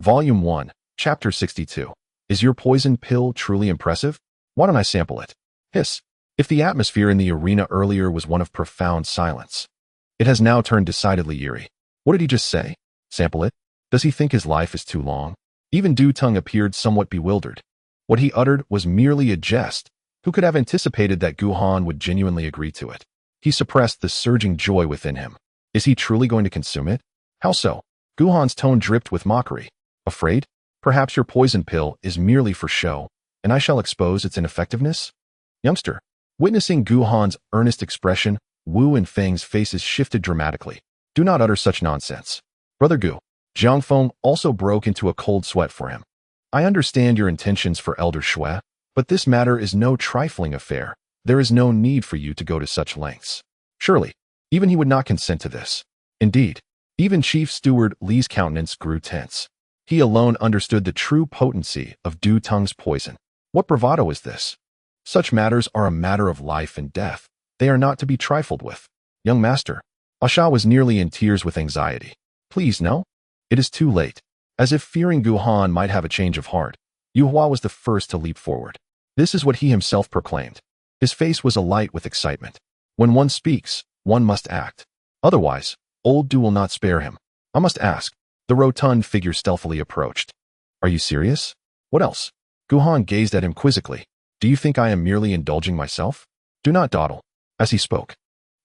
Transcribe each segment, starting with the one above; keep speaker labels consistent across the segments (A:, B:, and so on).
A: Volume 1, Chapter 62. Is your poison pill truly impressive? Why don't I sample it? Hiss. If the atmosphere in the arena earlier was one of profound silence, it has now turned decidedly eerie. What did he just say? Sample it? Does he think his life is too long? Even Teng appeared somewhat bewildered. What he uttered was merely a jest. Who could have anticipated that Han would genuinely agree to it? He suppressed the surging joy within him. Is he truly going to consume it? How so? Han's tone dripped with mockery. Afraid? Perhaps your poison pill is merely for show, and I shall expose its ineffectiveness? Youngster. Witnessing Han's earnest expression, Wu and Feng's faces shifted dramatically. Do not utter such nonsense. Brother Gu. Jiang Hong also broke into a cold sweat for him. I understand your intentions for Elder Shui, but this matter is no trifling affair. There is no need for you to go to such lengths. Surely, even he would not consent to this. Indeed, even Chief Steward Li's countenance grew tense. He alone understood the true potency of Teng's poison. What bravado is this? Such matters are a matter of life and death. They are not to be trifled with. Young master. Asha was nearly in tears with anxiety. Please, no? It is too late. As if fearing Han might have a change of heart, Yuhua was the first to leap forward. This is what he himself proclaimed. His face was alight with excitement. When one speaks, one must act. Otherwise, old Du will not spare him. I must ask. The rotund figure stealthily approached. Are you serious? What else? Han gazed at him quizzically. Do you think I am merely indulging myself? Do not dawdle. As he spoke,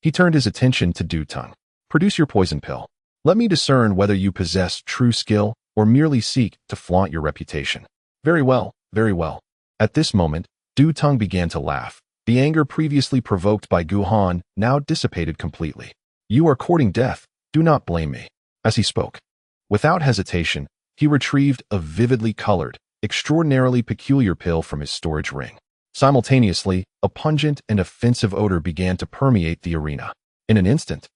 A: he turned his attention to Teng. Produce your poison pill. Let me discern whether you possess true skill or merely seek to flaunt your reputation. Very well, very well. At this moment, Teng began to laugh. The anger previously provoked by Han now dissipated completely. You are courting death. Do not blame me. As he spoke, without hesitation, he retrieved a vividly colored, extraordinarily peculiar pill from his storage ring. Simultaneously, a pungent and offensive odor began to permeate the arena. In an instant,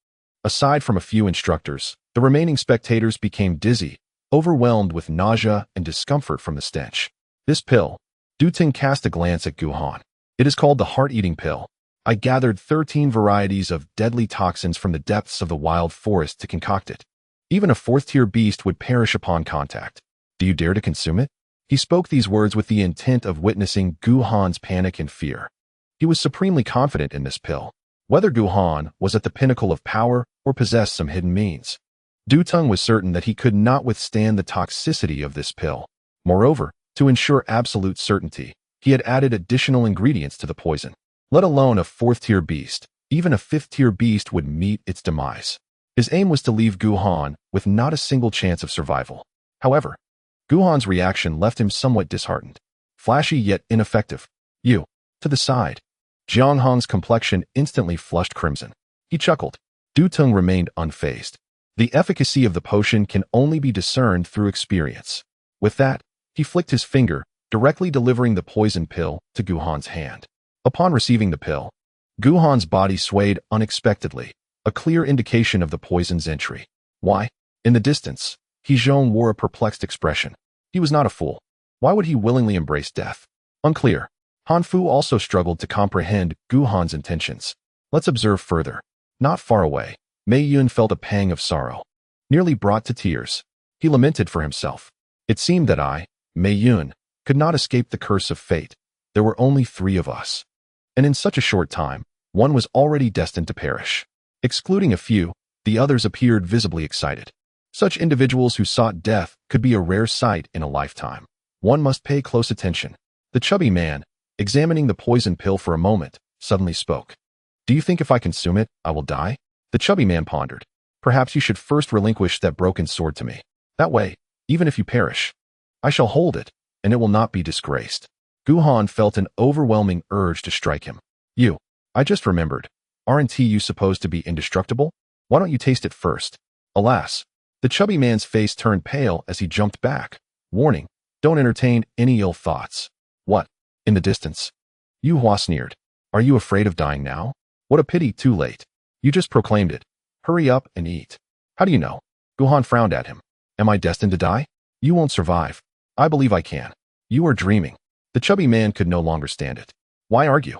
A: aside from a few instructors, the remaining spectators became dizzy, overwhelmed with nausea and discomfort from the stench. This pill. Teng cast a glance at Han. It is called the heart-eating pill. I gathered 13 varieties of deadly toxins from the depths of the wild forest to concoct it. Even a fourth-tier beast would perish upon contact. Do you dare to consume it? He spoke these words with the intent of witnessing Han's panic and fear. He was supremely confident in this pill. Whether Han was at the pinnacle of power or possessed some hidden means, Teng was certain that he could not withstand the toxicity of this pill. Moreover, to ensure absolute certainty, he had added additional ingredients to the poison. Let alone a fourth-tier beast, even a fifth-tier beast would meet its demise. His aim was to leave Han with not a single chance of survival. However, Han's reaction left him somewhat disheartened. Flashy yet ineffective. You. To the side. Jiang Hong's complexion instantly flushed crimson. He chuckled. Teng remained unfazed. The efficacy of the potion can only be discerned through experience. With that, he flicked his finger, directly delivering the poison pill to Han's hand. Upon receiving the pill, Han's body swayed unexpectedly, a clear indication of the poison's entry. Why? In the distance, Zhong wore a perplexed expression. He was not a fool. Why would he willingly embrace death? Unclear. Han Fu also struggled to comprehend Han's intentions. Let's observe further. Not far away, Mei Yun felt a pang of sorrow. Nearly brought to tears, he lamented for himself. It seemed that I, Mei Yun, could not escape the curse of fate. There were only 3 of us. And in such a short time, one was already destined to perish. Excluding a few, the others appeared visibly excited. Such individuals who sought death could be a rare sight in a lifetime. One must pay close attention. The chubby man, examining the poison pill for a moment, suddenly spoke. Do you think if I consume it, I will die? The chubby man pondered. Perhaps you should first relinquish that broken sword to me. That way, even if you perish, I shall hold it, and it will not be disgraced. Han felt an overwhelming urge to strike him. You. I just remembered. Aren't you supposed to be indestructible? Why don't you taste it first? Alas. The chubby man's face turned pale as he jumped back. Warning. Don't entertain any ill thoughts. What? In the distance. Yuhua sneered. Are you afraid of dying now? What a pity, too late. You just proclaimed it. Hurry up and eat. How do you know? Han frowned at him. Am I destined to die? You won't survive. I believe I can. You are dreaming. The chubby man could no longer stand it. Why argue?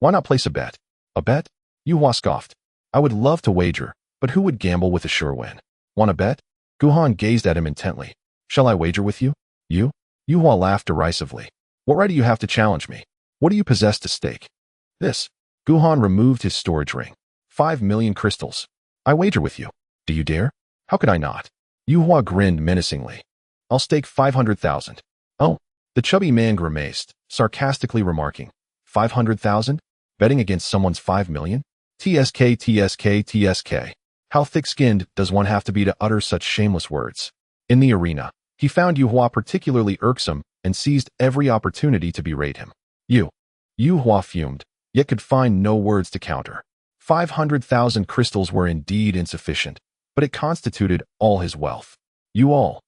A: Why not place a bet? A bet? Yuhua scoffed. I would love to wager, but who would gamble with a sure win? Want to bet? Han gazed at him intently. Shall I wager with you? You? Yuhua laughed derisively. What right do you have to challenge me? What do you possess to stake? This. Guhan removed his storage ring. 5 million crystals. I wager with you. Do you dare? How could I not? Yuhua grinned menacingly. I'll stake 500,000. Oh. The chubby man grimaced, sarcastically remarking. 500,000? Betting against someone's 5 million? TSK, TSK, TSK. How thick-skinned does one have to be to utter such shameless words? In the arena, he found Yuhua particularly irksome and seized every opportunity to berate him. Yuhua fumed, yet could find no words to counter. 500,000 crystals were indeed insufficient, but it constituted all his wealth. You all.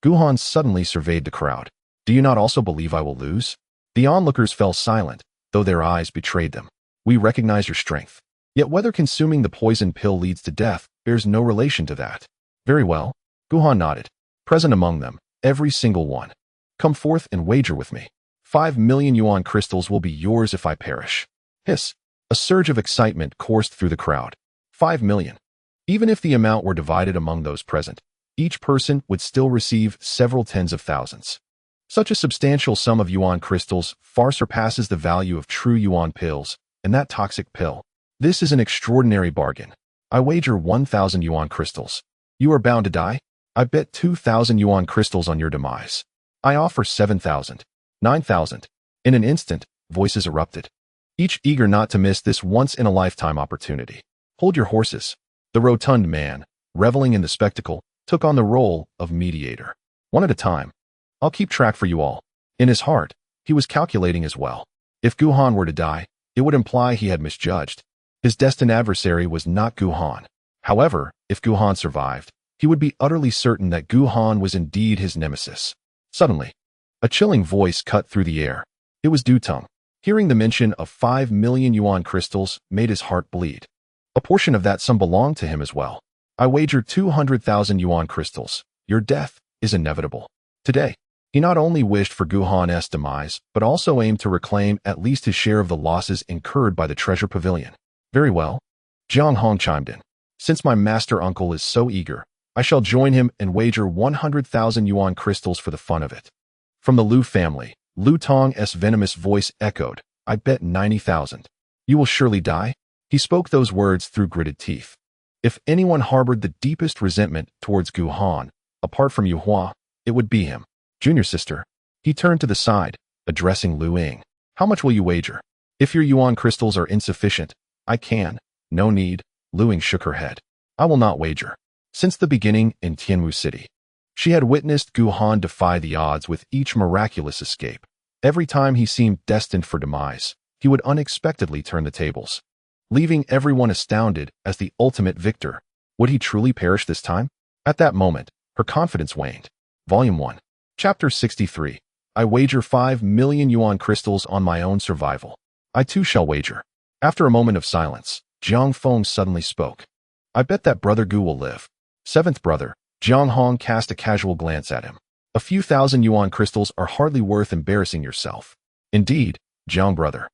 A: Guhan suddenly surveyed the crowd. Do you not also believe I will lose? The onlookers fell silent, though their eyes betrayed them. We recognize your strength. Yet whether consuming the poison pill leads to death bears no relation to that. Very well. Guhan nodded. Present among them, every single one. Come forth and wager with me. 5 million yuan crystals will be yours if I perish. Hiss. A surge of excitement coursed through the crowd. 5 million. Even if the amount were divided among those present, each person would still receive several tens of thousands. Such a substantial sum of yuan crystals far surpasses the value of true yuan pills, and that toxic pill. This is an extraordinary bargain. I wager 1,000 yuan crystals. You are bound to die? I bet 2,000 yuan crystals on your demise. I offer 7,000. 9,000. In an instant, voices erupted, each eager not to miss this once-in-a-lifetime opportunity. Hold your horses. The rotund man, reveling in the spectacle, took on the role of mediator. One at a time. I'll keep track for you all. In his heart, he was calculating as well. If Guhan were to die, it would imply he had misjudged. His destined adversary was not Guhan. However, if Guhan survived, he would be utterly certain that Guhan was indeed his nemesis. Suddenly, a chilling voice cut through the air. It was Teng. Hearing the mention of 5 million yuan crystals made his heart bleed. A portion of that sum belonged to him as well. I wager 200,000 yuan crystals. Your death is inevitable. Today, he not only wished for Guhan's demise, but also aimed to reclaim at least his share of the losses incurred by the treasure pavilion. Very well. Jiang Hong chimed in. Since my master uncle is so eager, I shall join him and wager 100,000 yuan crystals for the fun of it. From the Liu family, Liu Tong's venomous voice echoed, I bet 90,000. You will surely die? He spoke those words through gritted teeth. If anyone harbored the deepest resentment towards Guhan, apart from Yuhua, it would be him. Junior sister. He turned to the side, addressing Lu Ying. How much will you wager? If your yuan crystals are insufficient, I can. No need. Lu Ying shook her head. I will not wager. Since the beginning in Tianwu City, she had witnessed Guhan defy the odds with each miraculous escape. Every time he seemed destined for demise, he would unexpectedly turn the tables, leaving everyone astounded as the ultimate victor. Would he truly perish this time? At that moment, her confidence waned. Volume 1. Chapter 63. I wager 5 million yuan crystals on my own survival. I too shall wager. After a moment of silence, Jiang Hong suddenly spoke. I bet that brother Gu will live. Seventh brother. Jiang Hong cast a casual glance at him. A few thousand yuan crystals are hardly worth embarrassing yourself. Indeed, Jiang brother.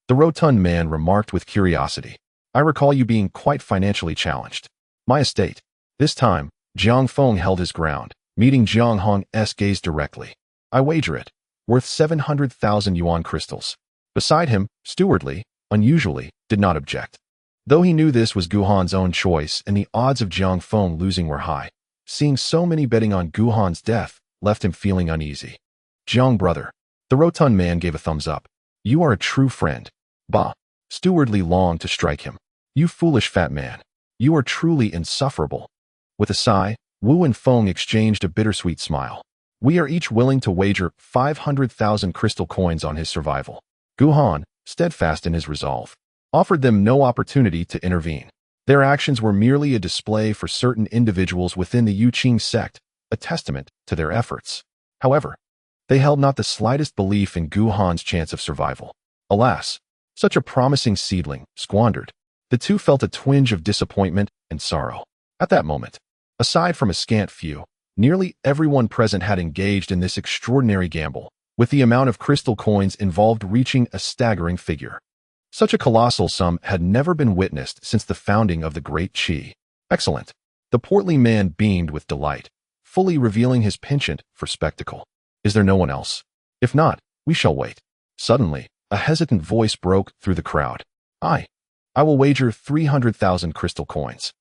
A: The rotund man remarked with curiosity. I recall you being quite financially challenged. My estate. This time, Jiang Hong held his ground, meeting Jiang Hong's gaze directly. I wager it. Worth 700,000 yuan crystals. Beside him, stewardly, unusually, did not object. Though he knew this was Guhan's own choice and the odds of Jiang Hong losing were high, seeing so many betting on Guhan's death left him feeling uneasy. Jiang brother. The rotund man gave a thumbs up. You are a true friend. Bah. Stewardly longed to strike him. You foolish fat man. You are truly insufferable. With a sigh, Wu and Feng exchanged a bittersweet smile. We are each willing to wager 500,000 crystal coins on his survival. Guhan, steadfast in his resolve, offered them no opportunity to intervene. Their actions were merely a display for certain individuals within the Yuqing sect, a testament to their efforts. However, they held not the slightest belief in Guhan's chance of survival. Alas, such a promising seedling, squandered. The two felt a twinge of disappointment and sorrow. At that moment, aside from a scant few, nearly everyone present had engaged in this extraordinary gamble, with the amount of crystal coins involved reaching a staggering figure. Such a colossal sum had never been witnessed since the founding of the Great Qi. Excellent. The portly man beamed with delight. fully revealing his penchant for spectacle. Is there no one else? If not, we shall wait. Suddenly, a hesitant voice broke through the crowd. I will wager 300,000 crystal coins.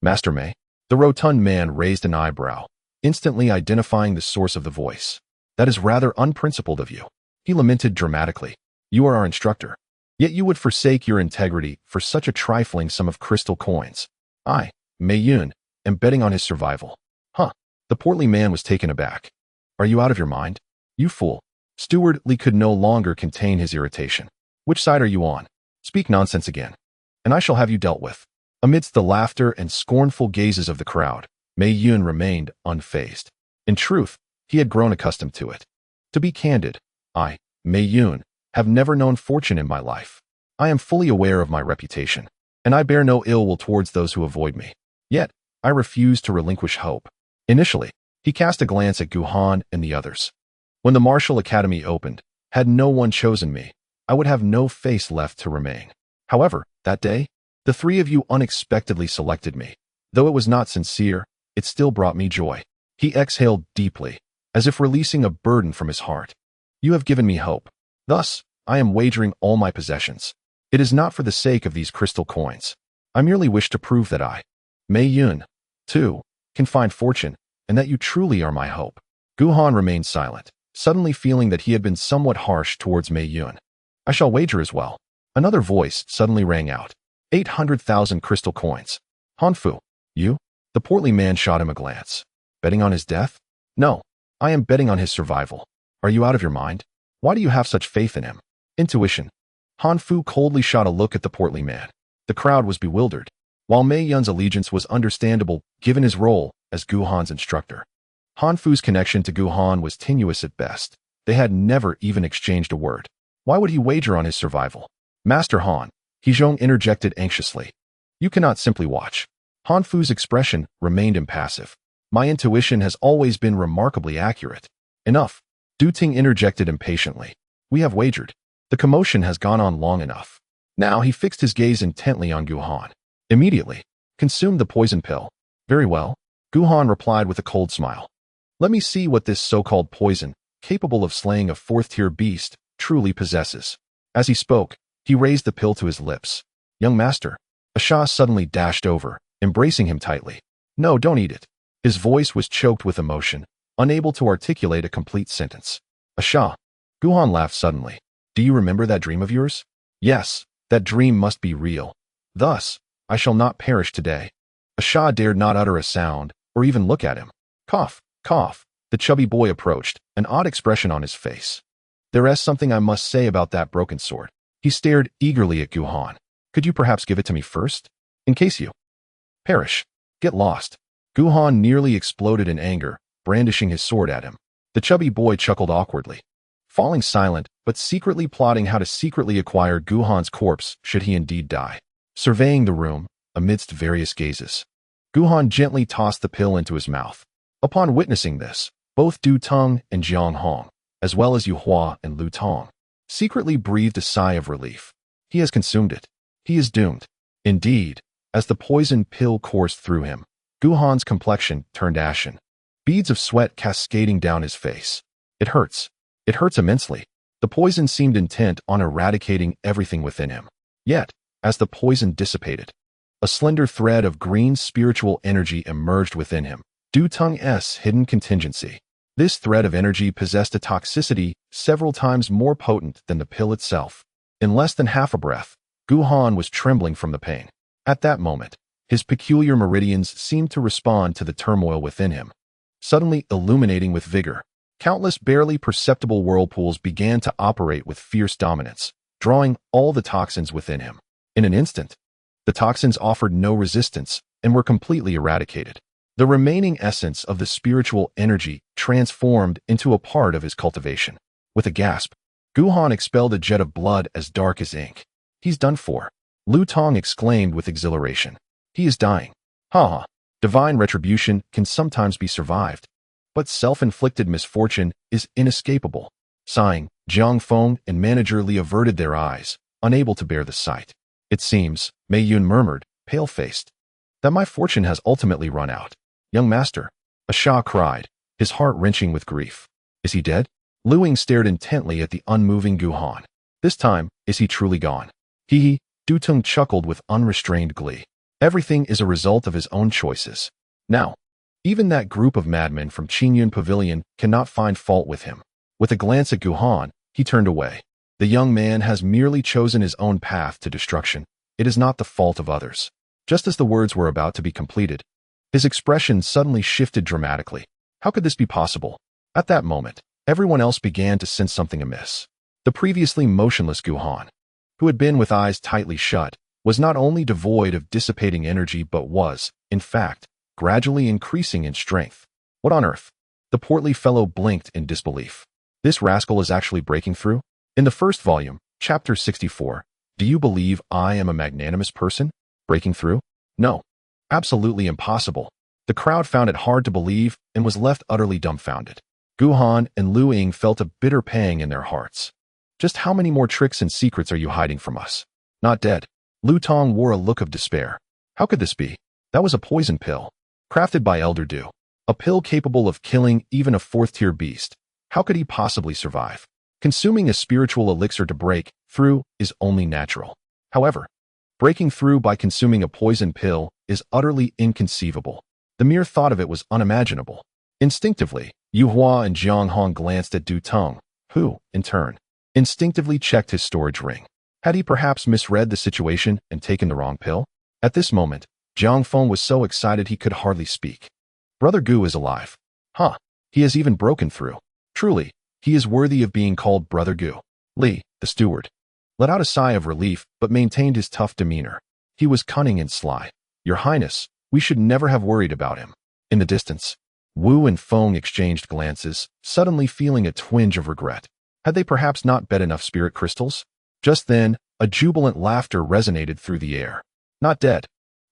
A: Master Mei? The rotund man raised an eyebrow, instantly identifying the source of the voice. That is rather unprincipled of you. He lamented dramatically. You are our instructor. Yet you would forsake your integrity for such a trifling sum of crystal coins. I, Mei Yun, am betting on his survival. Huh. The portly man was taken aback. Are you out of your mind? You fool. Steward Li could no longer contain his irritation. Which side are you on? Speak nonsense again, and I shall have you dealt with. Amidst the laughter and scornful gazes of the crowd, Mei Yun remained unfazed. In truth, he had grown accustomed to it. To be candid, I, Mei Yun, have never known fortune in my life. I am fully aware of my reputation, and I bear no ill will towards those who avoid me. Yet, I refuse to relinquish hope. Initially, he cast a glance at Guhan and the others. When the martial academy opened, had no one chosen me, I would have no face left to remain. However, that day, the three of you unexpectedly selected me. Though it was not sincere, it still brought me joy. He exhaled deeply, as if releasing a burden from his heart. You have given me hope. Thus, I am wagering all my possessions. It is not for the sake of these crystal coins. I merely wish to prove that I, Mei Yun, too, can find fortune, and that you truly are my hope. Guhan remained silent, suddenly feeling that he had been somewhat harsh towards Mei Yun. I shall wager as well. Another voice suddenly rang out. 800,000 crystal coins. Hanfu, you? The portly man shot him a glance. Betting on his death? No, I am betting on his survival. Are you out of your mind? Why do you have such faith in him? Intuition. Hanfu coldly shot a look at the portly man. The crowd was bewildered, while Mei Yun's allegiance was understandable given his role as Guhan's instructor. Hanfu's connection to Guhan was tenuous at best. They had never even exchanged a word. Why would he wager on his survival? Master Han, Zhong interjected anxiously. You cannot simply watch. Hanfu's expression remained impassive. My intuition has always been remarkably accurate. Enough. Teng interjected impatiently. We have wagered. The commotion has gone on long enough. Now he fixed his gaze intently on Guhan. Immediately, consumed the poison pill. Very well. Guhan replied with a cold smile. Let me see what this so-called poison, capable of slaying a fourth-tier beast, truly possesses. As he spoke, he raised the pill to his lips. Young master. Asha suddenly dashed over, embracing him tightly. No, don't eat it. His voice was choked with emotion, unable to articulate a complete sentence. Asha. Guhan laughed suddenly. Do you remember that dream of yours? Yes, that dream must be real. Thus, I shall not perish today. Asha dared not utter a sound, or even look at him. Cough, cough. The chubby boy approached, an odd expression on his face. There is something I must say about that broken sword. He stared eagerly at Guhan. Could you perhaps give it to me first? In case you perish. Get lost. Guhan nearly exploded in anger, brandishing his sword at him. The chubby boy chuckled awkwardly. Falling silent, but secretly plotting how to secretly acquire Guhan's corpse should he indeed die. Surveying the room, amidst various gazes, Guhan gently tossed the pill into his mouth. Upon witnessing this, both Teng and Jiang Hong, as well as Yu Hua and Lu Tong, secretly breathed a sigh of relief. He has consumed it. He is doomed. Indeed, as the poison pill coursed through him, Guhan's complexion turned ashen, beads of sweat cascading down his face. It hurts. It hurts immensely. The poison seemed intent on eradicating everything within him. Yet, as the poison dissipated, a slender thread of green spiritual energy emerged within him. Teng's hidden contingency. This thread of energy possessed a toxicity several times more potent than the pill itself. In less than half a breath, Guhan was trembling from the pain. At that moment, his peculiar meridians seemed to respond to the turmoil within him, suddenly illuminating with vigor. Countless barely perceptible whirlpools began to operate with fierce dominance, drawing all the toxins within him. In an instant, the toxins offered no resistance and were completely eradicated. The remaining essence of the spiritual energy transformed into a part of his cultivation. With a gasp, Guhan expelled a jet of blood as dark as ink. He's done for. Lu Tong exclaimed with exhilaration. He is dying. Ha ha. Divine retribution can sometimes be survived, but self-inflicted misfortune is inescapable. Sighing, Jiang Hong and manager Li averted their eyes, unable to bear the sight. It seems, Mei Yun murmured, pale-faced, that my fortune has ultimately run out. Young master, Asha cried, his heart wrenching with grief. Is he dead? Lu Ying stared intently at the unmoving Gu Han. This time, is he truly gone? Hee. Du Teng chuckled with unrestrained glee. Everything is a result of his own choices. Now, even that group of madmen from Qingyun Pavilion cannot find fault with him. With a glance at Gu Han, he turned away. The young man has merely chosen his own path to destruction. It is not the fault of others. Just as the words were about to be completed, his expression suddenly shifted dramatically. How could this be possible? At that moment, everyone else began to sense something amiss. The previously motionless Gu Han, who had been with eyes tightly shut, was not only devoid of dissipating energy but was, in fact, gradually increasing in strength. What on earth? The portly fellow blinked in disbelief. This rascal is actually breaking through? In the first volume, chapter 64, do you believe I am a magnanimous person? Breaking through? No. Absolutely impossible. The crowd found it hard to believe and was left utterly dumbfounded. Gu Han and Lu Ying felt a bitter pang in their hearts. Just how many more tricks and secrets are you hiding from us? Not dead. Lu Tong wore a look of despair. How could this be? That was a poison pill, crafted by Elder Du. A pill capable of killing even a fourth-tier beast. How could he possibly survive? Consuming a spiritual elixir to break through is only natural. However, breaking through by consuming a poison pill is utterly inconceivable. The mere thought of it was unimaginable. Instinctively, Yu Hua and Jiang Hong glanced at Du Teng, who, in turn, instinctively checked his storage ring. Had he perhaps misread the situation and taken the wrong pill? At this moment, Jiang Feng was so excited he could hardly speak. Brother Gu is alive. Huh. He has even broken through. Truly, he is worthy of being called Brother Gu. Li, the steward, let out a sigh of relief but maintained his tough demeanor. He was cunning and sly. Your Highness, we should never have worried about him. In the distance, Wu and Feng exchanged glances, suddenly feeling a twinge of regret. Had they perhaps not bet enough spirit crystals? Just then, a jubilant laughter resonated through the air. Not dead.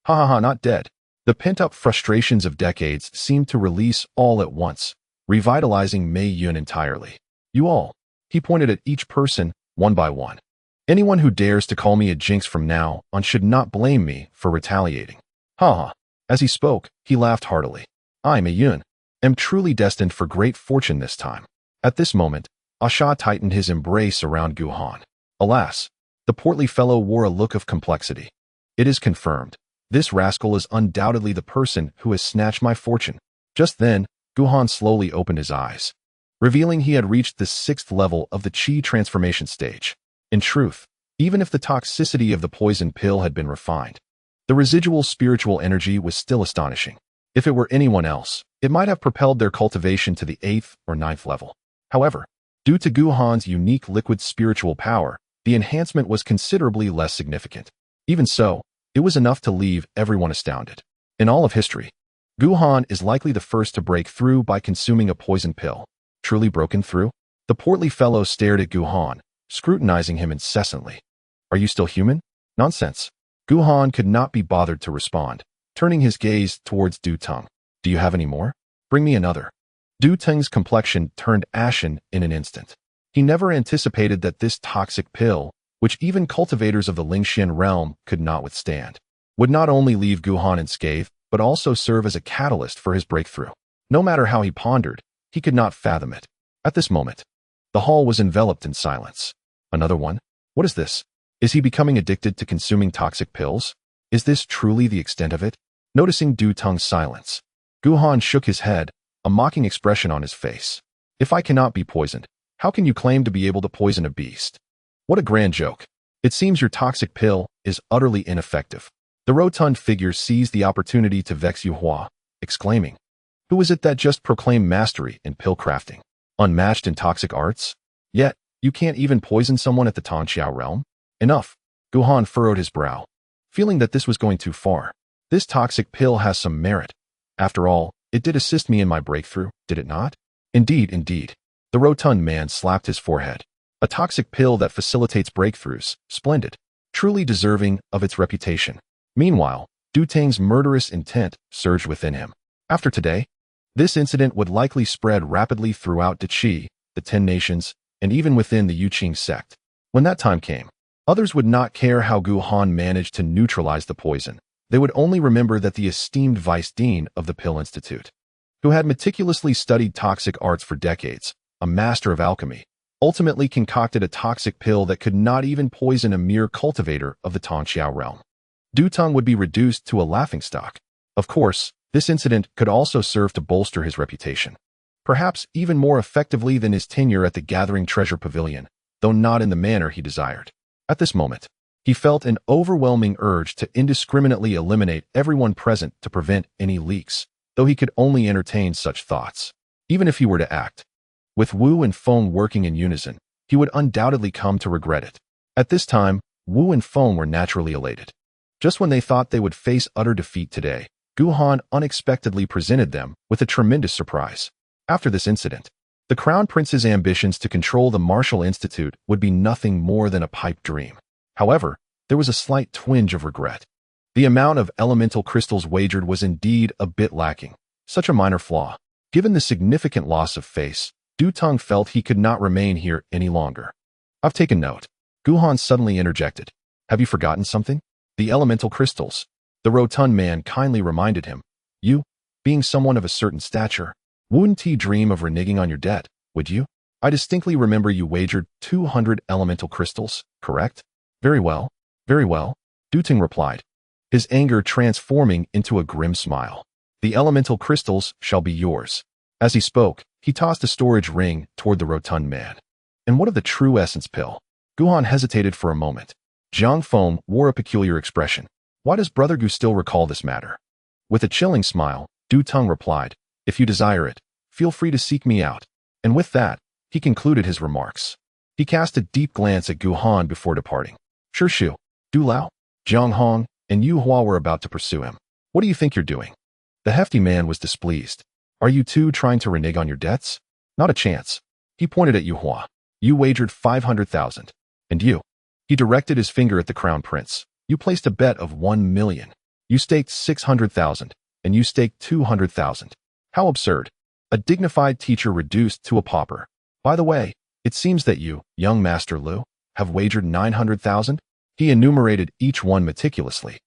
A: Ha ha ha, not dead. The pent-up frustrations of decades seemed to release all at once, revitalizing Mei Yun entirely. You all. He pointed at each person, one by one. Anyone who dares to call me a jinx from now on should not blame me for retaliating. Ha ha. As he spoke, he laughed heartily. I, Mei Yun, am truly destined for great fortune this time. At this moment, Asha tightened his embrace around Gu Han. Alas, the portly fellow wore a look of complexity. It is confirmed. This rascal is undoubtedly the person who has snatched my fortune. Just then, Gu Han slowly opened his eyes, revealing he had reached the 6th level of the Qi transformation stage. In truth, even if the toxicity of the poison pill had been refined, the residual spiritual energy was still astonishing. If it were anyone else, it might have propelled their cultivation to the 8th or 9th level. However, due to Gu Han's unique liquid spiritual power, the enhancement was considerably less significant. Even so, it was enough to leave everyone astounded. In all of history, Gu Han is likely the first to break through by consuming a poison pill. Truly broken through? The portly fellow stared at Gu Han, scrutinizing him incessantly. Are you still human? Nonsense. Gu Han could not be bothered to respond, turning his gaze towards Du Teng. Do you have any more? Bring me another. Du Teng's complexion turned ashen in an instant. He never anticipated that this toxic pill, which even cultivators of the Lingxian realm could not withstand, would not only leave Gu Han unscathed, but also serve as a catalyst for his breakthrough. No matter how he pondered, he could not fathom it. At this moment, the hall was enveloped in silence. Another one? What is this? Is he becoming addicted to consuming toxic pills? Is this truly the extent of it? Noticing Du Teng's silence, Gu Han shook his head, a mocking expression on his face. If I cannot be poisoned, how can you claim to be able to poison a beast? What a grand joke. It seems your toxic pill is utterly ineffective. The rotund figure seized the opportunity to vex Yu Hua, exclaiming, who is it that just proclaimed mastery in pill crafting, unmatched in toxic arts? Yet, you can't even poison someone at the Tongqiao realm? Enough. Gu Han furrowed his brow, feeling that this was going too far. This toxic pill has some merit. After all, it did assist me in my breakthrough, did it not? Indeed, indeed. The rotund man slapped his forehead. A toxic pill that facilitates breakthroughs, splendid, truly deserving of its reputation. Meanwhile, Du Teng's murderous intent surged within him. After today, this incident would likely spread rapidly throughout Deqi, the 10 nations, and even within the Yuqing sect. When that time came, others would not care how Gu Han managed to neutralize the poison. They would only remember that the esteemed vice dean of the Pill Institute who had meticulously studied toxic arts for decades, a master of alchemy, ultimately concocted a toxic pill that could not even poison a mere cultivator of the Tongxiao realm. Teng would be reduced to a laughingstock. Of course, this incident could also serve to bolster his reputation, perhaps even more effectively than his tenure at the Gathering Treasure Pavilion, though not in the manner he desired. At this moment, he felt an overwhelming urge to indiscriminately eliminate everyone present to prevent any leaks, though he could only entertain such thoughts. Even if he were to act, with Wu and Feng working in unison, he would undoubtedly come to regret it. At this time, Wu and Feng were naturally elated. Just when they thought they would face utter defeat today, Gu Han unexpectedly presented them with a tremendous surprise. After this incident, the Crown Prince's ambitions to control the Martial Institute would be nothing more than a pipe dream. However, there was a slight twinge of regret. The amount of elemental crystals wagered was indeed a bit lacking, such a minor flaw. Given the significant loss of face, Teng felt he could not remain here any longer. I've taken note. Gu Han suddenly interjected. Have you forgotten something? The elemental crystals. The rotund man kindly reminded him. You, being someone of a certain stature, wouldn't he dream of reneging on your debt, would you? I distinctly remember you wagered 200 elemental crystals, correct? Very well, Teng replied, his anger transforming into a grim smile. The elemental crystals shall be yours. As he spoke, he tossed a storage ring toward the rotund man. And what of the true essence pill? Gu Han hesitated for a moment. Jiang Hong wore a peculiar expression. Why does Brother Gu still recall this matter? With a chilling smile, Teng replied, if you desire it, feel free to seek me out. And with that, he concluded his remarks. He cast a deep glance at Gu Han before departing. Shu, Du Lao, Jiang Hong, and Yu Hua were about to pursue him. What do you think you're doing? The hefty man was displeased. Are you two trying to renege on your debts? Not a chance. He pointed at Yu Hua. You wagered 500,000. And you? He directed his finger at the Crown Prince. You placed a bet of 1 million. You staked 600,000, and you staked 200,000. How absurd. A dignified teacher reduced to a pauper. By the way, it seems that you, young Master Lu, have wagered 900,000? He enumerated each one meticulously,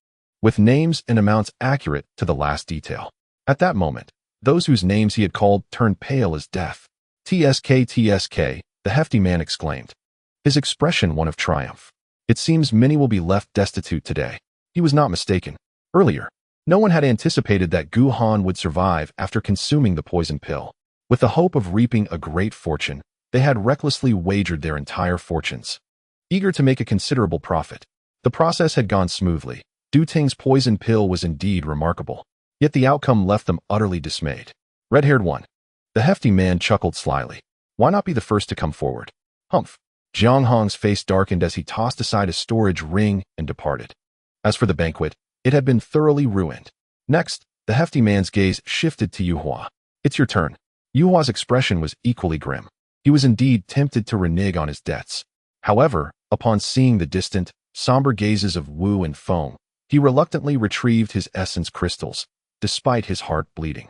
A: with names and amounts accurate to the last detail. At that moment, those whose names he had called turned pale as death. TSK, the hefty man exclaimed, his expression one of triumph. It seems many will be left destitute today. He was not mistaken. Earlier, no one had anticipated that Gu Han would survive after consuming the poison pill. With the hope of reaping a great fortune, they had recklessly wagered their entire fortunes, eager to make a considerable profit. The process had gone smoothly. Teng's poison pill was indeed remarkable, yet the outcome left them utterly dismayed. Red-haired one. The hefty man chuckled slyly. Why not be the first to come forward? Humph. Jiang Hong's face darkened as he tossed aside his storage ring and departed. As for the banquet, it had been thoroughly ruined. Next, the hefty man's gaze shifted to Yu Hua. It's your turn. Yu Hua's expression was equally grim. He was indeed tempted to renege on his debts. However, upon seeing the distant, somber gazes of Wu and Feng, he reluctantly retrieved his essence crystals, despite his heart bleeding.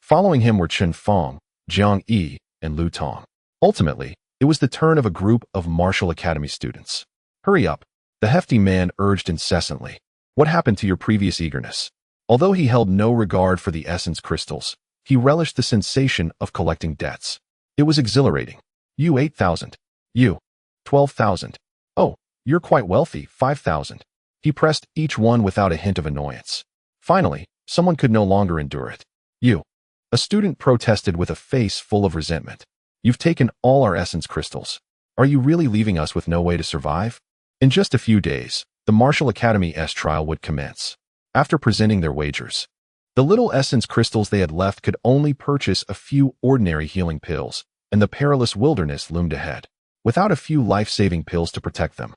A: Following him were Chen Feng, Jiang Yi, and Lu Tong. Ultimately, it was the turn of a group of Martial Academy students. Hurry up, the hefty man urged incessantly. What happened to your previous eagerness? Although he held no regard for the essence crystals, he relished the sensation of collecting debts. It was exhilarating. You 8,000. You 12,000. Oh, you're quite wealthy, 5,000. He pressed each one without a hint of annoyance. Finally, someone could no longer endure it. You. A student protested with a face full of resentment. You've taken all our essence crystals. Are you really leaving us with no way to survive? In just a few days, the Martial Academy's trial would commence. After presenting their wagers, the little essence crystals they had left could only purchase a few ordinary healing pills, and the perilous wilderness loomed ahead, without a few life-saving pills to protect them.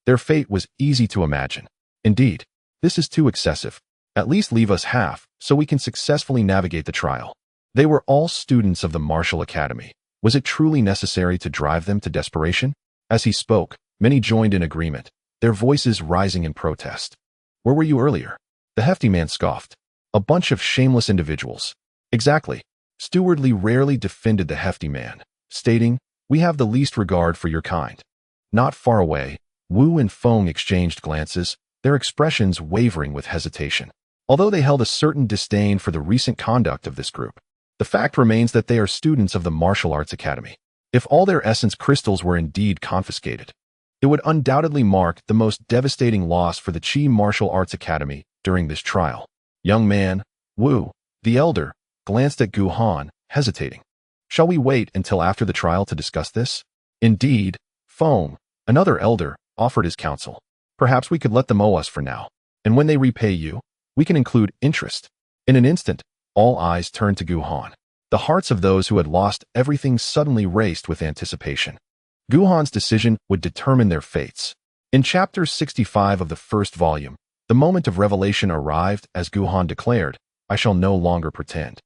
A: Their fate was easy to imagine. Indeed, this is too excessive. At least leave us half, so we can successfully navigate the trial. They were all students of the Martial Academy. Was it truly necessary to drive them to desperation? As he spoke, many joined in agreement, their voices rising in protest. Where were you earlier? The hefty man scoffed. A bunch of shameless individuals. Exactly. Stewardly rarely defended the hefty man, stating, we have the least regard for your kind. Not far away, Wu and Feng exchanged glances, their expressions wavering with hesitation. Although they held a certain disdain for the recent conduct of this group, The fact remains that they are students of the Martial Arts Academy. If all their essence crystals were indeed confiscated, it would undoubtedly mark the most devastating loss for the Qi Martial Arts Academy during this trial. Young man, Wu, the elder, glanced at Gu Han, hesitating. Shall we wait until after the trial to discuss this? Indeed, Feng, another elder, offered his counsel. Perhaps we could let them owe us for now, and when they repay you, we can include interest. In an instant, all eyes turned to Gu Han. The hearts of those who had lost everything suddenly raced with anticipation. Gu Han's decision would determine their fates. In chapter 65 of the first volume, the moment of revelation arrived as Gu Han declared, "I shall no longer pretend.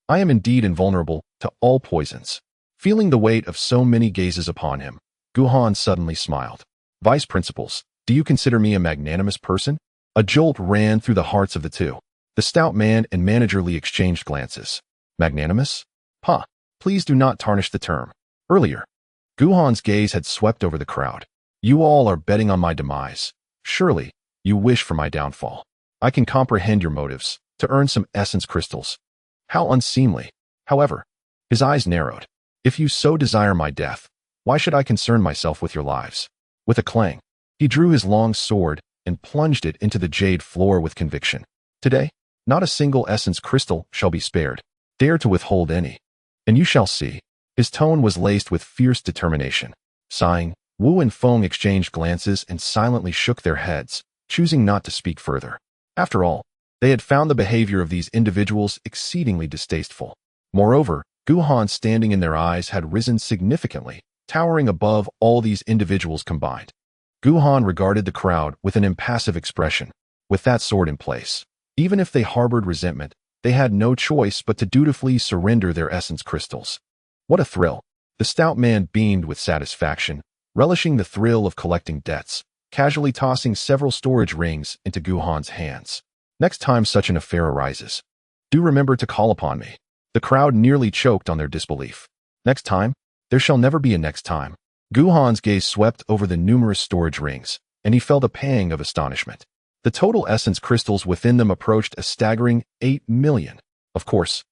A: I am indeed invulnerable to all poisons." Feeling the weight of so many gazes upon him, Gu Han suddenly smiled. "Vice principals, do you consider me a magnanimous person?" A jolt ran through the hearts of the two. The stout man and Manager Li exchanged glances. Magnanimous? Pah, please do not tarnish the term. Earlier, Gu Han's gaze had swept over the crowd. "You all are betting on my demise. Surely, you wish for my downfall. I can comprehend your motives, to earn some essence crystals. How unseemly." However, his eyes narrowed. "If you so desire my death, why should I concern myself with your lives?" With a clang, he drew his long sword and plunged it into the jade floor with conviction. "Today, not a single essence crystal shall be spared. Dare to withhold any, and you shall see." His tone was laced with fierce determination. Sighing, Wu and Feng exchanged glances and silently shook their heads, choosing not to speak further. After all, they had found the behavior of these individuals exceedingly distasteful. Moreover, Gu Han standing in their eyes had risen significantly, towering above all these individuals combined. Gu Han regarded the crowd with an impassive expression. With that sword in place, even if they harbored resentment, they had no choice but to dutifully surrender their essence crystals. What a thrill! The stout man beamed with satisfaction, relishing the thrill of collecting debts, casually tossing several storage rings into Gu Han's hands. "Next time such an affair arises, do remember to call upon me." The crowd nearly choked on their disbelief. Next time? There shall never be a next time. Gu Han's gaze swept over the numerous storage rings, and he felt a pang of astonishment. The total essence crystals within them approached a staggering 8 million. Of course,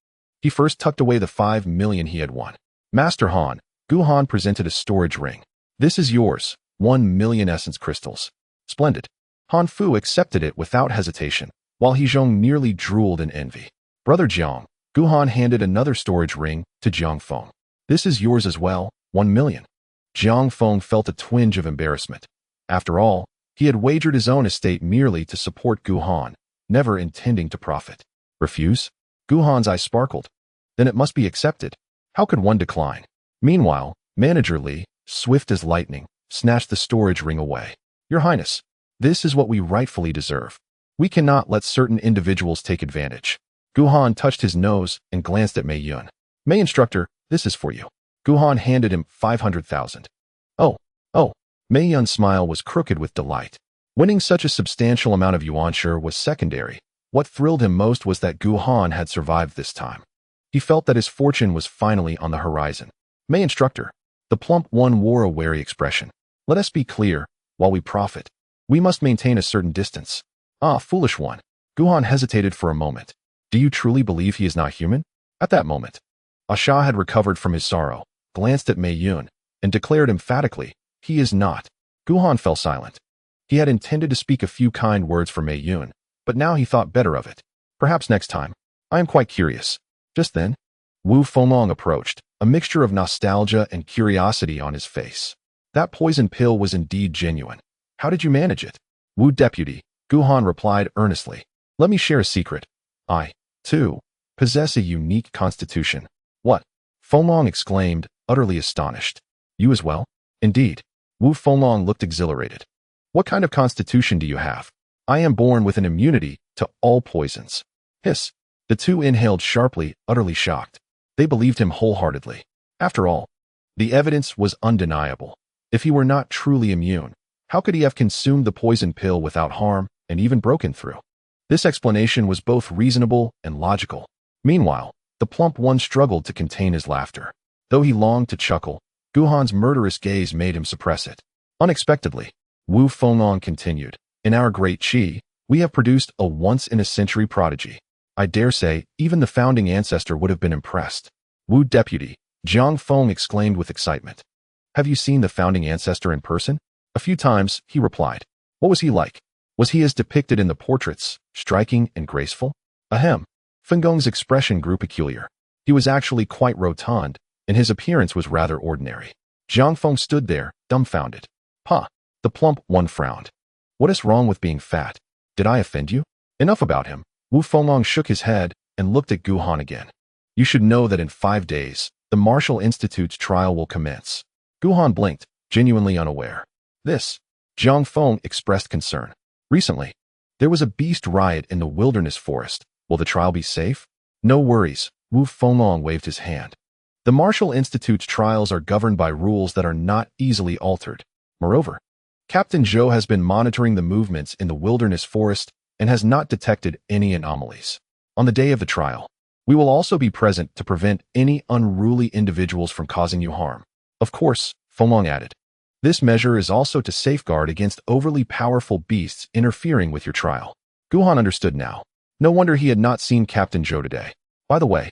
A: he first tucked away the 5 million he had won. "Master Han," Gu Han presented a storage ring. "This is yours, 1 million essence crystals." "Splendid." Han Fu accepted it without hesitation, while Zhong nearly drooled in envy. "Brother Jiang," Gu Han handed another storage ring to Jiang Feng. "This is yours as well, 1 million. Jiang Feng felt a twinge of embarrassment. After all, he had wagered his own estate merely to support Gu Han, never intending to profit. Refuse? Gu Han's eyes sparkled. Then it must be accepted. How could one decline? Meanwhile, Manager Li, swift as lightning, snatched the storage ring away. "Your Highness, this is what we rightfully deserve. We cannot let certain individuals take advantage." Gu Han touched his nose and glanced at Mei Yun. "Mei Instructor, this is for you." Gu Han handed him 500,000. Oh. Mei Yun's smile was crooked with delight. Winning such a substantial amount of yuanshire was secondary. What thrilled him most was that Gu Han had survived this time. He felt that his fortune was finally on the horizon. "Mei Instructor." The plump one wore a wary expression. "Let us be clear, while we profit, we must maintain a certain distance." "Ah, foolish one." Gu Han hesitated for a moment. "Do you truly believe he is not human?" At that moment, Asha had recovered from his sorrow, glanced at Mei Yun, and declared emphatically, "He is not." Gu Han fell silent. He had intended to speak a few kind words for Mei Yun, but now he thought better of it. "Perhaps next time. I am quite curious." Just then, Wu Fenglong approached, a mixture of nostalgia and curiosity on his face. "That poison pill was indeed genuine. How did you manage it?" "Wu Deputy," Gu Han replied earnestly. "Let me share a secret. I, too, possess a unique constitution." "What?" Fenglong exclaimed, utterly astonished. "You as well?" "Indeed." Wu Fenglong looked exhilarated. "What kind of constitution do you have?" "I am born with an immunity to all poisons." Hiss. The two inhaled sharply, utterly shocked. They believed him wholeheartedly. After all, the evidence was undeniable. If he were not truly immune, how could he have consumed the poison pill without harm and even broken through? This explanation was both reasonable and logical. Meanwhile, the plump one struggled to contain his laughter. Though he longed to chuckle, Gu Han's murderous gaze made him suppress it. Unexpectedly, Wu Fenglong continued, "In our great Qi, we have produced a once-in-a-century prodigy. I dare say even the founding ancestor would have been impressed. Wu deputy, Jiang Hong exclaimed with excitement. Have you seen the founding ancestor in person? A few times, he replied. What was he like? Was he as depicted in the portraits, striking and graceful? Ahem. Fengong's expression grew peculiar. He was actually quite rotund, and his appearance was rather ordinary. Jiang Hong stood there, dumbfounded. Huh. The plump one frowned. What is wrong with being fat? Did I offend you? Enough about him. Wu Fenglong shook his head and looked at Gu Han again. You should know that in 5 days, the Martial Institute's trial will commence. Gu Han blinked, genuinely unaware. This? Jiang Hong expressed concern. Recently, there was a beast riot in the wilderness forest. Will the trial be safe? No worries, Wu Fenglong waved his hand. The Martial Institute's trials are governed by rules that are not easily altered. Moreover, Captain Zhou has been monitoring the movements in the wilderness forest and has not detected any anomalies. On the day of the trial, we will also be present to prevent any unruly individuals from causing you harm. Of course, Fenglong added. This measure is also to safeguard against overly powerful beasts interfering with your trial. Gu Han understood now. No wonder he had not seen Captain Zhou today. By the way,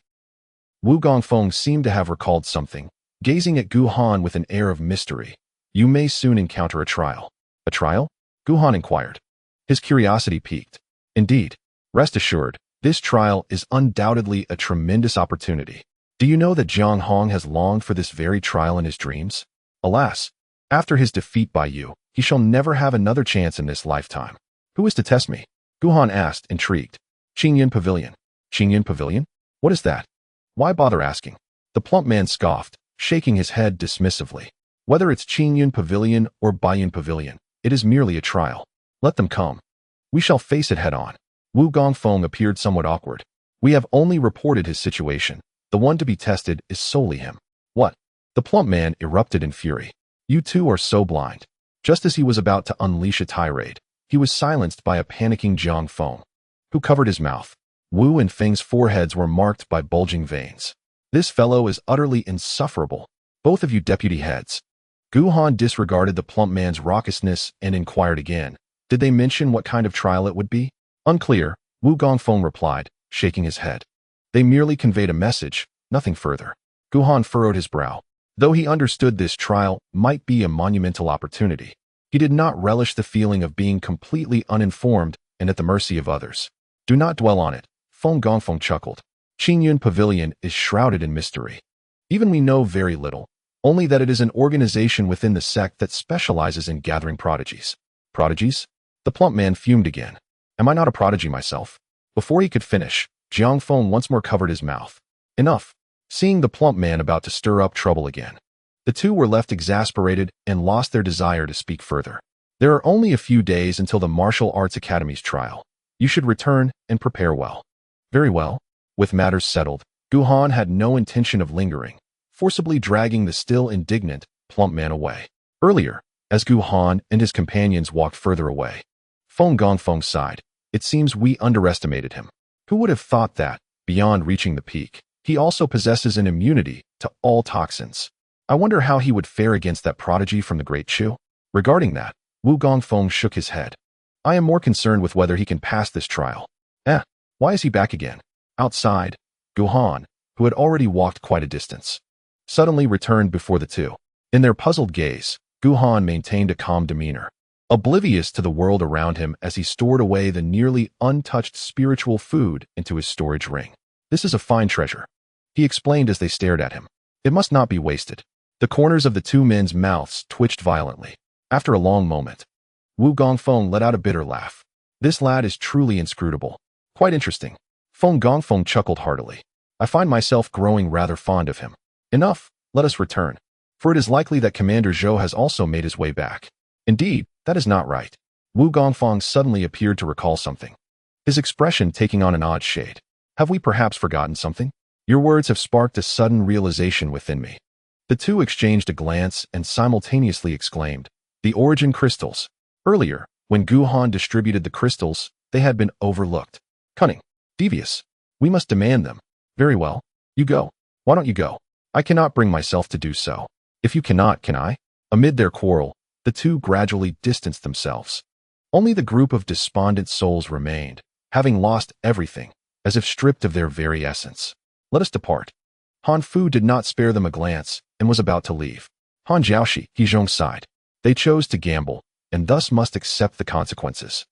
A: Wu Gongfeng seemed to have recalled something, gazing at Gu Han with an air of mystery. You may soon encounter a trial. A trial? Gu Han inquired. His curiosity piqued. Indeed, rest assured, this trial is undoubtedly a tremendous opportunity. Do you know that Jiang Hong has longed for this very trial in his dreams? Alas, after his defeat by you, he shall never have another chance in this lifetime. Who is to test me? Gu Han asked, intrigued. Qingyun Pavilion. Qingyun Pavilion? What is that? Why bother asking? The plump man scoffed, shaking his head dismissively. Whether it's Qingyun Pavilion or Baiyun Pavilion, it is merely a trial. Let them come. We shall face it head on. Wu Gongfeng appeared somewhat awkward. We have only reported his situation. The one to be tested is solely him. What? The plump man erupted in fury. You two are so blind. Just as he was about to unleash a tirade, he was silenced by a panicking Jiang Hong, who covered his mouth. Wu and Feng's foreheads were marked by bulging veins. This fellow is utterly insufferable. Both of you deputy heads. Gu Han disregarded the plump man's raucousness and inquired again. Did they mention what kind of trial it would be? Unclear, Wu Gongfeng replied, shaking his head. They merely conveyed a message, nothing further. Gu Han furrowed his brow. Though he understood this trial might be a monumental opportunity, he did not relish the feeling of being completely uninformed and at the mercy of others. Do not dwell on it, Feng Gongfeng chuckled. Qingyun Pavilion is shrouded in mystery. Even we know very little, only that it is an organization within the sect that specializes in gathering prodigies. Prodigies? The plump man fumed again. Am I not a prodigy myself? Before he could finish, Jiang Hong once more covered his mouth. Enough. Seeing the plump man about to stir up trouble again, the two were left exasperated and lost their desire to speak further. There are only a few days until the Martial Arts Academy's trial. You should return and prepare well. Very well. With matters settled, Gu Han had no intention of lingering, forcibly dragging the still indignant, plump man away. Earlier, as Gu Han and his companions walked further away, Feng Gongfeng sighed. It seems we underestimated him. Who would have thought that, beyond reaching the peak, he also possesses an immunity to all toxins? I wonder how he would fare against that prodigy from the Great Chu. Regarding that, Wu Gongfeng shook his head. I am more concerned with whether he can pass this trial. Why is he back again? Outside, Gu Han, who had already walked quite a distance, suddenly returned before the two. In their puzzled gaze, Gu Han maintained a calm demeanor, oblivious to the world around him as he stored away the nearly untouched spiritual food into his storage ring. This is a fine treasure, he explained as they stared at him. It must not be wasted. The corners of the two men's mouths twitched violently. After a long moment, Wu Gongfeng let out a bitter laugh. This lad is truly inscrutable. Quite interesting. Feng Gongfeng chuckled heartily. I find myself growing rather fond of him. Enough, let us return. For it is likely that Commander Zhou has also made his way back. Indeed, that is not right. Wu Gongfeng suddenly appeared to recall something, his expression taking on an odd shade. Have we perhaps forgotten something? Your words have sparked a sudden realization within me. The two exchanged a glance and simultaneously exclaimed, The origin crystals. Earlier, when Gu Han distributed the crystals, they had been overlooked. Cunning. Devious. We must demand them. Very well. You go. Why don't you go? I cannot bring myself to do so. If you cannot, can I? Amid their quarrel, the two gradually distanced themselves. Only the group of despondent souls remained, having lost everything, as if stripped of their very essence. Let us depart. Han Fu did not spare them a glance and was about to leave. Han Jiaoshi, Zhong sighed. They chose to gamble, and thus must accept the consequences.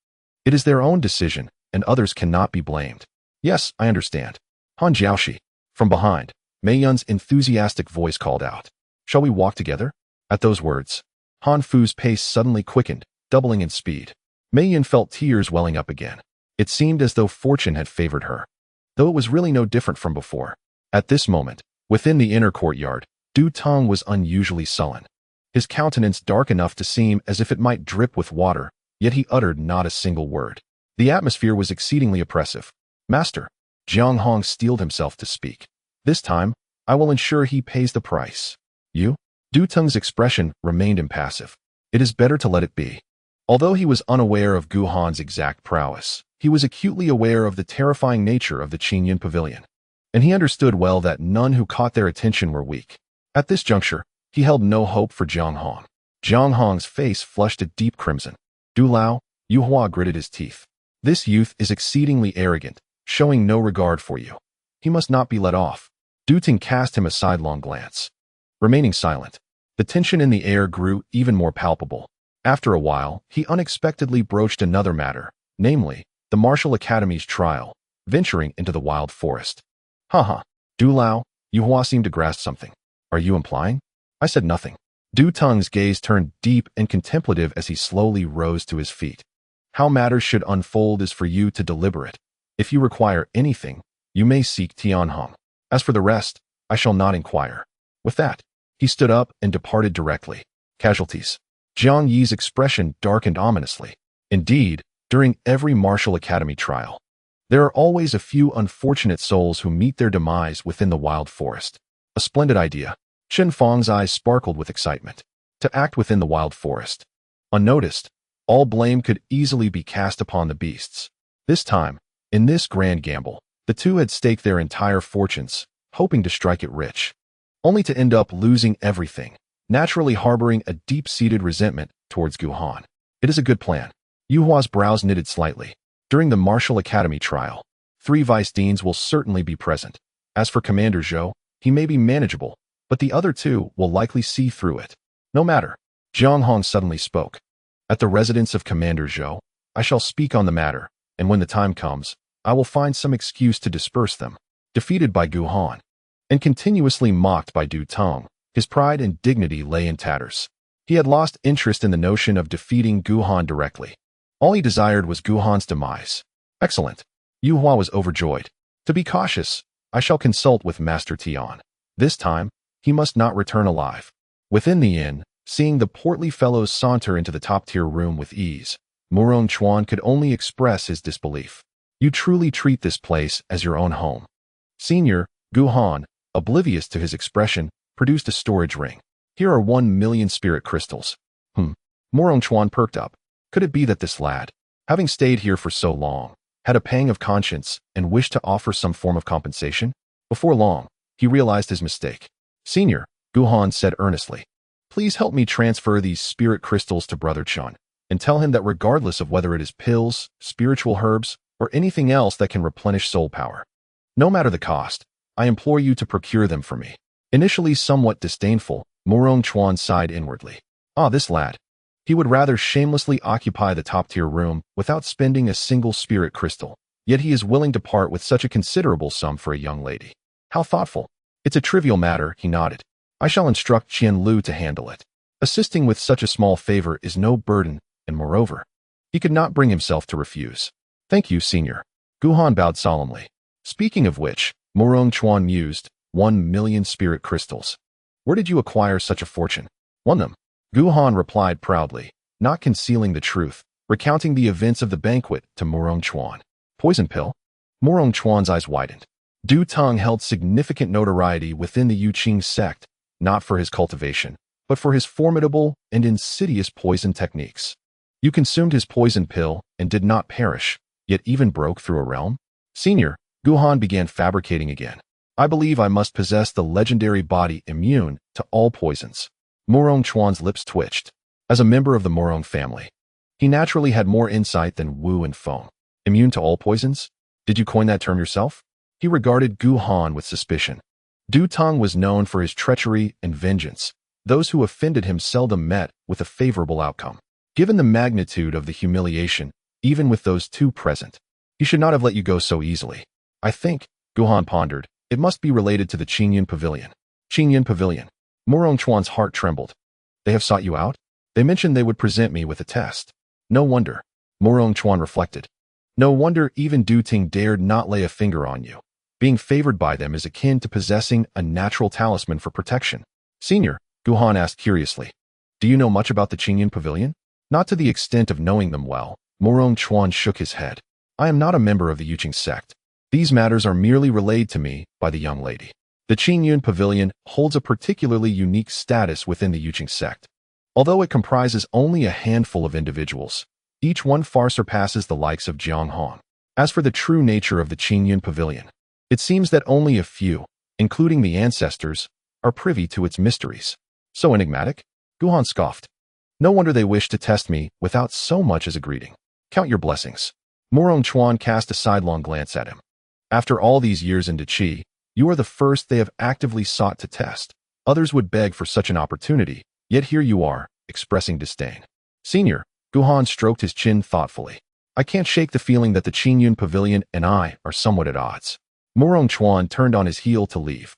A: It is their own decision, and others cannot be blamed. Yes, I understand. Han Jiaoshi. From behind, Mei Yun's enthusiastic voice called out. Shall we walk together? At those words, Han Fu's pace suddenly quickened, doubling in speed. Mei Yun felt tears welling up again. It seemed as though fortune had favored her, though it was really no different from before. At this moment, within the inner courtyard, Teng was unusually sullen. His countenance dark enough to seem as if it might drip with water, yet he uttered not a single word. The atmosphere was exceedingly oppressive. Master, Jiang Hong steeled himself to speak. This time, I will ensure he pays the price. You? Teng's expression remained impassive. It is better to let it be. Although he was unaware of Gu Han's exact prowess, he was acutely aware of the terrifying nature of the Qingyun pavilion, and he understood well that none who caught their attention were weak. At this juncture, he held no hope for Jiang Hong. Jiang Hong's face flushed a deep crimson. Du Lao, Yu Hua gritted his teeth. This youth is exceedingly arrogant, showing no regard for you. He must not be let off. Teng cast him a sidelong glance. Remaining silent, the tension in the air grew even more palpable. After a while, he unexpectedly broached another matter, namely, the Martial Academy's trial, venturing into the wild forest. Haha. Du Lao, Yu Hua seemed to grasp something. Are you implying? I said nothing. Teng's gaze turned deep and contemplative as he slowly rose to his feet. How matters should unfold is for you to deliberate. If you require anything, you may seek Tian Hong. As for the rest, I shall not inquire. With that, he stood up and departed directly. Casualties. Jiang Yi's expression darkened ominously. Indeed, during every Martial Academy trial, there are always a few unfortunate souls who meet their demise within the wild forest. A splendid idea. Shen Fang's eyes sparkled with excitement. To act within the wild forest. Unnoticed, all blame could easily be cast upon the beasts. This time, in this grand gamble, the two had staked their entire fortunes, hoping to strike it rich, only to end up losing everything, naturally harboring a deep-seated resentment towards Gu Han. It is a good plan. Yu Hua's brows knitted slightly. During the Martial Academy trial, 3 vice-deans will certainly be present. As for Commander Zhou, he may be manageable, but the other 2 will likely see through it. No matter. Jiang Hong suddenly spoke. At the residence of Commander Zhou, I shall speak on the matter, and when the time comes, I will find some excuse to disperse them. Defeated by Gu Han, and continuously mocked by Teng, his pride and dignity lay in tatters. He had lost interest in the notion of defeating Gu Han directly. All he desired was Gu Han's demise. Excellent. Yu Hua was overjoyed. To be cautious, I shall consult with Master Tian. This time, he must not return alive. Within the inn, seeing the portly fellows saunter into the top-tier room with ease, Murong Chuan could only express his disbelief. You truly treat this place as your own home. Senior, Gu Han, oblivious to his expression, produced a storage ring. Here are 1 million spirit crystals. Murong Chuan perked up. Could it be that this lad, having stayed here for so long, had a pang of conscience and wished to offer some form of compensation? Before long, he realized his mistake. Senior, Gu Han said earnestly, please help me transfer these spirit crystals to Brother Chun, and tell him that regardless of whether it is pills, spiritual herbs, or anything else that can replenish soul power, no matter the cost, I implore you to procure them for me. Initially somewhat disdainful, Murong Chuan sighed inwardly. This lad. He would rather shamelessly occupy the top-tier room without spending a single spirit crystal, yet he is willing to part with such a considerable sum for a young lady. How thoughtful. It's a trivial matter, he nodded. I shall instruct Qian Lu to handle it. Assisting with such a small favor is no burden, and moreover, he could not bring himself to refuse. Thank you, Senior. Gu Han bowed solemnly. Speaking of which, Murong Chuan mused, 1 million spirit crystals. Where did you acquire such a fortune? Won them. Gu Han replied proudly, not concealing the truth, recounting the events of the banquet to Murong Chuan. Poison pill? Murong Chuan's eyes widened. Teng held significant notoriety within the Yuqing sect, not for his cultivation, but for his formidable and insidious poison techniques. You consumed his poison pill and did not perish, yet even broke through a realm? Senior, Gu Han began fabricating again. I believe I must possess the legendary body immune to all poisons. Murong Chuan's lips twitched. As a member of the Murong family, he naturally had more insight than Wu and Feng. Immune to all poisons? Did you coin that term yourself? He regarded Gu Han with suspicion. Du Teng was known for his treachery and vengeance. Those who offended him seldom met with a favorable outcome. Given the magnitude of the humiliation, even with those two present, he should not have let you go so easily. I think, Gu Han pondered, it must be related to the Qingyun Pavilion. Qingyun Pavilion. Murong Chuan's heart trembled. They have sought you out? They mentioned they would present me with a test. No wonder. Murong Chuan reflected. No wonder even Du Ting dared not lay a finger on you. Being favored by them is akin to possessing a natural talisman for protection. Senior, Gu Han asked curiously, do you know much about the Qingyun Pavilion? Not to the extent of knowing them well. Murong Chuan shook his head. I am not a member of the Yuqing sect. These matters are merely relayed to me by the young lady. The Qingyun Pavilion holds a particularly unique status within the Yuqing sect. Although it comprises only a handful of individuals, each one far surpasses the likes of Jiang Hong. As for the true nature of the Qingyun Pavilion, it seems that only a few, including the ancestors, are privy to its mysteries. So enigmatic? Gu Han scoffed. No wonder they wish to test me without so much as a greeting. Count your blessings. Murong Chuan cast a sidelong glance at him. After all these years in Qi, you are the first they have actively sought to test. Others would beg for such an opportunity, yet here you are, expressing disdain. Senior, Gu Han stroked his chin thoughtfully. I can't shake the feeling that the Qingyun Pavilion and I are somewhat at odds. Murong Chuan turned on his heel to leave.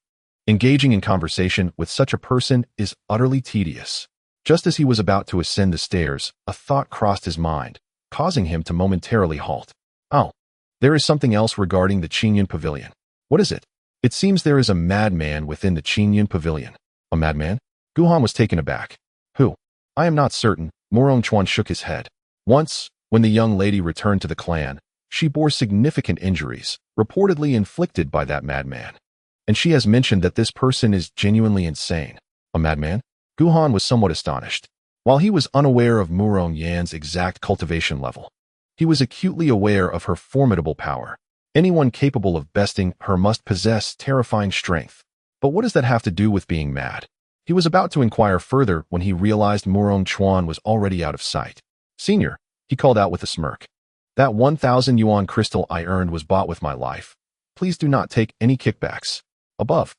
A: Engaging in conversation with such a person is utterly tedious. Just as he was about to ascend the stairs, a thought crossed his mind, causing him to momentarily halt. Oh, there is something else regarding the Qingyun Pavilion. What is it? It seems there is a madman within the Qingyun Pavilion. A madman? Gu Han was taken aback. Who? I am not certain. Murong Chuan shook his head. Once, when the young lady returned to the clan, she bore significant injuries, reportedly inflicted by that madman. And she has mentioned that this person is genuinely insane. A madman? Gu Han was somewhat astonished. While he was unaware of Murong Yan's exact cultivation level, he was acutely aware of her formidable power. Anyone capable of besting her must possess terrifying strength. But what does that have to do with being mad? He was about to inquire further when he realized Murong Chuan was already out of sight. Senior, he called out with a smirk. That 1,000 yuan crystal I earned was bought with my life. Please do not take any kickbacks. Above.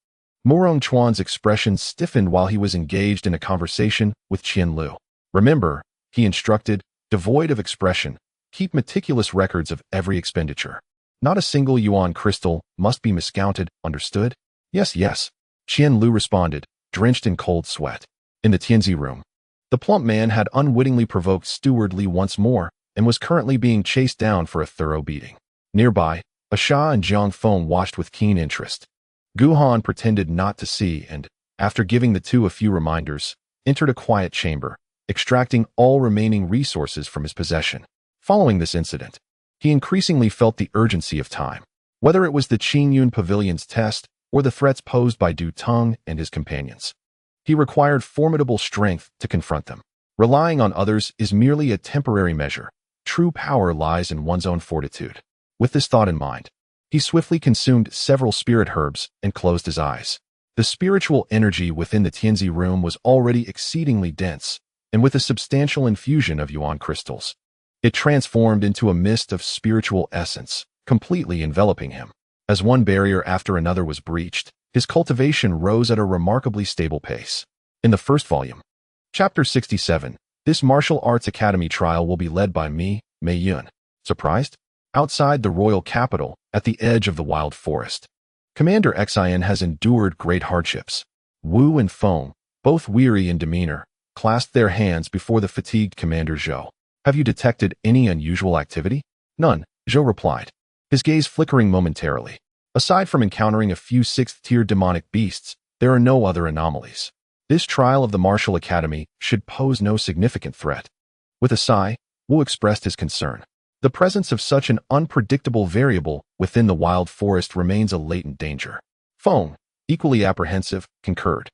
A: Murong Chuan's expression stiffened while he was engaged in a conversation with Qian Lu. Remember, he instructed, devoid of expression, keep meticulous records of every expenditure. Not a single yuan crystal must be miscounted, understood? Yes, yes. Qian Lu responded, drenched in cold sweat. In the Tianzi room, the plump man had unwittingly provoked Steward Li once more and was currently being chased down for a thorough beating. Nearby, Asha and Jiang Hong watched with keen interest. Gu Han pretended not to see and, after giving the two a few reminders, entered a quiet chamber, extracting all remaining resources from his possession. Following this incident, he increasingly felt the urgency of time. Whether it was the Qingyun Pavilion's test or the threats posed by Du Teng and his companions, he required formidable strength to confront them. Relying on others is merely a temporary measure. True power lies in one's own fortitude. With this thought in mind, he swiftly consumed several spirit herbs and closed his eyes. The spiritual energy within the Tianzi room was already exceedingly dense, and with a substantial infusion of yuan crystals, it transformed into a mist of spiritual essence, completely enveloping him. As one barrier after another was breached, his cultivation rose at a remarkably stable pace. In the first volume, Chapter 67, this martial arts academy trial will be led by me, Mei Yun. Surprised? Outside the royal capital, at the edge of the wild forest, Commander Xian has endured great hardships. Wu and Feng, both weary in demeanor, clasped their hands before the fatigued Commander Zhou. Have you detected any unusual activity? None, Zhou replied, his gaze flickering momentarily. Aside from encountering a few sixth-tier demonic beasts, there are no other anomalies. This trial of the martial academy should pose no significant threat. With a sigh, Wu expressed his concern. The presence of such an unpredictable variable within the wild forest remains a latent danger. Feng, equally apprehensive, concurred.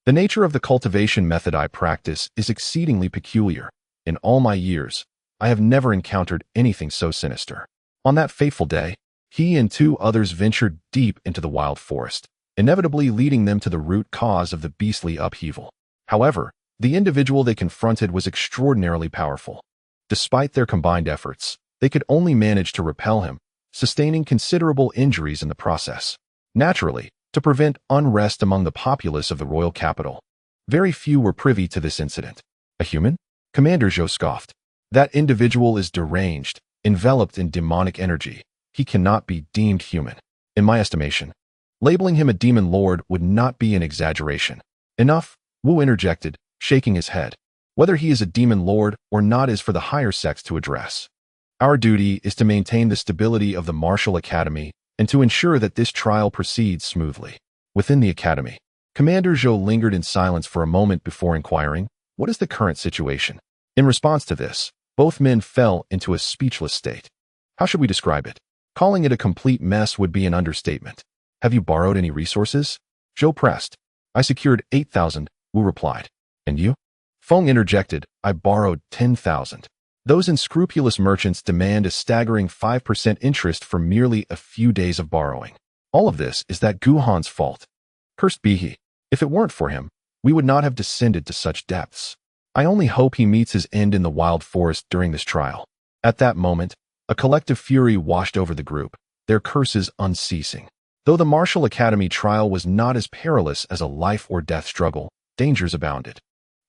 A: The nature of the cultivation method I practice is exceedingly peculiar. In all my years, I have never encountered anything so sinister. On that fateful day, he and two others ventured deep into the wild forest, inevitably leading them to the root cause of the beastly upheaval. However, the individual they confronted was extraordinarily powerful. Despite their combined efforts, they could only manage to repel him, sustaining considerable injuries in the process. Naturally, to prevent unrest among the populace of the royal capital, very few were privy to this incident. A human? Commander Zhou scoffed. That individual is deranged, enveloped in demonic energy. He cannot be deemed human. In my estimation, labeling him a demon lord would not be an exaggeration. Enough, Wu interjected, shaking his head. Whether he is a demon lord or not is for the higher sex to address. Our duty is to maintain the stability of the martial academy and to ensure that this trial proceeds smoothly. Within the academy, Commander Zhou lingered in silence for a moment before inquiring, "What is the current situation?" In response to this, both men fell into a speechless state. How should we describe it? Calling it a complete mess would be an understatement. Have you borrowed any resources? Zhou pressed. I secured 8,000, Wu replied. And you? Feng interjected, I borrowed 10,000. Those unscrupulous merchants demand a staggering 5% interest for merely a few days of borrowing. All of this is that Gu Han's fault. Cursed be he. If it weren't for him, we would not have descended to such depths. I only hope he meets his end in the wild forest during this trial. At that moment, a collective fury washed over the group, their curses unceasing. Though the Martial Academy trial was not as perilous as a life-or-death struggle, dangers abounded,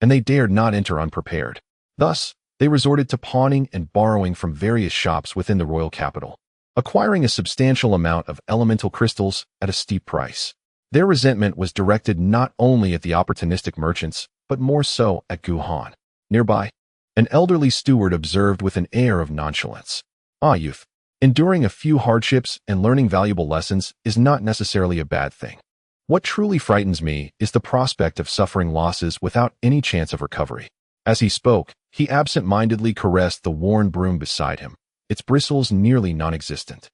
A: and they dared not enter unprepared. Thus, they resorted to pawning and borrowing from various shops within the royal capital, acquiring a substantial amount of elemental crystals at a steep price. Their resentment was directed not only at the opportunistic merchants, but more so at Gu Han. Nearby, an elderly steward observed with an air of nonchalance. Ah, youth, enduring a few hardships and learning valuable lessons is not necessarily a bad thing. What truly frightens me is the prospect of suffering losses without any chance of recovery. As he spoke, he absent-mindedly caressed the worn broom beside him, its bristles nearly non-existent,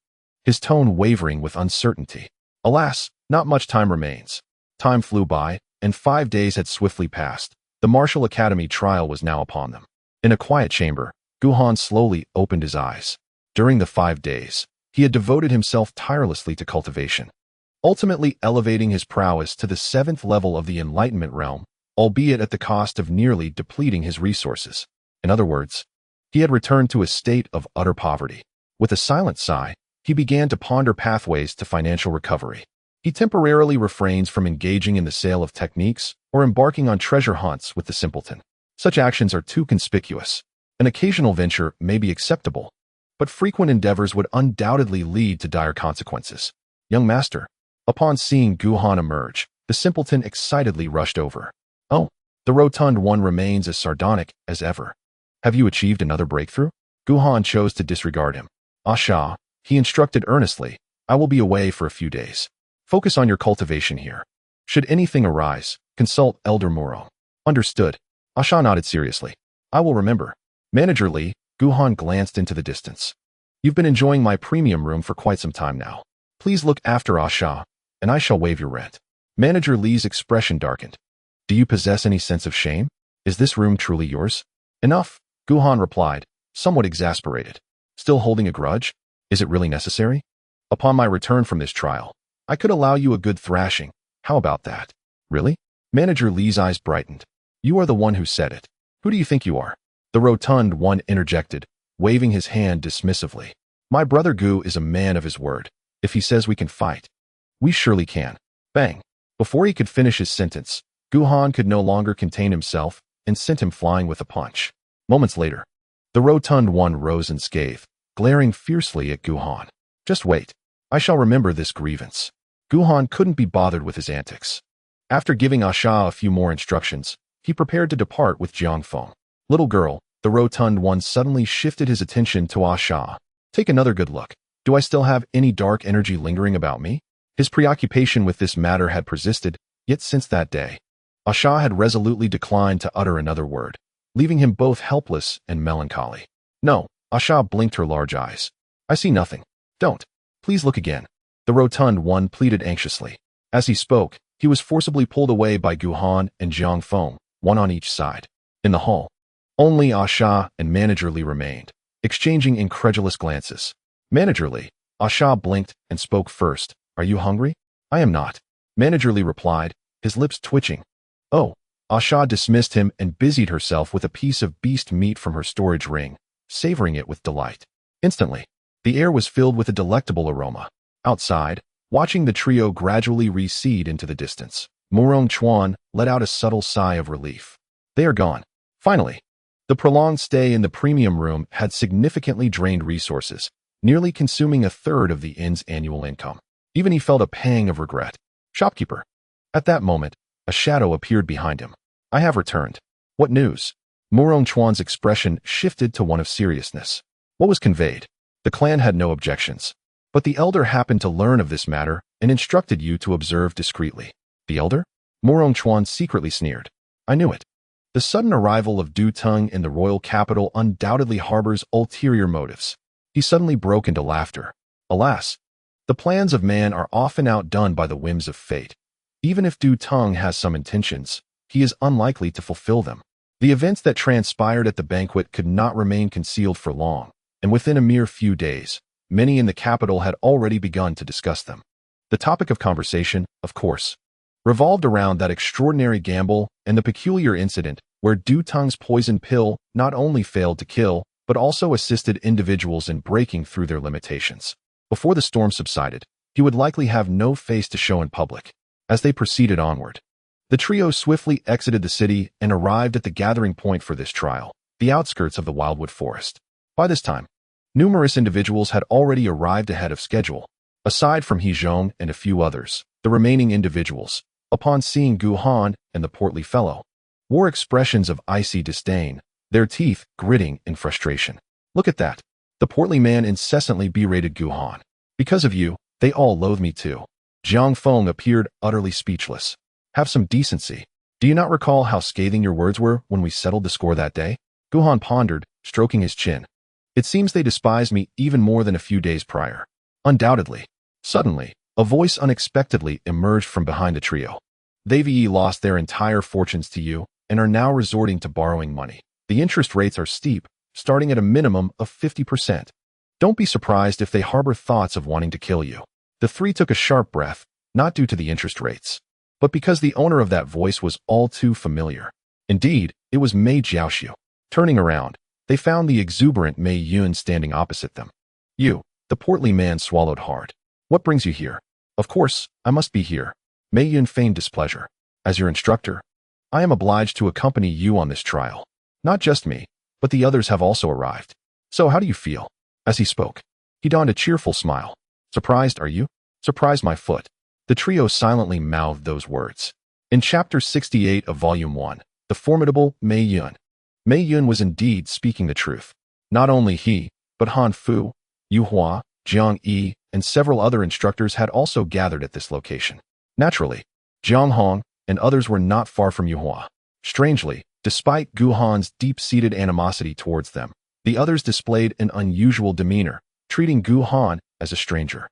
A: his tone wavering with uncertainty. Alas, not much time remains. Time flew by, and 5 days had swiftly passed. The Martial Academy trial was now upon them. In a quiet chamber, Gu Han slowly opened his eyes. During the 5 days, he had devoted himself tirelessly to cultivation, ultimately elevating his prowess to the 7th level of the Enlightenment realm, albeit at the cost of nearly depleting his resources. In other words, he had returned to a state of utter poverty. With a silent sigh, he began to ponder pathways to financial recovery. He temporarily refrains from engaging in the sale of techniques or embarking on treasure hunts with the simpleton. Such actions are too conspicuous. An occasional venture may be acceptable, but frequent endeavors would undoubtedly lead to dire consequences. Young master. Upon seeing Gu Han emerge, the simpleton excitedly rushed over. Oh, the rotund one remains as sardonic as ever. Have you achieved another breakthrough? Gu Han chose to disregard him. Asha, he instructed earnestly, I will be away for a few days. Focus on your cultivation here. Should anything arise, consult Elder Moro. Understood. Asha nodded seriously. I will remember. Manager Li, Gu Han glanced into the distance. You've been enjoying my premium room for quite some time now. Please look after Asha, and I shall waive your rent. Manager Li's expression darkened. Do you possess any sense of shame? Is this room truly yours? Enough, Gu Han replied, somewhat exasperated. Still holding a grudge? Is it really necessary? Upon my return from this trial, I could allow you a good thrashing. How about that? Really? Manager Li's eyes brightened. You are the one who said it. Who do you think you are? The rotund one interjected, waving his hand dismissively. My brother Gu is a man of his word. If he says we can fight, we surely can. Bang. Before he could finish his sentence, Gu Han could no longer contain himself and sent him flying with a punch. Moments later, the rotund one rose in scathe, glaring fiercely at Gu Han. Just wait. I shall remember this grievance. Gu Han couldn't be bothered with his antics. After giving Asha a few more instructions, he prepared to depart with Jiang Hong. Little girl, the rotund one suddenly shifted his attention to Asha. Take another good look. Do I still have any dark energy lingering about me? His preoccupation with this matter had persisted, yet since that day, Asha had resolutely declined to utter another word, leaving him both helpless and melancholy. No, Asha blinked her large eyes. I see nothing. Don't. Please look again. The rotund one pleaded anxiously. As he spoke, he was forcibly pulled away by Gu Han and Jiang Hong, one on each side. In the hall, only Asha and Manager Li remained, exchanging incredulous glances. Manager Li, Asha blinked and spoke first. Are you hungry? I am not. Manager Li replied, his lips twitching. Oh, Asha dismissed him and busied herself with a piece of beast meat from her storage ring, savoring it with delight. Instantly, The air was filled with a delectable aroma. Outside, watching the trio gradually recede into the distance, Murong Chuan let out a subtle sigh of relief. They are gone. Finally. The prolonged stay in the premium room had significantly drained resources, nearly consuming a third of the inn's annual income. Even he felt a pang of regret. Shopkeeper. At that moment, a shadow appeared behind him. I have returned. What news? Murong Chuan's expression shifted to one of seriousness. What was conveyed? The clan had no objections. But the elder happened to learn of this matter and instructed you to observe discreetly. The elder? Murong Chuan secretly sneered. I knew it. The sudden arrival of Du Teng in the royal capital undoubtedly harbors ulterior motives. He suddenly broke into laughter. Alas, the plans of man are often outdone by the whims of fate. Even if Du Teng has some intentions, he is unlikely to fulfill them. The events that transpired at the banquet could not remain concealed for long, and within a mere few days, many in the capital had already begun to discuss them. The topic of conversation, of course, revolved around that extraordinary gamble and the peculiar incident where Du Teng's poison pill not only failed to kill, but also assisted individuals in breaking through their limitations. Before the storm subsided, he would likely have no face to show in public. As they proceeded onward, the trio swiftly exited the city and arrived at the gathering point for this trial, the outskirts of the Wildwood Forest. By this time, numerous individuals had already arrived ahead of schedule. Aside from Zhong and a few others, the remaining individuals, upon seeing Gu Han and the portly fellow, wore expressions of icy disdain, their teeth gritting in frustration. Look at that. The portly man incessantly berated Gu Han. Because of you, they all loathe me too. Jiang Hong appeared utterly speechless. Have some decency. Do you not recall how scathing your words were when we settled the score that day? Gu Han pondered, stroking his chin. It seems they despised me even more than a few days prior. Undoubtedly. Suddenly, a voice unexpectedly emerged from behind the trio. They've lost their entire fortunes to you and are now resorting to borrowing money. The interest rates are steep, starting at a minimum of 50%. Don't be surprised if they harbor thoughts of wanting to kill you. The three took a sharp breath, not due to the interest rates, but because the owner of that voice was all too familiar. Indeed, it was Mei Jiaoxiu. Turning around, they found the exuberant Mei Yun standing opposite them. You, the portly man swallowed hard. What brings you here? Of course, I must be here. Mei Yun feigned displeasure. As your instructor, I am obliged to accompany you on this trial. Not just me, but the others have also arrived. So how do you feel? As he spoke, he donned a cheerful smile. Surprised, are you? Surprised my foot. The trio silently mouthed those words. In Chapter 68 of Volume 1, the formidable Mei Yun. Mei Yun was indeed speaking the truth. Not only he, but Han Fu, Yu Hua, Jiang Yi, and several other instructors had also gathered at this location. Naturally, Jiang Hong and others were not far from Yu Hua. Strangely, despite Gu Han's deep-seated animosity towards them, the others displayed an unusual demeanor, treating Gu Han as a stranger,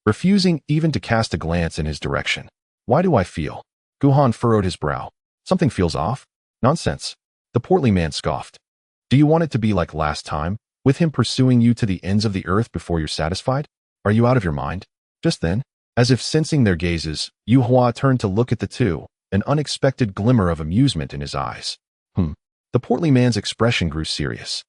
A: refusing even to cast a glance in his direction. Why do I feel? Gu Han furrowed his brow. Something feels off? Nonsense. The portly man scoffed. Do you want it to be like last time, with him pursuing you to the ends of the earth before you're satisfied? Are you out of your mind? Just then, as if sensing their gazes, Yu Hua turned to look at the two, an unexpected glimmer of amusement in his eyes. The portly man's expression grew serious.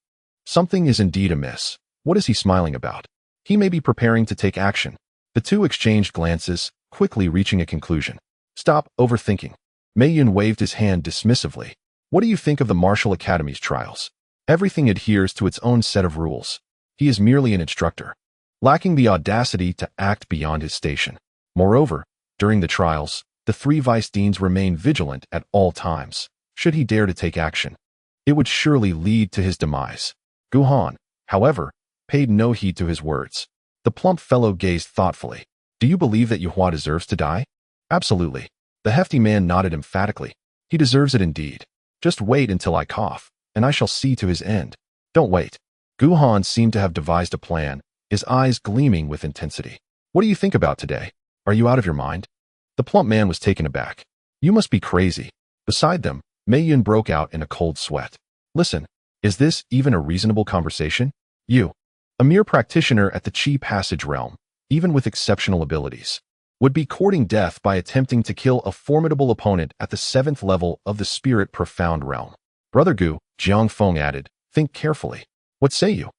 A: Something is indeed amiss. What is he smiling about? He may be preparing to take action. The two exchanged glances, quickly reaching a conclusion. Stop overthinking. Mei Yun waved his hand dismissively. What do you think of the Martial Academy's trials? Everything adheres to its own set of rules. He is merely an instructor, lacking the audacity to act beyond his station. Moreover, during the trials, the three vice-deans remain vigilant at all times. Should he dare to take action, it would surely lead to his demise. Gu Han, however, paid no heed to his words. The plump fellow gazed thoughtfully. Do you believe that Yu Hua deserves to die? Absolutely. The hefty man nodded emphatically. He deserves it indeed. Just wait until I cough, and I shall see to his end. Don't wait. Gu Han seemed to have devised a plan, his eyes gleaming with intensity. What do you think about today? Are you out of your mind? The plump man was taken aback. You must be crazy. Beside them, Mei Yun broke out in a cold sweat. Listen, is this even a reasonable conversation? You, a mere practitioner at the Qi Passage realm, even with exceptional abilities, would be courting death by attempting to kill a formidable opponent at the 7th level of the Spirit Profound realm. Brother Gu, Jiang Hong added, think carefully. What say you?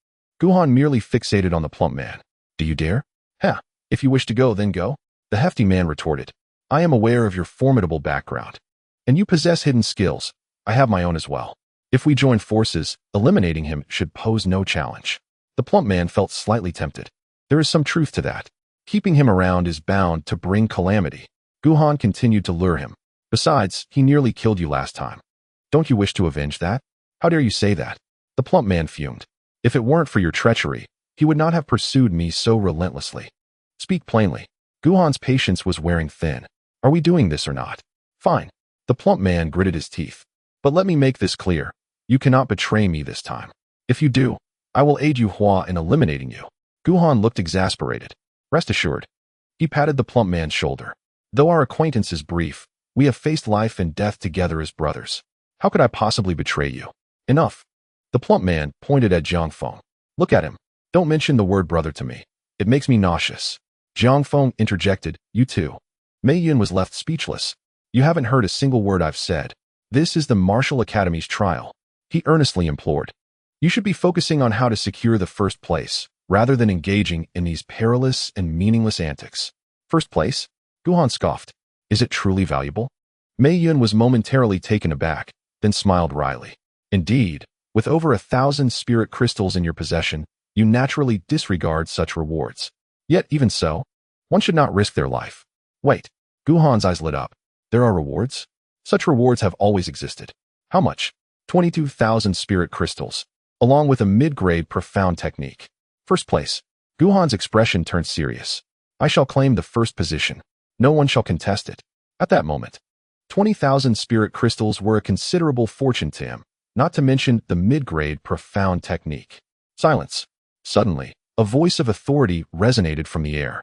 A: Guhan merely fixated on the plump man. Do you dare? Heh, if you wish to go, then go. The hefty man retorted. I am aware of your formidable background. And you possess hidden skills. I have my own as well. If we join forces, eliminating him should pose no challenge. The plump man felt slightly tempted. There is some truth to that. Keeping him around is bound to bring calamity. Guhan continued to lure him. Besides, he nearly killed you last time. Don't you wish to avenge that? How dare you say that? The plump man fumed. If it weren't for your treachery, he would not have pursued me so relentlessly. Speak plainly. Guhan's patience was wearing thin. Are we doing this or not? Fine. The plump man gritted his teeth. But let me make this clear. You cannot betray me this time. If you do, I will aid you Hua in eliminating you. Guhan looked exasperated. Rest assured. He patted the plump man's shoulder. Though our acquaintance is brief, we have faced life and death together as brothers. How could I possibly betray you? Enough. The plump man pointed at Jiang Hong. Look at him. Don't mention the word brother to me. It makes me nauseous. Jiang Hong interjected, you too. Mei Yun was left speechless. You haven't heard a single word I've said. This is the Martial Academy's trial. He earnestly implored. You should be focusing on how to secure the first place, rather than engaging in these perilous and meaningless antics. First place? Guhan scoffed. Is it truly valuable? Mei Yun was momentarily taken aback, then smiled wryly. Indeed, with over 1,000 spirit crystals in your possession, you naturally disregard such rewards. Yet even so, one should not risk their life. Wait. Guhan's eyes lit up. There are rewards? Such rewards have always existed. How much? 22,000 spirit crystals, along with a mid-grade profound technique. First place. Guhan's expression turned serious. I shall claim the first position. No one shall contest it. At that moment, 20,000 spirit crystals were a considerable fortune to him, not to mention the mid-grade profound technique. Silence. Suddenly, a voice of authority resonated from the air.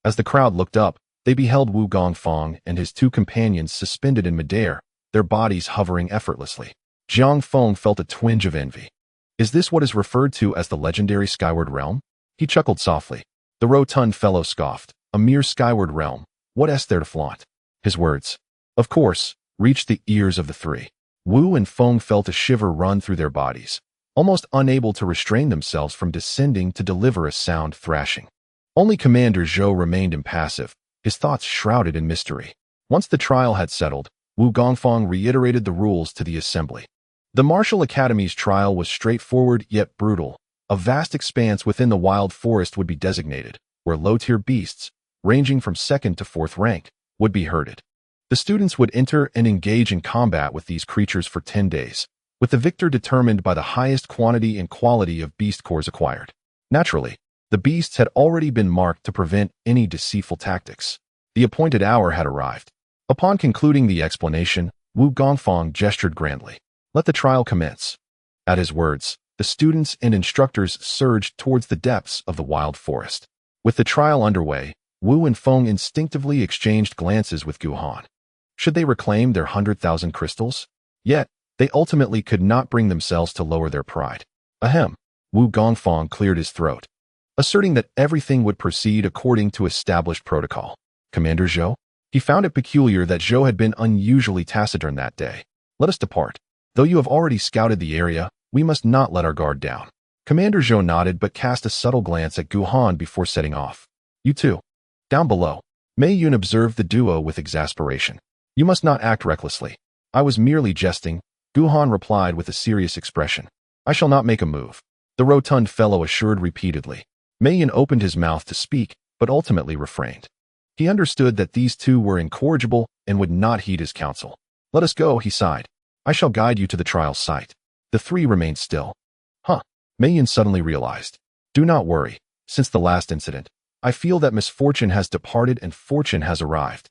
A: As the crowd looked up, they beheld Wu Gongfang and his two companions suspended in midair, their bodies hovering effortlessly. Jiang Hong felt a twinge of envy. Is this what is referred to as the legendary Skyward Realm? He chuckled softly. The rotund fellow scoffed. A mere Skyward Realm. What is there to flaunt? His words, of course, reached the ears of the three. Wu and Feng felt a shiver run through their bodies, almost unable to restrain themselves from descending to deliver a sound thrashing. Only Commander Zhou remained impassive, his thoughts shrouded in mystery. Once the trial had settled, Wu Gongfang reiterated the rules to the assembly. The Martial Academy's trial was straightforward yet brutal. A vast expanse within the wild forest would be designated, where low-tier beasts, ranging from 2nd to 4th rank, would be herded. The students would enter and engage in combat with these creatures for 10 days, with the victor determined by the highest quantity and quality of beast cores acquired. Naturally, the beasts had already been marked to prevent any deceitful tactics. The appointed hour had arrived. Upon concluding the explanation, Wu Gongfang gestured grandly. Let the trial commence. At his words, the students and instructors surged towards the depths of the wild forest. With the trial underway, Wu and Feng instinctively exchanged glances with Guhan. Should they reclaim their 100,000 crystals? Yet, they ultimately could not bring themselves to lower their pride. Ahem. Wu Gongfang cleared his throat, asserting that everything would proceed according to established protocol. Commander Zhou? He found it peculiar that Zhou had been unusually taciturn that day. Let us depart. Though you have already scouted the area, we must not let our guard down. Commander Zhou nodded but cast a subtle glance at Guhan before setting off. You too. Down below, Mei Yun observed the duo with exasperation. You must not act recklessly. I was merely jesting, Guhan replied with a serious expression. I shall not make a move. The rotund fellow assured repeatedly. Mei Yun opened his mouth to speak, but ultimately refrained. He understood that these two were incorrigible and would not heed his counsel. Let us go, he sighed. I shall guide you to the trial site. The three remained still. Mei Yun suddenly realized. Do not worry. Since the last incident, I feel that misfortune has departed and fortune has arrived.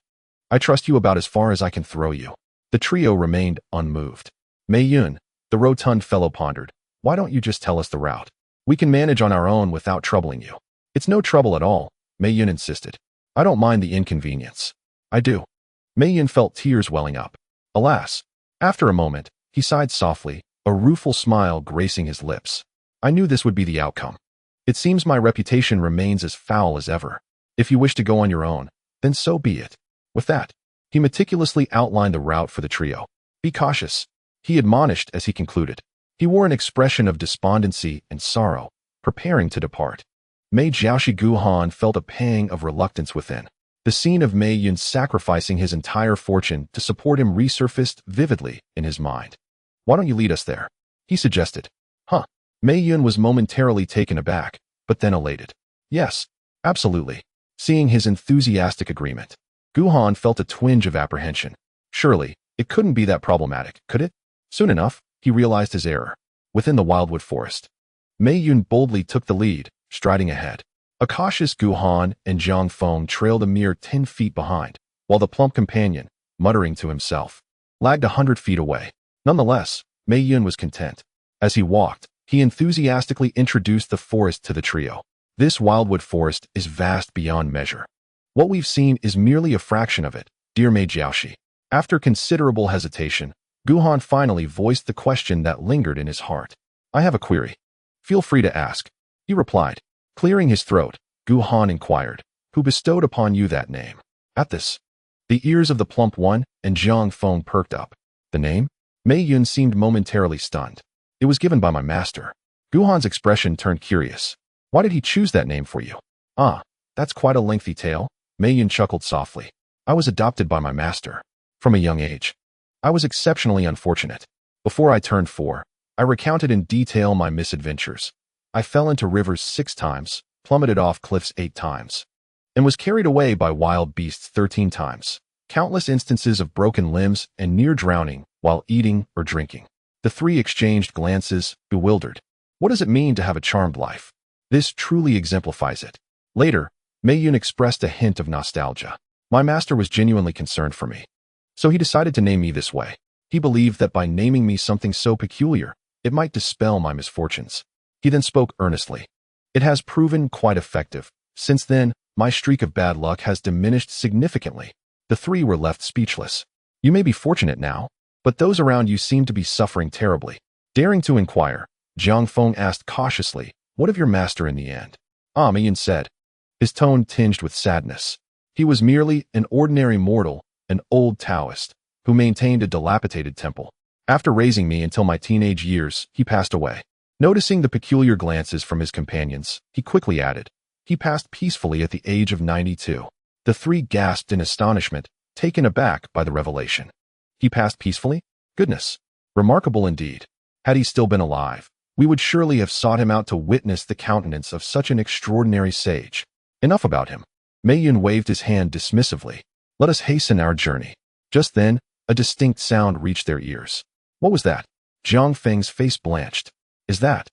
A: I trust you about as far as I can throw you. The trio remained unmoved. Mei Yun, the rotund fellow pondered. Why don't you just tell us the route? We can manage on our own without troubling you. It's no trouble at all, Mei Yun insisted. I don't mind the inconvenience. I do. Mei Yun felt tears welling up. Alas. After a moment, he sighed softly, a rueful smile gracing his lips. I knew this would be the outcome. It seems my reputation remains as foul as ever. If you wish to go on your own, then so be it. With that, he meticulously outlined the route for the trio. Be cautious, he admonished as he concluded. He wore an expression of despondency and sorrow, preparing to depart. Mei Jiaoshi Guhan felt a pang of reluctance within. The scene of Mei Yun sacrificing his entire fortune to support him resurfaced vividly in his mind. "Why don't you lead us there?" he suggested. "Huh." Mei Yun was momentarily taken aback, but then elated. "Yes, absolutely." Seeing his enthusiastic agreement, Guhan felt a twinge of apprehension. Surely, it couldn't be that problematic, could it? Soon enough, he realized his error. Within the wildwood forest, Mei Yun boldly took the lead, striding ahead. A cautious Guhan and Jiang Hong trailed a mere 10 feet behind, while the plump companion, muttering to himself, lagged 100 feet away. Nonetheless, Mei Yun was content. As he walked, he enthusiastically introduced the forest to the trio. "This wildwood forest is vast beyond measure. What we've seen is merely a fraction of it, dear Mei Jiaoshi." After considerable hesitation, Guhan finally voiced the question that lingered in his heart. "I have a query." "Feel free to ask," he replied. Clearing his throat, Guhan inquired, "Who bestowed upon you that name?" At this, the ears of the plump one and Jiang Hong perked up. "The name?" Mei Yun seemed momentarily stunned. "It was given by my master." Guhan's expression turned curious. "Why did he choose that name for you?" "Ah, that's quite a lengthy tale." Mei Yun chuckled softly. "I was adopted by my master. From a young age. I was exceptionally unfortunate. Before I turned 4, I recounted in detail my misadventures. I fell into rivers 6 times, plummeted off cliffs 8 times, and was carried away by wild beasts 13 times. Countless instances of broken limbs and near drowning while eating or drinking. The 3 exchanged glances, bewildered. What does it mean to have a charmed life? This truly exemplifies it. Later, Mei Yun expressed a hint of nostalgia. My master was genuinely concerned for me. So he decided to name me this way. He believed that by naming me something so peculiar, it might dispel my misfortunes. He then spoke earnestly. It has proven quite effective. Since then, my streak of bad luck has diminished significantly. The 3 were left speechless. You may be fortunate now, but those around you seem to be suffering terribly. Daring to inquire, Jiang Hong asked cautiously, "What of your master in the end?" "Ah," Mei Yun said, his tone tinged with sadness. "He was merely an ordinary mortal, an old Taoist, who maintained a dilapidated temple. After raising me until my teenage years, he passed away." Noticing the peculiar glances from his companions, he quickly added, "He passed peacefully at the age of 92. The 3 gasped in astonishment, taken aback by the revelation. "He passed peacefully? Goodness! Remarkable indeed. Had he still been alive, we would surely have sought him out to witness the countenance of such an extraordinary sage. Enough about him." Mei Yun waved his hand dismissively. "Let us hasten our journey." Just then, a distinct sound reached their ears. What was that? Jiang Feng's face blanched. "Is that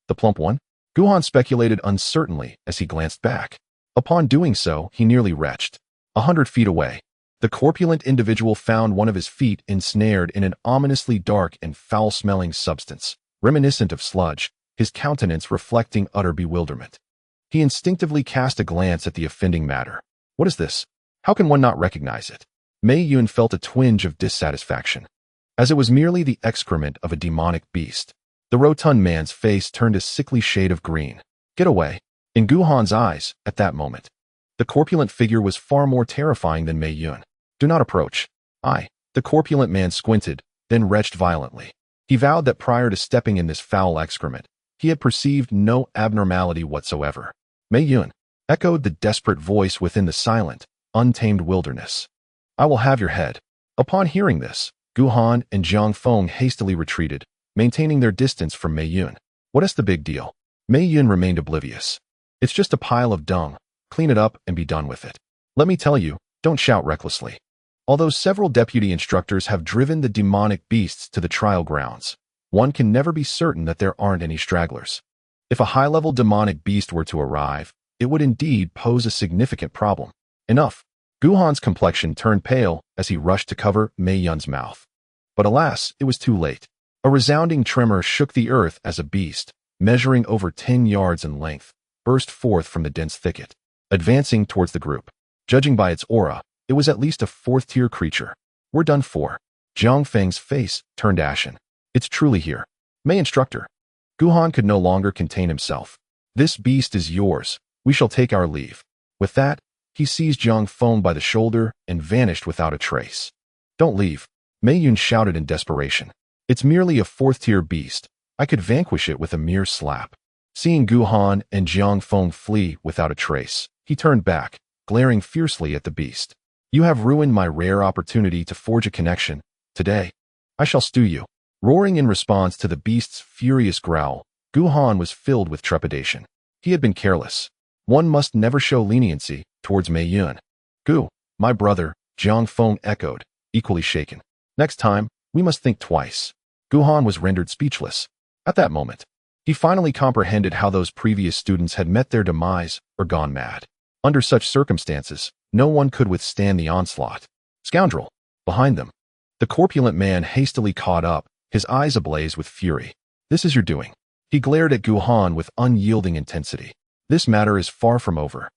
A: the plump one?" Guhan speculated uncertainly as he glanced back. Upon doing so, he nearly retched. 100 feet away, the corpulent individual found one of his feet ensnared in an ominously dark and foul-smelling substance, reminiscent of sludge, his countenance reflecting utter bewilderment. He instinctively cast a glance at the offending matter. What is this? How can one not recognize it? Mei Yun felt a twinge of dissatisfaction, as it was merely the excrement of a demonic beast. The rotund man's face turned a sickly shade of green. "Get away." In Guhan's eyes, at that moment, the corpulent figure was far more terrifying than Mei Yun. "Do not approach." The corpulent man squinted, then retched violently. He vowed that prior to stepping in this foul excrement, he had perceived no abnormality whatsoever. "Mei Yun," echoed the desperate voice within the silent, untamed wilderness. "I will have your head." Upon hearing this, Guhan and Jiang Hong hastily retreated, maintaining their distance from Mei Yun. "What is the big deal?" Mei Yun remained oblivious. "It's just a pile of dung. Clean it up and be done with it. Let me tell you, don't shout recklessly." Although several deputy instructors have driven the demonic beasts to the trial grounds, one can never be certain that there aren't any stragglers. If a high-level demonic beast were to arrive, it would indeed pose a significant problem. Enough. Guhan's complexion turned pale as he rushed to cover Mei Yun's mouth. But alas, it was too late. A resounding tremor shook the earth as a beast, measuring over 10 yards in length, burst forth from the dense thicket, advancing towards the group. Judging by its aura, it was at least a 4th-tier creature. "We're done for." Jiang Feng's face turned ashen. "It's truly here." "Mei Instructor." Guhan could no longer contain himself. "This beast is yours. We shall take our leave." With that, he seized Jiang Feng by the shoulder and vanished without a trace. "Don't leave," Mei Yun shouted in desperation. "It's merely a 4th-tier beast. I could vanquish it with a mere slap." Seeing Gu Han and Jiang Hong flee without a trace, he turned back, glaring fiercely at the beast. You have ruined my rare opportunity to forge a connection. Today, I shall stew you. Roaring in response to the beast's furious growl, Gu Han was filled with trepidation. He had been careless. One must never show leniency towards Mei Yun. Gu, my brother, Jiang Hong echoed, equally shaken. Next time, we must think twice. Gu Han was rendered speechless. At that moment, he finally comprehended how those previous students had met their demise or gone mad. Under such circumstances, no one could withstand the onslaught. Scoundrel! Behind them, the corpulent man hastily caught up, his eyes ablaze with fury. This is your doing. He glared at Gu Han with unyielding intensity. This matter is far from over.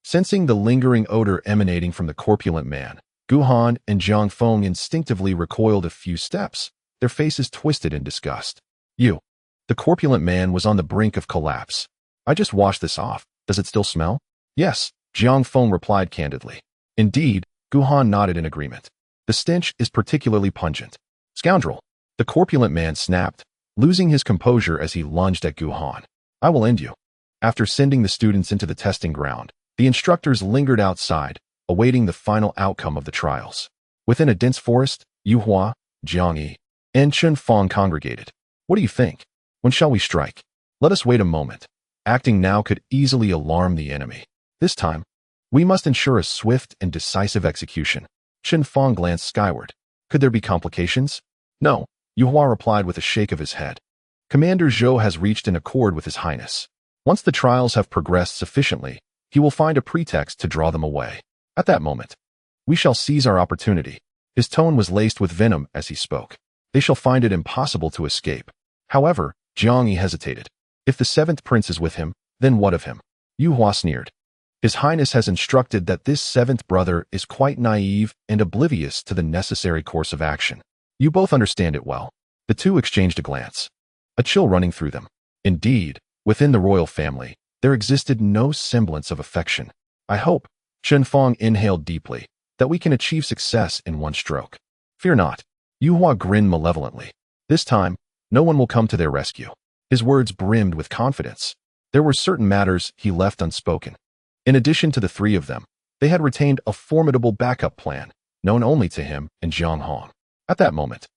A: Sensing the lingering odor emanating from the corpulent man, Gu Han and Jiang Hong instinctively recoiled a few steps, their faces twisted in disgust. You! The corpulent man was on the brink of collapse. I just washed this off. Does it still smell? Yes, Jiang Hong replied candidly. Indeed, Gu Han nodded in agreement. The stench is particularly pungent. Scoundrel! The corpulent man snapped, losing his composure as he lunged at Gu Han. I will end you. After sending the students into the testing ground, the instructors lingered outside, awaiting the final outcome of the trials. Within a dense forest, Yu Hua, Jiang Yi, and Chen Fang congregated. What do you think? When shall we strike? Let us wait a moment. Acting now could easily alarm the enemy. This time, we must ensure a swift and decisive execution. Chen Fang glanced skyward. Could there be complications? No, Yu Hua replied with a shake of his head. Commander Zhou has reached an accord with His Highness. Once the trials have progressed sufficiently, he will find a pretext to draw them away. At that moment, we shall seize our opportunity. His tone was laced with venom as he spoke. They shall find it impossible to escape. However, Jiang Yi hesitated. If the seventh prince is with him, then what of him? Yu Hua sneered. His Highness has instructed that this seventh brother is quite naive and oblivious to the necessary course of action. You both understand it well. The two exchanged a glance, a chill running through them. Indeed, within the royal family, there existed no semblance of affection. I hope, Chen Fang inhaled deeply, that we can achieve success in one stroke. Fear not. Yu Hua grinned malevolently. This time, no one will come to their rescue. His words brimmed with confidence. There were certain matters he left unspoken. In addition to the three of them, they had retained a formidable backup plan, known only to him and Jiang Hong. At that moment,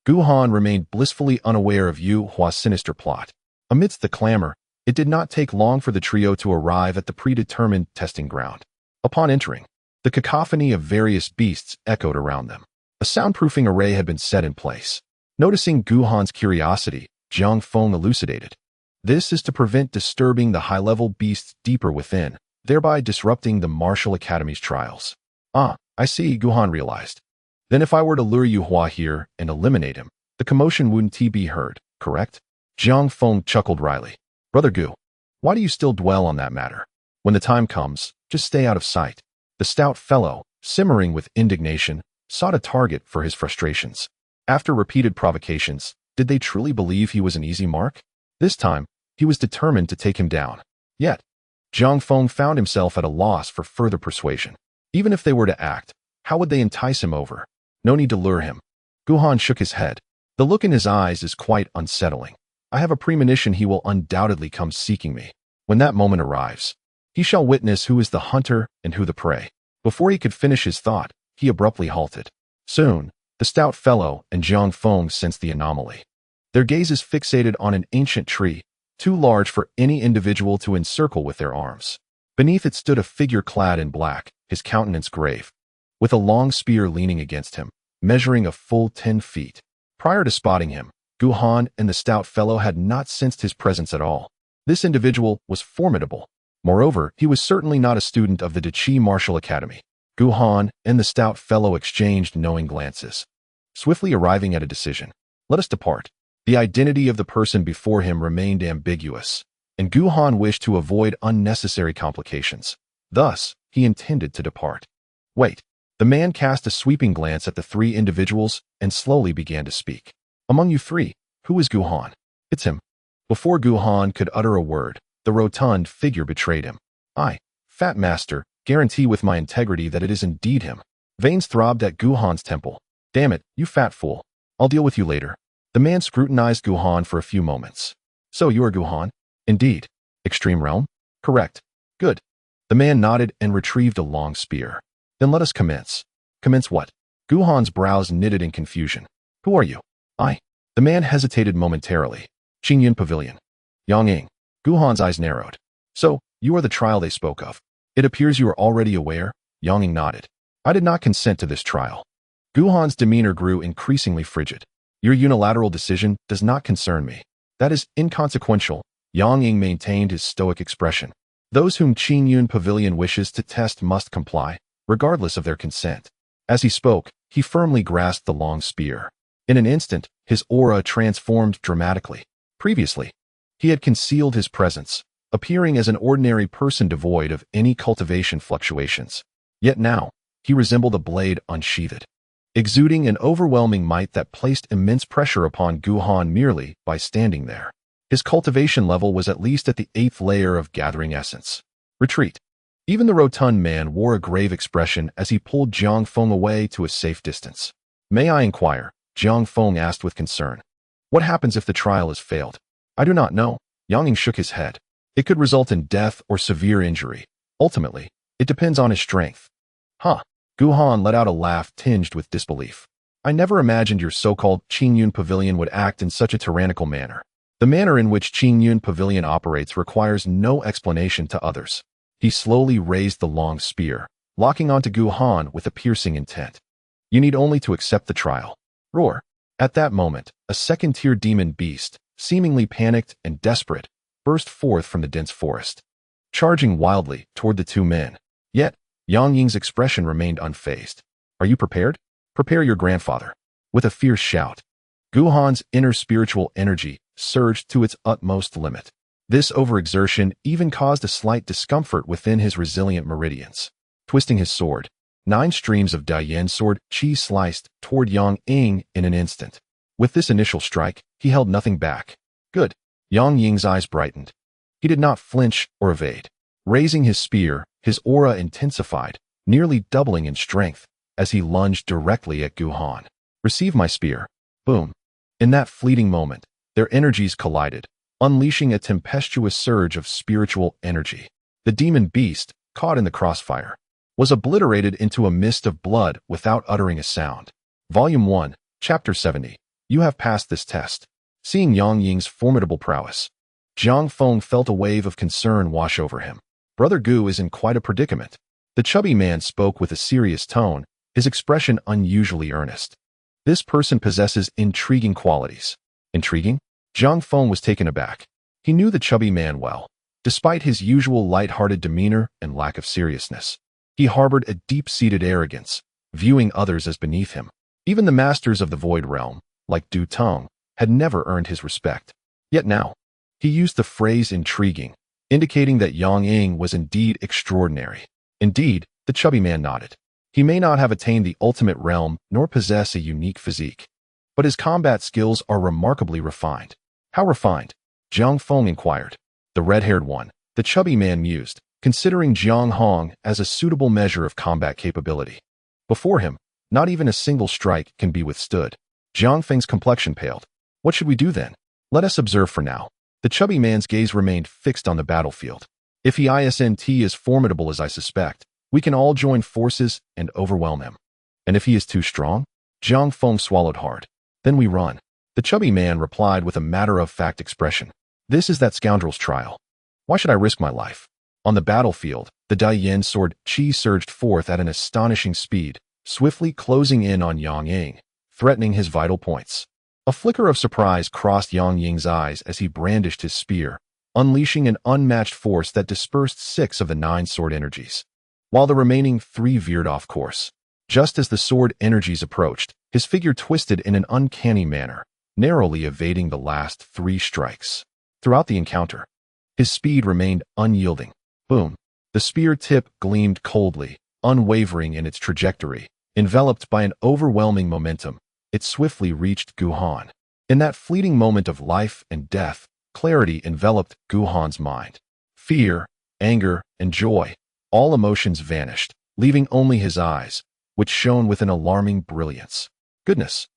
A: Gu Han remained blissfully unaware of Yu Hua's sinister plot. Amidst the clamor, it did not take long for the trio to arrive at the predetermined testing ground. Upon entering, the cacophony of various beasts echoed around them. A soundproofing array had been set in place. Noticing Gu Han's curiosity, Jiang Hong elucidated. This is to prevent disturbing the high-level beasts deeper within, thereby disrupting the Martial Academy's trials. Ah, I see, Gu Han realized. Then if I were to lure Yu Hua here and eliminate him, the commotion wouldn't be heard, correct? Jiang Hong chuckled wryly. Brother Gu, why do you still dwell on that matter? When the time comes, just stay out of sight. The stout fellow, simmering with indignation, sought a target for his frustrations. After repeated provocations, did they truly believe he was an easy mark? This time, he was determined to take him down. Yet, Jiang Hong found himself at a loss for further persuasion. Even if they were to act, how would they entice him over? No need to lure him. Gu Han shook his head. The look in his eyes is quite unsettling. I have a premonition he will undoubtedly come seeking me. When that moment arrives, he shall witness who is the hunter and who the prey. Before he could finish his thought, he abruptly halted. Soon, the stout fellow and Jiang Hong sensed the anomaly. Their gazes fixated on an ancient tree, too large for any individual to encircle with their arms. Beneath it stood a figure clad in black, his countenance grave, with a long spear leaning against him, measuring a full 10 feet. Prior to spotting him, Gu Han and the stout fellow had not sensed his presence at all. This individual was formidable. Moreover, he was certainly not a student of the Deqi Martial Academy. Gu Han and the stout fellow exchanged knowing glances, swiftly arriving at a decision. Let us depart. The identity of the person before him remained ambiguous, and Gu Han wished to avoid unnecessary complications. Thus, he intended to depart. Wait. The man cast a sweeping glance at the three individuals and slowly began to speak. Among you three, who is Gu Han? It's him. Before Gu Han could utter a word, the rotund figure betrayed him. I, Fat Master, guarantee with my integrity that it is indeed him. Veins throbbed at Gu Han's temple. Damn it, you fat fool. I'll deal with you later. The man scrutinized Gu Han for a few moments. So you are Gu Han? Indeed. Extreme realm? Correct. Good. The man nodded and retrieved a long spear. Then let us commence. Commence what? Gu Han's brows knitted in confusion. Who are you? I. The man hesitated momentarily. Yun Pavilion. Yang Ying. Gu Han's eyes narrowed. So, you are the trial they spoke of. It appears you are already aware. Yang Ying nodded. I did not consent to this trial. Gu Han's demeanor grew increasingly frigid. Your unilateral decision does not concern me. That is inconsequential. Yang Ying maintained his stoic expression. Those whom Yun Pavilion wishes to test must comply, regardless of their consent. As he spoke, he firmly grasped the long spear. In an instant, his aura transformed dramatically. Previously, he had concealed his presence, appearing as an ordinary person devoid of any cultivation fluctuations. Yet now, he resembled a blade unsheathed, exuding an overwhelming might that placed immense pressure upon Gu Han merely by standing there. His cultivation level was at least at the 8th layer of gathering essence. Retreat. Even the rotund man wore a grave expression as he pulled Jiang Hong away to a safe distance. May I inquire? Jiang Hong asked with concern. What happens if the trial is failed? I do not know. Yang Ying shook his head. It could result in death or severe injury. Ultimately, it depends on his strength. Huh. Gu Han let out a laugh tinged with disbelief. I never imagined your so-called Yun Pavilion would act in such a tyrannical manner. The manner in which Yun Pavilion operates requires no explanation to others. He slowly raised the long spear, locking onto Gu Han with a piercing intent. You need only to accept the trial. Roar. At that moment, a second-tier demon beast, seemingly panicked and desperate, burst forth from the dense forest, charging wildly toward the two men. Yet, Yang Ying's expression remained unfazed. Are you prepared? Prepare your grandfather. With a fierce shout, Gu Han's inner spiritual energy surged to its utmost limit. This overexertion even caused a slight discomfort within his resilient meridians. Twisting his sword, 9 streams of Dian sword chi sliced toward Yang Ying in an instant. With this initial strike, he held nothing back. Good. Yang Ying's eyes brightened. He did not flinch or evade. Raising his spear, his aura intensified, nearly doubling in strength, as he lunged directly at Gu Han. Receive my spear. Boom. In that fleeting moment, their energies collided, unleashing a tempestuous surge of spiritual energy. The demon beast, caught in the crossfire, was obliterated into a mist of blood without uttering a sound. Volume 1, Chapter 70. You have passed this test. Seeing Yang Ying's formidable prowess, Jiang Hong felt a wave of concern wash over him. Brother Gu is in quite a predicament. The chubby man spoke with a serious tone, his expression unusually earnest. This person possesses intriguing qualities. Intriguing? Jiang Hong was taken aback. He knew the chubby man well. Despite his usual light-hearted demeanor and lack of seriousness, he harbored a deep-seated arrogance, viewing others as beneath him. Even the masters of the Void Realm, like Du Teng, had never earned his respect. Yet now, he used the phrase intriguing, indicating that Yang Ying was indeed extraordinary. Indeed, the chubby man nodded. He may not have attained the ultimate realm nor possess a unique physique, but his combat skills are remarkably refined. How refined? Jiang Hong inquired. The red-haired one, the chubby man mused, considering Jiang Hong as a suitable measure of combat capability. Before him, not even a single strike can be withstood. Jiang Feng's complexion paled. What should we do then? Let us observe for now. The chubby man's gaze remained fixed on the battlefield. If he isn't as formidable as I suspect, we can all join forces and overwhelm him. And if he is too strong? Jiang Hong swallowed hard. Then we run. The chubby man replied with a matter-of-fact expression. This is that scoundrel's trial. Why should I risk my life? On the battlefield, the Dian sword chi surged forth at an astonishing speed, swiftly closing in on Yang Ying, threatening his vital points. A flicker of surprise crossed Yang Ying's eyes as he brandished his spear, unleashing an unmatched force that dispersed 6 of the 9 sword energies, while the remaining 3 veered off course. Just as the sword energies approached, his figure twisted in an uncanny manner, narrowly evading the last 3 strikes. Throughout the encounter, his speed remained unyielding. Boom. The spear tip gleamed coldly, unwavering in its trajectory. Enveloped by an overwhelming momentum, it swiftly reached Gu Han. In that fleeting moment of life and death, clarity enveloped Gu Han's mind. Fear, anger, and joy, all emotions vanished, leaving only his eyes, which shone with an alarming brilliance. Goodness!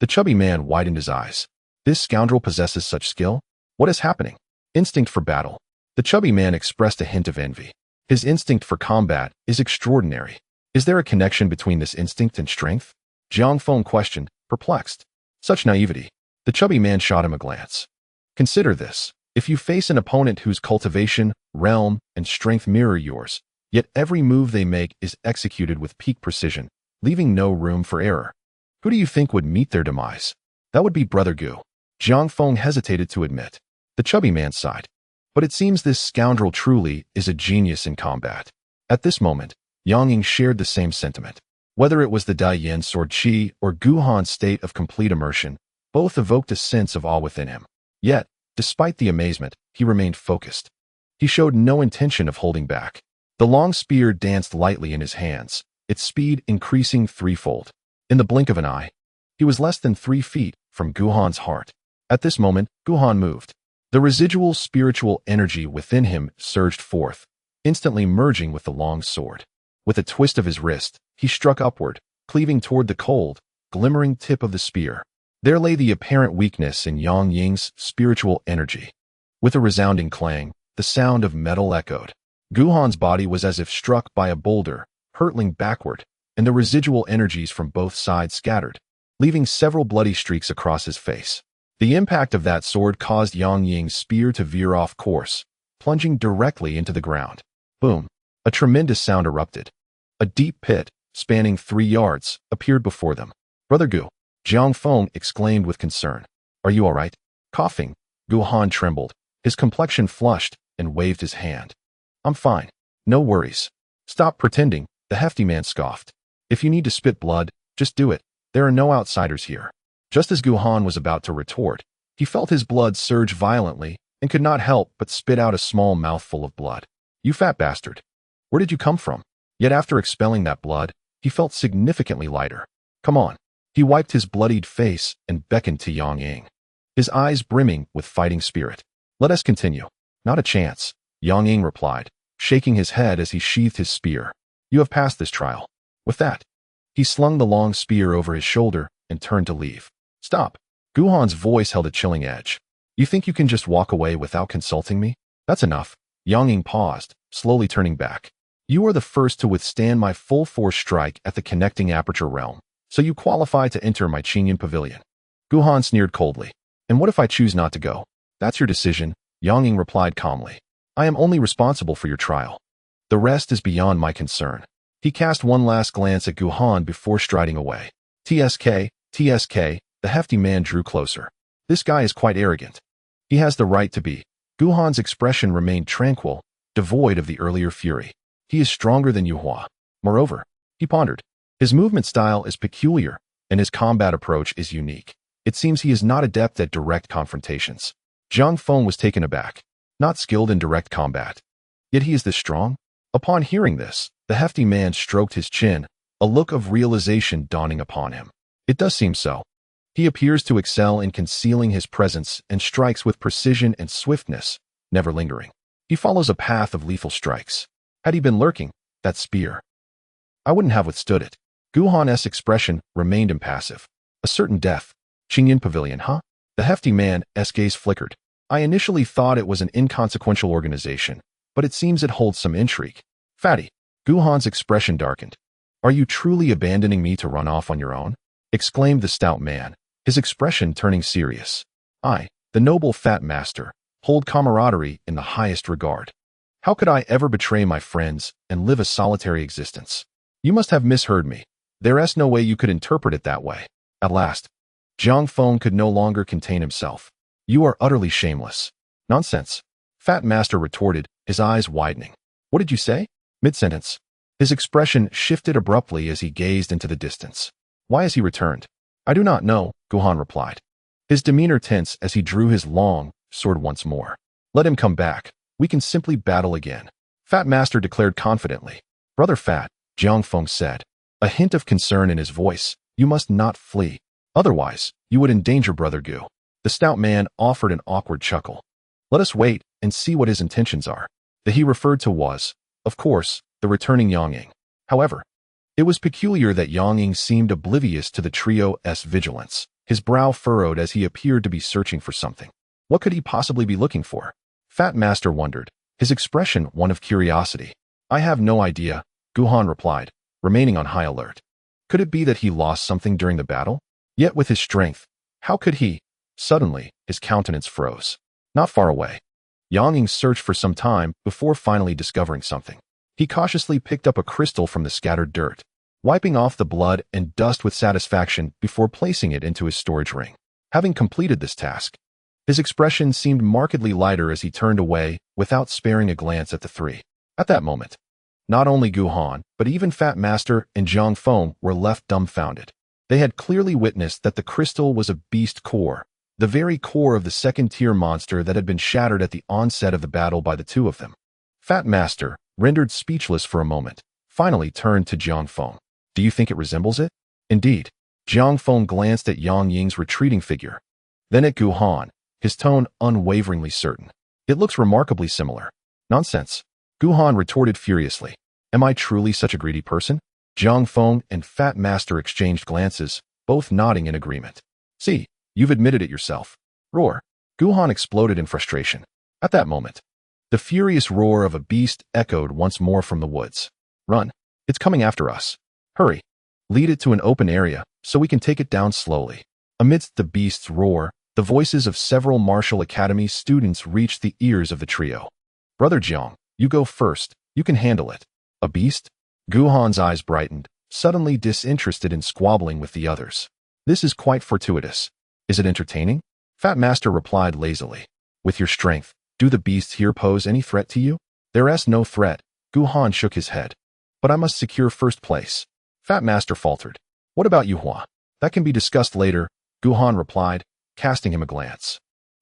A: The chubby man widened his eyes. This scoundrel possesses such skill? What is happening? Instinct for battle. The chubby man expressed a hint of envy. His instinct for combat is extraordinary. Is there a connection between this instinct and strength? Jiang Hong questioned, perplexed. Such naivety. The chubby man shot him a glance. Consider this. If you face an opponent whose cultivation, realm, and strength mirror yours, yet every move they make is executed with peak precision, leaving no room for error, who do you think would meet their demise? That would be Brother Gu. Jiang Hong hesitated to admit. The chubby man sighed. But it seems this scoundrel truly is a genius in combat. At this moment, Yang Ying shared the same sentiment. Whether it was the Dai Yin sword chi or Gu Han's state of complete immersion, both evoked a sense of awe within him. Yet, despite the amazement, he remained focused. He showed no intention of holding back. The long spear danced lightly in his hands, its speed increasing threefold. In the blink of an eye, he was less than 3 feet from Gu Han's heart. At this moment, Gu Han moved. The residual spiritual energy within him surged forth, instantly merging with the long sword. With a twist of his wrist, he struck upward, cleaving toward the cold, glimmering tip of the spear. There lay the apparent weakness in Yang Ying's spiritual energy. With a resounding clang, the sound of metal echoed. Gu Han's body was as if struck by a boulder, hurtling backward, and the residual energies from both sides scattered, leaving several bloody streaks across his face. The impact of that sword caused Yang Ying's spear to veer off course, plunging directly into the ground. Boom! A tremendous sound erupted. A deep pit, spanning 3 yards, appeared before them. Brother Gu, Jiang Hong exclaimed with concern. Are you all right? Coughing, Gu Han trembled. His complexion flushed and waved his hand. I'm fine. No worries. Stop pretending, the hefty man scoffed. If you need to spit blood, just do it. There are no outsiders here. Just as Gu Han was about to retort, he felt his blood surge violently and could not help but spit out a small mouthful of blood. You fat bastard. Where did you come from? Yet after expelling that blood, he felt significantly lighter. Come on. He wiped his bloodied face and beckoned to Yang Ying, his eyes brimming with fighting spirit. Let us continue. Not a chance, Yang Ying replied, shaking his head as he sheathed his spear. You have passed this trial. With that, he slung the long spear over his shoulder and turned to leave. Stop. Gu Han's voice held a chilling edge. You think you can just walk away without consulting me? That's enough. Yang Ying paused, slowly turning back. You are the first to withstand my full force strike at the connecting aperture realm, so you qualify to enter my Qingyan pavilion. Gu Han sneered coldly. And what if I choose not to go? That's your decision, Yang Ying replied calmly. I am only responsible for your trial. The rest is beyond my concern. He cast one last glance at Gu Han before striding away. TSK, the hefty man drew closer. This guy is quite arrogant. He has the right to be. Gu Han's expression remained tranquil, devoid of the earlier fury. He is stronger than Yuhua. Moreover, he pondered, his movement style is peculiar, and his combat approach is unique. It seems he is not adept at direct confrontations. Jiang Hong was taken aback. Not skilled in direct combat. Yet he is this strong? Upon hearing this, the hefty man stroked his chin, a look of realization dawning upon him. It does seem so. He appears to excel in concealing his presence and strikes with precision and swiftness, never lingering. He follows a path of lethal strikes. Had he been lurking, that spear, I wouldn't have withstood it. Gu Han's expression remained impassive. A certain death. Qingyan Pavilion, huh? The hefty man's gaze flickered. I initially thought it was an inconsequential organization, but it seems it holds some intrigue. Fatty. Gu Han's expression darkened. Are you truly abandoning me to run off on your own? Exclaimed the stout man, his expression turning serious. I, the noble fat master, hold camaraderie in the highest regard. How could I ever betray my friends and live a solitary existence? You must have misheard me. There's no way you could interpret it that way. At last, Jiang Hong could no longer contain himself. You are utterly shameless. Nonsense. Fat master retorted, his eyes widening. What did you say? Mid-sentence. His expression shifted abruptly as he gazed into the distance. Why has he returned? I do not know, Gu Han replied. His demeanor tense as he drew his long sword once more. Let him come back. We can simply battle again. Fat master declared confidently. Brother Fat, Jiang Hong said, a hint of concern in his voice. You must not flee. Otherwise, you would endanger Brother Gu. The stout man offered an awkward chuckle. Let us wait and see what his intentions are. The he referred to was, of course, the returning Yang Ying. However, it was peculiar that Yang Ying seemed oblivious to the trio's vigilance. His brow furrowed as he appeared to be searching for something. What could he possibly be looking for? Fat Master wondered, his expression one of curiosity. I have no idea, Guhan replied, remaining on high alert. Could it be that he lost something during the battle? Yet with his strength, how could he? Suddenly, his countenance froze. Not far away. Yang Ying searched for some time before finally discovering something. He cautiously picked up a crystal from the scattered dirt, wiping off the blood and dust with satisfaction before placing it into his storage ring. Having completed this task, his expression seemed markedly lighter as he turned away without sparing a glance at the three. At that moment, not only Guhan, but even Fat Master and Jiang Hong were left dumbfounded. They had clearly witnessed that the crystal was a beast core, the very core of the second-tier monster that had been shattered at the onset of the battle by the two of them. Fat Master, rendered speechless for a moment, finally turned to Jiang Hong. Do you think it resembles it? Indeed. Jiang Hong glanced at Yang Ying's retreating figure, then at Guhan, his tone unwaveringly certain. It looks remarkably similar. Nonsense. Guhan retorted furiously. Am I truly such a greedy person? Jiang Hong and Fat Master exchanged glances, both nodding in agreement. See, you've admitted it yourself. Roar. Guhan exploded in frustration. At that moment, the furious roar of a beast echoed once more from the woods. Run. It's coming after us. Hurry. Lead it to an open area, so we can take it down slowly. Amidst the beast's roar, the voices of several Martial Academy students reached the ears of the trio. Brother Jiang, you go first. You can handle it. A beast? Guhan's eyes brightened, suddenly disinterested in squabbling with the others. This is quite fortuitous. Is it entertaining? Fat Master replied lazily. With your strength, do the beasts here pose any threat to you? There is no threat. Guhan shook his head. But I must secure first place. Fat Master faltered. What about you, Hua? That can be discussed later, Guhan replied, casting him a glance.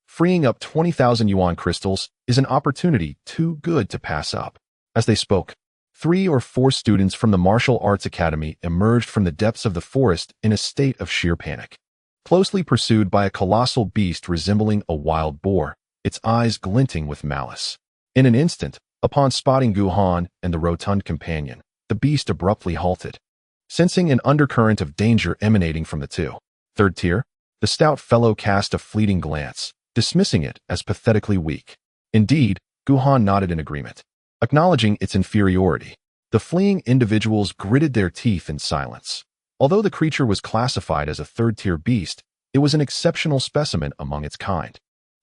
A: Freeing up 20,000 yuan crystals is an opportunity too good to pass up. As they spoke, 3 or 4 students from the Martial Arts Academy emerged from the depths of the forest in a state of sheer panic. Closely pursued by a colossal beast resembling a wild boar, its eyes glinting with malice. In an instant, upon spotting Guhan and the rotund companion, the beast abruptly halted. Sensing an undercurrent of danger emanating from the two. Third tier, the stout fellow cast a fleeting glance, dismissing it as pathetically weak. Indeed, Guhan nodded in agreement. Acknowledging its inferiority, the fleeing individuals gritted their teeth in silence. Although the creature was classified as a third-tier beast, it was an exceptional specimen among its kind,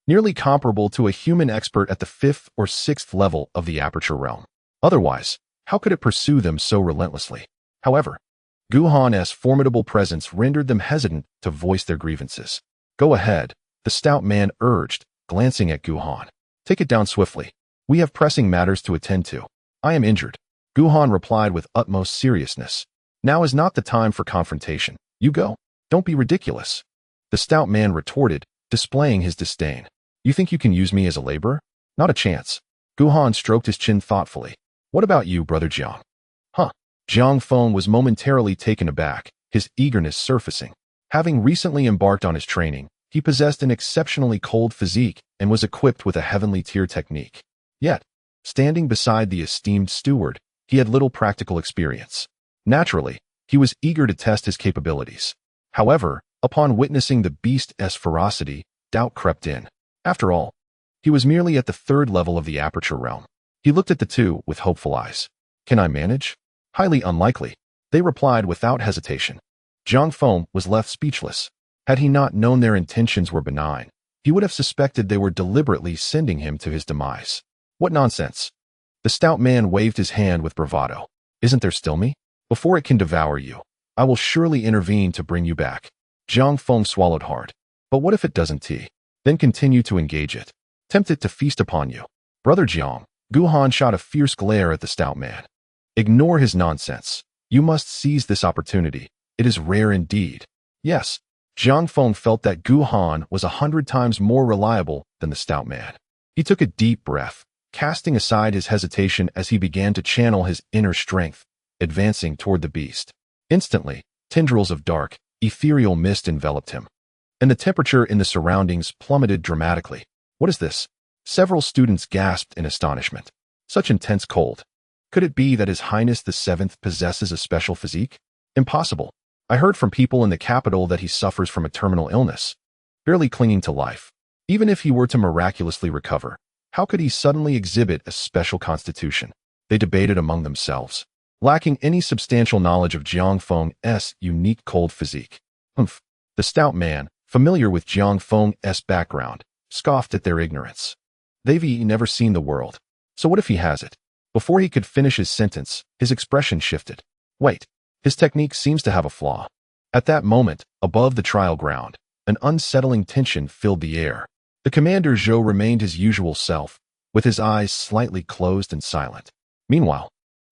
A: nearly comparable to a human expert at the 5th or 6th level of the Aperture realm. Otherwise, how could it pursue them so relentlessly? However, Guhan's formidable presence rendered them hesitant to voice their grievances. Go ahead, the stout man urged, glancing at Guhan. Take it down swiftly. We have pressing matters to attend to. I am injured. Guhan replied with utmost seriousness. Now is not the time for confrontation. You go. Don't be ridiculous. The stout man retorted, displaying his disdain. You think you can use me as a laborer? Not a chance. Guhan stroked his chin thoughtfully. What about you, Brother Jiang? Huh. Jiang Hong was momentarily taken aback, his eagerness surfacing. Having recently embarked on his training, he possessed an exceptionally cold physique and was equipped with a heavenly tier technique. Yet, standing beside the esteemed steward, he had little practical experience. Naturally, he was eager to test his capabilities. However, upon witnessing the beast's ferocity, doubt crept in. After all, he was merely at the 3rd level of the Aperture realm. He looked at the two with hopeful eyes. Can I manage? Highly unlikely, they replied without hesitation. Jiang Hong was left speechless. Had he not known their intentions were benign, he would have suspected they were deliberately sending him to his demise. What nonsense! The stout man waved his hand with bravado. Isn't there still me? Before it can devour you, I will surely intervene to bring you back. Jiang Hong swallowed hard. But what if it doesn't? Then continue to engage it. Tempt it to feast upon you. Brother Jiang, Guhan shot a fierce glare at the stout man. Ignore his nonsense. You must seize this opportunity. It is rare indeed. Yes, Jiang Hong felt that Guhan was 100 times more reliable than the stout man. He took a deep breath, casting aside his hesitation as he began to channel his inner strength, advancing toward the beast. Instantly, tendrils of dark, ethereal mist enveloped him, and the temperature in the surroundings plummeted dramatically. What is this? Several students gasped in astonishment. Such intense cold. Could it be that His Highness the 7th possesses a special physique? Impossible. I heard from people in the capital that he suffers from a terminal illness, barely clinging to life. Even if he were to miraculously recover, How could he suddenly exhibit a special constitution? They debated among themselves, lacking any substantial knowledge of Jiang Hong's unique cold physique. Humph! The stout man, familiar with Jiang Hong's background, scoffed at their ignorance. They've never seen the world. So what if he has it? Before he could finish his sentence, his expression shifted. Wait, his technique seems to have a flaw. At that moment, above the trial ground, an unsettling tension filled the air. The commander Zhou remained his usual self, with his eyes slightly closed and silent. Meanwhile,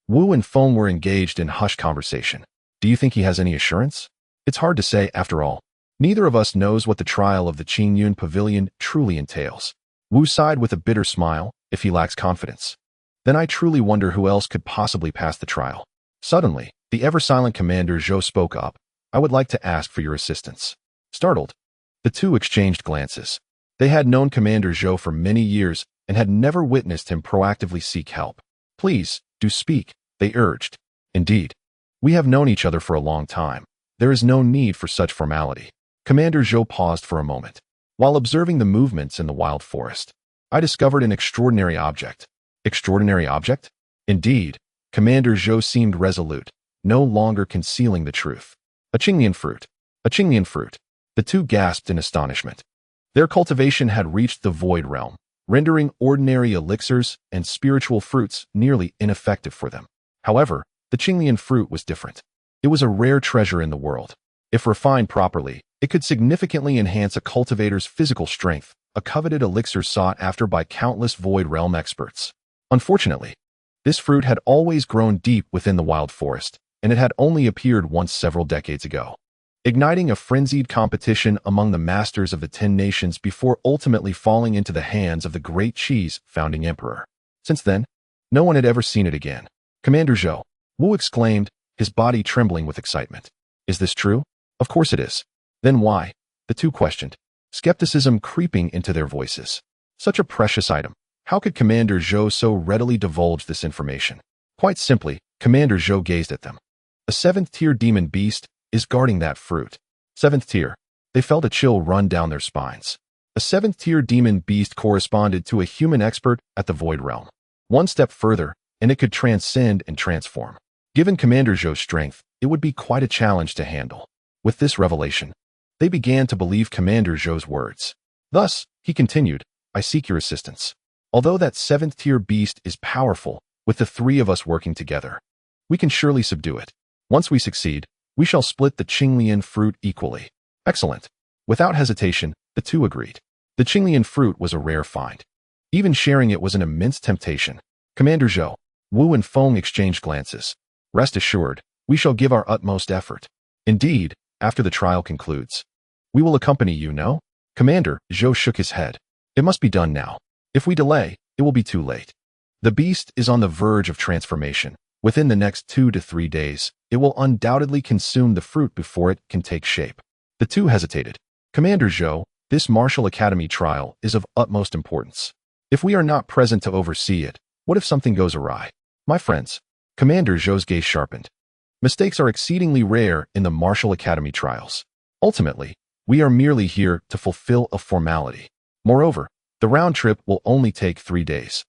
A: Wu and Feng were engaged in hushed conversation. Do you think he has any assurance? It's hard to say, after all. Neither of us knows what the trial of the Qingyun Pavilion truly entails. Wu sighed with a bitter smile. If he lacks confidence, then I truly wonder who else could possibly pass the trial. Suddenly, the ever-silent Commander Zhou spoke up. I would like to ask for your assistance. Startled, the two exchanged glances. They had known Commander Zhou for many years and had never witnessed him proactively seek help. Please, do speak, they urged. Indeed, we have known each other for a long time. There is no need for such formality. Commander Zhou paused for a moment. While observing the movements in the wild forest, I discovered an extraordinary object. Extraordinary object? Indeed, Commander Zhou seemed resolute, no longer concealing the truth. A Qingyun fruit. A Qingyun fruit. The two gasped in astonishment. Their cultivation had reached the void realm, rendering ordinary elixirs and spiritual fruits nearly ineffective for them. However, the Qingyun fruit was different. It was a rare treasure in the world. If refined properly, it could significantly enhance a cultivator's physical strength, a coveted elixir sought after by countless void realm experts. Unfortunately, this fruit had always grown deep within the wild forest, and it had only appeared once several decades ago, igniting a frenzied competition among the masters of the 10 nations before ultimately falling into the hands of the great Qi's founding emperor. Since then, no one had ever seen it again. Commander Zhou, Wu exclaimed, his body trembling with excitement. Is this true? Of course it is. Then why? The two questioned, skepticism creeping into their voices. Such a precious item. How could Commander Zhou so readily divulge this information? Quite simply, Commander Zhou gazed at them. A 7th-tier demon beast is guarding that fruit. 7th tier. They felt a chill run down their spines. A 7th-tier demon beast corresponded to a human expert at the Void Realm. One step further, and it could transcend and transform. Given Commander Zhou's strength, it would be quite a challenge to handle. With this revelation, they began to believe Commander Zhou's words. Thus, he continued, I seek your assistance. Although that 7th-tier beast is powerful, with the three of us working together, we can surely subdue it. Once we succeed, we shall split the Qinglian fruit equally. Excellent. Without hesitation, the two agreed. The Qinglian fruit was a rare find. Even sharing it was an immense temptation. Commander Zhou, Wu and Feng exchanged glances. Rest assured, we shall give our utmost effort. Indeed, after the trial concludes, we will accompany you, no? Commander Zhou shook his head. It must be done now. If we delay, it will be too late. The beast is on the verge of transformation. Within the next 2 to 3 days, it will undoubtedly consume the fruit before it can take shape. The two hesitated. Commander Zhou, this Martial Academy trial is of utmost importance. If we are not present to oversee it, what if something goes awry? My friends, Commander Zhou's gaze sharpened. Mistakes are exceedingly rare in the Martial Academy trials. Ultimately, we are merely here to fulfill a formality. Moreover, the round trip will only take 3 days,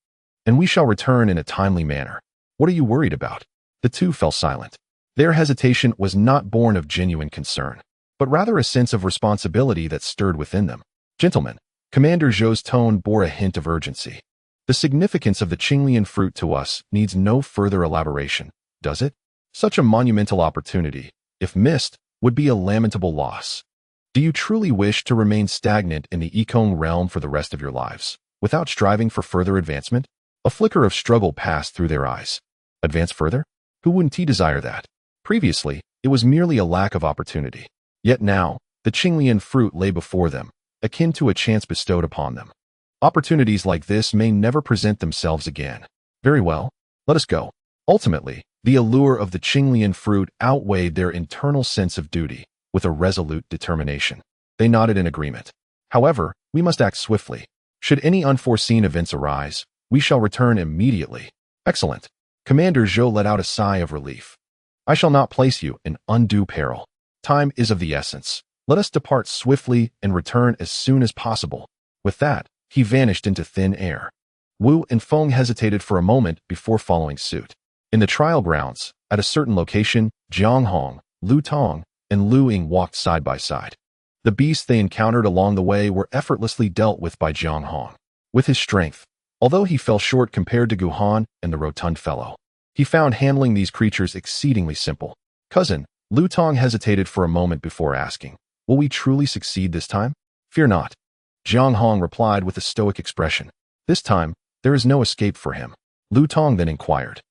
A: and we shall return in a timely manner. What are you worried about? The two fell silent. Their hesitation was not born of genuine concern, but rather a sense of responsibility that stirred within them. Gentlemen, Commander Zhou's tone bore a hint of urgency. The significance of the Qinglian fruit to us needs no further elaboration, does it? Such a monumental opportunity, if missed, would be a lamentable loss. Do you truly wish to remain stagnant in the Yikong realm for the rest of your lives, without striving for further advancement? A flicker of struggle passed through their eyes. Advance further? Who wouldn't desire that? Previously, it was merely a lack of opportunity. Yet now, the Qinglian fruit lay before them, akin to a chance bestowed upon them. Opportunities like this may never present themselves again. Very well, let us go. Ultimately, the allure of the Qinglian fruit outweighed their internal sense of duty, with a resolute determination. They nodded in agreement. However, we must act swiftly. Should any unforeseen events arise, we shall return immediately. Excellent. Commander Zhou let out a sigh of relief. I shall not place you in undue peril. Time is of the essence. Let us depart swiftly and return as soon as possible. With that, he vanished into thin air. Wu and Feng hesitated for a moment before following suit. In the trial grounds, at a certain location, Jiang Hong, Lu Tong, and Lu Ying walked side by side. The beasts they encountered along the way were effortlessly dealt with by Jiang Hong. With his strength, although he fell short compared to Gu Han and the rotund fellow, he found handling these creatures exceedingly simple. Cousin, Lu Tong hesitated for a moment before asking, "Will we truly succeed this time?" "Fear not," Jiang Hong replied with a stoic expression. "This time, there is no escape for him." Lu Tong then inquired,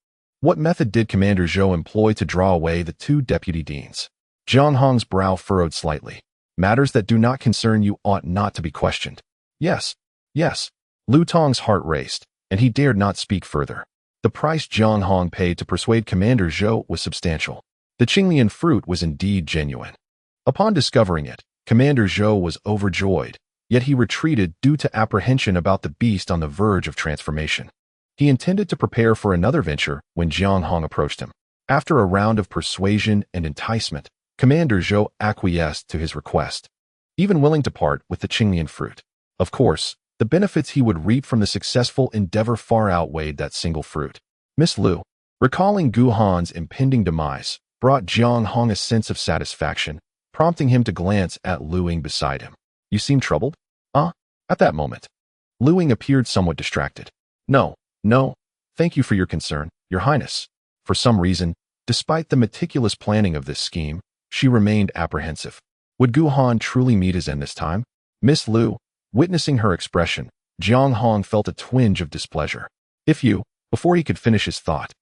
A: "What method did Commander Zhou employ to draw away the two deputy deans?" Jiang Hong's brow furrowed slightly. "Matters that do not concern you ought not to be questioned." "Yes, yes." Lu Tong's heart raced, and he dared not speak further. The price Jiang Hong paid to persuade Commander Zhou was substantial. The Qinglian fruit was indeed genuine. Upon discovering it, Commander Zhou was overjoyed, yet he retreated due to apprehension about the beast on the verge of transformation. He intended to prepare for another venture when Jiang Hong approached him. After a round of persuasion and enticement, Commander Zhou acquiesced to his request, even willing to part with the Qinglian fruit. Of course, the benefits he would reap from the successful endeavor far outweighed that single fruit. Miss Lu, recalling Gu Han's impending demise, brought Jiang Hong a sense of satisfaction, prompting him to glance at Lu Ying beside him. "You seem troubled?" At that moment, Lu Ying appeared somewhat distracted. No, thank you for your concern, Your Highness." For some reason, despite the meticulous planning of this scheme, she remained apprehensive. Would Gu Han truly meet his end this time? Miss Lu, witnessing her expression, Jiang Hong felt a twinge of displeasure. Before he could finish his thought,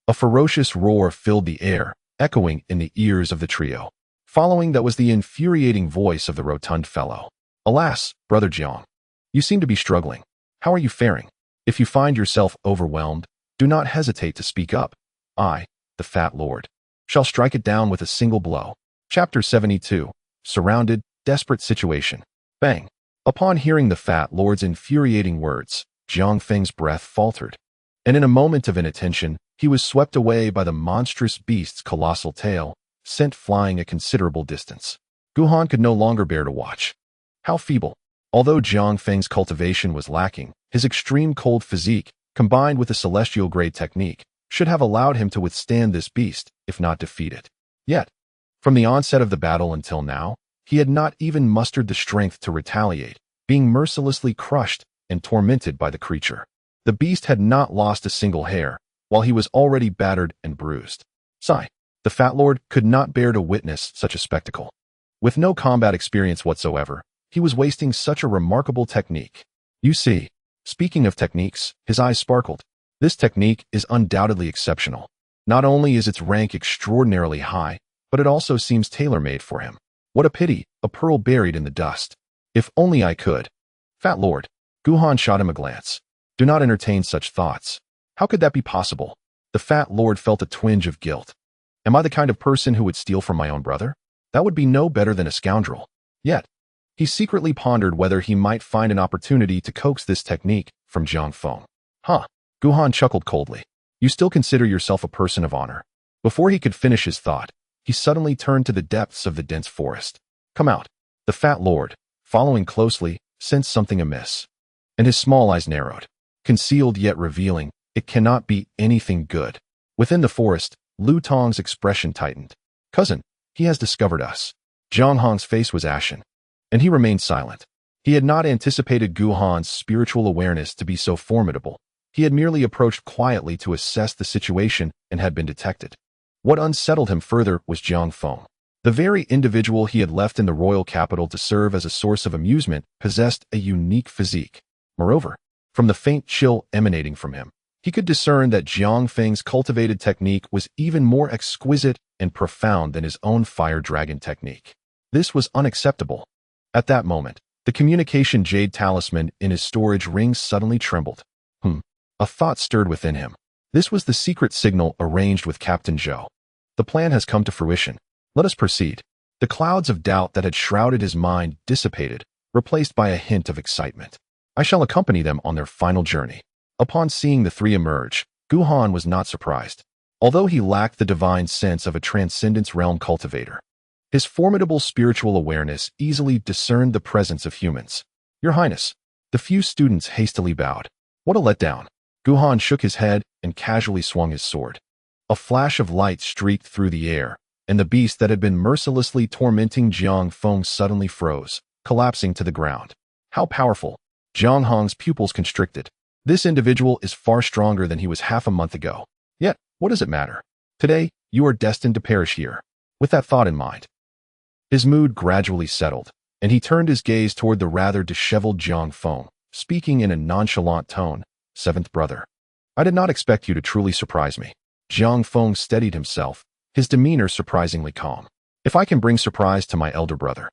A: a ferocious roar filled the air, echoing in the ears of the trio. Following that was the infuriating voice of the rotund fellow. "Alas, Brother Jiang, you seem to be struggling. How are you faring? If you find yourself overwhelmed, do not hesitate to speak up. I, the Fat Lord, shall strike it down with a single blow." Chapter 72. Surrounded, Desperate Situation. Bang. Upon hearing the Fat Lord's infuriating words, Jiang Feng's breath faltered, and in a moment of inattention, he was swept away by the monstrous beast's colossal tail, sent flying a considerable distance. Gu Han could no longer bear to watch. How feeble. Although Jiang Feng's cultivation was lacking, his extreme cold physique, combined with a celestial-grade technique, should have allowed him to withstand this beast, if not defeat it. Yet, from the onset of the battle until now, he had not even mustered the strength to retaliate, being mercilessly crushed and tormented by the creature. The beast had not lost a single hair, while he was already battered and bruised. Sigh. The Fat Lord could not bear to witness such a spectacle. With no combat experience whatsoever, he was wasting such a remarkable technique. You see, speaking of techniques, his eyes sparkled. This technique is undoubtedly exceptional. Not only is its rank extraordinarily high, but it also seems tailor-made for him. What a pity, a pearl buried in the dust. If only I could. Fat Lord. Gu Han shot him a glance. Do not entertain such thoughts. How could that be possible? The Fat Lord felt a twinge of guilt. Am I the kind of person who would steal from my own brother? That would be no better than a scoundrel. Yet, he secretly pondered whether he might find an opportunity to coax this technique from Jiang Feng. Gu Han chuckled coldly. You still consider yourself a person of honor. Before he could finish his thought, he suddenly turned to the depths of the dense forest. Come out. The Fat Lord, following closely, sensed something amiss, and his small eyes narrowed. Concealed yet revealing, it cannot be anything good. Within the forest, Lu Tong's expression tightened. Cousin, he has discovered us. Jiang Hong's face was ashen, and he remained silent. He had not anticipated Gu Han's spiritual awareness to be so formidable. He had merely approached quietly to assess the situation and had been detected. What unsettled him further was Jiang Feng. The very individual he had left in the royal capital to serve as a source of amusement possessed a unique physique. Moreover, from the faint chill emanating from him, he could discern that Jiang Feng's cultivated technique was even more exquisite and profound than his own fire dragon technique. This was unacceptable. At that moment, the communication jade talisman in his storage ring suddenly trembled. A thought stirred within him. This was the secret signal arranged with Captain Zhou. The plan has come to fruition. Let us proceed. The clouds of doubt that had shrouded his mind dissipated, replaced by a hint of excitement. I shall accompany them on their final journey. Upon seeing the three emerge, Gu Han was not surprised. Although he lacked the divine sense of a transcendence realm cultivator, his formidable spiritual awareness easily discerned the presence of humans. Your Highness. The few students hastily bowed. What a letdown. Guhan shook his head and casually swung his sword. A flash of light streaked through the air, and the beast that had been mercilessly tormenting Jiang Hong suddenly froze, collapsing to the ground. How powerful! Jiang Hong's pupils constricted. This individual is far stronger than he was half a month ago. Yet, what does it matter? Today, you are destined to perish here. With that thought in mind, his mood gradually settled, and he turned his gaze toward the rather disheveled Jiang Hong, speaking in a nonchalant tone. Seventh brother, I did not expect you to truly surprise me. Jiang Hong steadied himself, his demeanor surprisingly calm. If I can bring surprise to my elder brother,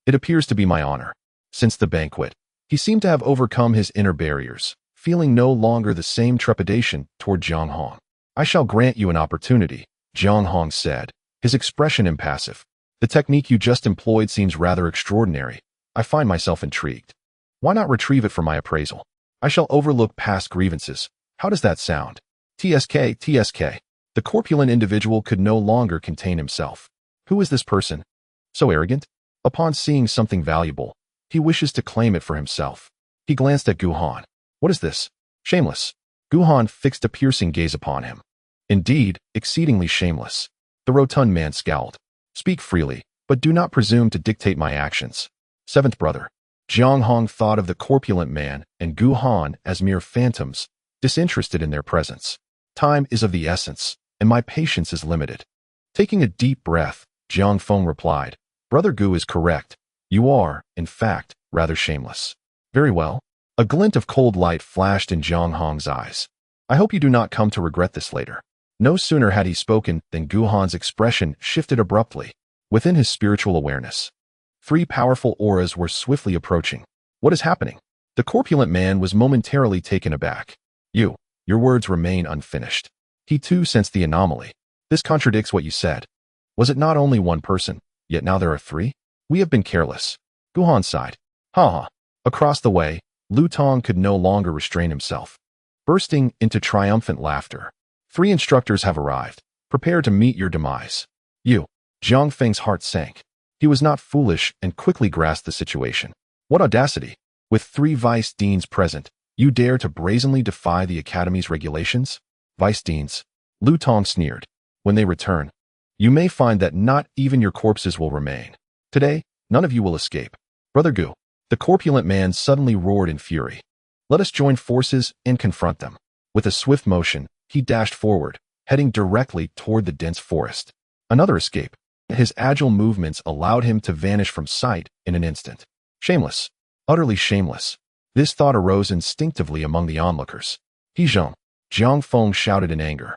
A: it appears to be my honor. Since the banquet, he seemed to have overcome his inner barriers, feeling no longer the same trepidation toward Jiang Hong. I shall grant you an opportunity, Jiang Hong said, his expression impassive. The technique you just employed seems rather extraordinary. I find myself intrigued. Why not retrieve it for my appraisal? I shall overlook past grievances. How does that sound? TSK. The corpulent individual could no longer contain himself. Who is this person? So arrogant? Upon seeing something valuable, he wishes to claim it for himself. He glanced at Guhan. What is this? Shameless. Guhan fixed a piercing gaze upon him. Indeed, exceedingly shameless. The rotund man scowled. Speak freely, but do not presume to dictate my actions. Seventh brother. Jiang Hong thought of the corpulent man and Guhan as mere phantoms, disinterested in their presence. Time is of the essence, and my patience is limited. Taking a deep breath, Jiang Hong replied, Brother Gu is correct. You are, in fact, rather shameless. Very well. A glint of cold light flashed in Jiang Hong's eyes. I hope you do not come to regret this later. No sooner had he spoken than Guhan's expression shifted abruptly. Within his spiritual awareness, 3 powerful auras were swiftly approaching. What is happening? The corpulent man was momentarily taken aback. Your words remain unfinished. He too sensed the anomaly. This contradicts what you said. Was it not only one person, yet now there are 3? We have been careless. Guhan sighed. Ha. Across the way, Lu Tong could no longer restrain himself, bursting into triumphant laughter. 3 instructors have arrived. Prepare to meet your demise. Jiang Feng's heart sank. He was not foolish and quickly grasped the situation. What audacity! With 3 vice deans present, you dare to brazenly defy the academy's regulations? Vice deans? Lu Tong sneered. When they return, you may find that not even your corpses will remain. Today, none of you will escape. Brother Gu, the corpulent man suddenly roared in fury. Let us join forces and confront them. With a swift motion, he dashed forward, heading directly toward the dense forest. Another escape. His agile movements allowed him to vanish from sight in an instant. Shameless. Utterly shameless. This thought arose instinctively among the onlookers. Zhong. Jiang Hong shouted in anger.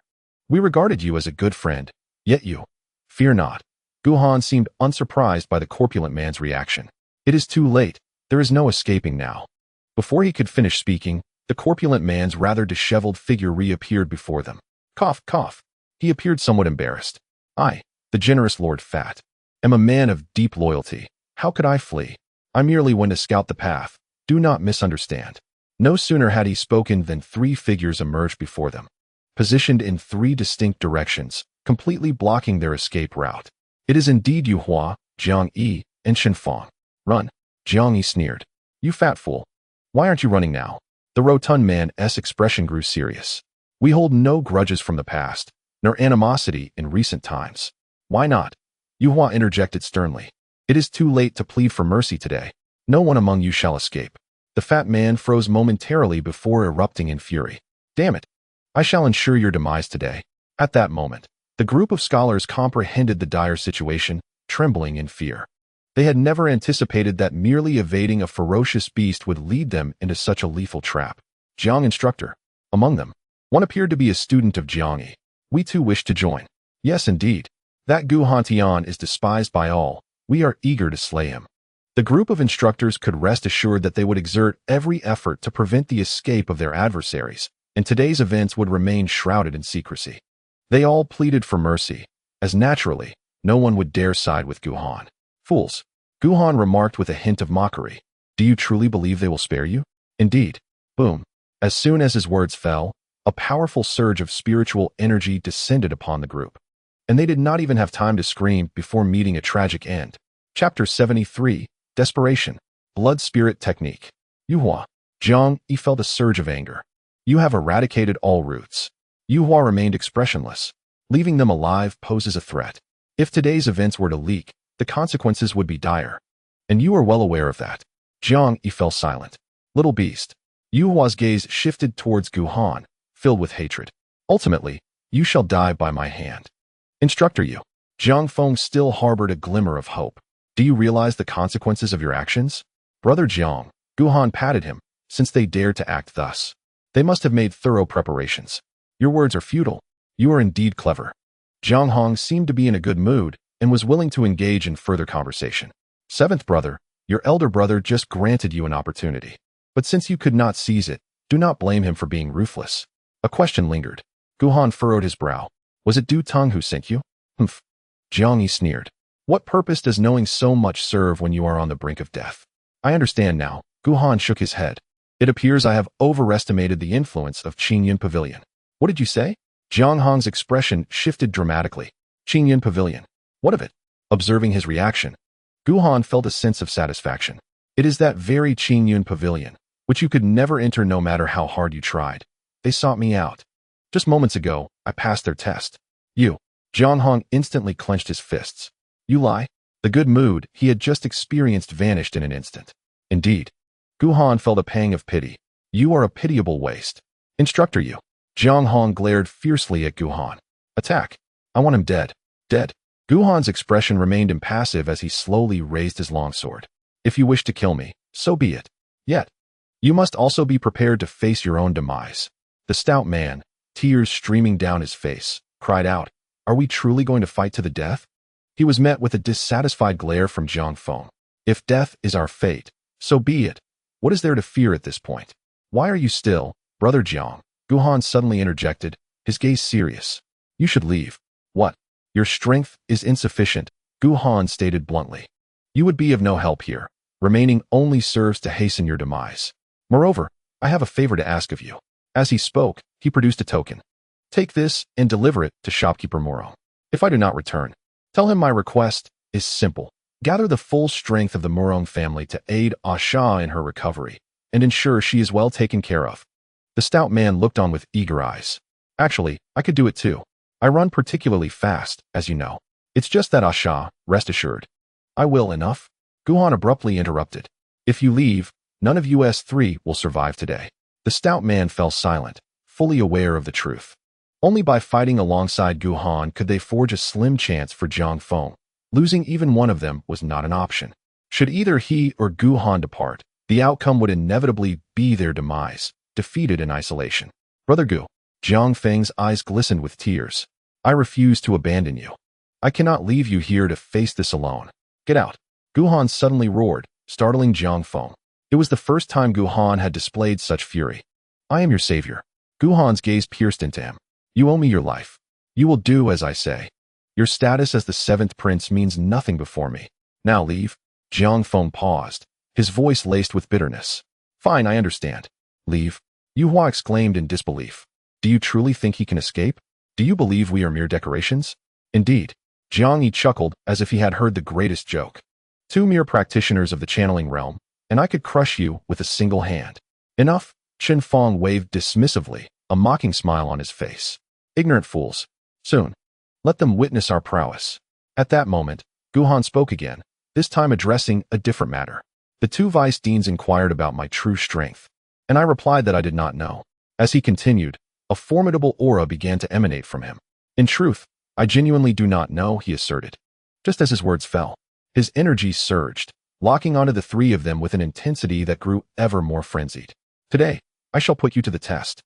A: We regarded you as a good friend, yet you. Fear not. Guhan seemed unsurprised by the corpulent man's reaction. It is too late. There is no escaping now. Before he could finish speaking, the corpulent man's rather disheveled figure reappeared before them. Cough. He appeared somewhat embarrassed. I, the generous Lord Fat, am a man of deep loyalty. How could I flee? I merely went to scout the path. Do not misunderstand. No sooner had he spoken than 3 figures emerged before them, positioned in 3 distinct directions, completely blocking their escape route. It is indeed Yu Hua, Jiang Yi, and Shenfang. Run. Jiang Yi sneered. You fat fool. Why aren't you running now? The rotund man's expression grew serious. We hold no grudges from the past, nor animosity in recent times. Why not? Yu Hua interjected sternly. It is too late to plead for mercy today. No one among you shall escape. The fat man froze momentarily before erupting in fury. Damn it. I shall ensure your demise today. At that moment, the group of scholars comprehended the dire situation, trembling in fear. They had never anticipated that merely evading a ferocious beast would lead them into such a lethal trap. Jiang instructor. Among them, one appeared to be a student of Jiang Yi. We too wish to join. Yes, indeed. That Guhan Tian is despised by all. We are eager to slay him. The group of instructors could rest assured that they would exert every effort to prevent the escape of their adversaries, and today's events would remain shrouded in secrecy. They all pleaded for mercy, as naturally, no one would dare side with Guhan. Fools. Guhan remarked with a hint of mockery. Do you truly believe they will spare you? Indeed. Boom. As soon as his words fell, a powerful surge of spiritual energy descended upon the group, and they did not even have time to scream before meeting a tragic end. Chapter 73. Desperation. Blood Spirit Technique. Yu Hua. Jiang Yi felt a surge of anger. You have eradicated all roots. Yu Hua remained expressionless. Leaving them alive poses a threat. If today's events were to leak, the consequences would be dire. And you are well aware of that. Jiang He fell silent. Little beast. Yu Hua's gaze shifted towards Gu Han, filled with hatred. Ultimately, you shall die by my hand. Instructor Yu. Jiang Feng still harbored a glimmer of hope. Do you realize the consequences of your actions? Brother Jiang, Gu Han patted him, since they dared to act thus. They must have made thorough preparations. Your words are futile. You are indeed clever. Jiang Hong seemed to be in a good mood and was willing to engage in further conversation. Seventh brother, your elder brother just granted you an opportunity. But since you could not seize it, do not blame him for being ruthless. A question lingered. Gu Han furrowed his brow. Was it Du Teng who sent you? Humph. Jiang Yi sneered. What purpose does knowing so much serve when you are on the brink of death? I understand now. Gu Han shook his head. It appears I have overestimated the influence of Qingyun Pavilion. What did you say? Jiang Hong's expression shifted dramatically. Qingyun Pavilion. What of it? Observing his reaction, Gu Han felt a sense of satisfaction. It is that very Qingyun Pavilion, which you could never enter no matter how hard you tried. They sought me out. Just moments ago, I passed their test. You. Jiang Hong instantly clenched his fists. You lie? The good mood he had just experienced vanished in an instant. Indeed. Gu Han felt a pang of pity. You are a pitiable waste. Instructor Yu. Jiang Hong glared fiercely at Gu Han. Attack. I want him dead. Dead. Gu Han's expression remained impassive as he slowly raised his longsword. If you wish to kill me, so be it. Yet, you must also be prepared to face your own demise. The stout man, tears streaming down his face, cried out, Are we truly going to fight to the death? He was met with a dissatisfied glare from Jiang Feng. If death is our fate, so be it. What is there to fear at this point? Why are you still, Brother Jiang? Gu Han suddenly interjected, his gaze serious. You should leave. What? Your strength is insufficient, Gu Han stated bluntly. You would be of no help here. Remaining only serves to hasten your demise. Moreover, I have a favor to ask of you. As he spoke, he produced a token. Take this and deliver it to shopkeeper Moro. If I do not return, tell him my request is simple. Gather the full strength of the Morong family to aid Asha in her recovery and ensure she is well taken care of. The stout man looked on with eager eyes. Actually, I could do it too. I run particularly fast, as you know. It's just that Asha, rest assured. I will enough. Gu Han abruptly interrupted. If you leave, none of us three will survive today. The stout man fell silent, fully aware of the truth. Only by fighting alongside Gu Han could they forge a slim chance for Jiang Feng. Losing even one of them was not an option. Should either he or Gu Han depart, the outcome would inevitably be their demise, defeated in isolation. Brother Gu. Jiang Feng's eyes glistened with tears. I refuse to abandon you. I cannot leave you here to face this alone. Get out. Gu Han suddenly roared, startling Jiang Feng. It was the first time Gu Han had displayed such fury. I am your savior. Gu Han's gaze pierced into him. You owe me your life. You will do as I say. Your status as the seventh prince means nothing before me. Now leave. Jiang Feng paused, his voice laced with bitterness. Fine, I understand. Leave. Yu Hua exclaimed in disbelief. Do you truly think he can escape? Do you believe we are mere decorations? Indeed. Jiang Yi chuckled as if he had heard the greatest joke. Two mere practitioners of the channeling realm, and I could crush you with a single hand. Enough. Chen Fong waved dismissively, a mocking smile on his face. Ignorant fools. Soon. Let them witness our prowess. At that moment, Gu Han spoke again, this time addressing a different matter. The two vice deans inquired about my true strength, and I replied that I did not know. As he continued, a formidable aura began to emanate from him. In truth, I genuinely do not know, he asserted. Just as his words fell, his energy surged, locking onto the three of them with an intensity that grew ever more frenzied. Today, I shall put you to the test.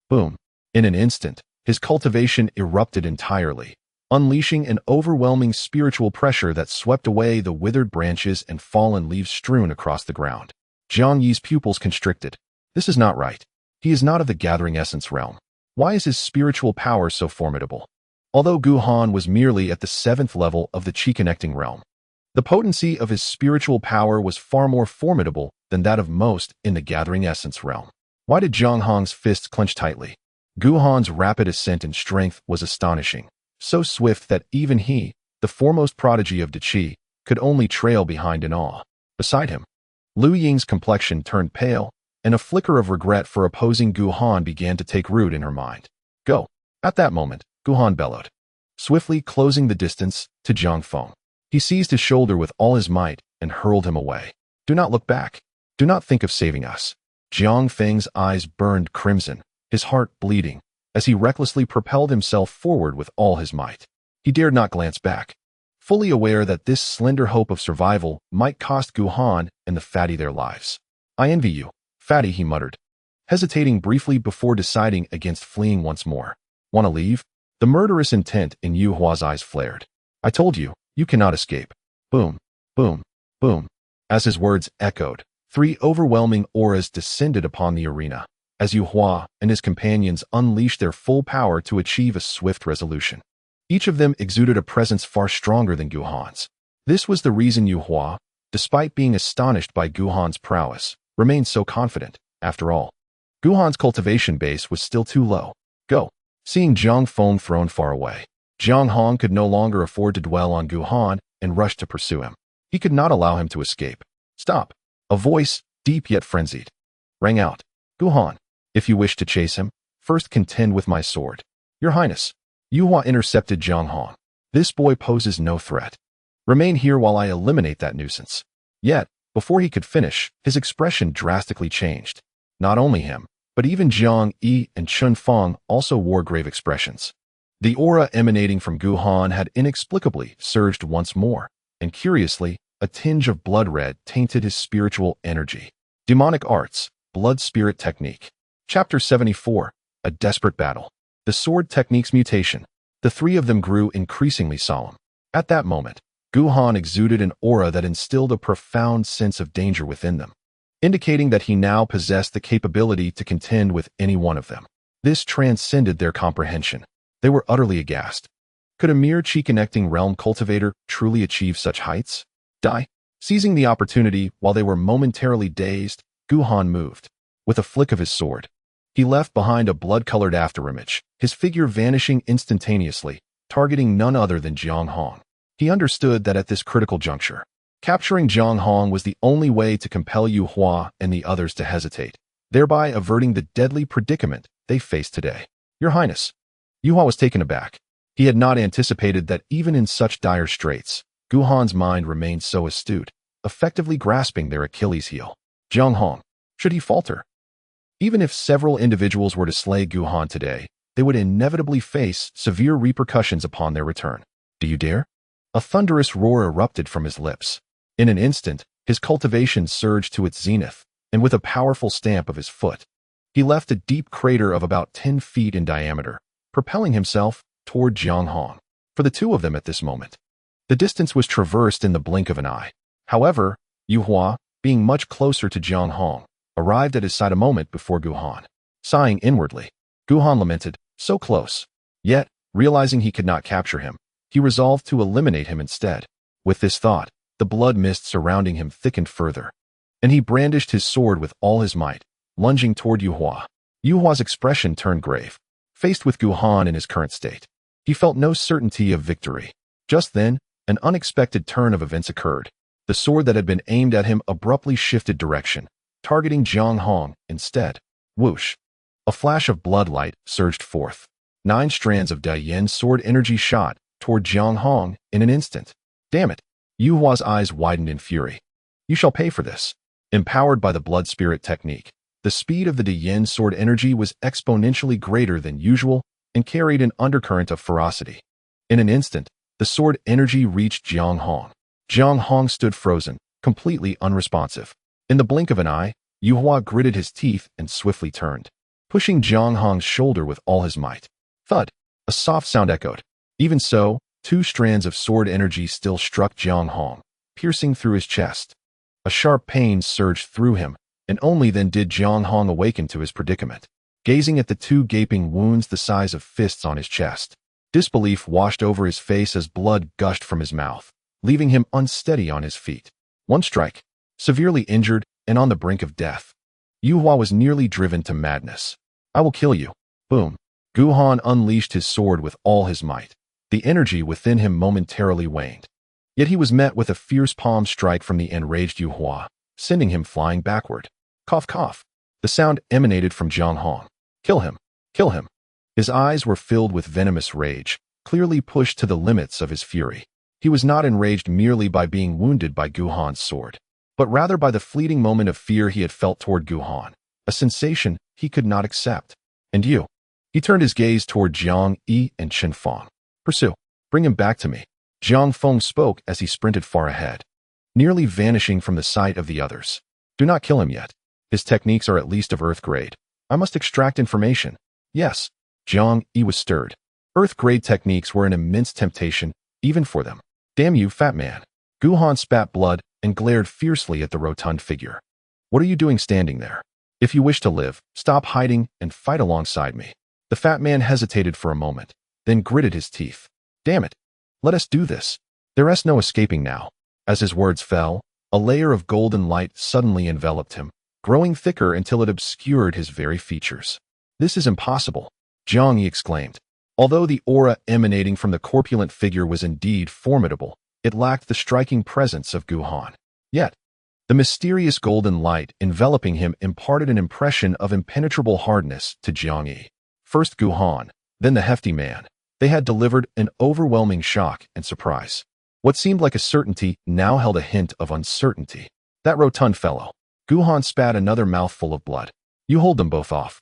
A: Boom. In an instant, his cultivation erupted entirely, unleashing an overwhelming spiritual pressure that swept away the withered branches and fallen leaves strewn across the ground. Jiang Yi's pupils constricted. This is not right. He is not of the gathering essence realm. Why is his spiritual power so formidable? Although Gu Han was merely at the 7th level of the Qi-connecting realm, the potency of his spiritual power was far more formidable than that of most in the gathering essence realm. Why did Jiang Hong's fists clench tightly? Gu Han's rapid ascent in strength was astonishing, so swift that even he, the foremost prodigy of the Qi, could only trail behind in awe. Beside him, Liu Ying's complexion turned pale, and a flicker of regret for opposing Gu Han began to take root in her mind. Go. At that moment, Gu Han bellowed, swiftly closing the distance to Jiang Hong. He seized his shoulder with all his might and hurled him away. Do not look back. Do not think of saving us. Jiang Feng's eyes burned crimson, his heart bleeding, as he recklessly propelled himself forward with all his might. He dared not glance back, fully aware that this slender hope of survival might cost Gu Han and the fatty their lives. I envy you, fatty, he muttered, hesitating briefly before deciding against fleeing once more. Want to leave? The murderous intent in Yu Hua's eyes flared. I told you, you cannot escape. Boom, boom, boom. As his words echoed, 3 overwhelming auras descended upon the arena, as Yu Hua and his companions unleashed their full power to achieve a swift resolution. Each of them exuded a presence far stronger than Gu Han's. This was the reason Yu Hua, despite being astonished by Gu Han's prowess, remained so confident. After all, Gu Han's cultivation base was still too low. Go. Seeing Jiang Hong thrown far away, Jiang Hong could no longer afford to dwell on Gu Han and rushed to pursue him. He could not allow him to escape. Stop. A voice, deep yet frenzied, rang out. Gu Han, if you wish to chase him, first contend with my sword. Your Highness. Yu Hua intercepted Jiang Hong. This boy poses no threat. Remain here while I eliminate that nuisance. Yet, before he could finish, his expression drastically changed. Not only him, but even Jiang Yi and Chun Feng also wore grave expressions. The aura emanating from Gu Han had inexplicably surged once more, and curiously, a tinge of blood red tainted his spiritual energy. Demonic Arts, Blood Spirit Technique. Chapter 74, A Desperate Battle. The Sword Technique's Mutation. The 3 of them grew increasingly solemn. At that moment, Gu Han exuded an aura that instilled a profound sense of danger within them, indicating that he now possessed the capability to contend with any one of them. This transcended their comprehension. They were utterly aghast. Could a mere chi-connecting realm cultivator truly achieve such heights? Die. Seizing the opportunity while they were momentarily dazed, Gu Han moved. With a flick of his sword, he left behind a blood-colored afterimage, his figure vanishing instantaneously, targeting none other than Jiang Hong. He understood that at this critical juncture, capturing Jiang Hong was the only way to compel Yu Hua and the others to hesitate, thereby averting the deadly predicament they faced today. Your Highness. Yu Hua was taken aback. He had not anticipated that even in such dire straits, Gu Han's mind remained so astute, effectively grasping their Achilles heel. Jiang Hong. Should he falter? Even if several individuals were to slay Gu Han today, they would inevitably face severe repercussions upon their return. Do you dare? A thunderous roar erupted from his lips. In an instant, his cultivation surged to its zenith, and with a powerful stamp of his foot, he left a deep crater of about 10 feet in diameter, propelling himself toward Jiang Hong. For the 2 of them at this moment, the distance was traversed in the blink of an eye. However, Yu Hua, being much closer to Jiang Hong, arrived at his side a moment before Gu Han. Sighing inwardly, Gu Han lamented, so close. Yet, realizing he could not capture him, he resolved to eliminate him instead. With this thought, the blood mist surrounding him thickened further, and he brandished his sword with all his might, lunging toward Yu Hua. Yu Hua's expression turned grave. Faced with Gu Han in his current state, he felt no certainty of victory. Just then, an unexpected turn of events occurred. The sword that had been aimed at him abruptly shifted direction, targeting Jiang Hong instead. Whoosh! A flash of bloodlight surged forth. 9 strands of Dian sword energy shot toward Jiang Hong in an instant. Damn it! Yu Hua's eyes widened in fury. You shall pay for this. Empowered by the blood spirit technique, the speed of the Dian sword energy was exponentially greater than usual and carried an undercurrent of ferocity. In an instant, the sword energy reached Jiang Hong. Jiang Hong stood frozen, completely unresponsive. In the blink of an eye, Yu Hua gritted his teeth and swiftly turned, pushing Jiang Hong's shoulder with all his might. Thud! A soft sound echoed. Even so, 2 strands of sword energy still struck Jiang Hong, piercing through his chest. A sharp pain surged through him, and only then did Jiang Hong awaken to his predicament. Gazing at the 2 gaping wounds the size of fists on his chest, disbelief washed over his face as blood gushed from his mouth, leaving him unsteady on his feet. One strike, severely injured and on the brink of death, Yu Hua was nearly driven to madness. I will kill you. Boom. Gu Han unleashed his sword with all his might. The energy within him momentarily waned. Yet he was met with a fierce palm strike from the enraged Yu Hua, sending him flying backward. Cough, cough. The sound emanated from Jiang Hong. Kill him! Kill him! His eyes were filled with venomous rage, clearly pushed to the limits of his fury. He was not enraged merely by being wounded by Gu Han's sword, but rather by the fleeting moment of fear he had felt toward Gu Han, a sensation he could not accept. And you? He turned his gaze toward Jiang Yi and Chen Feng. Pursue. Bring him back to me. Jiang Feng spoke as he sprinted far ahead, nearly vanishing from the sight of the others. Do not kill him yet. His techniques are at least of Earth grade. I must extract information. Yes. Jiang Yi was stirred. Earth grade techniques were an immense temptation, even for them. Damn you, fat man. Gu Han spat blood and glared fiercely at the rotund figure. What are you doing standing there? If you wish to live, stop hiding and fight alongside me. The fat man hesitated for a moment, then gritted his teeth. Damn it. Let us do this. There is no escaping now. As his words fell, a layer of golden light suddenly enveloped him, growing thicker until it obscured his very features. This is impossible, Zhong exclaimed. Although the aura emanating from the corpulent figure was indeed formidable, it lacked the striking presence of Gu Han. Yet, the mysterious golden light enveloping him imparted an impression of impenetrable hardness to Jiang Yi. First Gu Han, then the hefty man. They had delivered an overwhelming shock and surprise. What seemed like a certainty now held a hint of uncertainty. That rotund fellow. Gu Han spat another mouthful of blood. You hold them both off.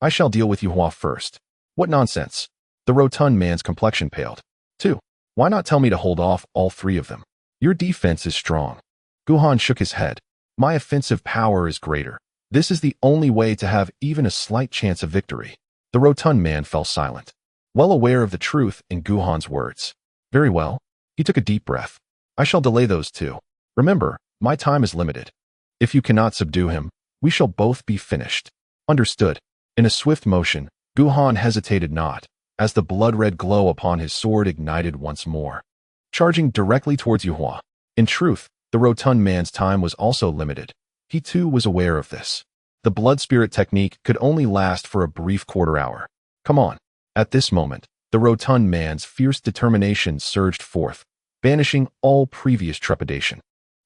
A: I shall deal with Yuhua first. What nonsense. The rotund man's complexion paled. 2. Why not tell me to hold off all 3 of them? Your defense is strong. Gu Han shook his head. My offensive power is greater. This is the only way to have even a slight chance of victory. The rotund man fell silent, well aware of the truth in Gu Han's words. Very well. He took a deep breath. I shall delay those 2. Remember, my time is limited. If you cannot subdue him, we shall both be finished. Understood. In a swift motion, Gu Han hesitated not, as the blood-red glow upon his sword ignited once more, charging directly towards Yuhua. In truth, the rotund man's time was also limited. He too was aware of this. The blood spirit technique could only last for a brief quarter hour. Come on. At this moment, the rotund man's fierce determination surged forth, banishing all previous trepidation.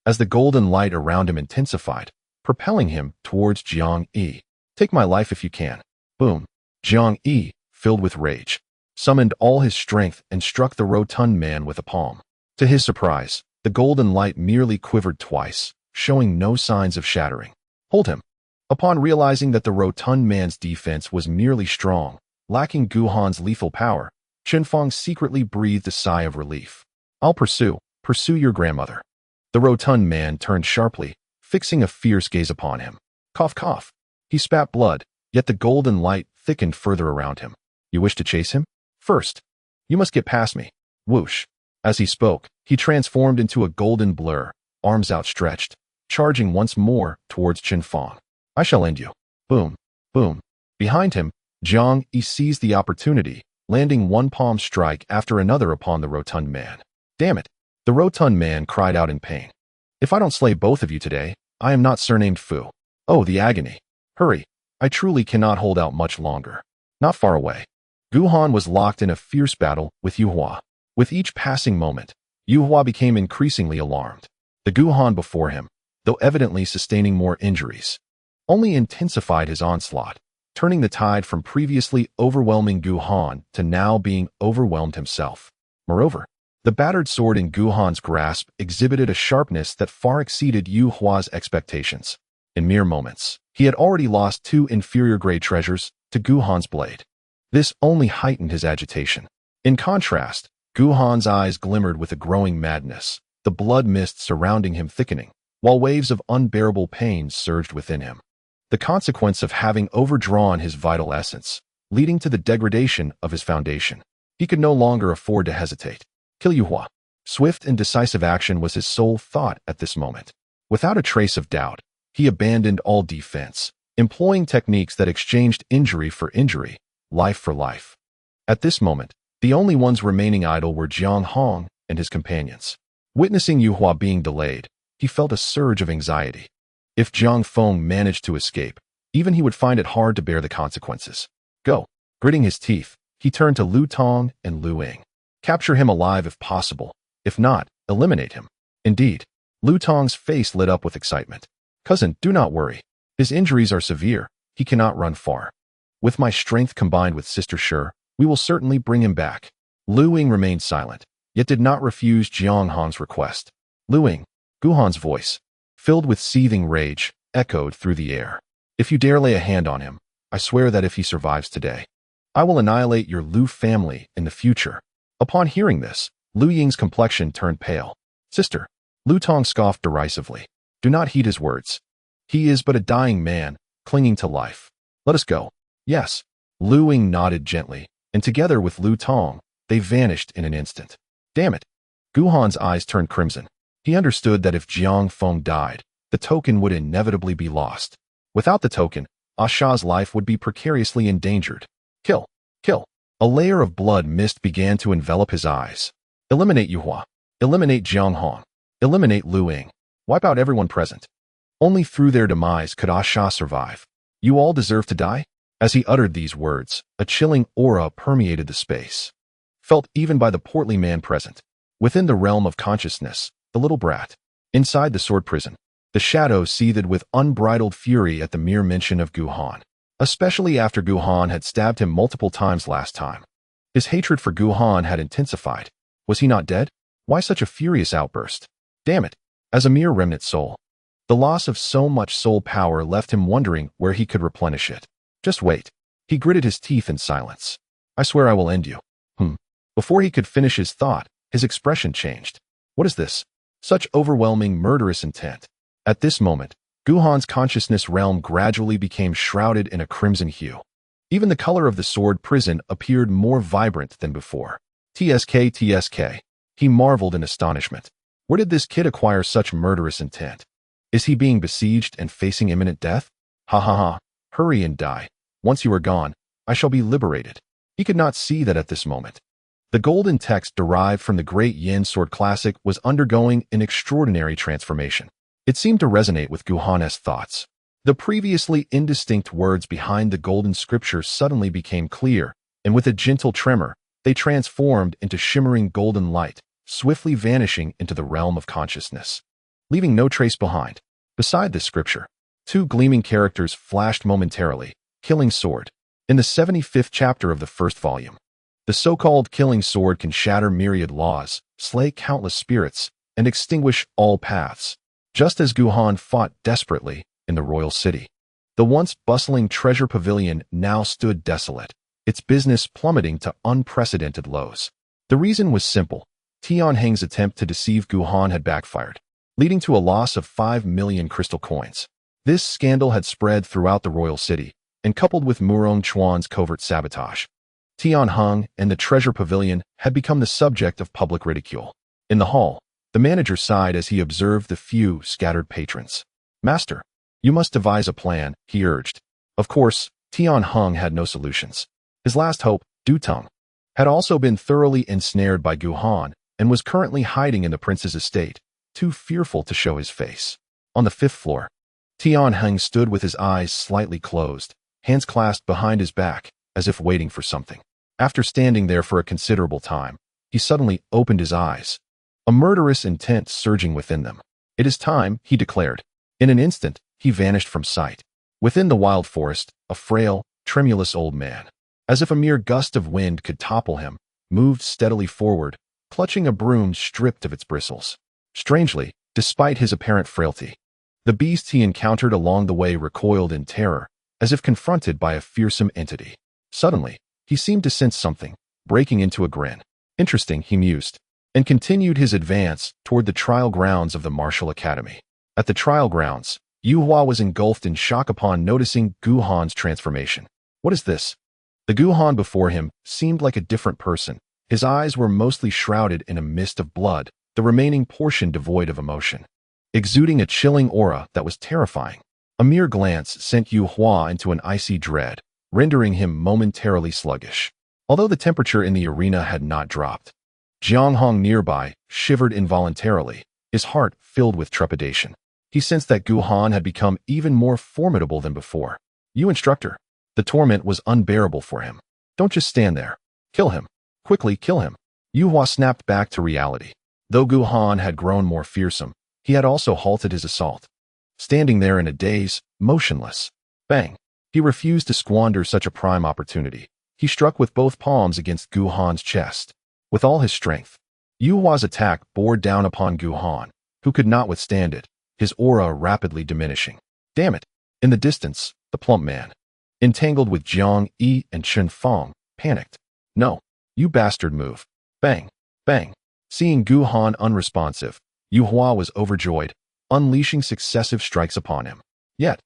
A: As the golden light around him intensified, propelling him towards Jiang Yi. Take my life if you can. Boom. Jiang Yi, filled with rage, summoned all his strength and struck the rotund man with a palm. To his surprise, the golden light merely quivered twice, showing no signs of shattering. Hold him. Upon realizing that the rotund man's defense was merely strong, lacking Gu Han's lethal power, Chen Feng secretly breathed a sigh of relief. I'll pursue your grandmother. The rotund man turned sharply, fixing a fierce gaze upon him. Cough, cough. He spat blood, yet the golden light thickened further around him. You wish to chase him? First, you must get past me. Whoosh. As he spoke, he transformed into a golden blur, arms outstretched, charging once more towards Chen Feng. I shall end you. Boom, boom. Behind him, Jiang Yi seized the opportunity, landing one palm strike after another upon the rotund man. Damn it. The rotund man cried out in pain. If I don't slay both of you today, I am not surnamed Fu. Oh, the agony. Hurry. I truly cannot hold out much longer. Not far away. Gu Han was locked in a fierce battle with Yuhua. With each passing moment, Yuhua became increasingly alarmed. The Gu Han before him, though evidently sustaining more injuries, only intensified his onslaught, turning the tide from previously overwhelming Gu Han to now being overwhelmed himself. Moreover, the battered sword in Gu Han's grasp exhibited a sharpness that far exceeded Yuhua's expectations. In mere moments, he had already lost 2 inferior-grade treasures to Gu Han's blade. This only heightened his agitation. In contrast, Gu Han's eyes glimmered with a growing madness, the blood mist surrounding him thickening, while waves of unbearable pain surged within him. The consequence of having overdrawn his vital essence, leading to the degradation of his foundation. He could no longer afford to hesitate. Kill Yuhua. Swift and decisive action was his sole thought at this moment. Without a trace of doubt, he abandoned all defense, employing techniques that exchanged injury for injury, life for life. At this moment, the only ones remaining idle were Jiang Hong and his companions. Witnessing Yuhua being delayed, he felt a surge of anxiety. If Jiang Feng managed to escape, even he would find it hard to bear the consequences. Go. Gritting his teeth, he turned to Lu Tong and Lu Ying. Capture him alive if possible. If not, eliminate him. Indeed, Lu Tong's face lit up with excitement. Cousin, do not worry. His injuries are severe, he cannot run far. With my strength combined with Sister Shi, we will certainly bring him back. Lu Ying remained silent, yet did not refuse Jiang Hong's request. Lu Ying, Gu Han's voice, filled with seething rage, echoed through the air. If you dare lay a hand on him, I swear that if he survives today, I will annihilate your Lu family in the future. Upon hearing this, Lu Ying's complexion turned pale. Sister, Lu Tong scoffed derisively. Do not heed his words. He is but a dying man, clinging to life. Let us go. Yes. Lu Ying nodded gently, and together with Lu Tong, they vanished in an instant. Damn it. Gu Han's eyes turned crimson. He understood that if Jiang Hong died, the token would inevitably be lost. Without the token, Asha's life would be precariously endangered. Kill. Kill. A layer of blood mist began to envelop his eyes. Eliminate Yuhua. Eliminate Jiang Hong. Eliminate Lu Ying. Wipe out everyone present. Only through their demise could Asha survive. You all deserve to die? As he uttered these words, a chilling aura permeated the space, felt even by the portly man present. Within the realm of consciousness, the little brat. Inside the sword prison, the shadow seethed with unbridled fury at the mere mention of Gu Han, especially after Gu Han had stabbed him multiple times last time. His hatred for Gu Han had intensified. Was he not dead? Why such a furious outburst? Damn it! As a mere remnant soul, the loss of so much soul power left him wondering where he could replenish it. Just wait. He gritted his teeth in silence. I swear I will end you. Before he could finish his thought, his expression changed. What is this? Such overwhelming murderous intent. At this moment, Gu Han's consciousness realm gradually became shrouded in a crimson hue. Even the color of the sword prison appeared more vibrant than before. TSK. He marveled in astonishment. Where did this kid acquire such murderous intent? Is he being besieged and facing imminent death? Ha ha ha. Hurry and die. Once you are gone, I shall be liberated. He could not see that at this moment. The golden text derived from the great Yin sword classic was undergoing an extraordinary transformation. It seemed to resonate with Gu Han's thoughts. The previously indistinct words behind the golden scripture suddenly became clear, and with a gentle tremor, they transformed into shimmering golden light, swiftly vanishing into the realm of consciousness, leaving no trace behind. Beside this scripture, two gleaming characters flashed momentarily. Killing sword. In the 75th chapter of the first volume, the so-called killing sword can shatter myriad laws, slay countless spirits, and extinguish all paths. Just as Gu Han fought desperately in the royal city, the once bustling treasure pavilion now stood desolate, its business plummeting to unprecedented lows. The reason was simple. Tian Heng's attempt to deceive Gu Han had backfired, leading to a loss of 5 million crystal coins. This scandal had spread throughout the royal city, and coupled with Murong Chuan's covert sabotage, Tian Heng and the treasure pavilion had become the subject of public ridicule. In the hall, the manager sighed as he observed the few scattered patrons. Master, you must devise a plan, he urged. Of course, Tian Heng had no solutions. His last hope, Du Teng, had also been thoroughly ensnared by Gu Han and was currently hiding in the prince's estate, too fearful to show his face. On the 5th floor, Tian Heng stood with his eyes slightly closed, hands clasped behind his back, as if waiting for something. After standing there for a considerable time, he suddenly opened his eyes, a murderous intent surging within them. It is time, he declared. In an instant, he vanished from sight. Within the wild forest, a frail, tremulous old man, as if a mere gust of wind could topple him, moved steadily forward, clutching a broom stripped of its bristles. Strangely, despite his apparent frailty, the beast he encountered along the way recoiled in terror, as if confronted by a fearsome entity. Suddenly, he seemed to sense something, breaking into a grin. Interesting, he mused, and continued his advance toward the trial grounds of the Martial Academy. At the trial grounds, Yu Hua was engulfed in shock upon noticing Gu Han's transformation. What is this? The Gu Han before him seemed like a different person. His eyes were mostly shrouded in a mist of blood, the remaining portion devoid of emotion, exuding a chilling aura that was terrifying. A mere glance sent Yu Hua into an icy dread, rendering him momentarily sluggish. Although the temperature in the arena had not dropped, Jiang Hong nearby shivered involuntarily, his heart filled with trepidation. He sensed that Gu Han had become even more formidable than before. You instructor. The torment was unbearable for him. Don't just stand there. Kill him. Quickly kill him. Yu Hua snapped back to reality. Though Gu Han had grown more fearsome, he had also halted his assault. Standing there in a daze, motionless. Bang. He refused to squander such a prime opportunity. He struck with both palms against Gu Han's chest. With all his strength, Yu Hua's attack bore down upon Gu Han, who could not withstand it, his aura rapidly diminishing. Damn it! In the distance, the plump man, entangled with Jiang Yi and Chen Fong, panicked. No, you bastard move. Bang, bang. Seeing Gu Han unresponsive, Yu Hua was overjoyed, unleashing successive strikes upon him. Yet,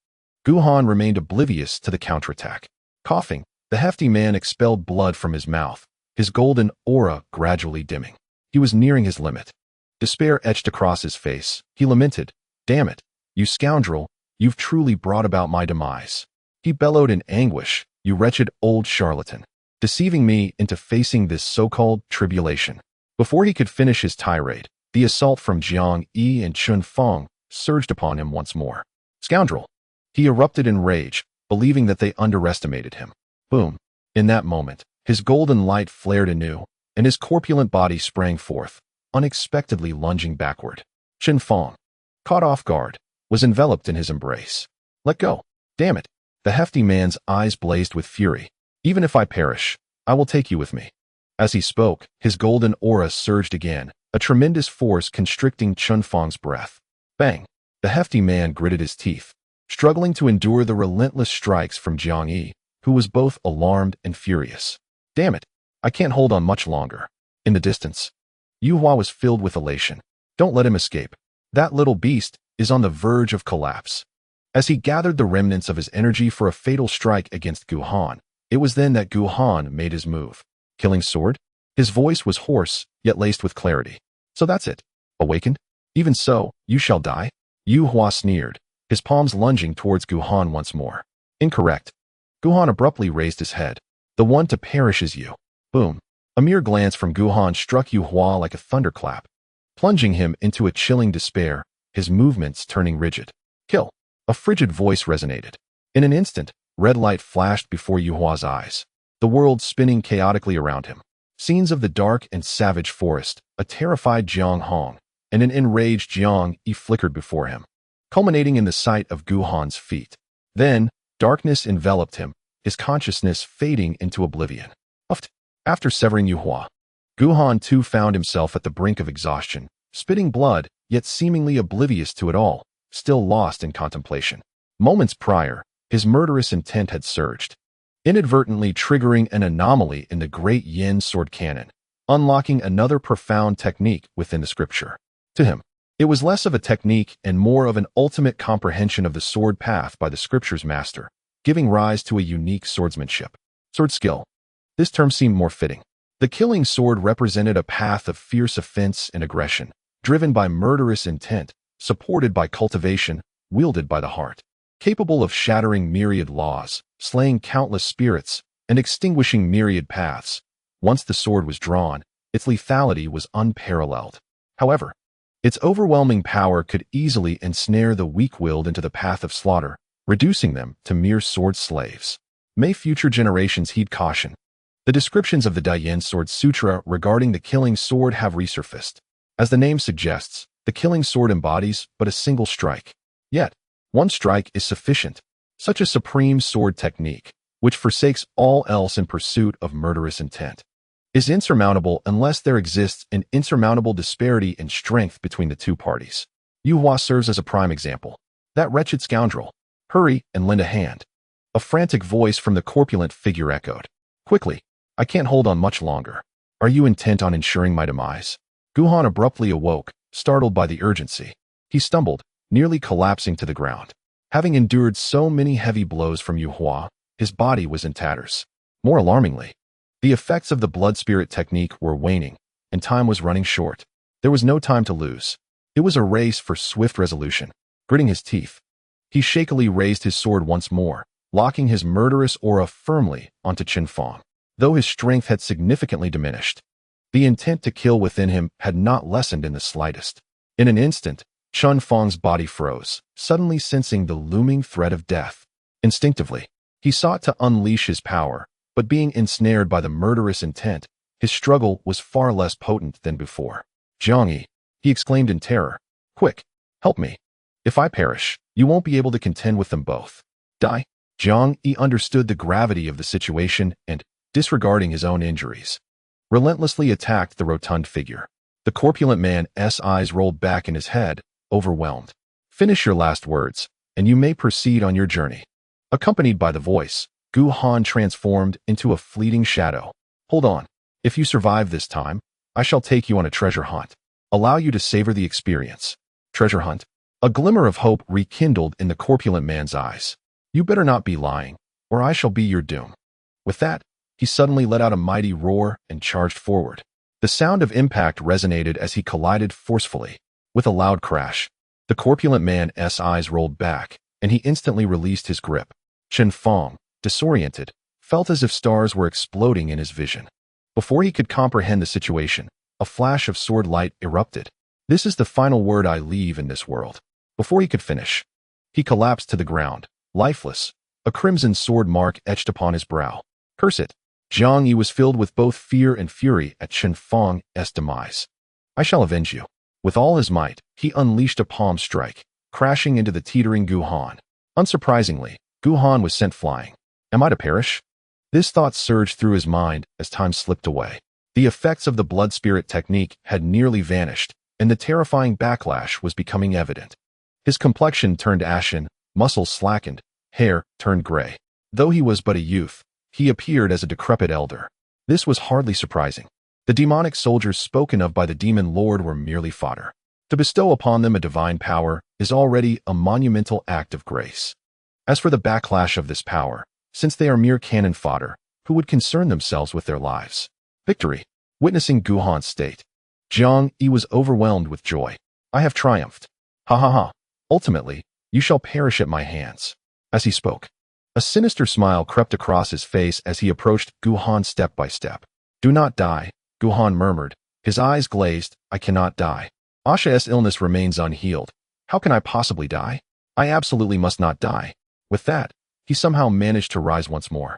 A: Gu Han remained oblivious to the counterattack. Coughing, the hefty man expelled blood from his mouth, his golden aura gradually dimming. He was nearing his limit. Despair etched across his face. He lamented, "Damn it, you scoundrel, you've truly brought about my demise." He bellowed in anguish, "You wretched old charlatan, deceiving me into facing this so-called tribulation." Before he could finish his tirade, the assault from Jiang Yi and Chen Fong surged upon him once more. "Scoundrel!" He erupted in rage, believing that they underestimated him. Boom! In that moment, his golden light flared anew, and his corpulent body sprang forth, unexpectedly lunging backward. Chen Fong, caught off guard, was enveloped in his embrace. "Let go! Damn it!" The hefty man's eyes blazed with fury. "Even if I perish, I will take you with me." As he spoke, his golden aura surged again, a tremendous force constricting Chen Fong's breath. Bang! The hefty man gritted his teeth, struggling to endure the relentless strikes from Jiang Yi, who was both alarmed and furious. "Damn it! I can't hold on much longer." In the distance, Yu Hua was filled with elation. "Don't let him escape. That little beast is on the verge of collapse." As he gathered the remnants of his energy for a fatal strike against Gu Han, it was then that Gu Han made his move. "Killing sword?" His voice was hoarse, yet laced with clarity. "So that's it. Awakened? Even so, you shall die?" Yu Hua sneered, his palms lunging towards Gu Han once more. "Incorrect." Gu Han abruptly raised his head. "The one to perish is you." Boom. A mere glance from Gu Han struck Yu Hua like a thunderclap, plunging him into a chilling despair, his movements turning rigid. "Kill." A frigid voice resonated. In an instant, red light flashed before Yu Hua's eyes, the world spinning chaotically around him. Scenes of the dark and savage forest, a terrified Jiang Hong, and an enraged Jiang Yi flickered before him, culminating in the sight of Gu Han's feet. Then, darkness enveloped him, his consciousness fading into oblivion. After severing Yu Hua, Gu Han too found himself at the brink of exhaustion, spitting blood, yet seemingly oblivious to it all, still lost in contemplation. Moments prior, his murderous intent had surged, inadvertently triggering an anomaly in the great Yin sword canon, unlocking another profound technique within the scripture. To him, it was less of a technique and more of an ultimate comprehension of the sword path by the scripture's master, giving rise to a unique swordsmanship. Sword skill. This term seemed more fitting. The killing sword represented a path of fierce offense and aggression, driven by murderous intent, supported by cultivation, wielded by the heart, capable of shattering myriad laws, slaying countless spirits, and extinguishing myriad paths. Once the sword was drawn, its lethality was unparalleled. However, its overwhelming power could easily ensnare the weak-willed into the path of slaughter, reducing them to mere sword slaves. May future generations heed caution. The descriptions of the Dian Sword Sutra regarding the killing sword have resurfaced. As the name suggests, the killing sword embodies but a single strike. Yet, one strike is sufficient. Such a supreme sword technique, which forsakes all else in pursuit of murderous intent, is insurmountable unless there exists an insurmountable disparity in strength between the two parties. Yu Hua serves as a prime example. "That wretched scoundrel! Hurry and lend a hand." A frantic voice from the corpulent figure echoed. "Quickly! I can't hold on much longer. Are you intent on ensuring my demise?" Gu Han abruptly awoke, startled by the urgency. He stumbled, nearly collapsing to the ground. Having endured so many heavy blows from Yu Hua, his body was in tatters. More alarmingly, the effects of the blood spirit technique were waning, and time was running short. There was no time to lose. It was a race for swift resolution. Gritting his teeth, he shakily raised his sword once more, locking his murderous aura firmly onto Chen Fong. Though his strength had significantly diminished, the intent to kill within him had not lessened in the slightest. In an instant, Chen Fong's body froze, suddenly sensing the looming threat of death. Instinctively, he sought to unleash his power, but being ensnared by the murderous intent, his struggle was far less potent than before. "Jiang Yi," he exclaimed in terror. "Quick, help me. If I perish, you won't be able to contend with them both." "Die?" Jiang He understood the gravity of the situation and, disregarding his own injuries, relentlessly attacked the rotund figure. The corpulent man's eyes rolled back in his head, overwhelmed. Finish your last words, and you may proceed on your journey. Accompanied by the voice, Gu Han transformed into a fleeting shadow. Hold on. If you survive this time, I shall take you on a treasure hunt. Allow you to savor the experience. Treasure hunt? A glimmer of hope rekindled in the corpulent man's eyes. You better not be lying, or I shall be your doom. With that, he suddenly let out a mighty roar and charged forward. The sound of impact resonated as he collided forcefully. With a loud crash, the corpulent man's eyes rolled back, and he instantly released his grip. Chen Fong, disoriented, felt as if stars were exploding in his vision. Before he could comprehend the situation, a flash of sword light erupted. This is the final word I leave in this world. Before he could finish, he collapsed to the ground, lifeless, a crimson sword mark etched upon his brow. Curse it! Jiang Yi was filled with both fear and fury at Chen Fong's demise. I shall avenge you. With all his might, he unleashed a palm strike, crashing into the teetering Gu Han. Unsurprisingly, Gu Han was sent flying. Am I to perish? This thought surged through his mind as time slipped away. The effects of the blood spirit technique had nearly vanished, and the terrifying backlash was becoming evident. His complexion turned ashen, muscles slackened, hair turned gray. Though he was but a youth, he appeared as a decrepit elder. This was hardly surprising. The demonic soldiers spoken of by the demon lord were merely fodder. To bestow upon them a divine power is already a monumental act of grace. As for the backlash of this power, since they are mere cannon fodder, who would concern themselves with their lives? Victory. Witnessing Gu Han's state, Jiang Yi was overwhelmed with joy. I have triumphed. Ha ha ha. Ultimately, you shall perish at my hands. As he spoke, a sinister smile crept across his face as he approached Gu Han step by step. Do not die, Gu Han murmured, his eyes glazed. I cannot die. Asha's illness remains unhealed. How can I possibly die? I absolutely must not die. With that, he somehow managed to rise once more.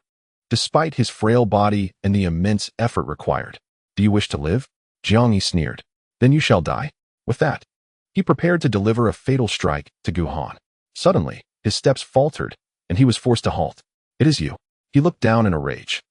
A: Despite his frail body and the immense effort required. Do you wish to live? Jiang Yi sneered. Then you shall die. With that, he prepared to deliver a fatal strike to Gu Han. Suddenly, his steps faltered, and he was forced to halt. It is you. He looked down in a rage.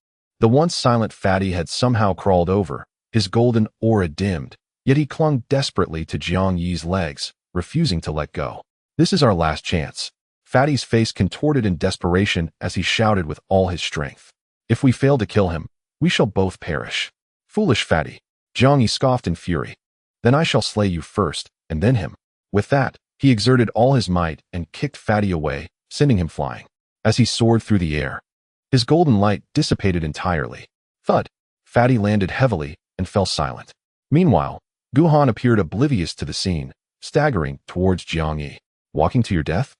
A: The once silent fatty had somehow crawled over, his golden aura dimmed, yet he clung desperately to Jiang Yi's legs, refusing to let go. This is our last chance. Fatty's face contorted in desperation as he shouted with all his strength. If we fail to kill him, we shall both perish. Foolish Fatty. Jiang Yi scoffed in fury. Then I shall slay you first, and then him. With that, he exerted all his might and kicked Fatty away, sending him flying. As he soared through the air, his golden light dissipated entirely. Thud. Fatty landed heavily and fell silent. Meanwhile, Gu Han appeared oblivious to the scene, staggering towards Jiang Yi. Walking to your death?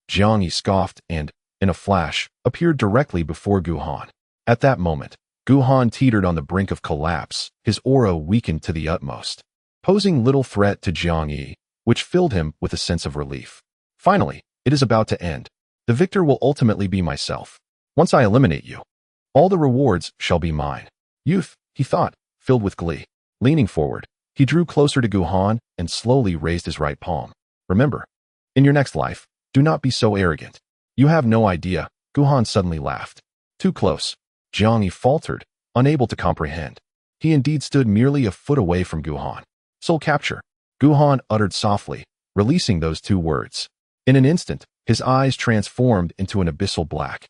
A: Jiang Yi scoffed and, in a flash, appeared directly before Gu Han. At that moment, Gu Han teetered on the brink of collapse, his aura weakened to the utmost, posing little threat to Jiang Yi, which filled him with a sense of relief. Finally, it is about to end. The victor will ultimately be myself. Once I eliminate you, all the rewards shall be mine. Youth, he thought, filled with glee. Leaning forward, he drew closer to Gu Han and slowly raised his right palm. Remember, in your next life, do not be so arrogant. You have no idea. Gu Han suddenly laughed. Too close. Jiang Yi faltered, unable to comprehend. He indeed stood merely a foot away from Gu Han. Soul capture. Gu Han uttered softly, releasing those two words. In an instant, his eyes transformed into an abyssal black,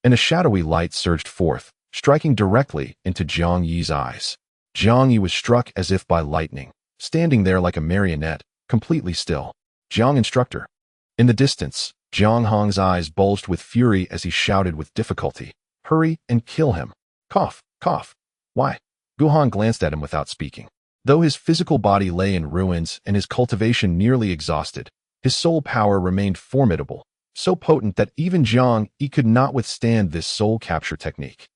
A: and a shadowy light surged forth, striking directly into Jiang Yi's eyes. Jiang Yi was struck as if by lightning, standing there like a marionette, completely still. Jiang instructor. In the distance, Jiang Hong's eyes bulged with fury as he shouted with difficulty, hurry and kill him. Cough, cough. Why? Gu Han glanced at him without speaking. Though his physical body lay in ruins and his cultivation nearly exhausted, his soul power remained formidable, so potent that even Jiang Yi could not withstand this soul capture technique.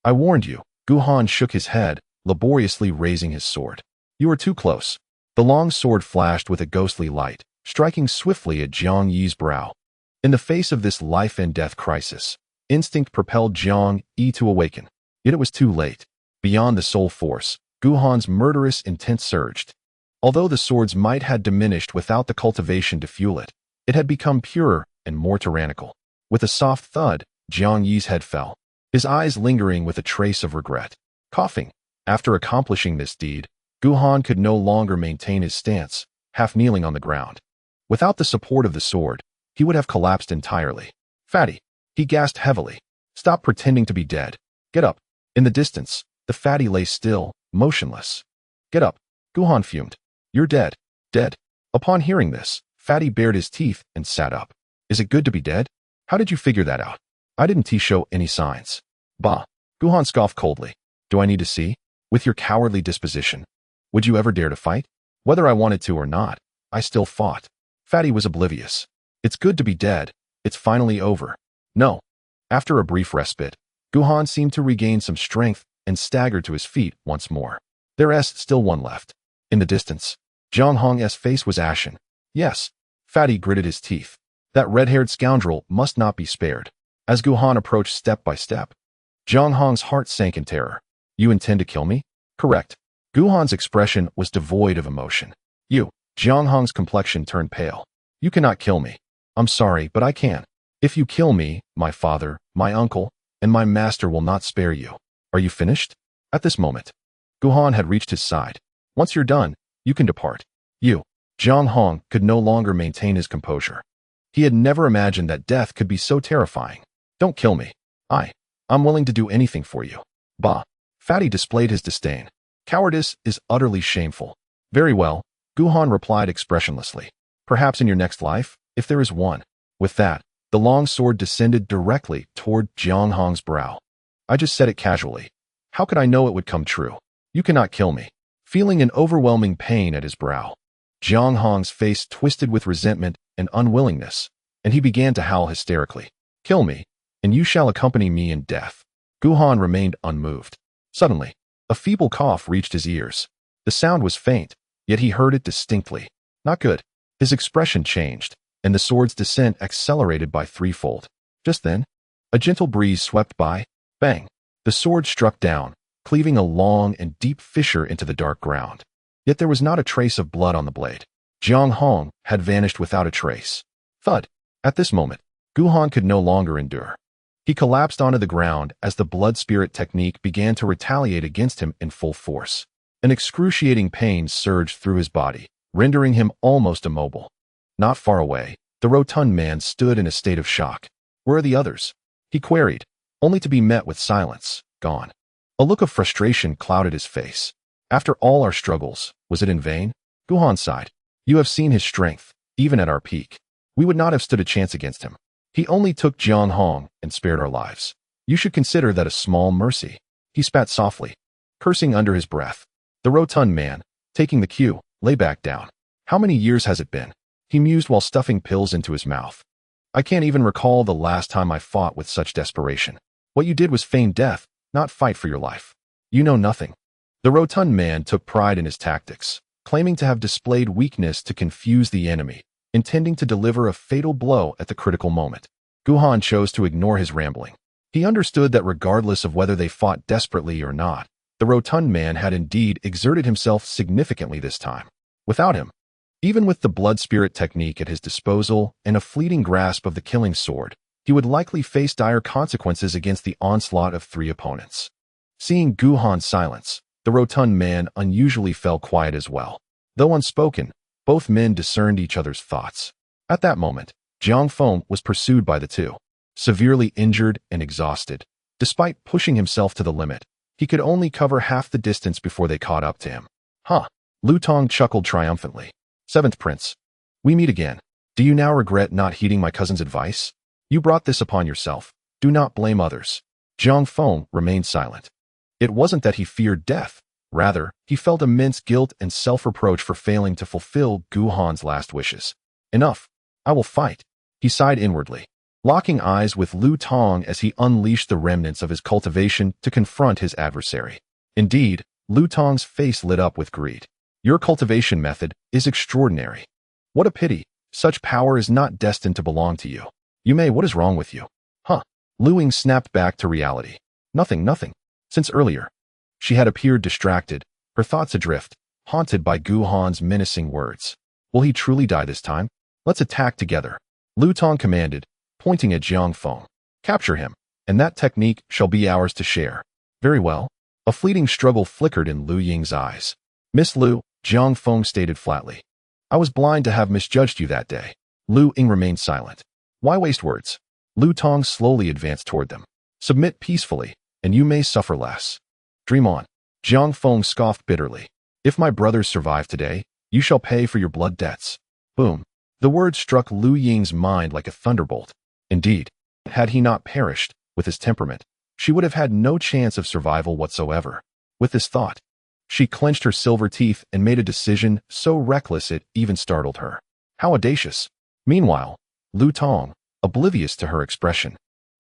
A: I warned you. Gu Han shook his head, laboriously raising his sword. You are too close. The long sword flashed with a ghostly light, striking swiftly at Jiang Yi's brow. In the face of this life and death crisis, instinct propelled Jiang Yi to awaken. Yet it was too late. Beyond the soul force, Gu Han's murderous intent surged. Although the sword's might had diminished without the cultivation to fuel it, it had become purer and more tyrannical. With a soft thud, Jiang Yi's head fell, his eyes lingering with a trace of regret. Coughing. After accomplishing this deed, Guhan could no longer maintain his stance, half kneeling on the ground. Without the support of the sword, he would have collapsed entirely. Fatty. He gasped heavily. Stop pretending to be dead. Get up. In the distance, the fatty lay still, motionless. Get up. Guhan fumed. You're dead. Dead. Upon hearing this, Fatty bared his teeth and sat up. Is it good to be dead? How did you figure that out? I didn't show any signs. Bah. Guhan scoffed coldly. Do I need to see? With your cowardly disposition. Would you ever dare to fight? Whether I wanted to or not, I still fought. Fatty was oblivious. It's good to be dead. It's finally over. No. After a brief respite, Guhan seemed to regain some strength and staggered to his feet once more. There's still one left. In the distance, Jiang Hong's face was ashen. Yes. Fatty gritted his teeth. That red-haired scoundrel must not be spared. As Guhan approached step by step, Jiang Hong's heart sank in terror. You intend to kill me? Correct. Guhan's expression was devoid of emotion. You. Jiang Hong's complexion turned pale. You cannot kill me. I'm sorry, but I can. If you kill me, my father, my uncle, and my master will not spare you. Are you finished? At this moment, Guhan had reached his side. Once you're done, you can depart. You. Jiang Hong could no longer maintain his composure. He had never imagined that death could be so terrifying. Don't kill me. I'm willing to do anything for you. Bah. Fatty displayed his disdain. Cowardice is utterly shameful. Very well, Guhan replied expressionlessly. Perhaps in your next life, if there is one. With that, the long sword descended directly toward Jiang Hong's brow. I just said it casually. How could I know it would come true? You cannot kill me. Feeling an overwhelming pain at his brow, Jiang Hong's face twisted with resentment and unwillingness, and he began to howl hysterically. Kill me, and you shall accompany me in death. Guhan remained unmoved. Suddenly, a feeble cough reached his ears. The sound was faint, yet he heard it distinctly. Not good. His expression changed, and the sword's descent accelerated by threefold. Just then, a gentle breeze swept by. Bang! The sword struck down, cleaving a long and deep fissure into the dark ground. Yet there was not a trace of blood on the blade. Jiang Hong had vanished without a trace. Thud! At this moment, Guhan could no longer endure. He collapsed onto the ground as the blood spirit technique began to retaliate against him in full force. An excruciating pain surged through his body, rendering him almost immobile. Not far away, the rotund man stood in a state of shock. Where are the others? He queried, only to be met with silence. Gone. A look of frustration clouded his face. After all our struggles, was it in vain? Guhan sighed. You have seen his strength, even at our peak. We would not have stood a chance against him. He only took Jiang Hong and spared our lives. You should consider that a small mercy. He spat softly, cursing under his breath. The rotund man, taking the cue, lay back down. How many years has it been? He mused while stuffing pills into his mouth. I can't even recall the last time I fought with such desperation. What you did was feign death, not fight for your life. You know nothing. The rotund man took pride in his tactics, claiming to have displayed weakness to confuse the enemy, intending to deliver a fatal blow at the critical moment. Guhan chose to ignore his rambling. He understood that regardless of whether they fought desperately or not, the rotund man had indeed exerted himself significantly this time. Without him, even with the blood spirit technique at his disposal and a fleeting grasp of the killing sword, he would likely face dire consequences against the onslaught of three opponents. Seeing Guhan's silence, the rotund man unusually fell quiet as well. Though unspoken, both men discerned each other's thoughts. At that moment, Jiang Feng was pursued by the two. Severely injured and exhausted, despite pushing himself to the limit, he could only cover half the distance before they caught up to him. Huh. Lu Tong chuckled triumphantly. Seventh Prince. We meet again. Do you now regret not heeding my cousin's advice? You brought this upon yourself. Do not blame others. Jiang Feng remained silent. It wasn't that he feared death. Rather, he felt immense guilt and self-reproach for failing to fulfill Guhan's last wishes. Enough. I will fight. He sighed inwardly, locking eyes with Lu Tong as he unleashed the remnants of his cultivation to confront his adversary. Indeed, Lu Tong's face lit up with greed. Your cultivation method is extraordinary. What a pity. Such power is not destined to belong to you. What is wrong with you? Huh. Luing snapped back to reality. Nothing. Since earlier, she had appeared distracted, her thoughts adrift, haunted by Guhan's menacing words. Will he truly die this time? Let's attack together. Lu Tong commanded, pointing at Jiang Feng. Capture him, and that technique shall be ours to share. Very well. A fleeting struggle flickered in Lu Ying's eyes. Miss Lu, Jiang Hong stated flatly. I was blind to have misjudged you that day. Lu Ying remained silent. Why waste words? Lu Tong slowly advanced toward them. Submit peacefully, and you may suffer less. Dream on. Jiang Hong scoffed bitterly. If my brothers survive today, you shall pay for your blood debts. Boom. The word struck Lu Ying's mind like a thunderbolt. Indeed, had he not perished, with his temperament, she would have had no chance of survival whatsoever. With this thought, she clenched her silver teeth and made a decision so reckless it even startled her. How audacious! Meanwhile, Lu Tong, oblivious to her expression,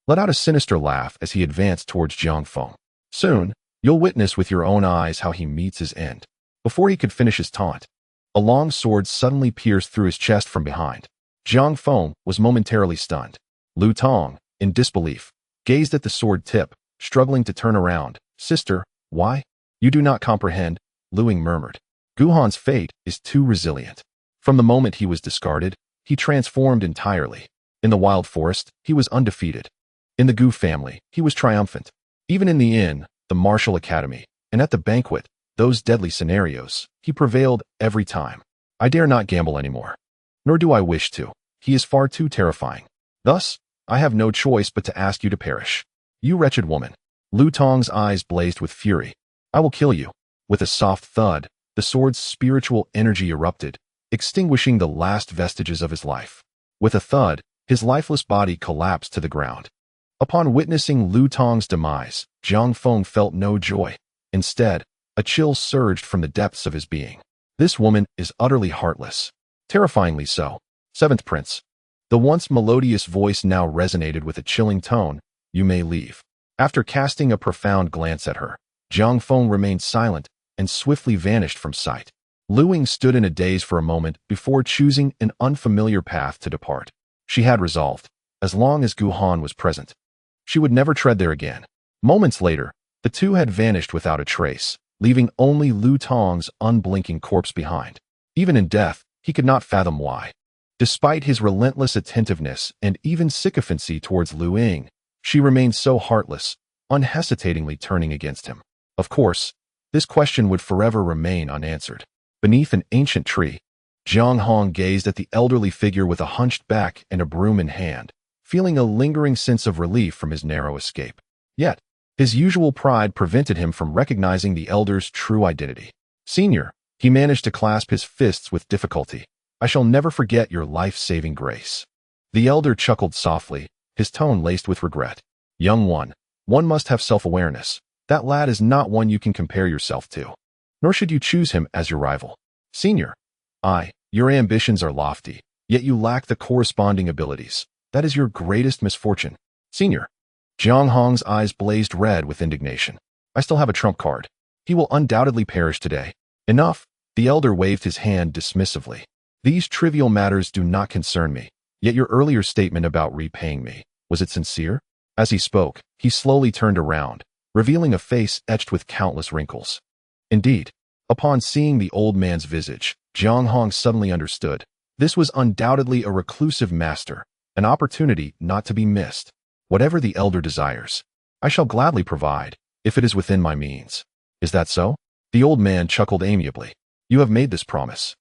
A: let out a sinister laugh as he advanced towards Jiang Hong. Soon, you'll witness with your own eyes how he meets his end. Before he could finish his taunt, a long sword suddenly pierced through his chest from behind. Jiang Hong was momentarily stunned. Lu Tong, in disbelief, gazed at the sword tip, struggling to turn around. Sister, why? You do not comprehend, Lu Ying murmured. Guhan's fate is too resilient. From the moment he was discarded, he transformed entirely. In the wild forest, he was undefeated. In the Gu family, he was triumphant. Even in the inn, the martial academy, and at the banquet, those deadly scenarios, he prevailed every time. I dare not gamble anymore. Nor do I wish to. He is far too terrifying. Thus, I have no choice but to ask you to perish. You wretched woman. Lu Tong's eyes blazed with fury. I will kill you. With a soft thud, the sword's spiritual energy erupted, extinguishing the last vestiges of his life. With a thud, his lifeless body collapsed to the ground. Upon witnessing Lu Tong's demise, Jiang Hong felt no joy. Instead, a chill surged from the depths of his being. This woman is utterly heartless. Terrifyingly so. Seventh Prince. The once melodious voice now resonated with a chilling tone. You may leave. After casting a profound glance at her, Jiang Hong remained silent and swiftly vanished from sight. Lu Ying stood in a daze for a moment before choosing an unfamiliar path to depart. She had resolved, as long as Guhan was present, she would never tread there again. Moments later, the two had vanished without a trace, leaving only Lu Tong's unblinking corpse behind. Even in death, he could not fathom why. Despite his relentless attentiveness and even sycophancy towards Lu Ying, she remained so heartless, unhesitatingly turning against him. Of course, this question would forever remain unanswered. Beneath an ancient tree, Jiang Hong gazed at the elderly figure with a hunched back and a broom in hand, feeling a lingering sense of relief from his narrow escape. Yet, his usual pride prevented him from recognizing the elder's true identity. Senior, he managed to clasp his fists with difficulty. I shall never forget your life-saving grace. The elder chuckled softly, his tone laced with regret. Young one must have self-awareness. That lad is not one you can compare yourself to. Nor should you choose him as your rival. Senior, your ambitions are lofty, yet you lack the corresponding abilities. That is your greatest misfortune. Senior. Jiang Hong's eyes blazed red with indignation. I still have a trump card. He will undoubtedly perish today. Enough. The elder waved his hand dismissively. These trivial matters do not concern me. Yet your earlier statement about repaying me, was it sincere? As he spoke, he slowly turned around, revealing a face etched with countless wrinkles. Indeed, upon seeing the old man's visage, Jiang Hong suddenly understood. This was undoubtedly a reclusive master, an opportunity not to be missed. Whatever the elder desires, I shall gladly provide, if it is within my means. Is that so? The old man chuckled amiably. You have made this promise.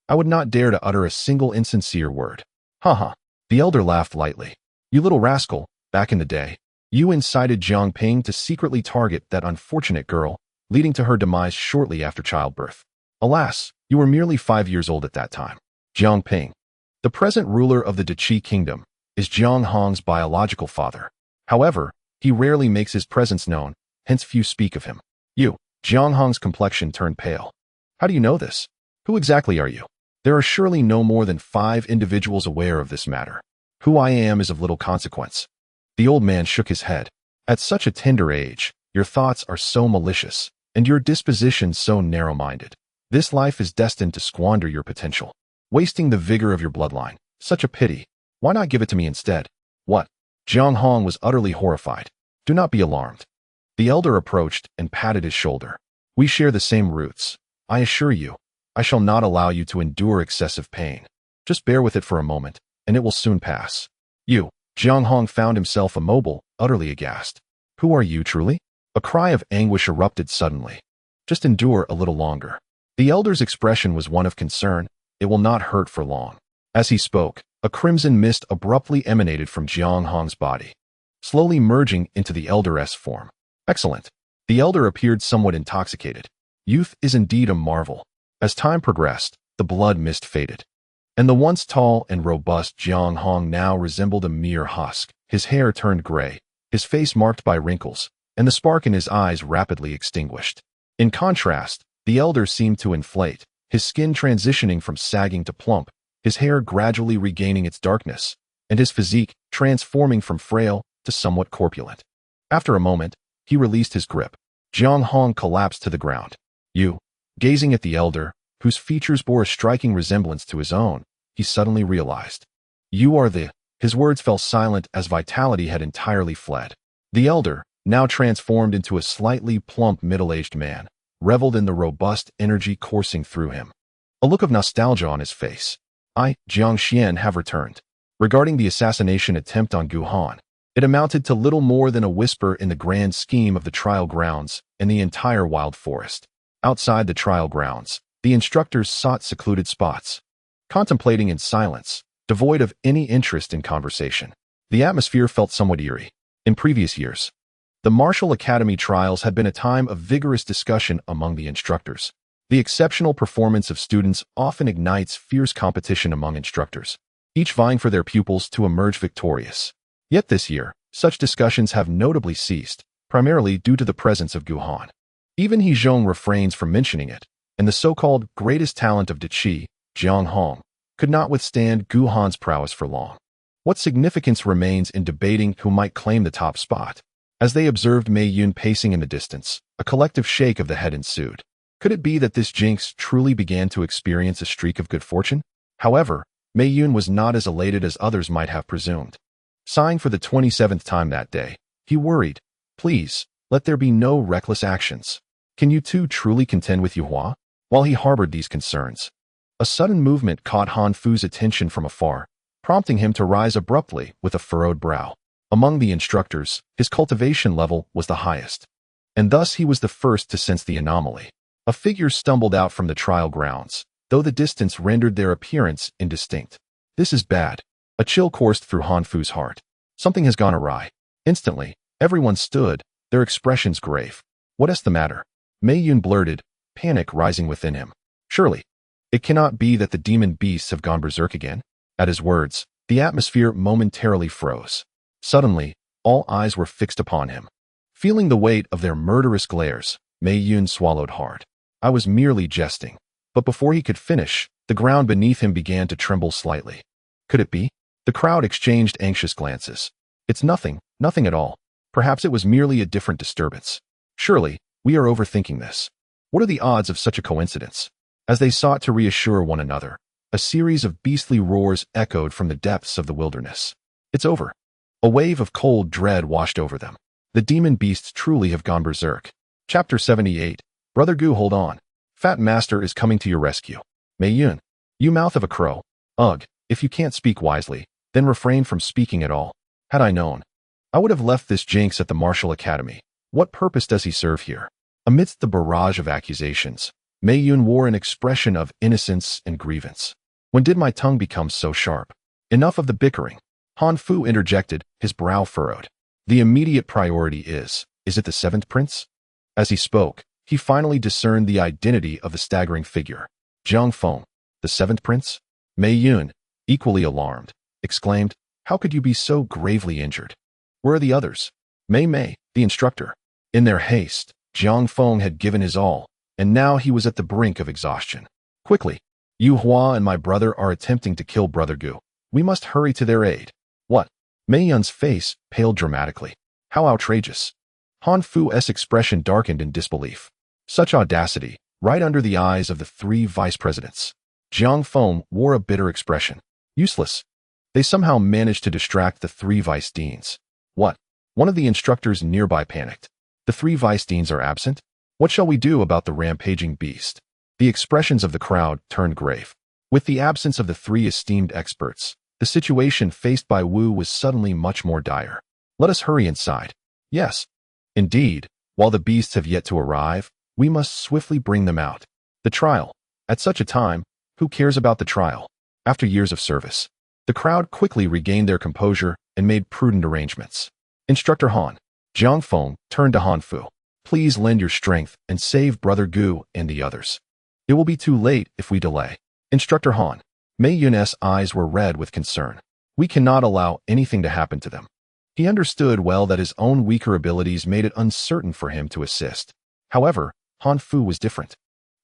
A: I would not dare to utter a single insincere word. Ha. The elder laughed lightly. You little rascal, back in the day, you incited Jiang Ping to secretly target that unfortunate girl, leading to her demise shortly after childbirth. Alas, you were merely 5 years old at that time. Jiang Ping, the present ruler of the Deqi kingdom, is Jiang Hong's biological father. However, he rarely makes his presence known, hence few speak of him. Jiang Hong's complexion turned pale. How do you know this? Who exactly are you? There are surely no more than 5 individuals aware of this matter. Who I am is of little consequence. The old man shook his head. At such a tender age, your thoughts are so malicious, and your disposition so narrow-minded. This life is destined to squander your potential, wasting the vigor of your bloodline. Such a pity. Why not give it to me instead? What? Jiang Hong was utterly horrified. Do not be alarmed. The elder approached and patted his shoulder. We share the same roots. I assure you, I shall not allow you to endure excessive pain. Just bear with it for a moment, and it will soon pass. Jiang Hong found himself immobile, utterly aghast. Who are you truly? A cry of anguish erupted suddenly. Just endure a little longer. The elder's expression was one of concern. It will not hurt for long. As he spoke, a crimson mist abruptly emanated from Jiang Hong's body, slowly merging into the elder's form. Excellent. The elder appeared somewhat intoxicated. Youth is indeed a marvel. As time progressed, the blood mist faded, and the once tall and robust Jiang Hong now resembled a mere husk. His hair turned gray, his face marked by wrinkles, and the spark in his eyes rapidly extinguished. In contrast, the elder seemed to inflate, his skin transitioning from sagging to plump, his hair gradually regaining its darkness, and his physique transforming from frail to somewhat corpulent. After a moment, he released his grip. Jiang Hong collapsed to the ground. You, gazing at the elder, whose features bore a striking resemblance to his own, he suddenly realized. You are the... His words fell silent as vitality had entirely fled. The elder, now transformed into a slightly plump middle-aged man, reveled in the robust energy coursing through him. A look of nostalgia on his face. I, Jiang Xian, have returned. Regarding the assassination attempt on Gu Han, it amounted to little more than a whisper in the grand scheme of the trial grounds and the entire wild forest. Outside the trial grounds, the instructors sought secluded spots, contemplating in silence, devoid of any interest in conversation. The atmosphere felt somewhat eerie. In previous years, the Martial Academy trials had been a time of vigorous discussion among the instructors. The exceptional performance of students often ignites fierce competition among instructors, each vying for their pupils to emerge victorious. Yet this year, such discussions have notably ceased, primarily due to the presence of Gu Han. Even Zhong refrains from mentioning it, and the so-called greatest talent of Qi, Jiang Hong, could not withstand Gu Han's prowess for long. What significance remains in debating who might claim the top spot? As they observed Mei Yun pacing in the distance, a collective shake of the head ensued. Could it be that this jinx truly began to experience a streak of good fortune? However, Mei Yun was not as elated as others might have presumed. Sighing for the 27th time that day, he worried, please, let there be no reckless actions. Can you two truly contend with Yuhua? While he harbored these concerns, a sudden movement caught Han Fu's attention from afar, prompting him to rise abruptly with a furrowed brow. Among the instructors, his cultivation level was the highest, and thus he was the first to sense the anomaly. A figure stumbled out from the trial grounds, though the distance rendered their appearance indistinct. This is bad. A chill coursed through Han Fu's heart. Something has gone awry. Instantly, everyone stood, their expressions grave. What is the matter? Mei Yun blurted, panic rising within him. Surely, it cannot be that the demon beasts have gone berserk again. At his words, the atmosphere momentarily froze. Suddenly, all eyes were fixed upon him. Feeling the weight of their murderous glares, Mei Yun swallowed hard. I was merely jesting. But before he could finish, the ground beneath him began to tremble slightly. Could it be? The crowd exchanged anxious glances. It's nothing, nothing at all. Perhaps it was merely a different disturbance. Surely, we are overthinking this. What are the odds of such a coincidence? As they sought to reassure one another, a series of beastly roars echoed from the depths of the wilderness. It's over. A wave of cold dread washed over them. The demon beasts truly have gone berserk. Chapter 78. Brother Gu, hold on. Fat Master is coming to your rescue. Mei Yun. You mouth of a crow. Ugh, if you can't speak wisely, then refrain from speaking at all. Had I known, I would have left this jinx at the Martial Academy. What purpose does he serve here? Amidst the barrage of accusations, Mei Yun wore an expression of innocence and grievance. When did my tongue become so sharp? Enough of the bickering. Han Fu interjected, his brow furrowed. The immediate priority is it the seventh prince? As he spoke, he finally discerned the identity of the staggering figure. Jiang Feng, the seventh prince? Mei Yun, equally alarmed, exclaimed, how could you be so gravely injured? Where are the others? Mei, the instructor. In their haste, Jiang Feng had given his all, and now he was at the brink of exhaustion. Quickly, Yu Hua and my brother are attempting to kill Brother Gu. We must hurry to their aid. What? Mei Yun's face paled dramatically. How outrageous. Han Fu's expression darkened in disbelief. Such audacity, right under the eyes of the three vice presidents. Jiang Feng wore a bitter expression. Useless. They somehow managed to distract the three vice deans. What? One of the instructors nearby panicked. The three vice deans are absent? What shall we do about the rampaging beast? The expressions of the crowd turned grave. With the absence of the three esteemed experts, The situation faced by Wu was suddenly much more dire. Let us hurry inside. Yes. Indeed, while the beasts have yet to arrive, we must swiftly bring them out. The trial. At such a time, who cares about the trial? After years of service, the crowd quickly regained their composure and made prudent arrangements. Instructor Han. Jiang Hong turned to Han Fu. Please lend your strength and save Brother Gu and the others. It will be too late if we delay. Instructor Han. Mei Yun's eyes were red with concern. We cannot allow anything to happen to them. He understood well that his own weaker abilities made it uncertain for him to assist. However, Han Fu was different.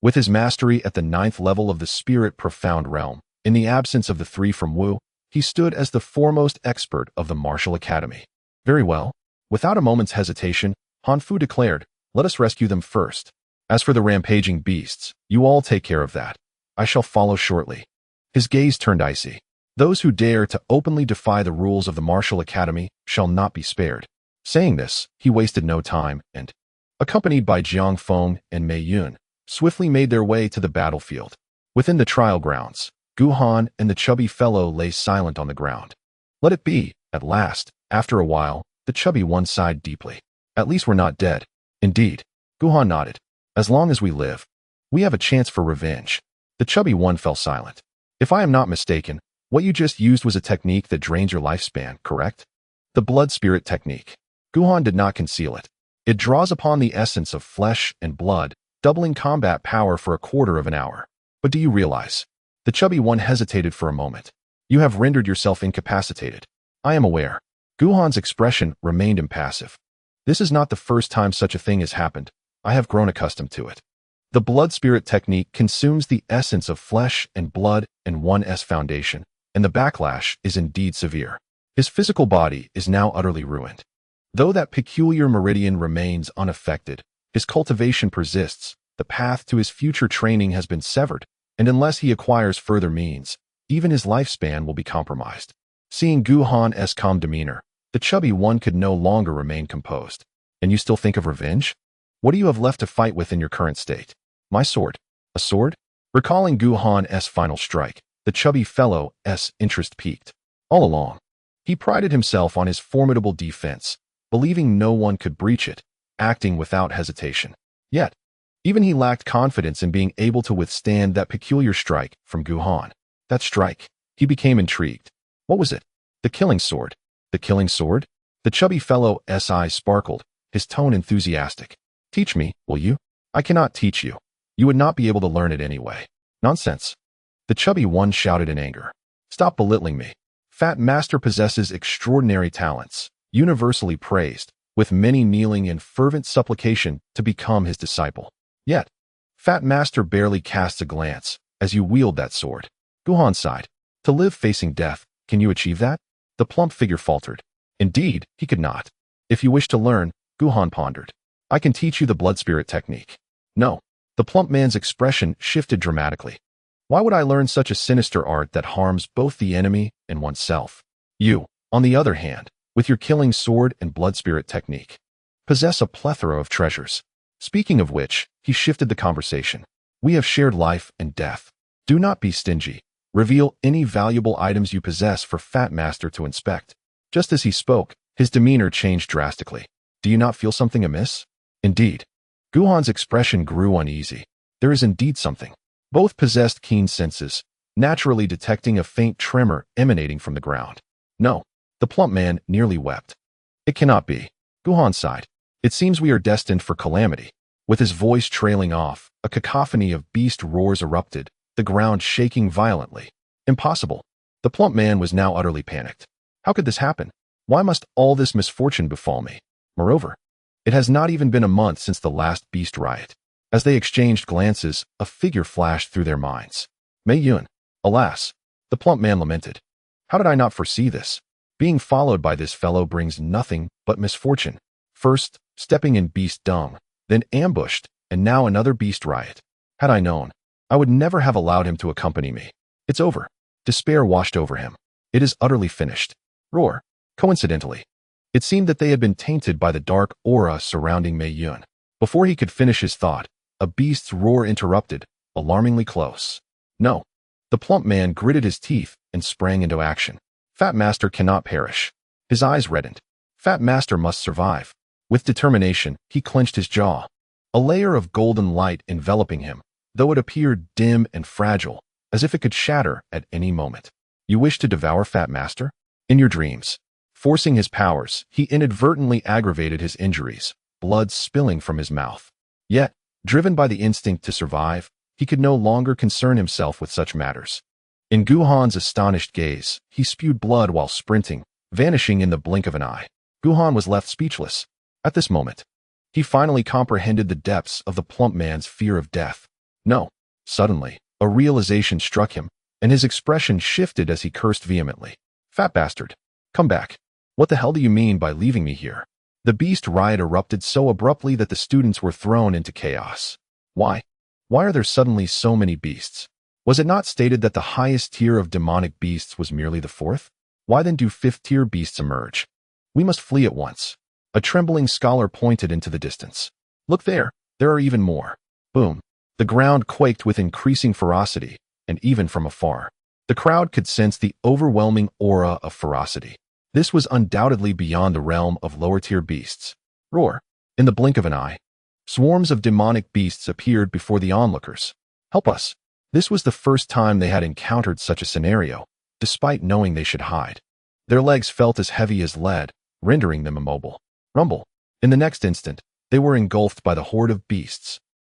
A: With his mastery at the 9th level of the spirit profound realm, in the absence of the 3 from Wu, he stood as the foremost expert of the martial academy. Very well. Without a moment's hesitation, Han Fu declared, let us rescue them first. As for the rampaging beasts, you all take care of that. I shall follow shortly. His gaze turned icy. Those who dare to openly defy the rules of the martial academy shall not be spared. Saying this, he wasted no time and, accompanied by Jiang Hong and Mei Yun, swiftly made their way to the battlefield. Within the trial grounds, Gu Han and the chubby fellow lay silent on the ground. Let it be, at last, after a while, the chubby one sighed deeply. At least we're not dead. Indeed. Gu Han nodded. As long as we live, we have a chance for revenge. The chubby one fell silent. If I am not mistaken, what you just used was a technique that drains your lifespan, correct? The blood spirit technique. Gu Han did not conceal it. It draws upon the essence of flesh and blood, doubling combat power for a quarter of an hour. But do you realize? The chubby one hesitated for a moment. You have rendered yourself incapacitated. I am aware. Gu Han's expression remained impassive. This is not the first time such a thing has happened. I have grown accustomed to it. The blood spirit technique consumes the essence of flesh and blood in one's foundation, and the backlash is indeed severe. His physical body is now utterly ruined. Though that peculiar meridian remains unaffected, his cultivation persists, the path to his future training has been severed, and unless he acquires further means, even his lifespan will be compromised. Seeing Gu Han's calm demeanor, the chubby one could no longer remain composed. And you still think of revenge? What do you have left to fight with in your current state? My sword. A sword? Recalling Gu Han's final strike, the chubby fellow's interest peaked. All along, he prided himself on his formidable defense, believing no one could breach it, acting without hesitation. Yet, even he lacked confidence in being able to withstand that peculiar strike from Gu Han. That strike, he became intrigued. What was it? The killing sword. The killing sword? The chubby fellow's eyes sparkled, his tone enthusiastic. Teach me, will you? I cannot teach you. You would not be able to learn it anyway. Nonsense. The chubby one shouted in anger. Stop belittling me. Fat Master possesses extraordinary talents, universally praised, with many kneeling in fervent supplication to become his disciple. Yet, Fat Master barely casts a glance as you wield that sword. Gu Han sighed. To live facing death, can you achieve that? The plump figure faltered. Indeed, he could not. If you wish to learn, Gu Han pondered. I can teach you the blood spirit technique. No. The plump man's expression shifted dramatically. Why would I learn such a sinister art that harms both the enemy and oneself? You, on the other hand, with your killing sword and blood spirit technique, possess a plethora of treasures. Speaking of which, he shifted the conversation. We have shared life and death. Do not be stingy. Reveal any valuable items you possess for Fat Master to inspect. Just as he spoke, his demeanor changed drastically. Do you not feel something amiss? Indeed. Gu Han's expression grew uneasy. There is indeed something. Both possessed keen senses, naturally detecting a faint tremor emanating from the ground. No. The plump man nearly wept. It cannot be. Gu Han sighed. It seems we are destined for calamity. With his voice trailing off, a cacophony of beast roars erupted, the ground shaking violently. Impossible. The plump man was now utterly panicked. How could this happen? Why must all this misfortune befall me? Moreover, it has not even been a month since the last beast riot. As they exchanged glances, a figure flashed through their minds. Mei Yun. Alas, the plump man lamented. How did I not foresee this? Being followed by this fellow brings nothing but misfortune. First, stepping in beast dung, then ambushed, and now another beast riot. Had I known, I would never have allowed him to accompany me. It's over. Despair washed over him. It is utterly finished. Roar. Coincidentally, it seemed that they had been tainted by the dark aura surrounding Mei Yun. Before he could finish his thought, a beast's roar interrupted, alarmingly close. No. The plump man gritted his teeth and sprang into action. Fat Master cannot perish. His eyes reddened. Fat Master must survive. With determination, he clenched his jaw. A layer of golden light enveloping him, though it appeared dim and fragile, as if it could shatter at any moment. You wish to devour Fat Master? In your dreams. Forcing his powers, he inadvertently aggravated his injuries, blood spilling from his mouth. Yet, driven by the instinct to survive, he could no longer concern himself with such matters. In Gu Han's astonished gaze, he spewed blood while sprinting, vanishing in the blink of an eye. Gu Han was left speechless. At this moment, he finally comprehended the depths of the plump man's fear of death. No. Suddenly, a realization struck him, and his expression shifted as he cursed vehemently. Fat bastard. Come back. What the hell do you mean by leaving me here? The beast riot erupted so abruptly that the students were thrown into chaos. Why? Why are there suddenly so many beasts? Was it not stated that the highest tier of demonic beasts was merely the fourth? Why then do fifth-tier beasts emerge? We must flee at once. A trembling scholar pointed into the distance. Look there are even more. Boom. The ground quaked with increasing ferocity, and even from afar, the crowd could sense the overwhelming aura of ferocity. This was undoubtedly beyond the realm of lower-tier beasts. Roar. In the blink of an eye, swarms of demonic beasts appeared before the onlookers. Help us. This was the first time they had encountered such a scenario, despite knowing they should hide. Their legs felt as heavy as lead, rendering them immobile. Rumble. In the next instant, they were engulfed by the horde of beasts.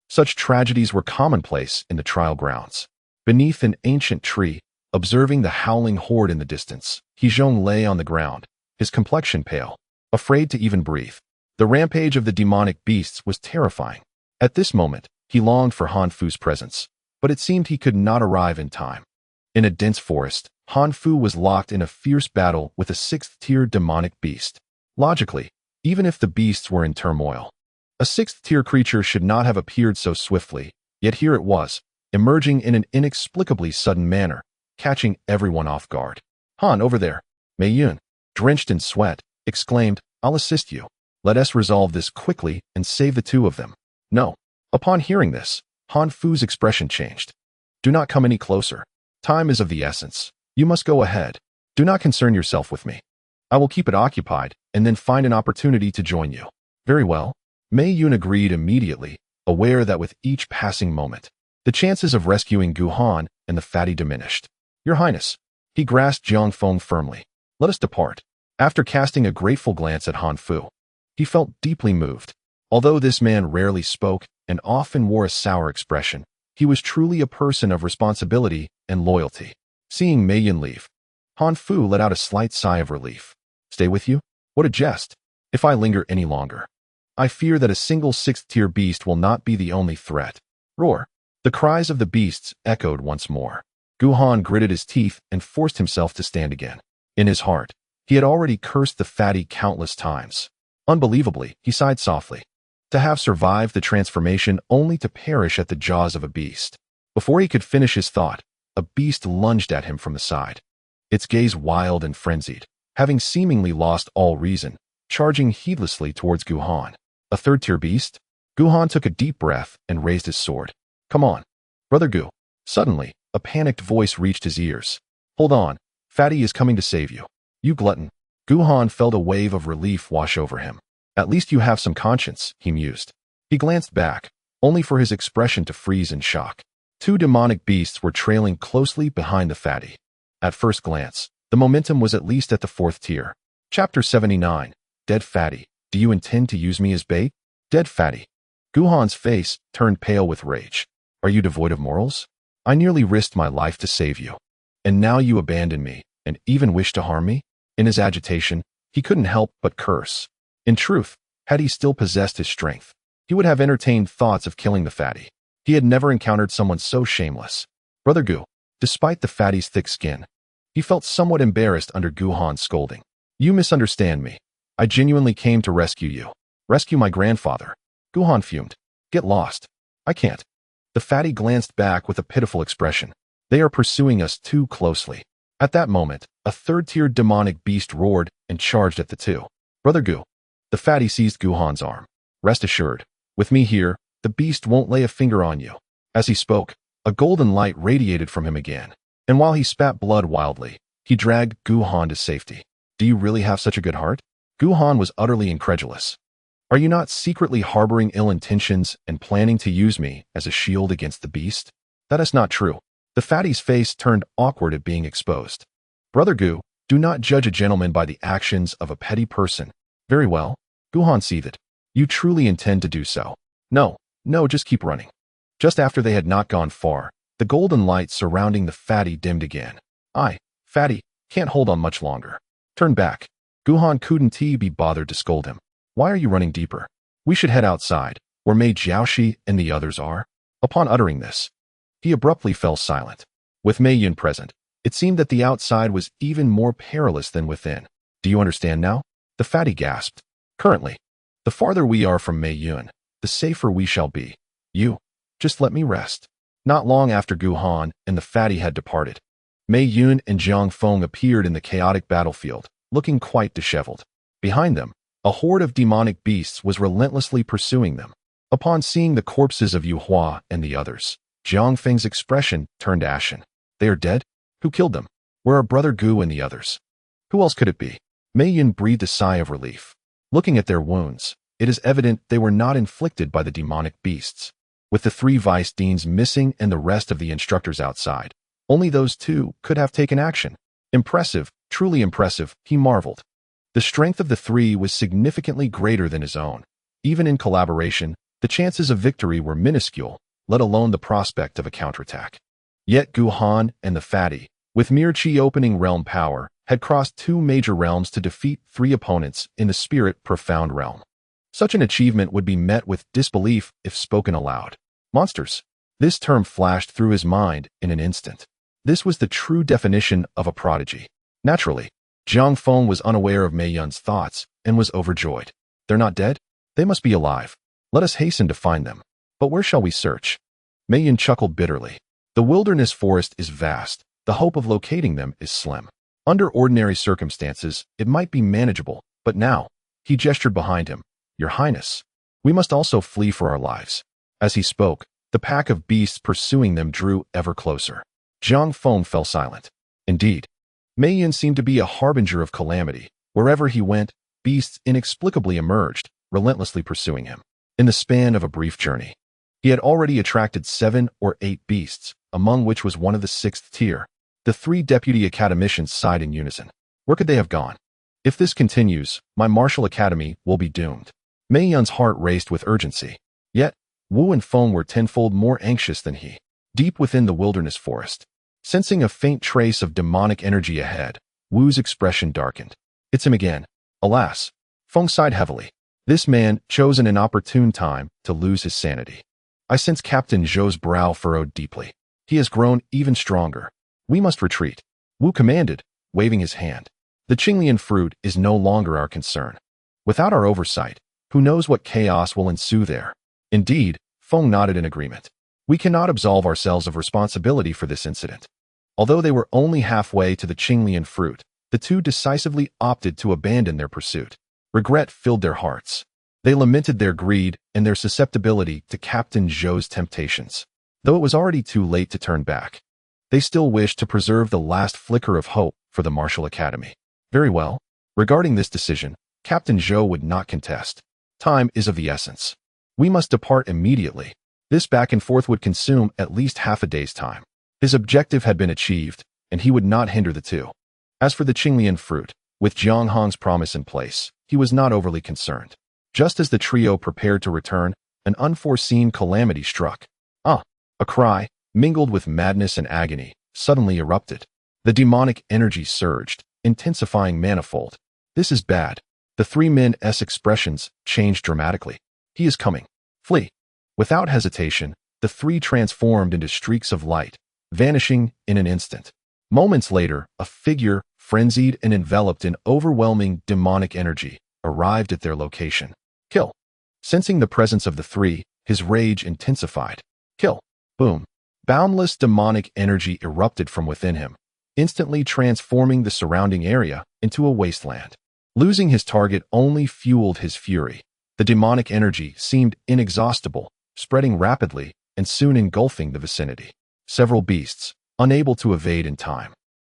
A: Such tragedies were commonplace in the trial grounds. Beneath an ancient tree, observing the howling horde in the distance, Zhong lay on the ground, his complexion pale, afraid to even breathe. The rampage of the demonic beasts was terrifying. At this moment, he longed for Han Fu's presence, but it seemed he could not arrive in time. In a dense forest, Han Fu was locked in a fierce battle with a sixth-tier demonic beast. Logically, even if the beasts were in turmoil, a sixth-tier creature should not have appeared so swiftly, yet here it was, emerging in an inexplicably sudden manner, catching everyone off guard. Han, over there. Mei Yun, drenched in sweat, exclaimed, I'll assist you. Let us resolve this quickly and save the two of them. No. Upon hearing this, Han Fu's expression changed. Do not come any closer. Time is of the essence. You must go ahead. Do not concern yourself with me. I will keep it occupied and then find an opportunity to join you. Very well. Mei Yun agreed immediately, aware that with each passing moment, the chances of rescuing Gu Han and the fatty diminished. Your Highness. He grasped Jiang Hong firmly. Let us depart. After casting a grateful glance at Han Fu, he felt deeply moved. Although this man rarely spoke and often wore a sour expression, he was truly a person of responsibility and loyalty. Seeing Mei Yun leave, Han Fu let out a slight sigh of relief. Stay with you? What a jest. If I linger any longer, I fear that a single sixth-tier beast will not be the only threat. Roar. The cries of the beasts echoed once more. Gu Han gritted his teeth and forced himself to stand again. In his heart, he had already cursed the fatty countless times. Unbelievably, he sighed softly. To have survived the transformation only to perish at the jaws of a beast. Before he could finish his thought, a beast lunged at him from the side. Its gaze wild and frenzied, having seemingly lost all reason, charging heedlessly towards Gu Han. A third-tier beast? Gu Han took a deep breath and raised his sword. Come on, Brother Gu. Suddenly, a panicked voice reached his ears. Hold on, Fatty is coming to save you. You glutton. Gu Han felt a wave of relief wash over him. At least you have some conscience, he mused. He glanced back, only for his expression to freeze in shock. Two demonic beasts were trailing closely behind the fatty. At first glance, the momentum was at least at the fourth tier. Chapter 79. Dead Fatty. Do you intend to use me as bait? Dead Fatty. Gu Han's face turned pale with rage. Are you devoid of morals? I nearly risked my life to save you. And now you abandon me, and even wish to harm me? In his agitation, he couldn't help but curse. In truth, had he still possessed his strength, he would have entertained thoughts of killing the fatty. He had never encountered someone so shameless. Brother Gu, despite the fatty's thick skin, he felt somewhat embarrassed under Gu Han's scolding. You misunderstand me. I genuinely came to rescue you. Rescue my grandfather. Gu Han fumed. Get lost. I can't. The fatty glanced back with a pitiful expression. They are pursuing us too closely. At that moment, a third-tier demonic beast roared and charged at the two. Brother Gu. The fatty seized Gu Han's arm. Rest assured, with me here, the beast won't lay a finger on you. As he spoke, a golden light radiated from him again, And while he spat blood wildly, he dragged Gu Han to safety. Do you really have such a good heart? Gu Han was utterly incredulous. Are you not secretly harboring ill intentions and planning to use me as a shield against the beast? That is not true. The fatty's face turned awkward at being exposed. Brother Gu, do not judge a gentleman by the actions of a petty person. Very well. Gu Han seethed. You truly intend to do so? No, just keep running. Just after they had not gone far, the golden light surrounding the fatty dimmed again. Fatty, can't hold on much longer. Turn back. Gu Han couldn't be bothered to scold him. Why are you running deeper? We should head outside, where Mei Jiaoxi and the others are. Upon uttering this, he abruptly fell silent. With Mei Yun present, it seemed that the outside was even more perilous than within. Do you understand now? The fatty gasped. Currently, the farther we are from Mei Yun, the safer we shall be. You, just let me rest. Not long after Gu Han and the fatty had departed, Mei Yun and Jiang Hong appeared in the chaotic battlefield, looking quite disheveled. Behind them, a horde of demonic beasts was relentlessly pursuing them. Upon seeing the corpses of Yu Hua and the others, Jiang Feng's expression turned ashen. They are dead? Who killed them? Where are Brother Gu and the others? Who else could it be? Mei Yun breathed a sigh of relief. Looking at their wounds, it is evident they were not inflicted by the demonic beasts. With the 3 vice deans missing and the rest of the instructors outside, only those 2 could have taken action. Impressive, truly impressive, he marveled. The strength of the 3 was significantly greater than his own. Even in collaboration, the chances of victory were minuscule, let alone the prospect of a counterattack. Yet Gu Han and the fatty, with mere chi opening realm power, had crossed 2 major realms to defeat 3 opponents in the spirit profound realm. Such an achievement would be met with disbelief if spoken aloud. Monsters. This term flashed through his mind in an instant. This was the true definition of a prodigy. Naturally, Jiang Hong was unaware of Mei Yun's thoughts and was overjoyed. They're not dead? They must be alive. Let us hasten to find them. But where shall we search? Mei Yun chuckled bitterly. The wilderness forest is vast. The hope of locating them is slim. Under ordinary circumstances, it might be manageable, but now, he gestured behind him. Your Highness, we must also flee for our lives. As he spoke, the pack of beasts pursuing them drew ever closer. Jiang Hong fell silent. Indeed, Mei Yun seemed to be a harbinger of calamity. Wherever he went, beasts inexplicably emerged, relentlessly pursuing him. In the span of a brief journey, he had already attracted 7 or 8 beasts, among which was one of the 6th tier. The 3 deputy academicians sighed in unison. Where could they have gone? If this continues, my martial academy will be doomed. Mei Yun's heart raced with urgency. Yet, Wu and Feng were tenfold more anxious than he. Deep within the wilderness forest, sensing a faint trace of demonic energy ahead, Wu's expression darkened. It's him again. Alas. Feng sighed heavily. This man chose an inopportune time to lose his sanity. I sense Captain Zhou's brow furrowed deeply. He has grown even stronger. We must retreat. Wu commanded, waving his hand. The Qinglian fruit is no longer our concern. Without our oversight, who knows what chaos will ensue there? Indeed, Feng nodded in agreement. We cannot absolve ourselves of responsibility for this incident. Although they were only halfway to the Qinglian fruit, the 2 decisively opted to abandon their pursuit. Regret filled their hearts. They lamented their greed and their susceptibility to Captain Zhou's temptations. Though it was already too late to turn back, they still wished to preserve the last flicker of hope for the Martial Academy. Very well. Regarding this decision, Captain Zhou would not contest. Time is of the essence. We must depart immediately. This back and forth would consume at least half a day's time. His objective had been achieved, and he would not hinder the 2. As for the Qinglian fruit, with Jiang Hong's promise in place, he was not overly concerned. Just as the trio prepared to return, an unforeseen calamity struck. A cry, mingled with madness and agony, suddenly erupted. The demonic energy surged, intensifying manifold. This is bad. The 3 men's expressions changed dramatically. He is coming. Flee. Without hesitation, the 3 transformed into streaks of light, vanishing in an instant. Moments later, a figure, frenzied and enveloped in overwhelming demonic energy, arrived at their location. Kill. Sensing the presence of the 3, his rage intensified. Kill. Boom. Boundless demonic energy erupted from within him, instantly transforming the surrounding area into a wasteland. Losing his target only fueled his fury. The demonic energy seemed inexhaustible, spreading rapidly and soon engulfing the vicinity. Several beasts, unable to evade in time,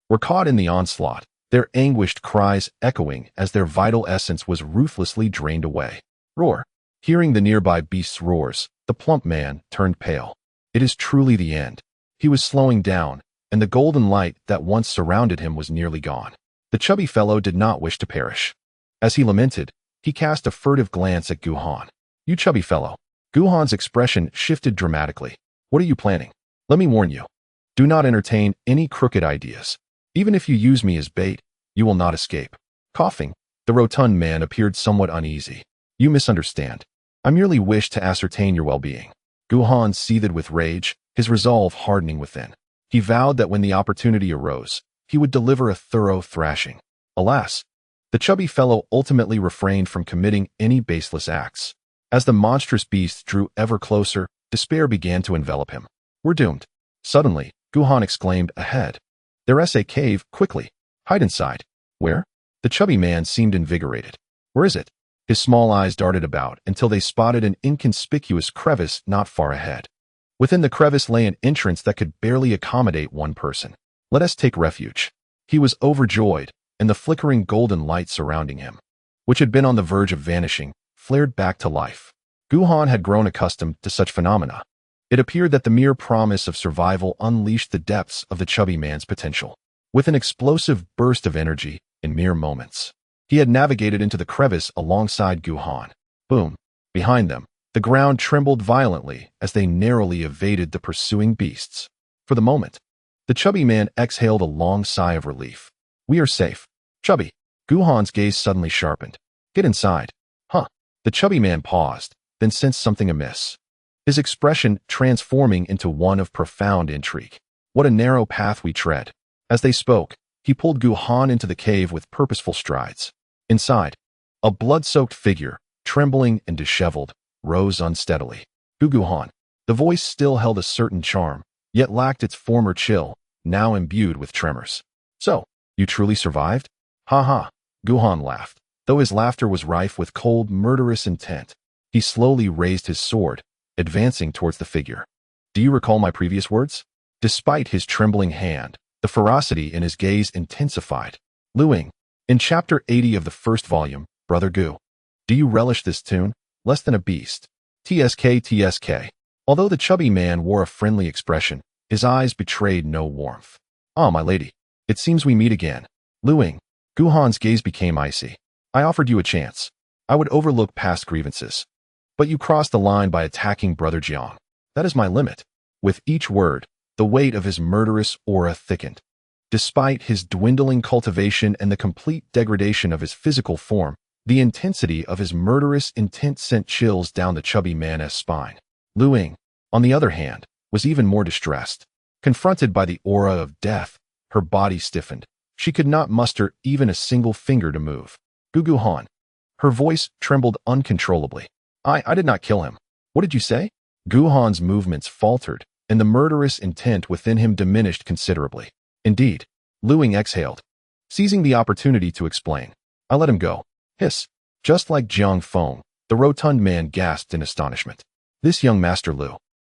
A: were caught in the onslaught, their anguished cries echoing as their vital essence was ruthlessly drained away. Roar! Hearing the nearby beast's roars, the plump man turned pale. It is truly the end. He was slowing down, and the golden light that once surrounded him was nearly gone. The chubby fellow did not wish to perish. As he lamented, he cast a furtive glance at Gu Han. You chubby fellow. Gu Han's expression shifted dramatically. What are you planning? Let me warn you. Do not entertain any crooked ideas. Even if you use me as bait, you will not escape. Coughing, the rotund man appeared somewhat uneasy. You misunderstand. I merely wish to ascertain your well-being. Gu Han seethed with rage, his resolve hardening within. He vowed that when the opportunity arose, he would deliver a thorough thrashing. Alas, the chubby fellow ultimately refrained from committing any baseless acts. As the monstrous beast drew ever closer, despair began to envelop him. We're doomed. Suddenly, Gu Han exclaimed, ahead. There's a cave, quickly. Hide inside. Where? The chubby man seemed invigorated. Where is it? His small eyes darted about until they spotted an inconspicuous crevice not far ahead. Within the crevice lay an entrance that could barely accommodate one person. Let us take refuge. He was overjoyed, and the flickering golden light surrounding him, which had been on the verge of vanishing, flared back to life. Gu Han had grown accustomed to such phenomena. It appeared that the mere promise of survival unleashed the depths of the chubby man's potential. With an explosive burst of energy, in mere moments, he had navigated into the crevice alongside Gu Han. Boom! Behind them, the ground trembled violently as they narrowly evaded the pursuing beasts. For the moment, the chubby man exhaled a long sigh of relief. We are safe. Chubby. Gu Han's gaze suddenly sharpened. Get inside. Huh. The chubby man paused, then sensed something amiss. His expression transforming into one of profound intrigue. What a narrow path we tread. As they spoke, he pulled Gu Han into the cave with purposeful strides. Inside, a blood-soaked figure, trembling and disheveled, rose unsteadily. Gu Han. The voice still held a certain charm, yet lacked its former chill, now imbued with tremors. So, you truly survived? Ha ha. Gu Han laughed, though his laughter was rife with cold, murderous intent. He slowly raised his sword, advancing towards the figure. Do you recall my previous words? Despite his trembling hand, the ferocity in his gaze intensified. Luing. In chapter 80 of the first volume, Brother Gu. Do you relish this tune? Less than a beast. TSK. Although the chubby man wore a friendly expression, his eyes betrayed no warmth. Ah, my lady. It seems we meet again. Luing. Gu Han's gaze became icy. I offered you a chance. I would overlook past grievances. But you crossed the line by attacking Brother Jiang. That is my limit. With each word, the weight of his murderous aura thickened. Despite his dwindling cultivation and the complete degradation of his physical form, the intensity of his murderous intent sent chills down the chubby man's spine. Luing, on the other hand, was even more distressed. Confronted by the aura of death, her body stiffened. She could not muster even a single finger to move. Gu Han. Her voice trembled uncontrollably. I did not kill him. What did you say? Gu Han's movements faltered, and the murderous intent within him diminished considerably. Indeed, Luing exhaled, seizing the opportunity to explain. I let him go. Hiss. Just like Jiang Hong, the rotund man gasped in astonishment. This young Master Lu,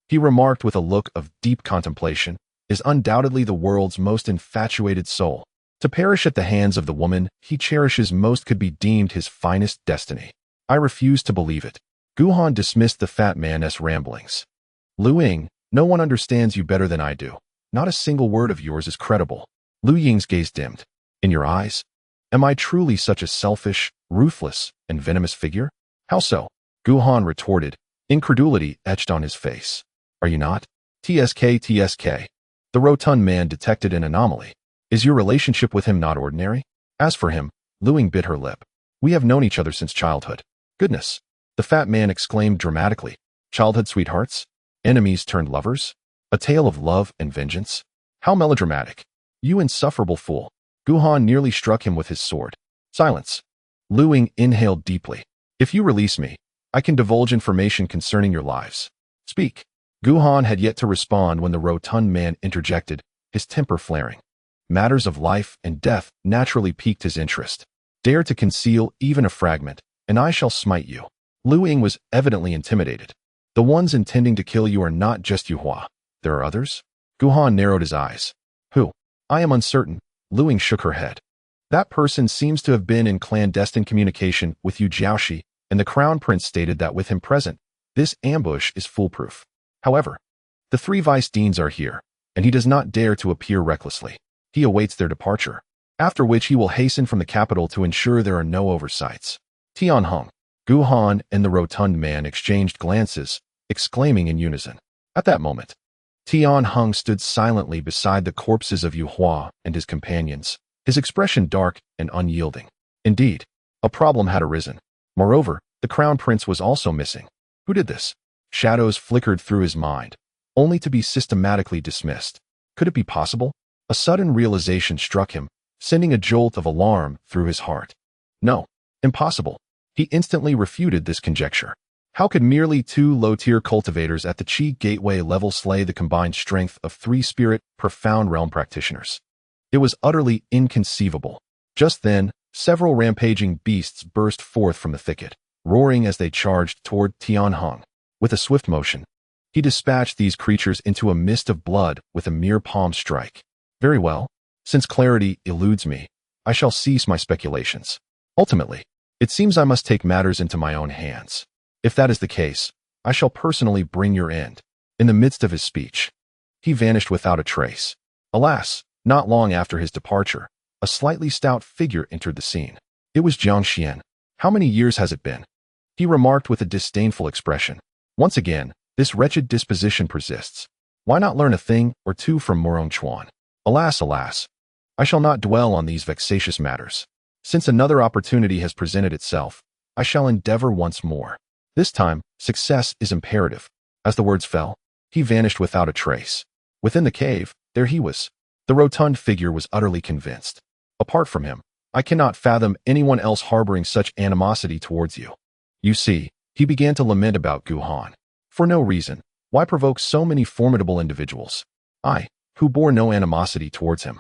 A: he remarked with a look of deep contemplation, is undoubtedly the world's most infatuated soul. To perish at the hands of the woman he cherishes most could be deemed his finest destiny. I refuse to believe it. Gu Han dismissed the fat man's ramblings. Luing, no one understands you better than I do. Not a single word of yours is credible. Lu Ying's gaze dimmed. In your eyes? Am I truly such a selfish, ruthless, and venomous figure? How so? Gu Han retorted, incredulity etched on his face. Are you not? TSK. The rotund man detected an anomaly. Is your relationship with him not ordinary? As for him, Luing bit her lip. We have known each other since childhood. Goodness! The fat man exclaimed dramatically. Childhood sweethearts? Enemies turned lovers? A tale of love and vengeance? How melodramatic. You insufferable fool. Gu Han nearly struck him with his sword. Silence. Luing inhaled deeply. If you release me, I can divulge information concerning your lives. Speak. Gu Han had yet to respond when the rotund man interjected, his temper flaring. Matters of life and death naturally piqued his interest. Dare to conceal even a fragment, and I shall smite you. Luing was evidently intimidated. The ones intending to kill you are not just Yuhua. There are others? Gu Han narrowed his eyes. Who? I am uncertain. Lu Ying shook her head. That person seems to have been in clandestine communication with Yu Jiaoxi, and the Crown Prince stated that with him present, this ambush is foolproof. However, the three vice deans are here, and he does not dare to appear recklessly. He awaits their departure, after which he will hasten from the capital to ensure there are no oversights. Jiang Hong, Gu Han, and the rotund man exchanged glances, exclaiming in unison. At that moment, Jiang Hong stood silently beside the corpses of Yu Hua and his companions, his expression dark and unyielding. Indeed, a problem had arisen. Moreover, the Crown Prince was also missing. Who did this? Shadows flickered through his mind, only to be systematically dismissed. Could it be possible? A sudden realization struck him, sending a jolt of alarm through his heart. No, impossible. He instantly refuted this conjecture. How could merely two low-tier cultivators at the Qi Gateway level slay the combined strength of three spirit, profound realm practitioners? It was utterly inconceivable. Just then, several rampaging beasts burst forth from the thicket, roaring as they charged toward Jiang Hong. With a swift motion, he dispatched these creatures into a mist of blood with a mere palm strike. Very well. Since clarity eludes me, I shall cease my speculations. Ultimately, it seems I must take matters into my own hands. If that is the case, I shall personally bring your end. In the midst of his speech, he vanished without a trace. Alas, not long after his departure, a slightly stout figure entered the scene. It was Jiang Xian. How many years has it been? He remarked with a disdainful expression. Once again, this wretched disposition persists. Why not learn a thing or two from Morong Chuan? Alas, alas. I shall not dwell on these vexatious matters. Since another opportunity has presented itself, I shall endeavor once more. This time, success is imperative. As the words fell, he vanished without a trace. Within the cave, there he was. The rotund figure was utterly convinced. Apart from him, I cannot fathom anyone else harboring such animosity towards you. You see, he began to lament about Gu Han. For no reason. Why provoke so many formidable individuals? I, who bore no animosity towards him,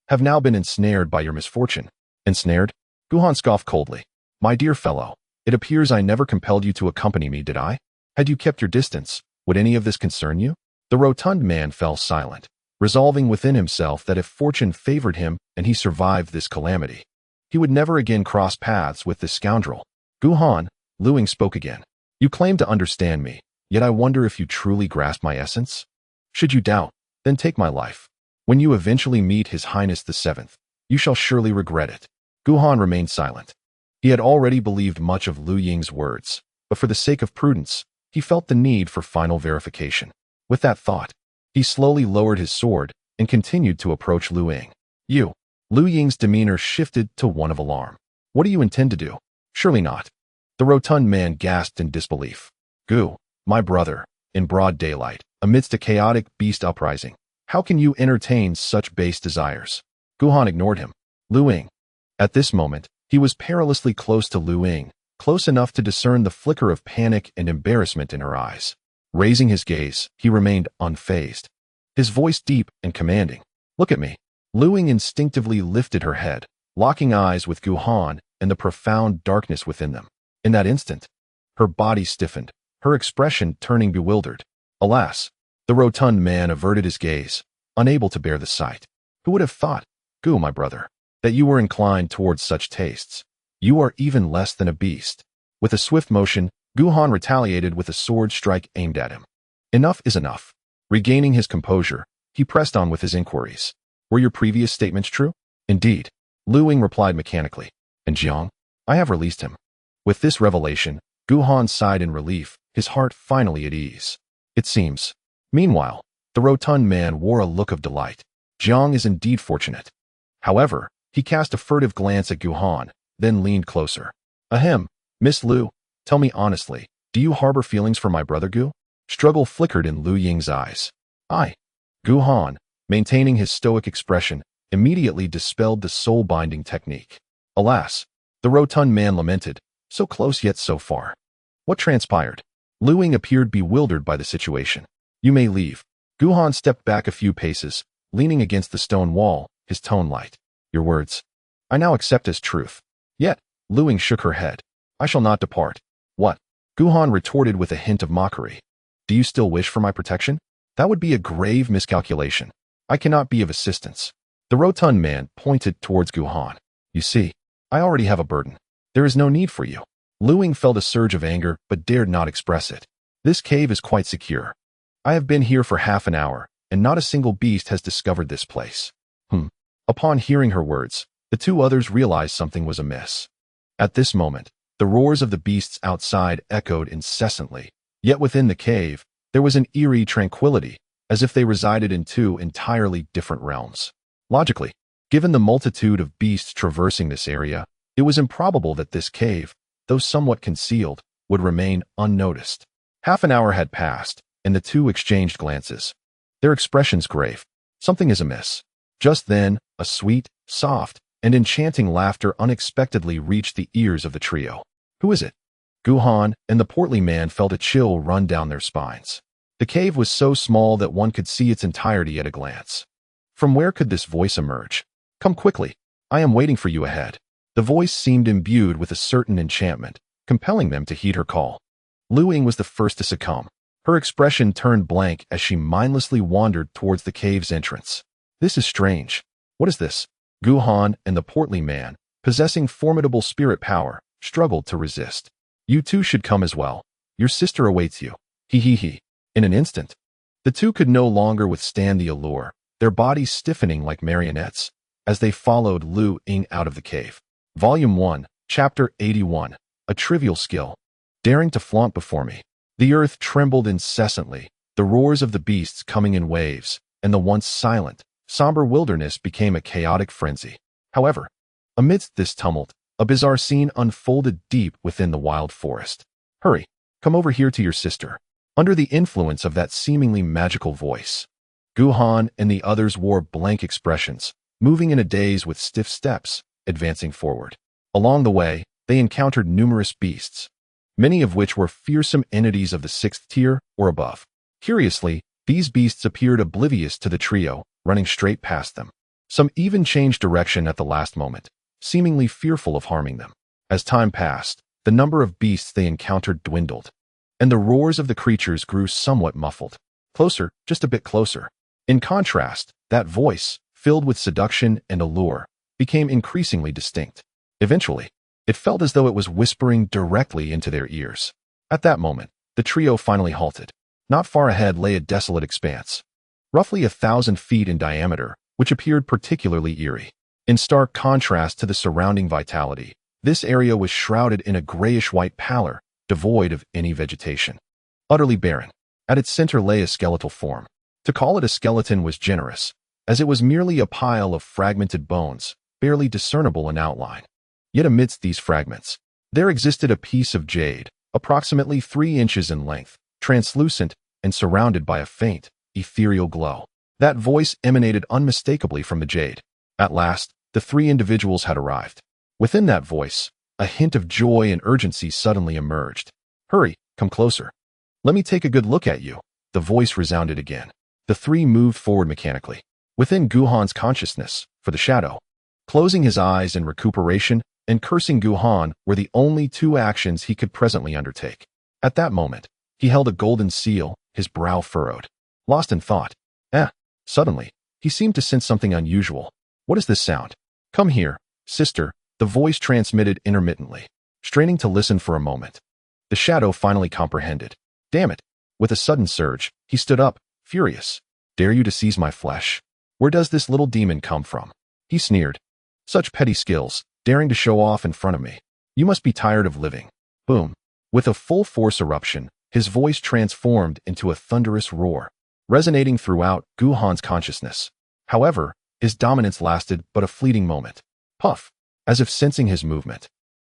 A: have now been ensnared by your misfortune. Ensnared? Gu Han scoffed coldly. My dear fellow, it appears I never compelled you to accompany me, did I? Had you kept your distance, would any of this concern you? The rotund man fell silent, resolving within himself that if fortune favored him and he survived this calamity, he would never again cross paths with this scoundrel. Gu Han, Lu Ying spoke again. You claim to understand me, yet I wonder if you truly grasp my essence? Should you doubt, then take my life. When you eventually meet His Highness the Seventh, you shall surely regret it. Gu Han remained silent. He had already believed much of Lu Ying's words, but for the sake of prudence, he felt the need for final verification. With that thought, he slowly lowered his sword and continued to approach Lu Ying. You. Lu Ying's demeanor shifted to one of alarm. What do you intend to do? Surely not. The rotund man gasped in disbelief. Gu, my brother, in broad daylight, amidst a chaotic beast uprising, how can you entertain such base desires? Gu Han ignored him. Lu Ying. At this moment, he was perilously close to Lu Ying, close enough to discern the flicker of panic and embarrassment in her eyes. Raising his gaze, he remained unfazed. His voice deep and commanding. Look at me. Lu Ying instinctively lifted her head, locking eyes with Gu Han and the profound darkness within them. In that instant, her body stiffened, her expression turning bewildered. Alas, the rotund man averted his gaze, unable to bear the sight. Who would have thought, Gu, my brother, that you were inclined towards such tastes? You are even less than a beast. With a swift motion, Gu Han retaliated with a sword strike aimed at him. Enough is enough. Regaining his composure, he pressed on with his inquiries. Were your previous statements true? Indeed. Lu Ying replied mechanically. And Jiang? I have released him. With this revelation, Gu Han sighed in relief, his heart finally at ease. It seems. Meanwhile, the rotund man wore a look of delight. Jiang is indeed fortunate. However, he cast a furtive glance at Gu Han, then leaned closer. Ahem, Miss Lu, tell me honestly, do you harbor feelings for my brother Gu? Struggle flickered in Lu Ying's eyes. I. Gu Han, maintaining his stoic expression, immediately dispelled the soul-binding technique. Alas, the rotund man lamented, so close yet so far. What transpired? Lu Ying appeared bewildered by the situation. You may leave. Gu Han stepped back a few paces, leaning against the stone wall, his tone light. Your words, I now accept as truth. Yet, Lu Ying shook her head. I shall not depart. What? Gu Han retorted with a hint of mockery. Do you still wish for my protection? That would be a grave miscalculation. I cannot be of assistance. The rotund man pointed towards Gu Han. You see, I already have a burden. There is no need for you. Luing felt a surge of anger but dared not express it. This cave is quite secure. I have been here for half an hour, and not a single beast has discovered this place. Upon hearing her words, the two others realized something was amiss. At this moment, the roars of the beasts outside echoed incessantly, yet within the cave, there was an eerie tranquility, as if they resided in two entirely different realms. Logically, given the multitude of beasts traversing this area, it was improbable that this cave, though somewhat concealed, would remain unnoticed. Half an hour had passed, and the two exchanged glances. Their expressions grave. Something is amiss. Just then, a sweet, soft, and enchanting laughter unexpectedly reached the ears of the trio. Who is it? Gu Han and the portly man felt a chill run down their spines. The cave was so small that one could see its entirety at a glance. From where could this voice emerge? Come quickly. I am waiting for you ahead. The voice seemed imbued with a certain enchantment, compelling them to heed her call. Luing was the first to succumb. Her expression turned blank as she mindlessly wandered towards the cave's entrance. This is strange. What is this? Gu Han and the portly man, possessing formidable spirit power, struggled to resist. You two should come as well. Your sister awaits you. He. In an instant, the two could no longer withstand the allure, their bodies stiffening like marionettes, as they followed Lu Ying out of the cave. Volume 1, Chapter 81, A Trivial Skill. Daring to flaunt before me. The earth trembled incessantly, the roars of the beasts coming in waves, and the once silent, somber wilderness became a chaotic frenzy. However, amidst this tumult, a bizarre scene unfolded deep within the wild forest. Hurry, come over here to your sister. Under the influence of that seemingly magical voice, Gu Han and the others wore blank expressions, moving in a daze with stiff steps, advancing forward. Along the way, they encountered numerous beasts, many of which were fearsome entities of the 6th tier or above. Curiously, these beasts appeared oblivious to the trio, running straight past them. Some even changed direction at the last moment, seemingly fearful of harming them. As time passed, the number of beasts they encountered dwindled, and the roars of the creatures grew somewhat muffled. Closer, just a bit closer. In contrast, that voice, filled with seduction and allure, became increasingly distinct. Eventually, it felt as though it was whispering directly into their ears. At that moment, the trio finally halted. Not far ahead lay a desolate expanse, roughly 1,000 feet in diameter, which appeared particularly eerie. In stark contrast to the surrounding vitality, this area was shrouded in a grayish-white pallor, devoid of any vegetation. Utterly barren. At its center lay a skeletal form. To call it a skeleton was generous, as it was merely a pile of fragmented bones, barely discernible in outline. Yet amidst these fragments, there existed a piece of jade, approximately 3 inches in length, translucent, and surrounded by a faint, ethereal glow. That voice emanated unmistakably from the jade. At last, the 3 individuals had arrived. Within that voice, a hint of joy and urgency suddenly emerged. Hurry, come closer. Let me take a good look at you. The voice resounded again. The 3 moved forward mechanically. Within Gu Han's consciousness, for the shadow, closing his eyes in recuperation and cursing Gu Han were the only 2 actions he could presently undertake. At that moment, he held a golden seal, his brow furrowed. Lost in thought. Suddenly, he seemed to sense something unusual. What is this sound? Come here, sister, the voice transmitted intermittently. Straining to listen for a moment, the shadow finally comprehended. Damn it. With a sudden surge, he stood up, furious. Dare you to seize my flesh? Where does this little demon come from? He sneered. Such petty skills, daring to show off in front of me. You must be tired of living. Boom. With a full force eruption, his voice transformed into a thunderous roar, resonating throughout Gu Han's consciousness. However, his dominance lasted but a fleeting moment. Puff. As if sensing his movement,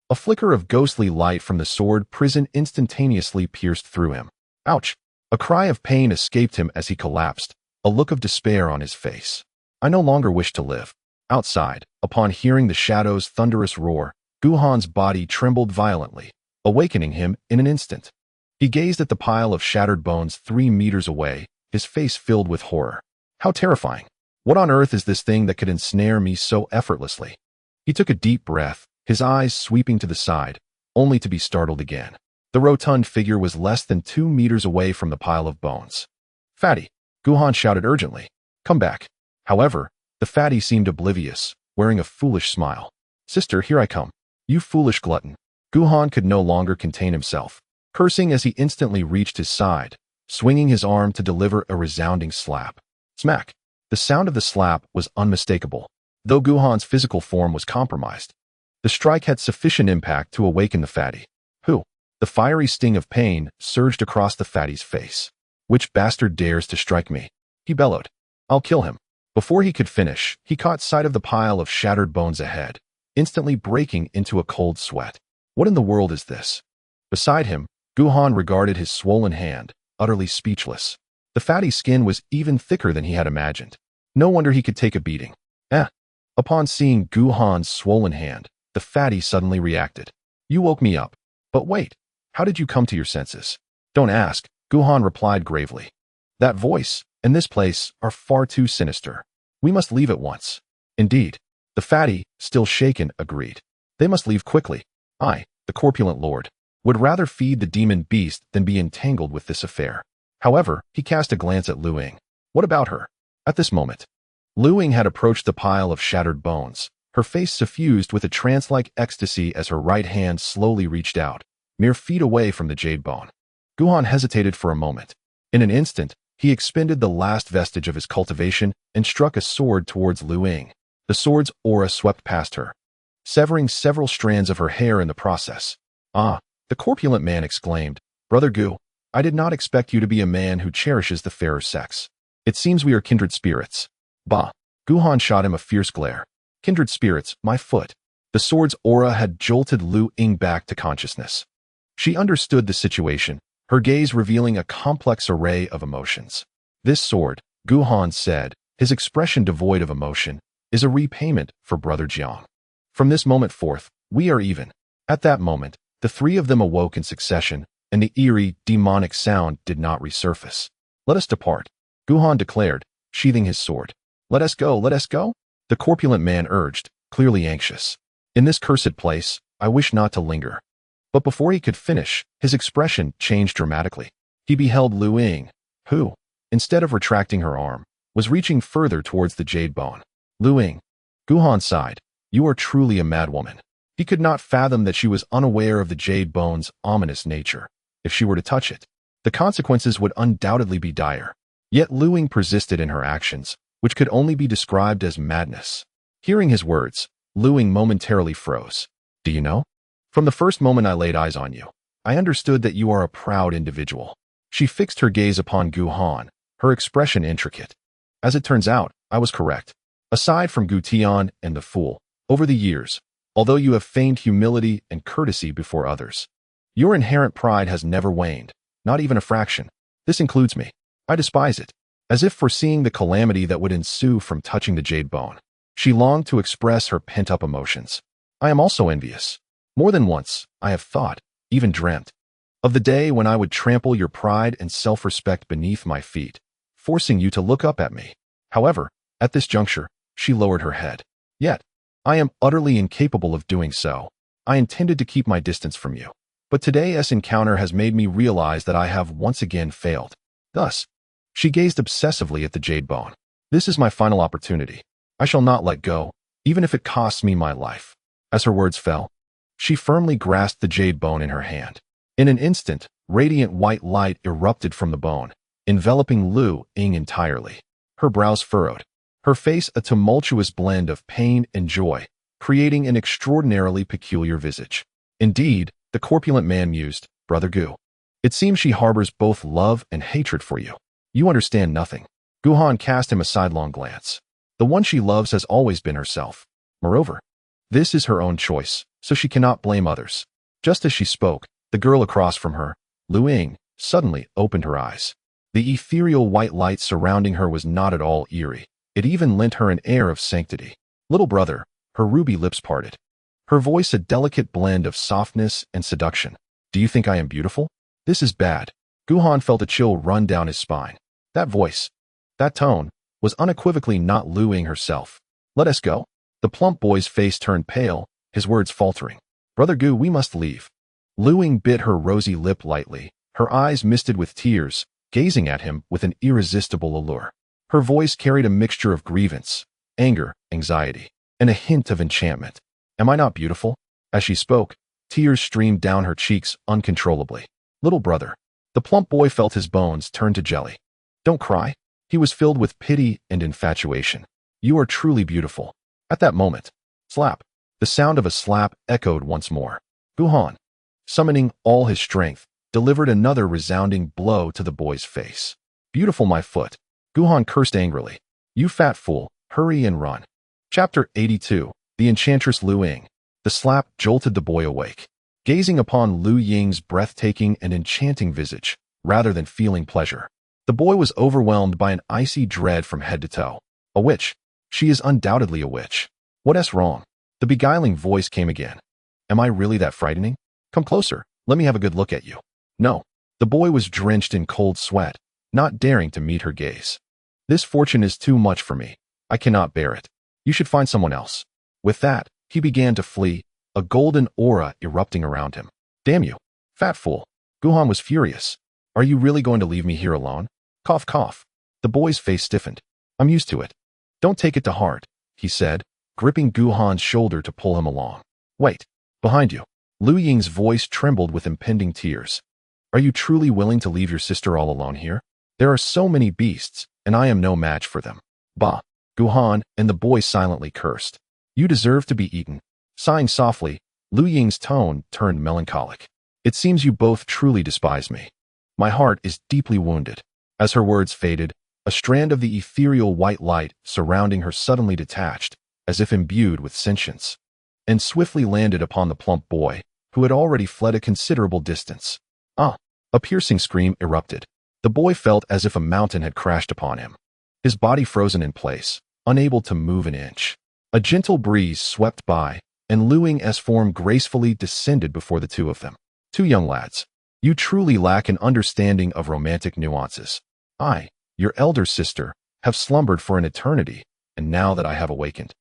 A: a flicker of ghostly light from the sword prison instantaneously pierced through him. Ouch! A cry of pain escaped him as he collapsed, a look of despair on his face. I no longer wish to live. Outside, upon hearing the shadow's thunderous roar, Gu Han's body trembled violently, awakening him in an instant. He gazed at the pile of shattered bones 3 meters away, his face filled with horror. How terrifying! What on earth is this thing that could ensnare me so effortlessly? He took a deep breath, his eyes sweeping to the side, only to be startled again. The rotund figure was less than 2 meters away from the pile of bones. Fatty! Gu Han shouted urgently. Come back. However, the fatty seemed oblivious, wearing a foolish smile. Sister, here I come. You foolish glutton. Gu Han could no longer contain himself, cursing as he instantly reached his side, swinging his arm to deliver a resounding slap. Smack. The sound of the slap was unmistakable, though Gu Han's physical form was compromised. The strike had sufficient impact to awaken the fatty. Who? The fiery sting of pain surged across the fatty's face. Which bastard dares to strike me? He bellowed. I'll kill him. Before he could finish, he caught sight of the pile of shattered bones ahead, instantly breaking into a cold sweat. What in the world is this? Beside him, Gu Han regarded his swollen hand, utterly speechless. The fatty's skin was even thicker than he had imagined. No wonder he could take a beating. Upon seeing Gu Han's swollen hand, the fatty suddenly reacted. You woke me up. But wait, how did you come to your senses? Don't ask, Gu Han replied gravely. That voice and this place are far too sinister. We must leave at once. Indeed, the fatty, still shaken, agreed. They must leave quickly. I, the corpulent lord, would rather feed the demon beast than be entangled with this affair. However, he cast a glance at Lu Ying. What about her? At this moment, Lu Ying had approached the pile of shattered bones, her face suffused with a trance-like ecstasy as her right hand slowly reached out, mere feet away from the jade bone. Gu Han hesitated for a moment. In an instant, he expended the last vestige of his cultivation and struck a sword towards Lu Ying. The sword's aura swept past her, severing several strands of her hair in the process. Ah, the corpulent man exclaimed, Brother Gu, I did not expect you to be a man who cherishes the fairer sex. It seems we are kindred spirits. Bah! Gu Han shot him a fierce glare. Kindred spirits, my foot. The sword's aura had jolted Lu Ying back to consciousness. She understood the situation, her gaze revealing a complex array of emotions. This sword, Gu Han said, his expression devoid of emotion, is a repayment for Brother Jiang. From this moment forth, we are even. At that moment, the three of them awoke in succession, and the eerie, demonic sound did not resurface. Let us depart, Gu Han declared, sheathing his sword. Let us go, let us go, the corpulent man urged, clearly anxious. In this cursed place, I wish not to linger. But before he could finish, his expression changed dramatically. He beheld Lu Ying, who, instead of retracting her arm, was reaching further towards the jade bone. Lu Ying. Gu Han sighed. You are truly a madwoman. He could not fathom that she was unaware of the jade bone's ominous nature. If she were to touch it, the consequences would undoubtedly be dire. Yet Lu Ying persisted in her actions, which could only be described as madness. Hearing his words, Lu Ying momentarily froze. Do you know? From the first moment I laid eyes on you, I understood that you are a proud individual. She fixed her gaze upon Gu Han, her expression intricate. As it turns out, I was correct. Aside from Gu Tian and the fool, over the years, although you have feigned humility and courtesy before others, your inherent pride has never waned, not even a fraction. This includes me. I despise it. As if foreseeing the calamity that would ensue from touching the jade bone, she longed to express her pent-up emotions. I am also envious. More than once, I have thought, even dreamt, of the day when I would trample your pride and self-respect beneath my feet, forcing you to look up at me. However, at this juncture, she lowered her head. Yet, I am utterly incapable of doing so. I intended to keep my distance from you. But today's encounter has made me realize that I have once again failed. Thus, she gazed obsessively at the jade bone. This is my final opportunity. I shall not let go, even if it costs me my life. As her words fell, she firmly grasped the jade bone in her hand. In an instant, radiant white light erupted from the bone, enveloping Lu Ying entirely. Her brows furrowed, her face a tumultuous blend of pain and joy, creating an extraordinarily peculiar visage. Indeed, the corpulent man mused, Brother Gu. It seems she harbors both love and hatred for you. You understand nothing. Gu Han cast him a sidelong glance. The one she loves has always been herself. Moreover, this is her own choice, so she cannot blame others. Just as she spoke, the girl across from her, Lu Ying, suddenly opened her eyes. The ethereal white light surrounding her was not at all eerie. It even lent her an air of sanctity. Little brother, her ruby lips parted. Her voice a delicate blend of softness and seduction. Do you think I am beautiful? This is bad. Gu Han felt a chill run down his spine. That voice, that tone, was unequivocally not Lu Ying herself. Let us go. The plump boy's face turned pale, his words faltering. Brother Gu, we must leave. Lu Ying bit her rosy lip lightly, her eyes misted with tears, gazing at him with an irresistible allure. Her voice carried a mixture of grievance, anger, anxiety, and a hint of enchantment. Am I not beautiful? As she spoke, tears streamed down her cheeks uncontrollably. Little brother. The plump boy felt his bones turn to jelly. Don't cry. He was filled with pity and infatuation. You are truly beautiful. At that moment, slap. The sound of a slap echoed once more. Guhan, summoning all his strength, delivered another resounding blow to the boy's face. Beautiful my foot. Guhan cursed angrily. You fat fool, hurry and run. Chapter 82. The Enchantress Lu Ying. The slap jolted the boy awake. Gazing upon Lu Ying's breathtaking and enchanting visage, rather than feeling pleasure, the boy was overwhelmed by an icy dread from head to toe. A witch. She is undoubtedly a witch. What's wrong? The beguiling voice came again. Am I really that frightening? Come closer, let me have a good look at you. No. The boy was drenched in cold sweat, not daring to meet her gaze. This fortune is too much for me. I cannot bear it. You should find someone else. With that, he began to flee, a golden aura erupting around him. Damn you, fat fool. Guhan was furious. Are you really going to leave me here alone? Cough, cough. The boy's face stiffened. I'm used to it. Don't take it to heart, he said, gripping Guhan's shoulder to pull him along. Wait. Behind you. Lu Ying's voice trembled with impending tears. Are you truly willing to leave your sister all alone here? There are so many beasts, and I am no match for them. Bah. Guhan and the boy silently cursed. You deserve to be eaten. Sighing softly, Lu Ying's tone turned melancholic. It seems you both truly despise me. My heart is deeply wounded. As her words faded, a strand of the ethereal white light surrounding her suddenly detached, as if imbued with sentience, and swiftly landed upon the plump boy, who had already fled a considerable distance. Ah! A piercing scream erupted. The boy felt as if a mountain had crashed upon him. His body frozen in place, unable to move an inch. A gentle breeze swept by, and Lu Ying's form gracefully descended before the two of them. Two young lads. You truly lack an understanding of romantic nuances. I, your elder sister, have slumbered for an eternity, and now that I have awakened,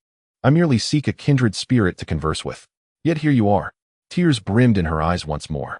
A: I merely seek a kindred spirit to converse with. Yet here you are. Tears brimmed in her eyes once more.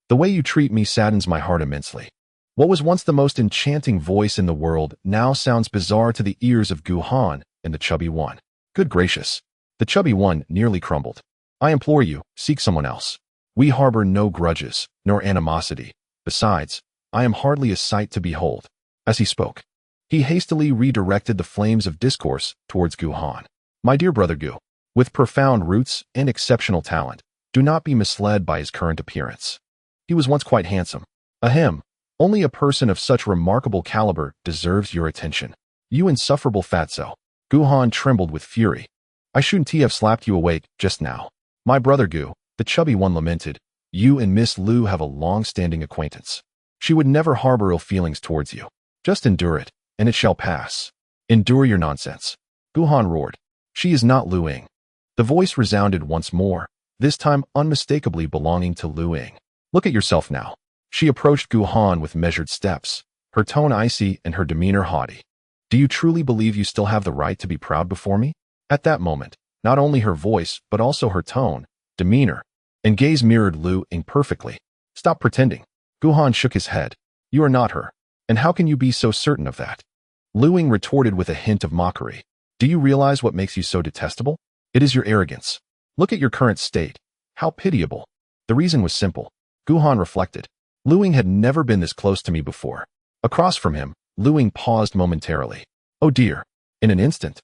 A: The way you treat me saddens my heart immensely. What was once the most enchanting voice in the world now sounds bizarre to the ears of Guhan and the chubby one. Good gracious. The chubby one nearly crumbled. I implore you, seek someone else. We harbor no grudges, nor animosity. Besides, I am hardly a sight to behold. As he spoke, he hastily redirected the flames of discourse towards Guhan. My dear brother Gu, with profound roots and exceptional talent, do not be misled by his current appearance. He was once quite handsome. Ahem. Only a person of such remarkable caliber deserves your attention. You insufferable fatso. Guhan trembled with fury. I shouldn't have slapped you awake just now. My brother Gu, the chubby one lamented, you and Miss Lu have a long-standing acquaintance. She would never harbor ill feelings towards you. Just endure it, and it shall pass. Endure your nonsense. Guhan roared. She is not Lu Ying. The voice resounded once more, this time unmistakably belonging to Lu Ying. Look at yourself now. She approached Guhan with measured steps, her tone icy and her demeanor haughty. Do you truly believe you still have the right to be proud before me? At that moment, not only her voice, but also her tone, demeanor, and gaze mirrored Lu Ying perfectly. Stop pretending. Guhan shook his head. You are not her. And how can you be so certain of that? Lu Ying retorted with a hint of mockery. Do you realize what makes you so detestable? It is your arrogance. Look at your current state. How pitiable. The reason was simple. Guhan reflected. Lu Ying had never been this close to me before. Across from him, Lu Ying paused momentarily. Oh dear. In an instant,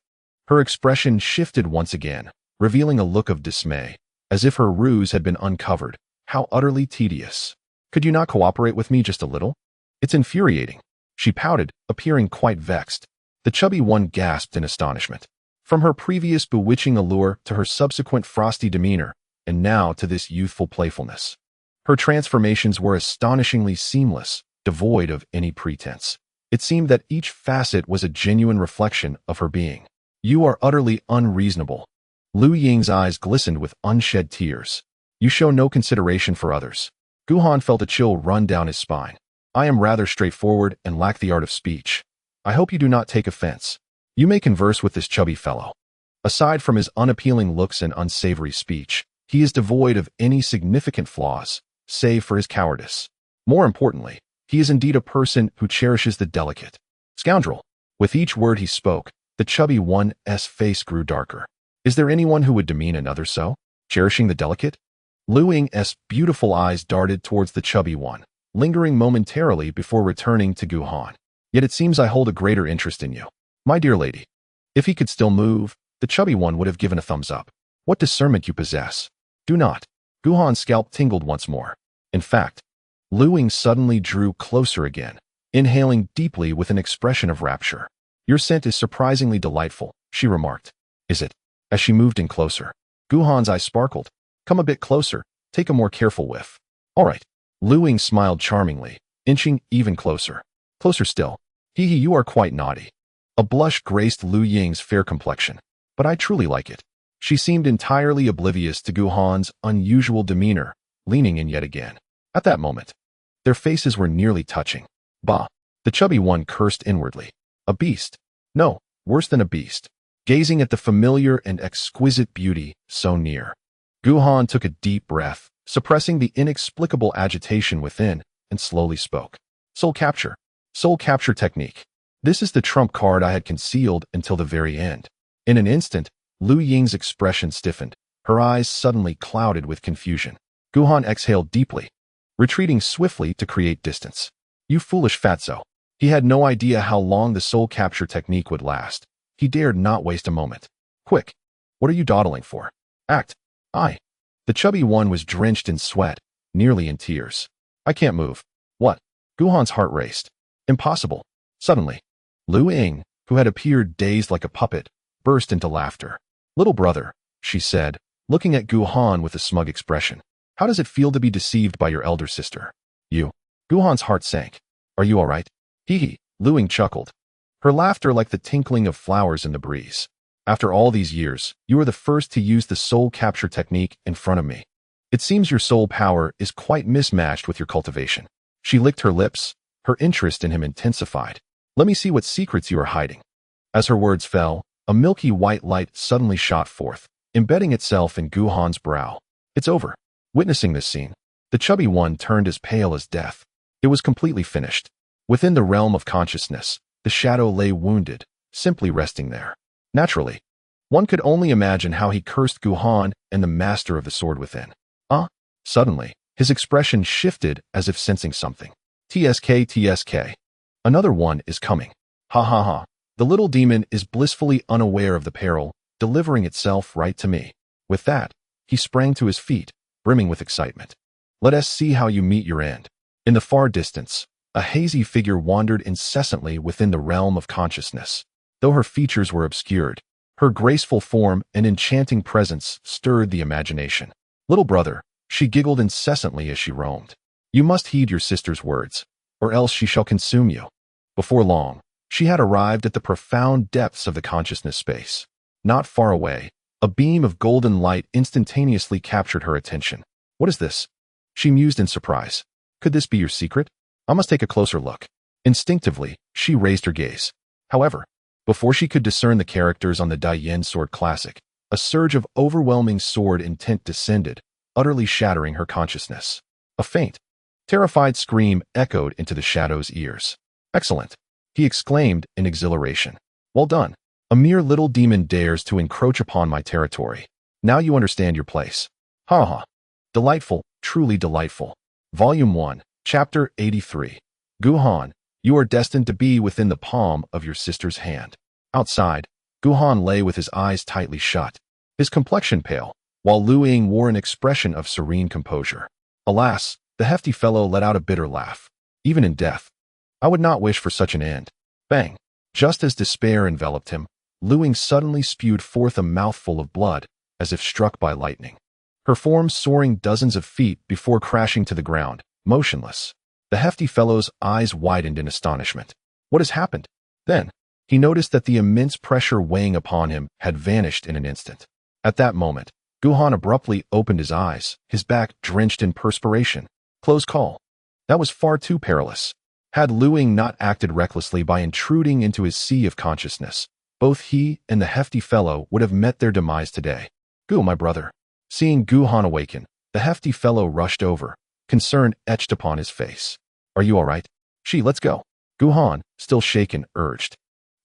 A: her expression shifted once again, revealing a look of dismay, as if her ruse had been uncovered. How utterly tedious. Could you not cooperate with me just a little? It's infuriating. She pouted, appearing quite vexed. The chubby one gasped in astonishment. From her previous bewitching allure to her subsequent frosty demeanor, and now to this youthful playfulness. Her transformations were astonishingly seamless, devoid of any pretense. It seemed that each facet was a genuine reflection of her being. You are utterly unreasonable. Lu Ying's eyes glistened with unshed tears. You show no consideration for others. Guhan felt a chill run down his spine. I am rather straightforward and lack the art of speech. I hope you do not take offense. You may converse with this chubby fellow. Aside from his unappealing looks and unsavory speech, he is devoid of any significant flaws, save for his cowardice. More importantly, he is indeed a person who cherishes the delicate. Scoundrel! With each word he spoke, the chubby one's face grew darker. Is there anyone who would demean another so? Cherishing the delicate? Lu Ying's beautiful eyes darted towards the chubby one, lingering momentarily before returning to Gu Han. Yet it seems I hold a greater interest in you, my dear lady. If he could still move, the chubby one would have given a thumbs up. What discernment you possess. Do not. Gu Han's scalp tingled once more. In fact, Lu Ying suddenly drew closer again, inhaling deeply with an expression of rapture. Your scent is surprisingly delightful, she remarked. Is it? As she moved in closer, Gu Han's eyes sparkled. Come a bit closer, take a more careful whiff. All right. Lu Ying smiled charmingly, inching even closer. Closer still. Hee, you are quite naughty. A blush graced Lu Ying's fair complexion. But I truly like it. She seemed entirely oblivious to Gu Han's unusual demeanor, leaning in yet again. At that moment, their faces were nearly touching. Bah! The chubby one cursed inwardly. A beast. No, worse than a beast. Gazing at the familiar and exquisite beauty so near. Gu Han took a deep breath, suppressing the inexplicable agitation within, and slowly spoke. Soul capture. Soul capture technique. This is the trump card I had concealed until the very end. In an instant, Lu Ying's expression stiffened, her eyes suddenly clouded with confusion. Gu Han exhaled deeply, retreating swiftly to create distance. You foolish fatso. He had no idea how long the soul capture technique would last. He dared not waste a moment. Quick. What are you dawdling for? Act. The chubby one was drenched in sweat, nearly in tears. I can't move. What? Gu Han's heart raced. Impossible. Suddenly, Lu Ying, who had appeared dazed like a puppet, burst into laughter. Little brother, she said, looking at Gu Han with a smug expression. How does it feel to be deceived by your elder sister? You. Gu Han's heart sank. Are you all right? Hee, Lu Ying chuckled. Her laughter like the tinkling of flowers in the breeze. After all these years, you are the first to use the soul capture technique in front of me. It seems your soul power is quite mismatched with your cultivation. She licked her lips, her interest in him intensified. Let me see what secrets you are hiding. As her words fell, a milky white light suddenly shot forth, embedding itself in Gu Han's brow. It's over. Witnessing this scene, the chubby one turned as pale as death. It was completely finished. Within the realm of consciousness, the shadow lay wounded, simply resting there. Naturally, one could only imagine how he cursed Gu Han and the master of the sword within. Suddenly, his expression shifted as if sensing something. TSK. Another one is coming. Ha ha ha. The little demon is blissfully unaware of the peril, delivering itself right to me. With that, he sprang to his feet, brimming with excitement. Let us see how you meet your end. In the far distance, a hazy figure wandered incessantly within the realm of consciousness. Though her features were obscured, her graceful form and enchanting presence stirred the imagination. Little brother, she giggled incessantly as she roamed. You must heed your sister's words, or else she shall consume you. Before long, she had arrived at the profound depths of the consciousness space. Not far away, a beam of golden light instantaneously captured her attention. What is this? She mused in surprise. Could this be your secret? I must take a closer look. Instinctively, she raised her gaze. However, before she could discern the characters on the Daiyan Sword Classic, a surge of overwhelming sword intent descended, utterly shattering her consciousness. A faint, terrified scream echoed into the shadow's ears. Excellent, he exclaimed in exhilaration. Well done. A mere little demon dares to encroach upon my territory. Now you understand your place. Ha ha. Delightful, truly delightful. Volume 1, Chapter 83. Gu Han, you are destined to be within the palm of your sister's hand. Outside, Gu Han lay with his eyes tightly shut, his complexion pale, while Lu Ying wore an expression of serene composure. Alas, the hefty fellow let out a bitter laugh. Even in death, I would not wish for such an end. Bang! Just as despair enveloped him, Lu Ying suddenly spewed forth a mouthful of blood, as if struck by lightning. Her form soaring dozens of feet before crashing to the ground, motionless. The hefty fellow's eyes widened in astonishment. What has happened? Then, he noticed that the immense pressure weighing upon him had vanished in an instant. At that moment, Gu Han abruptly opened his eyes, his back drenched in perspiration. Close call. That was far too perilous. Had Lu Ying not acted recklessly by intruding into his sea of consciousness, both he and the hefty fellow would have met their demise today. Gu, my brother. Seeing Gu Han awaken, the hefty fellow rushed over, concern etched upon his face. Are you all right? Let's go. Gu Han, still shaken, urged.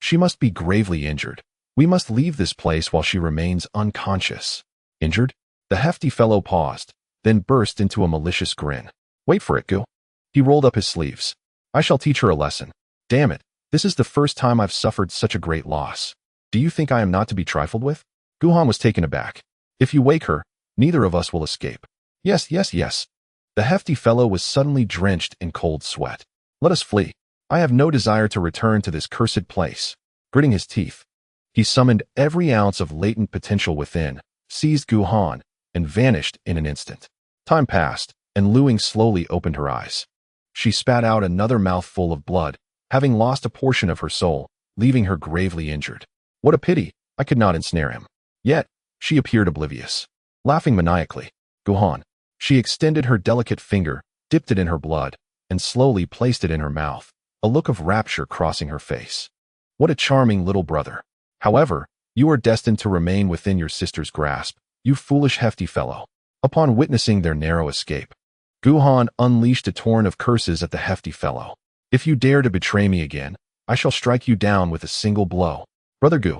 A: She must be gravely injured. We must leave this place while she remains unconscious. Injured? The hefty fellow paused, then burst into a malicious grin. Wait for it, Gu. He rolled up his sleeves. I shall teach her a lesson. Damn it, this is the first time I've suffered such a great loss. Do you think I am not to be trifled with? Guhan was taken aback. If you wake her, neither of us will escape. Yes. The hefty fellow was suddenly drenched in cold sweat. Let us flee. I have no desire to return to this cursed place. Gritting his teeth, he summoned every ounce of latent potential within, seized Guhan, and vanished in an instant. Time passed, and Luing slowly opened her eyes. She spat out another mouthful of blood, having lost a portion of her soul, leaving her gravely injured. What a pity, I could not ensnare him. Yet, she appeared oblivious. Laughing maniacally, Guhan. She extended her delicate finger, dipped it in her blood, and slowly placed it in her mouth, a look of rapture crossing her face. What a charming little brother. However, you are destined to remain within your sister's grasp, you foolish hefty fellow. Upon witnessing their narrow escape, Guhan unleashed a torrent of curses at the hefty fellow. If you dare to betray me again, I shall strike you down with a single blow. Brother Gu.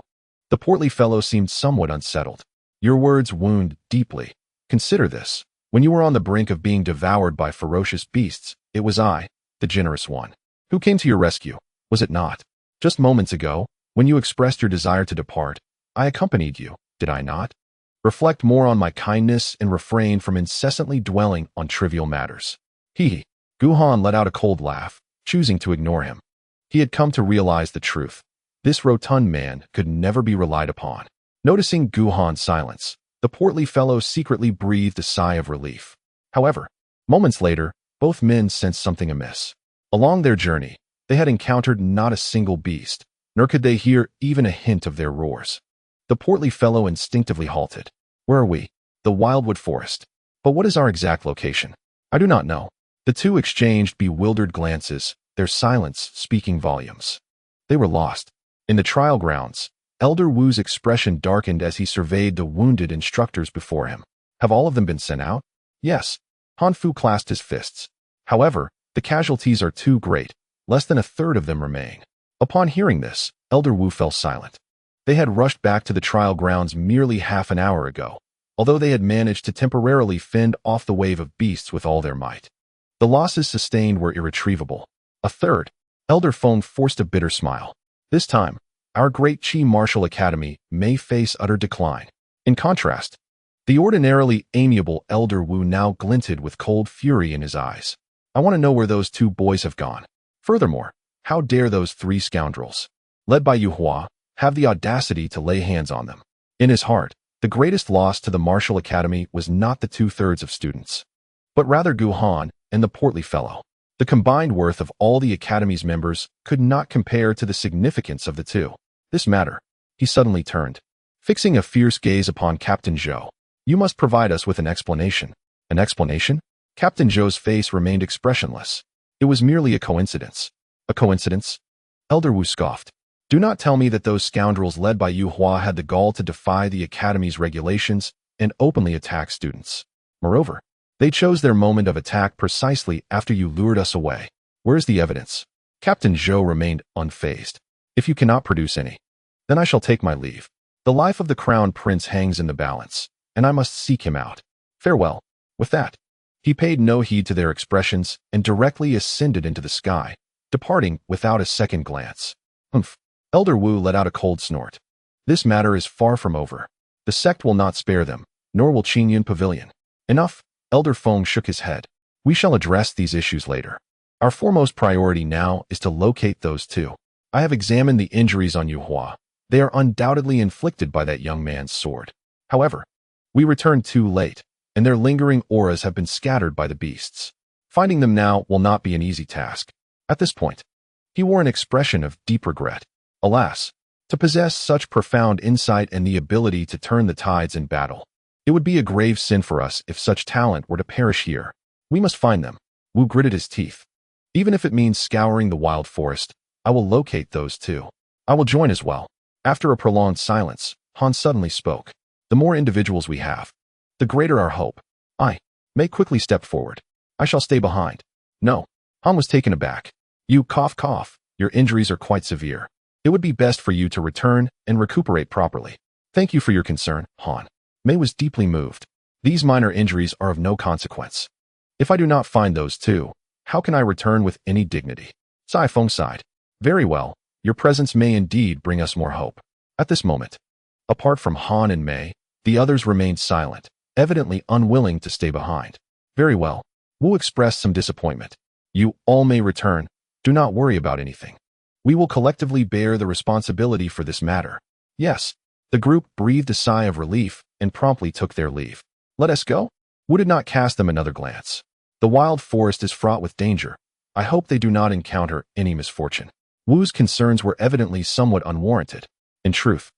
A: The portly fellow seemed somewhat unsettled. Your words wound deeply. Consider this. When you were on the brink of being devoured by ferocious beasts, it was I, the generous one, who came to your rescue, was it not? Just moments ago, when you expressed your desire to depart, I accompanied you, did I not? Reflect more on my kindness and refrain from incessantly dwelling on trivial matters. Guhan let out a cold laugh, choosing to ignore him. He had come to realize the truth. This rotund man could never be relied upon. Noticing Guhan's silence, the portly fellow secretly breathed a sigh of relief. However, moments later, both men sensed something amiss. Along their journey, they had encountered not a single beast, nor could they hear even a hint of their roars. The portly fellow instinctively halted. Where are we? The wildwood forest. But what is our exact location? I do not know. The two exchanged bewildered glances, their silence speaking volumes. They were lost. In the trial grounds, Elder Wu's expression darkened as he surveyed the wounded instructors before him. Have all of them been sent out? Yes. Hanfu clasped his fists. However, the casualties are too great. Less than a third of them remain. Upon hearing this, Elder Wu fell silent. They had rushed back to the trial grounds merely half an hour ago, although they had managed to temporarily fend off the wave of beasts with all their might. The losses sustained were irretrievable. A third, Elder Feng forced a bitter smile. This time, our great Qi Martial Academy may face utter decline. In contrast, the ordinarily amiable Elder Wu now glinted with cold fury in his eyes. I want to know where those two boys have gone. Furthermore, how dare those three scoundrels, led by Yu Hua, have the audacity to lay hands on them? In his heart, the greatest loss to the Martial Academy was not the 2/3 of students, but rather Guhan and the portly fellow. The combined worth of all the Academy's members could not compare to the significance of the two. This matter, he suddenly turned, fixing a fierce gaze upon Captain Zhou. You must provide us with an explanation. An explanation? Captain Zhou's face remained expressionless. It was merely a coincidence. A coincidence? Elder Wu scoffed. Do not tell me that those scoundrels led by Yu Hua had the gall to defy the Academy's regulations and openly attack students. Moreover, they chose their moment of attack precisely after you lured us away. Where's the evidence? Captain Zhou remained unfazed. If you cannot produce any, then I shall take my leave. The life of the Crown Prince hangs in the balance, and I must seek him out. Farewell. With that, he paid no heed to their expressions and directly ascended into the sky, departing without a second glance. Humph. Elder Wu let out a cold snort. This matter is far from over. The sect will not spare them, nor will Qingyun Pavilion. Enough. Elder Feng shook his head. We shall address these issues later. Our foremost priority now is to locate those two. I have examined the injuries on Yu Hua. They are undoubtedly inflicted by that young man's sword. However, we returned too late, and their lingering auras have been scattered by the beasts. Finding them now will not be an easy task. At this point, he wore an expression of deep regret. Alas, to possess such profound insight and the ability to turn the tides in battle, it would be a grave sin for us if such talent were to perish here. We must find them. Wu gritted his teeth. Even if it means scouring the wild forest, I will locate those two. I will join as well. After a prolonged silence, Han suddenly spoke. The more individuals we have, the greater our hope. Mei quickly stepped forward. I shall stay behind. No. Han was taken aback. You cough. Your injuries are quite severe. It would be best for you to return and recuperate properly. Thank you for your concern, Han. Mei was deeply moved. These minor injuries are of no consequence. If I do not find those too, how can I return with any dignity? Cai Feng sighed. Very well, your presence may indeed bring us more hope. At this moment, apart from Han and Mei, the others remained silent, evidently unwilling to stay behind. Very well. Wu expressed some disappointment. You all may return. Do not worry about anything. We will collectively bear the responsibility for this matter. Yes. The group breathed a sigh of relief and promptly took their leave. Let us go? Wu did not cast them another glance. The wild forest is fraught with danger. I hope they do not encounter any misfortune. Wu's concerns were evidently somewhat unwarranted. In truth,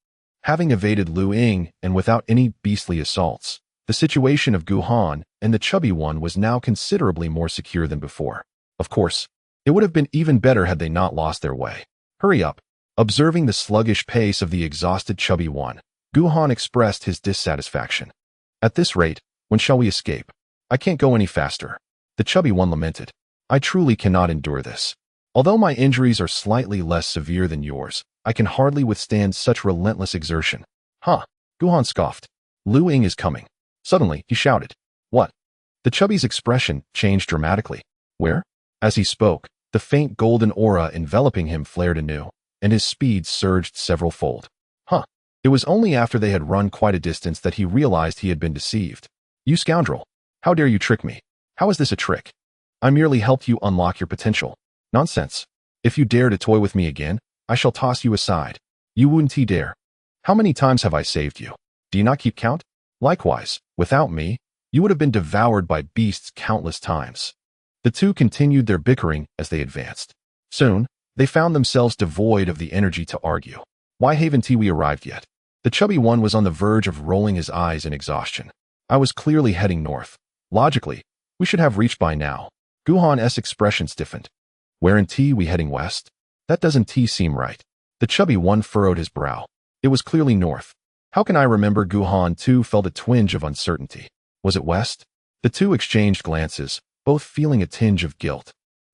A: having evaded Lu Ying and without any beastly assaults, the situation of Gu Han and the chubby one was now considerably more secure than before. Of course, it would have been even better had they not lost their way. Hurry up. Observing the sluggish pace of the exhausted chubby one, Gu Han expressed his dissatisfaction. At this rate, when shall we escape? I can't go any faster. The chubby one lamented. I truly cannot endure this. Although my injuries are slightly less severe than yours, I can hardly withstand such relentless exertion. Huh? Gu Han scoffed. Lu Ying is coming. Suddenly, he shouted. What? The chubby's expression changed dramatically. Where? As he spoke, the faint golden aura enveloping him flared anew, and his speed surged several-fold. Huh. It was only after they had run quite a distance that he realized he had been deceived. You scoundrel. How dare you trick me? How is this a trick? I merely helped you unlock your potential. Nonsense. If you dare to toy with me again, I shall toss you aside. You wouldn't dare. How many times have I saved you? Do you not keep count? Likewise, without me, you would have been devoured by beasts countless times. The two continued their bickering as they advanced. Soon, they found themselves devoid of the energy to argue. Why haven't we arrived yet? The chubby one was on the verge of rolling his eyes in exhaustion. I was clearly heading north. Logically, we should have reached by now. Gu Han's expression stiffened. Wherein we heading west? That doesn't seem right. The chubby one furrowed his brow. It was clearly north. How can I remember? Gu Han too felt a twinge of uncertainty. Was it west? The two exchanged glances, both feeling a tinge of guilt.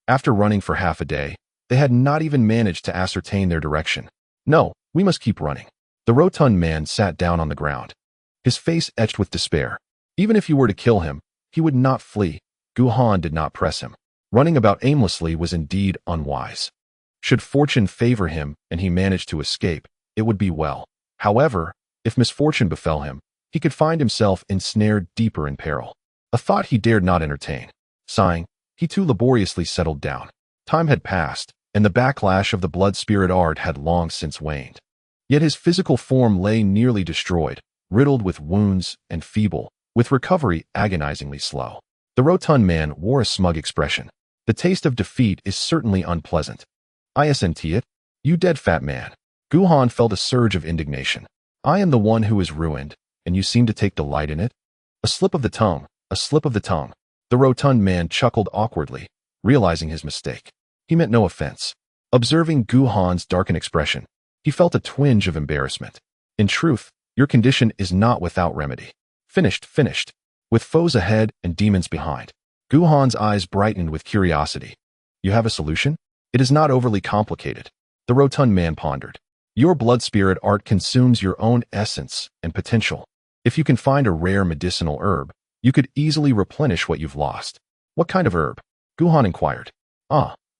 A: After running for half a day, they had not even managed to ascertain their direction. No, we must keep running. The rotund man sat down on the ground, his face etched with despair. Even if you were to kill him, he would not flee. Gu Han did not press him. Running about aimlessly was indeed unwise. Should fortune favor him and he managed to escape, it would be well. However, if misfortune befell him, he could find himself ensnared deeper in peril. A thought he dared not entertain. Sighing, he too laboriously settled down. Time had passed, and the backlash of the blood spirit art had long since waned. Yet his physical form lay nearly destroyed, riddled with wounds and feeble, with recovery agonizingly slow. The rotund man wore a smug expression. The taste of defeat is certainly unpleasant. Isn't it? You dead fat man. Gu Han felt a surge of indignation. I am the one who is ruined, and you seem to take delight in it? A slip of the tongue, a slip of the tongue. The rotund man chuckled awkwardly, realizing his mistake. He meant no offense. Observing Gu Han's darkened expression, he felt a twinge of embarrassment. In truth, your condition is not without remedy. Finished. With foes ahead and demons behind. Gu Han's eyes brightened with curiosity. You have a solution? It is not overly complicated. The rotund man pondered. Your blood spirit art consumes your own essence and potential. If you can find a rare medicinal herb, you could easily replenish what you've lost. What kind of herb? Gu Han inquired.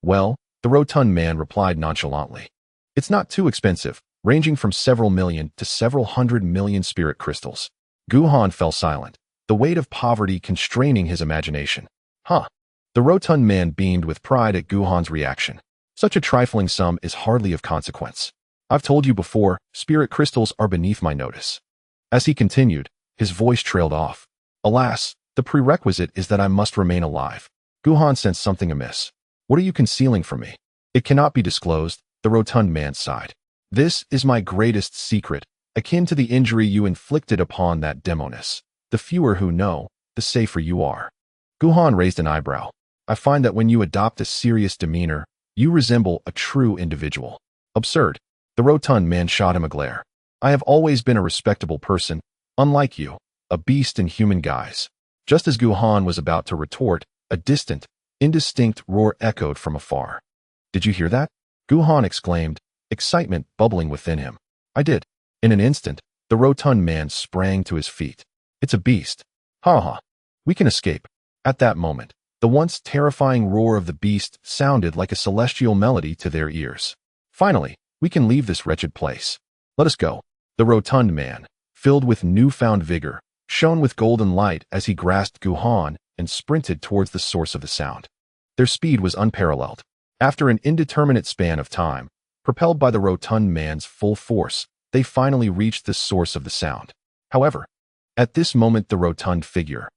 A: Well, the rotund man replied nonchalantly. It's not too expensive, ranging from several million to several 100 million spirit crystals. Gu Han fell silent, the weight of poverty constraining his imagination. The rotund man beamed with pride at Gu Han's reaction. Such a trifling sum is hardly of consequence. I've told you before, spirit crystals are beneath my notice. As he continued, his voice trailed off. Alas, the prerequisite is that I must remain alive. Gu Han sensed something amiss. What are you concealing from me? It cannot be disclosed, the rotund man sighed. This is my greatest secret, akin to the injury you inflicted upon that demoness. The fewer who know, the safer you are. Gu Han raised an eyebrow. I find that when you adopt a serious demeanor, you resemble a true individual. Absurd. The rotund man shot him a glare. I have always been a respectable person, unlike you, a beast in human guise. Just as Gu Han was about to retort, a distant, indistinct roar echoed from afar. Did you hear that? Gu Han exclaimed, excitement bubbling within him. I did. In an instant, the rotund man sprang to his feet. It's a beast. Ha ha. We can escape. At that moment, the once terrifying roar of the beast sounded like a celestial melody to their ears. Finally, we can leave this wretched place. Let us go. The rotund man, filled with newfound vigor, shone with golden light as he grasped Gu Han and sprinted towards the source of the sound. Their speed was unparalleled. After an indeterminate span of time, propelled by the rotund man's full force, they finally reached the source of the sound. However, at this moment the rotund figure,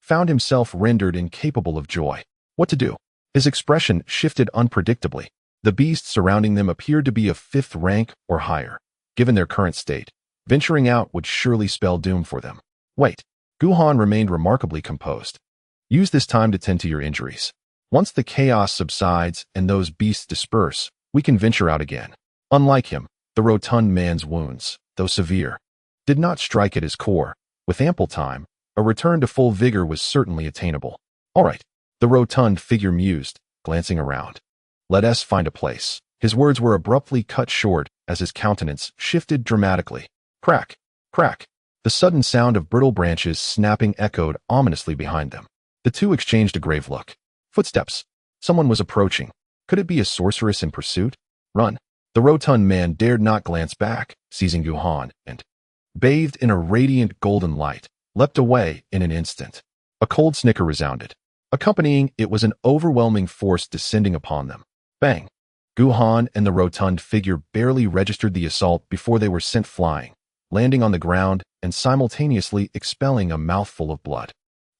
A: found himself rendered incapable of joy. What to do? His expression shifted unpredictably. The beasts surrounding them appeared to be of 5th rank or higher. Given their current state, venturing out would surely spell doom for them. Wait. Gu Han remained remarkably composed. Use this time to tend to your injuries. Once the chaos subsides and those beasts disperse, we can venture out again. Unlike him, the rotund man's wounds, though severe, did not strike at his core. With ample time, a return to full vigor was certainly attainable. All right, the rotund figure mused, glancing around. Let us find a place. His words were abruptly cut short as his countenance shifted dramatically. Crack, crack. The sudden sound of brittle branches snapping echoed ominously behind them. The two exchanged a grave look. Footsteps. Someone was approaching. Could it be a sorceress in pursuit? Run. The rotund man dared not glance back, seizing Gu Han, and, bathed in a radiant golden light, leapt away in an instant. A cold snicker resounded. Accompanying it was an overwhelming force descending upon them. Bang! Gu Han and the rotund figure barely registered the assault before they were sent flying, landing on the ground and simultaneously expelling a mouthful of blood.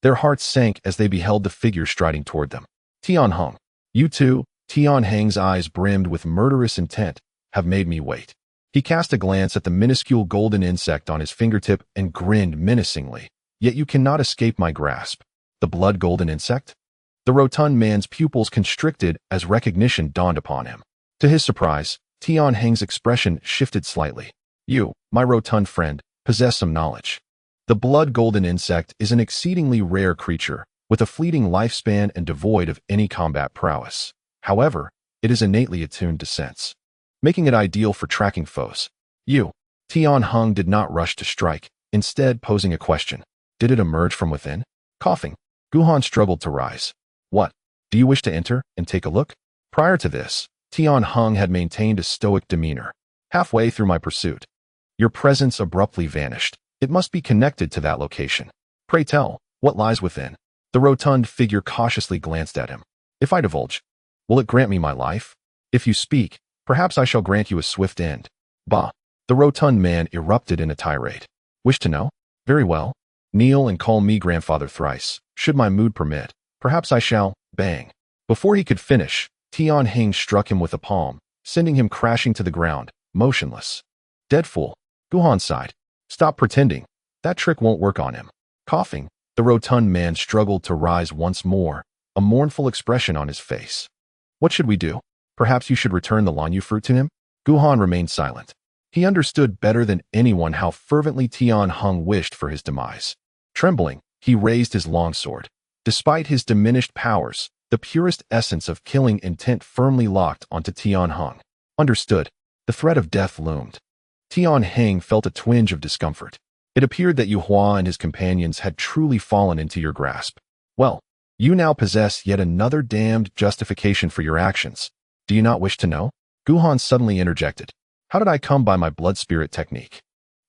A: Their hearts sank as they beheld the figure striding toward them. Jiang Hong. You too? Jiang Hong's eyes brimmed with murderous intent. Have made me wait. He cast a glance at the minuscule golden insect on his fingertip and grinned menacingly. Yet you cannot escape my grasp. The blood golden insect? The rotund man's pupils constricted as recognition dawned upon him. To his surprise, Jiang Hong's expression shifted slightly. You, my rotund friend, possess some knowledge. The blood golden insect is an exceedingly rare creature, with a fleeting lifespan and devoid of any combat prowess. However, it is innately attuned to sense, making it ideal for tracking foes. Jiang Hong did not rush to strike, instead posing a question. Did it emerge from within? Coughing, Gu Han struggled to rise. What? Do you wish to enter and take a look? Prior to this, Jiang Hong had maintained a stoic demeanor. Halfway through my pursuit, your presence abruptly vanished. It must be connected to that location. Pray tell, what lies within? The rotund figure cautiously glanced at him. If I divulge, will it grant me my life? If you speak, perhaps I shall grant you a swift end. Bah! The rotund man erupted in a tirade. Wish to know? Very well. Kneel and call me grandfather thrice. Should my mood permit, perhaps I shall. Bang! Before he could finish, Jiang Hong struck him with a palm, sending him crashing to the ground, motionless. Dead fool. Gu Han sighed. Stop pretending. That trick won't work on him. Coughing, the rotund man struggled to rise once more, a mournful expression on his face. What should we do? Perhaps you should return the Lanyu fruit to him? Gu Han remained silent. He understood better than anyone how fervently Jiang Hong wished for his demise. Trembling, he raised his longsword. Despite his diminished powers, the purest essence of killing intent firmly locked onto Jiang Hong. Understood. The threat of death loomed. Jiang Hong felt a twinge of discomfort. It appeared that Yu Hua and his companions had truly fallen into your grasp. Well, you now possess yet another damned justification for your actions. Do you not wish to know? Gu Han suddenly interjected. How did I come by my blood spirit technique?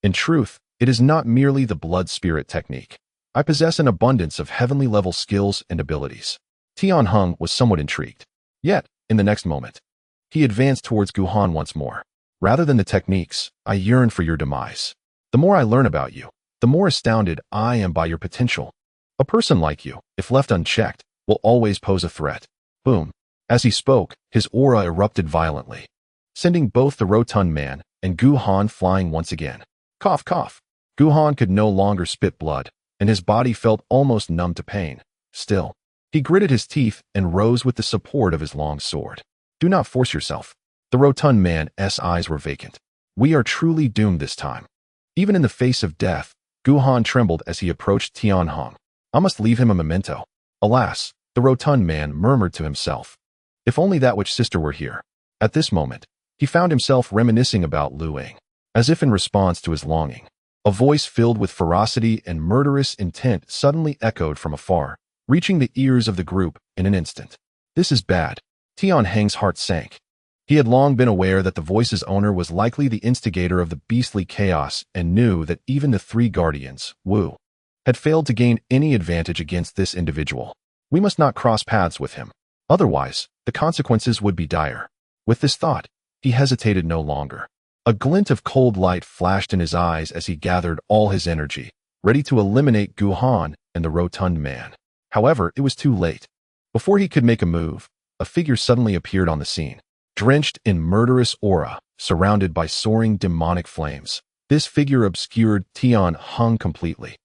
A: In truth, it is not merely the blood spirit technique. I possess an abundance of heavenly level skills and abilities. Jiang Hong was somewhat intrigued. Yet, in the next moment, he advanced towards Gu Han once more. Rather than the techniques, I yearn for your demise. The more I learn about you, the more astounded I am by your potential. A person like you, if left unchecked, will always pose a threat. Boom. As he spoke, his aura erupted violently, sending both the rotund man and Gu Han flying once again. Cough, cough. Gu Han could no longer spit blood, and his body felt almost numb to pain. Still, he gritted his teeth and rose with the support of his long sword. Do not force yourself. The rotund man's eyes were vacant. We are truly doomed this time. Even in the face of death, Gu Han trembled as he approached Jiang Hong. I must leave him a memento. Alas, the rotund man murmured to himself. If only that witch sister were here. At this moment, he He found himself reminiscing about Luang, as if in response to his longing. A voice filled with ferocity and murderous intent suddenly echoed from afar, reaching the ears of the group in an instant. This is bad. Tian Heng's heart sank. He had long been aware that the voice's owner was likely the instigator of the beastly chaos and knew that even the three guardians, Wu, had failed to gain any advantage against this individual. We must not cross paths with him. Otherwise, the consequences would be dire. With this thought, he hesitated no longer. A glint of cold light flashed in his eyes as he gathered all his energy, ready to eliminate Gu Han and the rotund man. However, it was too late. Before he could make a move, a figure suddenly appeared on the scene, drenched in murderous aura, surrounded by soaring demonic flames. This figure obscured Jiang Hong completely,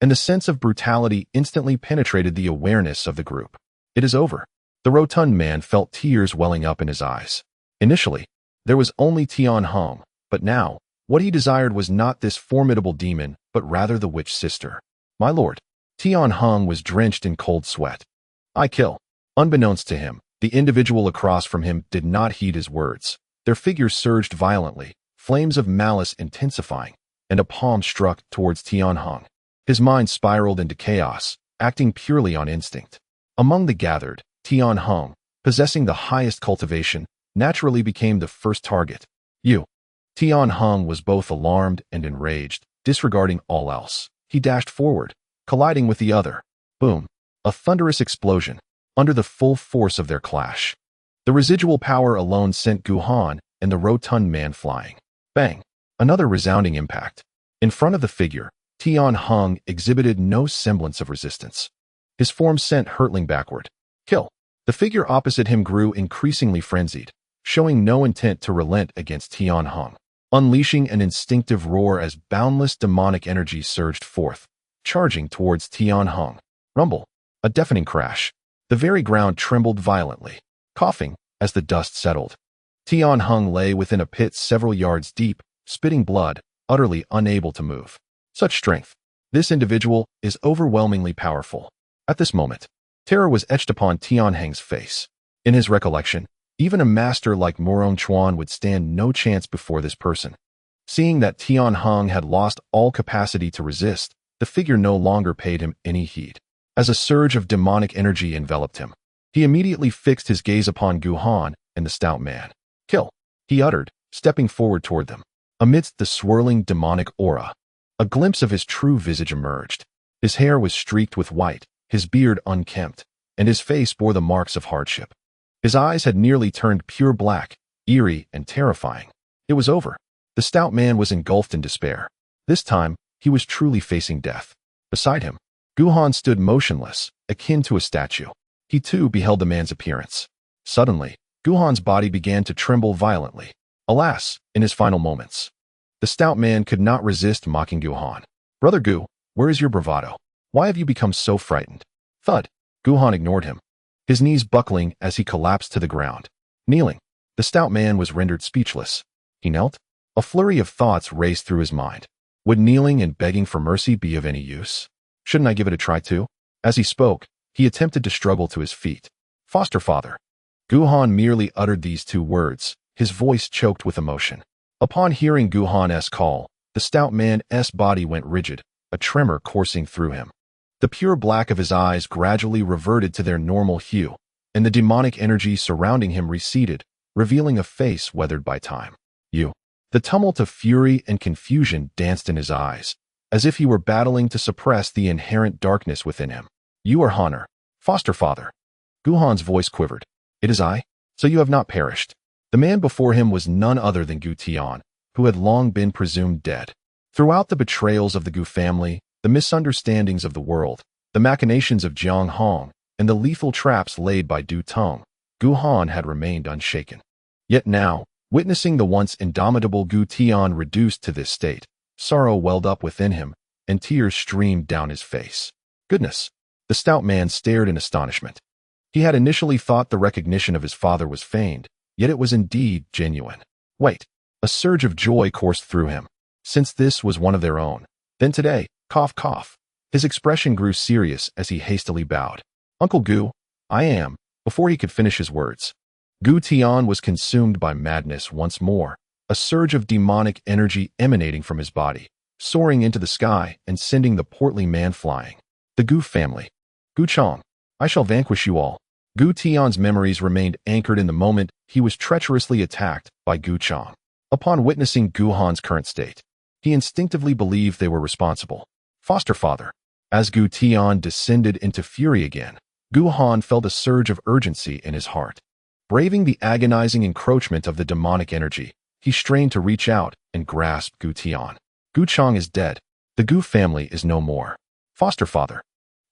A: and the sense of brutality instantly penetrated the awareness of the group. It is over. The rotund man felt tears welling up in his eyes. Initially, there was only Jiang Hong, but now, what he desired was not this formidable demon, but rather the witch sister. My lord. Jiang Hong was drenched in cold sweat. I kill. Unbeknownst to him, the individual across from him did not heed his words. Their figures surged violently, flames of malice intensifying, and a palm struck towards Jiang Hong. His mind spiraled into chaos, acting purely on instinct. Among the gathered, Jiang Hong, possessing the highest cultivation, naturally became the first target. Jiang Hong was both alarmed and enraged, disregarding all else. He dashed forward, colliding with the other. Boom! A thunderous explosion, under the full force of their clash. The residual power alone sent Gu Han and the rotund man flying. Bang! Another resounding impact. In front of the figure, Jiang Hong exhibited no semblance of resistance. His form sent hurtling backward. Kill! The figure opposite him grew increasingly frenzied, showing no intent to relent against Jiang Hong, unleashing an instinctive roar as boundless demonic energy surged forth, charging towards Jiang Hong. Rumble. A deafening crash. The very ground trembled violently, coughing as the dust settled. Jiang Hong lay within a pit several yards deep, spitting blood, utterly unable to move. Such strength. This individual is overwhelmingly powerful. At this moment, terror was etched upon Tian Heng's face. In his recollection, even a master like Morong Chuan would stand no chance before this person. Seeing that Jiang Hong had lost all capacity to resist, the figure no longer paid him any heed. As a surge of demonic energy enveloped him, he immediately fixed his gaze upon Gu Han and the stout man. Kill! He uttered, stepping forward toward them. Amidst the swirling demonic aura, a glimpse of his true visage emerged. His hair was streaked with white, his beard unkempt, and his face bore the marks of hardship. His eyes had nearly turned pure black, eerie and terrifying. It was over. The stout man was engulfed in despair. This time, he was truly facing death. Beside him, Gu Han stood motionless, akin to a statue. He too beheld the man's appearance. Suddenly, Gu Han's body began to tremble violently. Alas, in his final moments, the stout man could not resist mocking Gu Han. Brother Gu, where is your bravado? Why have you become so frightened? Thud. Gu Han ignored him, his knees buckling as he collapsed to the ground. Kneeling, the stout man was rendered speechless. He knelt. A flurry of thoughts raced through his mind. Would kneeling and begging for mercy be of any use? Shouldn't I give it a try too? As he spoke, he attempted to struggle to his feet. Foster father. Gu Han merely uttered these two words, his voice choked with emotion. Upon hearing Gu Han's call, the stout man's body went rigid, a tremor coursing through him. The pure black of his eyes gradually reverted to their normal hue, and the demonic energy surrounding him receded, revealing a face weathered by time. The tumult of fury and confusion danced in his eyes, as if he were battling to suppress the inherent darkness within him. You are Honor, foster father. Gu Han's voice quivered. It is I? So you have not perished. The man before him was none other than Gu Tian, who had long been presumed dead. Throughout the betrayals of the Gu family, the misunderstandings of the world, the machinations of Jiang Hong, and the lethal traps laid by Du Teng, Gu Han had remained unshaken. Yet now, witnessing the once indomitable Gu Tian reduced to this state, sorrow welled up within him, and tears streamed down his face. Goodness! The stout man stared in astonishment. He had initially thought the recognition of his father was feigned, yet it was indeed genuine. Wait! A surge of joy coursed through him. Since this was one of their own. Then today, cough cough. His expression grew serious as he hastily bowed. Uncle Gu, I am, before he could finish his words. Gu Tian was consumed by madness once more, a surge of demonic energy emanating from his body, soaring into the sky and sending the portly man flying. The Gu family. Gu Chong. I shall vanquish you all. Gu Tian's memories remained anchored in the moment he was treacherously attacked by Gu Chong. Upon witnessing Gu Han's current state, he instinctively believed they were responsible. Foster father. As Gu Tian descended into fury again, Gu Han felt a surge of urgency in his heart. Braving the agonizing encroachment of the demonic energy, he strained to reach out and grasp Gu Tian. Gu Chong is dead. The Gu family is no more. Foster father.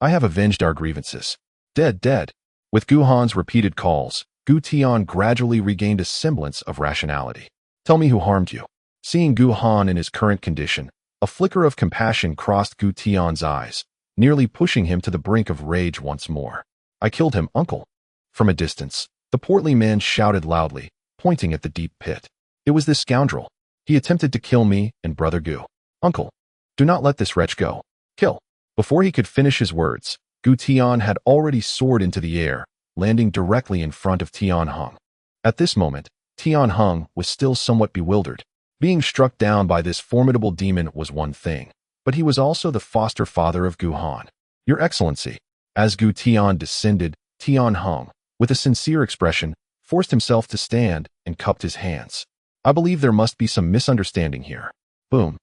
A: I have avenged our grievances. Dead, dead. With Gu Han's repeated calls, Gu Tian gradually regained a semblance of rationality. Tell me who harmed you. Seeing Gu Han in his current condition, a flicker of compassion crossed Gu Tian's eyes, nearly pushing him to the brink of rage once more. I killed him, uncle. From a distance, the portly man shouted loudly, pointing at the deep pit. It was this scoundrel. He attempted to kill me and brother Gu. Uncle, do not let this wretch go. Kill. Before he could finish his words, Gu Tian had already soared into the air, landing directly in front of Jiang Hong. At this moment, Jiang Hong was still somewhat bewildered. Being struck down by this formidable demon was one thing, but he was also the foster father of Gu Han. Your Excellency. As Gu Tian descended, Jiang Hong, with a sincere expression, forced himself to stand and cupped his hands. I believe there must be some misunderstanding here. Boom.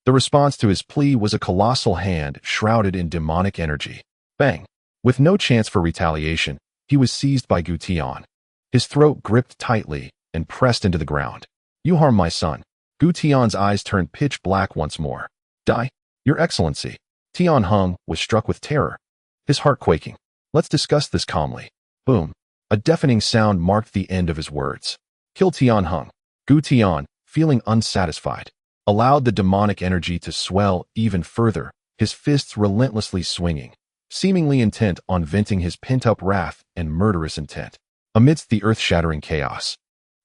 A: The response to his plea was a colossal hand shrouded in demonic energy. Bang. With no chance for retaliation, he was seized by Gu Tian. His throat gripped tightly and pressed into the ground. You harm my son. Gu Tian's eyes turned pitch black once more. Die. Your Excellency. Jiang Hong was struck with terror, his heart quaking. Let's discuss this calmly. Boom. A deafening sound marked the end of his words. Kill Jiang Hong. Gu Tian, feeling unsatisfied, allowed the demonic energy to swell even further, his fists relentlessly swinging, seemingly intent on venting his pent-up wrath and murderous intent. Amidst the earth-shattering chaos,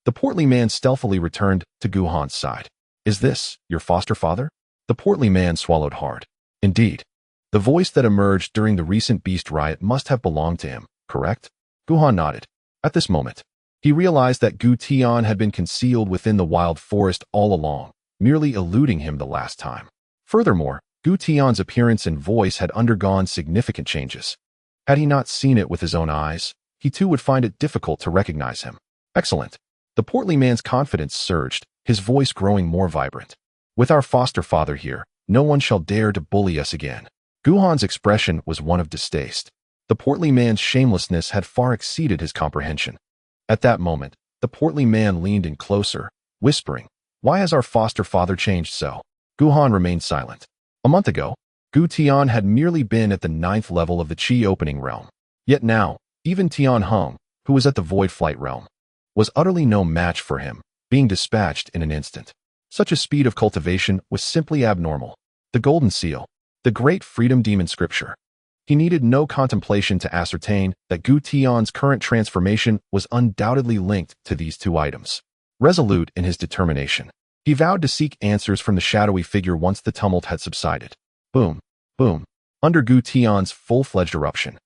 A: the portly man stealthily returned to Gu Han's side. Is this your foster father? The portly man swallowed hard. Indeed. The voice that emerged during the recent beast riot must have belonged to him, correct? Gu Han nodded. At this moment, he realized that Gu Tian had been concealed within the wild forest all along, merely eluding him the last time. Furthermore, Gu Tian's appearance and voice had undergone significant changes. Had he not seen it with his own eyes, he too would find it difficult to recognize him. Excellent. The portly man's confidence surged, his voice growing more vibrant. With our foster father here, no one shall dare to bully us again. Gu Han's expression was one of distaste. The portly man's shamelessness had far exceeded his comprehension. At that moment, the portly man leaned in closer, whispering, Why has our foster father changed so? Gu Han remained silent. A month ago, Gu Tian had merely been at the 9th level of the Qi opening realm. Yet now, even Jiang Hong, who was at the Void Flight realm, was utterly no match for him, being dispatched in an instant. Such a speed of cultivation was simply abnormal. The Golden Seal, the great freedom demon scripture. He needed no contemplation to ascertain that Gu Tian's current transformation was undoubtedly linked to these two items. Resolute in his determination, he vowed to seek answers from the shadowy figure once the tumult had subsided. Boom, boom. Under Gu Tian's full-fledged eruption,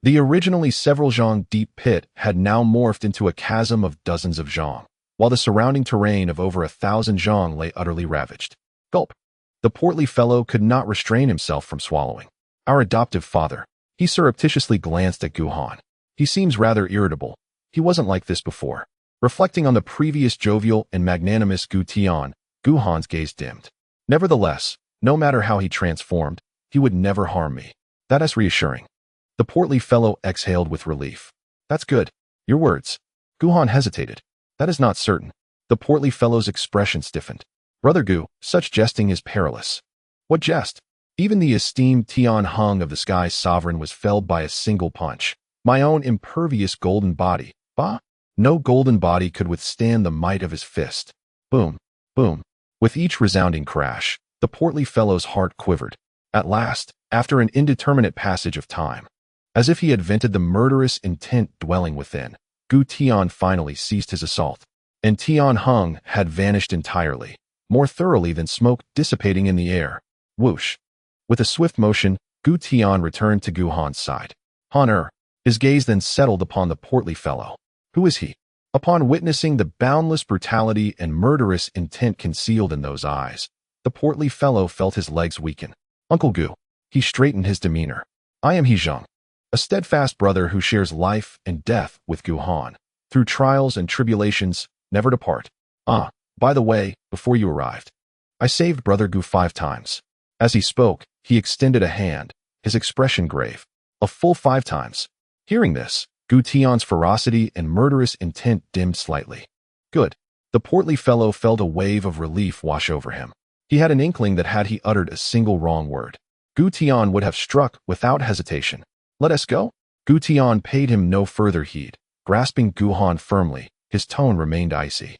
A: the originally several zhong deep pit had now morphed into a chasm of dozens of zhong, while the surrounding terrain of over 1,000 zhong lay utterly ravaged. Gulp. The portly fellow could not restrain himself from swallowing. Our adoptive father. He surreptitiously glanced at Gu Han. He seems rather irritable. He wasn't like this before. Reflecting on the previous jovial and magnanimous Gu Tian, Gu Han's gaze dimmed. Nevertheless, no matter how he transformed, he would never harm me. That is reassuring. The portly fellow exhaled with relief. That's good. Your words. Gu Han hesitated. That is not certain. The portly fellow's expression stiffened. Brother Gu, such jesting is perilous. What jest? Even the esteemed Jiang Hong of the Sky's sovereign was felled by a single punch. My own impervious golden body. Bah! No golden body could withstand the might of his fist. Boom, boom. With each resounding crash, the portly fellow's heart quivered. At last, after an indeterminate passage of time, as if he had vented the murderous intent dwelling within, Gu Tian finally ceased his assault, and Jiang Hong had vanished entirely, more thoroughly than smoke dissipating in the air. Whoosh. With a swift motion, Gu Tian returned to Gu Han's side. Han. His gaze then settled upon the portly fellow. Who is he? Upon witnessing the boundless brutality and murderous intent concealed in those eyes, the portly fellow felt his legs weaken. Uncle Gu. He straightened his demeanor. I am Zhong, a steadfast brother who shares life and death with Gu Han. Through trials and tribulations, never to part. By the way, before you arrived, I saved Brother Gu 5 times. As he spoke, he extended a hand, his expression grave. A full 5 times. Hearing this, Gu Tian's ferocity and murderous intent dimmed slightly. Good. The portly fellow felt a wave of relief wash over him. He had an inkling that had he uttered a single wrong word, Gu Tian would have struck without hesitation. Let us go? Gu Tian paid him no further heed. Grasping Gu Han firmly, his tone remained icy,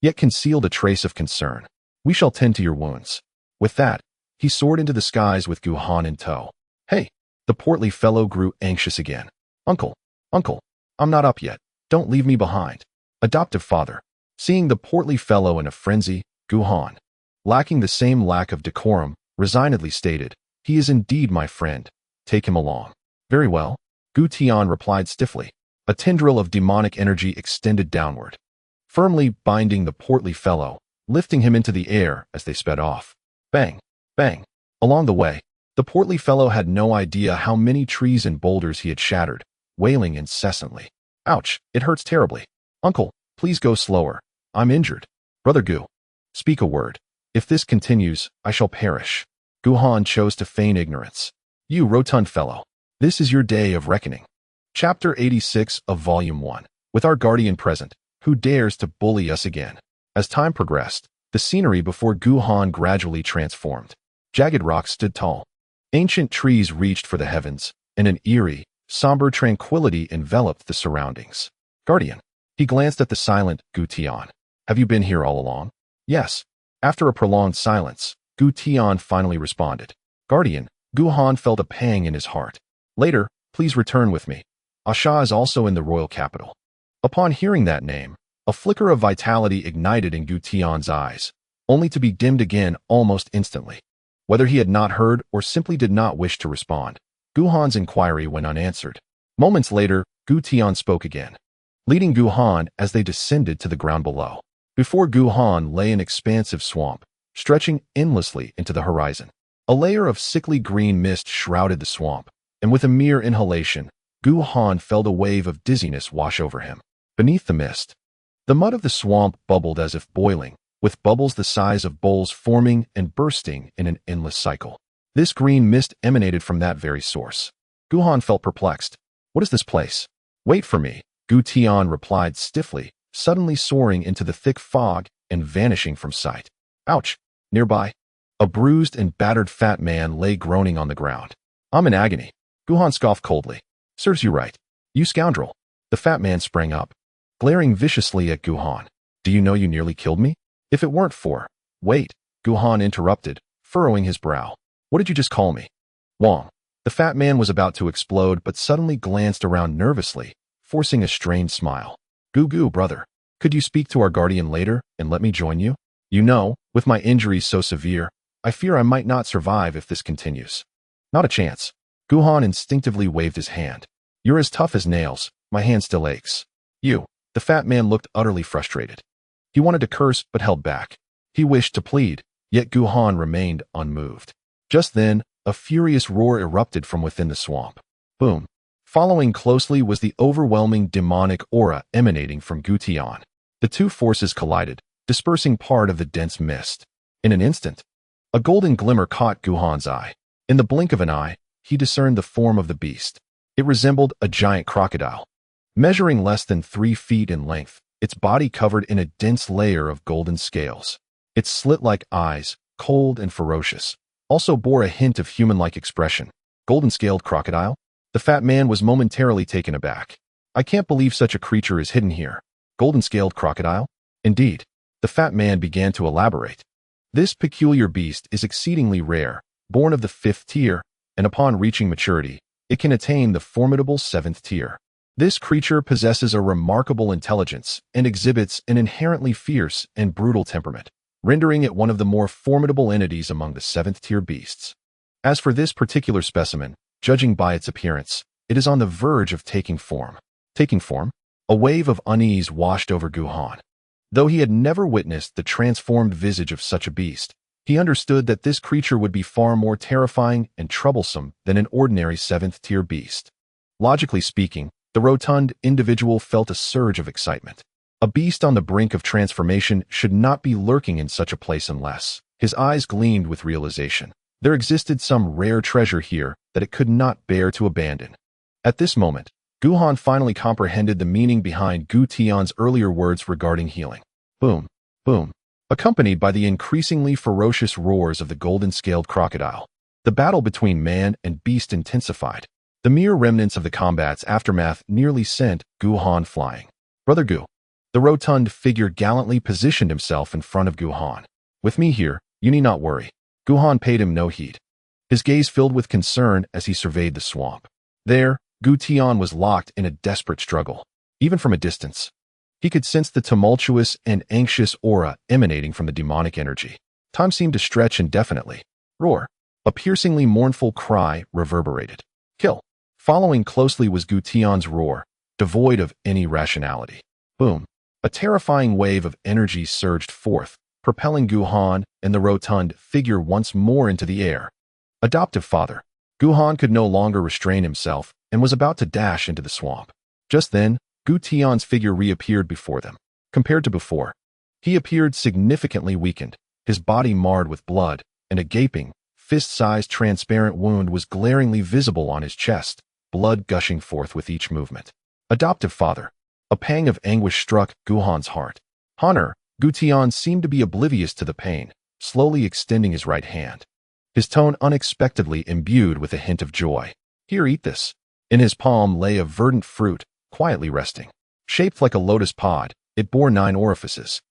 A: yet concealed a trace of concern. We shall tend to your wounds. With that, he soared into the skies with Gu Han in tow. Hey! The portly fellow grew anxious again. Uncle, I'm not up yet. Don't leave me behind. Adoptive father. Seeing the portly fellow in a frenzy, Gu Han, lacking the same lack of decorum, resignedly stated, he is indeed my friend. Take him along. Very well. Gu Tian replied stiffly. A tendril of demonic energy extended downward, firmly binding the portly fellow, lifting him into the air as they sped off. Bang! Bang! Along the way, the portly fellow had no idea how many trees and boulders he had shattered, wailing incessantly. Ouch! It hurts terribly. Uncle, please go slower. I'm injured. Brother Gu, speak a word. If this continues, I shall perish. Gu Han chose to feign ignorance. You rotund fellow. This is your day of reckoning. Chapter 86 of Volume 1. With our guardian present, who dares to bully us again? As time progressed, the scenery before Gu Han gradually transformed. Jagged rocks stood tall. Ancient trees reached for the heavens, and an eerie, somber tranquility enveloped the surroundings. Guardian. He glanced at the silent Gu Tian. Have you been here all along? Yes. After a prolonged silence, Gu Tian finally responded. Guardian. Gu Han felt a pang in his heart. Later, please return with me. Asha is also in the royal capital. Upon hearing that name, a flicker of vitality ignited in Gu Tian's eyes, only to be dimmed again almost instantly. Whether he had not heard or simply did not wish to respond, Gu Han's inquiry went unanswered. Moments later, Gu Tian spoke again, leading Gu Han as they descended to the ground below. Before Gu Han lay an expansive swamp, stretching endlessly into the horizon. A layer of sickly green mist shrouded the swamp, and with a mere inhalation, Gu Han felt a wave of dizziness wash over him. Beneath the mist, the mud of the swamp bubbled as if boiling, with bubbles the size of bowls forming and bursting in an endless cycle. This green mist emanated from that very source. Gu Han felt perplexed. What is this place? Wait for me, Gu Tian replied stiffly, suddenly soaring into the thick fog and vanishing from sight. Ouch! Nearby, a bruised and battered fat man lay groaning on the ground. I'm in agony. Gu Han scoffed coldly. Serves you right. You scoundrel. The fat man sprang up, glaring viciously at Gu Han. Do you know you nearly killed me? If it weren't for... Wait, Gu Han interrupted, furrowing his brow. What did you just call me? Wong. The fat man was about to explode but suddenly glanced around nervously, forcing a strained smile. Gu, brother. Could you speak to our guardian later and let me join you? You know, with my injuries so severe, I fear I might not survive if this continues. Not a chance. Gu Han instinctively waved his hand. You're as tough as nails. My hand still aches. You. The fat man looked utterly frustrated. He wanted to curse but held back. He wished to plead, yet Gu Han remained unmoved. Just then, a furious roar erupted from within the swamp. Boom. Following closely was the overwhelming demonic aura emanating from Gu Tian. The two forces collided, dispersing part of the dense mist. In an instant, a golden glimmer caught Gu Han's eye. In the blink of an eye, he discerned the form of the beast. It resembled a giant crocodile. Measuring less than 3 feet in length, its body covered in a dense layer of golden scales. Its slit-like eyes, cold and ferocious, also bore a hint of human-like expression. Golden-scaled crocodile? The fat man was momentarily taken aback. I can't believe such a creature is hidden here. Golden-scaled crocodile? Indeed. The fat man began to elaborate. This peculiar beast is exceedingly rare, born of the 5th tier, and upon reaching maturity, it can attain the formidable 7th tier. This creature possesses a remarkable intelligence and exhibits an inherently fierce and brutal temperament, rendering it one of the more formidable entities among the 7th tier beasts. As for this particular specimen, judging by its appearance, it is on the verge of taking form. Taking form? A wave of unease washed over Gu Han. Though he had never witnessed the transformed visage of such a beast, he understood that this creature would be far more terrifying and troublesome than an ordinary seventh-tier beast. Logically speaking, the rotund individual felt a surge of excitement. A beast on the brink of transformation should not be lurking in such a place unless. His eyes gleamed with realization. There existed some rare treasure here that it could not bear to abandon. At this moment, Gu Han finally comprehended the meaning behind Gu Tian's earlier words regarding healing. Boom, boom, accompanied by the increasingly ferocious roars of the golden-scaled crocodile. The battle between man and beast intensified. The mere remnants of the combat's aftermath nearly sent Gu Han flying. Brother Gu. The rotund figure gallantly positioned himself in front of Gu Han. With me here, you need not worry. Gu Han paid him no heed. His gaze filled with concern as he surveyed the swamp. There, Gu Tian was locked in a desperate struggle. Even from a distance, he could sense the tumultuous and anxious aura emanating from the demonic energy. Time seemed to stretch indefinitely. Roar. A piercingly mournful cry reverberated. Kill. Following closely was Gu Tian's roar, devoid of any rationality. Boom. A terrifying wave of energy surged forth, propelling Gu Han and the rotund figure once more into the air. Adoptive father. Gu Han could no longer restrain himself and was about to dash into the swamp. Just then, Gu Tian's figure reappeared before them. Compared to before, he appeared significantly weakened, his body marred with blood, and a gaping, fist-sized transparent wound was glaringly visible on his chest, blood gushing forth with each movement. Adoptive father. A pang of anguish struck Gu Han's heart. Honor. Gu Tian seemed to be oblivious to the pain, slowly extending his right hand. His tone unexpectedly imbued with a hint of joy. Here, eat this. In his palm lay a verdant fruit, quietly resting. Shaped like a lotus pod, it bore 9 orifices.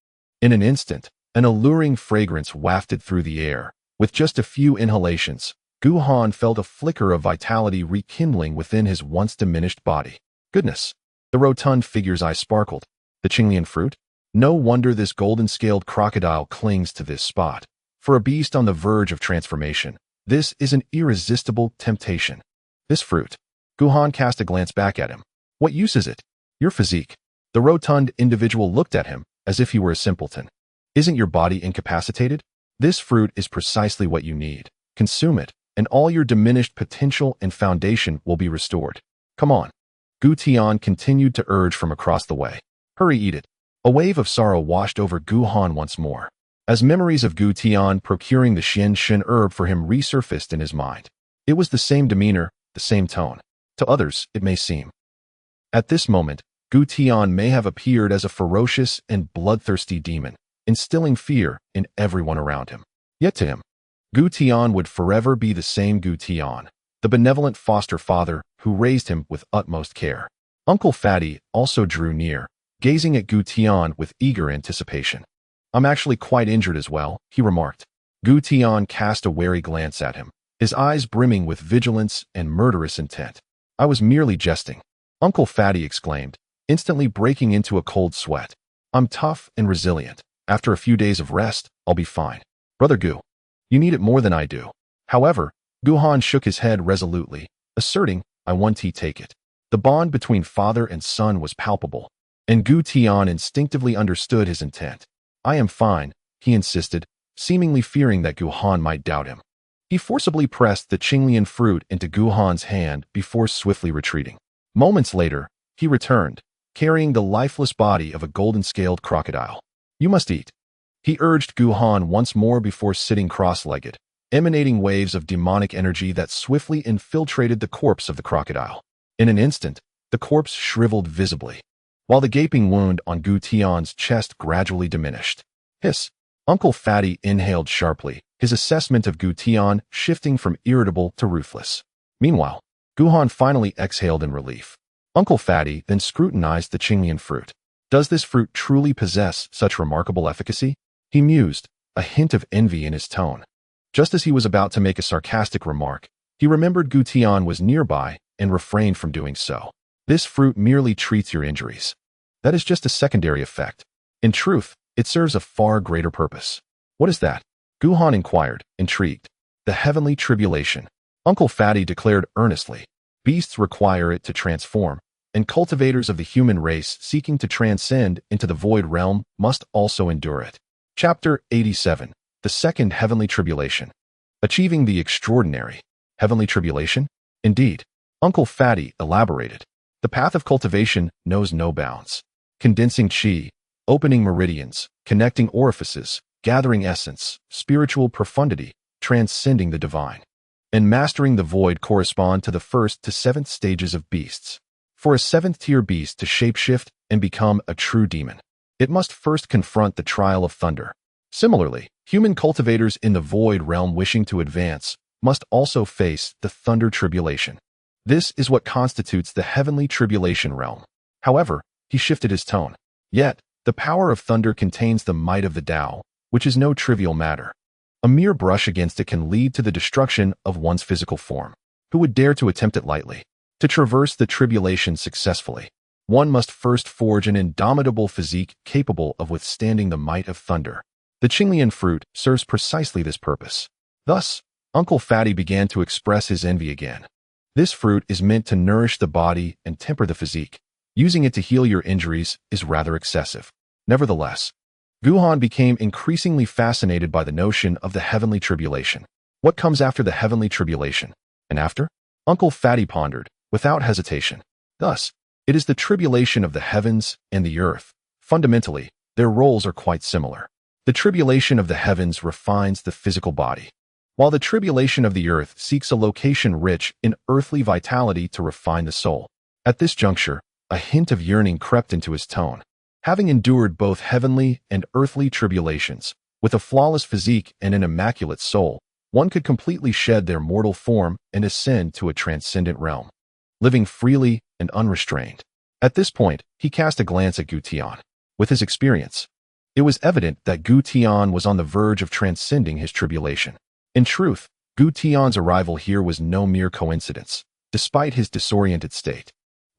A: In an instant, an alluring fragrance wafted through the air. With just a few inhalations, Gu Han felt a flicker of vitality rekindling within his once diminished body. Goodness! The rotund figure's eyes sparkled. The Qinglian fruit? No wonder this golden-scaled crocodile clings to this spot. For a beast on the verge of transformation, this is an irresistible temptation. This fruit. Gu Han cast a glance back at him. What use is it? Your physique. The rotund individual looked at him as if he were a simpleton. Isn't your body incapacitated? This fruit is precisely what you need. Consume it, and all your diminished potential and foundation will be restored. Come on. Gu Tian continued to urge from across the way. Hurry, eat it. A wave of sorrow washed over Gu Han once more, as memories of Gu Tian procuring the Shen herb for him resurfaced in his mind. It was the same demeanor, the same tone. To others, it may seem. At this moment, Gu Tian may have appeared as a ferocious and bloodthirsty demon, instilling fear in everyone around him. Yet to him, Gu Tian would forever be the same Gu Tian, the benevolent foster father who raised him with utmost care. Uncle Fatty also drew near, gazing at Gu Tian with eager anticipation. I'm actually quite injured as well, he remarked. Gu Tian cast a wary glance at him, his eyes brimming with vigilance and murderous intent. I was merely jesting, Uncle Fatty exclaimed, instantly breaking into a cold sweat. I'm tough and resilient. After a few days of rest, I'll be fine. Brother Gu, you need it more than I do. However, Gu Han shook his head resolutely, asserting, I want to take it. The bond between father and son was palpable, and Gu Tian instinctively understood his intent. I am fine, he insisted, seemingly fearing that Gu Han might doubt him. He forcibly pressed the Qinglian fruit into Gu Han's hand before swiftly retreating. Moments later, he returned, carrying the lifeless body of a golden-scaled crocodile. You must eat. He urged Gu Han once more before sitting cross-legged, emanating waves of demonic energy that swiftly infiltrated the corpse of the crocodile. In an instant, the corpse shriveled visibly, while the gaping wound on Gu Tian's chest gradually diminished. Hiss! Uncle Fatty inhaled sharply, his assessment of Gu Tian shifting from irritable to ruthless. Meanwhile, Gu Han finally exhaled in relief. Uncle Fatty then scrutinized the Qinglian fruit. Does this fruit truly possess such remarkable efficacy? He mused, a hint of envy in his tone. Just as he was about to make a sarcastic remark, he remembered Gu Tian was nearby and refrained from doing so. This fruit merely treats your injuries. That is just a secondary effect. In truth, it serves a far greater purpose. What is that? Gu Han inquired, intrigued. The heavenly tribulation. Uncle Fatty declared earnestly. Beasts require it to transform, and cultivators of the human race seeking to transcend into the void realm must also endure it. Chapter 87. The Second Heavenly Tribulation. Achieving the Extraordinary. Heavenly Tribulation? Indeed. Uncle Fatty elaborated. The path of cultivation knows no bounds. Condensing chi, opening meridians, connecting orifices, gathering essence, spiritual profundity, transcending the divine, and mastering the void correspond to the first to seventh stages of beasts. For a seventh-tier beast to shapeshift and become a true demon, it must first confront the trial of thunder. Similarly, human cultivators in the void realm wishing to advance must also face the thunder tribulation. This is what constitutes the heavenly tribulation realm. However, he shifted his tone. Yet, the power of thunder contains the might of the Tao, which is no trivial matter. A mere brush against it can lead to the destruction of one's physical form. Who would dare to attempt it lightly? To traverse the tribulation successfully, one must first forge an indomitable physique capable of withstanding the might of thunder. The Qinglian fruit serves precisely this purpose. Thus, Uncle Fatty began to express his envy again. This fruit is meant to nourish the body and temper the physique. Using it to heal your injuries is rather excessive. Nevertheless, Guhan became increasingly fascinated by the notion of the heavenly tribulation. What comes after the heavenly tribulation? And after? Uncle Fatty pondered, without hesitation. Thus, it is the tribulation of the heavens and the earth. Fundamentally, their roles are quite similar. The tribulation of the heavens refines the physical body, while the tribulation of the earth seeks a location rich in earthly vitality to refine the soul. At this juncture, a hint of yearning crept into his tone. Having endured both heavenly and earthly tribulations, with a flawless physique and an immaculate soul, one could completely shed their mortal form and ascend to a transcendent realm, living freely and unrestrained. At this point, he cast a glance at Gu Tian. With his experience, it was evident that Gu Tian was on the verge of transcending his tribulation. In truth, Gu Tian's arrival here was no mere coincidence, despite his disoriented state.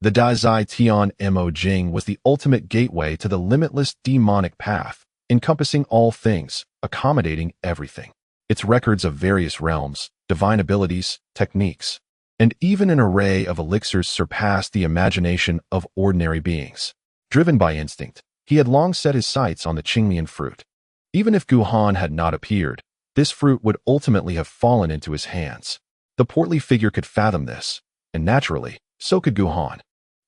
A: The Dazai Tian Mo Jing was the ultimate gateway to the limitless demonic path, encompassing all things, accommodating everything. Its records of various realms, divine abilities, techniques, and even an array of elixirs surpassed the imagination of ordinary beings. Driven by instinct, he had long set his sights on the Qinglian fruit. Even if Guhan had not appeared, this fruit would ultimately have fallen into his hands. The portly figure could fathom this, and naturally, so could Guhan.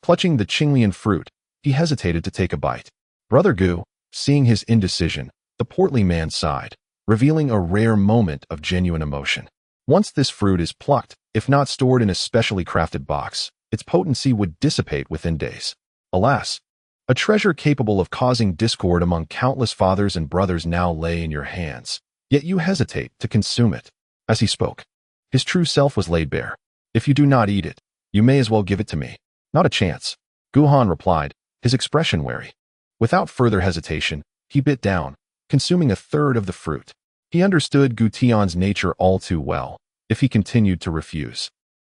A: Clutching the Qinglian fruit, he hesitated to take a bite. Brother Gu, seeing his indecision, the portly man sighed, revealing a rare moment of genuine emotion. Once this fruit is plucked, if not stored in a specially crafted box, its potency would dissipate within days. Alas, a treasure capable of causing discord among countless fathers and brothers now lay in your hands, yet you hesitate to consume it. As he spoke, his true self was laid bare. If you do not eat it, you may as well give it to me. Not a chance, Guhan replied, his expression wary. Without further hesitation, he bit down, consuming a third of the fruit. He understood Gu Tian's nature all too well. If he continued to refuse,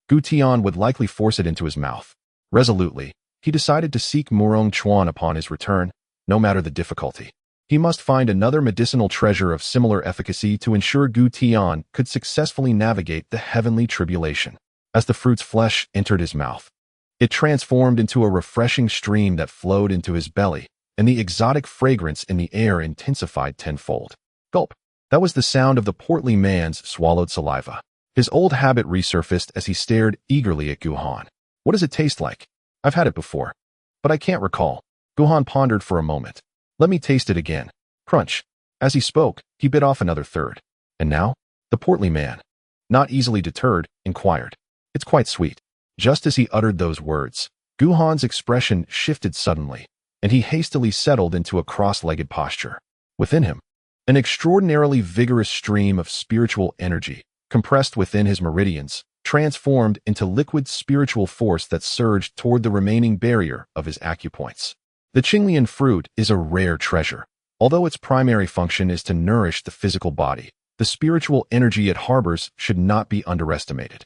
A: Gu Tian would likely force it into his mouth. Resolutely, he decided to seek Murong Chuan upon his return, no matter the difficulty. He must find another medicinal treasure of similar efficacy to ensure Gu Tian could successfully navigate the heavenly tribulation. As the fruit's flesh entered his mouth, it transformed into a refreshing stream that flowed into his belly, and the exotic fragrance in the air intensified tenfold. Gulp! That was the sound of the portly man's swallowed saliva. His old habit resurfaced as he stared eagerly at Guhan. What does it taste like? I've had it before, but I can't recall. Guhan pondered for a moment. Let me taste it again. Crunch. As he spoke, he bit off another third. And now? The portly man, not easily deterred, inquired. It's quite sweet. Just as he uttered those words, Guhan's expression shifted suddenly, and he hastily settled into a cross-legged posture. Within him, an extraordinarily vigorous stream of spiritual energy, compressed within his meridians, transformed into liquid spiritual force that surged toward the remaining barrier of his acupoints. The Qinglian fruit is a rare treasure. Although its primary function is to nourish the physical body, the spiritual energy it harbors should not be underestimated.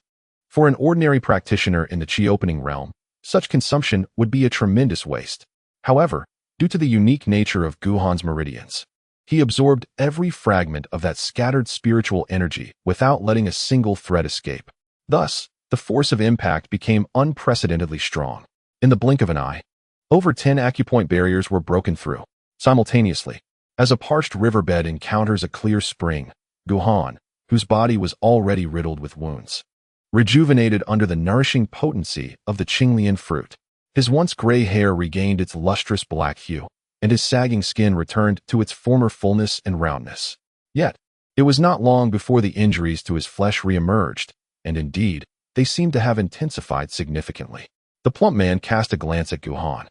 A: For an ordinary practitioner in the qi-opening realm, such consumption would be a tremendous waste. However, due to the unique nature of Guhan's meridians, he absorbed every fragment of that scattered spiritual energy without letting a single thread escape. Thus, the force of impact became unprecedentedly strong. In the blink of an eye, over 10 acupoint barriers were broken through, simultaneously. As a parched riverbed encounters a clear spring, Gu Han, whose body was already riddled with wounds, rejuvenated under the nourishing potency of the Qinglian fruit. His once gray hair regained its lustrous black hue, and his sagging skin returned to its former fullness and roundness. Yet, it was not long before the injuries to his flesh re-emerged, and indeed, they seemed to have intensified significantly. The plump man cast a glance at Gu Han,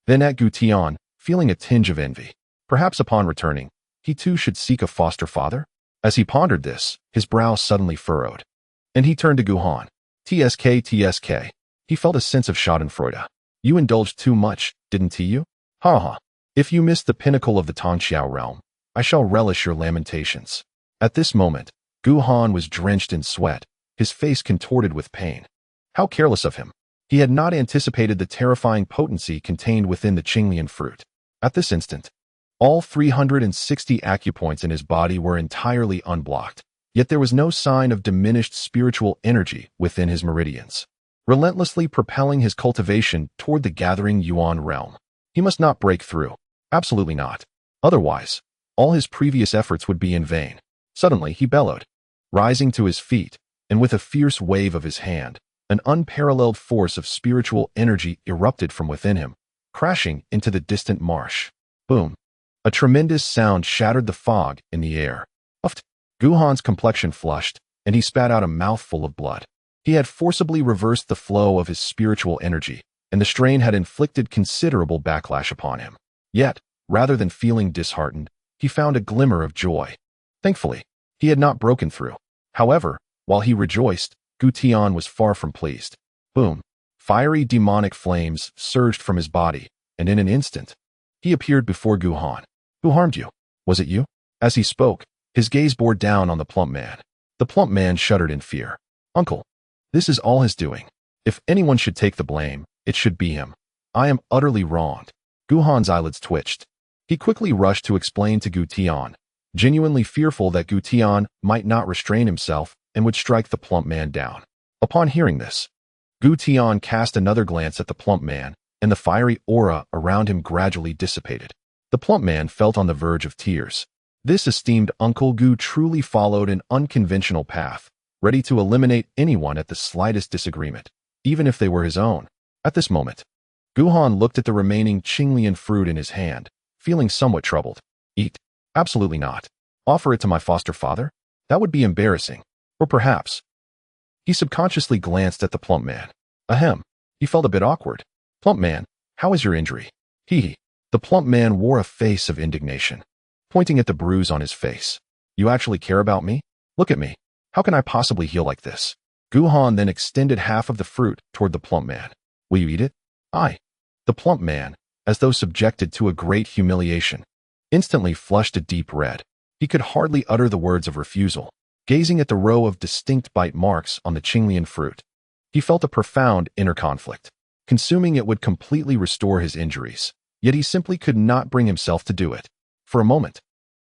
A: then at Gu Tian, feeling a tinge of envy. Perhaps upon returning, he too should seek a foster father? As he pondered this, his brow suddenly furrowed, and he turned to Gu Han. TSK. He felt a sense of schadenfreude. You indulged too much, didn't you? Ha ha. If you missed the pinnacle of the Tongxiao realm, I shall relish your lamentations. At this moment, Gu Han was drenched in sweat, his face contorted with pain. How careless of him. He had not anticipated the terrifying potency contained within the Qinglian fruit. At this instant, all 360 acupoints in his body were entirely unblocked, yet there was no sign of diminished spiritual energy within his meridians, relentlessly propelling his cultivation toward the gathering Yuan realm. He must not break through. Absolutely not. Otherwise, all his previous efforts would be in vain. Suddenly, he bellowed, rising to his feet, and with a fierce wave of his hand, an unparalleled force of spiritual energy erupted from within him, crashing into the distant marsh. Boom. A tremendous sound shattered the fog in the air. Uffed. Gu Han's complexion flushed, and he spat out a mouthful of blood. He had forcibly reversed the flow of his spiritual energy, and the strain had inflicted considerable backlash upon him. Yet, rather than feeling disheartened, he found a glimmer of joy. Thankfully, he had not broken through. However, while he rejoiced, Gu Tian was far from pleased. Boom. Fiery demonic flames surged from his body, and in an instant, he appeared before Gu Han. Who harmed you? Was it you? As he spoke, his gaze bore down on the plump man. The plump man shuddered in fear. Uncle, this is all his doing. If anyone should take the blame, it should be him. I am utterly wronged. Gu Han's eyelids twitched. He quickly rushed to explain to Gu Tian, genuinely fearful that Gu Tian might not restrain himself and would strike the plump man down. Upon hearing this, Gu Tian cast another glance at the plump man, and the fiery aura around him gradually dissipated. The plump man felt on the verge of tears. This esteemed Uncle Gu truly followed an unconventional path, ready to eliminate anyone at the slightest disagreement, even if they were his own. At this moment, Gu Han looked at the remaining Qinglian fruit in his hand, feeling somewhat troubled. Eat? Absolutely not. Offer it to my foster father? That would be embarrassing. Or perhaps. He subconsciously glanced at the plump man. Ahem. He felt a bit awkward. Plump man, how is your injury? Hee. The plump man wore a face of indignation, pointing at the bruise on his face. You actually care about me? Look at me. How can I possibly heal like this? Gu Han then extended half of the fruit toward the plump man. Will you eat it? Aye. The plump man, as though subjected to a great humiliation, instantly flushed a deep red. He could hardly utter the words of refusal, gazing at the row of distinct bite marks on the Qinglian fruit. He felt a profound inner conflict. Consuming it would completely restore his injuries, yet he simply could not bring himself to do it. For a moment,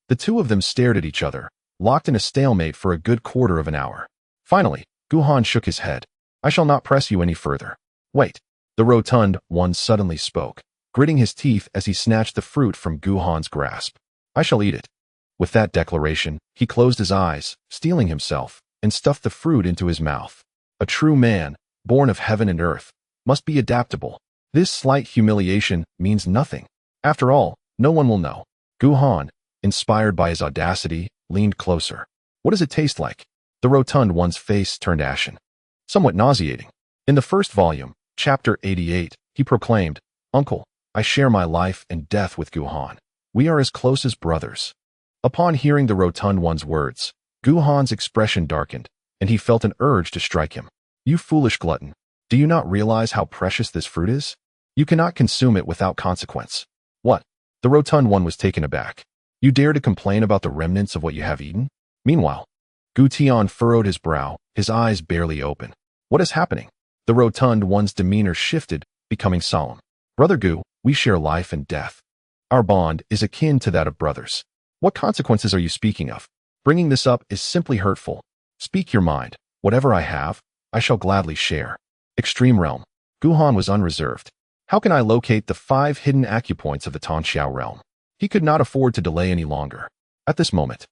A: the two of them stared at each other, locked in a stalemate for a good quarter of an hour. Finally, Gu Han shook his head. I shall not press you any further. Wait. The rotund one suddenly spoke, gritting his teeth as he snatched the fruit from Gu Han's grasp. I shall eat it. With that declaration, he closed his eyes, steeling himself, and stuffed the fruit into his mouth. A true man, born of heaven and earth, must be adaptable. This slight humiliation means nothing. After all, no one will know. Gu Han, inspired by his audacity, leaned closer. What does it taste like? The rotund one's face turned ashen. Somewhat nauseating. In the first volume, Chapter 88, he proclaimed, Uncle, I share my life and death with Gu Han. We are as close as brothers. Upon hearing the rotund one's words, Gu Han's expression darkened, and he felt an urge to strike him. You foolish glutton. Do you not realize how precious this fruit is? You cannot consume it without consequence. What? The rotund one was taken aback. You dare to complain about the remnants of what you have eaten? Meanwhile, Gu Tian furrowed his brow, his eyes barely open. What is happening? The rotund one's demeanor shifted, becoming solemn. Brother Gu, we share life and death. Our bond is akin to that of brothers. What consequences are you speaking of? Bringing this up is simply hurtful. Speak your mind. Whatever I have, I shall gladly share. Extreme realm. Gu Han was unreserved. How can I locate the 5 hidden acupoints of the Tongxiao realm? He could not afford to delay any longer. At this moment,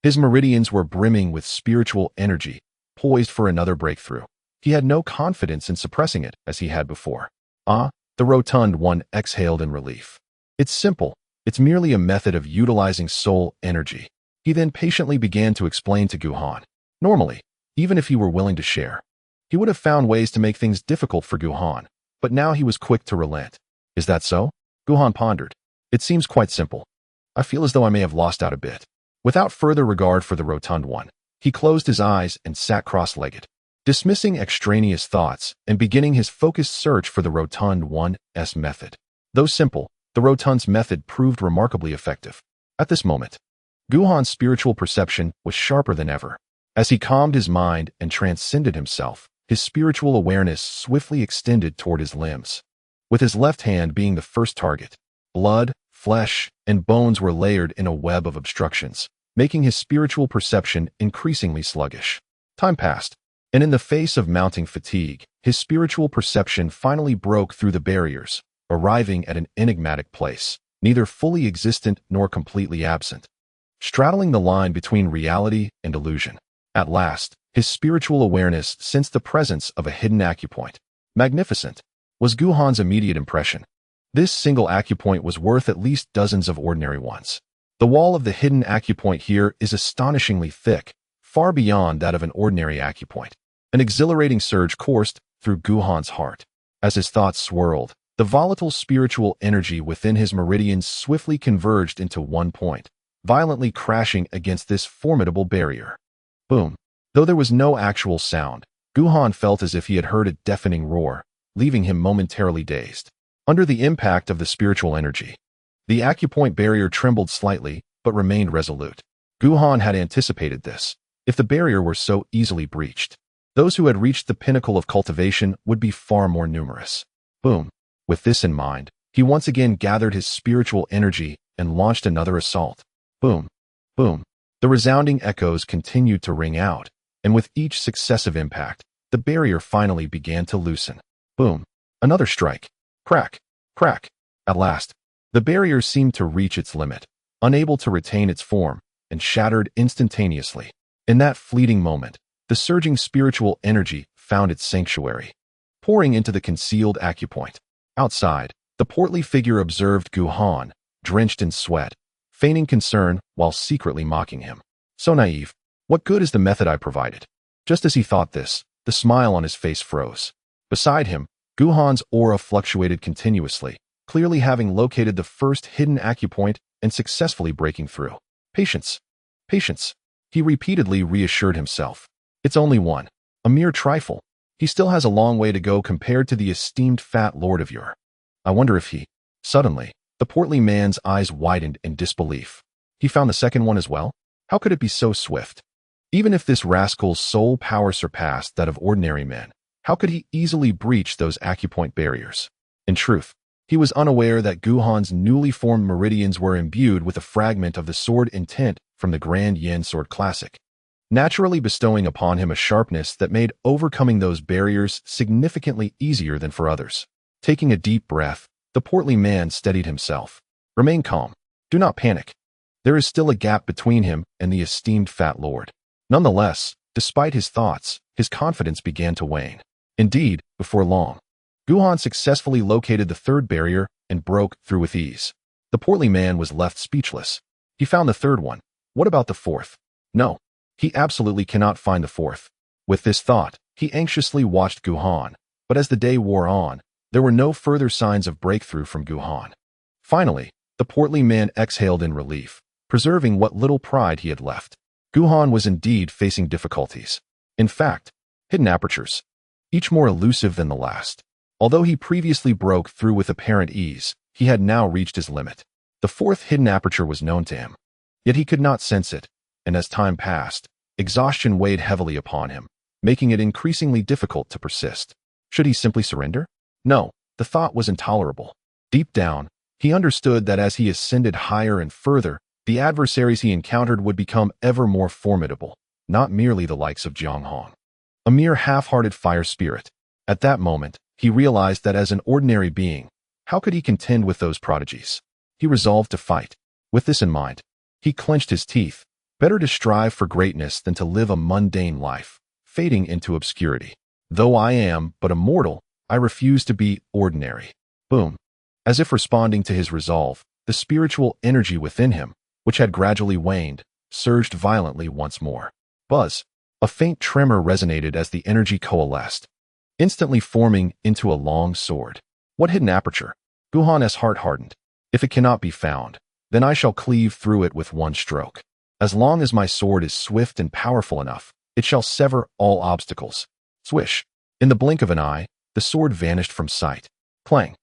A: his meridians were brimming with spiritual energy, poised for another breakthrough. He had no confidence in suppressing it as he had before. Ah, the rotund one exhaled in relief. It's simple. It's merely a method of utilizing soul energy. He then patiently began to explain to Guhan. Normally, even if he were willing to share, he would have found ways to make things difficult for Guhan, but now he was quick to relent. Is that so? Guhan pondered. It seems quite simple. I feel as though I may have lost out a bit. Without further regard for the rotund one, he closed his eyes and sat cross-legged, dismissing extraneous thoughts and beginning his focused search for the rotund one's method. Though simple, the rotund's method proved remarkably effective. At this moment, Guhan's spiritual perception was sharper than ever. As he calmed his mind and transcended himself, his spiritual awareness swiftly extended toward his limbs. With his left hand being the first target, blood, flesh, and bones were layered in a web of obstructions, making his spiritual perception increasingly sluggish. Time passed, and in the face of mounting fatigue, his spiritual perception finally broke through the barriers, arriving at an enigmatic place, neither fully existent nor completely absent, straddling the line between reality and illusion. At last, his spiritual awareness sensed the presence of a hidden acupoint. Magnificent, was Guhan's immediate impression. This single acupoint was worth at least dozens of ordinary ones. The wall of the hidden acupoint here is astonishingly thick, far beyond that of an ordinary acupoint. An exhilarating surge coursed through Guhan's heart. As his thoughts swirled, the volatile spiritual energy within his meridians swiftly converged into one point, violently crashing against this formidable barrier. Boom. Though there was no actual sound, Guhan felt as if he had heard a deafening roar, leaving him momentarily dazed. Under the impact of the spiritual energy, the acupoint barrier trembled slightly, but remained resolute. Guhan had anticipated this. If the barrier were so easily breached, those who had reached the pinnacle of cultivation would be far more numerous. Boom. With this in mind, he once again gathered his spiritual energy and launched another assault. Boom. Boom. The resounding echoes continued to ring out, and with each successive impact, the barrier finally began to loosen. Boom. Another strike. Crack. Crack. At last, the barrier seemed to reach its limit, unable to retain its form, and shattered instantaneously. In that fleeting moment, the surging spiritual energy found its sanctuary, pouring into the concealed acupoint. Outside, the portly figure observed Guhan, drenched in sweat, feigning concern while secretly mocking him. So naive. What good is the method I provided? Just as he thought this, the smile on his face froze. Beside him, Guhan's aura fluctuated continuously, clearly having located the first hidden acupoint and successfully breaking through. Patience. Patience. He repeatedly reassured himself. It's only one. A mere trifle. He still has a long way to go compared to the esteemed fat lord of Ur. I wonder if he... Suddenly, the portly man's eyes widened in disbelief. He found the second one as well? How could it be so swift? Even if this rascal's soul power surpassed that of ordinary men, how could he easily breach those acupoint barriers? In truth, he was unaware that Guhan's newly formed meridians were imbued with a fragment of the sword intent from the Grand Yen Sword Classic, naturally bestowing upon him a sharpness that made overcoming those barriers significantly easier than for others. Taking a deep breath, the portly man steadied himself. Remain calm. Do not panic. There is still a gap between him and the esteemed fat lord. Nonetheless, despite his thoughts, his confidence began to wane. Indeed, before long, Guhan successfully located the third barrier and broke through with ease. The portly man was left speechless. He found the third one. What about the fourth? No, he absolutely cannot find the fourth. With this thought, he anxiously watched Guhan, but as the day wore on, there were no further signs of breakthrough from Guhan. Finally, the portly man exhaled in relief, preserving what little pride he had left. Guhan was indeed facing difficulties. In fact, hidden apertures, each more elusive than the last. Although he previously broke through with apparent ease, he had now reached his limit. The fourth hidden aperture was known to him. Yet he could not sense it, and as time passed, exhaustion weighed heavily upon him, making it increasingly difficult to persist. Should he simply surrender? No, the thought was intolerable. Deep down, he understood that as he ascended higher and further, the adversaries he encountered would become ever more formidable, not merely the likes of Jiang Hong, a mere half-hearted fire spirit. At that moment, he realized that as an ordinary being, How could he contend with those prodigies? He resolved to fight. With this in mind, he clenched his teeth. Better to strive for greatness than to live a mundane life, fading into obscurity. Though I am but a mortal, I refuse to be ordinary. Boom. As if responding to his resolve, the spiritual energy within him, which had gradually waned, surged violently once more. Buzz. A faint tremor resonated as the energy coalesced, instantly forming into a long sword. What hidden aperture? Gu Han's heart hardened. If it cannot be found, then I shall cleave through it with one stroke. As long as my sword is swift and powerful enough, it shall sever all obstacles. Swish. In the blink of an eye, the sword vanished from sight. Clang.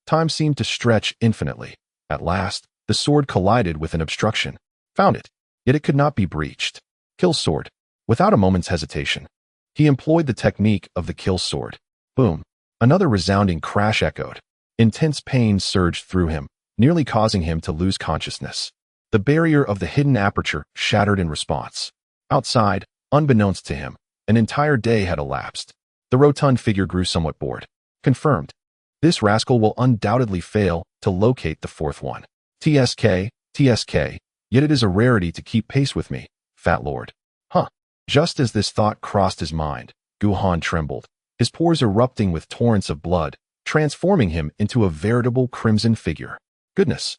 A: Time seemed to stretch infinitely. At last, the sword collided with an obstruction. Found it. Yet it could not be breached. Kill sword. Without a moment's hesitation, he employed the technique of the kill sword. Boom. Another resounding crash echoed. Intense pain surged through him, nearly causing him to lose consciousness. The barrier of the hidden aperture shattered in response. Outside, unbeknownst to him, an entire day had elapsed. The rotund figure grew somewhat bored. Confirmed. This rascal will undoubtedly fail to locate the fourth one. TSK, yet it is a rarity to keep pace with me, fat lord. Huh. Just as this thought crossed his mind, Gu Han trembled, his pores erupting with torrents of blood, transforming him into a veritable crimson figure. Goodness.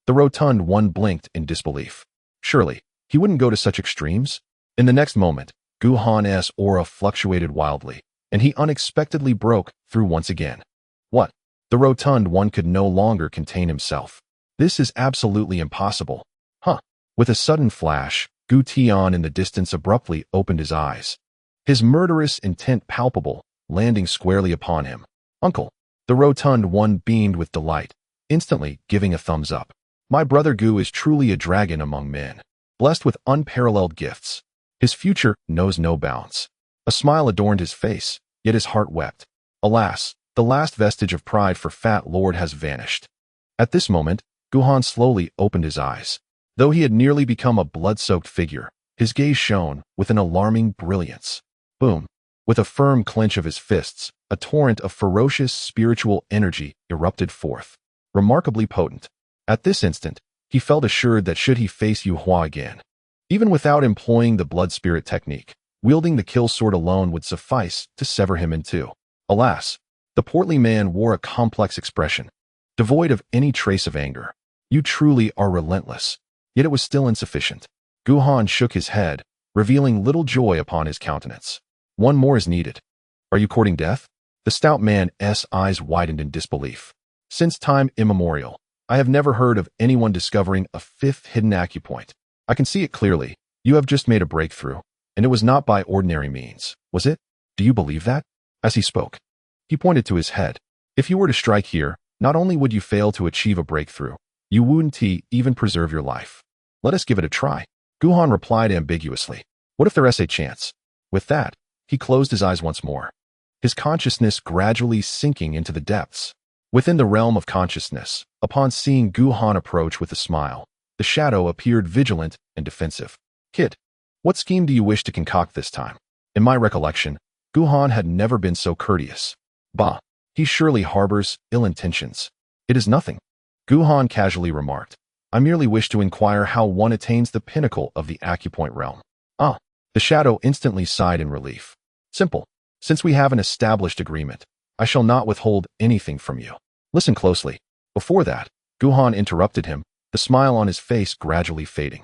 A: The rotund one blinked in disbelief. Surely, he wouldn't go to such extremes? In the next moment, Gu Han's aura fluctuated wildly, and he unexpectedly broke through once again. What? The rotund one could no longer contain himself. This is absolutely impossible. Huh. With a sudden flash, Gu Tian in the distance abruptly opened his eyes. His murderous intent palpable, landing squarely upon him. Uncle. The rotund one beamed with delight, instantly giving a thumbs up. My brother Gu is truly a dragon among men, blessed with unparalleled gifts. His future knows no bounds. A smile adorned his face, yet his heart wept. Alas, the last vestige of pride for Fat Lord has vanished. At this moment, Gu Han slowly opened his eyes. Though he had nearly become a blood-soaked figure, his gaze shone with an alarming brilliance. Boom. With a firm clench of his fists, a torrent of ferocious spiritual energy erupted forth, remarkably potent. At this instant, he felt assured that should he face Yu Hua again, even without employing the blood spirit technique, wielding the kill sword alone would suffice to sever him in two. Alas, the portly man wore a complex expression, devoid of any trace of anger. You truly are relentless. Yet it was still insufficient. Gu Han shook his head, revealing little joy upon his countenance. One more is needed. Are you courting death? The stout man's eyes widened in disbelief. Since time immemorial, I have never heard of anyone discovering a fifth hidden acupoint. I can see it clearly. You have just made a breakthrough, and it was not by ordinary means, was it? Do you believe that? As he spoke, he pointed to his head. If you were to strike here, not only would you fail to achieve a breakthrough, you wouldn't even preserve your life. Let us give it a try. Gu Han replied ambiguously. What if there's a chance? With that, he closed his eyes once more, his consciousness gradually sinking into the depths. Within the realm of consciousness, upon seeing Gu Han approach with a smile, the shadow appeared vigilant and defensive. Kid, what scheme do you wish to concoct this time? In my recollection, Gu Han had never been so courteous. Bah, he surely harbors ill intentions. It is nothing. Gu Han casually remarked. I merely wish to inquire how one attains the pinnacle of the acupoint realm. Ah, the shadow instantly sighed in relief. Simple. Since we have an established agreement, I shall not withhold anything from you. Listen closely. Before that, Gu Han interrupted him, the smile on his face gradually fading.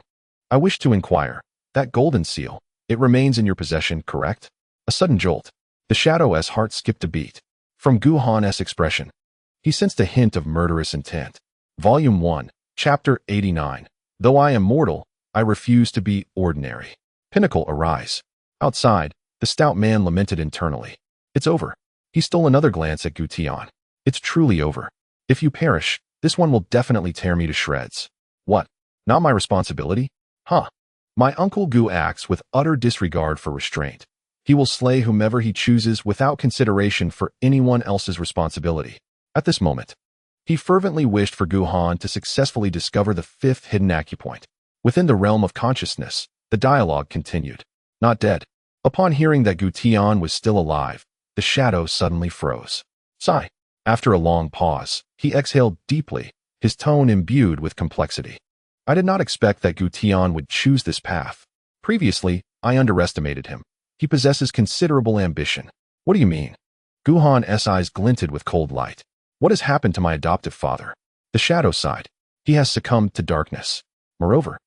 A: I wish to inquire, that golden seal, it remains in your possession, correct? A sudden jolt. The shadow's heart skipped a beat. From Gu Han's expression, he sensed a hint of murderous intent. Volume 1, Chapter 89. Though I am mortal, I refuse to be ordinary. Pinnacle arise. Outside, the stout man lamented internally. It's over. He stole another glance at Gu Tian. It's truly over. If you perish, this one will definitely tear me to shreds. What? Not my responsibility? Huh. My uncle Gu acts with utter disregard for restraint. He will slay whomever he chooses without consideration for anyone else's responsibility. At this moment, he fervently wished for Gu Han to successfully discover the fifth hidden acupoint. Within the realm of consciousness, the dialogue continued. Not dead. Upon hearing that Gu Tian was still alive, the shadow suddenly froze. Sigh. After a long pause, He exhaled deeply, his tone imbued with complexity. I did not expect that Gu Tian would choose this path. Previously, I underestimated him. He possesses considerable ambition. What do you mean? Gu Han's eyes glinted with cold light. What has happened to my adoptive father? The shadow side. He has succumbed to darkness. Moreover,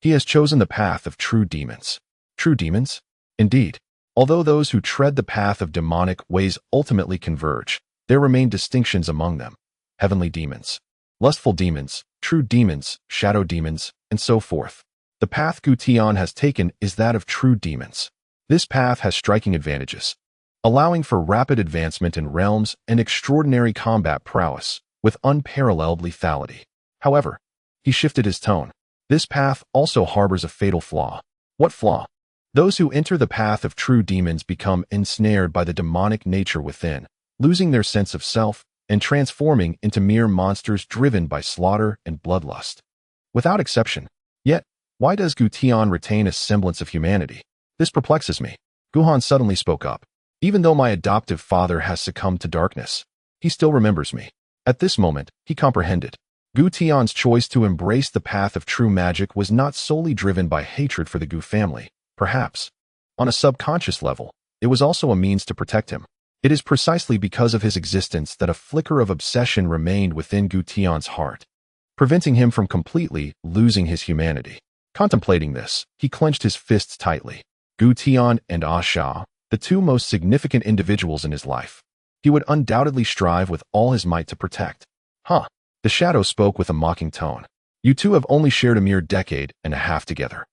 A: he has chosen the path of true demons. True demons? Indeed. Although those who tread the path of demonic ways ultimately converge, there remain distinctions among them. Heavenly demons, lustful demons, true demons, shadow demons, and so forth. The path Gu Tian has taken is that of true demons. This path has striking advantages, allowing for rapid advancement in realms and extraordinary combat prowess, with unparalleled lethality. However, he shifted his tone. This path also harbors a fatal flaw. What flaw? Those who enter the path of true demons become ensnared by the demonic nature within, losing their sense of self and transforming into mere monsters driven by slaughter and bloodlust. Without exception. Yet, why does Gu Tian retain a semblance of humanity? This perplexes me. Gu Han suddenly spoke up. Even though my adoptive father has succumbed to darkness, he still remembers me. At this moment, he comprehended. Gu Tian's choice to embrace the path of true magic was not solely driven by hatred for the Gu family. Perhaps, on a subconscious level, it was also a means to protect him. It is precisely because of his existence that a flicker of obsession remained within Gu Tian's heart, preventing him from completely losing his humanity. Contemplating this, he clenched his fists tightly. Gu Tian and Ah Sha, the two most significant individuals in his life, he would undoubtedly strive with all his might to protect. Huh? The shadow spoke with a mocking tone. You two have only shared a mere decade and a half together.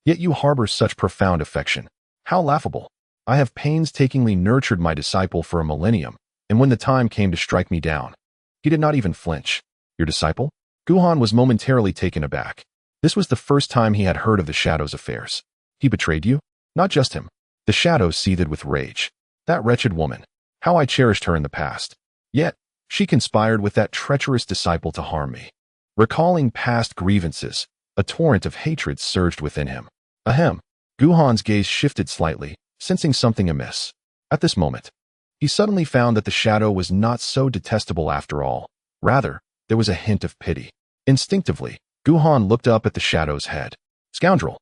A: Yet you harbor such profound affection. How laughable. I have painstakingly nurtured my disciple for a millennium, and when the time came to strike me down, he did not even flinch. Your disciple? Gu Han was momentarily taken aback. This was the first time he had heard of the shadow's affairs. He betrayed you? Not just him. The shadow seethed with rage. That wretched woman. How I cherished her in the past. Yet, she conspired with that treacherous disciple to harm me. Recalling past grievances, a torrent of hatred surged within him. Ahem. Gu Han's gaze shifted slightly, sensing something amiss. At this moment, he suddenly found that the shadow was not so detestable after all. Rather, there was a hint of pity. Instinctively, Gu Han looked up at the shadow's head. Scoundrel!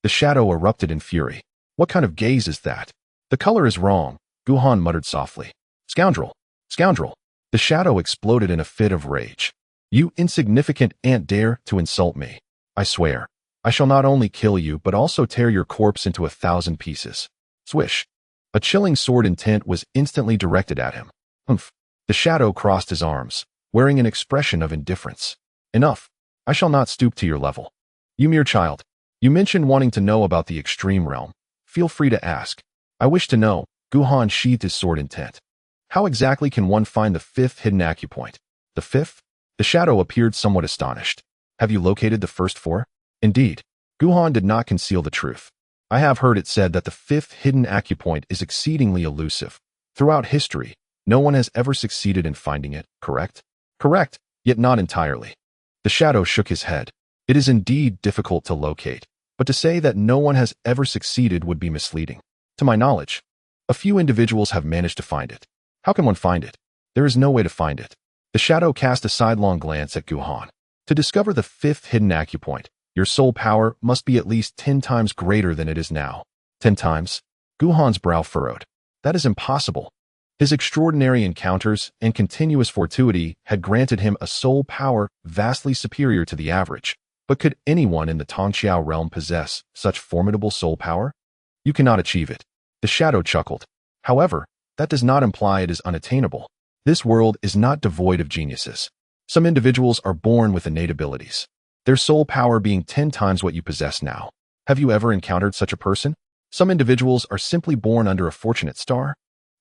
A: The shadow erupted in fury. What kind of gaze is that? The color is wrong, Gu Han muttered softly. Scoundrel! Scoundrel! The shadow exploded in a fit of rage. You insignificant ant dare to insult me. I swear, I shall not only kill you but also tear your corpse into 1,000 pieces. Swish. A chilling sword intent was instantly directed at him. Humph. The shadow crossed his arms, wearing an expression of indifference. Enough. I shall not stoop to your level. You mere child. You mentioned wanting to know about the extreme realm. Feel free to ask. I wish to know. Gu Han sheathed his sword intent. How exactly can one find the 5th hidden acupoint? The 5th? The shadow appeared somewhat astonished. Have you located the first 4? Indeed. Gu Han did not conceal the truth. I have heard it said that the 5th hidden acupoint is exceedingly elusive. Throughout history, no one has ever succeeded in finding it, correct? Correct, yet not entirely. The shadow shook his head. It is indeed difficult to locate, but to say that no one has ever succeeded would be misleading. To my knowledge, a few individuals have managed to find it. How can one find it? There is no way to find it. The shadow cast a sidelong glance at Gu Han. To discover the 5th hidden acupoint, your soul power must be at least 10 times greater than it is now. 10 times? Gu Han's brow furrowed. That is impossible. His extraordinary encounters and continuous fortuity had granted him a soul power vastly superior to the average. But could anyone in the Tongqiao realm possess such formidable soul power? You cannot achieve it. The shadow chuckled. However, that does not imply it is unattainable. This world is not devoid of geniuses. Some individuals are born with innate abilities, their soul power being 10 times what you possess now. Have you ever encountered such a person? Some individuals are simply born under a fortunate star,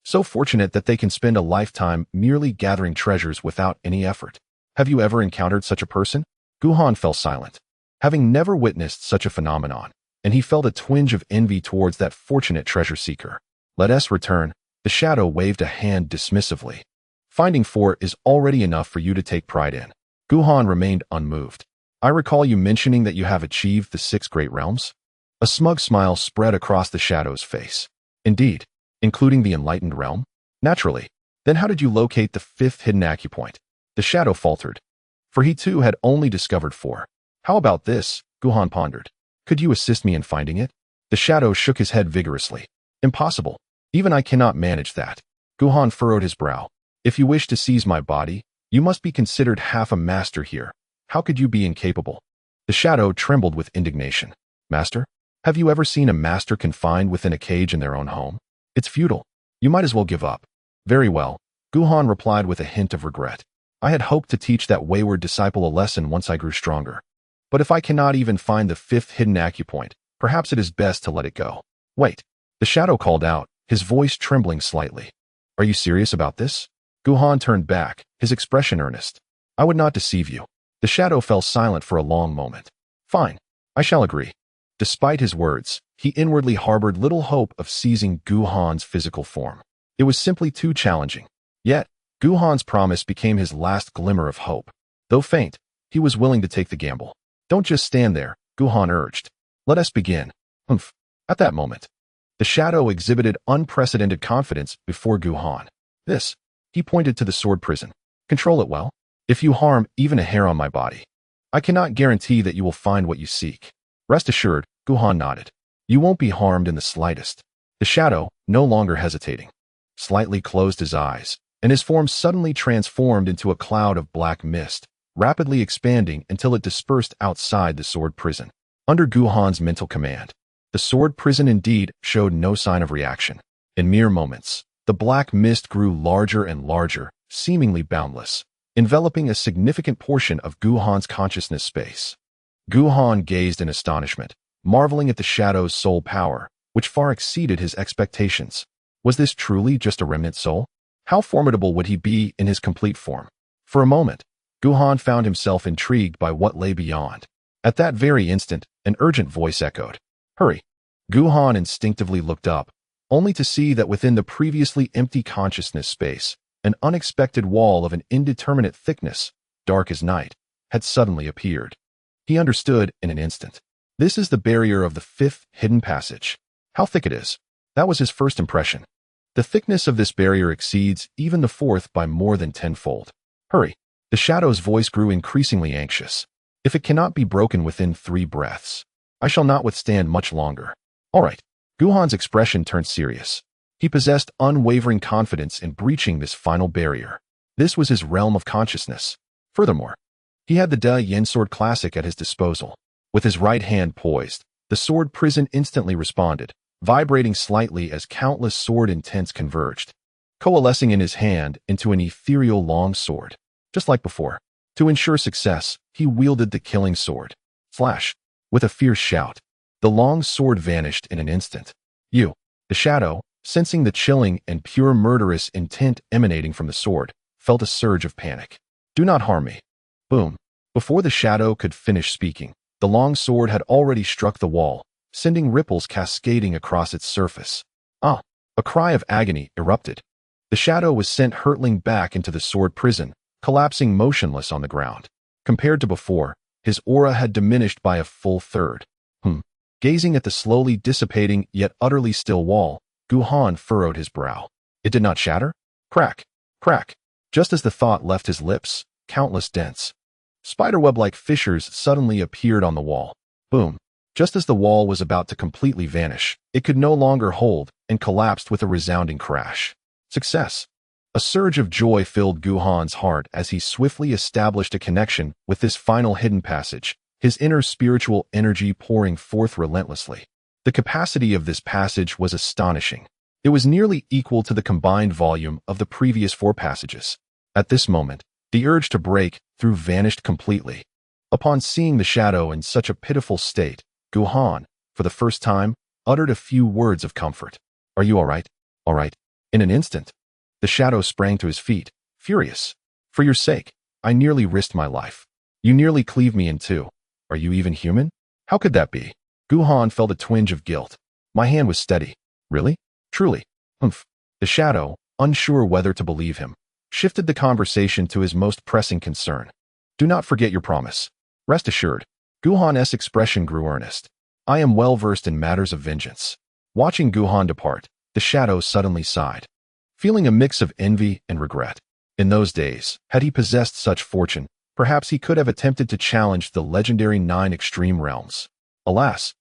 A: so fortunate that they can spend a lifetime merely gathering treasures without any effort. Have you ever encountered such a person? Gu Han fell silent, having never witnessed such a phenomenon, and he felt a twinge of envy towards that fortunate treasure seeker. Let us return. The shadow waved a hand dismissively. Finding 4 is already enough for you to take pride in. Gu Han remained unmoved. I recall you mentioning that you have achieved the 6 great realms? A smug smile spread across the shadow's face. Indeed, including the enlightened realm? Naturally. Then how did you locate the 5th hidden acupoint? The shadow faltered, for he too had only discovered 4. How about this? Guhan pondered. Could you assist me in finding it? The shadow shook his head vigorously. Impossible. Even I cannot manage that. Guhan furrowed his brow. If you wish to seize my body, you must be considered half a master here. How could you be incapable? The shadow trembled with indignation. Master? Have you ever seen a master confined within a cage in their own home? It's futile. You might as well give up. Very well, Guhan replied with a hint of regret. I had hoped to teach that wayward disciple a lesson once I grew stronger. But if I cannot even find the 5th hidden acupoint, perhaps it is best to let it go. Wait. The shadow called out, his voice trembling slightly. Are you serious about this? Guhan turned back, his expression earnest. I would not deceive you. The shadow fell silent for a long moment. Fine. I shall agree. Despite his words, he inwardly harbored little hope of seizing Guhan's physical form. It was simply too challenging. Yet, Guhan's promise became his last glimmer of hope. Though faint, he was willing to take the gamble. Don't just stand there, Guhan urged. Let us begin. Humph. At that moment, the shadow exhibited unprecedented confidence before Guhan. This, he pointed to the sword prison. Control it well. If you harm even a hair on my body, I cannot guarantee that you will find what you seek. Rest assured, Guhan nodded. You won't be harmed in the slightest. The shadow, no longer hesitating, slightly closed his eyes, and his form suddenly transformed into a cloud of black mist, rapidly expanding until it dispersed outside the sword prison. Under Guhan's mental command, the sword prison indeed showed no sign of reaction. In mere moments, the black mist grew larger and larger, seemingly boundless, enveloping a significant portion of Guhan's consciousness space. Guhan gazed in astonishment, marveling at the shadow's soul power, which far exceeded his expectations. Was this truly just a remnant soul? How formidable would he be in his complete form? For a moment, Guhan found himself intrigued by what lay beyond. At that very instant, an urgent voice echoed. Hurry. Guhan instinctively looked up, only to see that within the previously empty consciousness space, an unexpected wall of an indeterminate thickness, dark as night, had suddenly appeared. He understood in an instant. This is the barrier of the 5th hidden passage. How thick it is. That was his first impression. The thickness of this barrier exceeds even the 4th by more than 10-fold. Hurry. The shadow's voice grew increasingly anxious. If it cannot be broken within 3 breaths, I shall not withstand much longer. All right. Guhan's expression turned serious. He possessed unwavering confidence in breaching this final barrier. This was his realm of consciousness. Furthermore, he had the Da Yin Sword Classic at his disposal. With his right hand poised, the sword prison instantly responded, vibrating slightly as countless sword intents converged, coalescing in his hand into an ethereal long sword. Just like before, to ensure success, he wielded the killing sword. Flash! With a fierce shout, the long sword vanished in an instant. You, the shadow, sensing the chilling and pure murderous intent emanating from the sword, felt a surge of panic. Do not harm me. Boom. Before the shadow could finish speaking, the long sword had already struck the wall, sending ripples cascading across its surface. Ah! A cry of agony erupted. The shadow was sent hurtling back into the sword prison, collapsing motionless on the ground. Compared to before, his aura had diminished by a full third. Gazing at the slowly dissipating yet utterly still wall, Guhan furrowed his brow. It did not shatter? Crack! Crack! Just as the thought left his lips, countless dense, spiderweb-like fissures suddenly appeared on the wall. Boom! Just as the wall was about to completely vanish, it could no longer hold and collapsed with a resounding crash. Success! A surge of joy filled Guhan's heart as he swiftly established a connection with this final hidden passage, his inner spiritual energy pouring forth relentlessly. The capacity of this passage was astonishing. It was nearly equal to the combined volume of the previous 4 passages. At this moment, the urge to break through vanished completely. Upon seeing the shadow in such a pitiful state, Guhan, for the first time, uttered a few words of comfort. Are you all right? All right. In an instant, the shadow sprang to his feet, furious. For your sake, I nearly risked my life. You nearly cleaved me in 2. Are you even human? How could that be? Guhan felt a twinge of guilt. My hand was steady. Really? Truly? Humph. The shadow, unsure whether to believe him, shifted the conversation to his most pressing concern. Do not forget your promise. Rest assured. Guhan's expression grew earnest. I am well versed in matters of vengeance. Watching Guhan depart, the shadow suddenly sighed, feeling a mix of envy and regret. In those days, had he possessed such fortune, perhaps he could have attempted to challenge the legendary 9 extreme realms. Alas,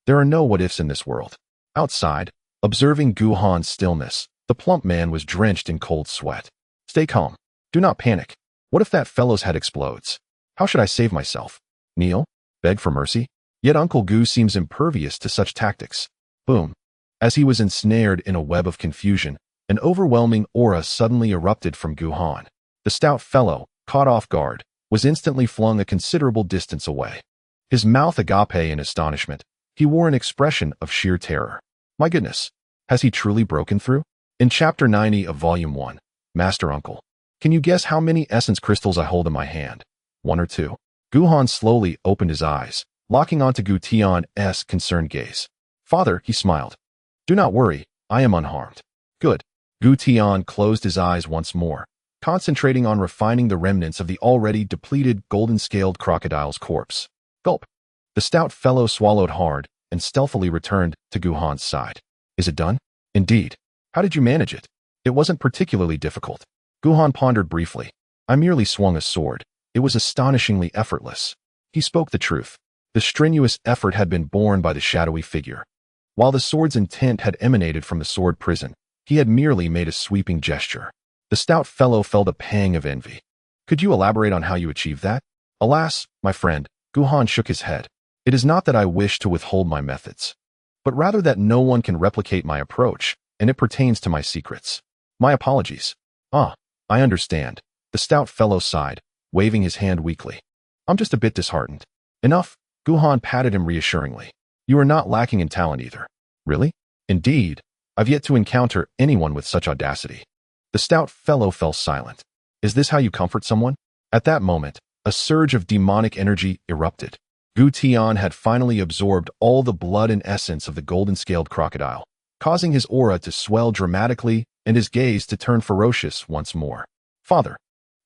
A: there are no what-ifs in this world. Outside, observing Gu Han's stillness, the plump man was drenched in cold sweat. Stay calm. Do not panic. What if that fellow's head explodes? How should I save myself? Kneel? Beg for mercy? Yet Uncle Gu seems impervious to such tactics. Boom. As he was ensnared in a web of confusion, an overwhelming aura suddenly erupted from Gu Han. The stout fellow, caught off guard, was instantly flung a considerable distance away. His mouth agape in astonishment, he wore an expression of sheer terror. My goodness, has he truly broken through? In Chapter 90 of Volume 1, Master Uncle, can you guess how many essence crystals I hold in my hand? 1 or 2? Gu Han slowly opened his eyes, locking onto Gu Tian's concerned gaze. Father, he smiled. Do not worry, I am unharmed. Good. Gu Tian closed his eyes once more, concentrating on refining the remnants of the already depleted golden-scaled crocodile's corpse. Gulp. The stout fellow swallowed hard and stealthily returned to Gu Han's side. Is it done? Indeed. How did you manage it? It wasn't particularly difficult. Gu Han pondered briefly. I merely swung a sword. It was astonishingly effortless. He spoke the truth. The strenuous effort had been borne by the shadowy figure. While the sword's intent had emanated from the sword prison, he had merely made a sweeping gesture. The stout fellow felt a pang of envy. Could you elaborate on how you achieved that? Alas, my friend, Gu Han shook his head. It is not that I wish to withhold my methods, but rather that no one can replicate my approach, and it pertains to my secrets. My apologies. Ah, I understand. The stout fellow sighed, waving his hand weakly. I'm just a bit disheartened. Enough. Gu Han patted him reassuringly. You are not lacking in talent either. Really? Indeed. I've yet to encounter anyone with such audacity. The stout fellow fell silent. Is this how you comfort someone? At that moment, a surge of demonic energy erupted. Gu Tian had finally absorbed all the blood and essence of the golden-scaled crocodile, causing his aura to swell dramatically and his gaze to turn ferocious once more. Father.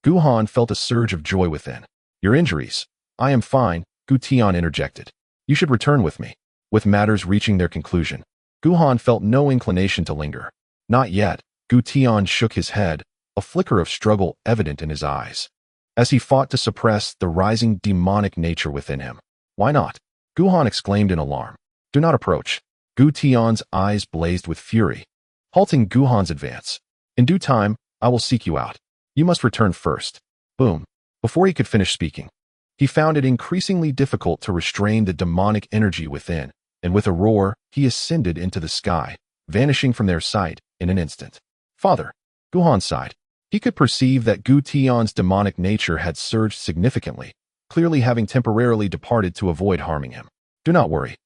A: Gu Han felt a surge of joy within. Your injuries. I am fine, Gu Tian interjected. You should return with me. With matters reaching their conclusion, Gu Han felt no inclination to linger. Not yet. Gu Tian shook his head, a flicker of struggle evident in his eyes, as he fought to suppress the rising demonic nature within him. Why not? Gu Han exclaimed in alarm. Do not approach. Gu Tian's eyes blazed with fury, halting Gu Han's advance. In due time, I will seek you out. You must return first. Boom. Before he could finish speaking, he found it increasingly difficult to restrain the demonic energy within, and with a roar, he ascended into the sky, vanishing from their sight in an instant. Father. Gu Han sighed. He could perceive that Gu Tian's demonic nature had surged significantly, clearly having temporarily departed to avoid harming him. Do not worry.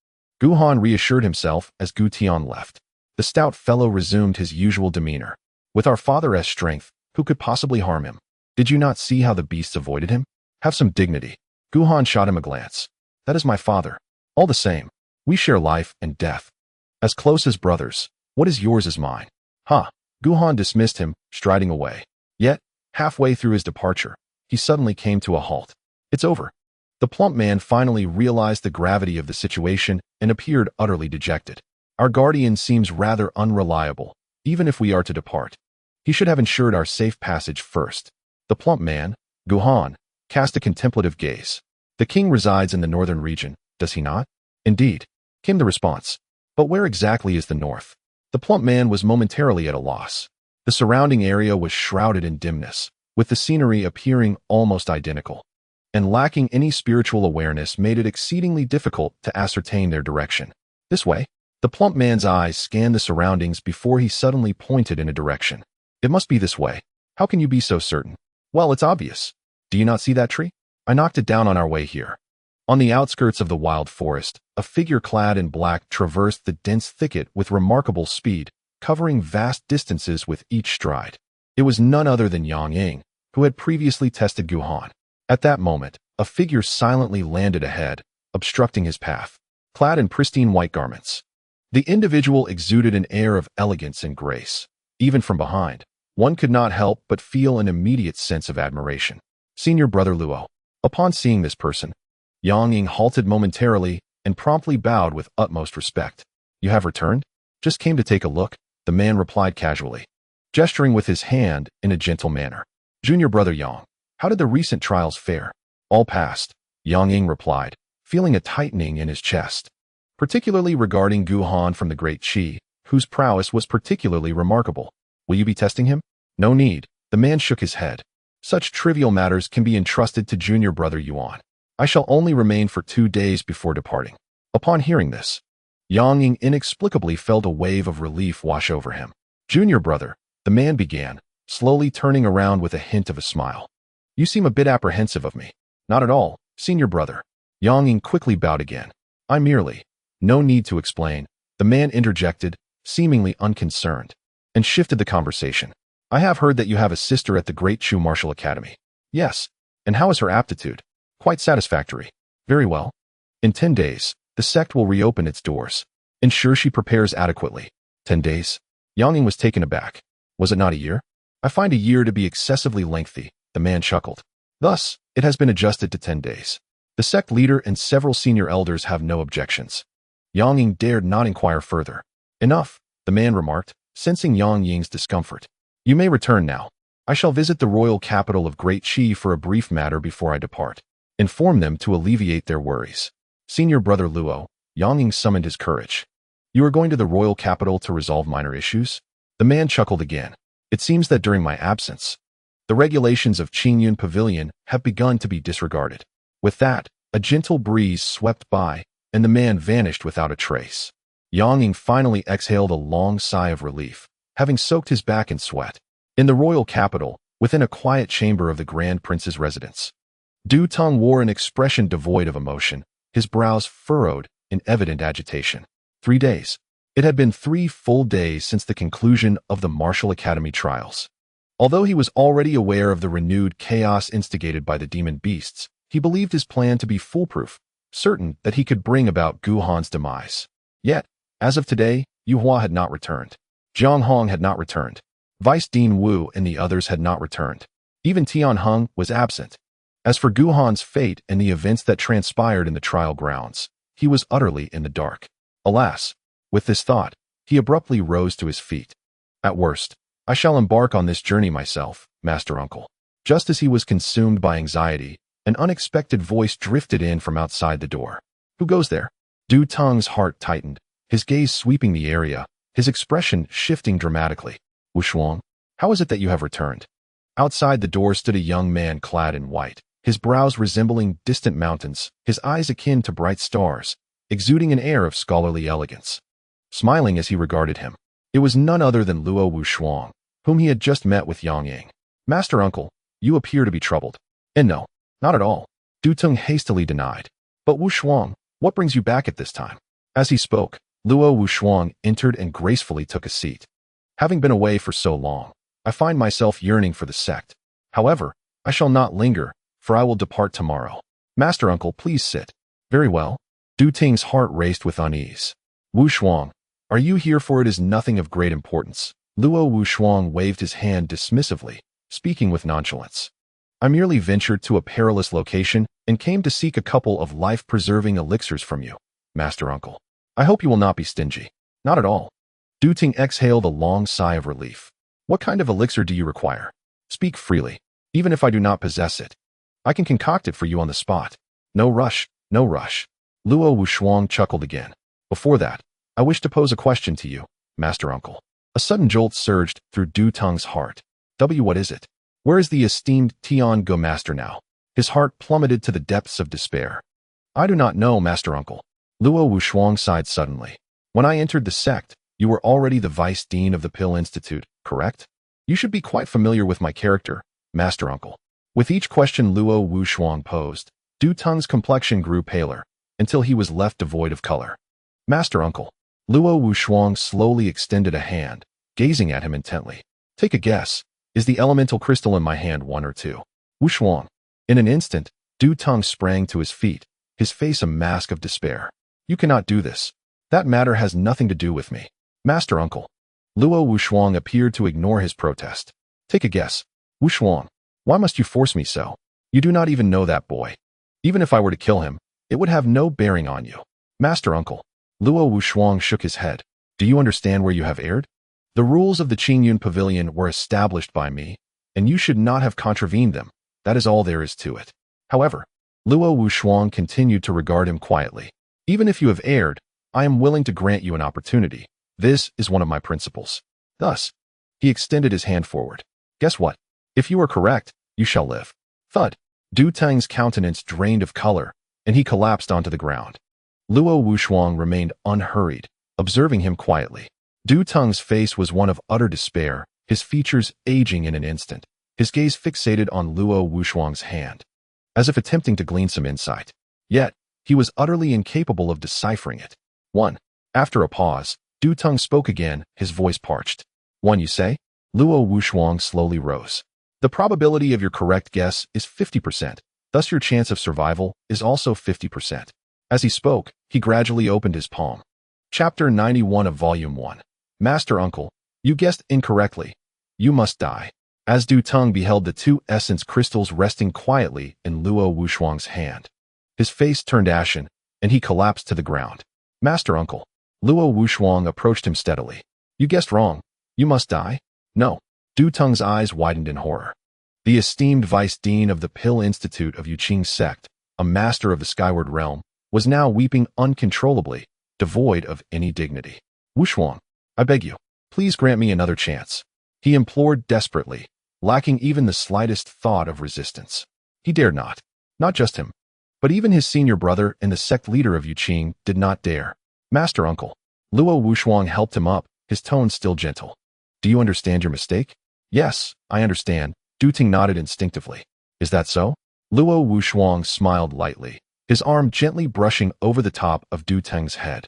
A: Gu Han reassured himself as Gu Tian left. The stout fellow resumed his usual demeanor. With our father's strength, who could possibly harm him? Did you not see how the beasts avoided him? Have some dignity. Gu Han shot him a glance. That is my father. All the same, we share life and death. As close as brothers, what is yours is mine. Ha! Gu Han dismissed him, striding away. Yet, halfway through his departure, he suddenly came to a halt. It's over. The plump man finally realized the gravity of the situation and appeared utterly dejected. Our guardian seems rather unreliable, even if we are to depart. He should have ensured our safe passage first. The plump man, Gu Han, cast a contemplative gaze. The king resides in the northern region, does he not? Indeed, came the response. But where exactly is the north? The plump man was momentarily at a loss. The surrounding area was shrouded in dimness, with the scenery appearing almost identical, and lacking any spiritual awareness made it exceedingly difficult to ascertain their direction. This way. The plump man's eyes scanned the surroundings before he suddenly pointed in a direction. It must be this way. How can you be so certain? Well, it's obvious. Do you not see that tree? I knocked it down on our way here. On the outskirts of the wild forest, a figure clad in black traversed the dense thicket with remarkable speed, covering vast distances with each stride. It was none other than Yang Hong, who had previously tested Gu Han. At that moment, a figure silently landed ahead, obstructing his path, clad in pristine white garments. The individual exuded an air of elegance and grace. Even from behind, one could not help but feel an immediate sense of admiration. Senior Brother Luo. Upon seeing this person, Yang Hong halted momentarily and promptly bowed with utmost respect. You have returned? Just came to take a look, the man replied casually, gesturing with his hand in a gentle manner. Junior brother Yang, how did the recent trials fare? All passed, Yang Ying replied, feeling a tightening in his chest. Particularly regarding Gu Han from the Great Qi, whose prowess was particularly remarkable. Will you be testing him? No need, the man shook his head. Such trivial matters can be entrusted to junior brother Yuan. I shall only remain for 2 days before departing. Upon hearing this, Yang Ying inexplicably felt a wave of relief wash over him. Junior brother, the man began, slowly turning around with a hint of a smile. You seem a bit apprehensive of me. Not at all, senior brother. Yang Ying quickly bowed again. I merely. No need to explain, the man interjected, seemingly unconcerned, and shifted the conversation. I have heard that you have a sister at the Great Chu Martial Academy. Yes. And how is her aptitude? Quite satisfactory. Very well. In 10 days, the sect will reopen its doors. Ensure she prepares adequately. 10 days? Yang Ying was taken aback. Was it not a year? I find a year to be excessively lengthy, the man chuckled. Thus, it has been adjusted to 10 days. The sect leader and several senior elders have no objections. Yang Ying dared not inquire further. Enough, the man remarked, sensing Yang Ying's discomfort. You may return now. I shall visit the royal capital of Great Qi for a brief matter before I depart. Inform them to alleviate their worries. Senior brother Luo, Yang Ying summoned his courage. You are going to the royal capital to resolve minor issues? The man chuckled again. It seems that during my absence, the regulations of Qingyun Pavilion have begun to be disregarded. With that, a gentle breeze swept by, and the man vanished without a trace. Yang Ying finally exhaled a long sigh of relief, having soaked his back in sweat. In the royal capital, within a quiet chamber of the Grand Prince's residence, Du Teng wore an expression devoid of emotion, his brows furrowed in evident agitation. 3 days. It had been 3 full days since the conclusion of the Martial Academy trials. Although he was already aware of the renewed chaos instigated by the demon beasts, he believed his plan to be foolproof, certain that he could bring about Gu Han's demise. Yet, as of today, Yu Hua had not returned. Jiang Hong had not returned. Vice Dean Wu and the others had not returned. Even Tian Heng was absent. As for Gu Han's fate and the events that transpired in the trial grounds, he was utterly in the dark. Alas, with this thought, he abruptly rose to his feet. At worst, I shall embark on this journey myself, Master Uncle. Just as he was consumed by anxiety, an unexpected voice drifted in from outside the door. Who goes there? Du Teng's heart tightened, his gaze sweeping the area, his expression shifting dramatically. Wu Shuang, how is it that you have returned? Outside the door stood a young man clad in white, his brows resembling distant mountains, his eyes akin to bright stars, exuding an air of scholarly elegance. Smiling as he regarded him, it was none other than Luo Wu Shuang, whom he had just met with Yang Ying. Master Uncle, you appear to be troubled. And no, not at all, Du Teng hastily denied. But Wu Shuang, what brings you back at this time? As he spoke, Luo Wu Shuang entered and gracefully took a seat. Having been away for so long, I find myself yearning for the sect. However, I shall not linger, for I will depart tomorrow. Master Uncle, please sit. Very well. Du Teng's heart raced with unease. Wu Shuang, are you here for it is nothing of great importance? Luo Wu Shuang waved his hand dismissively, speaking with nonchalance. I merely ventured to a perilous location and came to seek a couple of life-preserving elixirs from you, Master Uncle. I hope you will not be stingy. Not at all. Du Teng exhaled a long sigh of relief. What kind of elixir do you require? Speak freely, even if I do not possess it. I can concoct it for you on the spot. No rush, no rush. Luo Wu Shuang chuckled again. Before that, I wish to pose a question to you, Master Uncle. A sudden jolt surged through Du Teng's heart. What is it? Where is the esteemed Tian Go Master now? His heart plummeted to the depths of despair. I do not know, Master Uncle. Luo Wu Shuang sighed suddenly. When I entered the sect, you were already the Vice Dean of the Pill Institute, correct? You should be quite familiar with my character, Master Uncle. With each question Luo Wu Shuang posed, Du Teng's complexion grew paler, until he was left devoid of color. Master Uncle. Luo Wu Shuang slowly extended a hand, gazing at him intently. Take a guess. Is the elemental crystal in my hand 1 or 2? Wu Shuang. In an instant, Du Teng sprang to his feet, his face a mask of despair. You cannot do this. That matter has nothing to do with me. Master Uncle. Luo Wu Shuang appeared to ignore his protest. Take a guess. Wu Shuang. Why must you force me so? You do not even know that boy. Even if I were to kill him, it would have no bearing on you. Master Uncle. Luo Wu Shuang shook his head. Do you understand where you have erred? The rules of the Qingyun Pavilion were established by me, and you should not have contravened them. That is all there is to it. However, Luo Wushuang continued to regard him quietly. Even if you have erred, I am willing to grant you an opportunity. This is one of my principles. Thus, he extended his hand forward. Guess what? If you are correct, you shall live. Thud. Du Teng's countenance drained of color, and he collapsed onto the ground. Luo Wushuang remained unhurried, observing him quietly. Du Teng's face was one of utter despair, his features aging in an instant, his gaze fixated on Luo Wushuang's hand, as if attempting to glean some insight. Yet, he was utterly incapable of deciphering it. After a pause, Du Teng spoke again, his voice parched. You say? Luo Wushuang slowly rose. The probability of your correct guess is 50%, thus your chance of survival is also 50%. As he spoke, he gradually opened his palm. Chapter 91 of Volume 1. Master Uncle, you guessed incorrectly. You must die. As Du Teng beheld the two essence crystals resting quietly in Luo Wushuang's hand, his face turned ashen, and he collapsed to the ground. Master Uncle. Luo Wushuang approached him steadily. You guessed wrong. You must die? No. Du Teng's eyes widened in horror. The esteemed Vice Dean of the Pill Institute of Yuqing sect, a master of the Skyward Realm, was now weeping uncontrollably, devoid of any dignity. Wushuang, I beg you, please grant me another chance. He implored desperately, lacking even the slightest thought of resistance. He dared not. Not just him, but even his senior brother and the sect leader of Yuqing did not dare. Master Uncle. Luo Wushuang helped him up, his tone still gentle. Do you understand your mistake? Yes, I understand. Du Teng nodded instinctively. Is that so? Luo Wushuang smiled lightly, his arm gently brushing over the top of Du Teng's head.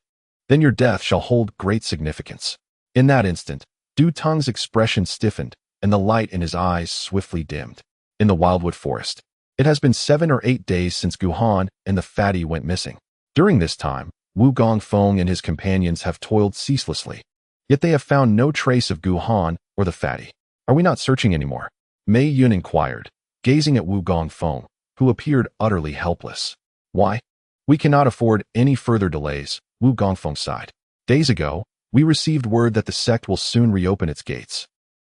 A: Then your death shall hold great significance. In that instant, Du Teng's expression stiffened, and the light in his eyes swiftly dimmed. In the wildwood forest, it has been 7 or 8 days since Guhan and the fatty went missing. During this time, Wu Gongfeng and his companions have toiled ceaselessly. Yet they have found no trace of Guhan or the fatty. Are we not searching anymore? Mei Yun inquired, gazing at Wu Gongfeng, who appeared utterly helpless. Why? We cannot afford any further delays, Wu Gongfeng sighed. Days ago, we received word that the sect will soon reopen its gates,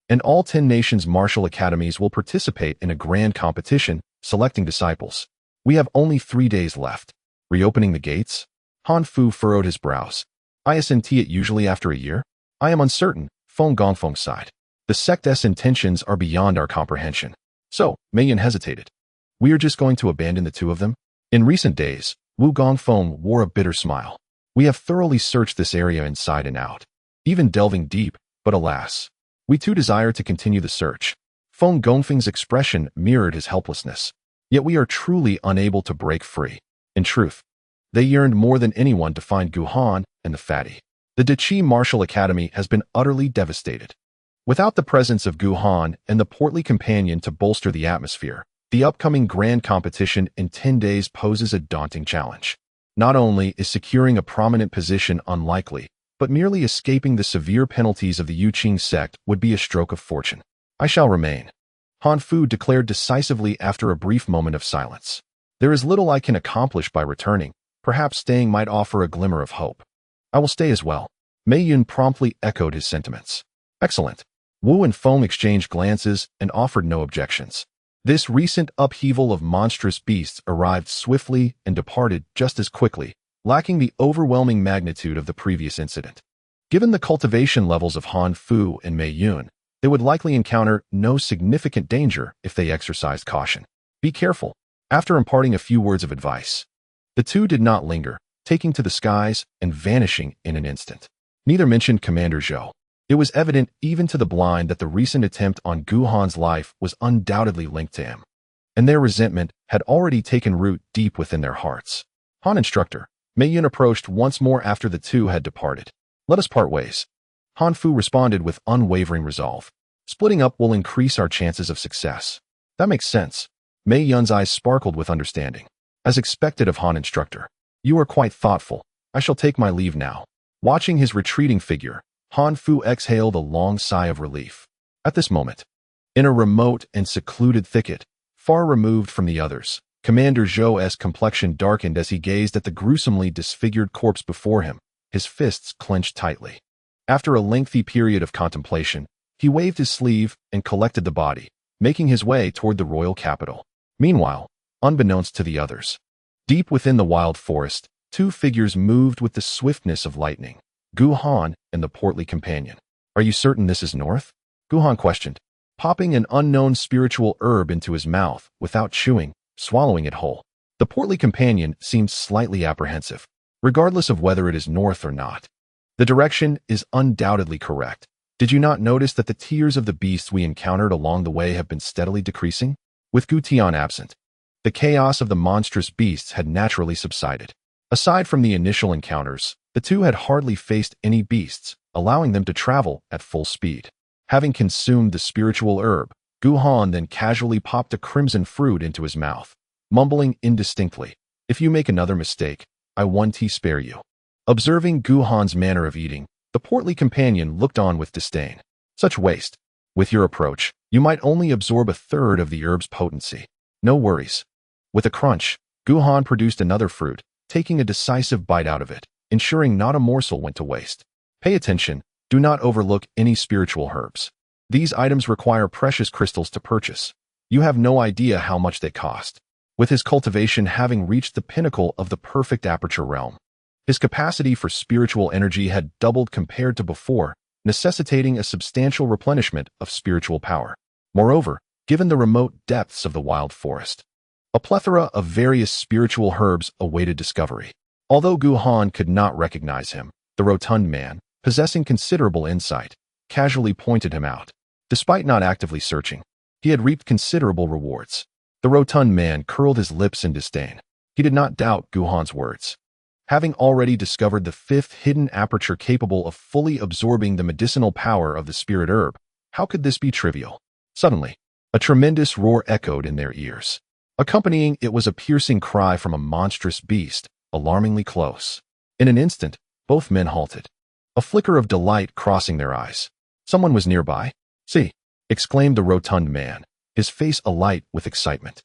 A: and all 10 nations' martial academies will participate in a grand competition, selecting disciples. We have only 3 days left. Reopening the gates? Han Fu furrowed his brows. Isn't it usually after a year? I am uncertain, Feng Gongfeng sighed. The sect's intentions are beyond our comprehension. So, Mei Yun hesitated. We are just going to abandon the two of them? In recent days, Wu Gongfeng wore a bitter smile. We have thoroughly searched this area inside and out, even delving deep, but alas, we too desire to continue the search. Feng Gongfeng's expression mirrored his helplessness. Yet we are truly unable to break free. In truth, they yearned more than anyone to find Guhan and the fatty. The Deqi Martial Academy has been utterly devastated. Without the presence of Guhan and the portly companion to bolster the atmosphere, the upcoming grand competition in 10 days poses a daunting challenge. Not only is securing a prominent position unlikely, but merely escaping the severe penalties of the Yuqing sect would be a stroke of fortune. I shall remain, Han Fu declared decisively after a brief moment of silence. There is little I can accomplish by returning. Perhaps staying might offer a glimmer of hope. I will stay as well. Mei Yun promptly echoed his sentiments. Excellent. Wu and Feng exchanged glances and offered no objections. This recent upheaval of monstrous beasts arrived swiftly and departed just as quickly, lacking the overwhelming magnitude of the previous incident. Given the cultivation levels of Han Fu and Mei Yun, they would likely encounter no significant danger if they exercised caution. Be careful. After imparting a few words of advice, the two did not linger, taking to the skies and vanishing in an instant. Neither mentioned Commander Zhou. It was evident even to the blind that the recent attempt on Guhan's life was undoubtedly linked to him, and their resentment had already taken root deep within their hearts. Han Instructor, Mei Yun approached once more after the two had departed. Let us part ways. Han Fu responded with unwavering resolve. Splitting up will increase our chances of success. That makes sense. Mei Yun's eyes sparkled with understanding. As expected of Han Instructor, you are quite thoughtful. I shall take my leave now. Watching his retreating figure, Han Fu exhaled a long sigh of relief. At this moment, in a remote and secluded thicket, far removed from the others, Commander Zhou's complexion darkened as he gazed at the gruesomely disfigured corpse before him, his fists clenched tightly. After a lengthy period of contemplation, he waved his sleeve and collected the body, making his way toward the royal capital. Meanwhile, unbeknownst to the others, deep within the wild forest, two figures moved with the swiftness of lightning, Gu Han and the portly companion. "Are you certain this is north?" Gu Han questioned, popping an unknown spiritual herb into his mouth without chewing, swallowing it whole. The portly companion seemed slightly apprehensive, regardless of whether it is north or not. "The direction is undoubtedly correct. Did you not notice that the tiers of the beasts we encountered along the way have been steadily decreasing?" With Gu Tian absent, the chaos of the monstrous beasts had naturally subsided. Aside from the initial encounters, the two had hardly faced any beasts, allowing them to travel at full speed. Having consumed the spiritual herb, Gu Han then casually popped a crimson fruit into his mouth, mumbling indistinctly, "If you make another mistake, I won't spare you." Observing Gu Han's manner of eating, the portly companion looked on with disdain. "Such waste. With your approach, you might only absorb a third of the herb's potency. No worries." With a crunch, Gu Han produced another fruit, taking a decisive bite out of it, ensuring not a morsel went to waste. "Pay attention. Do not overlook any spiritual herbs. These items require precious crystals to purchase. You have no idea how much they cost." With his cultivation having reached the pinnacle of the perfect aperture realm, his capacity for spiritual energy had doubled compared to before, necessitating a substantial replenishment of spiritual power. Moreover, given the remote depths of the wild forest, a plethora of various spiritual herbs awaited discovery. Although Gu Han could not recognize him, the rotund man, possessing considerable insight, casually pointed him out. Despite not actively searching, he had reaped considerable rewards. The rotund man curled his lips in disdain. He did not doubt Gu Han's words. Having already discovered the fifth hidden aperture capable of fully absorbing the medicinal power of the spirit herb, how could this be trivial? Suddenly, a tremendous roar echoed in their ears. Accompanying it was a piercing cry from a monstrous beast, alarmingly close. In an instant, both men halted, a flicker of delight crossing their eyes. Someone was nearby. "See!" exclaimed the rotund man, his face alight with excitement.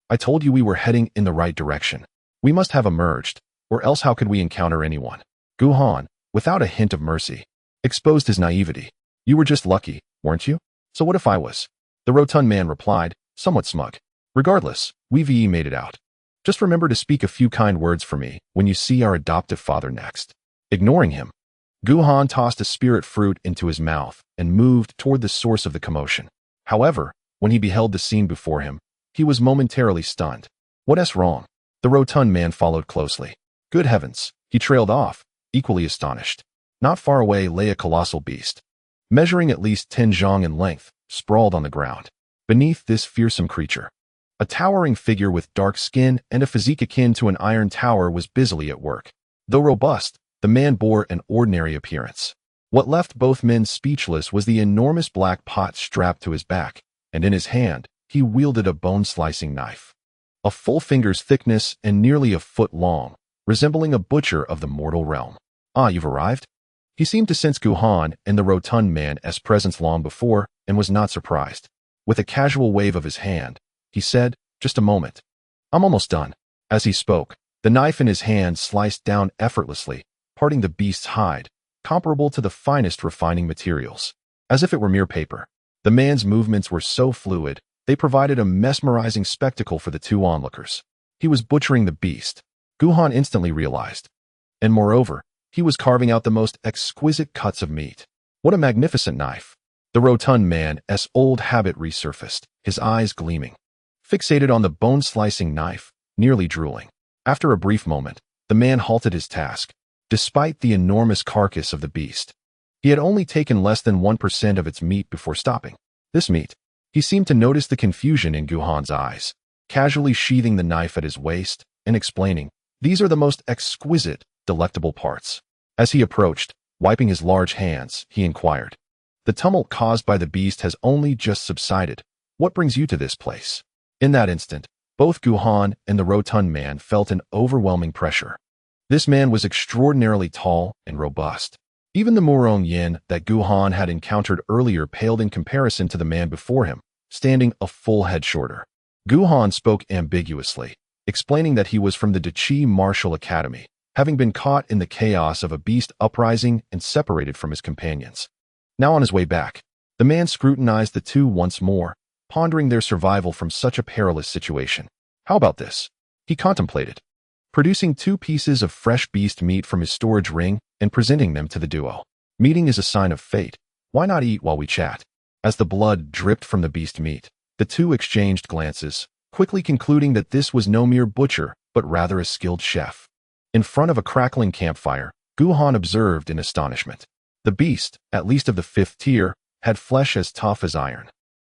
A: "I told you we were heading in the right direction. We must have emerged, or else how could we encounter anyone?" Gu Han, without a hint of mercy, exposed his naivety. "You were just lucky, weren't you? So what if I was?" The rotund man replied, somewhat smug. "Regardless, we've made it out. Just remember to speak a few kind words for me when you see our adoptive father next." Ignoring him, Gu Han tossed a spirit fruit into his mouth and moved toward the source of the commotion. However, when he beheld the scene before him, he was momentarily stunned. "What's wrong?" The rotund man followed closely. Good heavens, he trailed off, equally astonished. Not far away lay a colossal beast, measuring at least 10 zhong in length, sprawled on the ground. Beneath this fearsome creature, a towering figure with dark skin and a physique akin to an iron tower was busily at work. Though robust, the man bore an ordinary appearance. What left both men speechless was the enormous black pot strapped to his back, and in his hand, he wielded a bone-slicing knife. A full finger's thickness and nearly a foot long, resembling a butcher of the mortal realm. "Ah, you've arrived?" He seemed to sense Gu Han and the rotund man's presence long before, and was not surprised. With a casual wave of his hand, he said, "Just a moment. I'm almost done." As he spoke, the knife in his hand sliced down effortlessly, parting the beast's hide, comparable to the finest refining materials. As if it were mere paper, the man's movements were so fluid, they provided a mesmerizing spectacle for the two onlookers. He was butchering the beast, Gu Han instantly realized. And moreover, he was carving out the most exquisite cuts of meat. What a magnificent knife! The rotund man's old habit resurfaced, his eyes gleaming. Fixated on the bone-slicing knife, nearly drooling. After a brief moment, the man halted his task. Despite the enormous carcass of the beast, he had only taken less than 1% of its meat before stopping. This meat. He seemed to notice the confusion in Gu Han's eyes, casually sheathing the knife at his waist and explaining, "These are the most exquisite, delectable parts." As he approached, wiping his large hands, he inquired, "The tumult caused by the beast has only just subsided. What brings you to this place?" In that instant, both Gu Han and the rotund man felt an overwhelming pressure. This man was extraordinarily tall and robust. Even the Murong Yin that Gu Han had encountered earlier paled in comparison to the man before him, standing a full head shorter. Gu Han spoke ambiguously, explaining that he was from the Deqi Martial Academy, having been caught in the chaos of a beast uprising and separated from his companions. Now on his way back, the man scrutinized the two once more, pondering their survival from such a perilous situation. How about this? He contemplated, producing 2 pieces of fresh beast meat from his storage ring and presenting them to the duo. Meeting is a sign of fate. Why not eat while we chat? As the blood dripped from the beast meat, the two exchanged glances, quickly concluding that this was no mere butcher, but rather a skilled chef. In front of a crackling campfire, Han observed in astonishment. The beast, at least of the 5th tier, had flesh as tough as iron,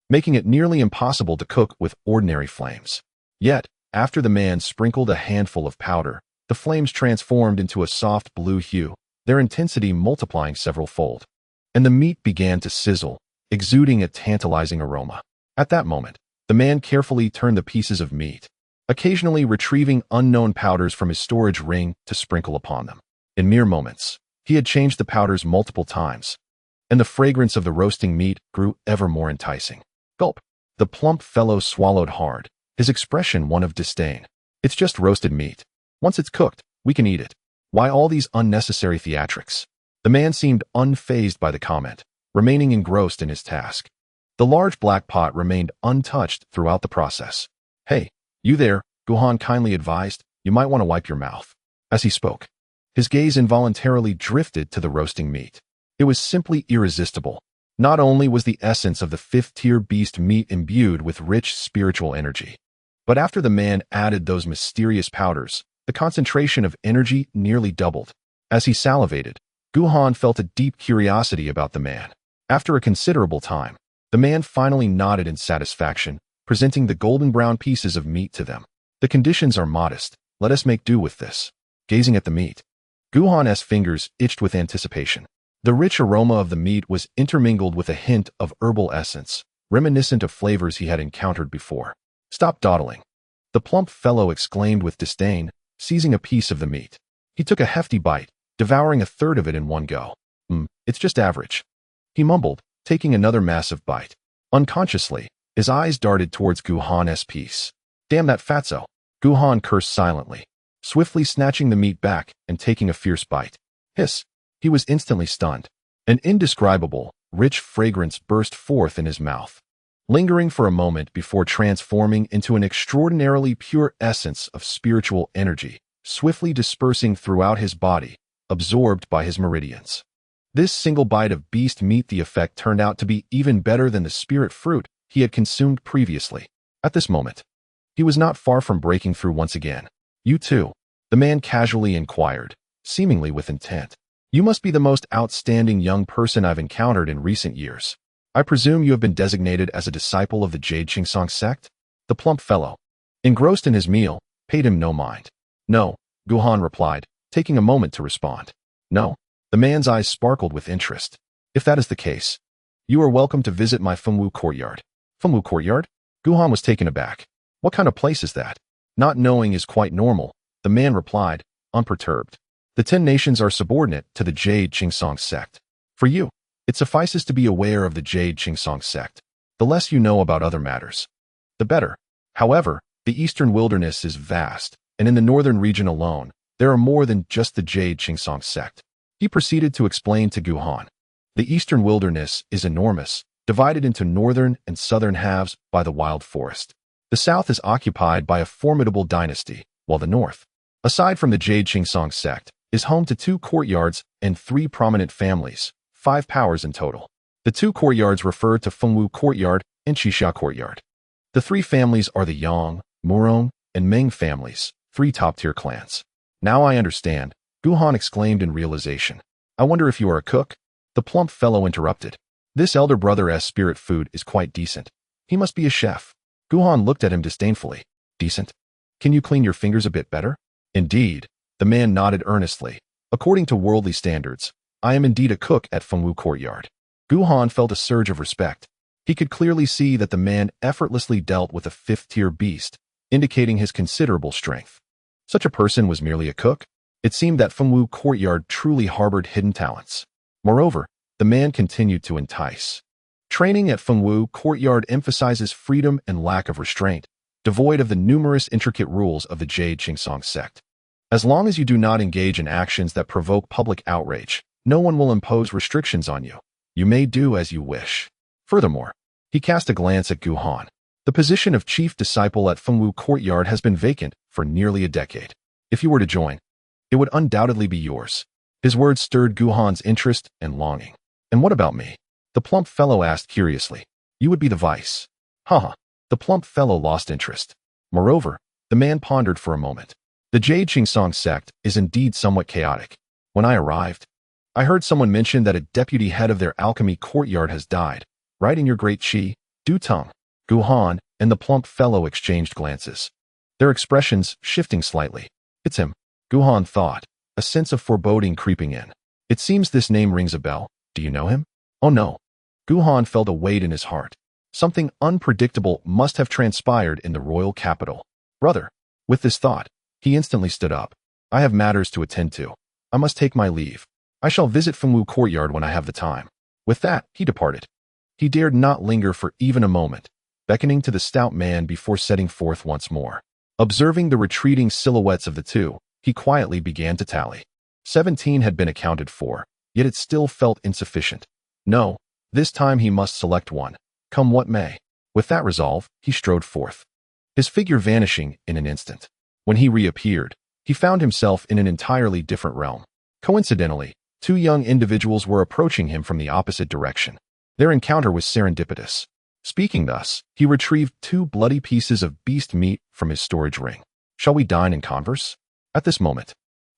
A: making it nearly impossible to cook with ordinary flames. Yet, after the man sprinkled a handful of powder, the flames transformed into a soft blue hue, their intensity multiplying several-fold. And the meat began to sizzle, exuding a tantalizing aroma. At that moment, the man carefully turned the pieces of meat, occasionally retrieving unknown powders from his storage ring to sprinkle upon them. In mere moments, he had changed the powders multiple times, and the fragrance of the roasting meat grew ever more enticing. Gulp. The plump fellow swallowed hard, his expression one of disdain. It's just roasted meat. Once it's cooked, we can eat it. Why all these unnecessary theatrics? The man seemed unfazed by the comment, remaining engrossed in his task. The large black pot remained untouched throughout the process. Hey, you there, Han kindly advised, you might want to wipe your mouth. As he spoke, his gaze involuntarily drifted to the roasting meat. It was simply irresistible. Not only was the essence of the 5th-tier beast meat imbued with rich spiritual energy, but after the man added those mysterious powders, the concentration of energy nearly doubled. As he salivated, Han felt a deep curiosity about the man. After a considerable time, the man finally nodded in satisfaction, presenting the golden brown pieces of meat to them. The conditions are modest. Let us make do with this. Gazing at the meat, Han's fingers itched with anticipation. The rich aroma of the meat was intermingled with a hint of herbal essence, reminiscent of flavors he had encountered before. Stop dawdling. The plump fellow exclaimed with disdain, seizing a piece of the meat. He took a hefty bite, devouring a third of it in one go. It's just average. He mumbled, taking another massive bite. Unconsciously, his eyes darted towards Han's piece. Damn that fatso. Han cursed silently, swiftly snatching the meat back and taking a fierce bite. Hiss. He was instantly stunned. An indescribable, rich fragrance burst forth in his mouth, lingering for a moment before transforming into an extraordinarily pure essence of spiritual energy, swiftly dispersing throughout his body, absorbed by his meridians. This single bite of beast meat, the effect turned out to be even better than the spirit fruit he had consumed previously. At this moment, he was not far from breaking through once again. You too? The man casually inquired, seemingly with intent. You must be the most outstanding young person I've encountered in recent years. I presume you have been designated as a disciple of the Jade Qingsong sect? The plump fellow, engrossed in his meal, paid him no mind. No, Han replied, taking a moment to respond. No. The man's eyes sparkled with interest. If that is the case, you are welcome to visit my Fengwu courtyard. Fengwu courtyard? Han was taken aback. What kind of place is that? Not knowing is quite normal, the man replied, unperturbed. The 10 nations are subordinate to the Jade Qingsong sect. For you, it suffices to be aware of the Jade Qingsong sect. The less you know about other matters, the better. However, the eastern wilderness is vast, and in the northern region alone, there are more than just the Jade Qingsong sect. He proceeded to explain to Han. The eastern wilderness is enormous, divided into northern and southern halves by the wild forest. The south is occupied by a formidable dynasty, while the north, aside from the Jade Qingsong sect, is home to 2 courtyards and 3 prominent families, 5 powers in total. The 2 courtyards refer to Fengwu Courtyard and Qixia Courtyard. The 3 families are the Yang, Murong, and Meng families, 3 top-tier clans. Now I understand, Han exclaimed in realization. I wonder if you are a cook? The plump fellow interrupted. This elder brother's spirit food is quite decent. He must be a chef. Han looked at him disdainfully. Decent? Can you clean your fingers a bit better? Indeed. The man nodded earnestly. According to worldly standards, I am indeed a cook at Fengwu Courtyard. Han felt a surge of respect. He could clearly see that the man effortlessly dealt with a 5th-tier beast, indicating his considerable strength. Such a person was merely a cook? It seemed that Fengwu Courtyard truly harbored hidden talents. Moreover, the man continued to entice. Training at Fengwu Courtyard emphasizes freedom and lack of restraint, devoid of the numerous intricate rules of the Jade Qingsong sect. As long as you do not engage in actions that provoke public outrage, no one will impose restrictions on you. You may do as you wish. Furthermore, He cast a glance at Gu Han. The position of chief disciple at Fengwu Courtyard has been vacant for nearly a decade. If you were to join, it would undoubtedly be yours. His words stirred Gu Han's interest and longing. And what about me? The plump fellow asked curiously. You would be the vice. Haha. The plump fellow lost interest. Moreover, the man pondered for a moment. The Jade Qingsong sect is indeed somewhat chaotic. When I arrived, I heard someone mention that a deputy head of their alchemy courtyard has died. Right in your great Qi, Du Teng. Gu Han and the plump fellow exchanged glances, their expressions shifting slightly. It's him, Gu Han thought, a sense of foreboding creeping in. It seems this name rings a bell. Do you know him? Oh no. Gu Han felt a weight in his heart. Something unpredictable must have transpired in the royal capital. Brother, with this thought, he instantly stood up. I have matters to attend to. I must take my leave. I shall visit Fengwu Courtyard when I have the time. With that, he departed. He dared not linger for even a moment, beckoning to the stout man before setting forth once more. Observing the retreating silhouettes of the two, he quietly began to tally. 17 had been accounted for, yet it still felt insufficient. No, this time he must select one, come what may. With that resolve, he strode forth, his figure vanishing in an instant. When he reappeared, he found himself in an entirely different realm. Coincidentally, two young individuals were approaching him from the opposite direction. Their encounter was serendipitous. Speaking thus, he retrieved 2 bloody pieces of beast meat from his storage ring. Shall we dine and converse? At this moment,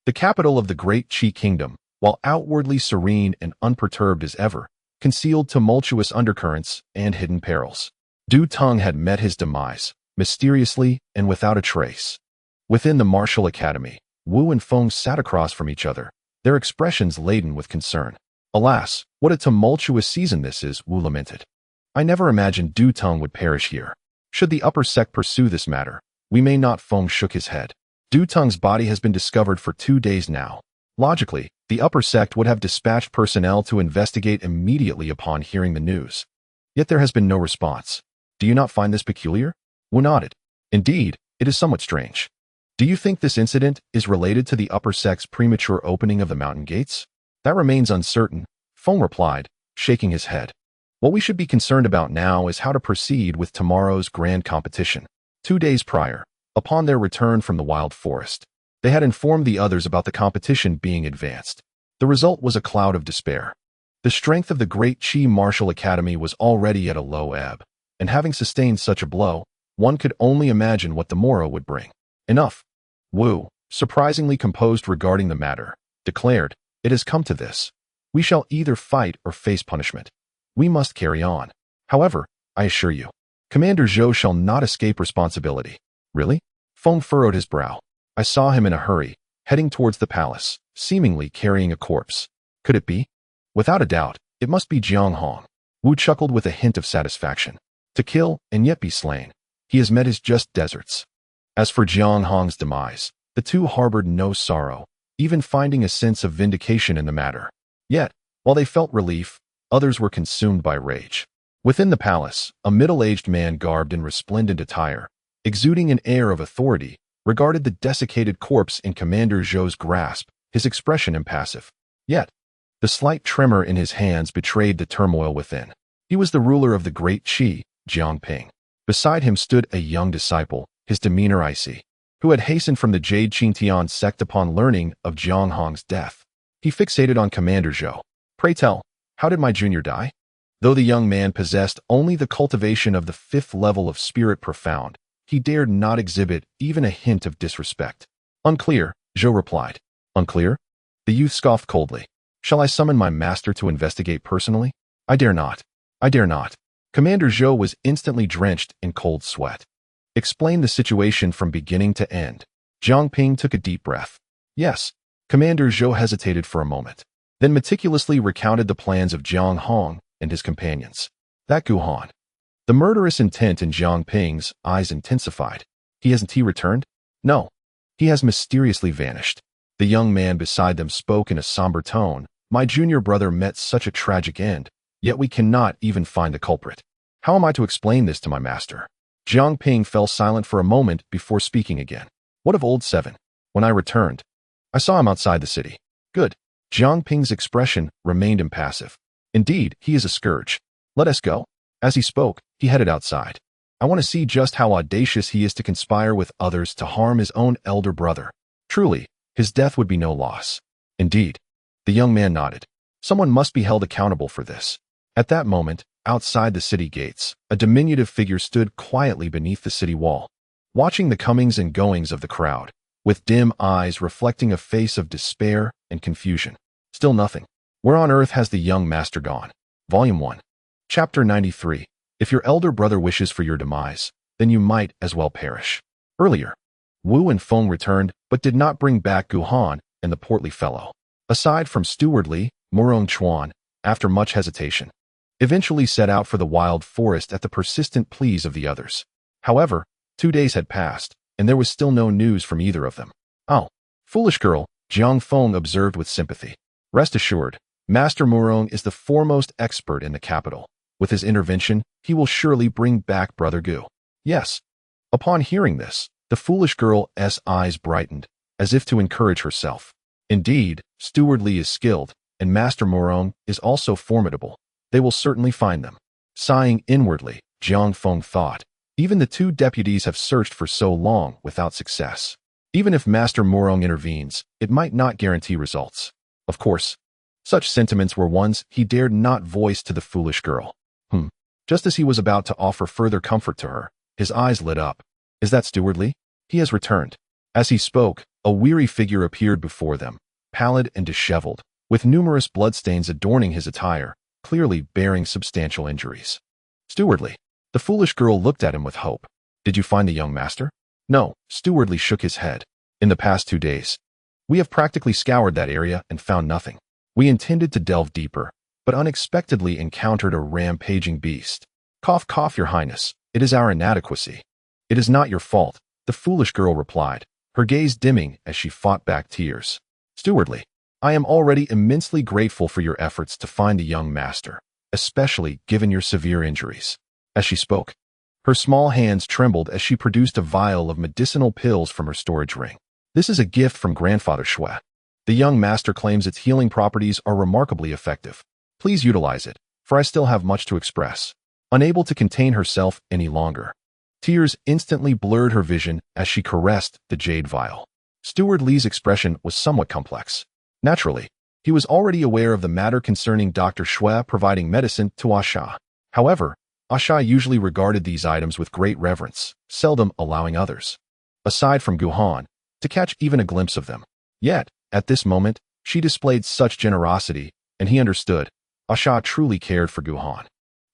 A: the capital of the great Qi kingdom, while outwardly serene and unperturbed as ever, concealed tumultuous undercurrents and hidden perils. Du Teng had met his demise, mysteriously and without a trace. Within the martial academy, Wu and Feng sat across from each other, their expressions laden with concern. Alas, what a tumultuous season this is, Wu lamented. I never imagined Du Teng would perish here. Should the upper sect pursue this matter, we may not. Feng shook his head. Du Teng's body has been discovered for 2 days now. Logically, the upper sect would have dispatched personnel to investigate immediately upon hearing the news. Yet there has been no response. Do you not find this peculiar? Wu nodded. Indeed, it is somewhat strange. Do you think this incident is related to the upper sect's premature opening of the mountain gates? That remains uncertain, Feng replied, shaking his head. What we should be concerned about now is how to proceed with tomorrow's grand competition. 2 days prior, upon their return from the wild forest, they had informed the others about the competition being advanced. The result was a cloud of despair. The strength of the great Qi Martial Academy was already at a low ebb, and having sustained such a blow, one could only imagine what the morrow would bring. Enough. Wu, surprisingly composed regarding the matter, declared, it has come to this. We shall either fight or face punishment. We must carry on. However, I assure you, Commander Zhou shall not escape responsibility. Really? Feng furrowed his brow. I saw him in a hurry, heading towards the palace, seemingly carrying a corpse. Could it be? Without a doubt, it must be Jiang Hong. Wu chuckled with a hint of satisfaction. To kill and yet be slain. He has met his just deserts. As for Jiang Hong's demise, the two harbored no sorrow, even finding a sense of vindication in the matter. Yet, while they felt relief, others were consumed by rage. Within the palace, a middle-aged man garbed in resplendent attire, exuding an air of authority, regarded the desiccated corpse in Commander Zhou's grasp, his expression impassive. Yet, the slight tremor in his hands betrayed the turmoil within. He was the ruler of the great Qi, Jiang Ping. Beside him stood a young disciple, his demeanor icy, who had hastened from the Jade Qingtian sect upon learning of Jiang Hong's death. He fixated on Commander Zhou. Pray tell, how did my junior die? Though the young man possessed only the cultivation of the 5th level of spirit profound, he dared not exhibit even a hint of disrespect. Unclear, Zhou replied. Unclear? The youth scoffed coldly. Shall I summon my master to investigate personally? I dare not. I dare not. Commander Zhou was instantly drenched in cold sweat. Explain the situation from beginning to end. Jiang Ping took a deep breath. Yes. Commander Zhou hesitated for a moment, then meticulously recounted the plans of Jiang Hong and his companions. That Gu Han. The murderous intent in Jiang Ping's eyes intensified. Hasn't he returned? No. He has mysteriously vanished. The young man beside them spoke in a somber tone. My junior brother met such a tragic end, yet we cannot even find the culprit. How am I to explain this to my master? Jiang Ping fell silent for a moment before speaking again. What of old 7? When I returned, I saw him outside the city. Good. Jiang Ping's expression remained impassive. Indeed, he is a scourge. Let us go. As he spoke, he headed outside. I want to see just how audacious he is to conspire with others to harm his own elder brother. Truly, his death would be no loss. Indeed. The young man nodded. Someone must be held accountable for this. At that moment, outside the city gates, a diminutive figure stood quietly beneath the city wall, watching the comings and goings of the crowd, with dim eyes reflecting a face of despair and confusion. Still nothing. Where on earth has the young master gone? Volume 1. Chapter 93. If your elder brother wishes for your demise, then you might as well perish. Earlier, Wu and Feng returned, but did not bring back Guhan and the portly fellow. Aside from stewardly, Murong Chuan, after much hesitation, eventually set out for the wild forest at the persistent pleas of the others. However, 2 days had passed, and there was still no news from either of them. Oh, foolish girl, Jiang Hong observed with sympathy. Rest assured, Master Murong is the foremost expert in the capital. With his intervention, he will surely bring back Brother Gu. Yes. Upon hearing this, the foolish girl's eyes brightened, as if to encourage herself. Indeed, Steward Li is skilled, and Master Murong is also formidable. They will certainly find them. Sighing inwardly, Jiang Hong thought, even the 2 deputies have searched for so long without success. Even if Master Murong intervenes, it might not guarantee results. Of course, such sentiments were ones he dared not voice to the foolish girl. Just as he was about to offer further comfort to her, his eyes lit up. Is that Steward Li? He has returned. As he spoke, a weary figure appeared before them, pallid and disheveled, with numerous bloodstains adorning his attire, clearly bearing substantial injuries. Steward Li. The foolish girl looked at him with hope. Did you find the young master? No, Steward Li shook his head. In the past 2 days, we have practically scoured that area and found nothing. We intended to delve deeper, but unexpectedly encountered a rampaging beast. Cough, cough, your highness. It is our inadequacy. It is not your fault, the foolish girl replied, her gaze dimming as she fought back tears. Steward Li, I am already immensely grateful for your efforts to find the young master, especially given your severe injuries. As she spoke, her small hands trembled as she produced a vial of medicinal pills from her storage ring. This is a gift from Grandfather Shui. The young master claims its healing properties are remarkably effective. Please utilize it, for I still have much to express. Unable to contain herself any longer, tears instantly blurred her vision as she caressed the jade vial. Steward Li's expression was somewhat complex. Naturally, he was already aware of the matter concerning Dr. Shui providing medicine to Asha. However, Asha usually regarded these items with great reverence, seldom allowing others, aside from Guhan, to catch even a glimpse of them. Yet, at this moment, she displayed such generosity, and he understood. Asha truly cared for Guhan.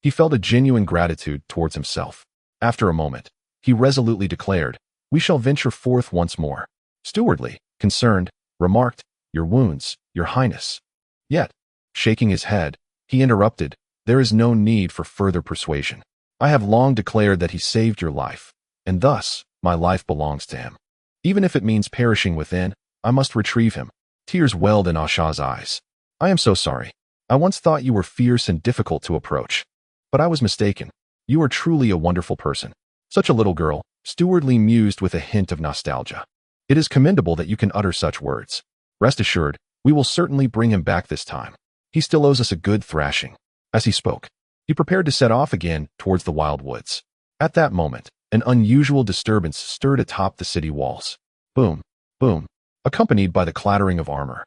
A: He felt a genuine gratitude towards himself. After a moment, he resolutely declared, we shall venture forth once more. Steward Li, concerned, remarked, your wounds, your highness. Yet, shaking his head, he interrupted, there is no need for further persuasion. I have long declared that he saved your life, and thus, my life belongs to him. Even if it means perishing within, I must retrieve him. Tears welled in Asha's eyes. I am so sorry. I once thought you were fierce and difficult to approach. But I was mistaken. You are truly a wonderful person. Such a little girl, Steward Li mused with a hint of nostalgia. It is commendable that you can utter such words. Rest assured, we will certainly bring him back this time. He still owes us a good thrashing. As he spoke, he prepared to set off again towards the wild woods. At that moment, an unusual disturbance stirred atop the city walls. Boom, boom, accompanied by the clattering of armor.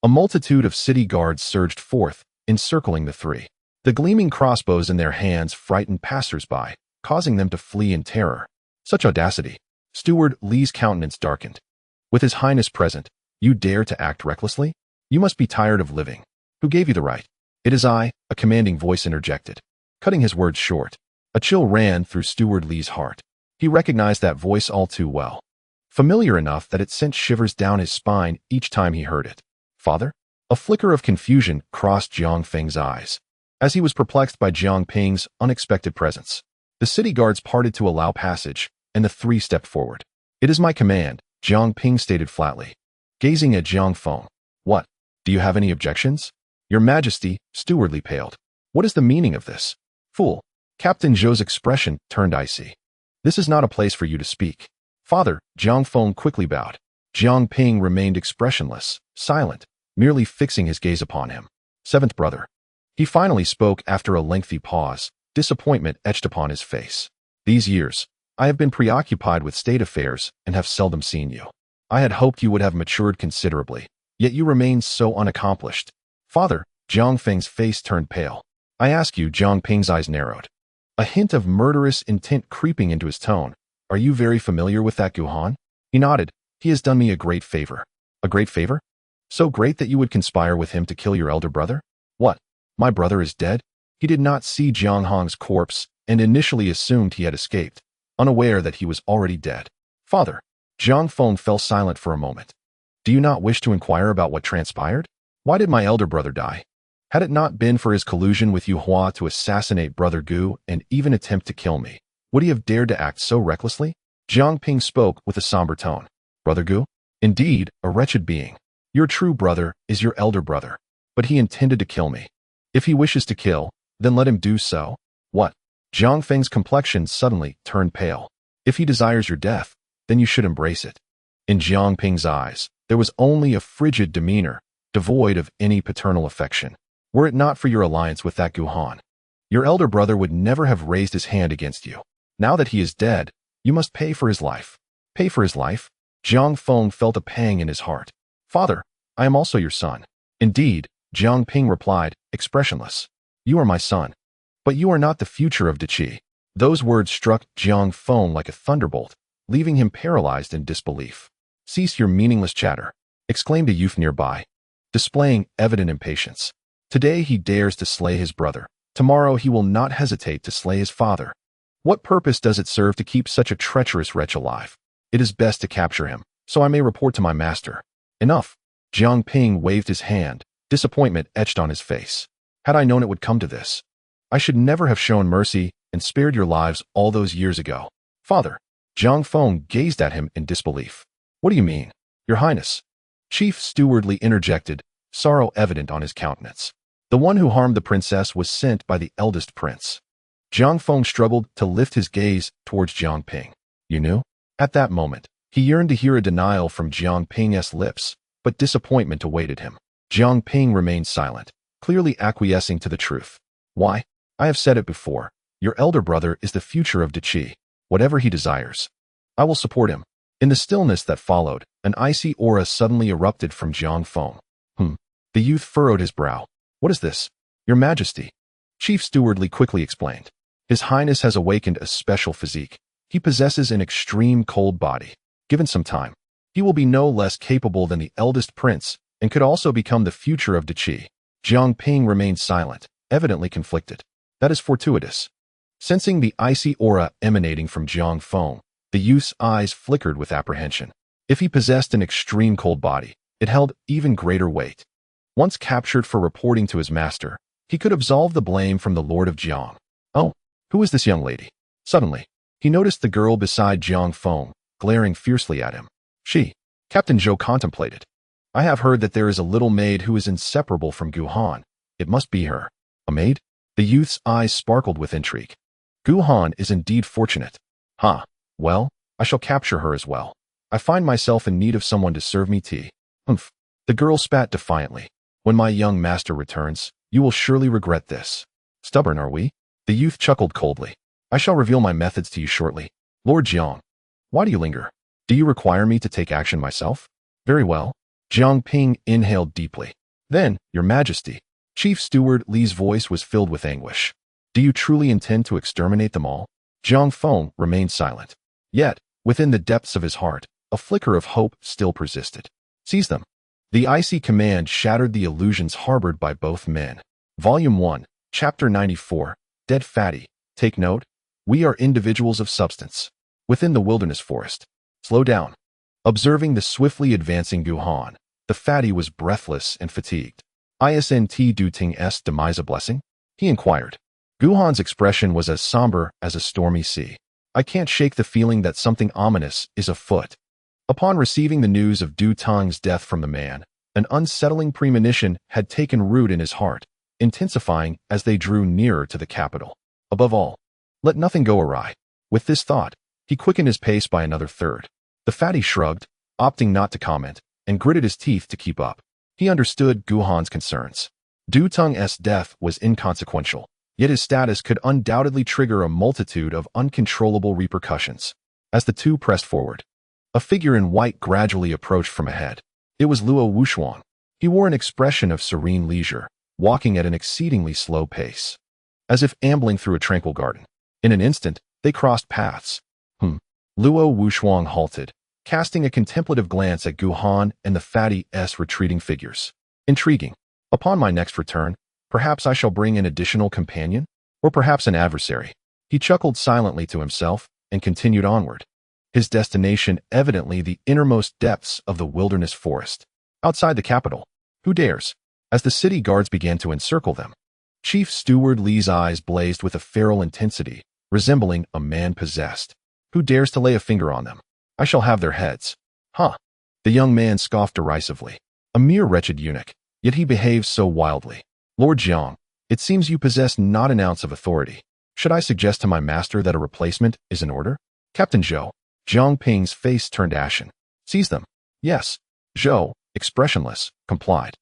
A: A multitude of city guards surged forth, encircling the 3. The gleaming crossbows in their hands frightened passers-by, causing them to flee in terror. Such audacity. Steward Li's countenance darkened. With his highness present, you dare to act recklessly? You must be tired of living. Who gave you the right? It is I, a commanding voice interjected. Cutting his words short, a chill ran through Steward Li's heart. He recognized that voice all too well. Familiar enough that it sent shivers down his spine each time he heard it. Father? A flicker of confusion crossed Jiang Feng's eyes, as he was perplexed by Jiang Ping's unexpected presence. The city guards parted to allow passage, and the 3 stepped forward. It is my command, Jiang Ping stated flatly, gazing at Jiang Feng. What? Do you have any objections? Your Majesty, Steward Li paled. What is the meaning of this? Fool. Captain Zhou's expression turned icy. This is not a place for you to speak. Father, Jiang Feng quickly bowed. Jiang Ping remained expressionless, silent, merely fixing his gaze upon him. 7th brother. He finally spoke after a lengthy pause, Disappointment etched upon his face. These years, I have been preoccupied with state affairs and have seldom seen you. I had hoped you would have matured considerably, yet you remain so unaccomplished. Father, Jiang Feng's face turned pale. I ask you, Jiang Ping's eyes narrowed. A hint of murderous intent creeping into his tone. Are you very familiar with that Guhan? He nodded. He has done me a great favor. A great favor? So great that you would conspire with him to kill your elder brother? What? My brother is dead? He did not see Jiang Hong's corpse and initially assumed he had escaped, unaware that he was already dead. Father, Jiang Feng fell silent for a moment. Do you not wish to inquire about what transpired? Why did my elder brother die? Had it not been for his collusion with Yu Hua to assassinate Brother Gu and even attempt to kill me, would he have dared to act so recklessly? Jiang Ping spoke with a somber tone. Brother Gu? Indeed, a wretched being. Your true brother is your elder brother, but he intended to kill me. If he wishes to kill, then let him do so. What? Jiang Feng's complexion suddenly turned pale. If he desires your death, then you should embrace it. In Jiang Ping's eyes, there was only a frigid demeanor, devoid of any paternal affection. Were it not for your alliance with that Guhan, your elder brother would never have raised his hand against you. Now that he is dead, you must pay for his life. Pay for his life? Jiang Feng felt a pang in his heart. Father, I am also your son. Indeed, Jiang Ping replied, expressionless. You are my son. But you are not the future of Deqi. Those words struck Jiang Feng like a thunderbolt, leaving him paralyzed in disbelief. Cease your meaningless chatter, exclaimed a youth nearby, displaying evident impatience. Today he dares to slay his brother. Tomorrow he will not hesitate to slay his father. What purpose does it serve to keep such a treacherous wretch alive? It is best to capture him, so I may report to my master. Enough. Jiang Ping waved his hand, disappointment etched on his face. Had I known it would come to this, I should never have shown mercy and spared your lives all those years ago. Father, Jiang Feng gazed at him in disbelief. What do you mean? Your Highness. Chief Stewardly interjected, sorrow evident on his countenance. The one who harmed the princess was sent by the eldest prince. Jiang Feng struggled to lift his gaze towards Jiang Ping. You knew? At that moment, he yearned to hear a denial from Jiang Ping's lips, but disappointment awaited him. Jiang Ping remained silent, clearly acquiescing to the truth. Why? I have said it before. Your elder brother is the future of Deqi. Whatever he desires, I will support him. In the stillness that followed, an icy aura suddenly erupted from Jiang Feng. The youth furrowed his brow. What is this? Your Majesty. Chief Stewardly quickly explained. His Highness has awakened a special physique. He possesses an extreme cold body. Given some time, he will be no less capable than the eldest prince and could also become the future of Deqi. Jiang Ping remained silent, evidently conflicted. That is fortuitous. Sensing the icy aura emanating from Jiang Feng, the youth's eyes flickered with apprehension. If he possessed an extreme cold body, it held even greater weight. Once captured for reporting to his master, he could absolve the blame from the Lord of Jiang. Oh, who is this young lady? Suddenly, he noticed the girl beside Jiang Feng, glaring fiercely at him. She. Captain Zhou contemplated. I have heard that there is a little maid who is inseparable from Guhan. It must be her. A maid? The youth's eyes sparkled with intrigue. Guhan is indeed fortunate. Well, I shall capture her as well. I find myself in need of someone to serve me tea. Humph. The girl spat defiantly. When my young master returns, you will surely regret this. Stubborn, are we? The youth chuckled coldly. I shall reveal my methods to you shortly. Lord Jiang, why do you linger? Do you require me to take action myself? Very well. Jiang Ping inhaled deeply. Then, Your Majesty. Chief Steward Li's voice was filled with anguish. Do you truly intend to exterminate them all? Jiang Feng remained silent. Yet, within the depths of his heart, a flicker of hope still persisted. Seize them. The icy command shattered the illusions harbored by both men. Volume 1, Chapter 94, Dead Fatty. Take note, we are individuals of substance. Within the wilderness forest. Slow down. Observing the swiftly advancing Guhan, the fatty was breathless and fatigued. Isn't du Teng's demise a blessing? He inquired. Guhan's expression was as somber as a stormy sea. I can't shake the feeling that something ominous is afoot. Upon receiving the news of Du Teng's death from the man, an unsettling premonition had taken root in his heart, intensifying as they drew nearer to the capital. Above all, let nothing go awry. With this thought, he quickened his pace by another third. The fatty shrugged, opting not to comment, and gritted his teeth to keep up. He understood Guhan's concerns. Du Teng's death was inconsequential. Yet his status could undoubtedly trigger a multitude of uncontrollable repercussions. As the two pressed forward, a figure in white gradually approached from ahead. It was Luo Wuxuang. He wore an expression of serene leisure, walking at an exceedingly slow pace, as if ambling through a tranquil garden. In an instant, they crossed paths. Luo Wuxuang halted, casting a contemplative glance at Gu Han and the fatty retreating figures. Intriguing. Upon my next return, perhaps I shall bring an additional companion, or perhaps an adversary. He chuckled silently to himself and continued onward. His destination evidently the innermost depths of the wilderness forest. Outside the capital, who dares? As the city guards began to encircle them, Chief Steward Li's eyes blazed with a feral intensity, resembling a man possessed. Who dares to lay a finger on them? I shall have their heads. Huh. The young man scoffed derisively. A mere wretched eunuch, yet he behaves so wildly. Lord Jiang, it seems you possess not an ounce of authority. Should I suggest to my master that a replacement is in order? Captain Zhou. Zhang Ping's face turned ashen. Seize them. Yes. Zhou, expressionless, complied.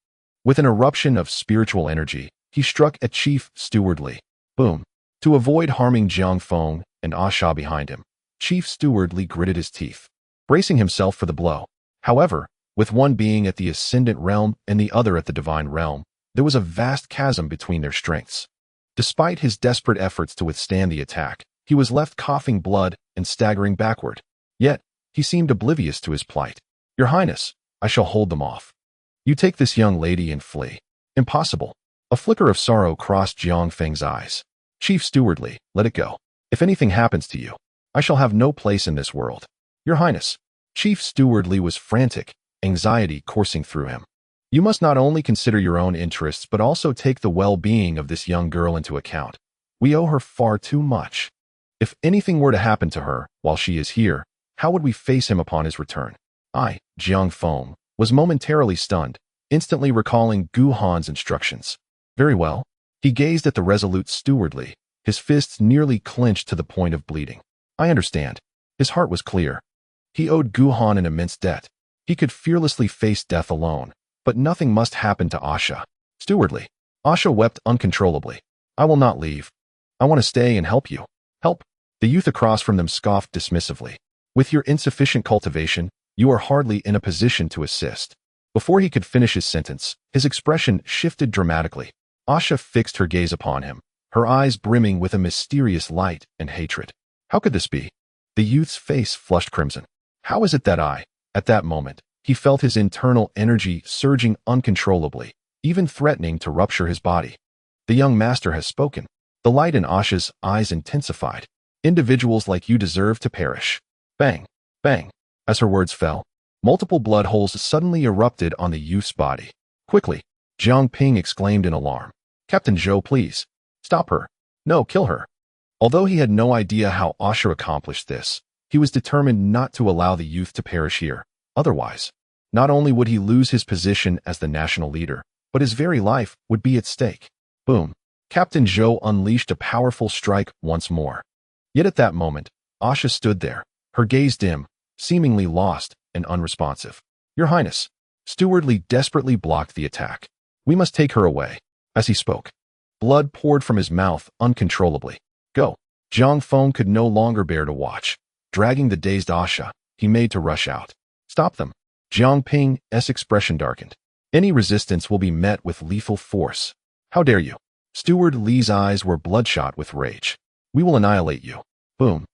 A: With an eruption of spiritual energy, he struck at Chief Steward Li. Boom. To avoid harming Jiang Hong and Asha behind him, Chief Steward Li gritted his teeth, bracing himself for the blow. However, with one being at the ascendant realm and the other at the divine realm, there was a vast chasm between their strengths. Despite his desperate efforts to withstand the attack, he was left coughing blood and staggering backward. Yet, he seemed oblivious to his plight. Your Highness, I shall hold them off. You take this young lady and flee. Impossible. A flicker of sorrow crossed Jiang Feng's eyes. Chief Steward Li, let it go. If anything happens to you, I shall have no place in this world. Your Highness. Chief Steward Li was frantic, anxiety coursing through him. You must not only consider your own interests but also take the well-being of this young girl into account. We owe her far too much. If anything were to happen to her while she is here, how would we face him upon his return? Jiang Feng, was momentarily stunned, instantly recalling Gu Han's instructions. Very well. He gazed at the resolute Steward Li, his fists nearly clenched to the point of bleeding. I understand. His heart was clear. He owed Gu Han an immense debt. He could fearlessly face death alone, but nothing must happen to Asha. Steward Li. Asha wept uncontrollably. I will not leave. I want to stay and help you. Help? The youth across from them scoffed dismissively. With your insufficient cultivation, you are hardly in a position to assist. Before he could finish his sentence, his expression shifted dramatically. Asha fixed her gaze upon him, her eyes brimming with a mysterious light and hatred. How could this be? The youth's face flushed crimson. How is it that at that moment, he felt his internal energy surging uncontrollably, even threatening to rupture his body? The young master has spoken. The light in Asha's eyes intensified. Individuals like you deserve to perish. Bang, bang. As her words fell, multiple blood holes suddenly erupted on the youth's body. Quickly, Jiang Ping exclaimed in alarm. Captain Zhou, please. Stop her. No, kill her. Although he had no idea how Asha accomplished this, he was determined not to allow the youth to perish here. Otherwise, not only would he lose his position as the national leader, but his very life would be at stake. Boom. Captain Zhou unleashed a powerful strike once more. Yet at that moment, Asha stood there, her gaze dim, seemingly lost and unresponsive. Your Highness. Steward Li desperately blocked the attack. We must take her away. As he spoke, blood poured from his mouth uncontrollably. Go. Jiang Feng could no longer bear to watch. Dragging the dazed Asha, he made to rush out. Stop them. Jiang Ping's expression darkened. Any resistance will be met with lethal force. How dare you? Steward Li's eyes were bloodshot with rage. We will annihilate you. Boom.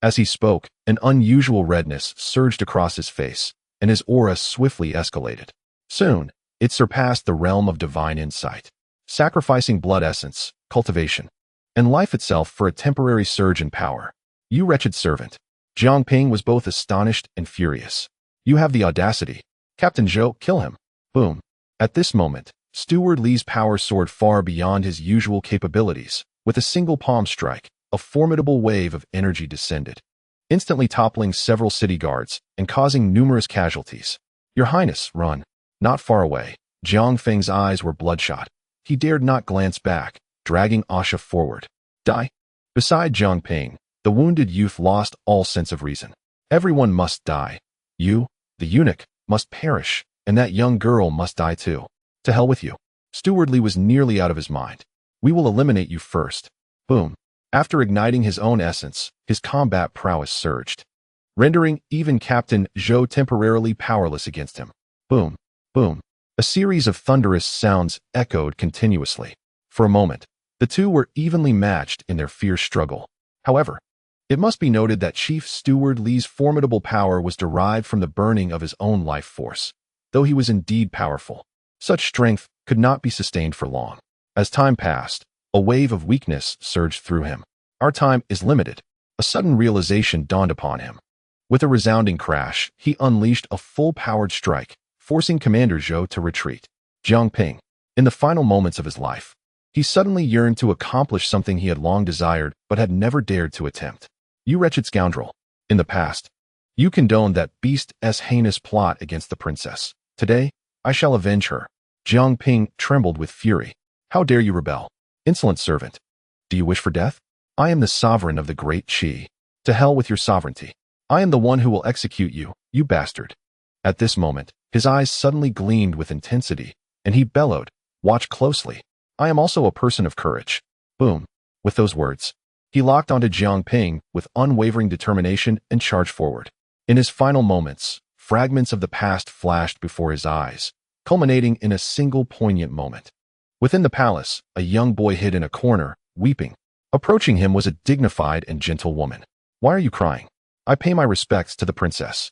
A: As he spoke, an unusual redness surged across his face, and his aura swiftly escalated. Soon, it surpassed the realm of divine insight, sacrificing blood essence, cultivation, and life itself for a temporary surge in power. You wretched servant. Jiang Ping was both astonished and furious. You have the audacity. Captain Zhou, kill him. Boom. At this moment, Steward Li's power soared far beyond his usual capabilities. With a single palm strike, a formidable wave of energy descended, instantly toppling several city guards and causing numerous casualties. Your Highness, run. Not far away, Jiang Feng's eyes were bloodshot. He dared not glance back, dragging Asha forward. Die. Beside Jiang Ping, the wounded youth lost all sense of reason. Everyone must die. You, the eunuch, must perish, and that young girl must die too. To hell with you. Steward Li was nearly out of his mind. We will eliminate you first. Boom. After igniting his own essence, his combat prowess surged, rendering even Captain Zhou temporarily powerless against him. Boom. Boom. A series of thunderous sounds echoed continuously. For a moment, the two were evenly matched in their fierce struggle. However, it must be noted that Chief Steward Li's formidable power was derived from the burning of his own life force. Though he was indeed powerful, such strength could not be sustained for long. As time passed, a wave of weakness surged through him. Our time is limited. A sudden realization dawned upon him. With a resounding crash, he unleashed a full-powered strike, forcing Commander Zhou to retreat. Jiang Ping. In the final moments of his life, he suddenly yearned to accomplish something he had long desired but had never dared to attempt. You wretched scoundrel. In the past, you condoned that beast's heinous plot against the princess. Today, I shall avenge her. Jiang Ping trembled with fury. How dare you rebel? Insolent servant. Do you wish for death? I am the sovereign of the great Qi. To hell with your sovereignty. I am the one who will execute you, you bastard. At this moment, his eyes suddenly gleamed with intensity, and he bellowed, watch closely. I am also a person of courage. Boom. With those words, he locked onto Jiang Ping with unwavering determination and charged forward. In his final moments, fragments of the past flashed before his eyes, culminating in a single poignant moment. Within the palace, a young boy hid in a corner, weeping. Approaching him was a dignified and gentle woman. Why are you crying? I pay my respects to the princess.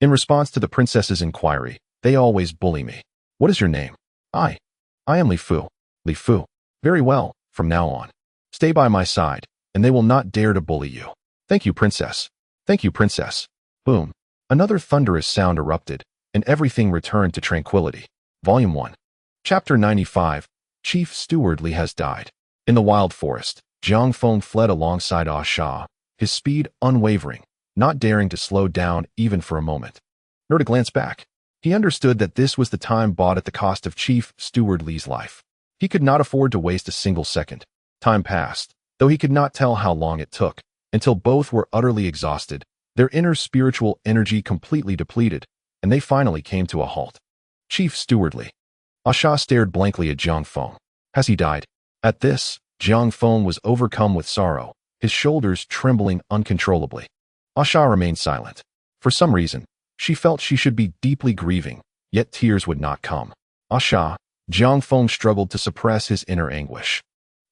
A: In response to the princess's inquiry, they always bully me. What is your name? I am Li Fu. Li Fu. Very well, from now on. Stay by my side, and they will not dare to bully you. Thank you, princess. Thank you, princess. Boom. Another thunderous sound erupted, and everything returned to tranquility. Volume 1. Chapter 95. Chief Steward Li has died. In the wild forest, Jiang Hong fled alongside Ah Sha, his speed unwavering, not daring to slow down even for a moment. Nor to glance back. He understood that this was the time bought at the cost of Chief Steward Li's life. He could not afford to waste a single second. Time passed, though he could not tell how long it took, until both were utterly exhausted, their inner spiritual energy completely depleted, and they finally came to a halt. Chief Steward Li. Ah Sha stared blankly at Jiang Hong. Has he died? At this, Jiang Hong was overcome with sorrow, his shoulders trembling uncontrollably. Ah Sha remained silent. For some reason, she felt she should be deeply grieving, yet tears would not come. Ah Sha, Jiang Hong struggled to suppress his inner anguish.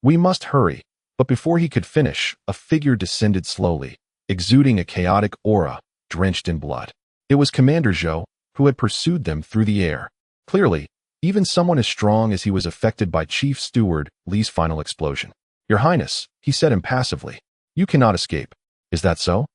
A: We must hurry, but before he could finish, a figure descended slowly, exuding a chaotic aura, drenched in blood. It was Commander Zhou, who had pursued them through the air. Clearly, even someone as strong as he was affected by Chief Steward Li's final explosion. Your Highness, he said impassively, you cannot escape. Is that so?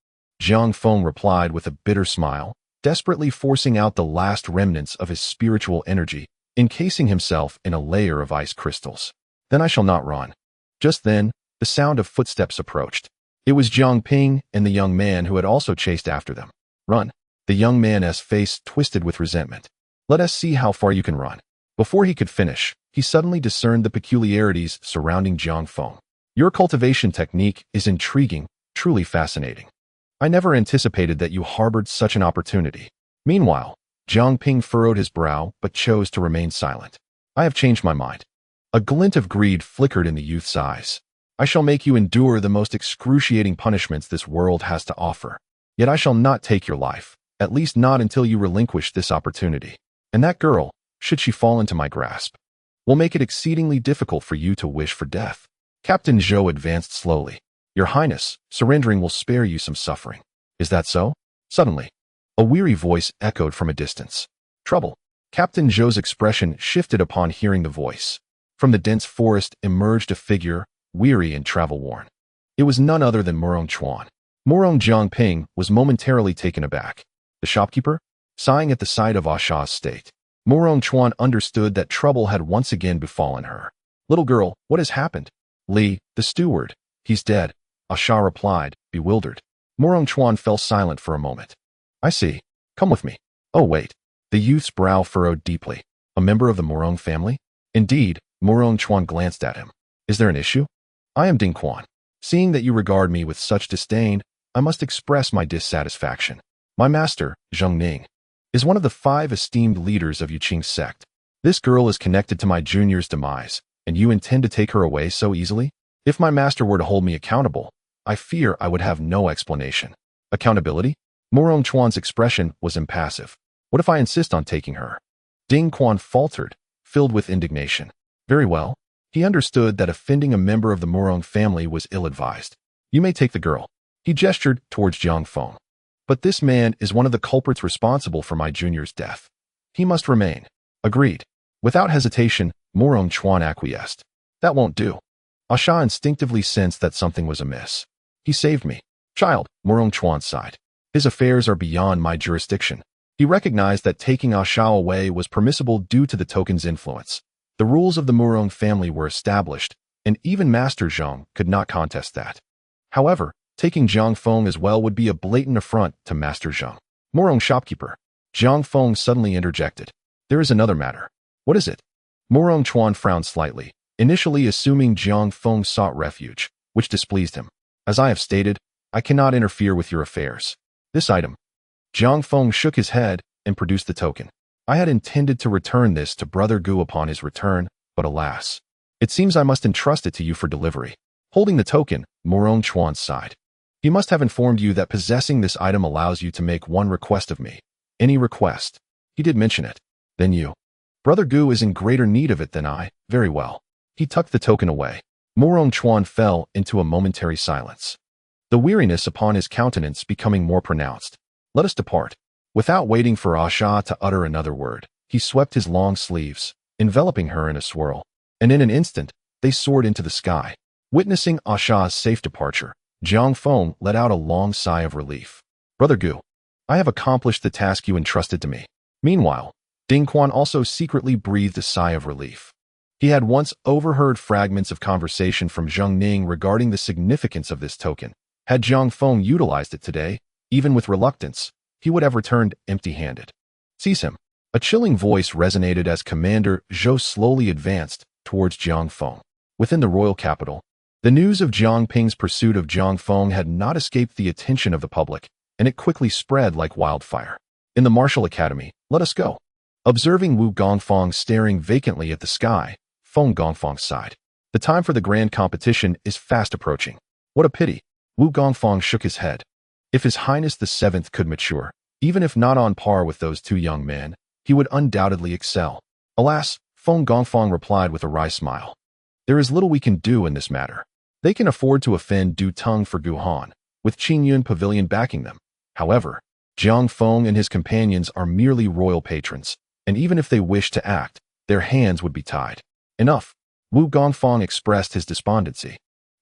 A: Jiang Hong replied with a bitter smile, desperately forcing out the last remnants of his spiritual energy, encasing himself in a layer of ice crystals. Then I shall not run. Just then, the sound of footsteps approached. It was Jiang Ping and the young man who had also chased after them. Run. The young man's face twisted with resentment. Let us see how far you can run. Before he could finish, he suddenly discerned the peculiarities surrounding Jiang Hong. Your cultivation technique is intriguing, truly fascinating. I never anticipated that you harbored such an opportunity. Meanwhile, Jiang Ping furrowed his brow but chose to remain silent. I have changed my mind. A glint of greed flickered in the youth's eyes. I shall make you endure the most excruciating punishments this world has to offer. Yet I shall not take your life, at least not until you relinquish this opportunity. And that girl, should she fall into my grasp, will make it exceedingly difficult for you to wish for death. Captain Zhou advanced slowly. Your Highness, surrendering will spare you some suffering. Is that so? Suddenly, a weary voice echoed from a distance. Trouble. Captain Zhou's expression shifted upon hearing the voice. From the dense forest emerged a figure, weary and travel-worn. It was none other than Murong Chuan. Murong Jiang Ping was momentarily taken aback. The shopkeeper? Sighing at the sight of Ah Sha's state, Murong Chuan understood that trouble had once again befallen her. Little girl, what has happened? Li, the steward. He's dead, Ah Sha replied, bewildered. Murong Chuan fell silent for a moment. I see. Come with me. Oh, wait. The youth's brow furrowed deeply. A member of the Murong family? Indeed, Murong Chuan glanced at him. Is there an issue? I am Ding Quan. Seeing that you regard me with such disdain, I must express my dissatisfaction. My master, Zhong Ning, is one of the 5 esteemed leaders of Yuqing's sect. This girl is connected to my junior's demise, And you intend to take her away so easily? If my master were to hold me accountable, I fear I would have no explanation. Accountability? Morong Chuan's expression was impassive. What if I insist on taking her? Ding Quan faltered, filled with indignation. Very well. He understood that offending a member of the Morong family was ill-advised. You may take the girl. He gestured towards Jiang Hong. But this man is one of the culprits responsible for my junior's death. He must remain. Agreed. Without hesitation, Morong Chuan acquiesced. That won't do. Asha instinctively sensed that something was amiss. He saved me. Child, Morong Chuan sighed. His affairs are beyond my jurisdiction. He recognized that taking Asha away was permissible due to the token's influence. The rules of the Morong family were established, and even Master Zhong could not contest that. However, taking Jiang Hong as well would be a blatant affront to Master Zhong. Morong shopkeeper. Jiang Hong suddenly interjected. There is another matter. What is it? Morong Chuan frowned slightly, initially assuming Jiang Hong sought refuge, which displeased him. As I have stated, I cannot interfere with your affairs. This item. Jiang Hong shook his head and produced the token. I had intended to return this to Brother Gu upon his return, but alas. It seems I must entrust it to you for delivery. Holding the token, Morong Chuan sighed. He must have informed you that possessing this item allows you to make one request of me. Any request. He did mention it. Then you. Brother Gu is in greater need of it than I. Very well. He tucked the token away. Morong Chuan fell into a momentary silence, the weariness upon his countenance becoming more pronounced. Let us depart. Without waiting for Asha to utter another word, he swept his long sleeves, enveloping her in a swirl, and in an instant, they soared into the sky. Witnessing Asha's safe departure, Jiang Hong let out a long sigh of relief. Brother Gu, I have accomplished the task you entrusted to me. Meanwhile, Ding Quan also secretly breathed a sigh of relief. He had once overheard fragments of conversation from Zheng Ning regarding the significance of this token. Had Jiang Hong utilized it today, even with reluctance, he would have returned empty-handed. Seize him. A chilling voice resonated as Commander Zhou slowly advanced towards Jiang Hong. Within the royal capital, the news of Jiang Ping's pursuit of Jiang Hong had not escaped the attention of the public, and it quickly spread like wildfire. In the Martial Academy, let us go. Observing Wu Gongfang staring vacantly at the sky, Feng Gongfang sighed. The time for the grand competition is fast approaching. What a pity. Wu Gongfang shook his head. If His Highness the Seventh could mature, even if not on par with those two young men, he would undoubtedly excel. Alas, Feng Gongfang replied with a wry smile. There is little we can do in this matter. They can afford to offend Du Teng for Guhan, with Qingyun Pavilion backing them. However, Jiang Hong and his companions are merely royal patrons, and even if they wish to act, their hands would be tied. Enough. Wu Gongfang expressed his despondency.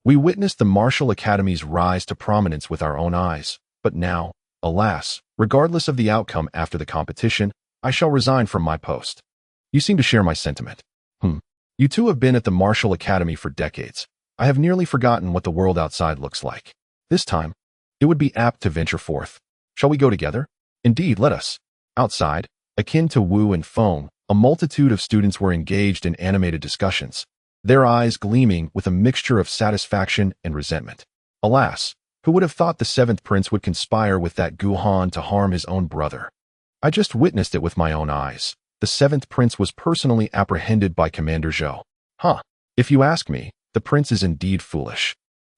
A: We witnessed the Martial Academy's rise to prominence with our own eyes, but now, alas, regardless of the outcome after the competition, I shall resign from my post. You seem to share my sentiment. You two have been at the Martial Academy for decades. I have nearly forgotten what the world outside looks like. This time, it would be apt to venture forth. Shall we go together? Indeed, let us. Outside, akin to Wu and Feng, a multitude of students were engaged in animated discussions, their eyes gleaming with a mixture of satisfaction and resentment. Alas, who would have thought the seventh prince would conspire with that Guhan to harm his own brother? I just witnessed it with my own eyes. The seventh prince was personally apprehended by Commander Zhou. If you ask me, the prince is indeed foolish.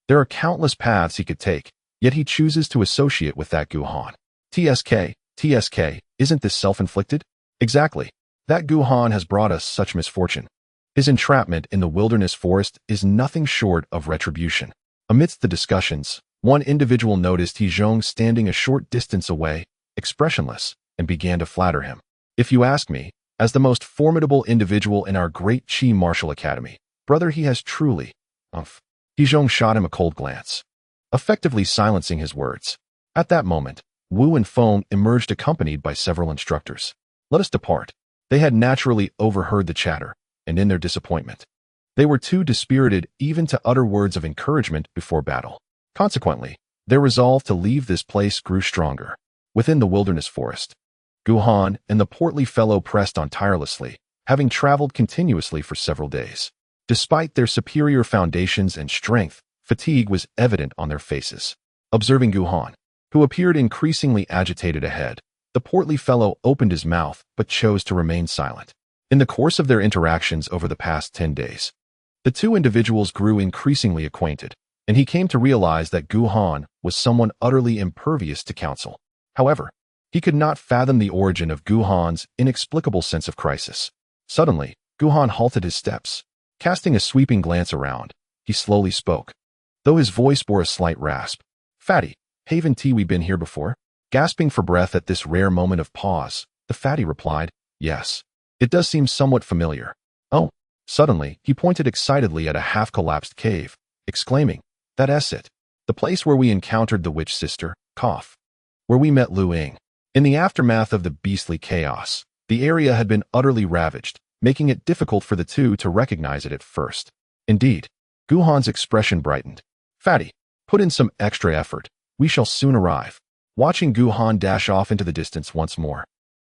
A: There are countless paths he could take, yet he chooses to associate with that Guhan. TSK, isn't this self-inflicted? Exactly. That Guhan has brought us such misfortune. His entrapment in the wilderness forest is nothing short of retribution. Amidst the discussions, one individual noticed Zhong standing a short distance away, expressionless, and began to flatter him. If you ask me, as the most formidable individual in our great Qi Martial Academy, brother, he has truly, Zhong shot him a cold glance, effectively silencing his words. At that moment, Wu and Feng emerged accompanied by several instructors. Let us depart. They had naturally overheard the chatter, and in their disappointment, they were too dispirited even to utter words of encouragement before battle. Consequently, their resolve to leave this place grew stronger. Within the wilderness forest, Guhan and the portly fellow pressed on tirelessly, having traveled continuously for several days. Despite their superior foundations and strength, fatigue was evident on their faces. Observing Guhan, who appeared increasingly agitated ahead, the portly fellow opened his mouth but chose to remain silent. In the course of their interactions over the past 10 days, The two individuals grew increasingly acquainted, and he came to realize that Gu Han was someone utterly impervious to counsel. However, he could not fathom the origin of Gu Han's inexplicable sense of crisis. Suddenly, Gu Han halted his steps. Casting a sweeping glance around, he slowly spoke, though his voice bore a slight rasp. "Fatty, haven't we been here before?" Gasping for breath at this rare moment of pause, the fatty replied, "Yes. It does seem somewhat familiar." "Oh." Suddenly, he pointed excitedly at a half-collapsed cave, exclaiming, "That's it. The place where we encountered the witch sister, cough. Where we met Lu Ying." In the aftermath of the beastly chaos, the area had been utterly ravaged, making it difficult for the two to recognize it at first. Indeed, Gu Han's expression brightened. "Fatty, put in some extra effort. We shall soon arrive." Watching Gu Han dash off into the distance once more,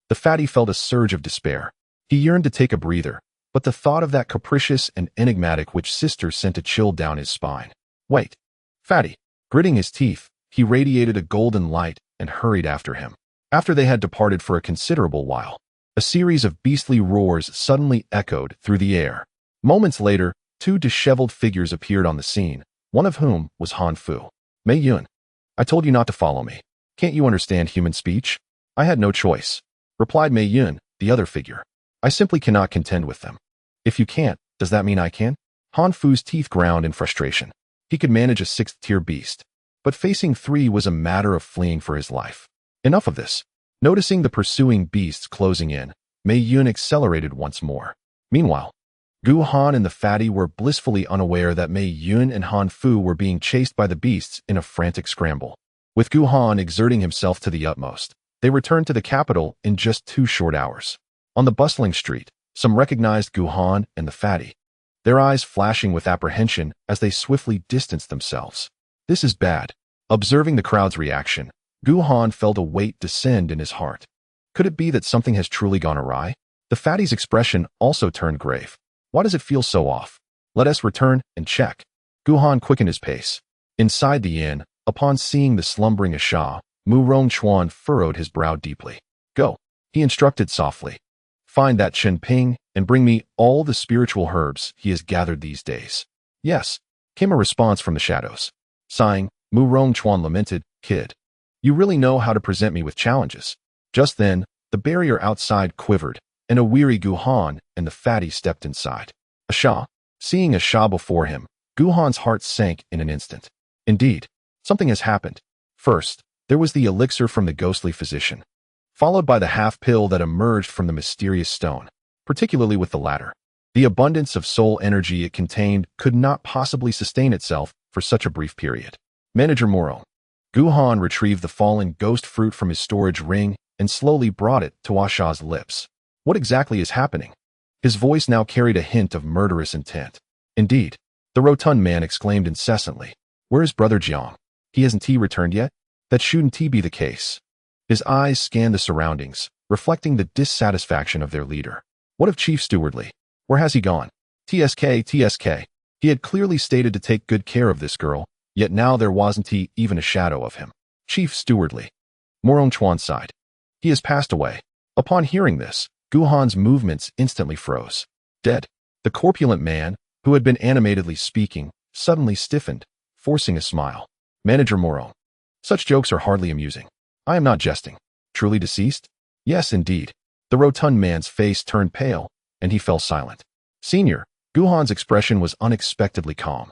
A: the fatty felt a surge of despair. He yearned to take a breather, but the thought of that capricious and enigmatic witch sister sent a chill down his spine. "Wait." Fatty, gritting his teeth, he radiated a golden light and hurried after him. After they had departed for a considerable while, a series of beastly roars suddenly echoed through the air. Moments later, two disheveled figures appeared on the scene, one of whom was Han Fu. "Mei Yun, I told you not to follow me. Can't you understand human speech?" "I had no choice," replied Mei Yun, the other figure. "I simply cannot contend with them." "If you can't, does that mean I can?" Han Fu's teeth ground in frustration. He could manage a 6th-tier beast, but facing 3 was a matter of fleeing for his life. Enough of this. Noticing the pursuing beasts closing in, Mei Yun accelerated once more. Meanwhile, Gu Han and the fatty were blissfully unaware that Mei Yun and Han Fu were being chased by the beasts in a frantic scramble. With Gu Han exerting himself to the utmost, they returned to the capital in just 2 short hours. On the bustling street, some recognized Gu Han and the fatty, their eyes flashing with apprehension as they swiftly distanced themselves. "This is bad." Observing the crowd's reaction, Gu Han felt a weight descend in his heart. Could it be that something has truly gone awry? The fatty's expression also turned grave. "Why does it feel so off? Let us return and check." Gu Han quickened his pace. Inside the inn, upon seeing the slumbering Asha, Mu Rongchuan furrowed his brow deeply. "Go," he instructed softly. "Find that Chen Ping and bring me all the spiritual herbs he has gathered these days." "Yes," came a response from the shadows. Sighing, Mu Rongchuan lamented, "Kid, you really know how to present me with challenges." Just then, the barrier outside quivered, and a weary Gu Han and the fatty stepped inside. Asha, seeing Asha before him, Gu Han's heart sank in an instant. Indeed, something has happened. First, there was the elixir from the ghostly physician, followed by the half-pill that emerged from the mysterious stone, particularly with the latter. The abundance of soul energy it contained could not possibly sustain itself for such a brief period. Manager Moro. Gu Han retrieved the fallen ghost fruit from his storage ring and slowly brought it to Asha's lips. "What exactly is happening?" His voice now carried a hint of murderous intent. "Indeed," the rotund man exclaimed incessantly. "Where is Brother Jiang? He hasn't returned yet? That shouldn't be the case." His eyes scanned the surroundings, reflecting the dissatisfaction of their leader. "What of Chief Stewardly? Where has he gone?" TSK. He had clearly stated to take good care of this girl, yet now there wasn't even a shadow of him. Chief Stewardly. Morongchuan sighed. "He has passed away." Upon hearing this, Gu Han's movements instantly froze. "Dead." The corpulent man, who had been animatedly speaking, suddenly stiffened, forcing a smile. Manager Moro. "Such jokes are hardly amusing. I am not jesting. Truly deceased?" "Yes, indeed." The rotund man's face turned pale, and he fell silent. Senior, Gu Han's expression was unexpectedly calm.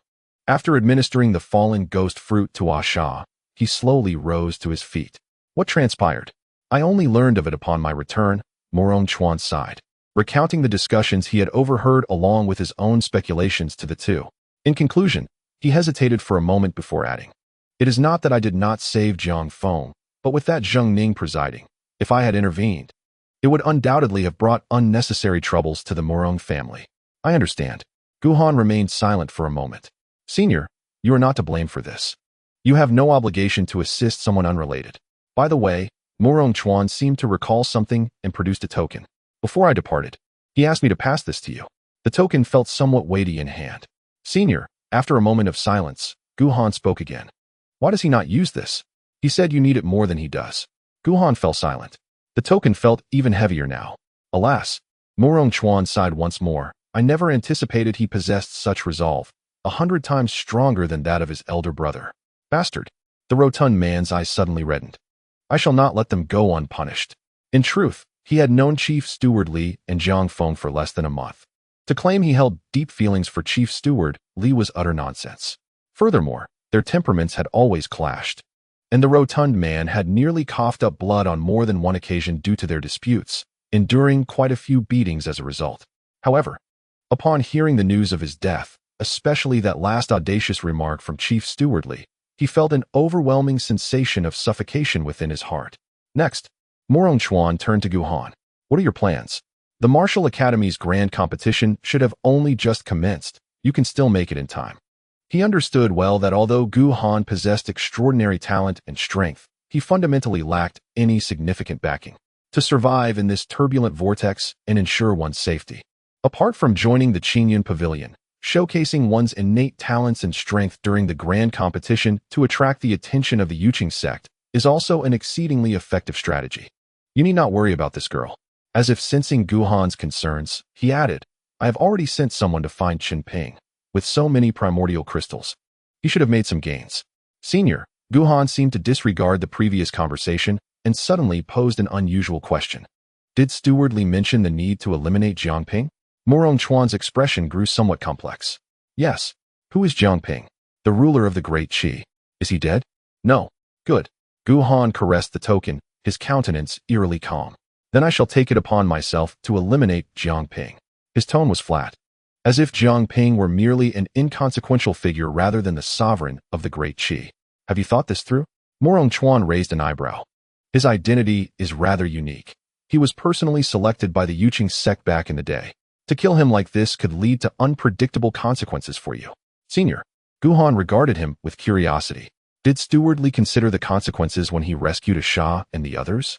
A: After administering the fallen ghost fruit to Asha, he slowly rose to his feet. "What transpired?" "I only learned of it upon my return," Morongchuan sighed, recounting the discussions he had overheard along with his own speculations to the two. In conclusion, he hesitated for a moment before adding, "It is not that I did not save Jiang Feng, but with that Zhong Ning presiding, if I had intervened, it would undoubtedly have brought unnecessary troubles to the Morong family." "I understand." Gu Han remained silent for a moment. "Senior, you are not to blame for this. You have no obligation to assist someone unrelated. By the way," Morongchuan seemed to recall something and produced a token. "Before I departed, he asked me to pass this to you." The token felt somewhat weighty in hand. "Senior," after a moment of silence, Gu Han spoke again. "Why does he not use this? He said you need it more than he does." Gu Han fell silent. The token felt even heavier now. Alas, Morongchuan sighed once more, I never anticipated he possessed such resolve, 100 times stronger than that of his elder brother. Bastard! The rotund man's eyes suddenly reddened. I shall not let them go unpunished. In truth, he had known Chief Steward Li and Jiang Hong for less than a month. To claim he held deep feelings for Chief Steward Li was utter nonsense. Furthermore, their temperaments had always clashed, and the rotund man had nearly coughed up blood on more than one occasion due to their disputes, enduring quite a few beatings as a result. However, upon hearing the news of his death, especially that last audacious remark from Chief Steward Li, he felt an overwhelming sensation of suffocation within his heart. Next, Morong Chuan turned to Gu Han. What are your plans? The Martial Academy's grand competition should have only just commenced. You can still make it in time. He understood well that although Gu Han possessed extraordinary talent and strength, he fundamentally lacked any significant backing to survive in this turbulent vortex and ensure one's safety. Apart from joining the Qingyun Pavilion, showcasing one's innate talents and strength during the grand competition to attract the attention of the Yuqing sect is also an exceedingly effective strategy. You need not worry about this girl. As if sensing Gu Han's concerns, he added, I have already sent someone to find Qin Ping. With so many primordial crystals, he should have made some gains. Senior, Gu Han seemed to disregard the previous conversation and suddenly posed an unusual question. Did Steward Li mention the need to eliminate Jiang Ping? Morong Chuan's expression grew somewhat complex. Yes. Who is Jiang Ping? The ruler of the Great Qi. Is he dead? No. Good. Gu Han caressed the token, his countenance eerily calm. Then I shall take it upon myself to eliminate Jiang Ping. His tone was flat, as if Jiang Ping were merely an inconsequential figure rather than the sovereign of the Great Qi. Have you thought this through? Morong Chuan raised an eyebrow. His identity is rather unique. He was personally selected by the Yuqing sect back in the day. To kill him like this could lead to unpredictable consequences for you. Senior, Gu Han regarded him with curiosity. Did Steward Li consider the consequences when he rescued a Shah and the others?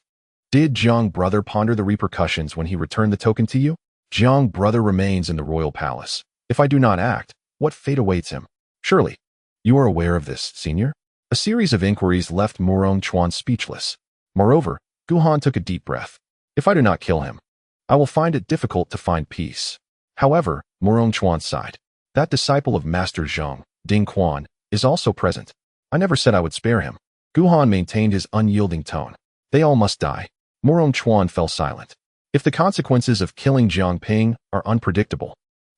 A: Did Jiang brother ponder the repercussions when he returned the token to you? Jiang brother remains in the royal palace. If I do not act, what fate awaits him? Surely, you are aware of this, Senior? A series of inquiries left Morong Chuan speechless. Moreover, Gu Han took a deep breath. If I do not kill him, I will find it difficult to find peace. However, Morong Chuan sighed. That disciple of Master Zhong, Ding Quan, is also present. I never said I would spare him. Gu Han maintained his unyielding tone. They all must die. Morong Chuan fell silent. If the consequences of killing Jiang Ping are unpredictable,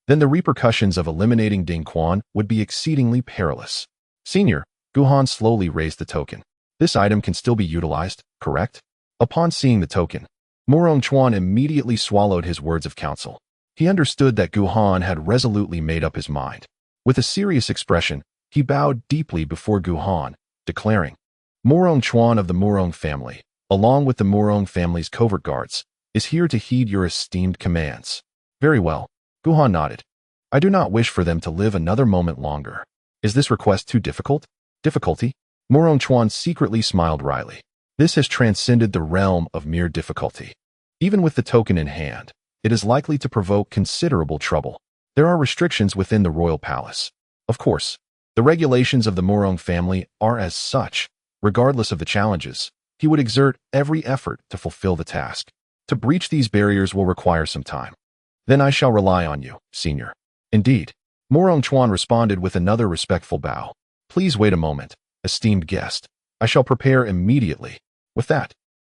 A: then the repercussions of eliminating Ding Quan would be exceedingly perilous. Senior, Gu Han slowly raised the token. This item can still be utilized, correct? Upon seeing the token, Morong Chuan immediately swallowed his words of counsel. He understood that Gu Han had resolutely made up his mind. With a serious expression, he bowed deeply before Gu Han, declaring, Morong Chuan of the Morong family, along with the Morong family's covert guards, is here to heed your esteemed commands. Very well. Gu Han nodded. I do not wish for them to live another moment longer. Is this request too difficult? Difficulty? Morong Chuan secretly smiled wryly. This has transcended the realm of mere difficulty. Even with the token in hand, it is likely to provoke considerable trouble. There are restrictions within the royal palace. Of course, the regulations of the Morong family are as such. Regardless of the challenges, he would exert every effort to fulfill the task. To breach these barriers will require some time. Then I shall rely on you, Senior. Indeed. Morong Chuan responded with another respectful bow. Please wait a moment, esteemed guest. I shall prepare immediately. With that,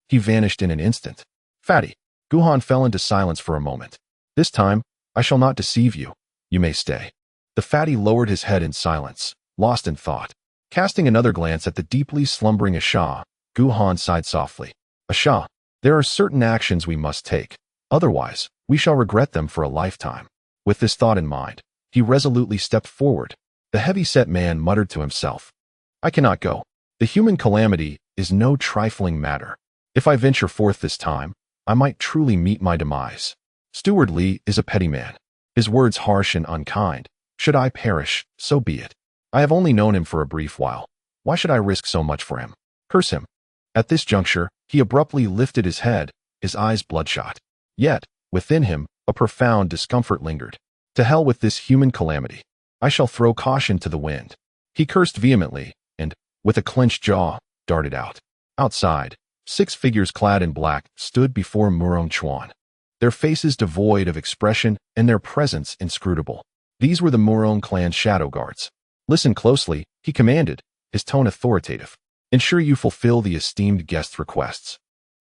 A: he vanished in an instant. Fatty. Gu Han fell into silence for a moment. This time, I shall not deceive you. You may stay. The fatty lowered his head in silence, lost in thought. Casting another glance at the deeply slumbering Asha, Gu Han sighed softly. Asha, there are certain actions we must take. Otherwise, we shall regret them for a lifetime. With this thought in mind, he resolutely stepped forward. The heavy-set man muttered to himself. I cannot go. The human calamity is no trifling matter. If I venture forth this time, I might truly meet my demise. Steward Li is a petty man. His words harsh and unkind. Should I perish, so be it. I have only known him for a brief while. Why should I risk so much for him? Curse him. At this juncture, he abruptly lifted his head, his eyes bloodshot. Yet, within him, a profound discomfort lingered. To hell with this human calamity. I shall throw caution to the wind. He cursed vehemently, and, with a clenched jaw, darted out. Outside, 6 figures clad in black stood before Morong Chuan. their faces devoid of expression and their presence inscrutable. These were the Murong clan's shadow guards. Listen closely, he commanded, his tone authoritative. Ensure you fulfill the esteemed guest's requests,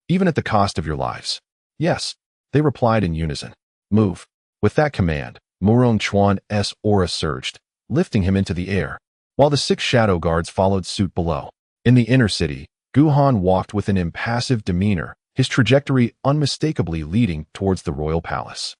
A: even at the cost of your lives. Yes, they replied in unison. Move. With that command, Murong Chuan's aura surged, lifting him into the air, while the 6 shadow guards followed suit below. In the inner city, Guhan walked with an impassive demeanor, his trajectory unmistakably leading towards the royal palace.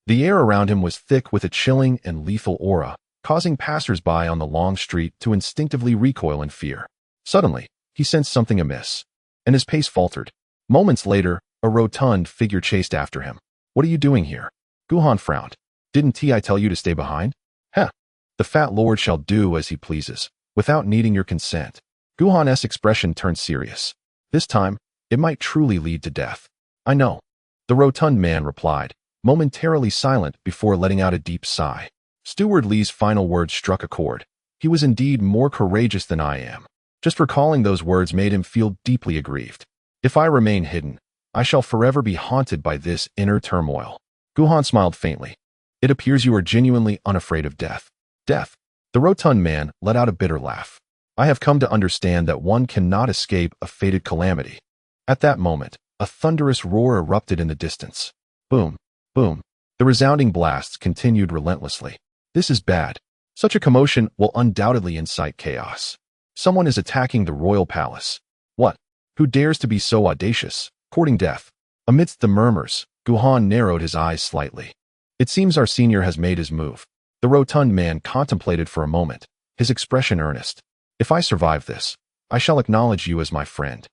A: The air around him was thick with a chilling and lethal aura, causing passers-by on the long street to instinctively recoil in fear. Suddenly, he sensed something amiss, and his pace faltered. Moments later, a rotund figure chased after him. What are you doing here? Guhan frowned. Didn't I tell you to stay behind? Heh. The fat lord shall do as he pleases, without needing your consent. Guhan's expression turned serious. This time, it might truly lead to death. I know. The rotund man replied, momentarily silent before letting out a deep sigh. Steward Li's final words struck a chord. He was indeed more courageous than I am. Just recalling those words made him feel deeply aggrieved. If I remain hidden, I shall forever be haunted by this inner turmoil. Guhan smiled faintly. It appears you are genuinely unafraid of death. Death. The rotund man let out a bitter laugh. I have come to understand that one cannot escape a fated calamity. At that moment, a thunderous roar erupted in the distance. Boom, boom. The resounding blasts continued relentlessly. This is bad. Such a commotion will undoubtedly incite chaos. Someone is attacking the royal palace. What? Who dares to be so audacious, courting death? Amidst the murmurs, Guhan narrowed his eyes slightly. It seems our senior has made his move. The rotund man contemplated for a moment, his expression earnest. If I survive this, I shall acknowledge you as my friend.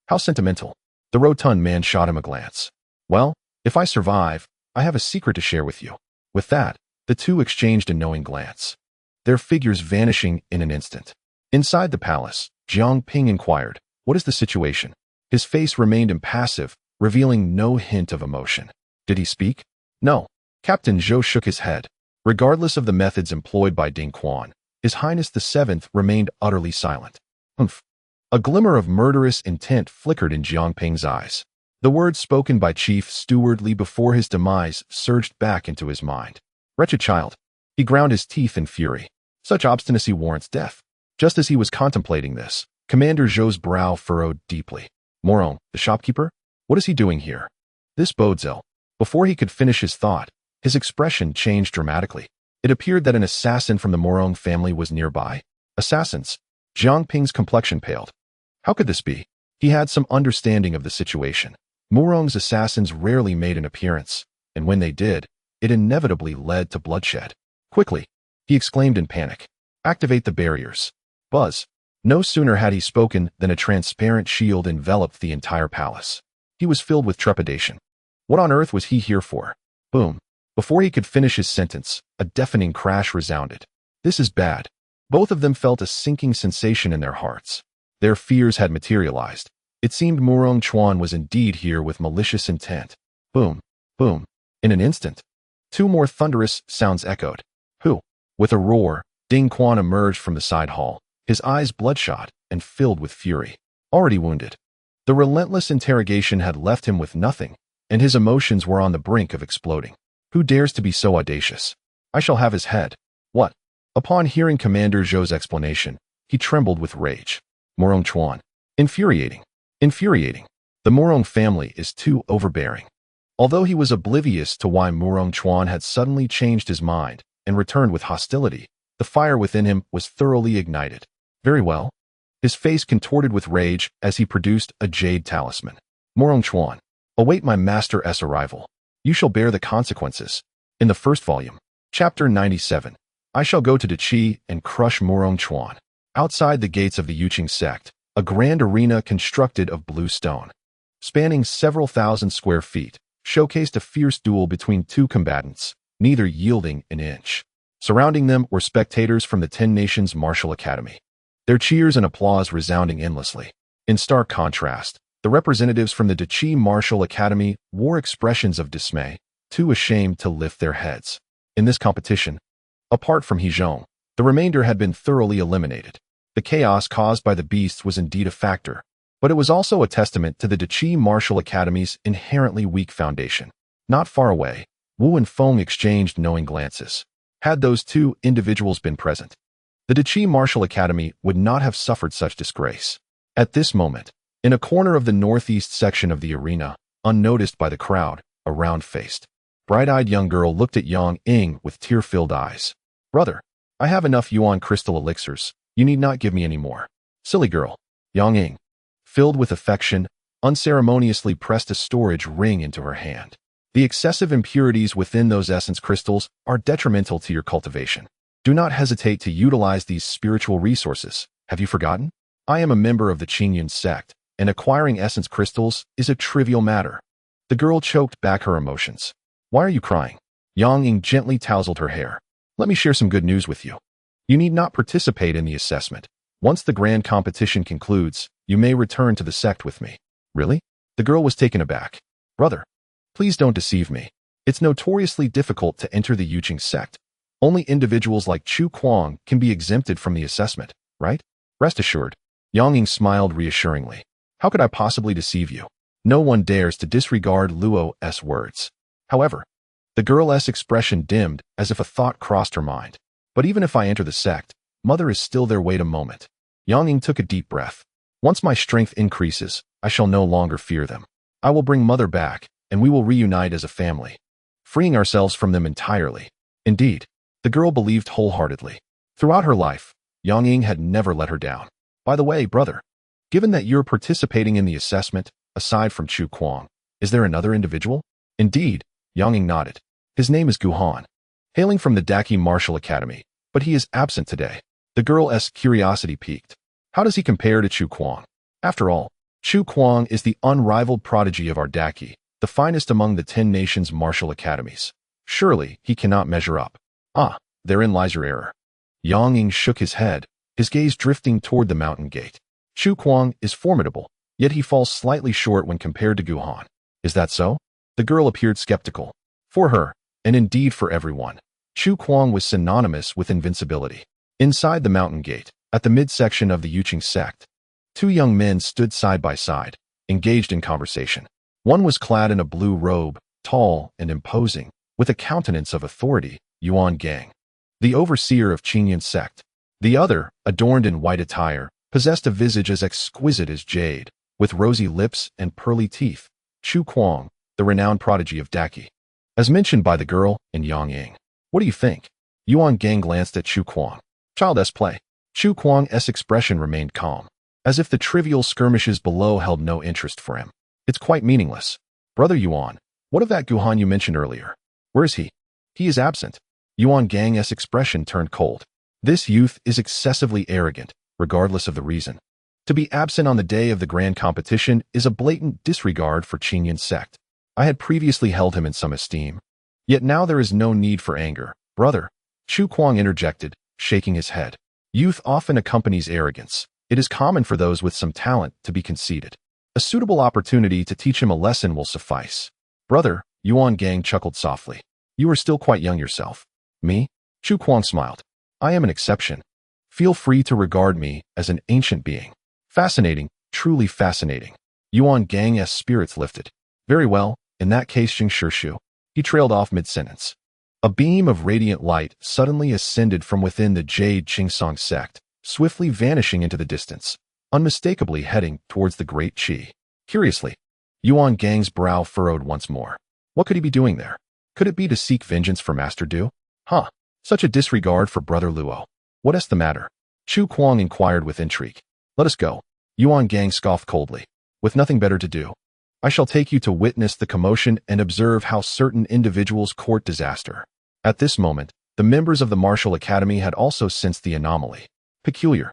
A: How sentimental. The rotund man shot him a glance. Well, if I survive, I have a secret to share with you. With that, the two exchanged a knowing glance, their figures vanishing in an instant. Inside the palace, Jiang Ping inquired, what is the situation? His face remained impassive, revealing no hint of emotion. Did he speak? No. Captain Zhou shook his head. Regardless of the methods employed by Ding Quan, His Highness the Seventh remained utterly silent. Humph. A glimmer of murderous intent flickered in Jiang Ping's eyes. The words spoken by Chief Steward Li before his demise surged back into his mind. Wretched child. He ground his teeth in fury. Such obstinacy warrants death. Just as he was contemplating this, Commander Zhou's brow furrowed deeply. Murong, the shopkeeper? What is he doing here? This bodes ill. Before he could finish his thought, his expression changed dramatically. It appeared that an assassin from the Murong family was nearby. Assassins? Jiang Ping's complexion paled. How could this be? He had some understanding of the situation. Murong's assassins rarely made an appearance, and when they did, it inevitably led to bloodshed. Quickly, he exclaimed in panic. Activate the barriers. Buzz. No sooner had he spoken than a transparent shield enveloped the entire palace. He was filled with trepidation. What on earth was he here for? Boom. Before he could finish his sentence, a deafening crash resounded. This is bad. Both of them felt a sinking sensation in their hearts. Their fears had materialized. It seemed Murong Chuan was indeed here with malicious intent. Boom. Boom. In an instant, 2 more thunderous sounds echoed. Who? With a roar, Ding Quan emerged from the side hall, his eyes bloodshot and filled with fury. Already wounded. The relentless interrogation had left him with nothing, and his emotions were on the brink of exploding. Who dares to be so audacious? I shall have his head. What? Upon hearing Commander Zhou's explanation, he trembled with rage. Murong Chuan. Infuriating. Infuriating. The Murong family is too overbearing. Although he was oblivious to why Murong Chuan had suddenly changed his mind and returned with hostility, the fire within him was thoroughly ignited. Very well. His face contorted with rage as he produced a jade talisman. Murong Chuan. Await my master's arrival. You shall bear the consequences. In the first volume, Chapter 97, I shall go to Deqi and crush Murong Chuan. Outside the gates of the Yuqing sect, a grand arena constructed of blue stone, spanning several thousand square feet, showcased a fierce duel between 2 combatants, neither yielding an inch. Surrounding them were spectators from the 10 Nations Martial Academy, their cheers and applause resounding endlessly. In stark contrast, the representatives from the Deqi Martial Academy wore expressions of dismay, too ashamed to lift their heads. In this competition, apart from Zhong, the remainder had been thoroughly eliminated. The chaos caused by the beasts was indeed a factor, but it was also a testament to the Deqi Martial Academy's inherently weak foundation. Not far away, Wu and Feng exchanged knowing glances. Had those two individuals been present, the Deqi Martial Academy would not have suffered such disgrace. At this moment, in a corner of the northeast section of the arena, unnoticed by the crowd, a round-faced, bright-eyed young girl looked at Yang Ying with tear-filled eyes. Brother, I have enough Yuan crystal elixirs. You need not give me any more. Silly girl. Yang Ying, filled with affection, unceremoniously pressed a storage ring into her hand. The excessive impurities within those essence crystals are detrimental to your cultivation. Do not hesitate to utilize these spiritual resources. Have you forgotten? I am a member of the Qingyun sect, and acquiring essence crystals is a trivial matter. The girl choked back her emotions. Why are you crying? Yang Ying gently tousled her hair. Let me share some good news with you. You need not participate in the assessment. Once the grand competition concludes, you may return to the sect with me. Really? The girl was taken aback. Brother, please don't deceive me. It's notoriously difficult to enter the Yuqing sect. Only individuals like Chu Kuang can be exempted from the assessment, right? Rest assured. Yang Ying smiled reassuringly. How could I possibly deceive you? No one dares to disregard Luo's words. However, the girl's expression dimmed as if a thought crossed her mind. But even if I enter the sect, Mother is still there. Wait a moment. Yang Ying took a deep breath. Once my strength increases, I shall no longer fear them. I will bring Mother back, and we will reunite as a family, freeing ourselves from them entirely. Indeed, the girl believed wholeheartedly. Throughout her life, Yang Ying had never let her down. By the way, brother, given that you're participating in the assessment, aside from Chu Kuang, is there another individual? Indeed, Yang Ying nodded. His name is Guhan, hailing from the Deqi Martial Academy, but he is absent today. The girl's curiosity piqued. How does he compare to Chu Kuang? After all, Chu Kuang is the unrivaled prodigy of our Deqi, the finest among the 10 nations' martial academies. Surely he cannot measure up. Ah, therein lies your error. Yang Ying shook his head, his gaze drifting toward the mountain gate. Chu Kuang is formidable, yet he falls slightly short when compared to Guhan. Is that so? The girl appeared skeptical. For her, and indeed for everyone, Chu Kuang was synonymous with invincibility. Inside the mountain gate, at the midsection of the Yuqing sect, two young men stood side by side, engaged in conversation. One was clad in a blue robe, tall and imposing, with a countenance of authority, Yuan Gang, the overseer of Qingyun sect. The other, adorned in white attire, possessed a visage as exquisite as jade, with rosy lips and pearly teeth, Chu Kuang, the renowned prodigy of Deqi. As mentioned by the girl and Yang Ying. What do you think? Yuan Gang glanced at Chu Kuang. Child's play. Chu Kuang's expression remained calm, as if the trivial skirmishes below held no interest for him. It's quite meaningless. Brother Yuan, what of that Guhan you mentioned earlier? Where is he? He is absent. Yuan Gang's expression turned cold. This youth is excessively arrogant, regardless of the reason. To be absent on the day of the grand competition is a blatant disregard for Qingyun sect. I had previously held him in some esteem. Yet now there is no need for anger. Brother, Chu Kuang interjected, shaking his head. Youth often accompanies arrogance. It is common for those with some talent to be conceited. A suitable opportunity to teach him a lesson will suffice. Brother, Yuan Gang chuckled softly. You are still quite young yourself. Me? Chu Kuang smiled. I am an exception. Feel free to regard me as an ancient being. Fascinating, truly fascinating. Yuan Gang's spirits lifted. Very well, in that case, Shu. He trailed off mid-sentence. A beam of radiant light suddenly ascended from within the Jade Qingsong sect, swiftly vanishing into the distance, unmistakably heading towards the Great Qi. Curiously, Yuan Gang's brow furrowed once more. What could he be doing there? Could it be to seek vengeance for Master Du? Huh, such a disregard for Brother Luo. What is the matter? Chu Kuang inquired with intrigue. Let us go. Yuan Gang scoffed coldly. With nothing better to do, I shall take you to witness the commotion and observe how certain individuals court disaster. At this moment, the members of the Martial Academy had also sensed the anomaly. Peculiar.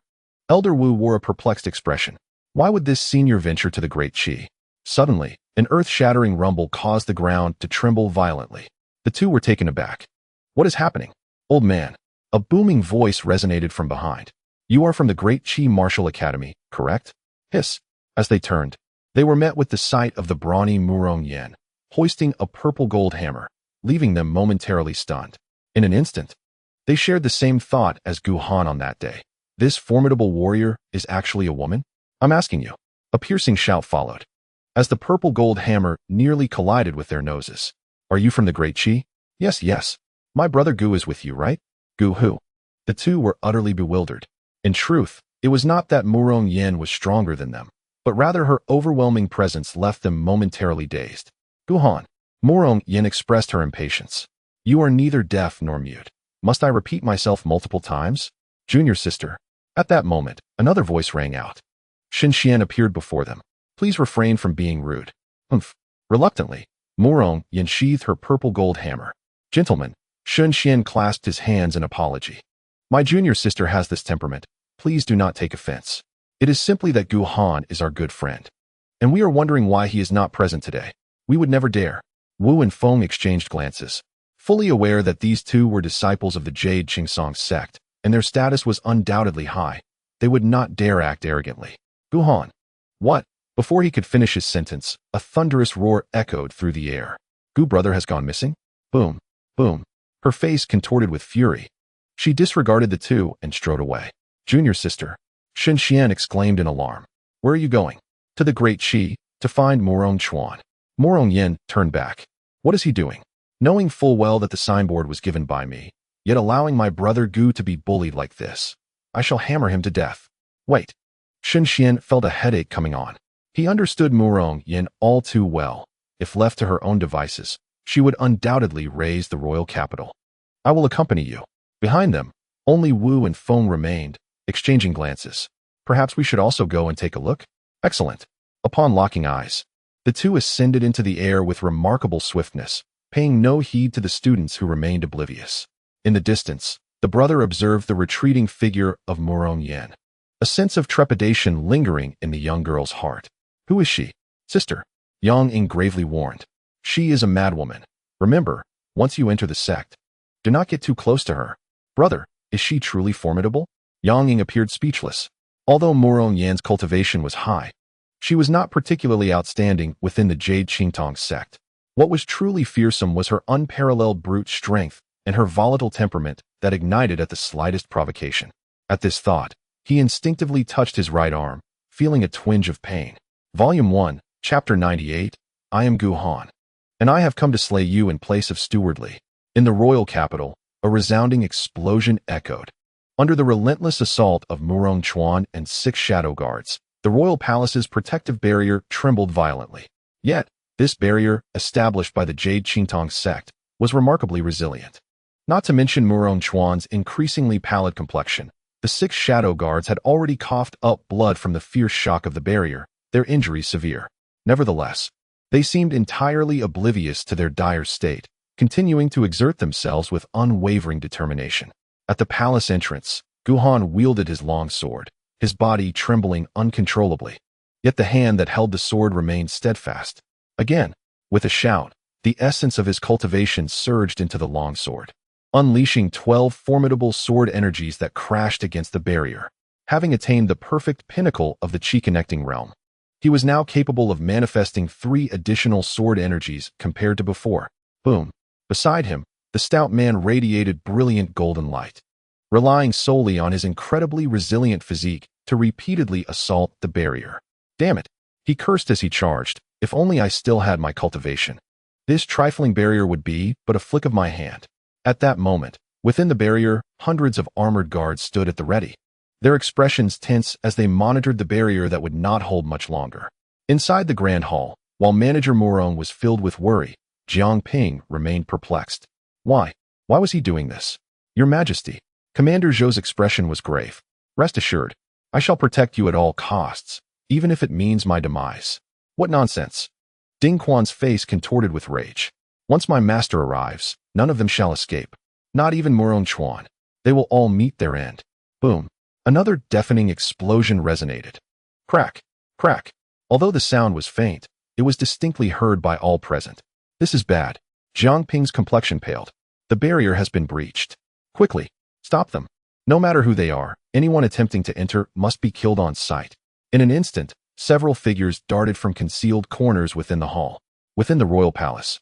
A: Elder Wu wore a perplexed expression. Why would this senior venture to the Great Qi? Suddenly, an earth-shattering rumble caused the ground to tremble violently. The two were taken aback. What is happening? Old man. A booming voice resonated from behind. You are from the Great Qi Martial Academy, correct? Hiss. As they turned, they were met with the sight of the brawny Murong Yen, hoisting a purple gold hammer, leaving them momentarily stunned. In an instant, they shared the same thought as Guhan on that day. This formidable warrior is actually a woman? I'm asking you. A piercing shout followed, as the purple gold hammer nearly collided with their noses. Are you from the Great Qi? Yes, yes. My brother Gu is with you, right? Gu who? The two were utterly bewildered. In truth, it was not that Murong Yin was stronger than them, but rather her overwhelming presence left them momentarily dazed. Gu Han. Murong Yin expressed her impatience. You are neither deaf nor mute. Must I repeat myself multiple times? Junior sister. At that moment, another voice rang out. Xin Xian appeared before them. Please refrain from being rude. Humph. Reluctantly, Murong Yin sheathed her purple gold hammer. Gentlemen, Xin Xian clasped his hands in apology. My junior sister has this temperament. Please do not take offense. It is simply that Gu Han is our good friend. And we are wondering why he is not present today. We would never dare. Wu and Feng exchanged glances. Fully aware that these two were disciples of the Jade Qingsong sect, and their status was undoubtedly high, they would not dare act arrogantly. Gu Han. What? Before he could finish his sentence, a thunderous roar echoed through the air. Gu brother has gone missing? Boom. Boom. Her face contorted with fury. She disregarded the two and strode away. Junior sister. Xin Xian exclaimed in alarm. Where are you going? To the Great Qi, to find Murong Chuan. Murong Yin turned back. What is he doing? Knowing full well that the signboard was given by me, yet allowing my brother Gu to be bullied like this. I shall hammer him to death. Wait. Xin Xian felt a headache coming on. He understood Murong Yin all too well. If left to her own devices, she would undoubtedly raise the royal capital. I will accompany you. Behind them, only Wu and Feng remained, exchanging glances. Perhaps we should also go and take a look? Excellent. Upon locking eyes, the two ascended into the air with remarkable swiftness, paying no heed to the students who remained oblivious. In the distance, the brother observed the retreating figure of Murong Yin, a sense of trepidation lingering in the young girl's heart. Who is she? Sister, Yang Ying gravely warned. She is a madwoman. Remember, once you enter the sect, do not get too close to her. Brother, is she truly formidable? Yang Ying appeared speechless. Although Murong Yin's cultivation was high, she was not particularly outstanding within the Jade Qingtong sect. What was truly fearsome was her unparalleled brute strength and her volatile temperament that ignited at the slightest provocation. At this thought, he instinctively touched his right arm, feeling a twinge of pain. Volume 1, Chapter 98, I am Gu Han, and I have come to slay you in place of Stewardly. In the royal capital, a resounding explosion echoed. Under the relentless assault of Murong Chuan and 6 shadow guards, the royal palace's protective barrier trembled violently. Yet, this barrier, established by the Jade Qingtong sect, was remarkably resilient. Not to mention Murong Chuan's increasingly pallid complexion, the 6 shadow guards had already coughed up blood from the fierce shock of the barrier, their injuries severe. Nevertheless, they seemed entirely oblivious to their dire state, continuing to exert themselves with unwavering determination. At the palace entrance, Gu Han wielded his long sword, his body trembling uncontrollably. Yet the hand that held the sword remained steadfast. Again, with a shout, the essence of his cultivation surged into the long sword, unleashing 12 formidable sword energies that crashed against the barrier. Having attained the perfect pinnacle of the Qi-connecting realm, he was now capable of manifesting 3 additional sword energies compared to before. Boom. Beside him, the stout man radiated brilliant golden light, relying solely on his incredibly resilient physique to repeatedly assault the barrier. Damn it, he cursed as he charged. If only I still had my cultivation. This trifling barrier would be but a flick of my hand. At that moment, within the barrier, hundreds of armored guards stood at the ready, their expressions tense as they monitored the barrier that would not hold much longer. Inside the grand hall, while Manager Murong was filled with worry, Jiang Ping remained perplexed. Why? Why was he doing this? Your Majesty. Commander Zhou's expression was grave. Rest assured, I shall protect you at all costs, even if it means my demise. What nonsense. Ding Quan's face contorted with rage. Once my master arrives, none of them shall escape. Not even Murong Chuan. They will all meet their end. Boom. Another deafening explosion resonated. Crack. Crack. Although the sound was faint, it was distinctly heard by all present. This is bad. Jiang Ping's complexion paled. The barrier has been breached. Quickly, stop them. No matter who they are, anyone attempting to enter must be killed on sight. In an instant, several figures darted from concealed corners within the hall. Within the royal palace,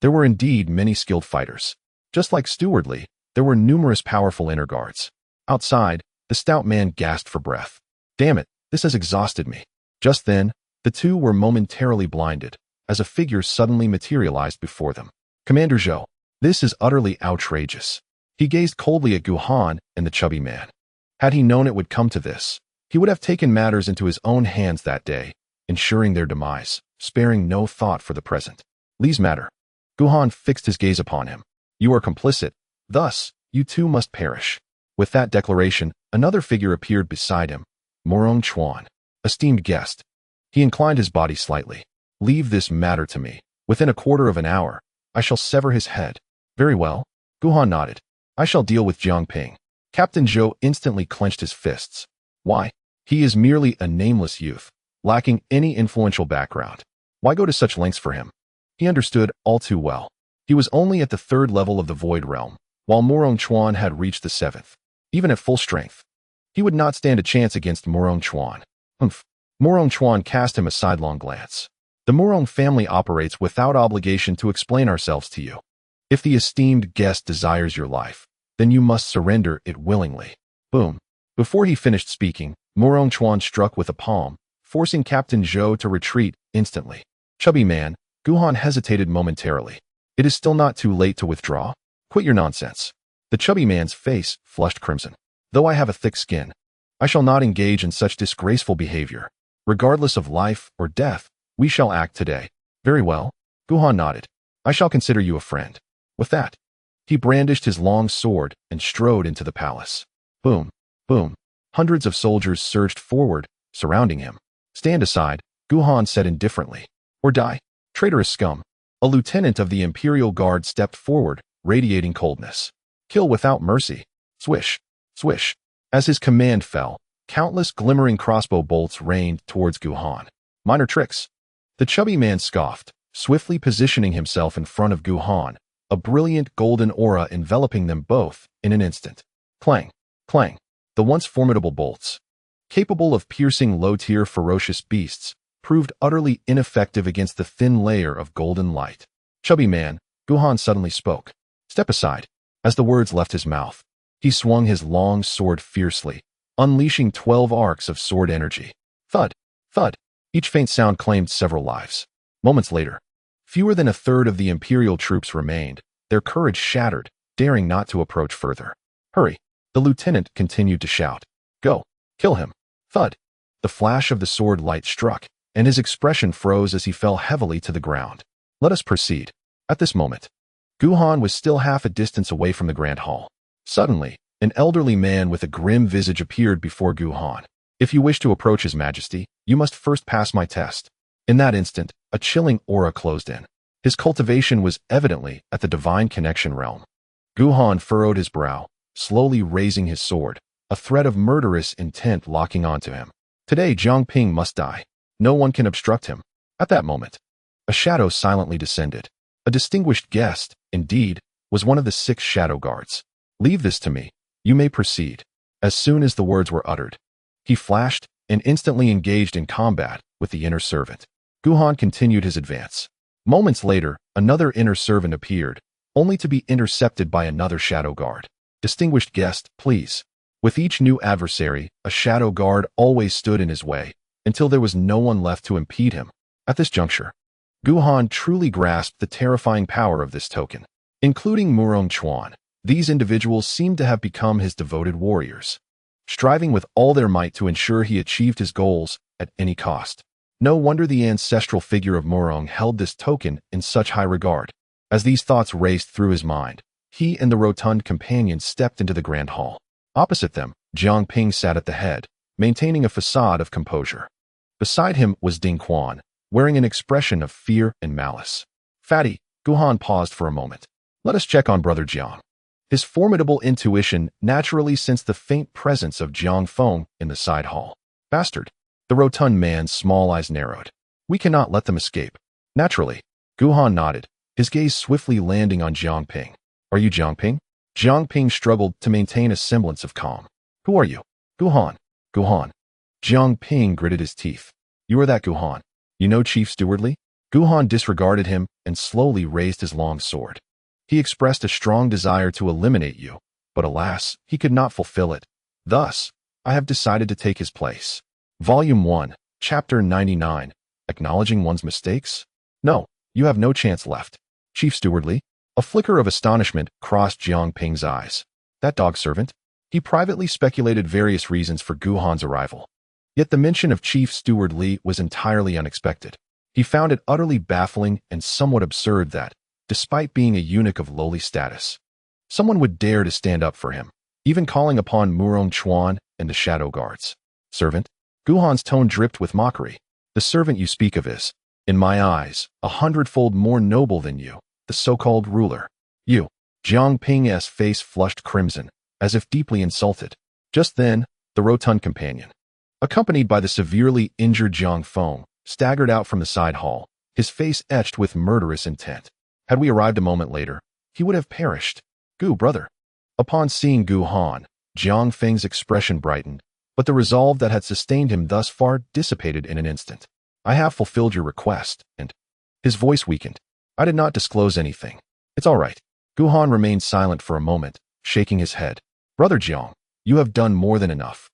A: there were indeed many skilled fighters. Just like Stewardly, there were numerous powerful inner guards. Outside, the stout man gasped for breath. Damn it, this has exhausted me. Just then, the two were momentarily blinded, as a figure suddenly materialized before them. Commander Zhou, this is utterly outrageous. He gazed coldly at Gu Han and the chubby man. Had he known it would come to this, he would have taken matters into his own hands that day, ensuring their demise, sparing no thought for the present. Li's matter. Gu Han fixed his gaze upon him. You are complicit, thus, you too must perish. With that declaration, another figure appeared beside him, Morong Chuan, esteemed guest. He inclined his body slightly. Leave this matter to me. Within a quarter of an hour, I shall sever his head. Very well. Gu Han nodded. I shall deal with Jiang Ping. Captain Zhou instantly clenched his fists. Why? He is merely a nameless youth, lacking any influential background. Why go to such lengths for him? He understood all too well. He was only at the 3rd level of the Void Realm, while Morong Chuan had reached the 7th. Even at full strength, he would not stand a chance against Morong Chuan. Humph. Morong Chuan cast him a sidelong glance. The Morong family operates without obligation to explain ourselves to you. If the esteemed guest desires your life, then you must surrender it willingly. Boom. Before he finished speaking, Morong Chuan struck with a palm, forcing Captain Zhou to retreat instantly. Chubby man, Gu Han hesitated momentarily. It is still not too late to withdraw. Quit your nonsense. The chubby man's face flushed crimson. Though I have a thick skin, I shall not engage in such disgraceful behavior. Regardless of life or death, we shall act today. Very well. Gu Han nodded. I shall consider you a friend. With that, he brandished his long sword and strode into the palace. Boom, boom. Hundreds of soldiers surged forward, surrounding him. Stand aside, Gu Han said indifferently. Or die. Traitorous scum. A lieutenant of the Imperial Guard stepped forward, radiating coldness. Kill without mercy. Swish, swish. As his command fell, countless glimmering crossbow bolts rained towards Gu Han. Minor tricks. The chubby man scoffed, swiftly positioning himself in front of Gu Han, a brilliant golden aura enveloping them both in an instant. Clang, clang. The once formidable bolts, capable of piercing low-tier ferocious beasts, proved utterly ineffective against the thin layer of golden light. Chubby man, Gu Han suddenly spoke. Step aside. As the words left his mouth, he swung his long sword fiercely, unleashing 12 arcs of sword energy. Thud, thud. Each faint sound claimed several lives. Moments later, fewer than a third of the Imperial troops remained, their courage shattered, daring not to approach further. Hurry. The lieutenant continued to shout. Go. Kill him. Thud. The flash of the sword light struck, and his expression froze as he fell heavily to the ground. Let us proceed. At this moment, Gu Han was still half a distance away from the Grand Hall. Suddenly, an elderly man with a grim visage appeared before Gu Han. If you wish to approach His Majesty, you must first pass my test. In that instant, a chilling aura closed in. His cultivation was evidently at the divine connection realm. Gu Han furrowed his brow, slowly raising his sword, a thread of murderous intent locking onto him. Today Jiang Ping must die. No one can obstruct him. At that moment, a shadow silently descended. A distinguished guest, indeed, was one of the 6 shadow guards. Leave this to me. You may proceed. As soon as the words were uttered, he flashed and instantly engaged in combat with the inner servant. Gu Han continued his advance. Moments later, another inner servant appeared, only to be intercepted by another shadow guard. Distinguished guest, please. With each new adversary, a shadow guard always stood in his way, until there was no one left to impede him. At this juncture, Gu Han truly grasped the terrifying power of this token. Including Morong Chuan, these individuals seemed to have become his devoted warriors, striving with all their might to ensure he achieved his goals at any cost. No wonder the ancestral figure of Morong held this token in such high regard. As these thoughts raced through his mind, he and the rotund companion stepped into the Grand Hall. Opposite them, Jiang Ping sat at the head, maintaining a facade of composure. Beside him was Ding Quan, wearing an expression of fear and malice. Fatty, Gu Han paused for a moment. Let us check on Brother Jiang. His formidable intuition naturally sensed the faint presence of Jiang Feng in the side hall. Bastard. The rotund man's small eyes narrowed. We cannot let them escape. Naturally. Gu Han nodded, his gaze swiftly landing on Jiang Ping. Are you Jiang Ping? Jiang Ping struggled to maintain a semblance of calm. Who are you? Gu Han. Gu Han. Jiang Ping gritted his teeth. You are that Gu Han. You know Chief Stewardly? Gu Han disregarded him and slowly raised his long sword. He expressed a strong desire to eliminate you, but alas, he could not fulfill it. Thus, I have decided to take his place. Volume 1, Chapter 99, Acknowledging One's Mistakes? No, you have no chance left. Chief Stewardly, A flicker of astonishment crossed Jiang Ping's eyes. That dog servant? He privately speculated various reasons for Gu Han's arrival. Yet the mention of Chief Steward Li was entirely unexpected. He found it utterly baffling and somewhat absurd that, despite being a eunuch of lowly status, someone would dare to stand up for him, even calling upon Murong Chuan and the shadow guards. Servant? Gu Han's tone dripped with mockery. The servant you speak of is, in my eyes, 100-fold more noble than you, the so-called ruler. You. Jiang Ping's face flushed crimson, as if deeply insulted. Just then, the rotund companion, accompanied by the severely injured Jiang Hong, staggered out from the side hall, his face etched with murderous intent. Had we arrived a moment later, he would have perished. Gu, brother. Upon seeing Gu Han, Jiang Feng's expression brightened, but the resolve that had sustained him thus far dissipated in an instant. I have fulfilled your request, and his voice weakened. I did not disclose anything. It's all right. Gu Han remained silent for a moment, shaking his head. Brother Jiang, you have done more than enough.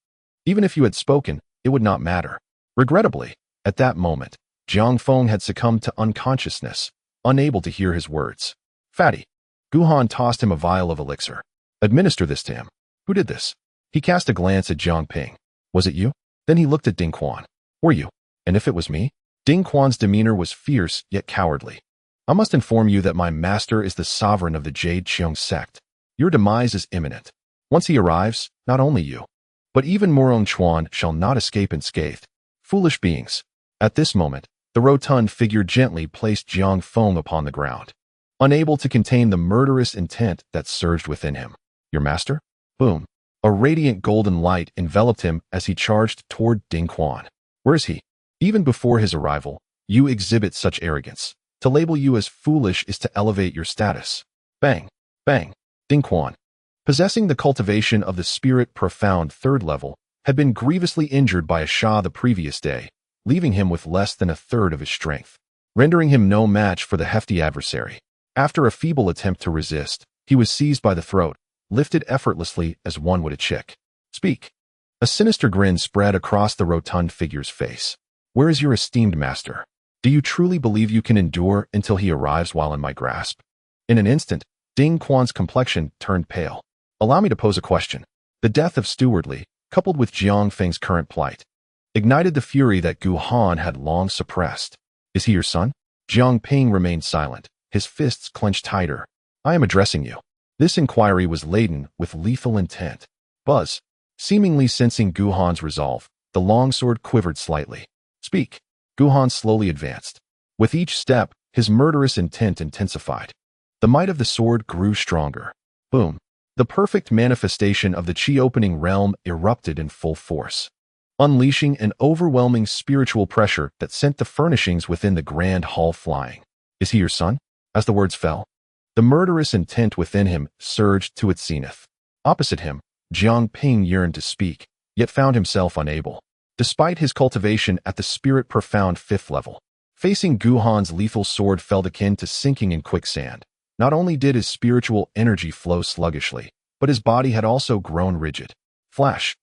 A: Even if you had spoken, it would not matter. Regrettably, at that moment, Jiang Feng had succumbed to unconsciousness, unable to hear his words. Fatty. Gu Han tossed him a vial of elixir. Administer this to him. Who did this? He cast a glance at Jiang Ping. Was it you? Then he looked at Ding Quan. Were you? And if it was me? Ding Quan's demeanor was fierce yet cowardly. I must inform you that my master is the sovereign of the Jade Qiong sect. Your demise is imminent. Once he arrives, not only you, but even Murong Chuan shall not escape unscathed. Foolish beings. At this moment, the rotund figure gently placed Jiang Feng upon the ground, unable to contain the murderous intent that surged within him. Your master? Boom. A radiant golden light enveloped him as he charged toward Ding Quan. Where is he? Even before his arrival, you exhibit such arrogance. To label you as foolish is to elevate your status. Bang. Bang. Ding Quan, possessing the cultivation of the spirit profound third level, had been grievously injured by a Sha the previous day, leaving him with less than a third of his strength, rendering him no match for the hefty adversary. After a feeble attempt to resist, he was seized by the throat, lifted effortlessly as one would a chick. Speak. A sinister grin spread across the rotund figure's face. Where is your esteemed master? Do you truly believe you can endure until he arrives while in my grasp? In an instant, Ding Quan's complexion turned pale. Allow me to pose a question. The death of Steward Li, coupled with Jiang Feng's current plight, ignited the fury that Gu Han had long suppressed. Is he your son? Jiang Ping remained silent, his fists clenched tighter. I am addressing you. This inquiry was laden with lethal intent. Buzz. Seemingly sensing Gu Han's resolve, the longsword quivered slightly. Speak. Gu Han slowly advanced. With each step, his murderous intent intensified. The might of the sword grew stronger. Boom. The perfect manifestation of the chi-opening realm erupted in full force, unleashing an overwhelming spiritual pressure that sent the furnishings within the grand hall flying. Is he your son? As the words fell, the murderous intent within him surged to its zenith. Opposite him, Jiang Ping yearned to speak, yet found himself unable. Despite his cultivation at the spirit profound fifth level, facing Gu Han's lethal sword felt akin to sinking in quicksand. Not only did his spiritual energy flow sluggishly, but his body had also grown rigid. Flash.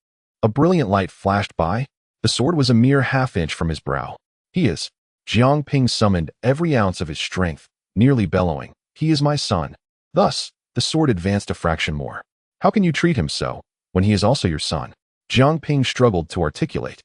A: A brilliant light flashed by. The sword was a mere half-inch from his brow. He is. Jiang Ping summoned every ounce of his strength, nearly bellowing. He is my son. Thus, the sword advanced a fraction more. How can you treat him so, when he is also your son? Jiang Ping struggled to articulate.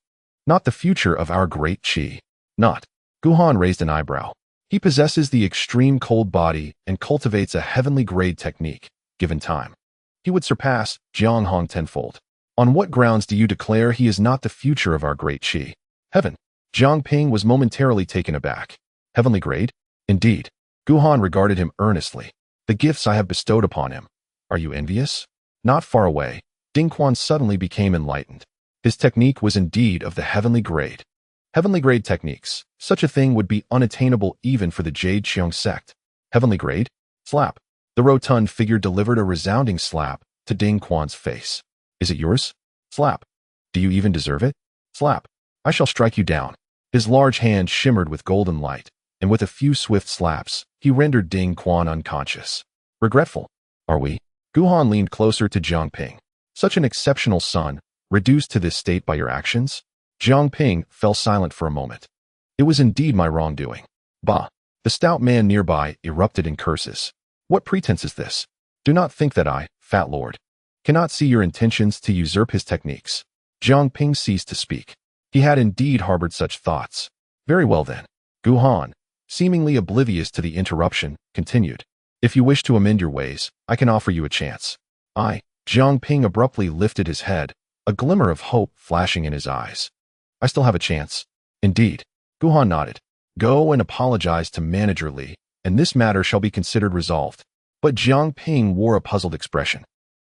A: Not the future of our great Qi. Not. Gu Han raised an eyebrow. He possesses the extreme cold body and cultivates a heavenly grade technique, given time. He would surpass Jiang Hong tenfold. On what grounds do you declare he is not the future of our great Qi? Heaven. Jiang Ping was momentarily taken aback. Heavenly grade? Indeed. Gu Han regarded him earnestly. The gifts I have bestowed upon him. Are you envious? Not far away, Ding Quan suddenly became enlightened. His technique was indeed of the heavenly grade. Heavenly grade techniques. Such a thing would be unattainable even for the Jade Qiong sect. Heavenly grade? Slap. The rotund figure delivered a resounding slap to Ding Quan's face. Is it yours? Slap. Do you even deserve it? Slap. I shall strike you down. His large hand shimmered with golden light, and with a few swift slaps, he rendered Ding Quan unconscious. Regretful. Are we? Gu Han leaned closer to Jiang Ping. Such an exceptional son, reduced to this state by your actions? Jiang Ping fell silent for a moment. It was indeed my wrongdoing. Bah! The stout man nearby erupted in curses. What pretense is this? Do not think that I, fat lord, cannot see your intentions to usurp his techniques. Jiang Ping ceased to speak. He had indeed harbored such thoughts. Very well then. Gu Han, seemingly oblivious to the interruption, continued. If you wish to amend your ways, I can offer you a chance. Jiang Ping abruptly lifted his head, a glimmer of hope flashing in his eyes. I still have a chance. Indeed. Gu Han nodded. Go and apologize to Manager Li, and this matter shall be considered resolved. But Jiang Ping wore a puzzled expression.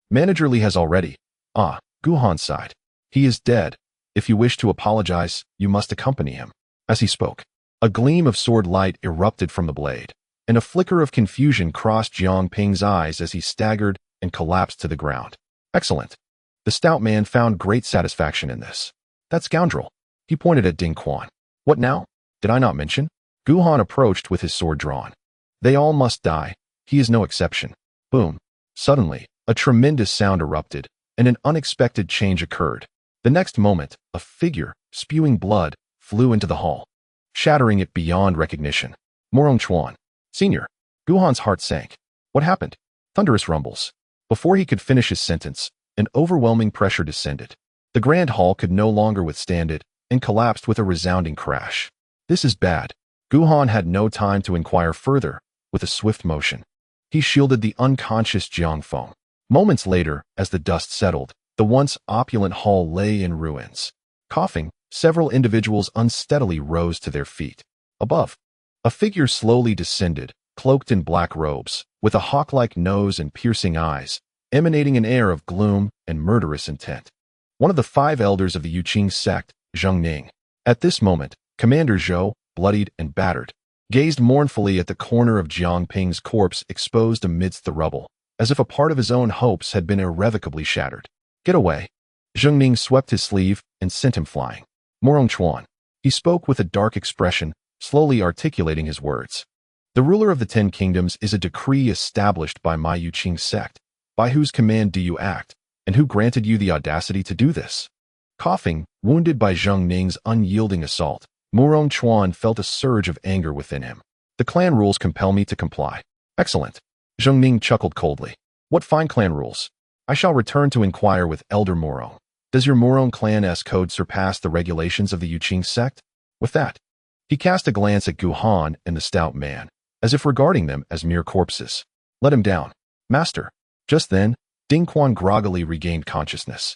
A: Manager Li has already. Gu Han sighed. He is dead. If you wish to apologize, you must accompany him. As he spoke, a gleam of sword light erupted from the blade, and a flicker of confusion crossed Jiang Ping's eyes as he staggered and collapsed to the ground. Excellent. The stout man found great satisfaction in this. That scoundrel. He pointed at Ding Quan. What now? Did I not mention? Gu Han approached with his sword drawn. They all must die. He is no exception. Boom. Suddenly, a tremendous sound erupted, and an unexpected change occurred. The next moment, a figure, spewing blood, flew into the hall, shattering it beyond recognition. Morong Chuan. Senior. Gu Han's heart sank. What happened? Thunderous rumbles. Before he could finish his sentence, an overwhelming pressure descended. The grand hall could no longer withstand it, and collapsed with a resounding crash. This is bad. Gu Han had no time to inquire further. With a swift motion, he shielded the unconscious Jiang Hong. Moments later, as the dust settled, the once opulent hall lay in ruins. Coughing, several individuals unsteadily rose to their feet. Above, a figure slowly descended, cloaked in black robes, with a hawk-like nose and piercing eyes, emanating an air of gloom and murderous intent. One of the 5 elders of the Yuqing sect, Zhong Ning. At this moment, Commander Zhou, bloodied and battered, gazed mournfully at the corner of Jiang Ping's corpse exposed amidst the rubble, as if a part of his own hopes had been irrevocably shattered. Get away. Zhong Ning swept his sleeve and sent him flying. Morong Chuan. He spoke with a dark expression, slowly articulating his words. The ruler of the 10 kingdoms is a decree established by my Yuqing sect. By whose command do you act, and who granted you the audacity to do this? Coughing, wounded by Zhong Ning's unyielding assault, Morong Chuan felt a surge of anger within him. The clan rules compel me to comply. Excellent. Zhong Ning chuckled coldly. What fine clan rules? I shall return to inquire with Elder Morong. Does your Morong clan's code surpass the regulations of the Yuqing sect? With that, he cast a glance at Gu Han and the stout man, as if regarding them as mere corpses. Let him down. Master. Just then, Ding Quan groggily regained consciousness.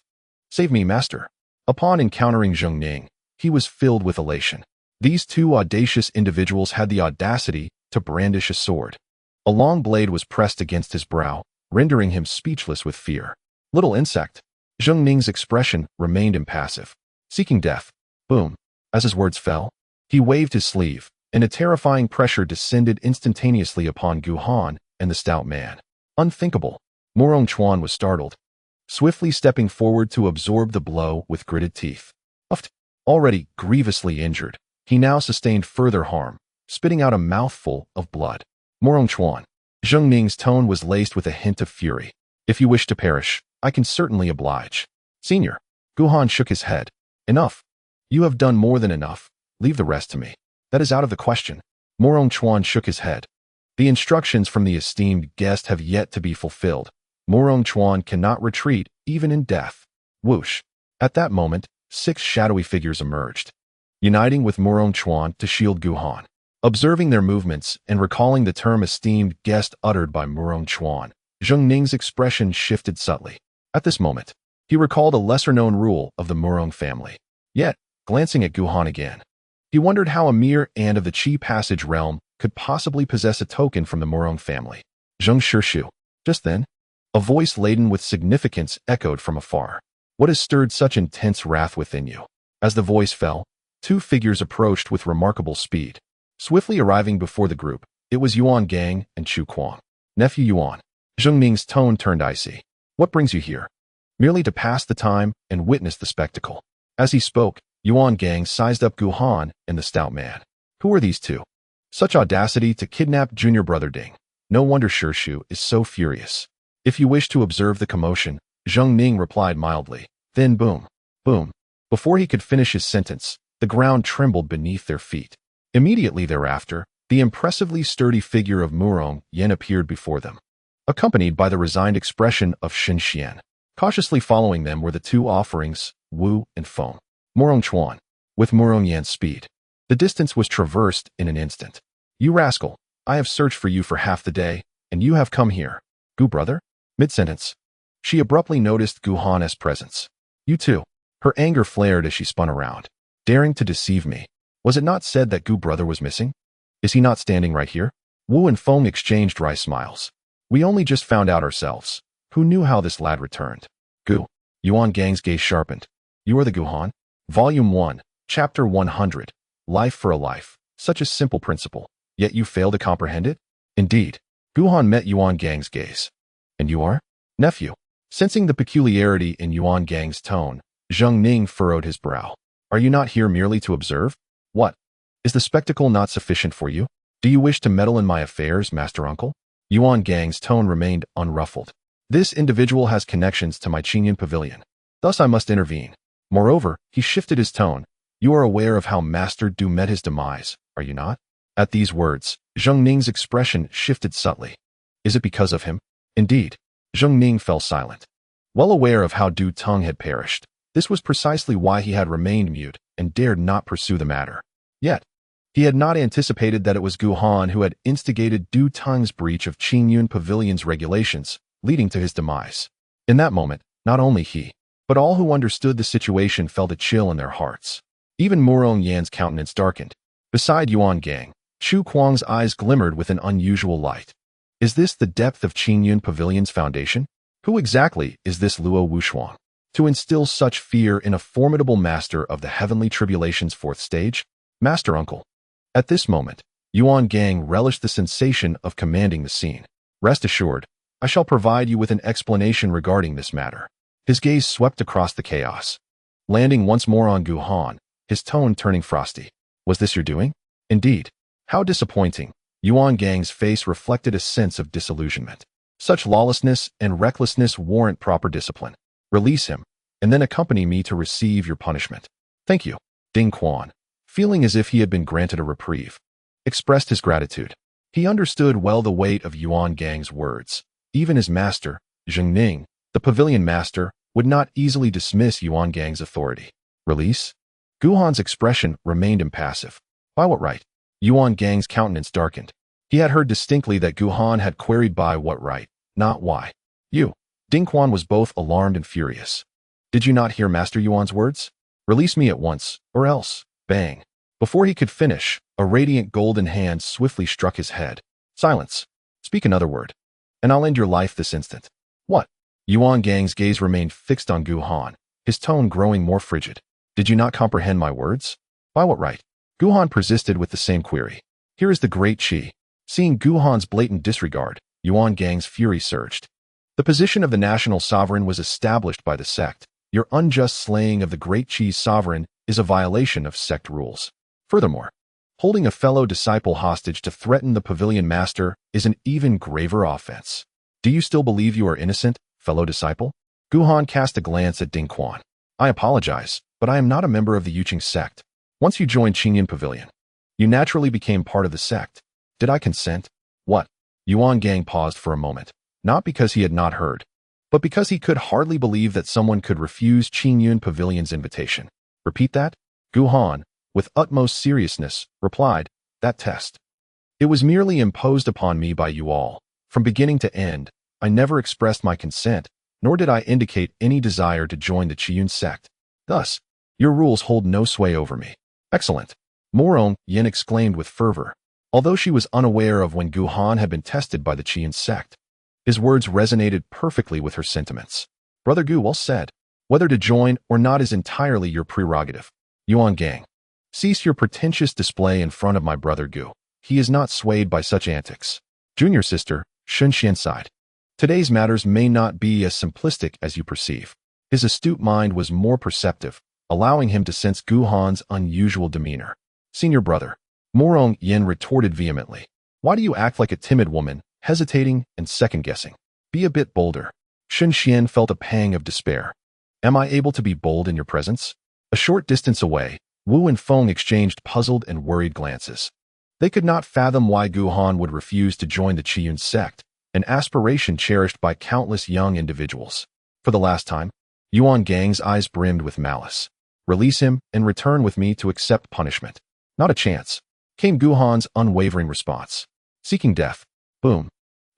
A: Save me, master. Upon encountering Zhong Ning, he was filled with elation. These 2 audacious individuals had the audacity to brandish a sword. A long blade was pressed against his brow, rendering him speechless with fear. Little insect. Zhong Ning's expression remained impassive. Seeking death. Boom. As his words fell, he waved his sleeve, and a terrifying pressure descended instantaneously upon Gu Han and the stout man. Unthinkable. Morong Chuan was startled, swiftly stepping forward to absorb the blow with gritted teeth. Already grievously injured, he now sustained further harm, spitting out a mouthful of blood. Morong Chuan. Zhong Ning's tone was laced with a hint of fury. If you wish to perish, I can certainly oblige. Senior. Gu Han shook his head. Enough. You have done more than enough. Leave the rest to me. That is out of the question. Morong Chuan shook his head. The instructions from the esteemed guest have yet to be fulfilled. Morong Chuan cannot retreat, even in death. Whoosh. At that moment, 6 shadowy figures emerged, uniting with Morong Chuan to shield Gu Han. Observing their movements and recalling the term esteemed guest uttered by Morong Chuan, Zhong Ning's expression shifted subtly. At this moment, he recalled a lesser-known rule of the Morong family. Yet, glancing at Gu Han again, he wondered how a mere ant of the Qi Passage realm could possibly possess a token from the Morong family. Zhong Shishu. Just then, a voice laden with significance echoed from afar. What has stirred such intense wrath within you? As the voice fell, 2 figures approached with remarkable speed. Swiftly arriving before the group, it was Yuan Gang and Chu Kuang. Nephew Yuan. Zhong Ning's tone turned icy. What brings you here? Merely to pass the time and witness the spectacle. As he spoke, Yuan Gang sized up Gu Han and the stout man. Who are these 2? Such audacity to kidnap junior brother Ding. No wonder Shishu is so furious. If you wish to observe the commotion, Zhong Ning replied mildly. Then boom, boom. Before he could finish his sentence, the ground trembled beneath their feet. Immediately thereafter, The impressively sturdy figure of Murong Yen appeared before them, accompanied by the resigned expression of Shen Xian. Cautiously following them were the two offerings, Wu and Feng. Murong Chuan, with Murong Yan's speed. The distance was traversed in an instant. You rascal, I have searched for you for half the day, and you have come here. Gu brother? Mid-sentence. She abruptly noticed Gu Han's presence. You too. Her anger flared as she spun around. Daring to deceive me. Was it not said that Gu brother was missing? Is he not standing right here? Wu and Feng exchanged wry smiles. We only just found out ourselves. Who knew how this lad returned? Gu. Yuan Gang's gaze sharpened. You are the Gu Han? Volume 1, Chapter 100. Life for a life. Such a simple principle. Yet you fail to comprehend it? Indeed. Gu Han met Yuan Gang's gaze. And you are? Nephew. Sensing the peculiarity in Yuan Gang's tone, Zhong Ning furrowed his brow. Are you not here merely to observe? What? Is the spectacle not sufficient for you? Do you wish to meddle in my affairs, Master Uncle? Yuan Gang's tone remained unruffled. This individual has connections to my Qingyun pavilion. Thus I must intervene. Moreover, he shifted his tone. You are aware of how Master Du met his demise, are you not? At these words, Zhong Ning's expression shifted subtly. Is it because of him? Indeed. Zhong Ning fell silent. Well aware of how Du Teng had perished, this was precisely why he had remained mute and dared not pursue the matter. Yet, he had not anticipated that it was Gu Han who had instigated Du Teng's breach of Qingyun Pavilion's regulations, leading to his demise. In that moment, not only he, but all who understood the situation felt a chill in their hearts. Even Murong Yan's countenance darkened. Beside Yuan Gang, Chu Kuang's eyes glimmered with an unusual light. Is this the depth of Qingyun Pavilion's foundation? Who exactly is this Luo Wushuang? To instill such fear in a formidable master of the heavenly tribulation's fourth stage? Master Uncle. At this moment, Yuan Gang relished the sensation of commanding the scene. Rest assured, I shall provide you with an explanation regarding this matter. His gaze swept across the chaos, landing once more on Gu Han, his tone turning frosty. Was this your doing? Indeed. How disappointing. Yuan Gang's face reflected a sense of disillusionment. Such lawlessness and recklessness warrant proper discipline. Release him, and then accompany me to receive your punishment. Thank you. Ding Quan, feeling as if he had been granted a reprieve, expressed his gratitude. He understood well the weight of Yuan Gang's words. Even his master, Zhong Ning, the pavilion master, would not easily dismiss Yuan Gang's authority. Release? Gu Han's expression remained impassive. By what right? Yuan Gang's countenance darkened. He had heard distinctly that Gu Han had queried by what right, not why. You. Ding Quan was both alarmed and furious. Did you not hear Master Yuan's words? Release me at once, or else. Bang. Before he could finish, a radiant golden hand swiftly struck his head. Silence. Speak another word, and I'll end your life this instant. What? Yuan Gang's gaze remained fixed on Gu Han, his tone growing more frigid. Did you not comprehend my words? By what right? Gu Han persisted with the same query. Here is the great Qi. Seeing Gu Han's blatant disregard, Yuan Gang's fury surged. The position of the national sovereign was established by the sect. Your unjust slaying of the great Qi's sovereign is a violation of sect rules. Furthermore, holding a fellow disciple hostage to threaten the pavilion master is an even graver offense. Do you still believe you are innocent, fellow disciple? Gu Han cast a glance at Ding Quan. I apologize, but I am not a member of the Yuqing sect. Once you joined Qingyun Pavilion, you naturally became part of the sect. Did I consent? What? Yuan Gang paused for a moment, not because he had not heard, but because he could hardly believe that someone could refuse Qingyun Pavilion's invitation. Repeat that? Gu Han, with utmost seriousness, replied, that test. It was merely imposed upon me by you all. From beginning to end, I never expressed my consent, nor did I indicate any desire to join the Qiyun sect. Thus, your rules hold no sway over me. Excellent. Murong Yen exclaimed with fervor, although she was unaware of when Gu Han had been tested by the Qiyun sect. His words resonated perfectly with her sentiments. Brother Gu well said. Whether to join or not is entirely your prerogative. Yuan Gang, cease your pretentious display in front of my brother Gu. He is not swayed by such antics. Junior sister, Shun Xian sighed. Today's matters may not be as simplistic as you perceive. His astute mind was more perceptive, allowing him to sense Gu Han's unusual demeanor. Senior brother, Murong Yen retorted vehemently. Why do you act like a timid woman, hesitating and second-guessing? Be a bit bolder. Shun Xian felt a pang of despair. Am I able to be bold in your presence? A short distance away, Wu and Feng exchanged puzzled and worried glances. They could not fathom why Gu Han would refuse to join the Mei Yun sect, an aspiration cherished by countless young individuals. For the last time, Yuan Gang's eyes brimmed with malice. Release him and return with me to accept punishment. Not a chance, came Gu Han's unwavering response. Seeking death. Boom.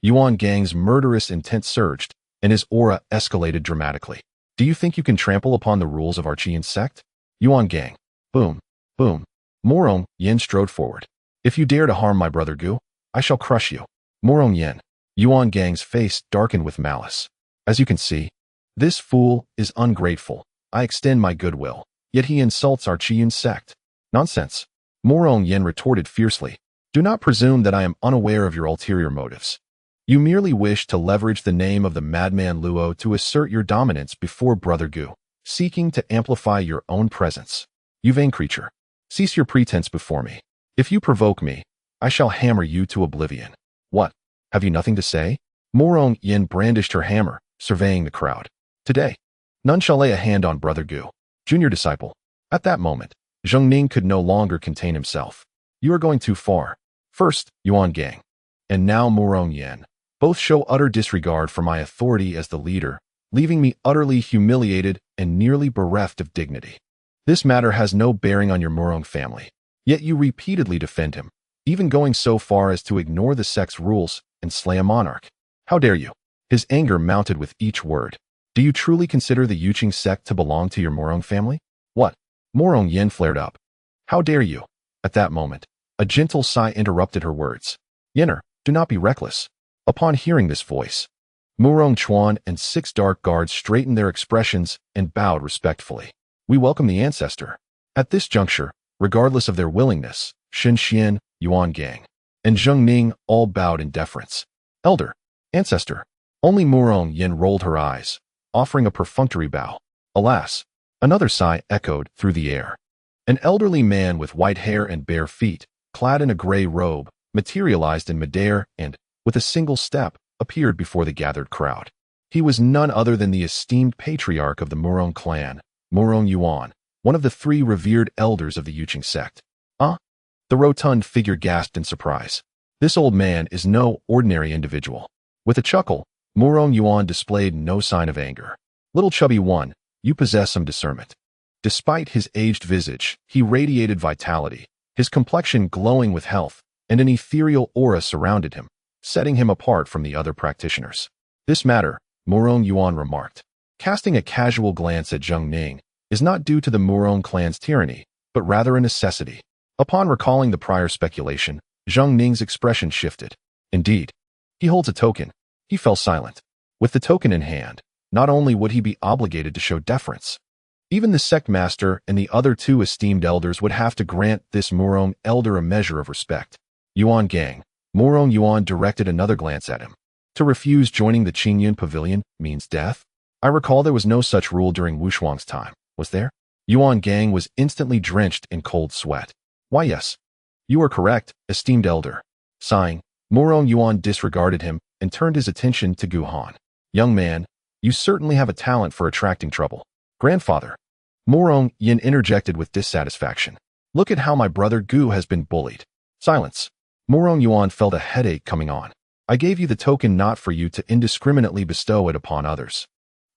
A: Yuan Gang's murderous intent surged, and his aura escalated dramatically. Do you think you can trample upon the rules of our Mei Yun sect? Yuan Gang. Boom. Boom. Morong Yin strode forward. If you dare to harm my brother Gu, I shall crush you. Morong Yin. Yuan Gang's face darkened with malice. As you can see, this fool is ungrateful. I extend my goodwill, yet he insults our Mei Yun sect. Nonsense. Morong Yin retorted fiercely. Do not presume that I am unaware of your ulterior motives. You merely wish to leverage the name of the madman Luo to assert your dominance before Brother Gu, seeking to amplify your own presence. You vain creature, cease your pretense before me. If you provoke me, I shall hammer you to oblivion. What? Have you nothing to say? Morong Yin brandished her hammer, surveying the crowd. Today, none shall lay a hand on Brother Gu, junior disciple. At that moment, Zhong Ning could no longer contain himself. You are going too far. First, Yuan Gang, and now Morong Yin. Both show utter disregard for my authority as the leader, leaving me utterly humiliated and nearly bereft of dignity. This matter has no bearing on your Morong family, yet you repeatedly defend him, even going so far as to ignore the sect's rules and slay a monarch. How dare you? His anger mounted with each word. Do you truly consider the Yuqing sect to belong to your Morong family? What? Morong Yin flared up. How dare you? At that moment, a gentle sigh interrupted her words. Yinner, do not be reckless. Upon hearing this voice, Murong Chuan and 6 dark guards straightened their expressions and bowed respectfully. We welcome the ancestor. At this juncture, regardless of their willingness, Shen Xian, Yuan Gang, and Zhong Ning all bowed in deference. Elder, ancestor. Only Murong Yin rolled her eyes, offering a perfunctory bow. Alas, another sigh echoed through the air. An elderly man with white hair and bare feet, clad in a gray robe, materialized in midair and, with a single step, appeared before the gathered crowd. He was none other than the esteemed patriarch of the Murong clan, Murong Yuan, one of the 3 revered elders of the Yuqing sect. The rotund figure gasped in surprise. This old man is no ordinary individual. With a chuckle, Murong Yuan displayed no sign of anger. Little chubby one, you possess some discernment. Despite his aged visage, he radiated vitality, his complexion glowing with health, and an ethereal aura surrounded him, setting him apart from the other practitioners. This matter, Murong Yuan remarked, casting a casual glance at Zhong Ning, is not due to the Murong clan's tyranny, but rather a necessity. Upon recalling the prior speculation, Zhong Ning's expression shifted. Indeed, he holds a token. He fell silent. With the token in hand, not only would he be obligated to show deference, even the sect master and the other 2 esteemed elders would have to grant this Murong elder a measure of respect. Yuan Gang. Murong Yuan directed another glance at him. To refuse joining the Qingyun pavilion means death? I recall there was no such rule during Wu Shuang's time, was there? Yuan Gang was instantly drenched in cold sweat. Why yes. You are correct, esteemed elder. Sighing, Murong Yuan disregarded him and turned his attention to Gu Han. Young man, you certainly have a talent for attracting trouble. Grandfather. Murong Yin interjected with dissatisfaction. Look at how my brother Gu has been bullied. Silence. Murong Yuan felt a headache coming on. I gave you the token not for you to indiscriminately bestow it upon others.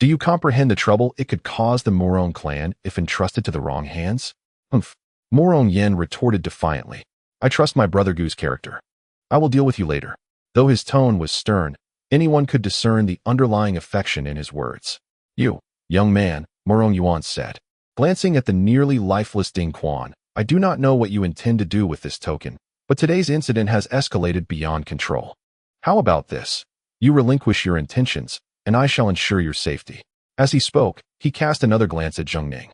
A: Do you comprehend the trouble it could cause the Murong clan if entrusted to the wrong hands? Humph. Murong Yin retorted defiantly. I trust my brother Gu's character. I will deal with you later. Though his tone was stern, anyone could discern the underlying affection in his words. You, young man, Murong Yuan said. Glancing at the nearly lifeless Ding Quan, I do not know what you intend to do with this token, but today's incident has escalated beyond control. How about this? You relinquish your intentions, and I shall ensure your safety. As he spoke, he cast another glance at Zhong Ning.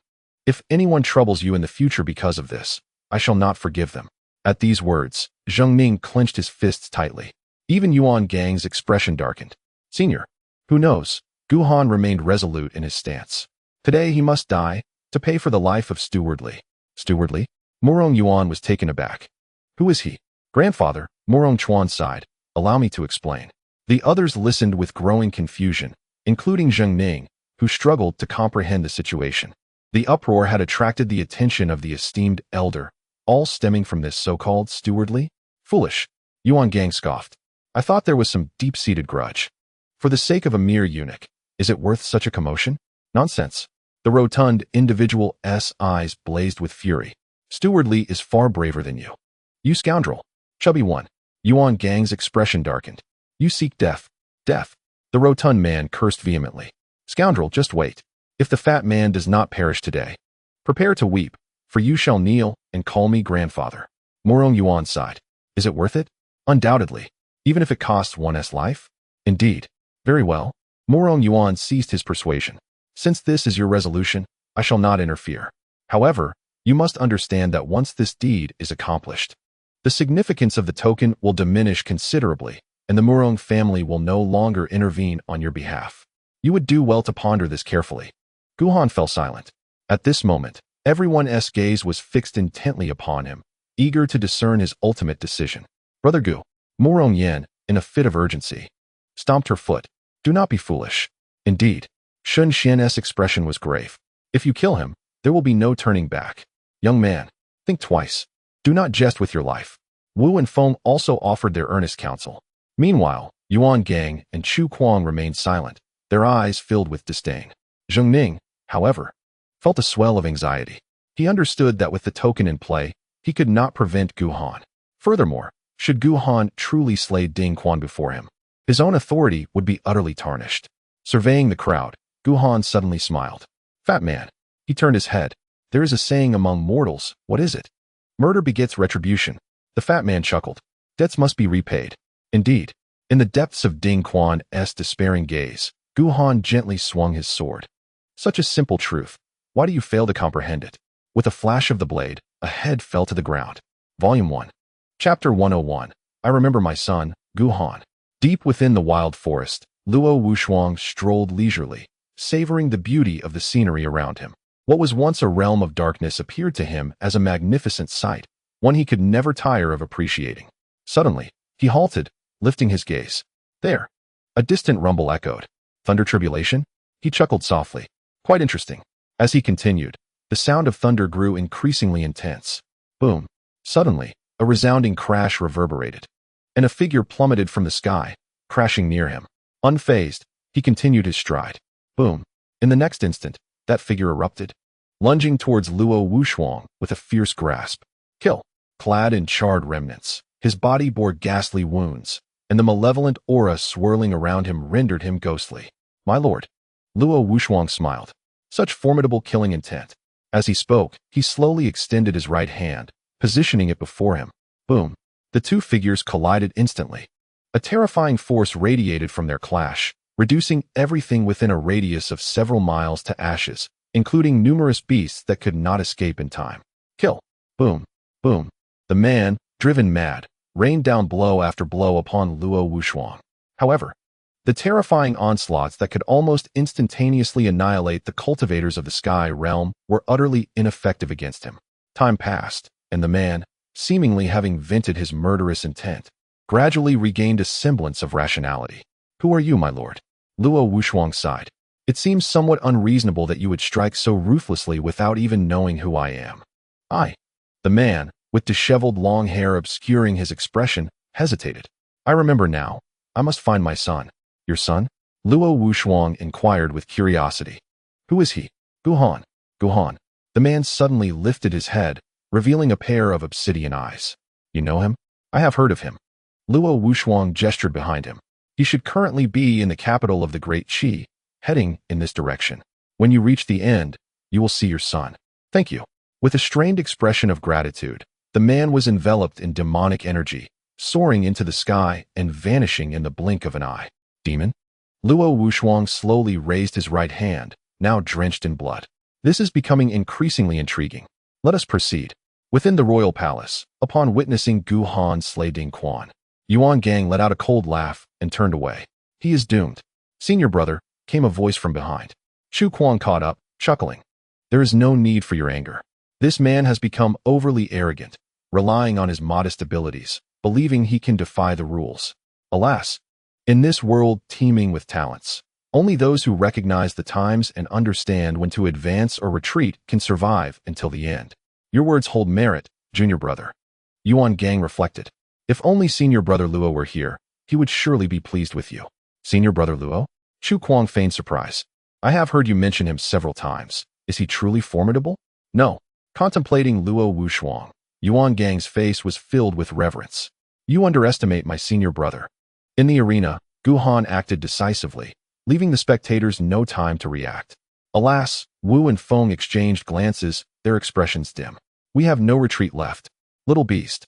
A: If anyone troubles you in the future because of this, I shall not forgive them. At these words, Zhong Ning clenched his fists tightly. Even Yuan Gang's expression darkened. Senior, who knows? Gu Han remained resolute in his stance. Today he must die, to pay for the life of Stewardly. Stewardly? Murong Yuan was taken aback. Who is he? Grandfather, Murong Chuan sighed. Allow me to explain. The others listened with growing confusion, including Zhong Ning, who struggled to comprehend the situation. The uproar had attracted the attention of the esteemed elder, all stemming from this so-called Stewardly. Foolish. Yuan Gang scoffed. I thought there was some deep-seated grudge. For the sake of a mere eunuch, is it worth such a commotion? Nonsense. The rotund individual's eyes blazed with fury. Stewardly is far braver than you. You scoundrel. Chubby one. Yuan Gang's expression darkened. You seek death. Death. The rotund man cursed vehemently. Scoundrel, just wait. If the fat man does not perish today, prepare to weep, for you shall kneel and call me grandfather. Morong Yuan sighed. Is it worth it? Undoubtedly. Even if it costs one's life? Indeed. Very well. Morong Yuan ceased his persuasion. Since this is your resolution, I shall not interfere. However, you must understand that once this deed is accomplished, the significance of the token will diminish considerably, and the Morong family will no longer intervene on your behalf. You would do well to ponder this carefully. Gu Han fell silent. At this moment, everyone's gaze was fixed intently upon him, eager to discern his ultimate decision. Brother Gu, Morong Yan, in a fit of urgency, stomped her foot. Do not be foolish. Indeed, Shun Xian's expression was grave. If you kill him, there will be no turning back. Young man, think twice. Do not jest with your life. Wu and Feng also offered their earnest counsel. Meanwhile, Yuan Gang and Chu Kuang remained silent, their eyes filled with disdain. Zhong Ning, however, felt a swell of anxiety. He understood that with the token in play, he could not prevent Gu Han. Furthermore, should Gu Han truly slay Ding Quan before him, his own authority would be utterly tarnished. Surveying the crowd, Gu Han suddenly smiled. Fat man. He turned his head. There is a saying among mortals, what is it? Murder begets retribution. The fat man chuckled. Debts must be repaid. Indeed, in the depths of Ding Quan's despairing gaze, Gu Han gently swung his sword. Such a simple truth. Why do you fail to comprehend it? With a flash of the blade, a head fell to the ground. Volume 1. Chapter 101. I remember my son, Gu Han. Deep within the wild forest, Luo Wushuang strolled leisurely, savoring the beauty of the scenery around him. What was once a realm of darkness appeared to him as a magnificent sight, one he could never tire of appreciating. Suddenly, he halted, lifting his gaze. There. A distant rumble echoed. Thunder tribulation? He chuckled softly. Quite interesting. As he continued, the sound of thunder grew increasingly intense. Boom. Suddenly, a resounding crash reverberated, and a figure plummeted from the sky, crashing near him. Unfazed, he continued his stride. Boom. In the next instant, that figure erupted, lunging towards Luo Wushuang with a fierce grasp. Kill. Clad in charred remnants, his body bore ghastly wounds, and the malevolent aura swirling around him rendered him ghostly. My lord. Luo Wushuang smiled. Such formidable killing intent. As he spoke, he slowly extended his right hand, positioning it before him. Boom. The two figures collided instantly. A terrifying force radiated from their clash, reducing everything within a radius of several miles to ashes, including numerous beasts that could not escape in time. Kill. Boom. Boom. The man, driven mad, rained down blow after blow upon Luo Wushuang. However, the terrifying onslaughts that could almost instantaneously annihilate the cultivators of the sky realm were utterly ineffective against him. Time passed, and the man, seemingly having vented his murderous intent, gradually regained a semblance of rationality. Who are you, my lord? Luo Wushuang sighed. It seems somewhat unreasonable that you would strike so ruthlessly without even knowing who I am. I. The man, with disheveled long hair obscuring his expression, hesitated. I remember now. I must find my son. Your son? Luo Wushuang inquired with curiosity. Who is he? Gu Han. Gu Han. The man suddenly lifted his head, revealing a pair of obsidian eyes. You know him? I have heard of him. Luo Wushuang gestured behind him. He should currently be in the capital of the Great Qi, heading in this direction. When you reach the end, you will see your son. Thank you. With a strained expression of gratitude, the man was enveloped in demonic energy, soaring into the sky and vanishing in the blink of an eye. Demon? Luo Wushuang slowly raised his right hand, now drenched in blood. This is becoming increasingly intriguing. Let us proceed. Within the royal palace, upon witnessing Gu Han slay Ding Quan, Yuan Gang let out a cold laugh and turned away. He is doomed. Senior brother, came a voice from behind. Chu Kuang caught up, chuckling. There is no need for your anger. This man has become overly arrogant, relying on his modest abilities, believing he can defy the rules. Alas, in this world teeming with talents, only those who recognize the times and understand when to advance or retreat can survive until the end. Your words hold merit, junior brother. Yuan Gang reflected. If only Senior Brother Luo were here, he would surely be pleased with you. Senior Brother Luo? Chu Kuang feigned surprise. I have heard you mention him several times. Is he truly formidable? No. Contemplating Luo Wushuang, Yuan Gang's face was filled with reverence. You underestimate my senior brother. In the arena, Gu Han acted decisively, leaving the spectators no time to react. Alas, Wu and Feng exchanged glances, their expressions dim. We have no retreat left. Little beast.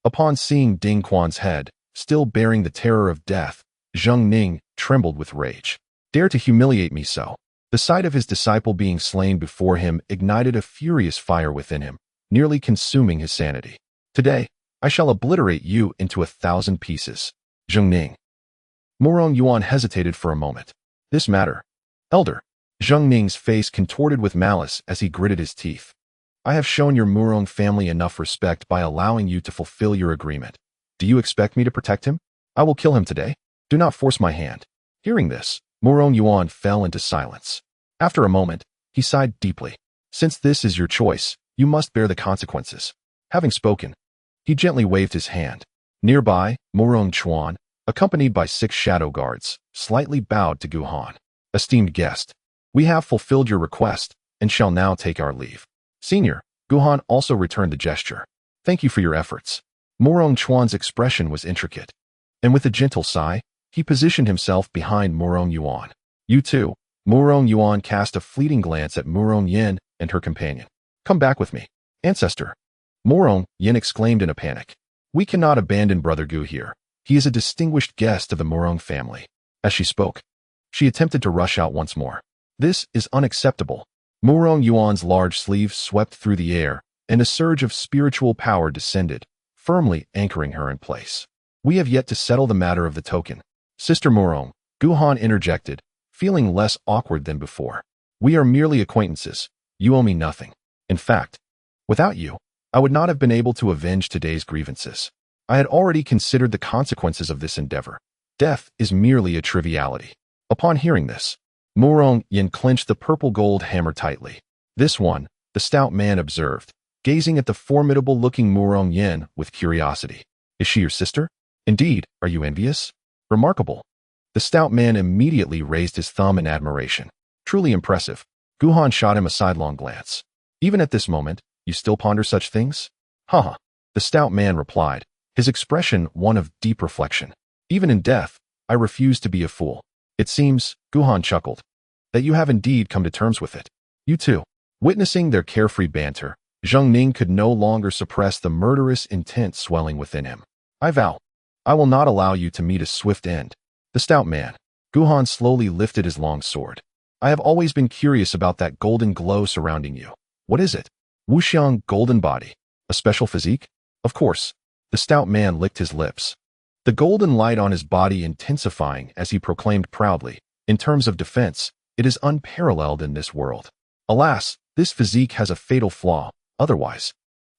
A: Upon seeing Ding Quan's head, still bearing the terror of death, Zhong Ning trembled with rage. Dare to humiliate me so. The sight of his disciple being slain before him ignited a furious fire within him, nearly consuming his sanity. Today, I shall obliterate you into 1,000 pieces. Zhong Ning. Murong Yuan hesitated for a moment. This matter. Elder. Zhong Ning's face contorted with malice as he gritted his teeth. I have shown your Murong family enough respect by allowing you to fulfill your agreement. Do you expect me to protect him? I will kill him today. Do not force my hand. Hearing this, Murong Yuan fell into silence. After a moment, he sighed deeply. Since this is your choice, you must bear the consequences. Having spoken, he gently waved his hand. Nearby, Murong Chuan, accompanied by 6 shadow guards, slightly bowed to Gu Han. Esteemed guest, we have fulfilled your request and shall now take our leave. Senior, Gu Han also returned the gesture. Thank you for your efforts. Murong Chuan's expression was intricate, and with a gentle sigh, he positioned himself behind Murong Yuan. You too. Murong Yuan cast a fleeting glance at Murong Yin and her companion. Come back with me. Ancestor. Murong Yin exclaimed in a panic. We cannot abandon Brother Gu here. He is a distinguished guest of the Murong family. As she spoke, she attempted to rush out once more. This is unacceptable. Murong Yuan's large sleeve swept through the air, and a surge of spiritual power descended, firmly anchoring her in place. We have yet to settle the matter of the token. Sister Murong, Gu Han interjected, feeling less awkward than before. We are merely acquaintances. You owe me nothing. In fact, without you, I would not have been able to avenge today's grievances. I had already considered the consequences of this endeavor. Death is merely a triviality. Upon hearing this, Murong Yin clenched the purple gold hammer tightly. This one, the stout man observed, gazing at the formidable-looking Murong Yin with curiosity. Is she your sister? Indeed, are you envious? Remarkable. The stout man immediately raised his thumb in admiration. Truly impressive. Gu Han shot him a sidelong glance. Even at this moment, you still ponder such things? Haha. The stout man replied, his expression one of deep reflection. Even in death, I refuse to be a fool. It seems, Gu Han chuckled, that you have indeed come to terms with it. You too. Witnessing their carefree banter, Zhong Ning could no longer suppress the murderous intent swelling within him. I vow, I will not allow you to meet a swift end. The stout man, Gu Han slowly lifted his long sword. I have always been curious about that golden glow surrounding you. What is it? Wuxiang golden body. A special physique? Of course. The stout man licked his lips. The golden light on his body intensifying as he proclaimed proudly, in terms of defense, it is unparalleled in this world. Alas, this physique has a fatal flaw. Otherwise,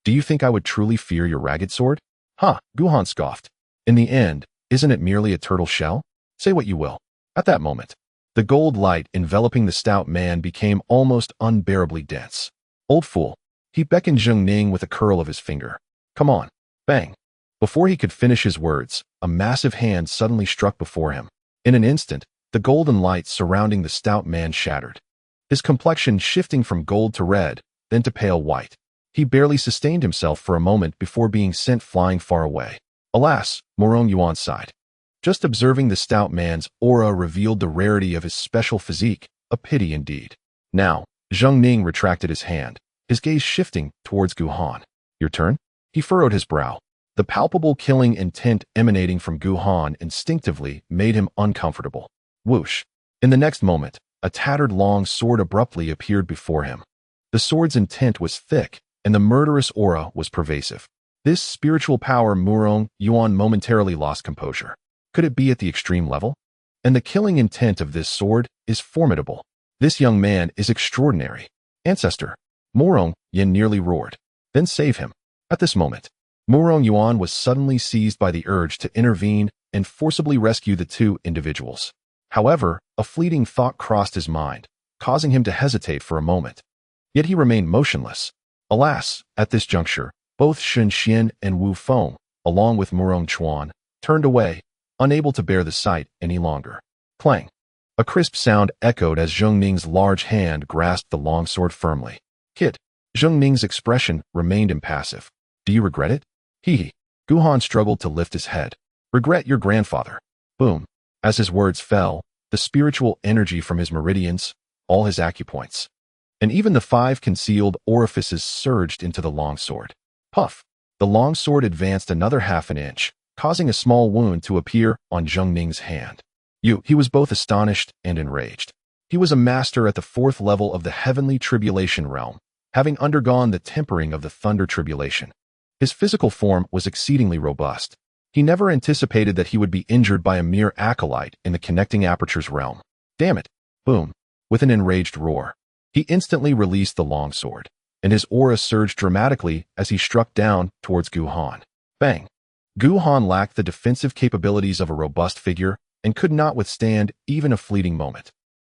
A: do you think I would truly fear your ragged sword? Ha, Gu Han scoffed. In the end, isn't it merely a turtle shell? Say what you will. At that moment, the gold light enveloping the stout man became almost unbearably dense. Old fool. He beckoned Zhong Ning with a curl of his finger. Come on. Bang. Before he could finish his words, a massive hand suddenly struck before him. In an instant, the golden light surrounding the stout man shattered. His complexion shifting from gold to red, then to pale white. He barely sustained himself for a moment before being sent flying far away. Alas, Murong Yuan sighed. Just observing the stout man's aura revealed the rarity of his special physique, a pity indeed. Now, Zhong Ning retracted his hand, his gaze shifting towards Gu Han. Your turn? He furrowed his brow. The palpable killing intent emanating from Gu Han instinctively made him uncomfortable. Whoosh. In the next moment, a tattered long sword abruptly appeared before him. The sword's intent was thick, and the murderous aura was pervasive. This spiritual power Murong Yuan momentarily lost composure. Could it be at the extreme level? And the killing intent of this sword is formidable. This young man is extraordinary. Ancestor. Murong Yin nearly roared. Then save him. At this moment, Murong Yuan was suddenly seized by the urge to intervene and forcibly rescue the two individuals. However, a fleeting thought crossed his mind, causing him to hesitate for a moment. Yet he remained motionless. Alas, at this juncture, both Shen Xian and Wu Feng, along with Murong Chuan, turned away, unable to bear the sight any longer. Clang! A crisp sound echoed as Zhong Ning's large hand grasped the longsword firmly. Kid. Zhong Ning's expression remained impassive. Do you regret it? Hee. Gu Han struggled to lift his head. Regret your grandfather. Boom. As his words fell, the spiritual energy from his meridians, all his acupoints, and even the 5 concealed orifices surged into the longsword. Puff! The longsword advanced another half an inch, causing a small wound to appear on Zhong Ning's hand. He was both astonished and enraged. He was a master at the 4th level of the heavenly tribulation realm, having undergone the tempering of the thunder tribulation. His physical form was exceedingly robust. He never anticipated that he would be injured by a mere acolyte in the connecting apertures realm. Damn it! Boom! With an enraged roar, he instantly released the longsword, and his aura surged dramatically as he struck down towards Gu Han. Bang! Gu Han lacked the defensive capabilities of a robust figure and could not withstand even a fleeting moment.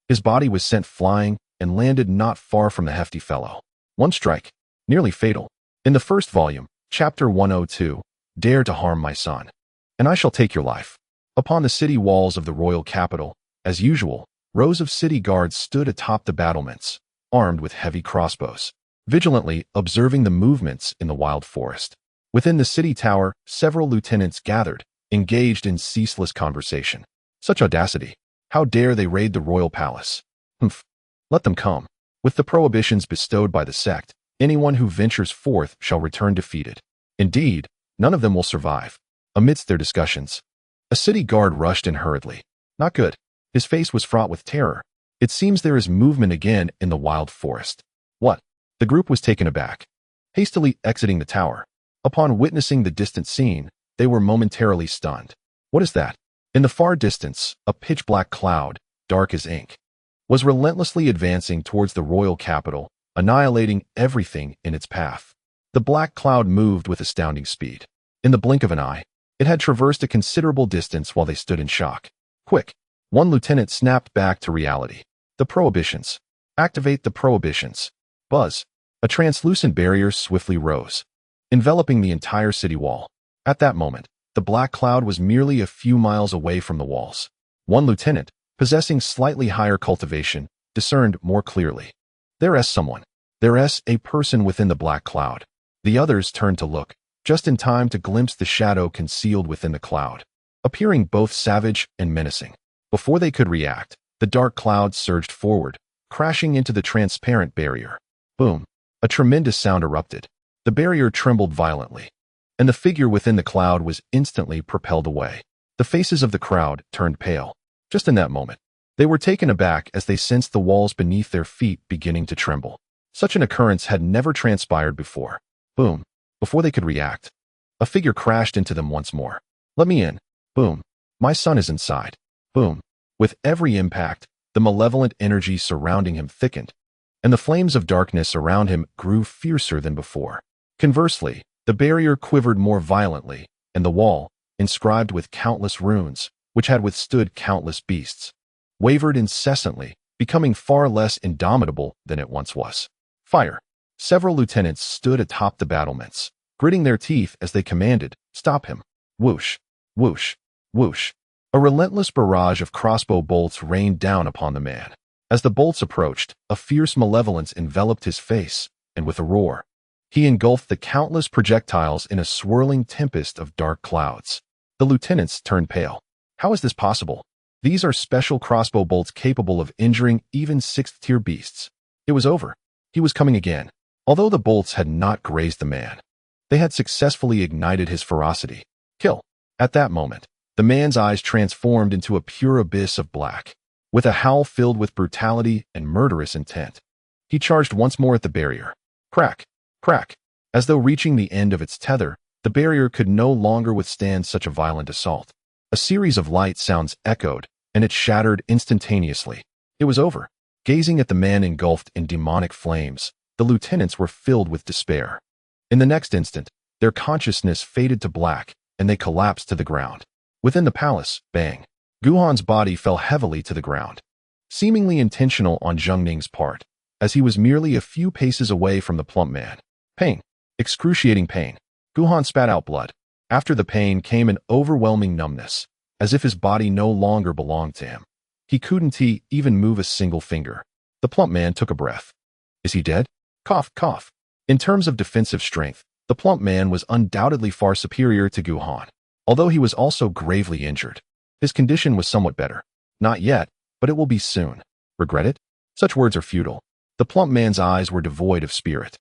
A: His body was sent flying and landed not far from the hefty fellow. One strike, nearly fatal. In the first volume, Chapter 102, Dare to harm my son, and I shall take your life. Upon the city walls of the royal capital, as usual, rows of city guards stood atop the battlements, armed with heavy crossbows, vigilantly observing the movements in the wild forest. Within the city tower, several lieutenants gathered, engaged in ceaseless conversation. Such audacity! How dare they raid the royal palace? Humph! Let them come. With the prohibitions bestowed by the sect, anyone who ventures forth shall return defeated. Indeed, none of them will survive. Amidst their discussions, a city guard rushed in hurriedly. Not good. His face was fraught with terror. It seems there is movement again in the wild forest. What? The group was taken aback. Hastily exiting the tower, upon witnessing the distant scene, they were momentarily stunned. What is that? In the far distance, a pitch-black cloud, dark as ink, was relentlessly advancing towards the royal capital, annihilating everything in its path. The black cloud moved with astounding speed. In the blink of an eye, it had traversed a considerable distance while they stood in shock. Quick! One lieutenant snapped back to reality. The prohibitions. Activate the prohibitions. Buzz! A translucent barrier swiftly rose, enveloping the entire city wall. At that moment, the black cloud was merely a few miles away from the walls. One lieutenant, possessing slightly higher cultivation, discerned more clearly. There's someone. There's a person within the black cloud. The others turned to look, just in time to glimpse the shadow concealed within the cloud, appearing both savage and menacing. Before they could react, the dark cloud surged forward, crashing into the transparent barrier. Boom! A tremendous sound erupted. The barrier trembled violently, and the figure within the cloud was instantly propelled away. The faces of the crowd turned pale. Just in that moment, they were taken aback as they sensed the walls beneath their feet beginning to tremble. Such an occurrence had never transpired before. Boom! Before they could react, a figure crashed into them once more. Let me in. Boom! My son is inside. Boom! With every impact, the malevolent energy surrounding him thickened, and the flames of darkness around him grew fiercer than before. Conversely, the barrier quivered more violently, and the wall, inscribed with countless runes, which had withstood countless beasts, wavered incessantly, becoming far less indomitable than it once was. Fire! Several lieutenants stood atop the battlements, gritting their teeth as they commanded, "Stop him!" Whoosh! Whoosh! Whoosh! A relentless barrage of crossbow bolts rained down upon the man. As the bolts approached, a fierce malevolence enveloped his face, and with a roar, he engulfed the countless projectiles in a swirling tempest of dark clouds. The lieutenants turned pale. How is this possible? These are special crossbow bolts capable of injuring even 6th-tier beasts. It was over. He was coming again. Although the bolts had not grazed the man, they had successfully ignited his ferocity. Kill! At that moment, the man's eyes transformed into a pure abyss of black. With a howl filled with brutality and murderous intent, he charged once more at the barrier. Crack! Crack! As though reaching the end of its tether, the barrier could no longer withstand such a violent assault. A series of light sounds echoed, and it shattered instantaneously. It was over. Gazing at the man engulfed in demonic flames, the lieutenants were filled with despair. In the next instant, their consciousness faded to black, and they collapsed to the ground. Within the palace, bang! Gu Han's body fell heavily to the ground, seemingly intentional on Zhong Ning's part, as he was merely a few paces away from the plump man. Pain. Excruciating pain. Gu Han spat out blood. After the pain came an overwhelming numbness, as if his body no longer belonged to him. He couldn't even move a single finger. The plump man took a breath. Is he dead? Cough, cough. In terms of defensive strength, the plump man was undoubtedly far superior to Jiang Hong. Although he was also gravely injured, his condition was somewhat better. Not yet, but it will be soon. Regret it? Such words are futile. The plump man's eyes were devoid of spirit.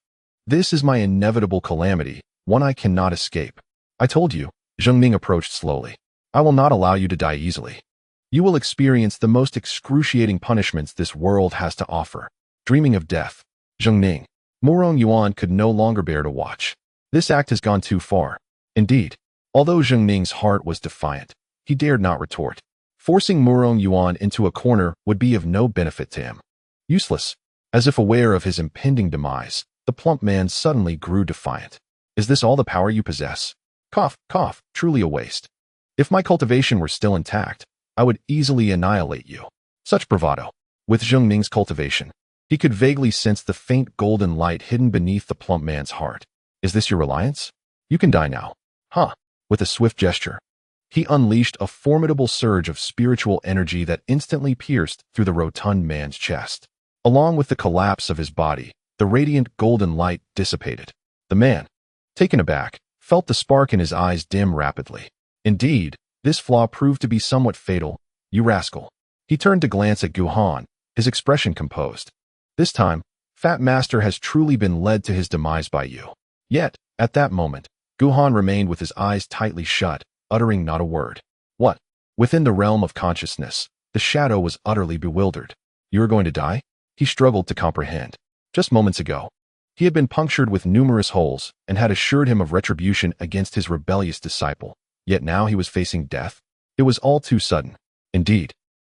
A: This is my inevitable calamity, one I cannot escape. I told you. Zhong Ning approached slowly. I will not allow you to die easily. You will experience the most excruciating punishments this world has to offer. Dreaming of death. Zhong Ning. Murong Yuan could no longer bear to watch. This act has gone too far. Indeed. Although Zhong Ning's heart was defiant, he dared not retort. Forcing Murong Yuan into a corner would be of no benefit to him. Useless. As if aware of his impending demise, the plump man suddenly grew defiant. Is this all the power you possess? Cough, cough, truly a waste. If my cultivation were still intact, I would easily annihilate you. Such bravado. With Zhong Ning's cultivation, he could vaguely sense the faint golden light hidden beneath the plump man's heart. Is this your reliance? You can die now. Huh. With a swift gesture, he unleashed a formidable surge of spiritual energy that instantly pierced through the rotund man's chest. Along with the collapse of his body, the radiant golden light dissipated. The man, taken aback, felt the spark in his eyes dim rapidly. Indeed, this flaw proved to be somewhat fatal. You rascal. He turned to glance at Jiang Hong, his expression composed. This time, Fat Master has truly been led to his demise by you. Yet, at that moment, Jiang Hong remained with his eyes tightly shut, uttering not a word. What? Within the realm of consciousness, the shadow was utterly bewildered. You are going to die? He struggled to comprehend. Just moments ago, he had been punctured with numerous holes and had assured him of retribution against his rebellious disciple. Yet now he was facing death. It was all too sudden. Indeed.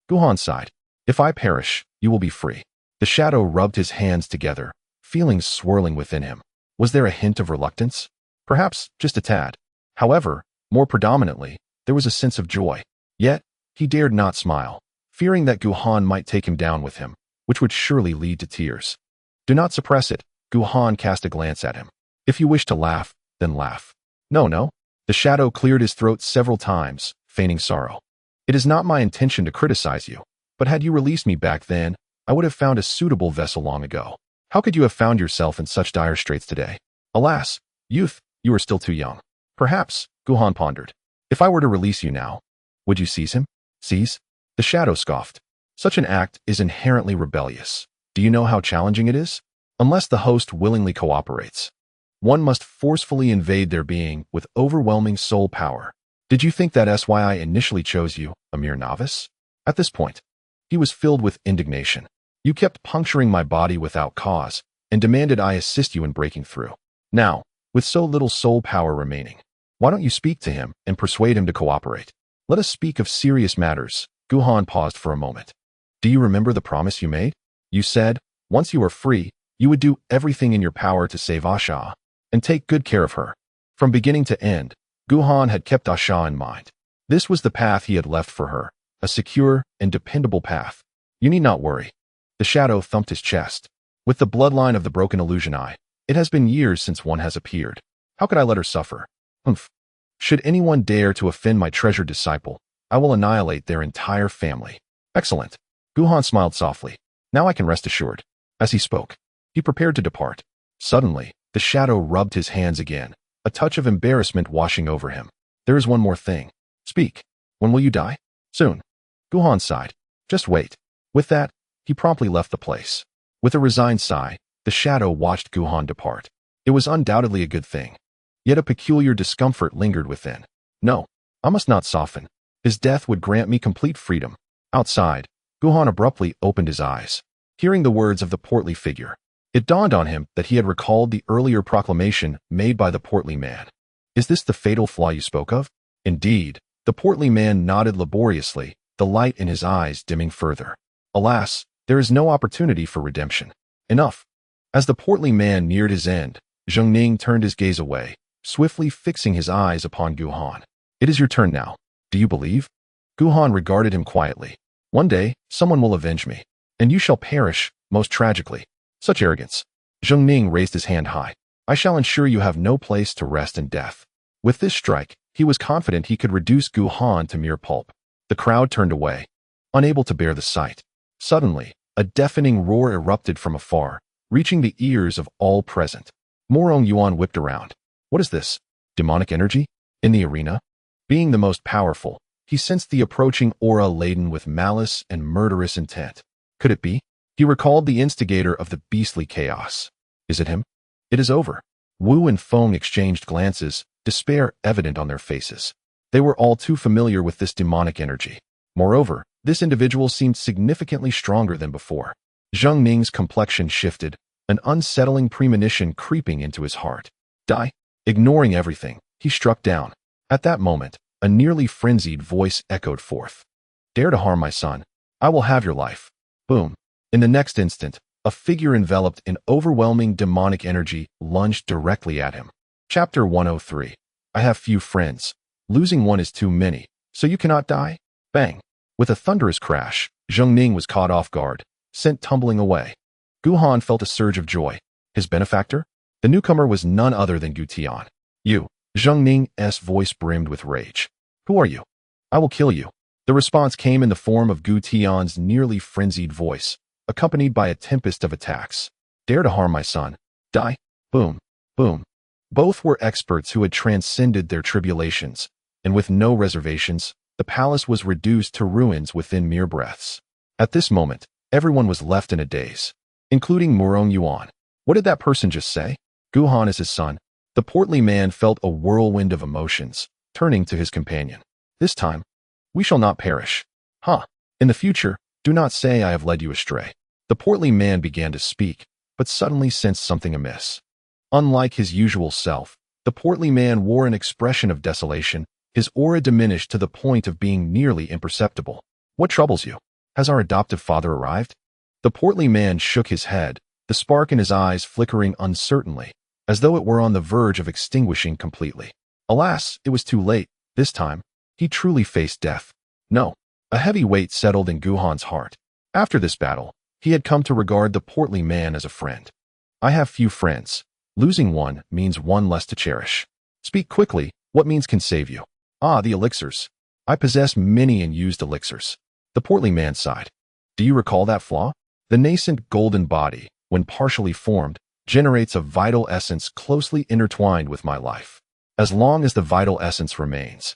A: Jiang Hong sighed. If I perish, you will be free. The shadow rubbed his hands together, feelings swirling within him. Was there a hint of reluctance? Perhaps just a tad. However, more predominantly, there was a sense of joy. Yet, he dared not smile, fearing that Jiang Hong might take him down with him, which would surely lead to tears. Do not suppress it. Jiang Hong cast a glance at him. If you wish to laugh, then laugh. No, no. The shadow cleared his throat several times, feigning sorrow. It is not my intention to criticize you, but had you released me back then, I would have found a suitable vessel long ago. How could you have found yourself in such dire straits today? Alas, youth, you are still too young. Perhaps, Jiang Hong pondered. If I were to release you now, would you seize him? Seize? The shadow scoffed. Such an act is inherently rebellious. Do you know how challenging it is? Unless the host willingly cooperates, one must forcefully invade their being with overwhelming soul power. Did you think that's why I initially chose you, a mere novice? At this point, he was filled with indignation. You kept puncturing my body without cause and demanded I assist you in breaking through. Now, with so little soul power remaining, why don't you speak to him and persuade him to cooperate? Let us speak of serious matters. Jiang Hong paused for a moment. Do you remember the promise you made? You said, once you are free, you would do everything in your power to save Asha and take good care of her. From beginning to end, Jiang Hong had kept Asha in mind. This was the path he had left for her, a secure and dependable path. You need not worry. The shadow thumped his chest. With the bloodline of the broken illusion eye, it has been years since one has appeared. How could I let her suffer? Humph. Should anyone dare to offend my treasured disciple, I will annihilate their entire family. Excellent. Jiang Hong smiled softly. Now I can rest assured. As he spoke, he prepared to depart. Suddenly, the shadow rubbed his hands again, a touch of embarrassment washing over him. There is one more thing. Speak. When will you die? Soon. Jiang Hong sighed. Just wait. With that, he promptly left the place. With a resigned sigh, the shadow watched Jiang Hong depart. It was undoubtedly a good thing. Yet a peculiar discomfort lingered within. No, I must not soften. His death would grant me complete freedom. Outside, Jiang Hong abruptly opened his eyes. Hearing the words of the portly figure, it dawned on him that he had recalled the earlier proclamation made by the portly man. Is this the fatal flaw you spoke of? Indeed, the portly man nodded laboriously, the light in his eyes dimming further. Alas, there is no opportunity for redemption. Enough. As the portly man neared his end, Zhong Ning turned his gaze away, swiftly fixing his eyes upon Jiang Hong. It is your turn now. Do you believe? Jiang Hong regarded him quietly. One day, someone will avenge me, and you shall perish, most tragically. Such arrogance. Zhong Ning raised his hand high. I shall ensure you have no place to rest in death. With this strike, He was confident he could reduce Gu Han to mere pulp. The crowd turned away, unable to bear the sight. Suddenly, a deafening roar erupted from afar, reaching the ears of all present. Morong Yuan whipped around. What is this? Demonic energy? In the arena? Being the most powerful, he sensed the approaching aura laden with malice and murderous intent. Could it be? He recalled the instigator of the beastly chaos. Is it him? It is over. Wu and Feng exchanged glances, despair evident on their faces. They were all too familiar with this demonic energy. Moreover, this individual seemed significantly stronger than before. Zhong Ning's complexion shifted, an unsettling premonition creeping into his heart. Die? Ignoring everything, he struck down. At that moment, a nearly frenzied voice echoed forth. Dare to harm my son, I will have your life. Boom. In the next instant, a figure enveloped in overwhelming demonic energy lunged directly at him. Chapter 103. I have few friends. Losing one is too many, so you cannot die? Bang. With a thunderous crash, Zhong Ning was caught off guard, sent tumbling away. Gu Han felt a surge of joy. His benefactor? The newcomer was none other than Gu Tian. You. Zhong Ning's voice brimmed with rage. Who are you? I will kill you. The response came in the form of Gu Tian's nearly frenzied voice, accompanied by a tempest of attacks. Dare to harm my son. Die. Boom. Boom. Both were experts who had transcended their tribulations, and with no reservations, the palace was reduced to ruins within mere breaths. At this moment, everyone was left in a daze, including Morong Yuan. What did that person just say? Gu Han is his son. The portly man felt a whirlwind of emotions, turning to his companion. This time, we shall not perish. Huh. In the future, do not say I have led you astray. The portly man began to speak, but suddenly sensed something amiss. Unlike his usual self, the portly man wore an expression of desolation. His aura diminished to the point of being nearly imperceptible. What troubles you? Has our adoptive father arrived? The portly man shook his head, the spark in his eyes flickering uncertainly, as though it were on the verge of extinguishing completely. Alas, it was too late. This time, he truly faced death. No. A heavy weight settled in Gu Han's heart. After this battle, he had come to regard the portly man as a friend. I have few friends. Losing one means one less to cherish. Speak quickly, what means can save you? Ah, the elixirs. I possess many and used elixirs. The portly man sighed. Do you recall that flaw? The nascent golden body, when partially formed, generates a vital essence closely intertwined with my life. As long as the vital essence remains,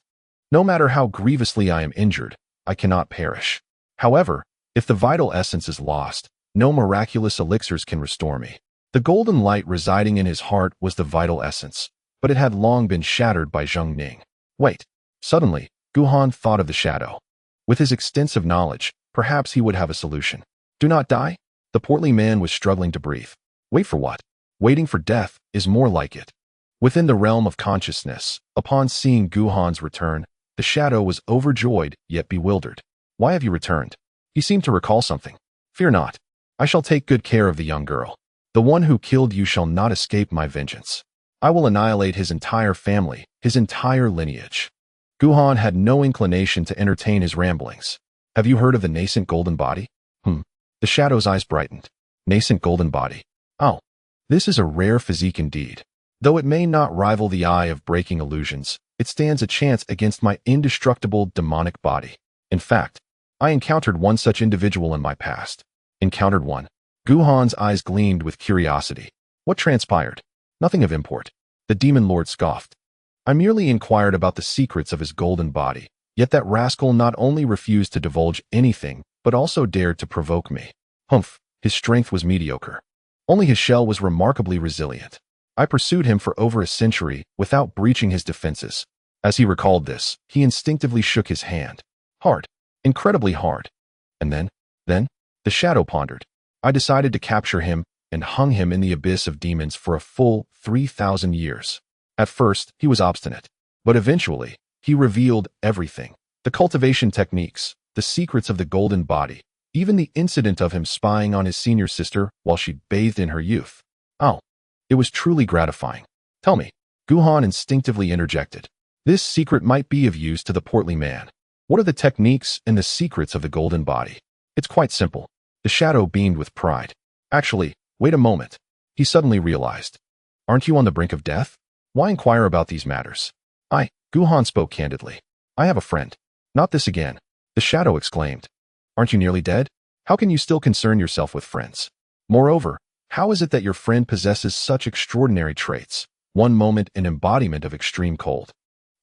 A: no matter how grievously I am injured, I cannot perish. However, if the vital essence is lost, no miraculous elixirs can restore me. The golden light residing in his heart was the vital essence, but it had long been shattered by Zhong Ning. Wait. Suddenly, Gu Han thought of the shadow. With his extensive knowledge, perhaps he would have a solution. Do not die? The portly man was struggling to breathe. Wait for what? Waiting for death is more like it. Within the realm of consciousness, upon seeing Gu Han's return, the shadow was overjoyed yet bewildered. Why have you returned? He seemed to recall something. Fear not. I shall take good care of the young girl. The one who killed you shall not escape my vengeance. I will annihilate his entire family, his entire lineage. Gu Han had no inclination to entertain his ramblings. Have you heard of the nascent golden body? The shadow's eyes brightened. Nascent golden body. Oh, this is a rare physique indeed. Though it may not rival the eye of breaking illusions, it stands a chance against my indestructible demonic body. In fact, I encountered one such individual in my past. Encountered one. Gu Han's eyes gleamed with curiosity. What transpired? Nothing of import. The demon lord scoffed. I merely inquired about the secrets of his golden body, yet that rascal not only refused to divulge anything, but also dared to provoke me. Humph, his strength was mediocre. Only his shell was remarkably resilient. I pursued him for over a century without breaching his defenses. As he recalled this, he instinctively shook his hand. Hard. Incredibly hard. And then, the shadow pondered. I decided to capture him and hung him in the abyss of demons for a full 3,000 years. At first, he was obstinate, but eventually, he revealed everything. The cultivation techniques, the secrets of the golden body, even the incident of him spying on his senior sister while she bathed in her youth. Oh, it was truly gratifying. Tell me, Gu Han instinctively interjected. This secret might be of use to the portly man. What are the techniques and the secrets of the golden body? It's quite simple. The shadow beamed with pride. Actually, wait a moment. He suddenly realized. Aren't you on the brink of death? Why inquire about these matters? Gu Han spoke candidly. I have a friend. Not this again. The shadow exclaimed. Aren't you nearly dead? How can you still concern yourself with friends? Moreover, how is it that your friend possesses such extraordinary traits? One moment an embodiment of extreme cold,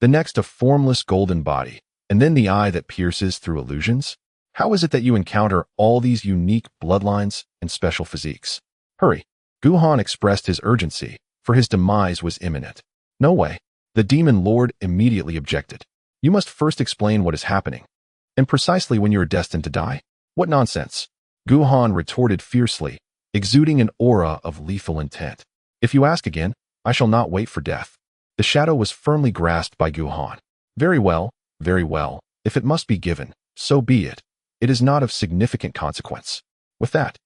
A: the next a formless golden body, and then the eye that pierces through illusions? How is it that you encounter all these unique bloodlines and special physiques? Hurry. Gu Han expressed his urgency, for his demise was imminent. No way. The demon lord immediately objected. You must first explain what is happening. And precisely when you are destined to die? What nonsense! Gu Han retorted fiercely, exuding an aura of lethal intent. If you ask again, I shall not wait for death. The shadow was firmly grasped by Gu Han. Very well, very well. If it must be given, so be it. It is not of significant consequence. With that,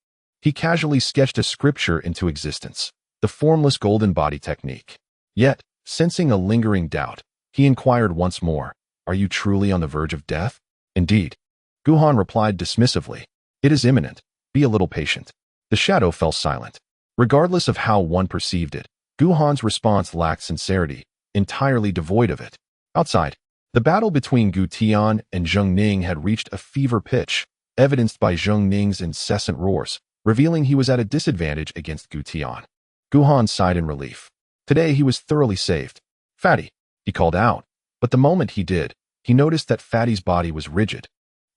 A: he casually sketched a scripture into existence, the formless golden body technique. Yet, sensing a lingering doubt, he inquired once more, Are you truly on the verge of death? Indeed. Gu Han replied dismissively, It is imminent. Be a little patient. The shadow fell silent. Regardless of how one perceived it, Gu Han's response lacked sincerity, entirely devoid of it. Outside, the battle between Gu Tian and Zhong Ning had reached a fever pitch, evidenced by Zhong Ning's incessant roars, revealing he was at a disadvantage against Gu Tian. Gu Han sighed in relief. Today he was thoroughly saved. Fatty, he called out, but the moment he did, he noticed that Fatty's body was rigid,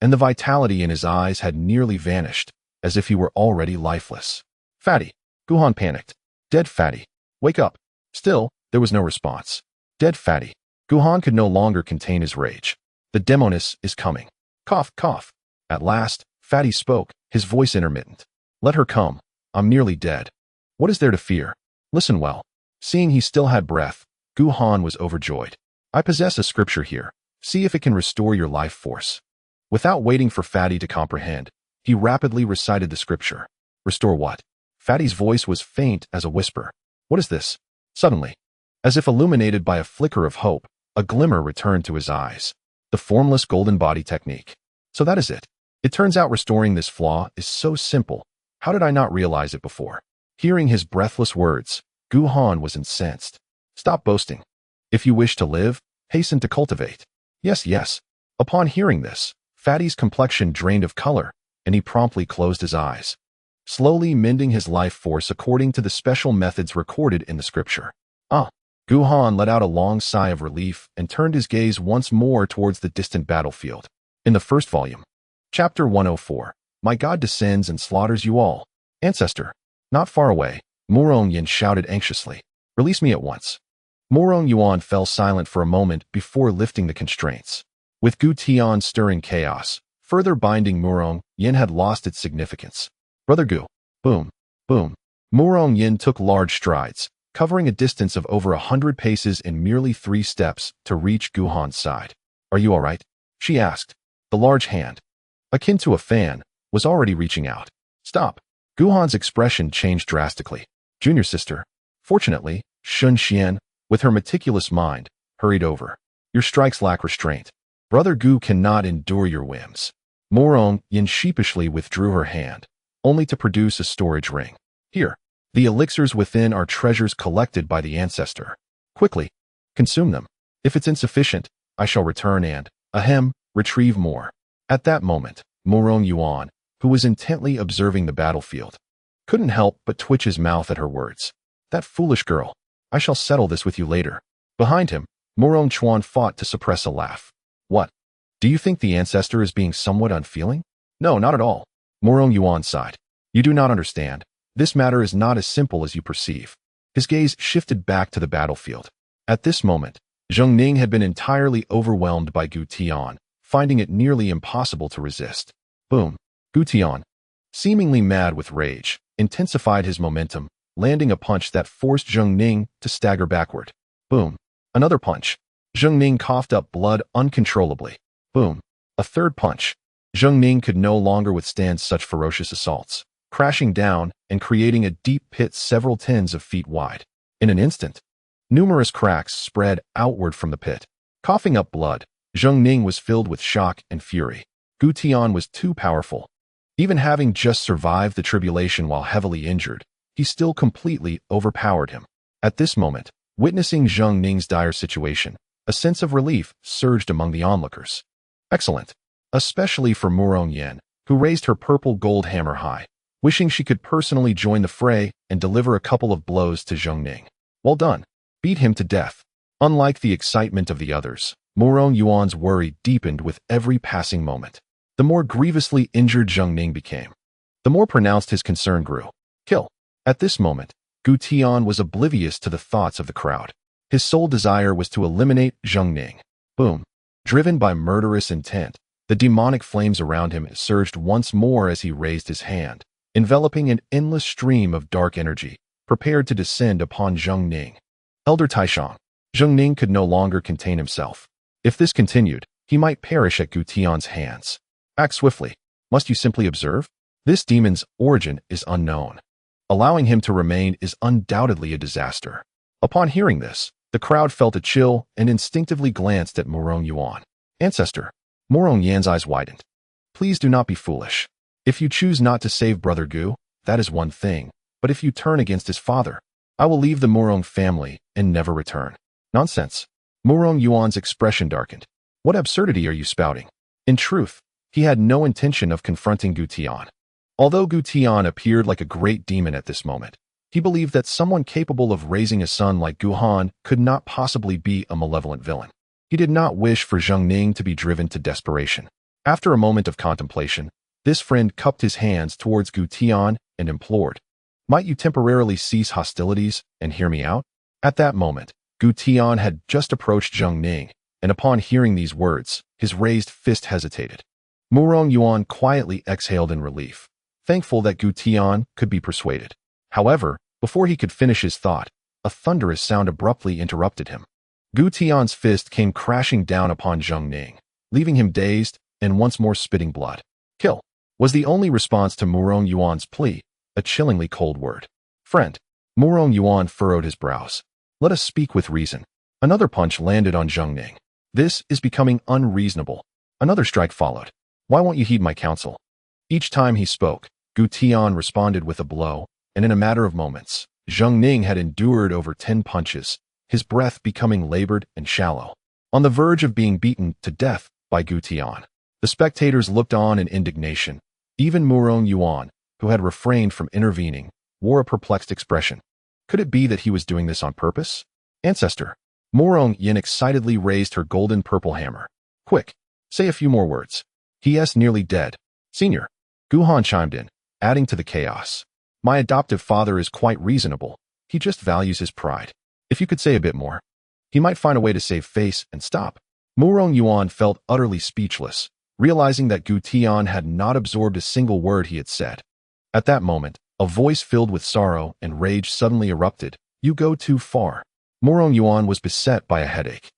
A: and the vitality in his eyes had nearly vanished, as if he were already lifeless. Fatty, Gu Han panicked. Dead Fatty. Wake up. Still, there was no response. Dead Fatty. Gu Han could no longer contain his rage. The demoness is coming. Cough, cough. At last, Fatty spoke, his voice intermittent. Let her come. I'm nearly dead. What is there to fear? Listen well. Seeing he still had breath, Gu Han was overjoyed. I possess a scripture here. See if it can restore your life force. Without waiting for Fatty to comprehend, he rapidly recited the scripture. Restore what? Fatty's voice was faint as a whisper. What is this? Suddenly, as if illuminated by a flicker of hope, a glimmer returned to his eyes. The formless golden body technique. So that is it. It turns out restoring this flaw is so simple. How did I not realize it before? Hearing his breathless words, Gu Han was incensed. Stop boasting. If you wish to live, hasten to cultivate. Yes, yes. Upon hearing this, Fatty's complexion drained of color, and he promptly closed his eyes, slowly mending his life force according to the special methods recorded in the scripture. Gu Han let out a long sigh of relief and turned his gaze once more towards the distant battlefield. In the first volume, Chapter 104, My God descends and slaughters you all. Ancestor. Not far away, Murong Yin shouted anxiously. Release me at once. Murong Yuan fell silent for a moment before lifting the constraints. With Gu Tian stirring chaos, further binding Murong Yin had lost its significance. Brother Gu. Boom. Boom. Murong Yin took large strides, covering a distance of over 100 paces in merely 3 steps to reach Gu Han's side. Are you all right? She asked. The large hand, akin to a fan, was already reaching out. Stop. Gu Han's expression changed drastically. Junior sister. Fortunately, Shun Xian, with her meticulous mind, hurried over. Your strikes lack restraint. Brother Gu cannot endure your whims. Murong Yin sheepishly withdrew her hand, only to produce a storage ring. Here. The elixirs within are treasures collected by the ancestor. Quickly, consume them. If it's insufficient, I shall return and, retrieve more. At that moment, Murong Yuan, who was intently observing the battlefield, couldn't help but twitch his mouth at her words. That foolish girl. I shall settle this with you later. Behind him, Murong Chuan fought to suppress a laugh. What? Do you think the ancestor is being somewhat unfeeling? No, not at all. Murong Yuan sighed. You do not understand. This matter is not as simple as you perceive. His gaze shifted back to the battlefield. At this moment, Zhong Ning had been entirely overwhelmed by Gu Tian, finding it nearly impossible to resist. Boom. Gu Tian, seemingly mad with rage, intensified his momentum, landing a punch that forced Zhong Ning to stagger backward. Boom. Another punch. Zhong Ning coughed up blood uncontrollably. Boom. A third punch. Zhong Ning could no longer withstand such ferocious assaults, crashing down and creating a deep pit several tens of feet wide. In an instant, numerous cracks spread outward from the pit. Coughing up blood, Zhong Ning was filled with shock and fury. Gu Tian was too powerful. Even having just survived the tribulation while heavily injured, he still completely overpowered him. At this moment, witnessing Zhong Ning's dire situation, A sense of relief surged among the onlookers. Excellent. Especially for Murong Yen, who raised her purple-gold hammer high, wishing she could personally join the fray and deliver a couple of blows to Zhong Ning. Well done. Beat him to death. Unlike the excitement of the others, Murong Yuan's worry deepened with every passing moment. The more grievously injured Zhong Ning became, the more pronounced his concern grew. Kill. At this moment, Gu Tian was oblivious to the thoughts of the crowd. His sole desire was to eliminate Zhong Ning. Boom. Driven by murderous intent, the demonic flames around him surged once more as he raised his hand, enveloping an endless stream of dark energy, prepared to descend upon Zhong Ning. Elder Taishang. Zhong Ning could no longer contain himself. If this continued, he might perish at Gu Tian's hands. Act swiftly. Must you simply observe? This demon's origin is unknown. Allowing him to remain is undoubtedly a disaster. Upon hearing this, the crowd felt a chill and instinctively glanced at Murong Yuan. Ancestor. Murong Yan's eyes widened. Please do not be foolish. If you choose not to save Brother Gu, that is one thing, but if you turn against his father, I will leave the Murong family and never return. Nonsense. Murong Yuan's expression darkened. What absurdity are you spouting? In truth, he had no intention of confronting Gu Tian. Although Gu Tian appeared like a great demon at this moment, he believed that someone capable of raising a son like Gu Han could not possibly be a malevolent villain. He did not wish for Zhong Ning to be driven to desperation. After a moment of contemplation, this friend cupped his hands towards Gu Tian and implored, "Might you temporarily cease hostilities and hear me out?" At that moment, Gu Tian had just approached Zhong Ning, and upon hearing these words, his raised fist hesitated. Murong Yuan quietly exhaled in relief, thankful that Gu Tian could be persuaded. However, before he could finish his thought, a thunderous sound abruptly interrupted him. Gu Tian's fist came crashing down upon Zhong Ning, leaving him dazed and once more spitting blood. Kill was the only response to Murong Yuan's plea, a chillingly cold word. Friend. Murong Yuan furrowed his brows. Let us speak with reason. Another punch landed on Zhong Ning. This is becoming unreasonable. Another strike followed. Why won't you heed my counsel? Each time he spoke, Gu Tian responded with a blow, and in a matter of moments, Zhong Ning had endured over 10 punches, his breath becoming labored and shallow, on the verge of being beaten to death by Gu Tian. The spectators looked on in indignation. Even Murong Yuan, who had refrained from intervening, wore a perplexed expression. Could it be that he was doing this on purpose? Ancestor. Murong Yen excitedly raised her golden purple hammer. Quick, say a few more words. He is nearly dead. Senior. Gu Han chimed in, adding to the chaos. My adoptive father is quite reasonable. He just values his pride. If you could say a bit more, he might find a way to save face and stop. Murong Yuan felt utterly speechless, realizing that Gu Tian had not absorbed a single word he had said. At that moment, a voice filled with sorrow and rage suddenly erupted. You go too far. Murong Yuan was beset by a headache.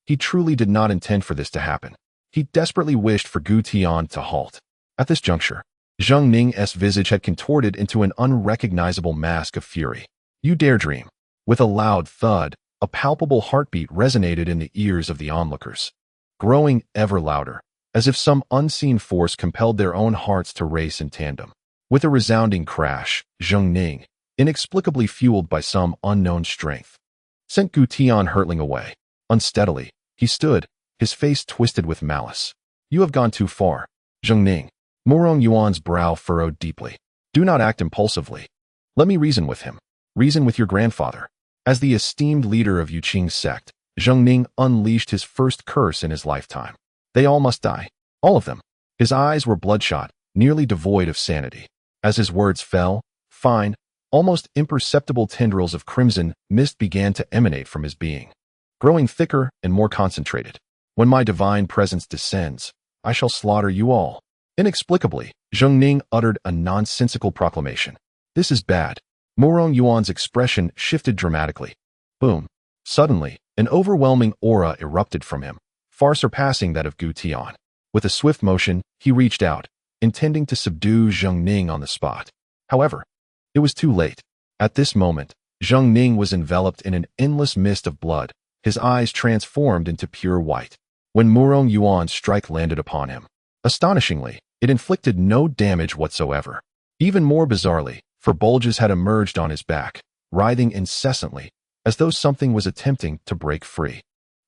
A: He truly did not intend for this to happen. He desperately wished for Gu Tian to halt. At this juncture, Zhong Ning's visage had contorted into an unrecognizable mask of fury. You dare dream. With a loud thud, a palpable heartbeat resonated in the ears of the onlookers, growing ever louder, as if some unseen force compelled their own hearts to race in tandem. With a resounding crash, Zhong Ning, inexplicably fueled by some unknown strength, sent Gu Tian hurtling away. Unsteadily, he stood, his face twisted with malice. You have gone too far, Zhong Ning. Murong Yuan's brow furrowed deeply. Do not act impulsively. Let me reason with him. Reason with your grandfather. As the esteemed leader of Yuqing's sect, Zhong Ning unleashed his first curse in his lifetime. They all must die. All of them. His eyes were bloodshot, nearly devoid of sanity. As his words fell, fine, almost imperceptible tendrils of crimson mist began to emanate from his being, growing thicker and more concentrated. When my divine presence descends, I shall slaughter you all. Inexplicably, Zhong Ning uttered a nonsensical proclamation. This is bad. Murong Yuan's expression shifted dramatically. Boom. Suddenly, an overwhelming aura erupted from him, far surpassing that of Gu Tian. With a swift motion, he reached out, intending to subdue Zhong Ning on the spot. However, it was too late. At this moment, Zhong Ning was enveloped in an endless mist of blood, his eyes transformed into pure white. When Murong Yuan's strike landed upon him, astonishingly, it inflicted no damage whatsoever. Even more bizarrely, for bulges had emerged on his back, writhing incessantly, as though something was attempting to break free.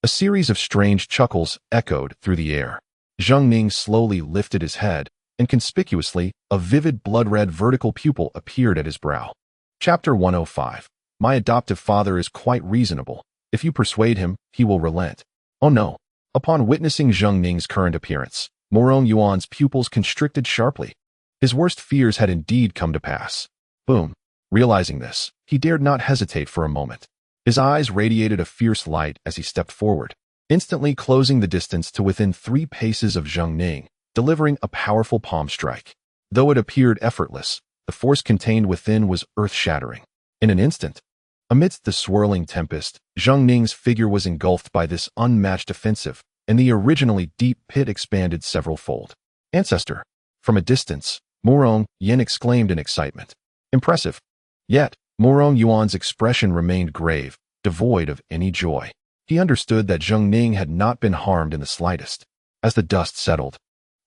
A: A series of strange chuckles echoed through the air. Zhong Ning slowly lifted his head, and conspicuously, a vivid blood-red vertical pupil appeared at his brow. Chapter 105. My adoptive father is quite reasonable. If you persuade him, he will relent. Oh no. Upon witnessing Zhong Ning's current appearance, Mei Yun's pupils constricted sharply. His worst fears had indeed come to pass. Boom. Realizing this, he dared not hesitate for a moment. His eyes radiated a fierce light as he stepped forward, instantly closing the distance to within 3 paces of Zhong Ning, delivering a powerful palm strike. Though it appeared effortless, the force contained within was earth-shattering. In an instant, amidst the swirling tempest, Zhong Ning's figure was engulfed by this unmatched offensive, and the originally deep pit expanded several-fold. Ancestor! From a distance, Mei Yun exclaimed in excitement. Impressive. Yet, Mei Yun's expression remained grave, devoid of any joy. He understood that Zhong Ning had not been harmed in the slightest. As the dust settled,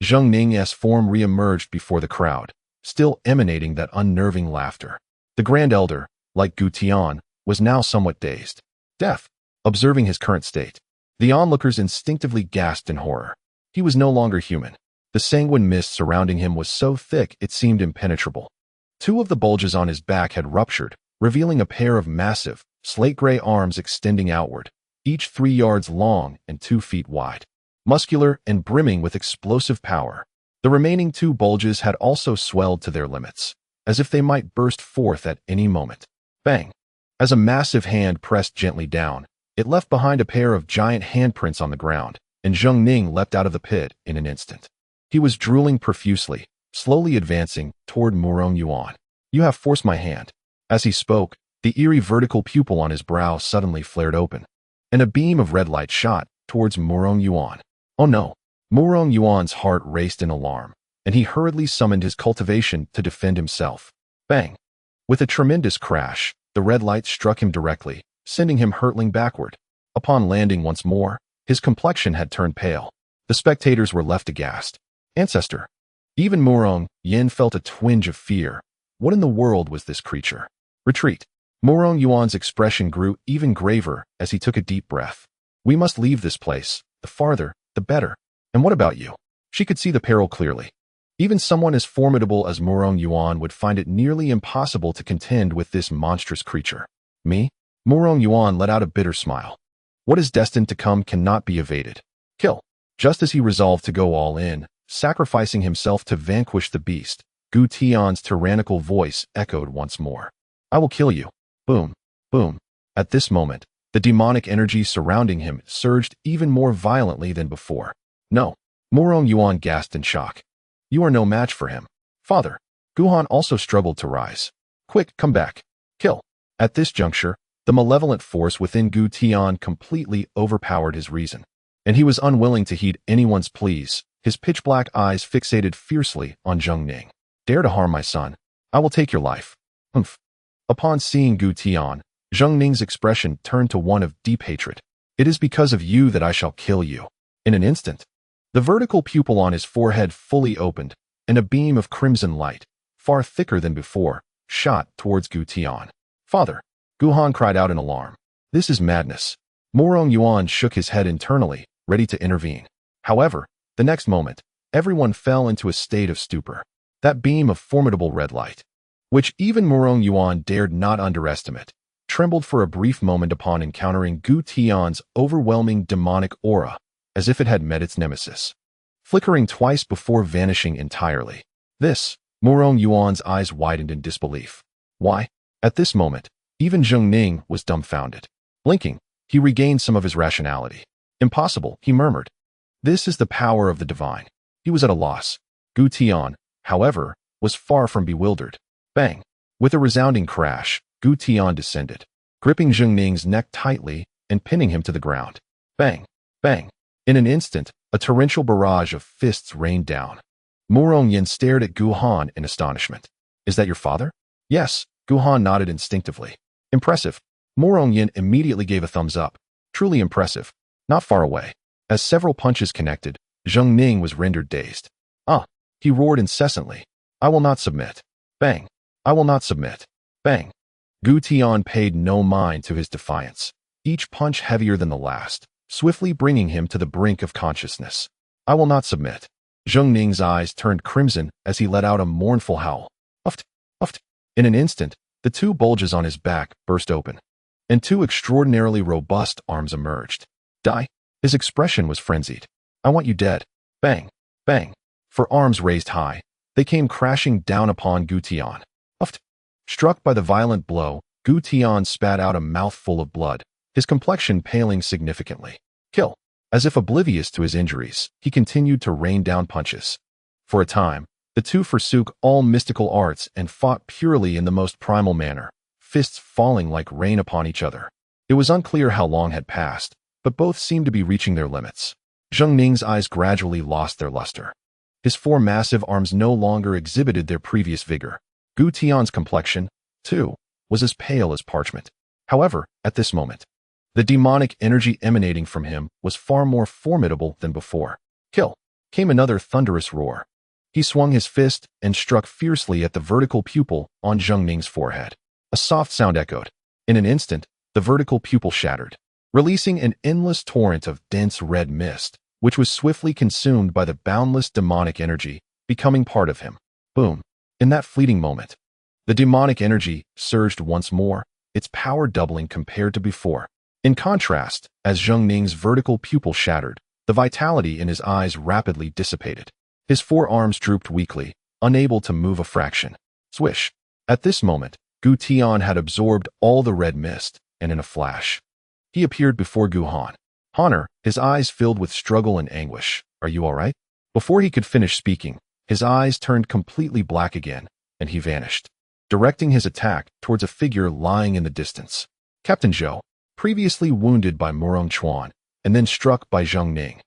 A: Zhong Ning's form re-emerged before the crowd, still emanating that unnerving laughter. The Grand Elder, like Gu Tian, was now somewhat dazed. Deaf. Observing his current state, the onlookers instinctively gasped in horror. He was no longer human. The sanguine mist surrounding him was so thick it seemed impenetrable. 2 of the bulges on his back had ruptured, revealing a pair of massive, slate-gray arms extending outward, each 3 yards long and 2 feet wide. Muscular and brimming with explosive power, the remaining 2 bulges had also swelled to their limits, as if they might burst forth at any moment. Bang! As a massive hand pressed gently down, it left behind a pair of giant handprints on the ground, and Zhong Ning leapt out of the pit in an instant. He was drooling profusely, slowly advancing toward Mei Yun. You have forced my hand. As he spoke, the eerie vertical pupil on his brow suddenly flared open, and a beam of red light shot towards Mei Yun. Oh no! Mei Yun's heart raced in alarm, and he hurriedly summoned his cultivation to defend himself. Bang! With a tremendous crash, the red light struck him directly, sending him hurtling backward. Upon landing once more, his complexion had turned pale. The spectators were left aghast. Ancestor! Even Mei Yun felt a twinge of fear. What in the world was this creature? Retreat! Mei Yun's expression grew even graver as he took a deep breath. We must leave this place. The farther, the better. And what about you? She could see the peril clearly. Even someone as formidable as Mei Yun would find it nearly impossible to contend with this monstrous creature. Me? Mei Yun let out a bitter smile. What is destined to come cannot be evaded. Kill. Just as he resolved to go all in, sacrificing himself to vanquish the beast, Gu Tian's tyrannical voice echoed once more. I will kill you. Boom. Boom. At this moment, the demonic energy surrounding him surged even more violently than before. No. Mei Yun gasped in shock. You are no match for him. Father. Guhan also struggled to rise. Quick, come back. Kill. At this juncture, the malevolent force within Gu Tian completely overpowered his reason, and he was unwilling to heed anyone's pleas, his pitch-black eyes fixated fiercely on Zhong Ning. Dare to harm my son. I will take your life. Humph. Upon seeing Gu Tian, Zhong Ning's expression turned to one of deep hatred. It is because of you that I shall kill you. In an instant, the vertical pupil on his forehead fully opened, and a beam of crimson light, far thicker than before, shot towards Gu Tian. Father! Guhan cried out in alarm. This is madness. Mei Yun shook his head internally, ready to intervene. However, the next moment, everyone fell into a state of stupor. That beam of formidable red light, which even Mei Yun dared not underestimate, trembled for a brief moment upon encountering Gu Tian's overwhelming demonic aura, as if it had met its nemesis, flickering twice before vanishing entirely. This, Mei Yun's eyes widened in disbelief. Why? At this moment, even Zhong Ning was dumbfounded. Blinking, he regained some of his rationality. Impossible, he murmured. This is the power of the divine. He was at a loss. Gu Tian, however, was far from bewildered. Bang! With a resounding crash, Gu Tian descended, gripping Zhong Ning's neck tightly and pinning him to the ground. Bang! Bang! In an instant, a torrential barrage of fists rained down. Mei Yun stared at Guhan in astonishment. Is that your father? Yes, Guhan nodded instinctively. Impressive. Mei Yun immediately gave a thumbs up. Truly impressive. Not far away. As several punches connected, Zhong Ning was rendered dazed. Ah! He roared incessantly. I will not submit. Bang! I will not submit. Bang! Gu Tian paid no mind to his defiance, each punch heavier than the last, swiftly bringing him to the brink of consciousness. I will not submit. Zhong Ning's eyes turned crimson as he let out a mournful howl. Uft, uft. In an instant, the two bulges on his back burst open, and two extraordinarily robust arms emerged. Die? His expression was frenzied. I want you dead. Bang, bang. For arms raised high, they came crashing down upon Gu Tian. Uft. Struck by the violent blow, Gu Tian spat out a mouthful of blood, his complexion paling significantly. Kill. As if oblivious to his injuries, he continued to rain down punches. For a time, the two forsook all mystical arts and fought purely in the most primal manner, fists falling like rain upon each other. It was unclear how long had passed, but both seemed to be reaching their limits. Zhong Ning's eyes gradually lost their luster. His four massive arms no longer exhibited their previous vigor. Gu Tian's complexion, too, was as pale as parchment. However, at this moment, the demonic energy emanating from him was far more formidable than before. Kill! Came another thunderous roar. He swung his fist and struck fiercely at the vertical pupil on Zhong Ning's forehead. A soft sound echoed. In an instant, the vertical pupil shattered, releasing an endless torrent of dense red mist, which was swiftly consumed by the boundless demonic energy, becoming part of him. Boom. In that fleeting moment, the demonic energy surged once more, its power doubling compared to before. In contrast, as Zhong Ning's vertical pupil shattered, the vitality in his eyes rapidly dissipated. His forearms drooped weakly, unable to move a fraction. Swish. At this moment, Gu Tian had absorbed all the red mist, and in a flash, he appeared before Gu Han. Honor, his eyes filled with struggle and anguish. Are you all right? Before he could finish speaking, his eyes turned completely black again, and he vanished, directing his attack towards a figure lying in the distance. Captain Zhou, previously wounded by Murong Chuan, and then struck by Zhong Ning.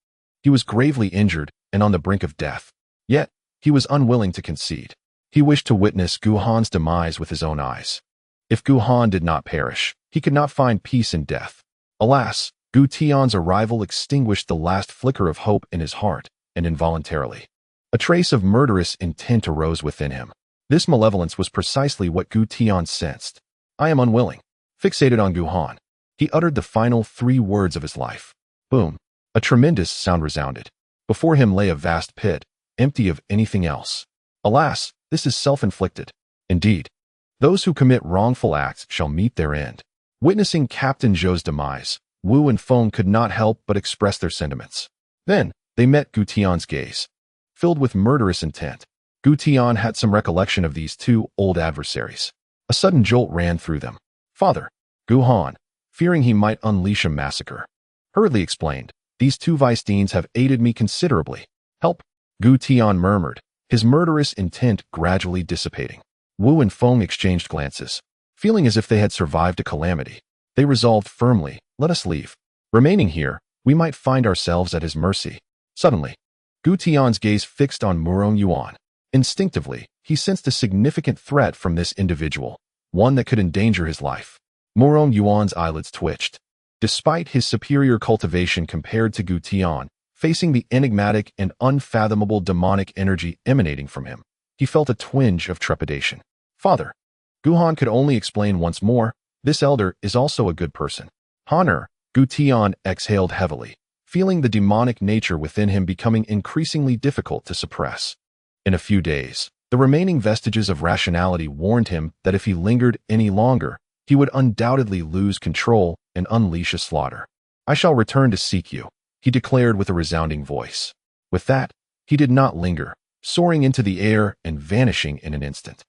A: He was gravely injured and on the brink of death. Yet, he was unwilling to concede. He wished to witness Gu Han's demise with his own eyes. If Gu Han did not perish, he could not find peace in death. Alas, Gu Tian's arrival extinguished the last flicker of hope in his heart, and involuntarily, a trace of murderous intent arose within him. This malevolence was precisely what Gu Tian sensed. I am unwilling. Fixated on Gu Han, he uttered the final 3 words of his life. Boom. A tremendous sound resounded. Before him lay a vast pit, empty of anything else. Alas, this is self-inflicted. Indeed, those who commit wrongful acts shall meet their end. Witnessing Captain Zhou's demise, Wu and Feng could not help but express their sentiments. Then, they met Gu Tian's gaze. Filled with murderous intent, Gu Tian had some recollection of these two old adversaries. A sudden jolt ran through them. Father, Gu Han, fearing he might unleash a massacre, hurriedly explained, these two Vice-Deans have aided me considerably. Help, Gu Tian murmured, his murderous intent gradually dissipating. Wu and Feng exchanged glances. Feeling as if they had survived a calamity, they resolved firmly, let us leave. Remaining here, we might find ourselves at his mercy. Suddenly, Gu Tian's gaze fixed on Murong Yuan. Instinctively, he sensed a significant threat from this individual, one that could endanger his life. Murong Yuan's eyelids twitched. Despite his superior cultivation compared to Gu Tian, facing the enigmatic and unfathomable demonic energy emanating from him, he felt a twinge of trepidation. Father, Gu Han could only explain once more, this elder is also a good person. Honor, Gu Tian exhaled heavily, feeling the demonic nature within him becoming increasingly difficult to suppress. In a few days, the remaining vestiges of rationality warned him that if he lingered any longer, he would undoubtedly lose control and unleash a slaughter. I shall return to seek you, he declared with a resounding voice. With that, he did not linger, soaring into the air and vanishing in an instant.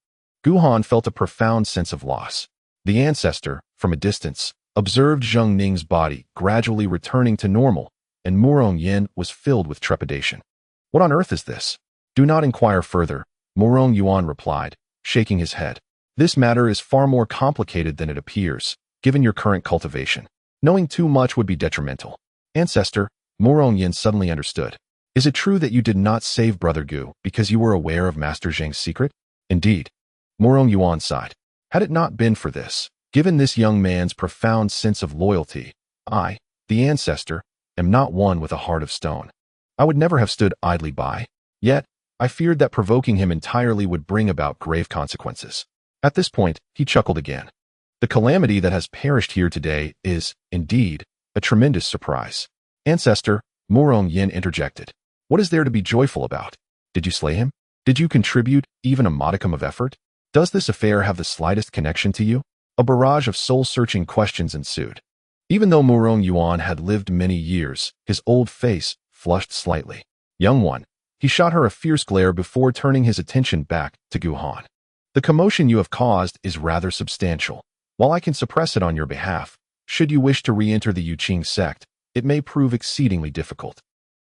A: Gu Han felt a profound sense of loss. The ancestor, from a distance, observed Zhong Ning's body gradually returning to normal, and Murong Yin was filled with trepidation. What on earth is this? Do not inquire further, Murong Yuan replied, shaking his head. This matter is far more complicated than it appears, given your current cultivation. Knowing too much would be detrimental. Ancestor, Murong Yin suddenly understood. Is it true that you did not save Brother Gu because you were aware of Master Zhang's secret? Indeed. Murong Yuan sighed. Had it not been for this, given this young man's profound sense of loyalty, I, the ancestor, am not one with a heart of stone. I would never have stood idly by. Yet, I feared that provoking him entirely would bring about grave consequences. At this point, he chuckled again. The calamity that has perished here today is, indeed, a tremendous surprise. Ancestor, Murong Yin interjected. What is there to be joyful about? Did you slay him? Did you contribute even a modicum of effort? Does this affair have the slightest connection to you? A barrage of soul-searching questions ensued. Even though Murong Yuan had lived many years, his old face flushed slightly. Young one, he shot her a fierce glare before turning his attention back to Gu Han. The commotion you have caused is rather substantial. While I can suppress it on your behalf, should you wish to re-enter the Yuqing sect, it may prove exceedingly difficult.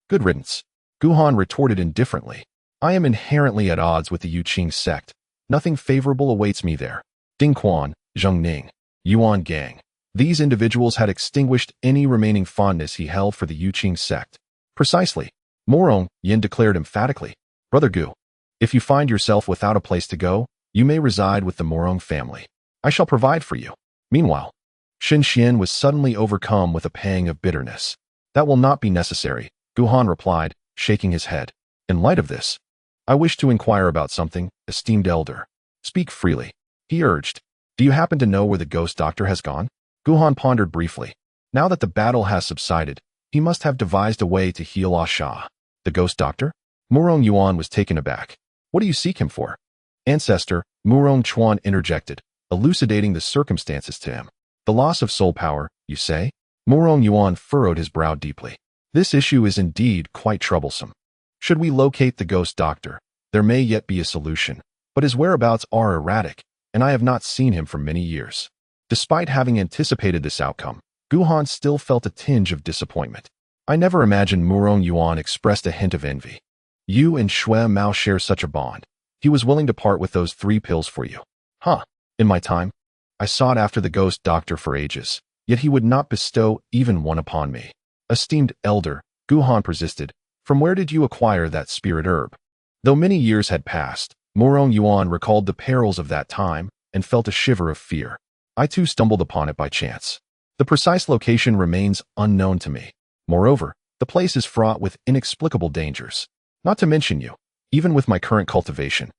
A: Good riddance. Gu Han retorted indifferently. I am inherently at odds with the Yuqing sect. Nothing favorable awaits me there. Ding Quan, Zhong Ning, Yuan Gang. These individuals had extinguished any remaining fondness he held for the Yuqing sect. Precisely. Murong Yin declared emphatically. Brother Gu, if you find yourself without a place to go, you may reside with the Murong family. I shall provide for you. Meanwhile, Xin Xian was suddenly overcome with a pang of bitterness. That will not be necessary, Gu Han replied, shaking his head. In light of this, I wish to inquire about something, esteemed elder. Speak freely, he urged. Do you happen to know where the ghost doctor has gone? Gu Han pondered briefly. Now that the battle has subsided, he must have devised a way to heal Ah Sha. The ghost doctor? Murong Yuan was taken aback. What do you seek him for? Ancestor, Murong Chuan interjected, elucidating the circumstances to him. The loss of soul power, you say? Murong Yuan furrowed his brow deeply. This issue is indeed quite troublesome. Should we locate the ghost doctor, there may yet be a solution, but his whereabouts are erratic, and I have not seen him for many years. Despite having anticipated this outcome, Gu Han still felt a tinge of disappointment. I never imagined Murong Yuan expressed a hint of envy. You and Xue Mao share such a bond. He was willing to part with those 3 pills for you. Huh. In my time, I sought after the ghost doctor for ages, yet he would not bestow even one upon me. Esteemed elder, Gu Han persisted, from where did you acquire that spirit herb? Though many years had passed, Murong Yuan recalled the perils of that time and felt a shiver of fear. I too stumbled upon it by chance. The precise location remains unknown to me. Moreover, the place is fraught with inexplicable dangers. Not to mention you, even with my current cultivation.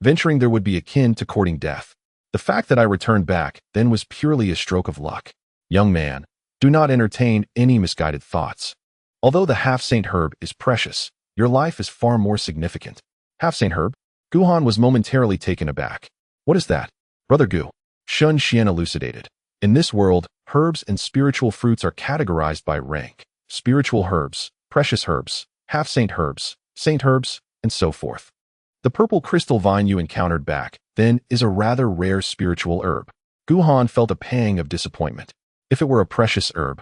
A: Venturing there would be akin to courting death. The fact that I returned back then was purely a stroke of luck. Young man, do not entertain any misguided thoughts. Although the half-saint herb is precious, your life is far more significant. Half-saint herb? Gu Han was momentarily taken aback. What is that? Brother Gu, Shun Xian elucidated. In this world, herbs and spiritual fruits are categorized by rank. Spiritual herbs, precious herbs, half-saint herbs, saint herbs, and so forth. The purple crystal vine you encountered back then is a rather rare spiritual herb. Gu Han felt a pang of disappointment. If it were a precious herb,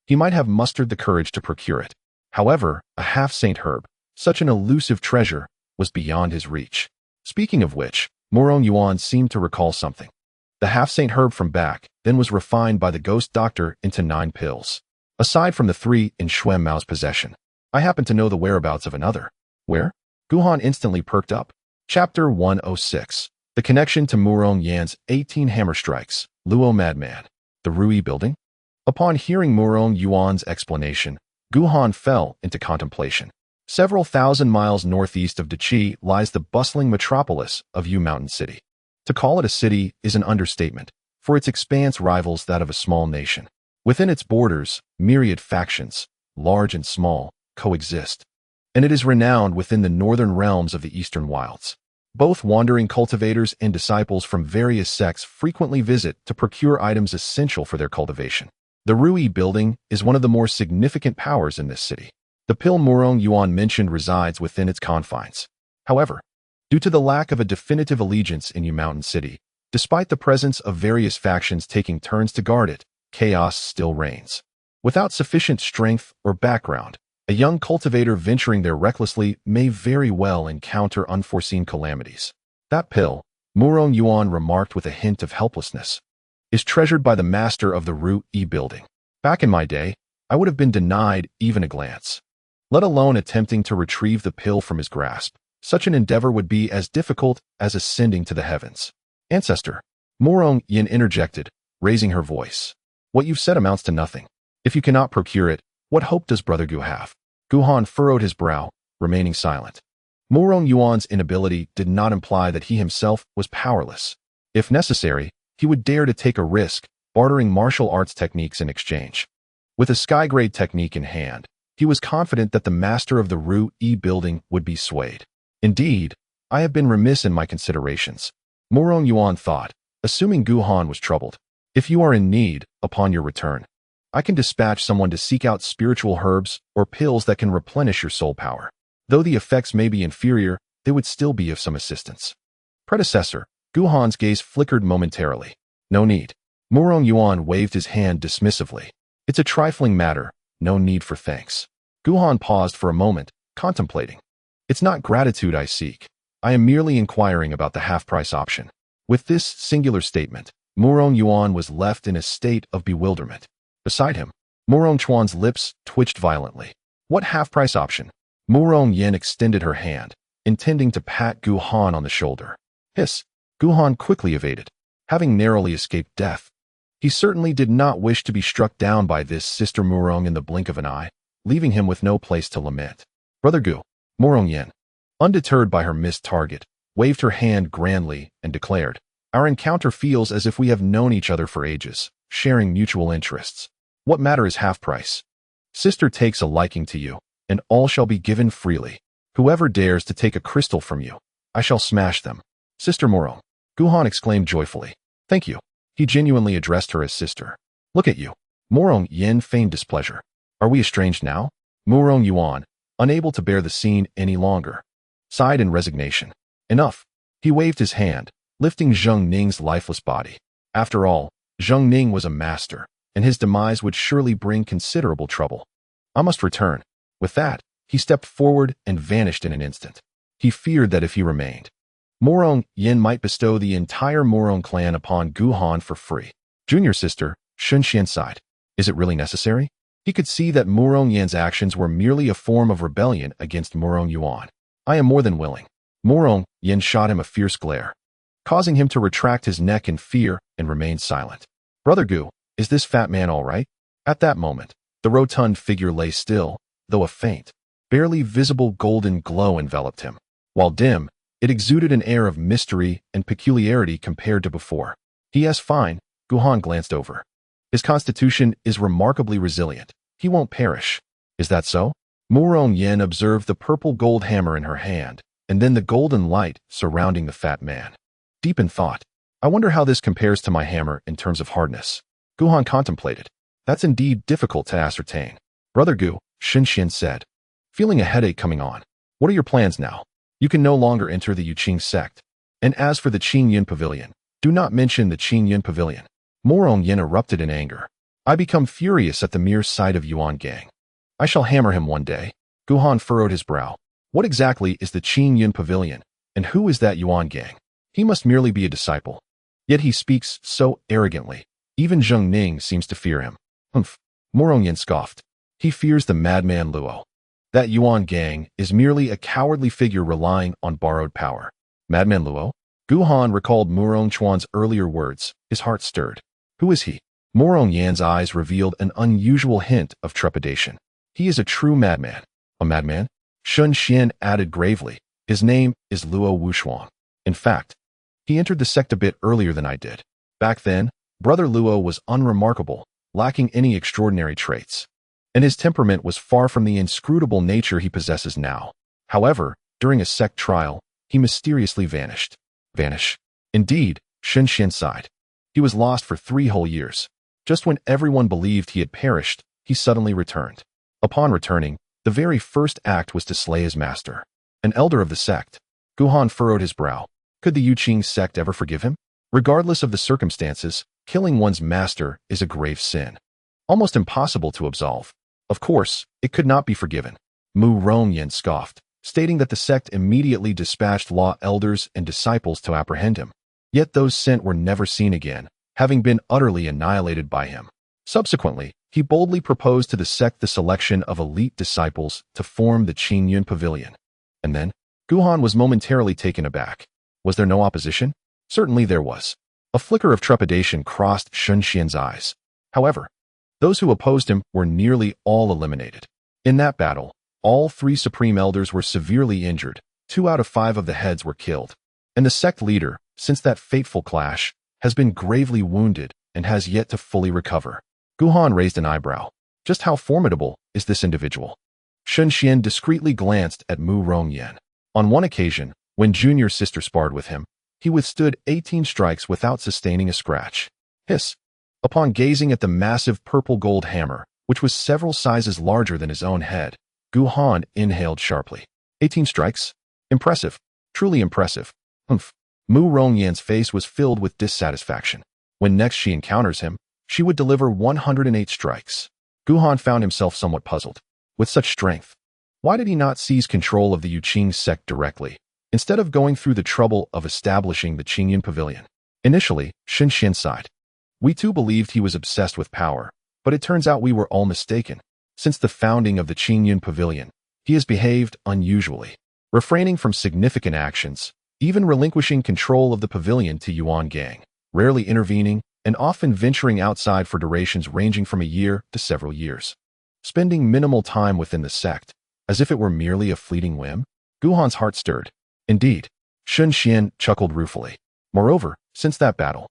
A: he might have mustered the courage to procure it. However, a half-saint herb, such an elusive treasure, was beyond his reach. Speaking of which, Murong Yuan seemed to recall something. The half-saint herb from back then was refined by the ghost doctor into 9 pills. Aside from the 3 in Xue Mao's possession, I happen to know the whereabouts of another. Where? Gu Han instantly perked up. Chapter 106. The connection to Murong Yan's 18 hammer strikes. Luo Madman. The Rui building? Upon hearing Murong Yuan's explanation, Gu Han fell into contemplation. Several thousand miles northeast of Dachi lies the bustling metropolis of Yu Mountain City. To call it a city is an understatement, for its expanse rivals that of a small nation. Within its borders, myriad factions, large and small, coexist. And it is renowned within the northern realms of the eastern wilds. Both wandering cultivators and disciples from various sects frequently visit to procure items essential for their cultivation. The Rui building is one of the more significant powers in this city. The pill Murong Yuan mentioned resides within its confines. However, due to the lack of a definitive allegiance in Yu Mountain City, despite the presence of various factions taking turns to guard it, chaos still reigns. Without sufficient strength or background, a young cultivator venturing there recklessly may very well encounter unforeseen calamities. That pill, Murong Yuan remarked with a hint of helplessness, is treasured by the master of the Rui building. Back in my day, I would have been denied even a glance, let alone attempting to retrieve the pill from his grasp. Such an endeavor would be as difficult as ascending to the heavens. Ancestor, Murong Yin interjected, raising her voice. What you've said amounts to nothing. If you cannot procure it, what hope does Brother Gu have? Gu Han furrowed his brow, remaining silent. Murong Yuan's inability did not imply that he himself was powerless. If necessary, he would dare to take a risk, bartering martial arts techniques in exchange. With a sky-grade technique in hand, He was confident that the master of the Ru Yi building would be swayed. Indeed, I have been remiss in my considerations, Murong Yuan thought, assuming Gu Han was troubled. If you are in need, upon your return, I can dispatch someone to seek out spiritual herbs or pills that can replenish your soul power. Though the effects may be inferior, they would still be of some assistance. Predecessor, Gu Han's gaze flickered momentarily. No need. Murong Yuan waved his hand dismissively. It's a trifling matter, no need for thanks. Gu Han paused for a moment, contemplating. It's not gratitude I seek. I am merely inquiring about the half-price option. With this singular statement, Murong Yuan was left in a state of bewilderment. Beside him, Murong Chuan's lips twitched violently. What half-price option? Murong Yin extended her hand, intending to pat Gu Han on the shoulder. Hiss! Gu Han quickly evaded, having narrowly escaped death. He certainly did not wish to be struck down by this Sister Murong in the blink of an eye, leaving him with no place to lament. Brother Gu, Murong Yin, undeterred by her missed target, waved her hand grandly and declared, our encounter feels as if we have known each other for ages, sharing mutual interests. What matter is half price? Sister takes a liking to you, and all shall be given freely. Whoever dares to take a crystal from you, I shall smash them. Sister Murong, Gu Han exclaimed joyfully. Thank you. He genuinely addressed her as sister. Look at you. Murong Yin feigned displeasure. Are we estranged now? Murong Yuan, unable to bear the scene any longer, sighed in resignation. Enough. He waved his hand, lifting Zhong Ning's lifeless body. After all, Zhong Ning was a master, and his demise would surely bring considerable trouble. I must return. With that, he stepped forward and vanished in an instant. He feared that if he remained, Murong Yin might bestow the entire Murong clan upon Gu Han for free. Junior sister, Shun Xian sighed. Is it really necessary? He could see that Murong Yin's actions were merely a form of rebellion against Murong Yuan. I am more than willing. Murong Yin shot him a fierce glare, causing him to retract his neck in fear and remain silent. Brother Gu, is this fat man all right? At that moment, the rotund figure lay still, though a faint, barely visible golden glow enveloped him. While dim, it exuded an air of mystery and peculiarity compared to before. He is fine, Gu Han glanced over. His constitution is remarkably resilient. He won't perish. Is that so? Murong Yin observed the purple gold hammer in her hand, and then the golden light surrounding the fat man. Deep in thought, I wonder how this compares to my hammer in terms of hardness. Gu Han contemplated. That's indeed difficult to ascertain. Brother Gu, Shin Xian said, feeling a headache coming on. What are your plans now? You can no longer enter the Yuqing sect. And as for the Qing Yun Pavilion, do not mention the Qing Yun Pavilion. Murong Yin erupted in anger. I become furious at the mere sight of Yuan Gang. I shall hammer him one day. Gu Han furrowed his brow. What exactly is the Qing Yun Pavilion, and who is that Yuan Gang? He must merely be a disciple. Yet he speaks so arrogantly. Even Zhong Ning seems to fear him. Humph. Murong Yin scoffed. He fears the madman Luo. That Yuan Gang is merely a cowardly figure relying on borrowed power. Madman Luo? Gu Han recalled Murong Chuan's earlier words. His heart stirred. Who is he? Murong Yan's eyes revealed an unusual hint of trepidation. He is a true madman. A madman? Shun Xian added gravely. His name is Luo Wushuang. In fact, he entered the sect a bit earlier than I did. Back then, Brother Luo was unremarkable, lacking any extraordinary traits. And his temperament was far from the inscrutable nature he possesses now. However, during a sect trial, he mysteriously vanished. Vanish? Indeed, Shun Xian sighed. He was lost for 3 whole years. Just when everyone believed he had perished, he suddenly returned. Upon returning, the very first act was to slay his master, an elder of the sect. Gu Han furrowed his brow. Could the Yuqing sect ever forgive him? Regardless of the circumstances, killing one's master is a grave sin, almost impossible to absolve. Of course, it could not be forgiven. Murong Yin scoffed, stating that the sect immediately dispatched law elders and disciples to apprehend him. Yet those sent were never seen again, having been utterly annihilated by him. Subsequently, he boldly proposed to the sect the selection of elite disciples to form the Qing Yun Pavilion. And then, Gu Han was momentarily taken aback. Was there no opposition? Certainly there was. A flicker of trepidation crossed Shun Xian's eyes. However, those who opposed him were nearly all eliminated. In that battle, all 3 supreme elders were severely injured. 2 out of 5 of the heads were killed. And the sect leader, since that fateful clash, has been gravely wounded and has yet to fully recover. Gu Han raised an eyebrow. Just how formidable is this individual? Shun Xian discreetly glanced at Mu Rongyan. On one occasion, when Junior's sister sparred with him, he withstood 18 strikes without sustaining a scratch. Hiss. Upon gazing at the massive purple gold hammer, which was several sizes larger than his own head, Gu Han inhaled sharply. 18 strikes? Impressive. Truly impressive. Humph. Mu Rongyan's face was filled with dissatisfaction. When next she encounters him, she would deliver 108 strikes. Gu Han found himself somewhat puzzled. With such strength, why did he not seize control of the Yuqing sect directly, instead of going through the trouble of establishing the Qingyun Pavilion? Initially, Shun Xian sighed. We too believed he was obsessed with power, but it turns out we were all mistaken. Since the founding of the Qingyun Pavilion, he has behaved unusually, refraining from significant actions, even relinquishing control of the pavilion to Yuan Gang, rarely intervening, and often venturing outside for durations ranging from a year to several years. Spending minimal time within the sect, as if it were merely a fleeting whim? Gu Han's heart stirred. Indeed. Shun Xian chuckled ruefully. Moreover, since that battle,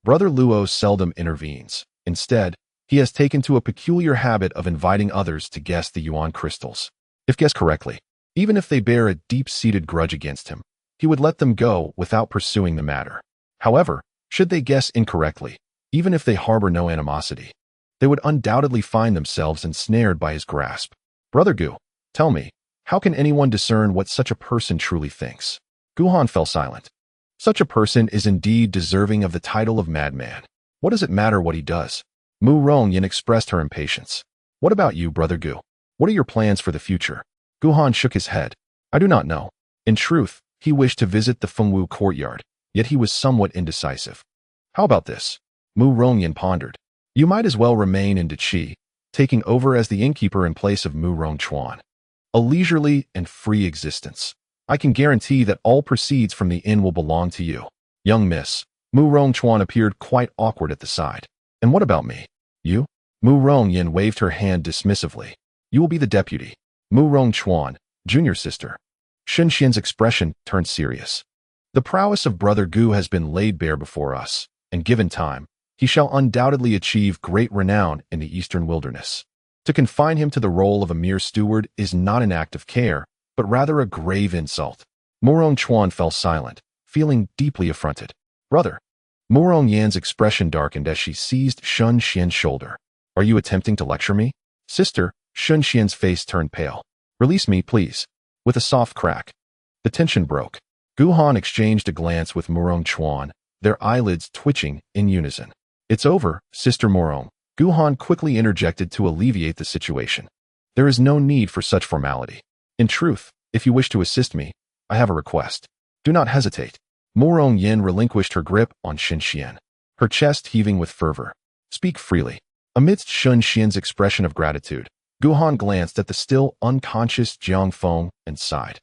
A: Brother Luo seldom intervenes. Instead, he has taken to a peculiar habit of inviting others to guess the Yuan crystals. If guessed correctly, even if they bear a deep-seated grudge against him, he would let them go without pursuing the matter. However, should they guess incorrectly, even if they harbor no animosity, they would undoubtedly find themselves ensnared by his grasp. Brother Gu, tell me, how can anyone discern what such a person truly thinks? Gu Han fell silent. Such a person is indeed deserving of the title of madman. What does it matter what he does? Mu Rongyan expressed her impatience. What about you, Brother Gu? What are your plans for the future? Gu Han shook his head. I do not know. In truth, he wished to visit the Fengwu courtyard, yet he was somewhat indecisive. How about this? Mu Rongyan pondered. You might as well remain in Deqi, taking over as the innkeeper in place of Mu Rongchuan. A leisurely and free existence. I can guarantee that all proceeds from the inn will belong to you. Young miss. Mu Rongchuan appeared quite awkward at the side. And what about me? You? Mu Rongyan waved her hand dismissively. You will be the deputy. Mu Rongchuan, junior sister. Shun Xian's expression turned serious. The prowess of Brother Gu has been laid bare before us, and given time, he shall undoubtedly achieve great renown in the eastern wilderness. To confine him to the role of a mere steward is not an act of care, but rather a grave insult. Mu Rongchuan fell silent, feeling deeply affronted. Brother. Mu Rongyan's expression darkened as she seized Shun Xian's shoulder. Are you attempting to lecture me? Sister, Shun Xian's face turned pale. Release me, please. With a soft crack. The tension broke. Gu Han exchanged a glance with Mu Rongchuan, their eyelids twitching in unison. It's over, Sister Morong. Gu Han quickly interjected to alleviate the situation. There is no need for such formality. In truth, if you wish to assist me, I have a request. Do not hesitate. Mu Rongyan relinquished her grip on Shun Xian, her chest heaving with fervor. Speak freely. Amidst Shun Xian's expression of gratitude, Gu Han glanced at the still unconscious Jiang Hong and sighed.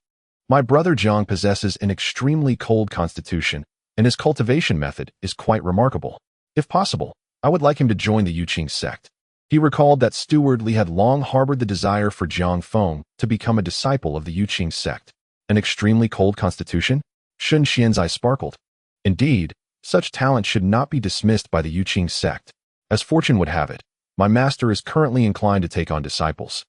A: My brother Zhong possesses an extremely cold constitution, and his cultivation method is quite remarkable. If possible, I would like him to join the Yuqing sect. He recalled that Steward Li had long harbored the desire for Jiang Hong to become a disciple of the Yuqing sect. An extremely cold constitution? Shun Xian's eyes sparkled. Indeed, such talent should not be dismissed by the Yuqing sect. As fortune would have it, my master is currently inclined to take on disciples.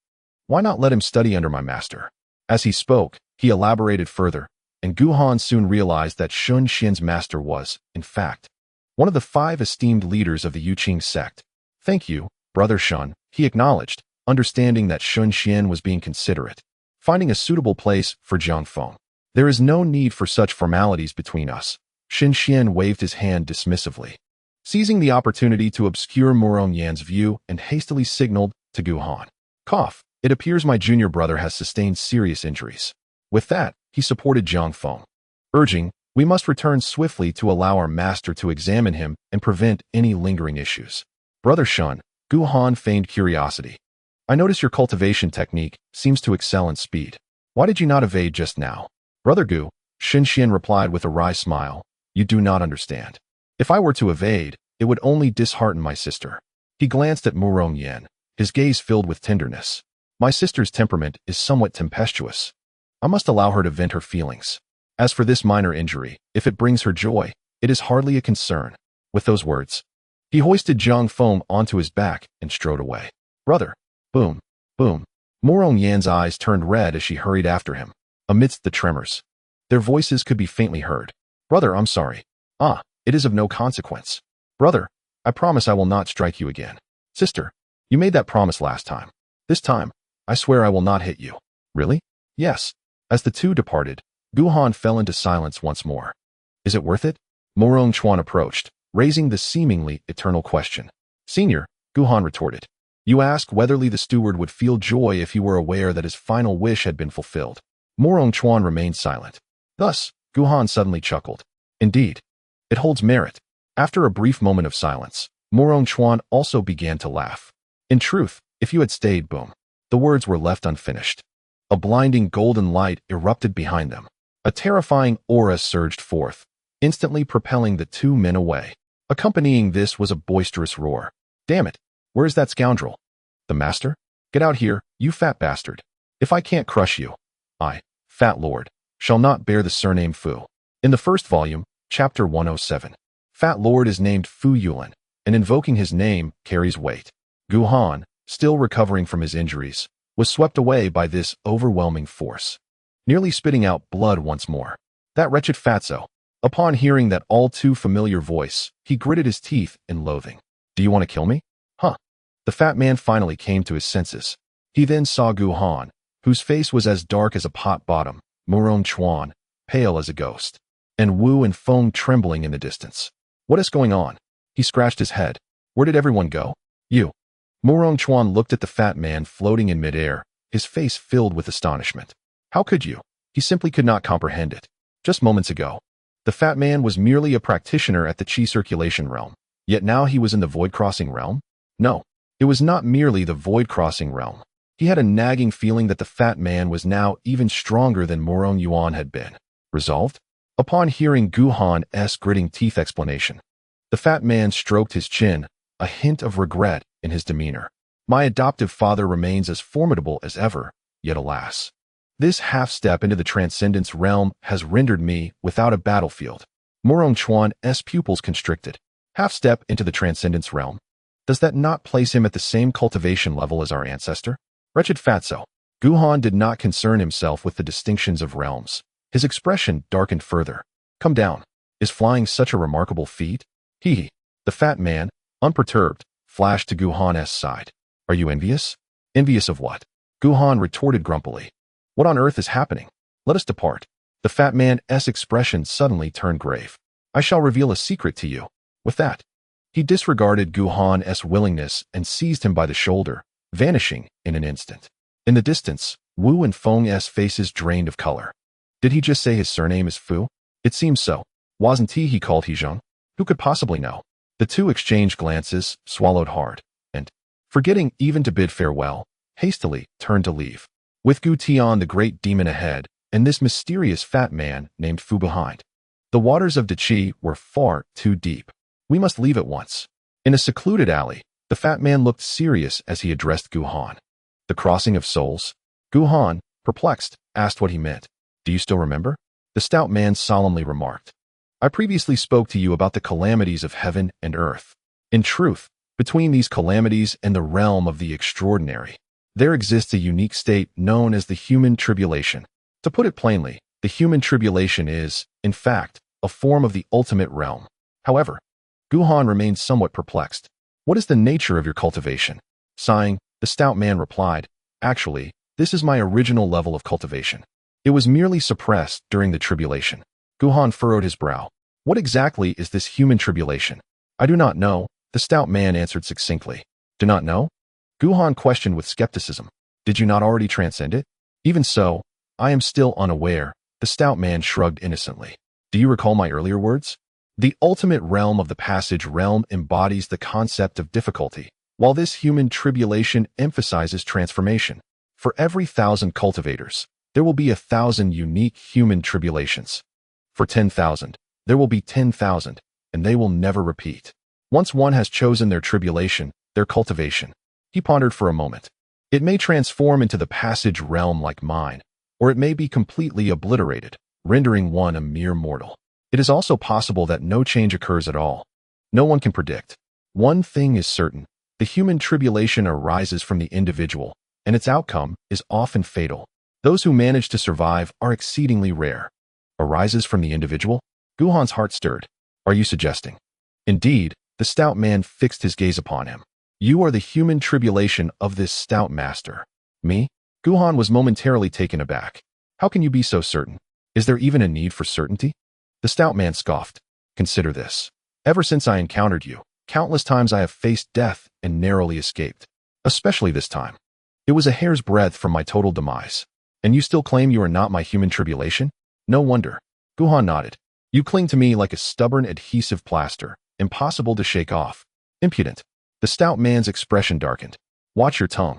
A: Why not let him study under my master? As he spoke, he elaborated further, and Gu Han soon realized that Shun Xian's master was, in fact, one of the 5 esteemed leaders of the Yuqing sect. Thank you, Brother Shun, he acknowledged, understanding that Shun Xian was being considerate, finding a suitable place for Jiang Hong. There is no need for such formalities between us. Shun Xian waved his hand dismissively, seizing the opportunity to obscure Mu Rongyan's view and hastily signaled to Gu Han. Cough. It appears my junior brother has sustained serious injuries. With that, he supported Jiang Hong, urging, we must return swiftly to allow our master to examine him and prevent any lingering issues. Brother Shun, Gu Han feigned curiosity. I notice your cultivation technique seems to excel in speed. Why did you not evade just now? Brother Gu, Shun Xian replied with a wry smile, you do not understand. If I were to evade, it would only dishearten my sister. He glanced at Mu Rongyan, his gaze filled with tenderness. My sister's temperament is somewhat tempestuous. I must allow her to vent her feelings. As for this minor injury, if it brings her joy, it is hardly a concern. With those words, he hoisted Jiang Hong onto his back and strode away. Brother. Boom. Boom. Morong Yan's eyes turned red as she hurried after him. Amidst the tremors, their voices could be faintly heard. Brother, I'm sorry. Ah, it is of no consequence. Brother, I promise I will not strike you again. Sister, you made that promise last time. This time, I swear I will not hit you. Really? Yes. As the two departed, Gu Han fell into silence once more. Is it worth it? Morong Chuan approached, raising the seemingly eternal question. Senior, Gu Han retorted. You ask whether the steward would feel joy if he were aware that his final wish had been fulfilled. Morong Chuan remained silent. Thus, Gu Han suddenly chuckled. Indeed, it holds merit. After a brief moment of silence, Morong Chuan also began to laugh. In truth, if you had stayed, boom. The words were left unfinished. A blinding golden light erupted behind them. A terrifying aura surged forth, instantly propelling the two men away. Accompanying this was a boisterous roar. Damn it! Where is that scoundrel? The master? Get out here, you fat bastard. If I can't crush you, I, Fat Lord, shall not bear the surname Fu. In the first volume, chapter 107, Fat Lord is named Fu Yulin, and invoking his name carries weight. Gu Han, still recovering from his injuries, was swept away by this overwhelming force, nearly spitting out blood once more. That wretched fatso. Upon hearing that all too familiar voice, he gritted his teeth in loathing. Do you want to kill me? Huh. The fat man finally came to his senses. He then saw Gu Han, whose face was as dark as a pot bottom, Morong Chuan, pale as a ghost, and Wu and Feng trembling in the distance. What is going on? He scratched his head. Where did everyone go? You. Morong Chuan looked at the fat man floating in midair, his face filled with astonishment. How could you? He simply could not comprehend it. Just moments ago, the fat man was merely a practitioner at the Qi circulation realm, yet now he was in the void-crossing realm? No, it was not merely the void-crossing realm. He had a nagging feeling that the fat man was now even stronger than Morong Yuan had been. Resolved? Upon hearing Gu Han's gritting teeth explanation, the fat man stroked his chin, a hint of regret in his demeanor. My adoptive father remains as formidable as ever, yet alas. This half-step into the transcendence realm has rendered me without a battlefield. Morong Chuan's pupils constricted. Half-step into the transcendence realm. Does that not place him at the same cultivation level as our ancestor? Wretched fatso. Gu Han did not concern himself with the distinctions of realms. His expression darkened further. Come down. Is flying such a remarkable feat? Hee. The fat man, unperturbed, flashed to Gu Han's side. Are you envious? Envious of what? Gu Han retorted grumpily. What on earth is happening? Let us depart. The fat man's expression suddenly turned grave. I shall reveal a secret to you. With that, he disregarded Gu Han's willingness and seized him by the shoulder, vanishing in an instant. In the distance, Wu and Feng's faces drained of color. Did he just say his surname is Fu? It seems so. Wasn't he called Zhong? Who could possibly know? The two exchanged glances, swallowed hard, and, forgetting even to bid farewell, hastily turned to leave. With Gu Tian the great demon ahead, and this mysterious fat man named Fu behind. The waters of Qi were far too deep. We must leave at once. In a secluded alley, the fat man looked serious as he addressed Gu Han. The crossing of souls? Gu Han, perplexed, asked what he meant. Do you still remember? The stout man solemnly remarked. I previously spoke to you about the calamities of heaven and earth. In truth, between these calamities and the realm of the extraordinary, there exists a unique state known as the human tribulation. To put it plainly, the human tribulation is, in fact, a form of the ultimate realm. However, Gu Han remained somewhat perplexed. What is the nature of your cultivation? Sighing, the stout man replied, Actually, this is my original level of cultivation. It was merely suppressed during the tribulation. Gu Han furrowed his brow. What exactly is this human tribulation? I do not know, the stout man answered succinctly. Do not know? Gu Han questioned with skepticism. Did you not already transcend it? Even so, I am still unaware, the stout man shrugged innocently. Do you recall my earlier words? The ultimate realm of the passage realm embodies the concept of difficulty, while this human tribulation emphasizes transformation. For every 1,000 cultivators, there will be 1,000 unique human tribulations. For 10,000, there will be 10,000, and they will never repeat. Once one has chosen their tribulation, their cultivation, he pondered for a moment. It may transform into the passage realm like mine, or it may be completely obliterated, rendering one a mere mortal. It is also possible that no change occurs at all. No one can predict. One thing is certain, the human tribulation arises from the individual, and its outcome is often fatal. Those who manage to survive are exceedingly rare. Arises from the individual? Guhan's heart stirred. Are you suggesting? Indeed, the stout man fixed his gaze upon him. You are the human tribulation of this stout master. Me? Guhan was momentarily taken aback. How can you be so certain? Is there even a need for certainty? The stout man scoffed. Consider this. Ever since I encountered you, countless times I have faced death and narrowly escaped. Especially this time. It was a hair's breadth from my total demise. And you still claim you are not my human tribulation? No wonder. Guhan nodded. You cling to me like a stubborn adhesive plaster, impossible to shake off. Impudent. The stout man's expression darkened. Watch your tongue.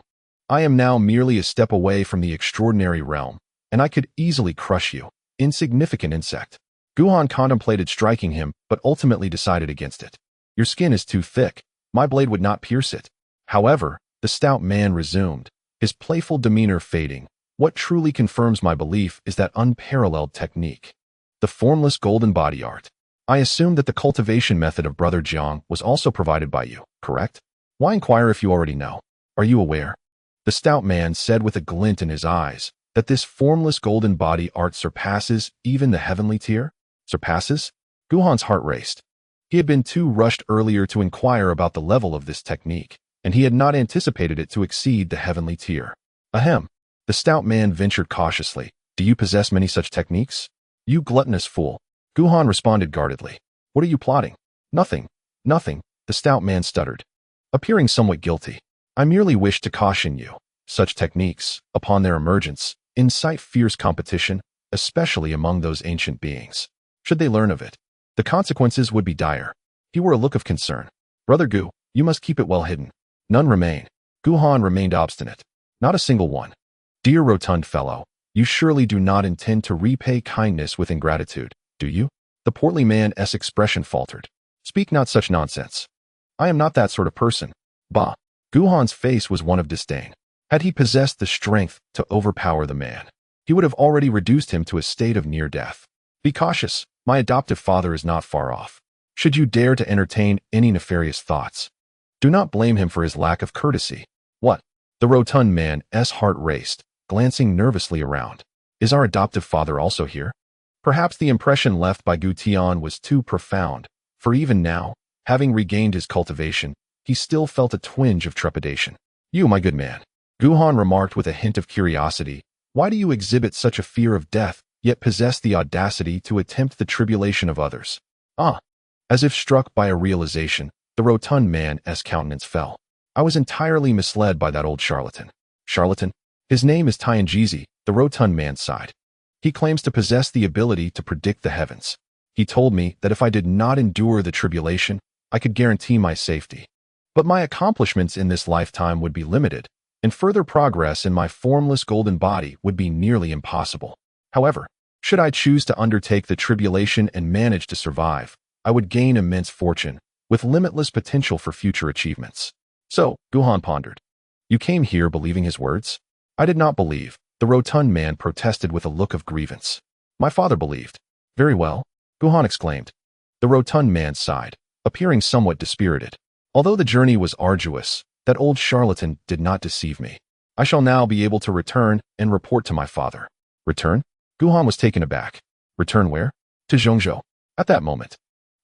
A: I am now merely a step away from the extraordinary realm, and I could easily crush you, insignificant insect. Guhan contemplated striking him, but ultimately decided against it. Your skin is too thick. My blade would not pierce it. However, the stout man resumed, his playful demeanor fading. What truly confirms my belief is that unparalleled technique. The formless golden body art. I assume that the cultivation method of Brother Jiang was also provided by you, correct? Why inquire if you already know? Are you aware? The stout man said with a glint in his eyes that this formless golden body art surpasses even the heavenly tier? Surpasses? Guhan's heart raced. He had been too rushed earlier to inquire about the level of this technique, and he had not anticipated it to exceed the heavenly tier. Ahem. The stout man ventured cautiously. Do you possess many such techniques? You gluttonous fool. Guhan responded guardedly. What are you plotting? Nothing. Nothing, the stout man stuttered, appearing somewhat guilty. I merely wish to caution you. Such techniques, upon their emergence, incite fierce competition, especially among those ancient beings. Should they learn of it, the consequences would be dire. He wore a look of concern. Brother Gu, you must keep it well hidden. None remain. Guhan remained obstinate. Not a single one. Dear rotund fellow, you surely do not intend to repay kindness with ingratitude, do you? The portly man's expression faltered. Speak not such nonsense. I am not that sort of person. Bah. Guhan's face was one of disdain. Had he possessed the strength to overpower the man, he would have already reduced him to a state of near death. Be cautious. My adoptive father is not far off. Should you dare to entertain any nefarious thoughts, do not blame him for his lack of courtesy. What? The rotund man's heart raced, glancing nervously around. Is our adoptive father also here? Perhaps the impression left by Gu Tian was too profound, for even now, having regained his cultivation, he still felt a twinge of trepidation. You, my good man, Guhan remarked with a hint of curiosity, why do you exhibit such a fear of death, yet possess the audacity to attempt the tribulation of others? Ah! As if struck by a realization, the rotund man's countenance fell. I was entirely misled by that old charlatan. Charlatan? His name is Tianjizi, the rotund man sighed. He claims to possess the ability to predict the heavens. He told me that if I did not endure the tribulation, I could guarantee my safety. But my accomplishments in this lifetime would be limited, and further progress in my formless golden body would be nearly impossible. However, should I choose to undertake the tribulation and manage to survive, I would gain immense fortune, with limitless potential for future achievements. So, Guhan pondered. You came here believing his words? I did not believe, the rotund man protested with a look of grievance. My father believed. Very well, Guhan exclaimed. The rotund man sighed, appearing somewhat dispirited. Although the journey was arduous, that old charlatan did not deceive me. I shall now be able to return and report to my father. Return? Guhan was taken aback. Return where? To Zhongzhou. At that moment,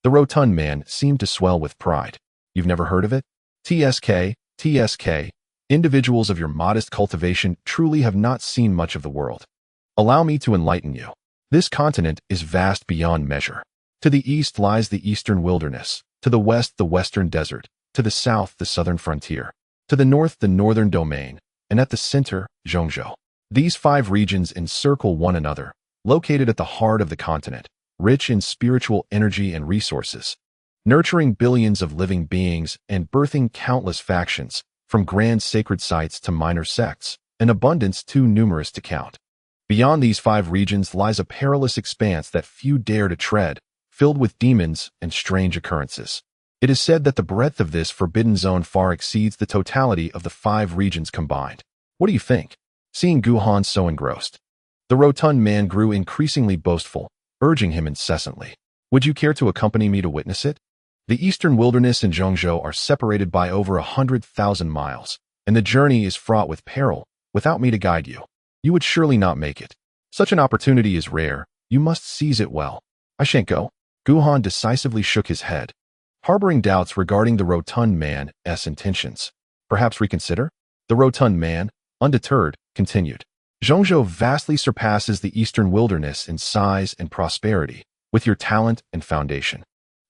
A: the rotund man seemed to swell with pride. You've never heard of it? TSK. Individuals of your modest cultivation truly have not seen much of the world. Allow me to enlighten you. This continent is vast beyond measure. To the east lies the eastern wilderness, to the west the western desert, to the south the southern frontier, to the north the northern domain, and at the center, Zhongzhou. These 5 regions encircle one another, located at the heart of the continent, rich in spiritual energy and resources, nurturing billions of living beings and birthing countless factions, from grand sacred sites to minor sects, an abundance too numerous to count. Beyond these 5 regions lies a perilous expanse that few dare to tread, filled with demons and strange occurrences. It is said that the breadth of this forbidden zone far exceeds the totality of the 5 regions combined. What do you think? Seeing Guhan so engrossed, the rotund man grew increasingly boastful, urging him incessantly. Would you care to accompany me to witness it? The eastern wilderness and Zhongzhou are separated by over 100,000 miles, and the journey is fraught with peril, without me to guide you. You would surely not make it. Such an opportunity is rare. You must seize it well. I shan't go. Gu Han decisively shook his head, harboring doubts regarding the rotund man's intentions. Perhaps reconsider? The rotund man, undeterred, continued. Zhongzhou vastly surpasses the eastern wilderness in size and prosperity, with your talent and foundation.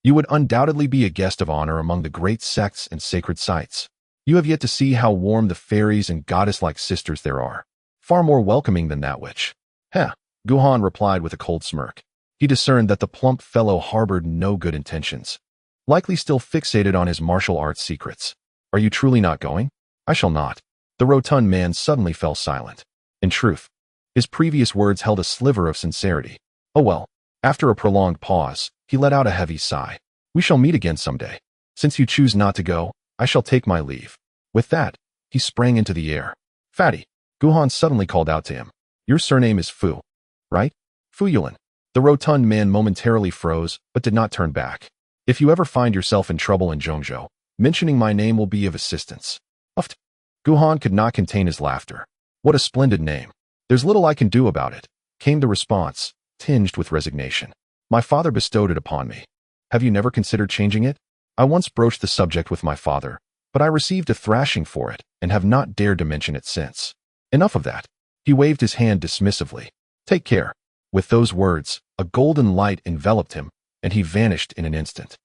A: You would undoubtedly be a guest of honor among the great sects and sacred sites. You have yet to see how warm the fairies and goddess-like sisters there are. Far more welcoming than that witch. Heh, Gu Han replied with a cold smirk. He discerned that the plump fellow harbored no good intentions, likely still fixated on his martial arts secrets. Are you truly not going? I shall not. The rotund man suddenly fell silent. In truth, his previous words held a sliver of sincerity. Oh well. After a prolonged pause, he let out a heavy sigh. We shall meet again someday. Since you choose not to go, I shall take my leave. With that, he sprang into the air. Fatty, Gu Han suddenly called out to him. Your surname is Fu, right? Fu Yulin. The rotund man momentarily froze, but did not turn back. If you ever find yourself in trouble in Zhongzhou, mentioning my name will be of assistance. Uft. Gu Han could not contain his laughter. What a splendid name. There's little I can do about it, came the response, tinged with resignation. My father bestowed it upon me. Have you never considered changing it? I once broached the subject with my father, but I received a thrashing for it and have not dared to mention it since. Enough of that. He waved his hand dismissively. Take care. With those words, a golden light enveloped him, and he vanished in an instant.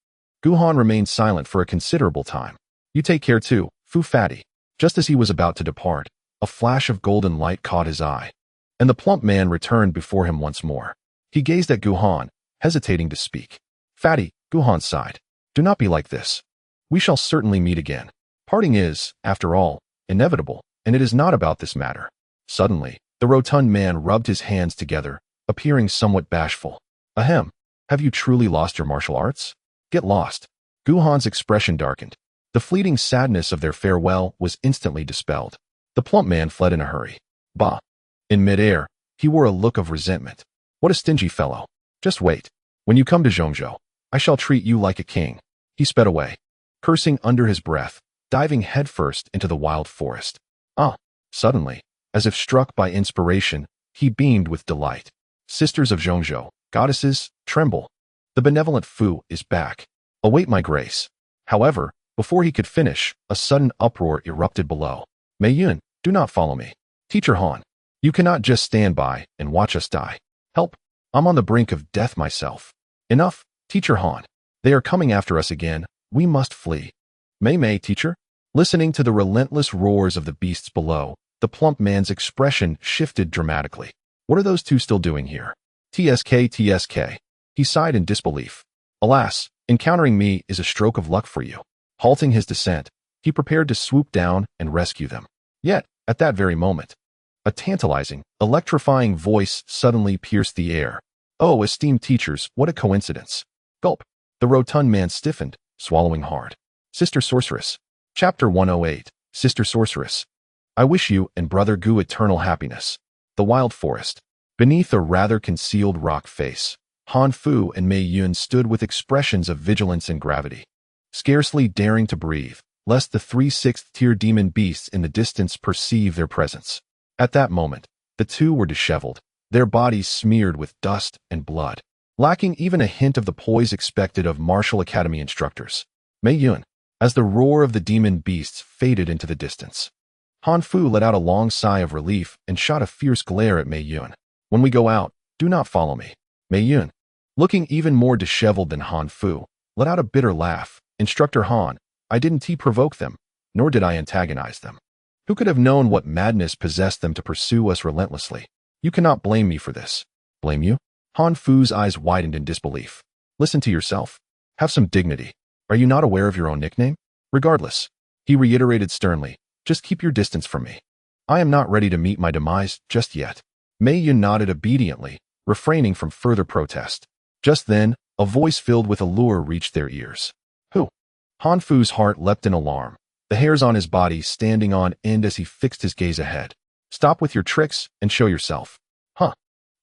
A: Gu Han remained silent for a considerable time. You take care too, Fu Fatty. Just as he was about to depart, a flash of golden light caught his eye, and the plump man returned before him once more. He gazed at Gu Han, hesitating to speak. Fatty, Gu Han sighed. Do not be like this. We shall certainly meet again. Parting is, after all, inevitable, and it is not about this matter. Suddenly, the rotund man rubbed his hands together, appearing somewhat bashful. Ahem. Have you truly lost your martial arts? Get lost. Gu Han's expression darkened. The fleeting sadness of their farewell was instantly dispelled. The plump man fled in a hurry. Bah. In midair, he wore a look of resentment. What a stingy fellow. Just wait. When you come to Zhongzhou, I shall treat you like a king. He sped away, cursing under his breath, diving headfirst into the wild forest. Suddenly, as if struck by inspiration, he beamed with delight. Sisters of Zhongzhou, goddesses, tremble. The benevolent Fu is back. Await my grace. However, before he could finish, a sudden uproar erupted below. Mei Yun, do not follow me. Teacher Han, you cannot just stand by and watch us die. Help. I'm on the brink of death myself. Enough, Teacher Han. They are coming after us again. We must flee. Mei, teacher. Listening to the relentless roars of the beasts below, the plump man's expression shifted dramatically. What are those two still doing here? TSK. He sighed in disbelief. Alas, encountering me is a stroke of luck for you. Halting his descent, he prepared to swoop down and rescue them. Yet, at that very moment, a tantalizing, electrifying voice suddenly pierced the air. Oh, esteemed teachers, what a coincidence. Gulp. The rotund man stiffened, swallowing hard. Sister Sorceress. Chapter 108. Sister Sorceress. I wish you and Brother Gu eternal happiness. The wild forest. Beneath a rather concealed rock face, Han Fu and Mei Yun stood with expressions of vigilance and gravity, scarcely daring to breathe, lest the 3 6th-tier demon beasts in the distance perceive their presence. At that moment, the two were disheveled, their bodies smeared with dust and blood, lacking even a hint of the poise expected of martial academy instructors. Mei Yun, as the roar of the demon beasts faded into the distance, Han Fu let out a long sigh of relief and shot a fierce glare at Mei Yun. When we go out, do not follow me. Mei Yun, looking even more disheveled than Han Fu, let out a bitter laugh. Instructor Han, I didn't provoke them, nor did I antagonize them. Who could have known what madness possessed them to pursue us relentlessly? You cannot blame me for this. Blame you? Han Fu's eyes widened in disbelief. Listen to yourself. Have some dignity. Are you not aware of your own nickname? Regardless, he reiterated sternly, just keep your distance from me. I am not ready to meet my demise just yet. Mei Yun nodded obediently, refraining from further protest. Just then, a voice filled with allure reached their ears. Who? Han Fu's heart leapt in alarm, the hairs on his body standing on end as he fixed his gaze ahead. Stop with your tricks and show yourself. Huh.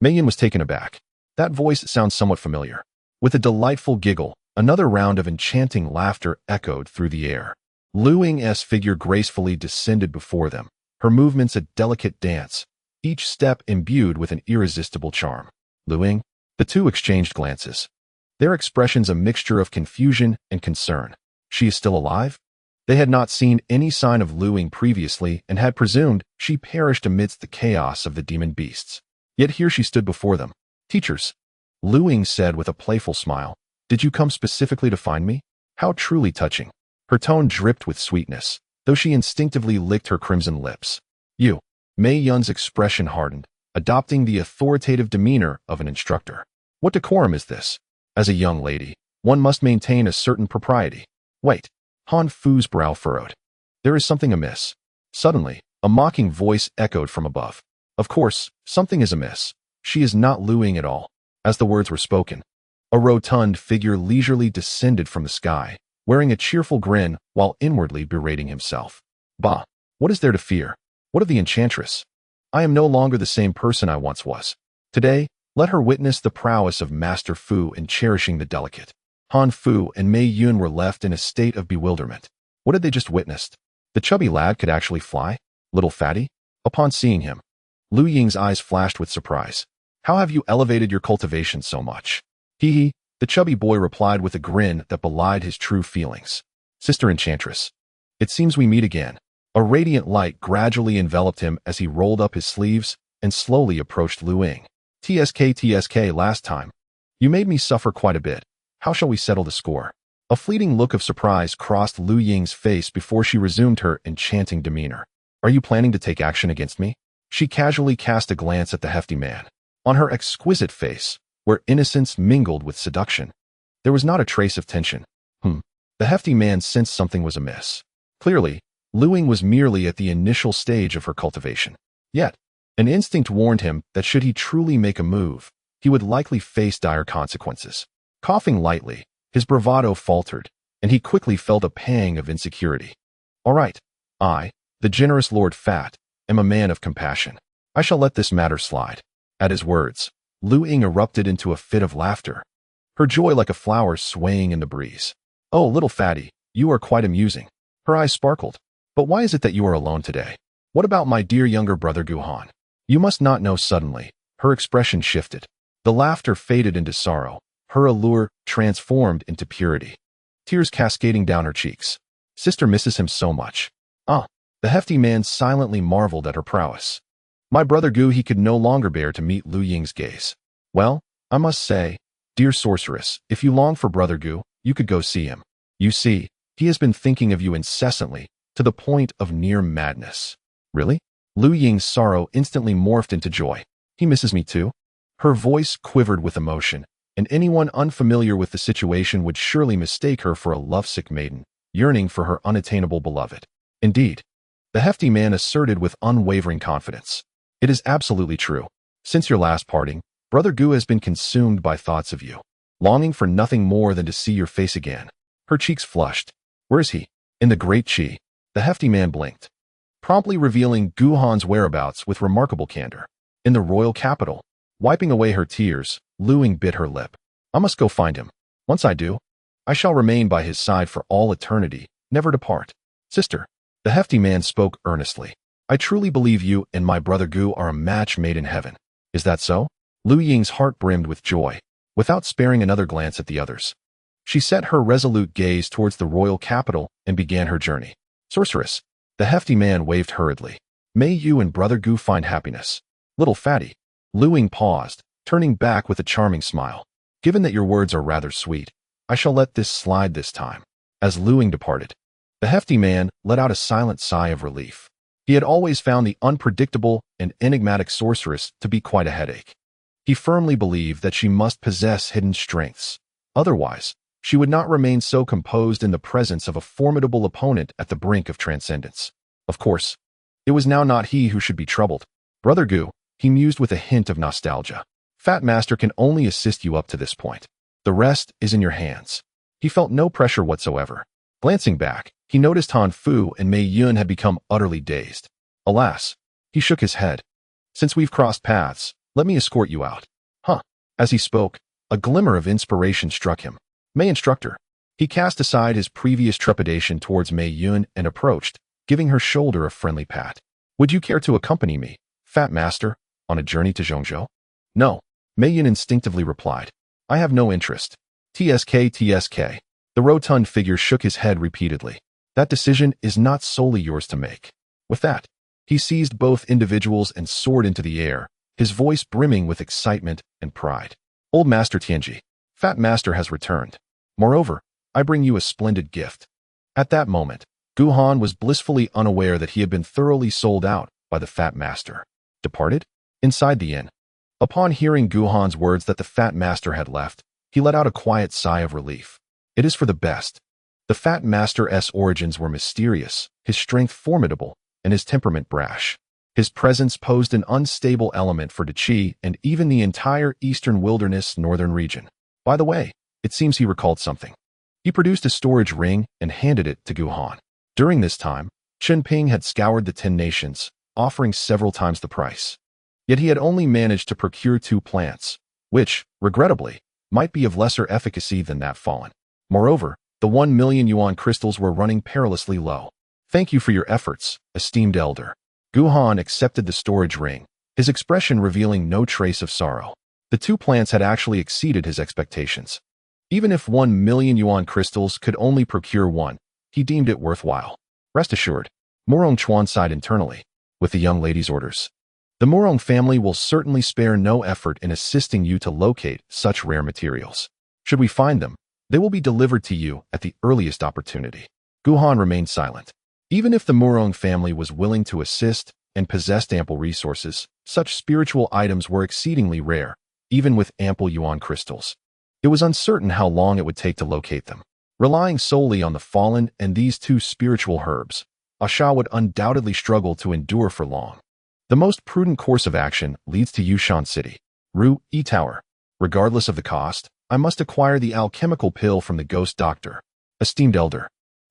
A: Mei Yun was taken aback. That voice sounds somewhat familiar. With a delightful giggle, another round of enchanting laughter echoed through the air. Lu Ying's figure gracefully descended before them, her movements a delicate dance, each step imbued with an irresistible charm. Lu Ying? The two exchanged glances. Their expressions a mixture of confusion and concern. She is still alive? They had not seen any sign of Lu Ying previously and had presumed she perished amidst the chaos of the demon beasts. Yet here she stood before them. Teachers, Lu Ying said with a playful smile, did you come specifically to find me? How truly touching. Her tone dripped with sweetness, though she instinctively licked her crimson lips. You. Mei Yun's expression hardened, adopting the authoritative demeanor of an instructor. What decorum is this? As a young lady, one must maintain a certain propriety. Wait. Han Fu's brow furrowed. There is something amiss. Suddenly, a mocking voice echoed from above. Of course, something is amiss. She is not Lu Ying at all. As the words were spoken, a rotund figure leisurely descended from the sky, wearing a cheerful grin while inwardly berating himself. Bah! What is there to fear? What of the enchantress? I am no longer the same person I once was. Today, let her witness the prowess of Master Fu in cherishing the delicate. Han Fu and Mei Yun were left in a state of bewilderment. What had they just witnessed? The chubby lad could actually fly? Little fatty? Upon seeing him, Lu Ying's eyes flashed with surprise. How have you elevated your cultivation so much? Hee hee, the chubby boy replied with a grin that belied his true feelings. Sister Enchantress, it seems we meet again. A radiant light gradually enveloped him as he rolled up his sleeves and slowly approached Lu Ying. TSK last time. You made me suffer quite a bit. How shall we settle the score? A fleeting look of surprise crossed Lu Ying's face before she resumed her enchanting demeanor. Are you planning to take action against me? She casually cast a glance at the hefty man. On her exquisite face, where innocence mingled with seduction, there was not a trace of tension. The hefty man sensed something was amiss. Clearly, Lu Ying was merely at the initial stage of her cultivation. Yet, an instinct warned him that should he truly make a move, he would likely face dire consequences. Coughing lightly, his bravado faltered, and he quickly felt a pang of insecurity. All right, I, the generous Lord Fat, am a man of compassion. I shall let this matter slide. At his words, Lu Ying erupted into a fit of laughter, her joy like a flower swaying in the breeze. Oh, little fatty, you are quite amusing. Her eyes sparkled. But why is it that you are alone today? What about my dear younger brother Guhan? You must not know. Suddenly, her expression shifted. The laughter faded into sorrow, her allure transformed into purity. Tears cascading down her cheeks. Sister misses him so much. The hefty man silently marveled at her prowess. My brother Gu, he could no longer bear to meet Lu Ying's gaze. Well, I must say, dear sorceress, if you long for brother Gu, you could go see him. You see, he has been thinking of you incessantly, to the point of near madness. Really? Lu Ying's sorrow instantly morphed into joy. He misses me too? Her voice quivered with emotion, and anyone unfamiliar with the situation would surely mistake her for a lovesick maiden, yearning for her unattainable beloved. Indeed, the hefty man asserted with unwavering confidence. It is absolutely true. Since your last parting, brother Gu has been consumed by thoughts of you, longing for nothing more than to see your face again. Her cheeks flushed. Where is he? In the Great Qi. The hefty man blinked, promptly revealing Guhan's whereabouts with remarkable candor. In the royal capital. Wiping away her tears, Lu Ying bit her lip. I must go find him. Once I do, I shall remain by his side for all eternity, never depart. Sister, the hefty man spoke earnestly. I truly believe you and my brother Gu are a match made in heaven. Is that so? Lu Ying's heart brimmed with joy, without sparing another glance at the others. She set her resolute gaze towards the royal capital and began her journey. Sorceress, the hefty man waved hurriedly. May you and brother Gu find happiness. Little fatty. Lu Ying paused, turning back with a charming smile. Given that your words are rather sweet, I shall let this slide this time. As Lu Ying departed, the hefty man let out a silent sigh of relief. He had always found the unpredictable and enigmatic sorceress to be quite a headache. He firmly believed that she must possess hidden strengths. Otherwise, she would not remain so composed in the presence of a formidable opponent at the brink of transcendence. Of course, it was now not he who should be troubled. Brother Gu, he mused with a hint of nostalgia. Fat Master can only assist you up to this point. The rest is in your hands. He felt no pressure whatsoever. Glancing back, he noticed Han Fu and Mei Yun had become utterly dazed. Alas, he shook his head. Since we've crossed paths, let me escort you out. As he spoke, a glimmer of inspiration struck him. Mei Instructor. He cast aside his previous trepidation towards Mei Yun and approached, giving her shoulder a friendly pat. Would you care to accompany me, fat master, on a journey to Zhongzhou? No, Mei Yun instinctively replied. I have no interest. TSK, TSK. The rotund figure shook his head repeatedly. That decision is not solely yours to make. With that, he seized both individuals and soared into the air, his voice brimming with excitement and pride. Old Master Tianji, Fat Master has returned. Moreover, I bring you a splendid gift. At that moment, Gu Han was blissfully unaware that he had been thoroughly sold out by the Fat Master. Departed? Inside the inn. Upon hearing Gu Han's words that the Fat Master had left, he let out a quiet sigh of relief. It is for the best. The Fat Master's origins were mysterious, his strength formidable, and his temperament brash. His presence posed an unstable element for Dachi and even the entire eastern wilderness northern region. By the way, it seems he recalled something. He produced a storage ring and handed it to Gu Han. During this time, Chen Ping had scoured the 10 nations, offering several times the price. Yet he had only managed to procure 2 plants, which, regrettably, might be of lesser efficacy than that fallen. Moreover, the 1 million yuan crystals were running perilously low. Thank you for your efforts, esteemed elder. Gu Han accepted the storage ring, his expression revealing no trace of sorrow. The 2 plants had actually exceeded his expectations. Even if 1 million yuan crystals could only procure 1, he deemed it worthwhile. Rest assured, Morong Chuan sighed internally, with the young lady's orders. The Morong family will certainly spare no effort in assisting you to locate such rare materials. Should we find them, they will be delivered to you at the earliest opportunity. Gu Han remained silent. Even if the Morong family was willing to assist and possessed ample resources, such spiritual items were exceedingly rare, even with ample yuan crystals. It was uncertain how long it would take to locate them. Relying solely on the fallen and these 2 spiritual herbs, Asha would undoubtedly struggle to endure for long. The most prudent course of action leads to Yushan City, Ru E Tower. Regardless of the cost, I must acquire the alchemical pill from the ghost doctor. Esteemed elder.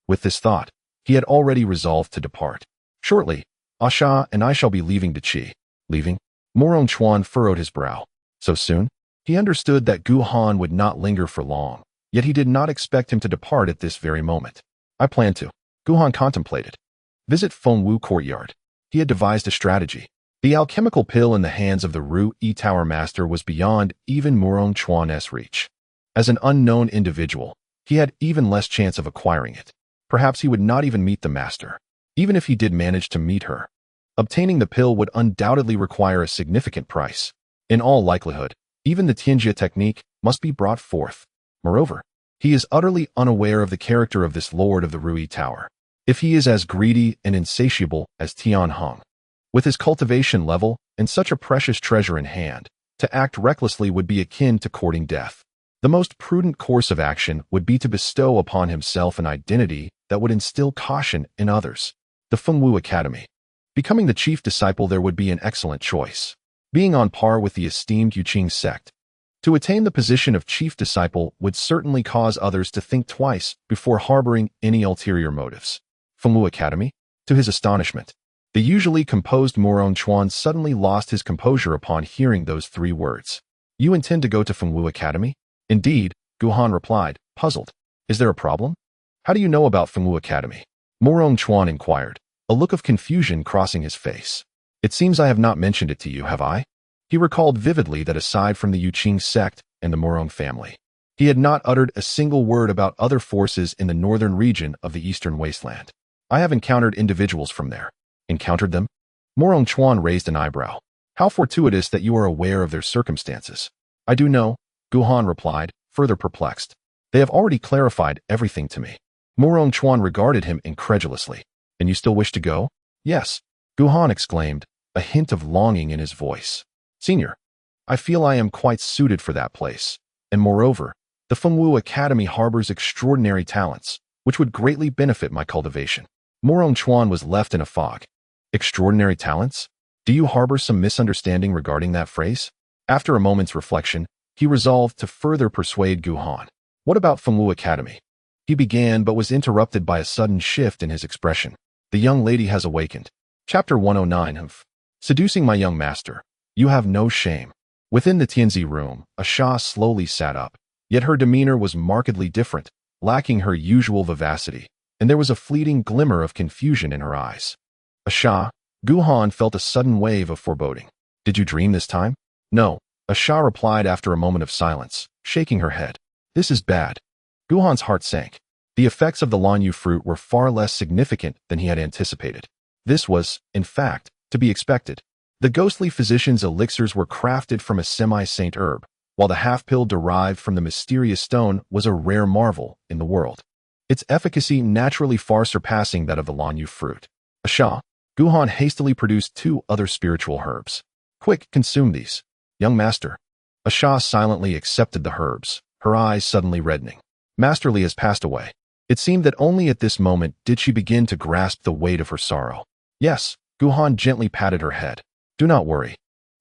A: With this thought, he had already resolved to depart. Shortly, Asha and I shall be leaving Dachi. Leaving? Morong Chuan furrowed his brow. So soon? He understood that Gu Han would not linger for long, yet he did not expect him to depart at this very moment. I plan to. Gu Han contemplated. Visit Fengwu Courtyard. He had devised a strategy. The alchemical pill in the hands of the Ru E Tower Master was beyond even Morong Chuan's reach. As an unknown individual, he had even less chance of acquiring it. Perhaps he would not even meet the Master. Even if he did manage to meet her, obtaining the pill would undoubtedly require a significant price. In all likelihood, even the Tianjia technique must be brought forth. Moreover, he is utterly unaware of the character of this Lord of the Rui Tower. If he is as greedy and insatiable as Jiang Hong, with his cultivation level and such a precious treasure in hand, to act recklessly would be akin to courting death. The most prudent course of action would be to bestow upon himself an identity that would instill caution in others. The Fengwu Academy. Becoming the chief disciple there would be an excellent choice. Being on par with the esteemed Yuqing sect. To attain the position of chief disciple would certainly cause others to think twice before harboring any ulterior motives. Fengwu Academy? To his astonishment, the usually composed Morong Chuan suddenly lost his composure upon hearing those 3 words. You intend to go to Fengwu Academy? Indeed, Gu Han replied, puzzled. Is there a problem? How do you know about Fengwu Academy? Morong Chuan inquired, a look of confusion crossing his face. It seems I have not mentioned it to you, have I? He recalled vividly that aside from the Yuqing sect and the Morong family, he had not uttered a single word about other forces in the northern region of the eastern wasteland. I have encountered individuals from there. Encountered them? Morong Chuan raised an eyebrow. How fortuitous that you are aware of their circumstances. I do know, Gu Han replied, further perplexed. They have already clarified everything to me. Morong Chuan regarded him incredulously. And you still wish to go? Yes, Gu Han exclaimed, a hint of longing in his voice. Senior, I feel I am quite suited for that place. And moreover, the Fengwu Academy harbors extraordinary talents, which would greatly benefit my cultivation. Morong Chuan was left in a fog. Extraordinary talents? Do you harbor some misunderstanding regarding that phrase? After a moment's reflection, he resolved to further persuade Gu Han. What about Fengwu Academy? He began but was interrupted by a sudden shift in his expression. The young lady has awakened. Chapter 109 of Seducing My Young Master. You have no shame. Within the Tianzi room, Asha slowly sat up, yet her demeanor was markedly different, lacking her usual vivacity, and there was a fleeting glimmer of confusion in her eyes. Asha, Gu Han felt a sudden wave of foreboding. Did you dream this time? No, Asha replied after a moment of silence, shaking her head. This is bad. Gu Han's heart sank. The effects of the Lanyu fruit were far less significant than he had anticipated. This was, in fact, to be expected. The ghostly physician's elixirs were crafted from a semi-saint herb, while the half-pill derived from the mysterious stone was a rare marvel in the world. Its efficacy naturally far surpassing that of the Lanyu fruit. Asha, Gu Han hastily produced 2 other spiritual herbs. Quick, consume these. Young master. Asha silently accepted the herbs, her eyes suddenly reddening. Master Li has passed away. It seemed that only at this moment did she begin to grasp the weight of her sorrow. Yes, Gu Han gently patted her head. Do not worry.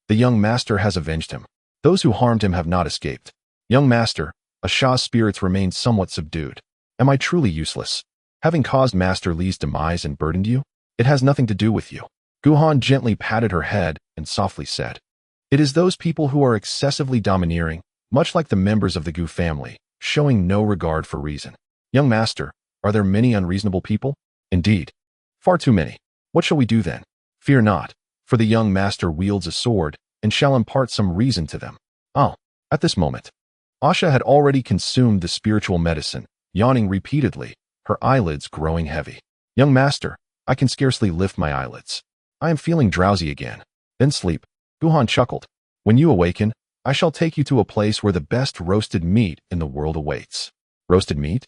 A: The young master has avenged him. Those who harmed him have not escaped. Young master, Asha's spirits remained somewhat subdued. Am I truly useless? Having caused Master Li's demise and burdened you? It has nothing to do with you. Gu Han gently patted her head and softly said, It is those people who are excessively domineering, much like the members of the Gu family, showing no regard for reason. Young master, are there many unreasonable people? Indeed. Far too many. What shall we do then? Fear not, for the young master wields a sword and shall impart some reason to them. Oh, at this moment, Asha had already consumed the spiritual medicine, yawning repeatedly, her eyelids growing heavy. Young master, I can scarcely lift my eyelids. I am feeling drowsy again. Then sleep. Gu Han chuckled. When you awaken, I shall take you to a place where the best roasted meat in the world awaits. Roasted meat?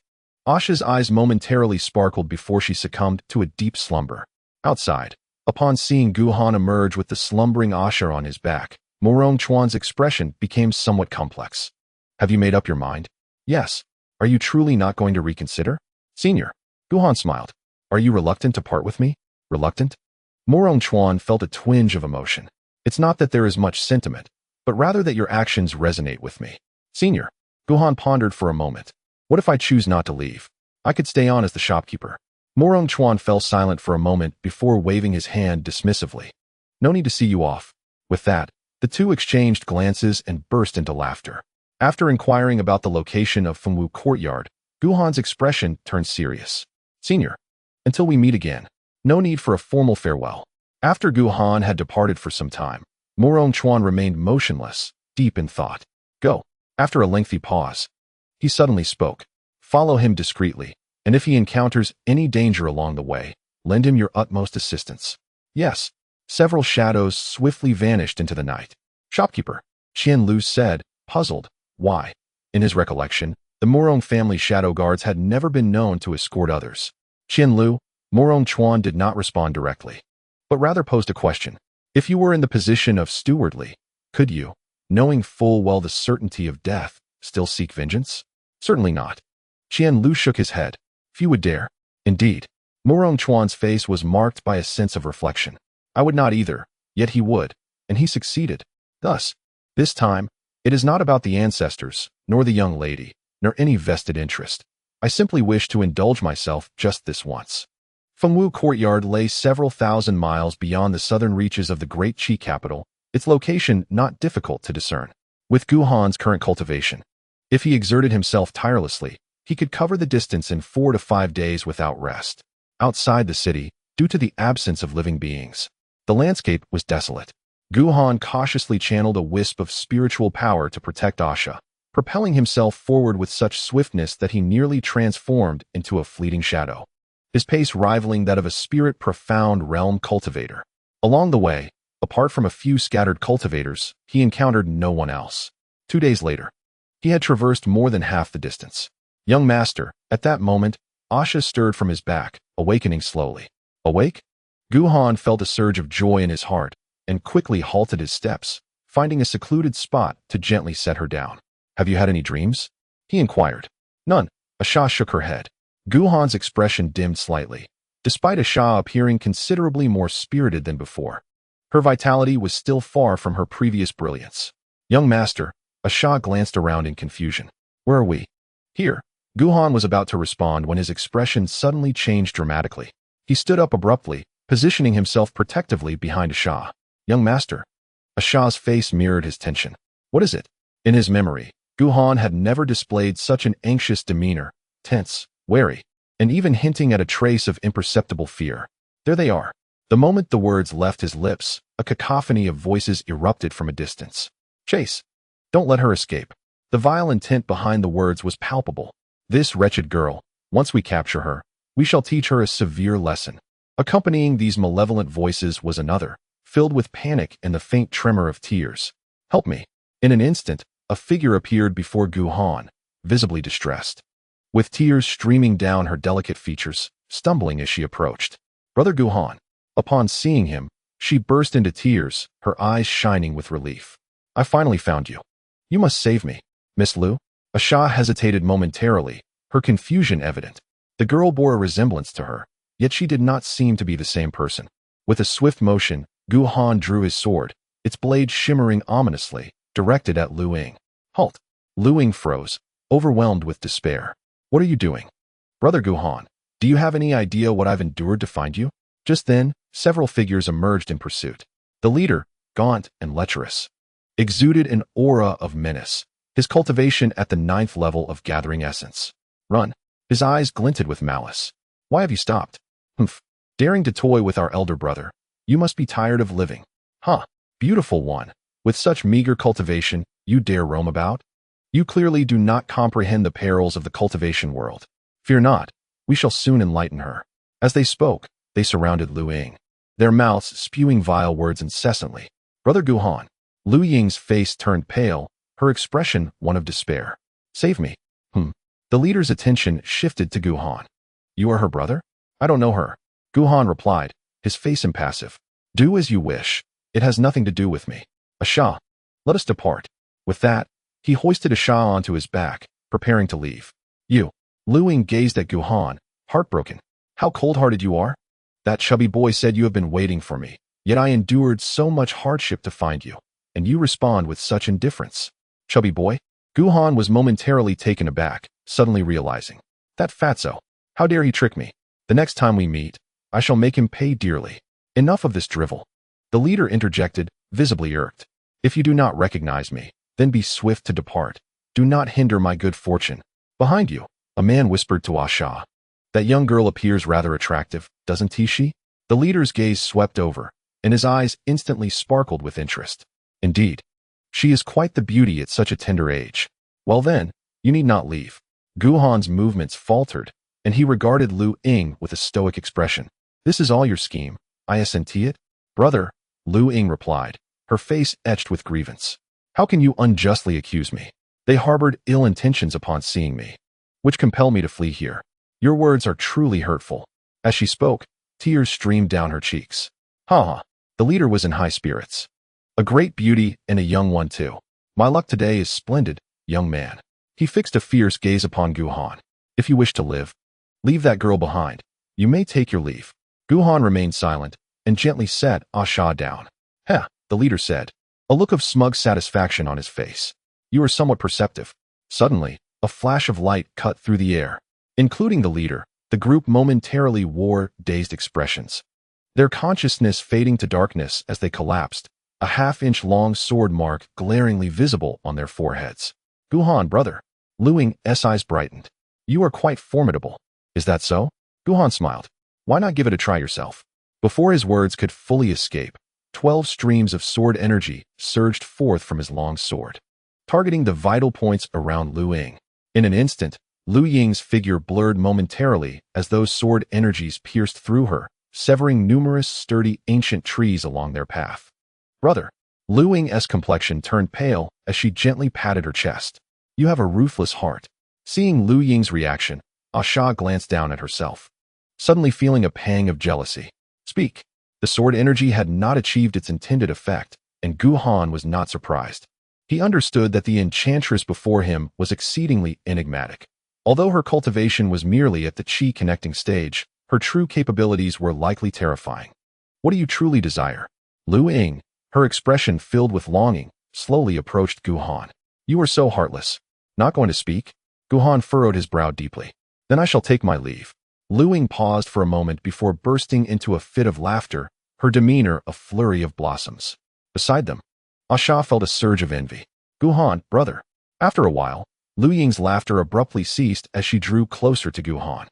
A: Asha's eyes momentarily sparkled before she succumbed to a deep slumber. Outside, upon seeing Gu Han emerge with the slumbering Asha on his back, Morong Chuan's expression became somewhat complex. Have you made up your mind? Yes. Are you truly not going to reconsider? Senior. Gu Han smiled. Are you reluctant to part with me? Reluctant? Morong Chuan felt a twinge of emotion. It's not that there is much sentiment, but rather that your actions resonate with me. Senior. Gu Han pondered for a moment. What if I choose not to leave? I could stay on as the shopkeeper. Morong Chuan fell silent for a moment before waving his hand dismissively. No need to see you off. With that, the two exchanged glances and burst into laughter. After inquiring about the location of Fengwu Courtyard, Gu Han's expression turned serious. Senior. Until we meet again. No need for a formal farewell. After Gu Han had departed for some time, Morong Chuan remained motionless, deep in thought. Go. After a lengthy pause, he suddenly spoke. Follow him discreetly, and if he encounters any danger along the way, lend him your utmost assistance. Yes. Several shadows swiftly vanished into the night. Shopkeeper. Qian Lu said, puzzled. Why? In his recollection, the Morong family shadow guards had never been known to escort others. Qian Lu, Morong Chuan did not respond directly, but rather posed a question. If you were in the position of Steward Li, could you, knowing full well the certainty of death, still seek vengeance? Certainly not. Qian Lu shook his head. Few would dare. Indeed. Morong Chuan's face was marked by a sense of reflection. I would not either, yet he would, and he succeeded. Thus, this time, it is not about the ancestors, nor the young lady, nor any vested interest. I simply wish to indulge myself just this once. Fengwu Courtyard lay several thousand miles beyond the southern reaches of the great Qi capital, its location not difficult to discern. With Gu Han's current cultivation, if he exerted himself tirelessly, he could cover the distance in 4 to 5 days without rest. Outside the city, due to the absence of living beings, the landscape was desolate. Gu Han cautiously channeled a wisp of spiritual power to protect Asha, propelling himself forward with such swiftness that he nearly transformed into a fleeting shadow, his pace rivaling that of a spirit-profound realm cultivator. Along the way, apart from a few scattered cultivators, he encountered no one else. 2 days later, he had traversed more than half the distance. Young master, at that moment, Asha stirred from his back, awakening slowly. Awake? Gu Han felt a surge of joy in his heart, and quickly halted his steps, finding a secluded spot to gently set her down. Have you had any dreams? He inquired. None. Asha shook her head. Gu Han's expression dimmed slightly, despite Asha appearing considerably more spirited than before. Her vitality was still far from her previous brilliance. Young master, Asha glanced around in confusion. Where are we? Here. Gu Han was about to respond when his expression suddenly changed dramatically. He stood up abruptly, positioning himself protectively behind Asha. Young master. Asha's face mirrored his tension. What is it? In his memory, Gu Han had never displayed such an anxious demeanor, tense, wary, and even hinting at a trace of imperceptible fear. There they are. The moment the words left his lips, a cacophony of voices erupted from a distance. Chase! Don't let her escape. The vile intent behind the words was palpable. This wretched girl, once we capture her, we shall teach her a severe lesson. Accompanying these malevolent voices was another, filled with panic and the faint tremor of tears. Help me. In an instant, a figure appeared before Gu Han, visibly distressed. With tears streaming down her delicate features, stumbling as she approached. Brother Gu Han. Upon seeing him, she burst into tears, her eyes shining with relief. I finally found you. You must save me. Miss Lu? Asha hesitated momentarily, her confusion evident. The girl bore a resemblance to her, yet she did not seem to be the same person. With a swift motion, Gu Han drew his sword, its blade shimmering ominously, directed at Lu Ying. Halt! Lu Ying froze, overwhelmed with despair. What are you doing? Brother Gu Han, do you have any idea what I've endured to find you? Just then, several figures emerged in pursuit. The leader, gaunt and lecherous, exuded an aura of menace, his cultivation at the 9th level of gathering essence. Run. His eyes glinted with malice. Why have you stopped? Humph. Daring to toy with our elder brother. You must be tired of living. Huh. Beautiful one. With such meager cultivation, you dare roam about? You clearly do not comprehend the perils of the cultivation world. Fear not. We shall soon enlighten her. As they spoke, they surrounded Lu Ying, their mouths spewing vile words incessantly. Brother Gu Han. Lu Ying's face turned pale, her expression one of despair. Save me. The leader's attention shifted to Gu Han. You are her brother? I don't know her. Gu Han replied, his face impassive. Do as you wish. It has nothing to do with me. Asha, let us depart. With that, he hoisted Asha onto his back, preparing to leave. You. Lu Ying gazed at Gu Han, heartbroken. How cold-hearted you are. That chubby boy said you have been waiting for me, yet I endured so much hardship to find you, and you respond with such indifference. Chubby boy? Gu Han was momentarily taken aback, suddenly realizing. That fatso. How dare he trick me? The next time we meet, I shall make him pay dearly. Enough of this drivel. The leader interjected, visibly irked. If you do not recognize me, then be swift to depart. Do not hinder my good fortune. Behind you, a man whispered to Asha. That young girl appears rather attractive, doesn't she? The leader's gaze swept over, and his eyes instantly sparkled with interest. Indeed. She is quite the beauty at such a tender age. Well then, you need not leave. Gu Han's movements faltered, and he regarded Lu Ying with a stoic expression. This is all your scheme, I assenti it? Brother, Lu Ying replied, her face etched with grievance. How can you unjustly accuse me? They harbored ill intentions upon seeing me, which compel me to flee here. Your words are truly hurtful. As she spoke, tears streamed down her cheeks. Ha! The leader was in high spirits. A great beauty and a young one too. My luck today is splendid, young man. He fixed a fierce gaze upon Gu Han. If you wish to live, leave that girl behind. You may take your leave. Gu Han remained silent and gently set Asha down. Heh, the leader said, a look of smug satisfaction on his face. You are somewhat perceptive. Suddenly, a flash of light cut through the air. Including the leader, the group momentarily wore dazed expressions, their consciousness fading to darkness as they collapsed, a half-inch long sword mark glaringly visible on their foreheads. Gu Han, brother. Lu Ying's eyes brightened. You are quite formidable. Is that so? Gu Han smiled. Why not give it a try yourself? Before his words could fully escape, 12 streams of sword energy surged forth from his long sword, targeting the vital points around Lu Ying. In an instant, Lu Ying's figure blurred momentarily as those sword energies pierced through her, severing numerous sturdy ancient trees along their path. Brother, Lu Ying's complexion turned pale as she gently patted her chest. You have a ruthless heart. Seeing Lu Ying's reaction, Asha glanced down at herself, suddenly feeling a pang of jealousy. Speak. The sword energy had not achieved its intended effect, and Gu Han was not surprised. He understood that the enchantress before him was exceedingly enigmatic. Although her cultivation was merely at the chi connecting stage, her true capabilities were likely terrifying. What do you truly desire? Lu Ying, her expression filled with longing, slowly approached Gu Han. You are so heartless. Not going to speak? Gu Han furrowed his brow deeply. Then I shall take my leave. Lu Ying paused for a moment before bursting into a fit of laughter, her demeanor a flurry of blossoms. Beside them, Asha felt a surge of envy. Gu Han, brother. After a while, Lu Ying's laughter abruptly ceased as she drew closer to Gu Han.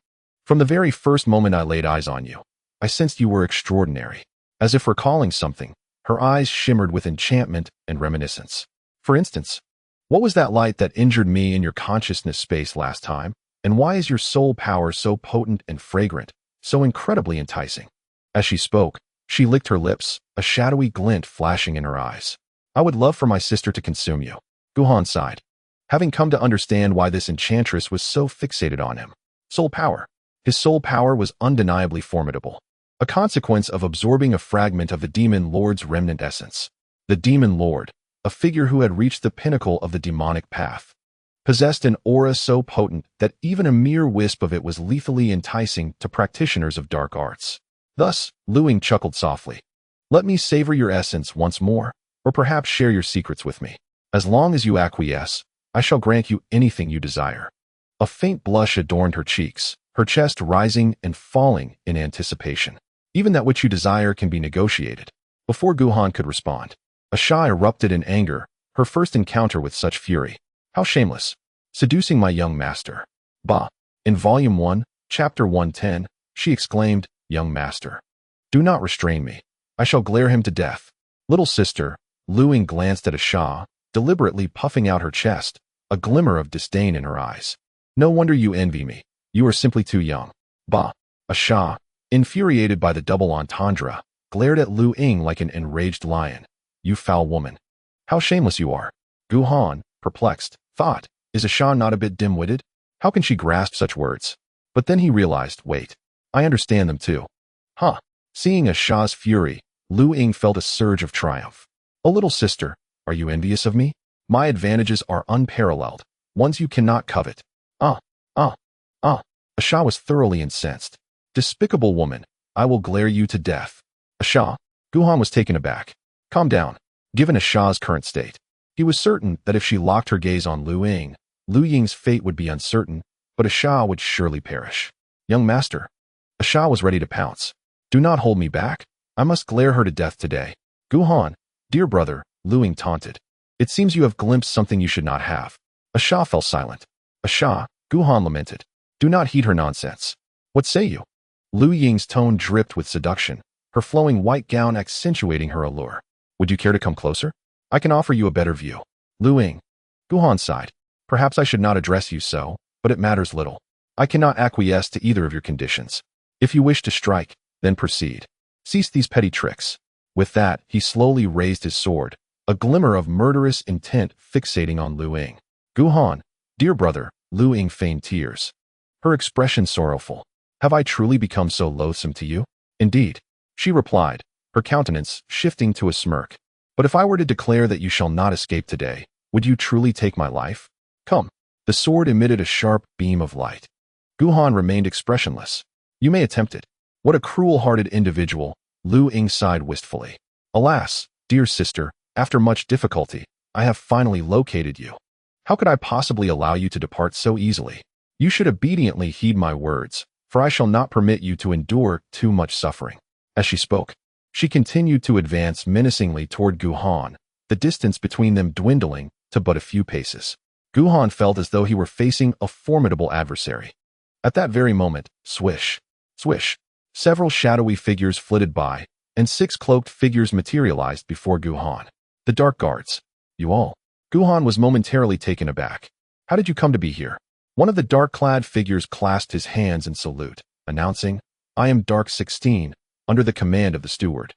A: From the very first moment I laid eyes on you, I sensed you were extraordinary. As if recalling something, her eyes shimmered with enchantment and reminiscence. For instance, what was that light that injured me in your consciousness space last time? And why is your soul power so potent and fragrant, so incredibly enticing? As she spoke, she licked her lips, a shadowy glint flashing in her eyes. I would love for my sister to consume you. Guhan sighed, having come to understand why this enchantress was so fixated on him. Soul power. His soul power was undeniably formidable, a consequence of absorbing a fragment of the demon lord's remnant essence. The demon lord, a figure who had reached the pinnacle of the demonic path, possessed an aura so potent that even a mere wisp of it was lethally enticing to practitioners of dark arts. Thus, Luing chuckled softly. Let me savor your essence once more, or perhaps share your secrets with me. As long as you acquiesce, I shall grant you anything you desire. A faint blush adorned her cheeks, her chest rising and falling in anticipation. Even that which you desire can be negotiated. Before Guhan could respond, Asha erupted in anger, her first encounter with such fury. How shameless. Seducing my young master. Bah. In Volume 1, Chapter 110, she exclaimed, Young master. Do not restrain me. I shall glare him to death. Little sister, Luing glanced at Asha, deliberately puffing out her chest, a glimmer of disdain in her eyes. No wonder you envy me. You are simply too young. Bah. Asha, infuriated by the double entendre, glared at Luing like an enraged lion. You foul woman. How shameless you are. Guhan, perplexed, thought, is Asha not a bit dim-witted? How can she grasp such words? But then he realized, wait, I understand them too. Huh. Seeing Asha's fury, Luing felt a surge of triumph. Oh, little sister, are you envious of me? My advantages are unparalleled, ones you cannot covet. Asha was thoroughly incensed. Despicable woman, I will glare you to death. Asha. Guhan was taken aback. Calm down. Given Asha's current state, he was certain that if she locked her gaze on Luing, Luying's fate would be uncertain, but Asha would surely perish. Young master. Asha was ready to pounce. Do not hold me back. I must glare her to death today. Guhan, dear brother, Luing taunted. It seems you have glimpsed something you should not have. Asha fell silent. Asha, Guhan lamented. Do not heed her nonsense. What say you? Lu Ying's tone dripped with seduction, her flowing white gown accentuating her allure. Would you care to come closer? I can offer you a better view. Luing. Guhan sighed. Perhaps I should not address you so, but it matters little. I cannot acquiesce to either of your conditions. If you wish to strike, then proceed. Cease these petty tricks. With that, he slowly raised his sword, a glimmer of murderous intent fixating on Luing. Guhan, dear brother, Luing feigned tears. Her expression sorrowful. Have I truly become so loathsome to you? Indeed, she replied, her countenance shifting to a smirk. But if I were to declare that you shall not escape today, would you truly take my life? Come. The sword emitted a sharp beam of light. Guhan remained expressionless. You may attempt it. What a cruel-hearted individual, Luing sighed wistfully. Alas, dear sister, after much difficulty, I have finally located you. How could I possibly allow you to depart so easily? You should obediently heed my words, for I shall not permit you to endure too much suffering. As she spoke, she continued to advance menacingly toward Guhan, the distance between them dwindling to but a few paces. Guhan felt as though he were facing a formidable adversary. At that very moment, swish, swish, several shadowy figures flitted by, and 6 cloaked figures materialized before Guhan. The Dark Guards. You all. Guhan was momentarily taken aback. How did you come to be here? One of the dark-clad figures clasped his hands in salute, announcing, I am Dark 16, under the command of the steward.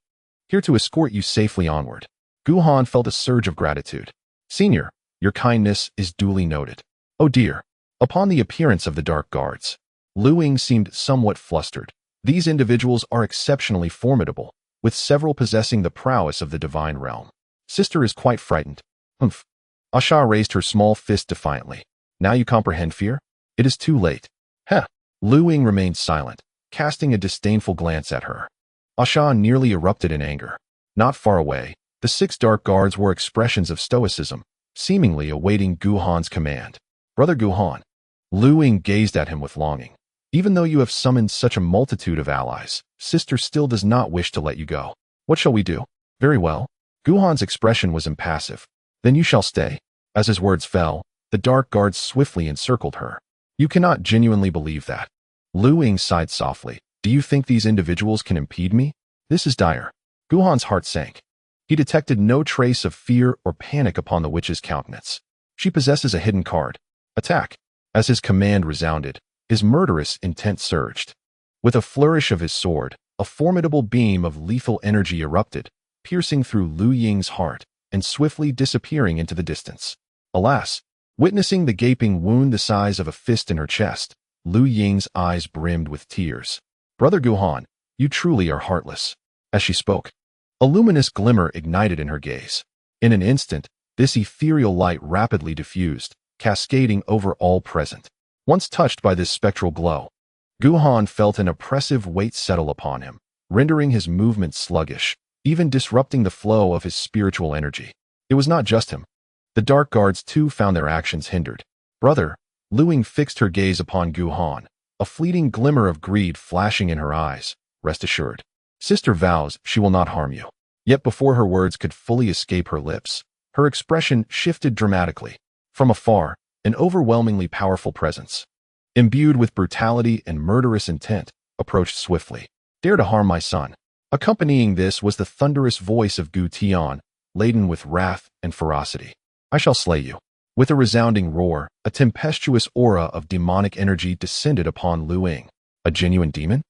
A: Here to escort you safely onward. Guhan felt a surge of gratitude. Senior, your kindness is duly noted. Oh dear. Upon the appearance of the Dark Guards, Luing seemed somewhat flustered. These individuals are exceptionally formidable, with several possessing the prowess of the divine realm. Sister is quite frightened. Humph. Asha raised her small fist defiantly. Now you comprehend fear? It is too late. Heh. Luing remained silent, casting a disdainful glance at her. Asha nearly erupted in anger. Not far away, the 6 Dark Guards were expressions of stoicism, seemingly awaiting Guhan's command. Brother Guhan. Luing gazed at him with longing. Even though you have summoned such a multitude of allies, sister still does not wish to let you go. What shall we do? Very well. Guhan's expression was impassive. Then you shall stay. As his words fell, the Dark Guards swiftly encircled her. You cannot genuinely believe that. Luing sighed softly. Do you think these individuals can impede me? This is dire. Gu Han's heart sank. He detected no trace of fear or panic upon the witch's countenance. She possesses a hidden card. Attack. As his command resounded, his murderous intent surged. With a flourish of his sword, a formidable beam of lethal energy erupted, piercing through Lu Ying's heart and swiftly disappearing into the distance. Alas, witnessing the gaping wound the size of a fist in her chest, Lu Ying's eyes brimmed with tears. Brother Gu Han, you truly are heartless. As she spoke, a luminous glimmer ignited in her gaze. In an instant, this ethereal light rapidly diffused, cascading over all present. Once touched by this spectral glow, Gu Han felt an oppressive weight settle upon him, rendering his movements sluggish, even disrupting the flow of his spiritual energy. It was not just him. The dark guards too found their actions hindered. Brother, Lu Ying fixed her gaze upon Gu Han, a fleeting glimmer of greed flashing in her eyes. Rest assured. Sister vows she will not harm you. Yet before her words could fully escape her lips, her expression shifted dramatically. From afar, an overwhelmingly powerful presence, imbued with brutality and murderous intent, approached swiftly. Dare to harm my son. Accompanying this was the thunderous voice of Gu Tian, laden with wrath and ferocity. I shall slay you. With a resounding roar, a tempestuous aura of demonic energy descended upon Lu Ying. A genuine demon?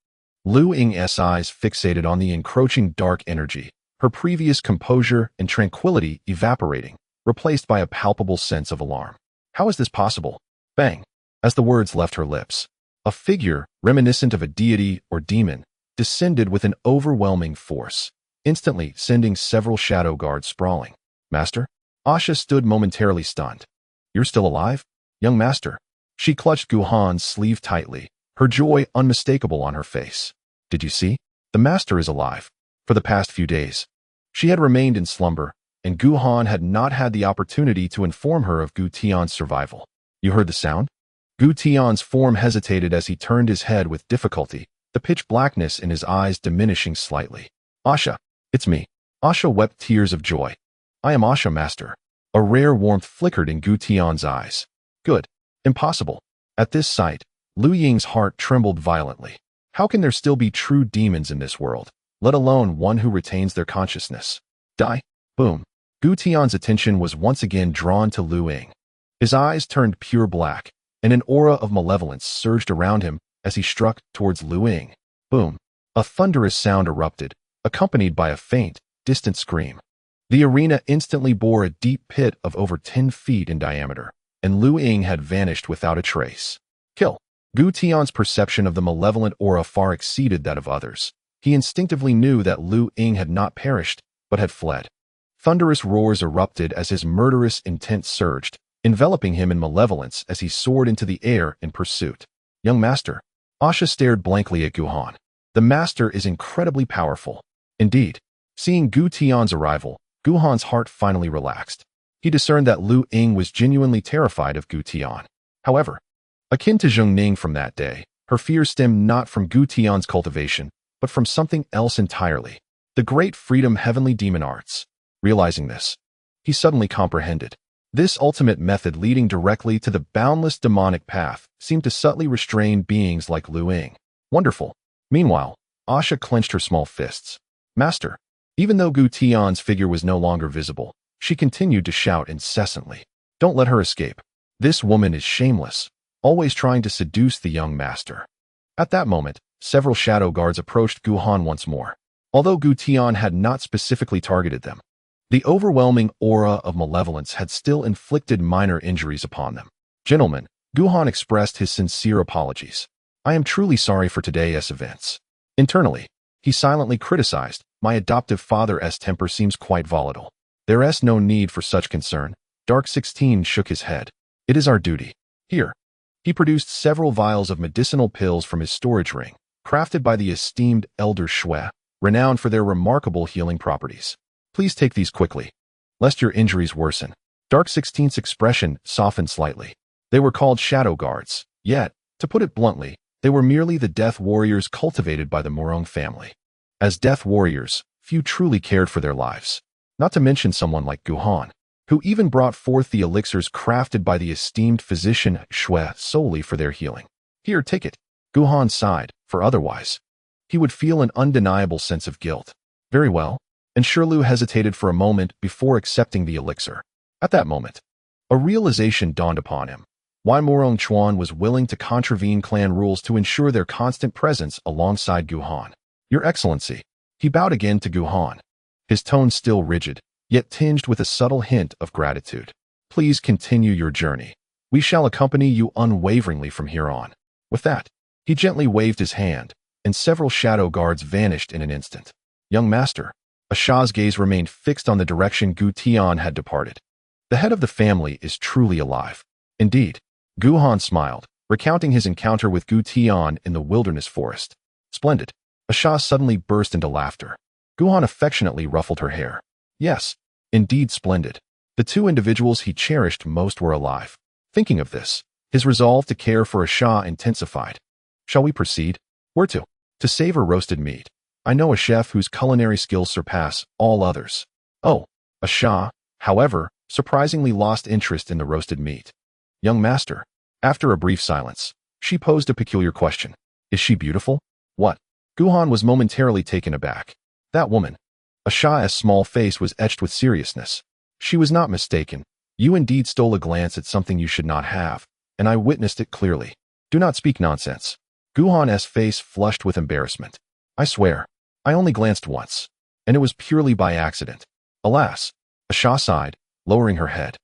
A: Lu Ying's eyes fixated on the encroaching dark energy, her previous composure and tranquility evaporating, replaced by a palpable sense of alarm. How is this possible? Bang! As the words left her lips, a figure, reminiscent of a deity or demon, descended with an overwhelming force, instantly sending several shadow guards sprawling. Master? Asha stood momentarily stunned. You're still alive? Young master. She clutched Gu Han's sleeve tightly, her joy unmistakable on her face. Did you see? The master is alive. For the past few days, she had remained in slumber, and Gu Han had not had the opportunity to inform her of Gu Tian's survival. You heard the sound? Gu Tian's form hesitated as he turned his head with difficulty, the pitch blackness in his eyes diminishing slightly. Asha, it's me. Asha wept tears of joy. I am Asha, master. A rare warmth flickered in Gu Tian's eyes. Good. Impossible. At this sight, Lu Ying's heart trembled violently. How can there still be true demons in this world, let alone one who retains their consciousness? Die. Boom. Gu Tian's attention was once again drawn to Lu Ying. His eyes turned pure black, and an aura of malevolence surged around him as he struck towards Lu Ying. Boom. A thunderous sound erupted, accompanied by a faint, distant scream. The arena instantly bore a deep pit of over 10 feet in diameter, and Lu Ying had vanished without a trace. Kill. Gu Tian's perception of the malevolent aura far exceeded that of others. He instinctively knew that Lu Ying had not perished, but had fled. Thunderous roars erupted as his murderous intent surged, enveloping him in malevolence as he soared into the air in pursuit. Young master. Asha stared blankly at Gu Han. The master is incredibly powerful. Indeed. Seeing Gu Tian's arrival, Gu Han's heart finally relaxed. He discerned that Lu Ying was genuinely terrified of Gu Tian. However, akin to Zhong Ning from that day, her fears stemmed not from Gu Tian's cultivation, but from something else entirely. The great freedom heavenly demon arts. Realizing this, he suddenly comprehended. This ultimate method leading directly to the boundless demonic path seemed to subtly restrain beings like Lu Ying. Wonderful. Meanwhile, Asha clenched her small fists. Master. Even though Gu Tian's figure was no longer visible, she continued to shout incessantly. Don't let her escape. This woman is shameless, always trying to seduce the young master. At that moment, several shadow guards approached Gu Han once more. Although Gu Tian had not specifically targeted them, the overwhelming aura of malevolence had still inflicted minor injuries upon them. Gentlemen, Gu Han expressed his sincere apologies. I am truly sorry for today's events. Internally, he silently criticized, my adoptive father's temper seems quite volatile. There's no need for such concern. Dark 16 shook his head. It is our duty. Here. He produced several vials of medicinal pills from his storage ring, crafted by the esteemed Elder Shui, renowned for their remarkable healing properties. Please take these quickly, lest your injuries worsen. Dark 16's expression softened slightly. They were called shadow guards, yet, to put it bluntly, they were merely the death warriors cultivated by the Murong family. As death warriors, few truly cared for their lives. Not to mention someone like Gu Han, who even brought forth the elixirs crafted by the esteemed physician Shui solely for their healing. Here, take it. Gu Han sighed, for otherwise, he would feel an undeniable sense of guilt. Very well. And Shirlu hesitated for a moment before accepting the elixir. At that moment, a realization dawned upon him. Why Murong Chuan was willing to contravene clan rules to ensure their constant presence alongside Gu Han. Your Excellency. He bowed again to Gu Han, his tone still rigid, yet tinged with a subtle hint of gratitude. Please continue your journey. We shall accompany you unwaveringly from here on. With that, he gently waved his hand, and several shadow guards vanished in an instant. Young master. Asha's gaze remained fixed on the direction Gu Tian had departed. The head of the family is truly alive. Indeed. Gu Han smiled, recounting his encounter with Gu Tian in the wilderness forest. Splendid. Asha suddenly burst into laughter. Gu Han affectionately ruffled her hair. Yes, indeed splendid. The two individuals he cherished most were alive. Thinking of this, his resolve to care for Asha intensified. Shall we proceed? Where to? To savor roasted meat. I know a chef whose culinary skills surpass all others. Oh, Asha, however, surprisingly lost interest in the roasted meat. Young master. After a brief silence, she posed a peculiar question. Is she beautiful? What? Gu Han was momentarily taken aback. That woman. Asha's small face was etched with seriousness. She was not mistaken. You indeed stole a glance at something you should not have, and I witnessed it clearly. Do not speak nonsense. Gu Han's face flushed with embarrassment. I swear, I only glanced once, and it was purely by accident. Alas, Asha sighed, lowering her head.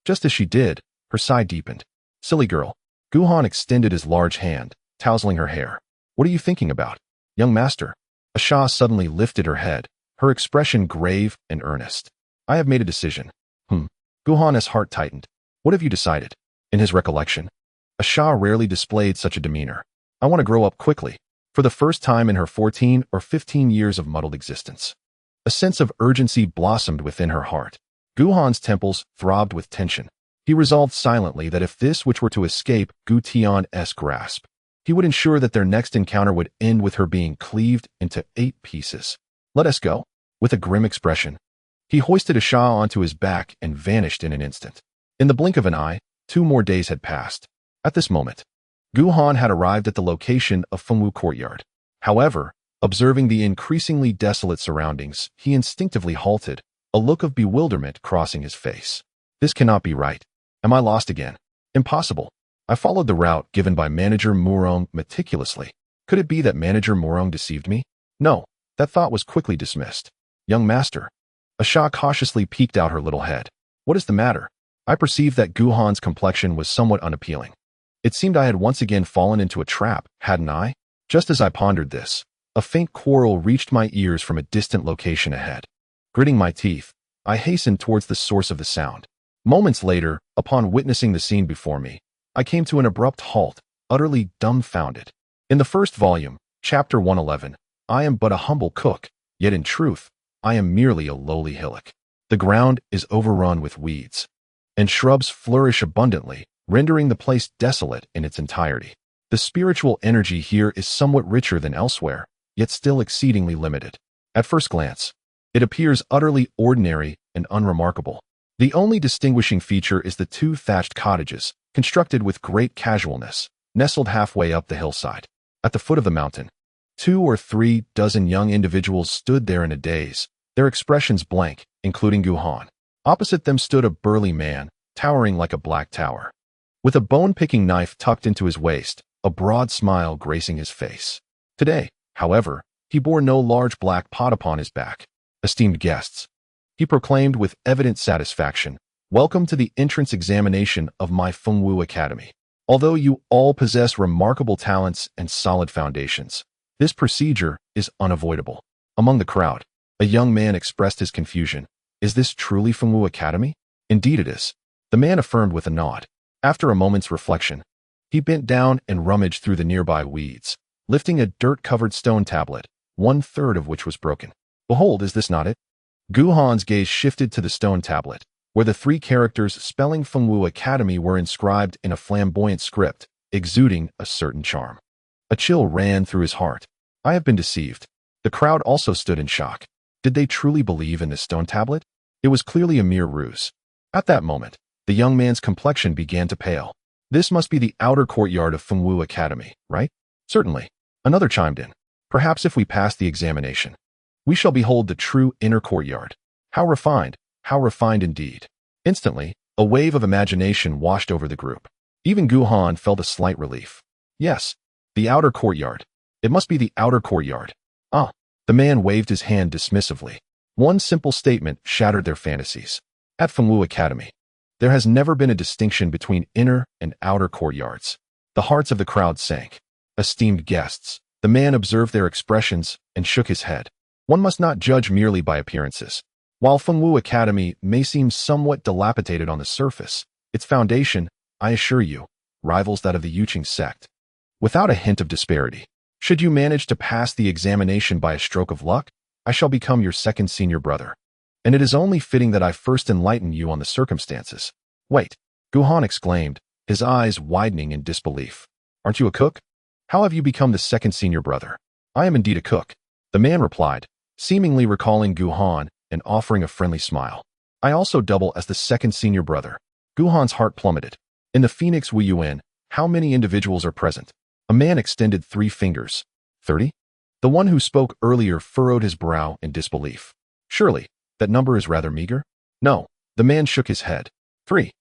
A: Just as she did, her sigh deepened. Silly girl. Gu Han extended his large hand, tousling her hair. What are you thinking about? Young master. Asha suddenly lifted her head, her expression grave and earnest. I have made a decision. Gu Han's heart tightened. What have you decided? In his recollection, Asha rarely displayed such a demeanor. I want to grow up quickly, for the first time in her 14 or 15 years of muddled existence. A sense of urgency blossomed within her heart. Gu Han's temples throbbed with tension. He resolved silently that if this which were to escape Gu Tian's grasp, he would ensure that their next encounter would end with her being cleaved into 8 pieces. Let us go. With a grim expression, he hoisted Asha onto his back and vanished in an instant. In the blink of an eye, 2 more days had passed. At this moment, Gu Han had arrived at the location of Fengwu Courtyard. However, observing the increasingly desolate surroundings, he instinctively halted, a look of bewilderment crossing his face. This cannot be right. Am I lost again? Impossible. I followed the route given by Manager Murong meticulously. Could it be that Manager Murong deceived me? No, that thought was quickly dismissed. Young master. Asha cautiously peeked out her little head. What is the matter? I perceived that Gu Han's complexion was somewhat unappealing. It seemed I had once again fallen into a trap, hadn't I? Just as I pondered this, a faint quarrel reached my ears from a distant location ahead. Gritting my teeth, I hastened towards the source of the sound. Moments later, upon witnessing the scene before me, I came to an abrupt halt, utterly dumbfounded. In the first volume, chapter 111, I am but a humble cook, yet in truth, I am merely a lowly hillock. The ground is overrun with weeds, and shrubs flourish abundantly, rendering the place desolate in its entirety. The spiritual energy here is somewhat richer than elsewhere, yet still exceedingly limited. At first glance, it appears utterly ordinary and unremarkable. The only distinguishing feature is the 2 thatched cottages, constructed with great casualness, nestled halfway up the hillside. At the foot of the mountain, 2 or 3 dozen young individuals stood there in a daze, their expressions blank, including Gu Han. Opposite them stood a burly man, towering like a black tower, with a bone-picking knife tucked into his waist, a broad smile gracing his face. Today, however, he bore no large black pot upon his back. Esteemed guests, he proclaimed with evident satisfaction, welcome to the entrance examination of my Fengwu Academy. Although you all possess remarkable talents and solid foundations, this procedure is unavoidable. Among the crowd, a young man expressed his confusion. Is this truly Fengwu Academy? Indeed it is. The man affirmed with a nod. After a moment's reflection, he bent down and rummaged through the nearby weeds, lifting a dirt-covered stone tablet, 1/3 of which was broken. Behold, is this not it? Gu Han's gaze shifted to the stone tablet, where the 3 characters spelling Fengwu Academy were inscribed in a flamboyant script, exuding a certain charm. A chill ran through his heart. I have been deceived. The crowd also stood in shock. Did they truly believe in this stone tablet? It was clearly a mere ruse. At that moment, the young man's complexion began to pale. This must be the outer courtyard of Fengwu Academy, right? Certainly. Another chimed in. Perhaps if we pass the examination, we shall behold the true inner courtyard. How refined indeed. Instantly, a wave of imagination washed over the group. Even Gu Han felt a slight relief. Yes, the outer courtyard. It must be the outer courtyard. Ah, the man waved his hand dismissively. One simple statement shattered their fantasies. At Fengwu Academy, there has never been a distinction between inner and outer courtyards. The hearts of the crowd sank. Esteemed guests, the man observed their expressions and shook his head. One must not judge merely by appearances. While Fengwu Academy may seem somewhat dilapidated on the surface, its foundation, I assure you, rivals that of the Yuqing sect. Without a hint of disparity, should you manage to pass the examination by a stroke of luck, I shall become your second senior brother. And it is only fitting that I first enlighten you on the circumstances. Wait, Gu Han exclaimed, his eyes widening in disbelief. Aren't you a cook? How have you become the second senior brother? I am indeed a cook, the man replied, seemingly recalling Gu Han and offering a friendly smile. I also double as the second senior brother. Gu Han's heart plummeted. In the Phoenix Wu Yuan, how many individuals are present? A man extended 3 fingers. 30? The one who spoke earlier furrowed his brow in disbelief. Surely, that number is rather meager? No, the man shook his head. 3.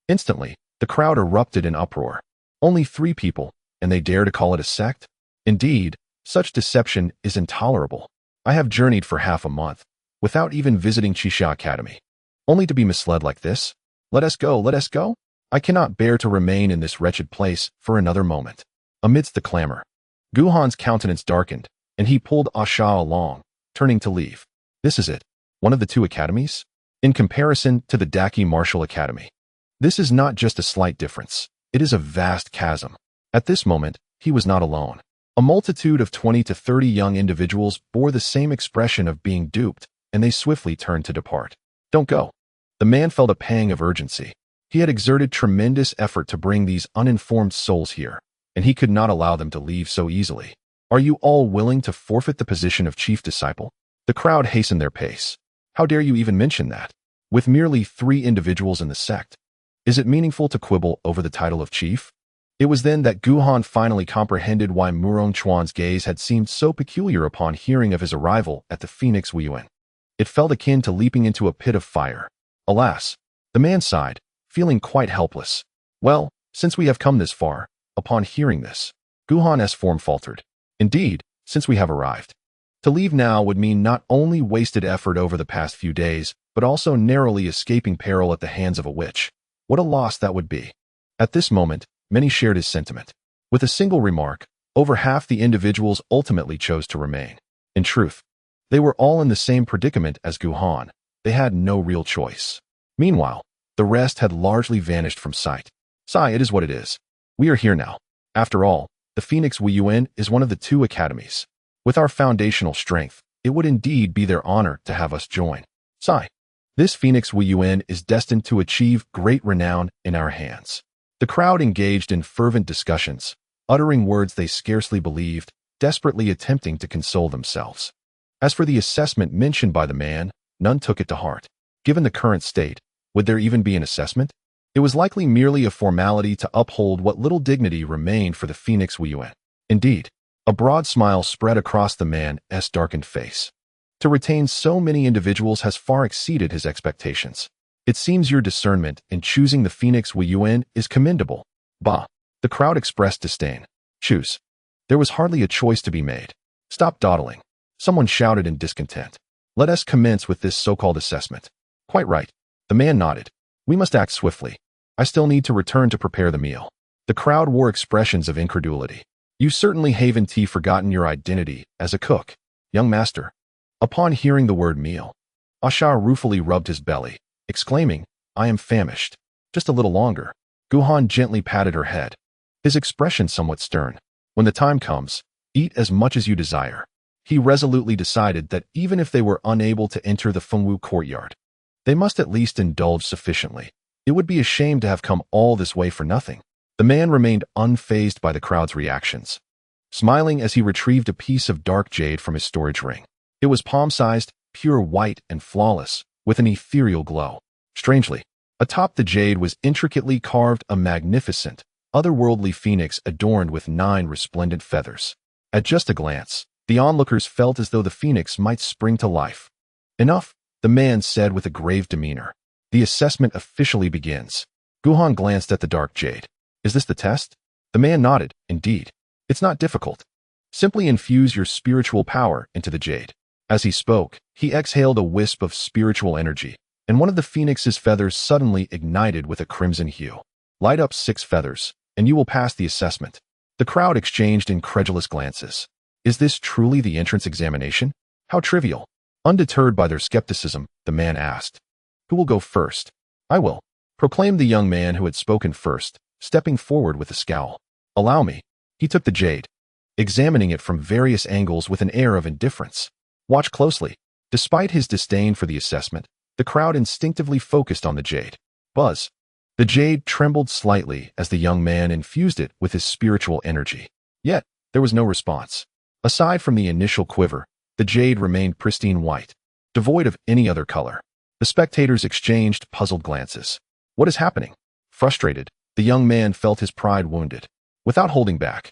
A: Instantly, the crowd erupted in uproar. Only 3 people, and they dare to call it a sect? Indeed, such deception is intolerable. I have journeyed for half a month, without even visiting Qixia Academy. Only to be misled like this? Let us go. I cannot bear to remain in this wretched place for another moment. Amidst the clamor, Gu Han's countenance darkened, and he pulled Asha along, turning to leave. This is it, one of the 2 academies? In comparison to the Daki Martial Academy. This is not just a slight difference, it is a vast chasm. At this moment, he was not alone. A multitude of 20 to 30 young individuals bore the same expression of being duped, and they swiftly turned to depart. Don't go. The man felt a pang of urgency. He had exerted tremendous effort to bring these uninformed souls here, and he could not allow them to leave so easily. Are you all willing to forfeit the position of chief disciple? The crowd hastened their pace. How dare you even mention that? With merely 3 individuals in the sect, is it meaningful to quibble over the title of chief? It was then that Gu Han finally comprehended why Murong Chuan's gaze had seemed so peculiar upon hearing of his arrival at the Phoenix Wu Yuan. It felt akin to leaping into a pit of fire. Alas, the man sighed, feeling quite helpless. Well, since we have come this far, upon hearing this, Gu Han's form faltered. Indeed, since we have arrived. To leave now would mean not only wasted effort over the past few days, but also narrowly escaping peril at the hands of a witch. What a loss that would be. At this moment, many shared his sentiment. With a single remark, over half the individuals ultimately chose to remain. In truth, they were all in the same predicament as Gu Han. They had no real choice. Meanwhile, the rest had largely vanished from sight. It is what it is. We are here now. After all, the Phoenix Wu Yuan is one of the 2 academies. With our foundational strength, it would indeed be their honor to have us join. This Phoenix Wu Yuan is destined to achieve great renown in our hands. The crowd engaged in fervent discussions, uttering words they scarcely believed, desperately attempting to console themselves. As for the assessment mentioned by the man, none took it to heart. Given the current state, would there even be an assessment? It was likely merely a formality to uphold what little dignity remained for the Phoenix Wu Yuan. Indeed, a broad smile spread across the man's darkened face. To retain so many individuals has far exceeded his expectations. It seems your discernment in choosing the Phoenix Wu Yuan is commendable. Bah! The crowd expressed disdain. Choose. There was hardly a choice to be made. Stop dawdling. Someone shouted in discontent. Let us commence with this so-called assessment. Quite right. The man nodded. We must act swiftly. I still need to return to prepare the meal. The crowd wore expressions of incredulity. You certainly haven't forgotten your identity as a cook, young master. Upon hearing the word meal, Asha ruefully rubbed his belly, exclaiming, I am famished. Just a little longer. Gu Han gently patted her head, his expression somewhat stern. When the time comes, eat as much as you desire. He resolutely decided that even if they were unable to enter the Fengwu courtyard, they must at least indulge sufficiently. It would be a shame to have come all this way for nothing. The man remained unfazed by the crowd's reactions, smiling as he retrieved a piece of dark jade from his storage ring. It was palm-sized, pure white and flawless, with an ethereal glow. Strangely, atop the jade was intricately carved a magnificent, otherworldly phoenix adorned with 9 resplendent feathers. At just a glance, the onlookers felt as though the phoenix might spring to life. Enough, the man said with a grave demeanor. The assessment officially begins. Guhan glanced at the dark jade. Is this the test? The man nodded. Indeed. It's not difficult. Simply infuse your spiritual power into the jade. As he spoke, he exhaled a wisp of spiritual energy, and one of the phoenix's feathers suddenly ignited with a crimson hue. Light up 6 feathers, and you will pass the assessment. The crowd exchanged incredulous glances. Is this truly the entrance examination? How trivial. Undeterred by their skepticism, the man asked. Who will go first? I will, proclaimed the young man who had spoken first, stepping forward with a scowl. Allow me. He took the jade, examining it from various angles with an air of indifference. Watch closely. Despite his disdain for the assessment, the crowd instinctively focused on the jade. Buzz. The jade trembled slightly as the young man infused it with his spiritual energy. Yet, there was no response. Aside from the initial quiver, the jade remained pristine white, devoid of any other color. The spectators exchanged puzzled glances. What is happening? Frustrated, the young man felt his pride wounded. Without holding back,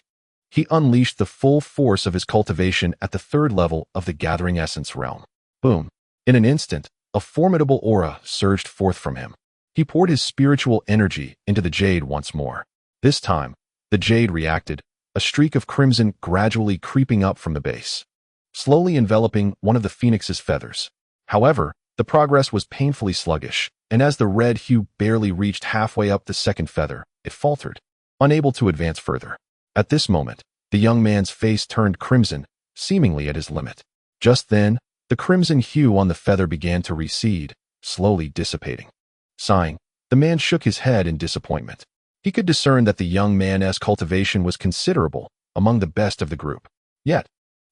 A: he unleashed the full force of his cultivation at the 3rd level of the Gathering Essence realm. Boom. In an instant, a formidable aura surged forth from him. He poured his spiritual energy into the jade once more. This time, the jade reacted, a streak of crimson gradually creeping up from the base, slowly enveloping one of the phoenix's feathers. However, the progress was painfully sluggish, and as the red hue barely reached halfway up the 2nd feather, it faltered, unable to advance further. At this moment, the young man's face turned crimson, seemingly at his limit. Just then, the crimson hue on the feather began to recede, slowly dissipating. Sighing, the man shook his head in disappointment. He could discern that the young man's cultivation was considerable, among the best of the group. Yet,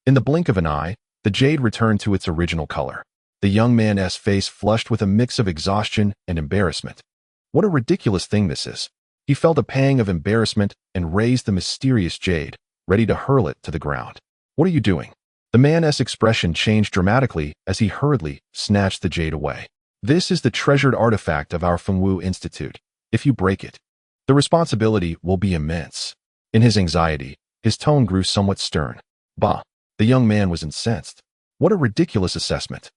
A: in the blink of an eye, the jade returned to its original color. The young man's face flushed with a mix of exhaustion and embarrassment. What a ridiculous thing this is. He felt a pang of embarrassment and raised the mysterious jade, ready to hurl it to the ground. What are you doing? The man's expression changed dramatically as he hurriedly snatched the jade away. This is the treasured artifact of our Fengwu Institute. If you break it, the responsibility will be immense. In his anxiety, his tone grew somewhat stern. Bah! The young man was incensed. What a ridiculous assessment.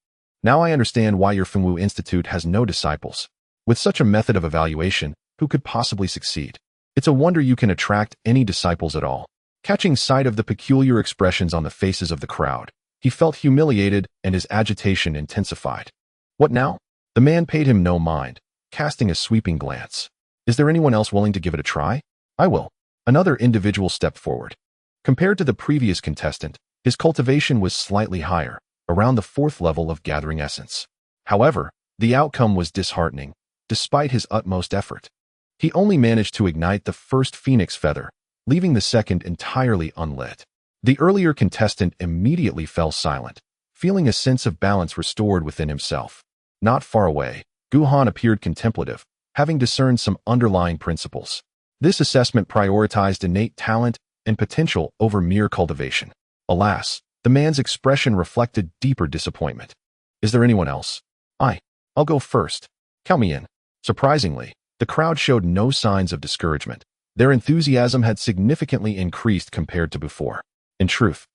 A: Now I understand why your Fengwu Institute has no disciples. With such a method of evaluation, who could possibly succeed? It's a wonder you can attract any disciples at all. Catching sight of the peculiar expressions on the faces of the crowd, he felt humiliated and his agitation intensified. What now? The man paid him no mind, casting a sweeping glance. Is there anyone else willing to give it a try? I will. Another individual stepped forward. Compared to the previous contestant, his cultivation was slightly higher, around the 4th level of Gathering Essence. However, the outcome was disheartening, despite his utmost effort. He only managed to ignite the 1st phoenix feather, leaving the 2nd entirely unlit. The earlier contestant immediately fell silent, feeling a sense of balance restored within himself. Not far away, Guhan appeared contemplative, having discerned some underlying principles. This assessment prioritized innate talent and potential over mere cultivation. Alas, the man's expression reflected deeper disappointment. Is there anyone else? I'll go first. Count me in. Surprisingly, the crowd showed no signs of discouragement. Their enthusiasm had significantly increased compared to before. In truth,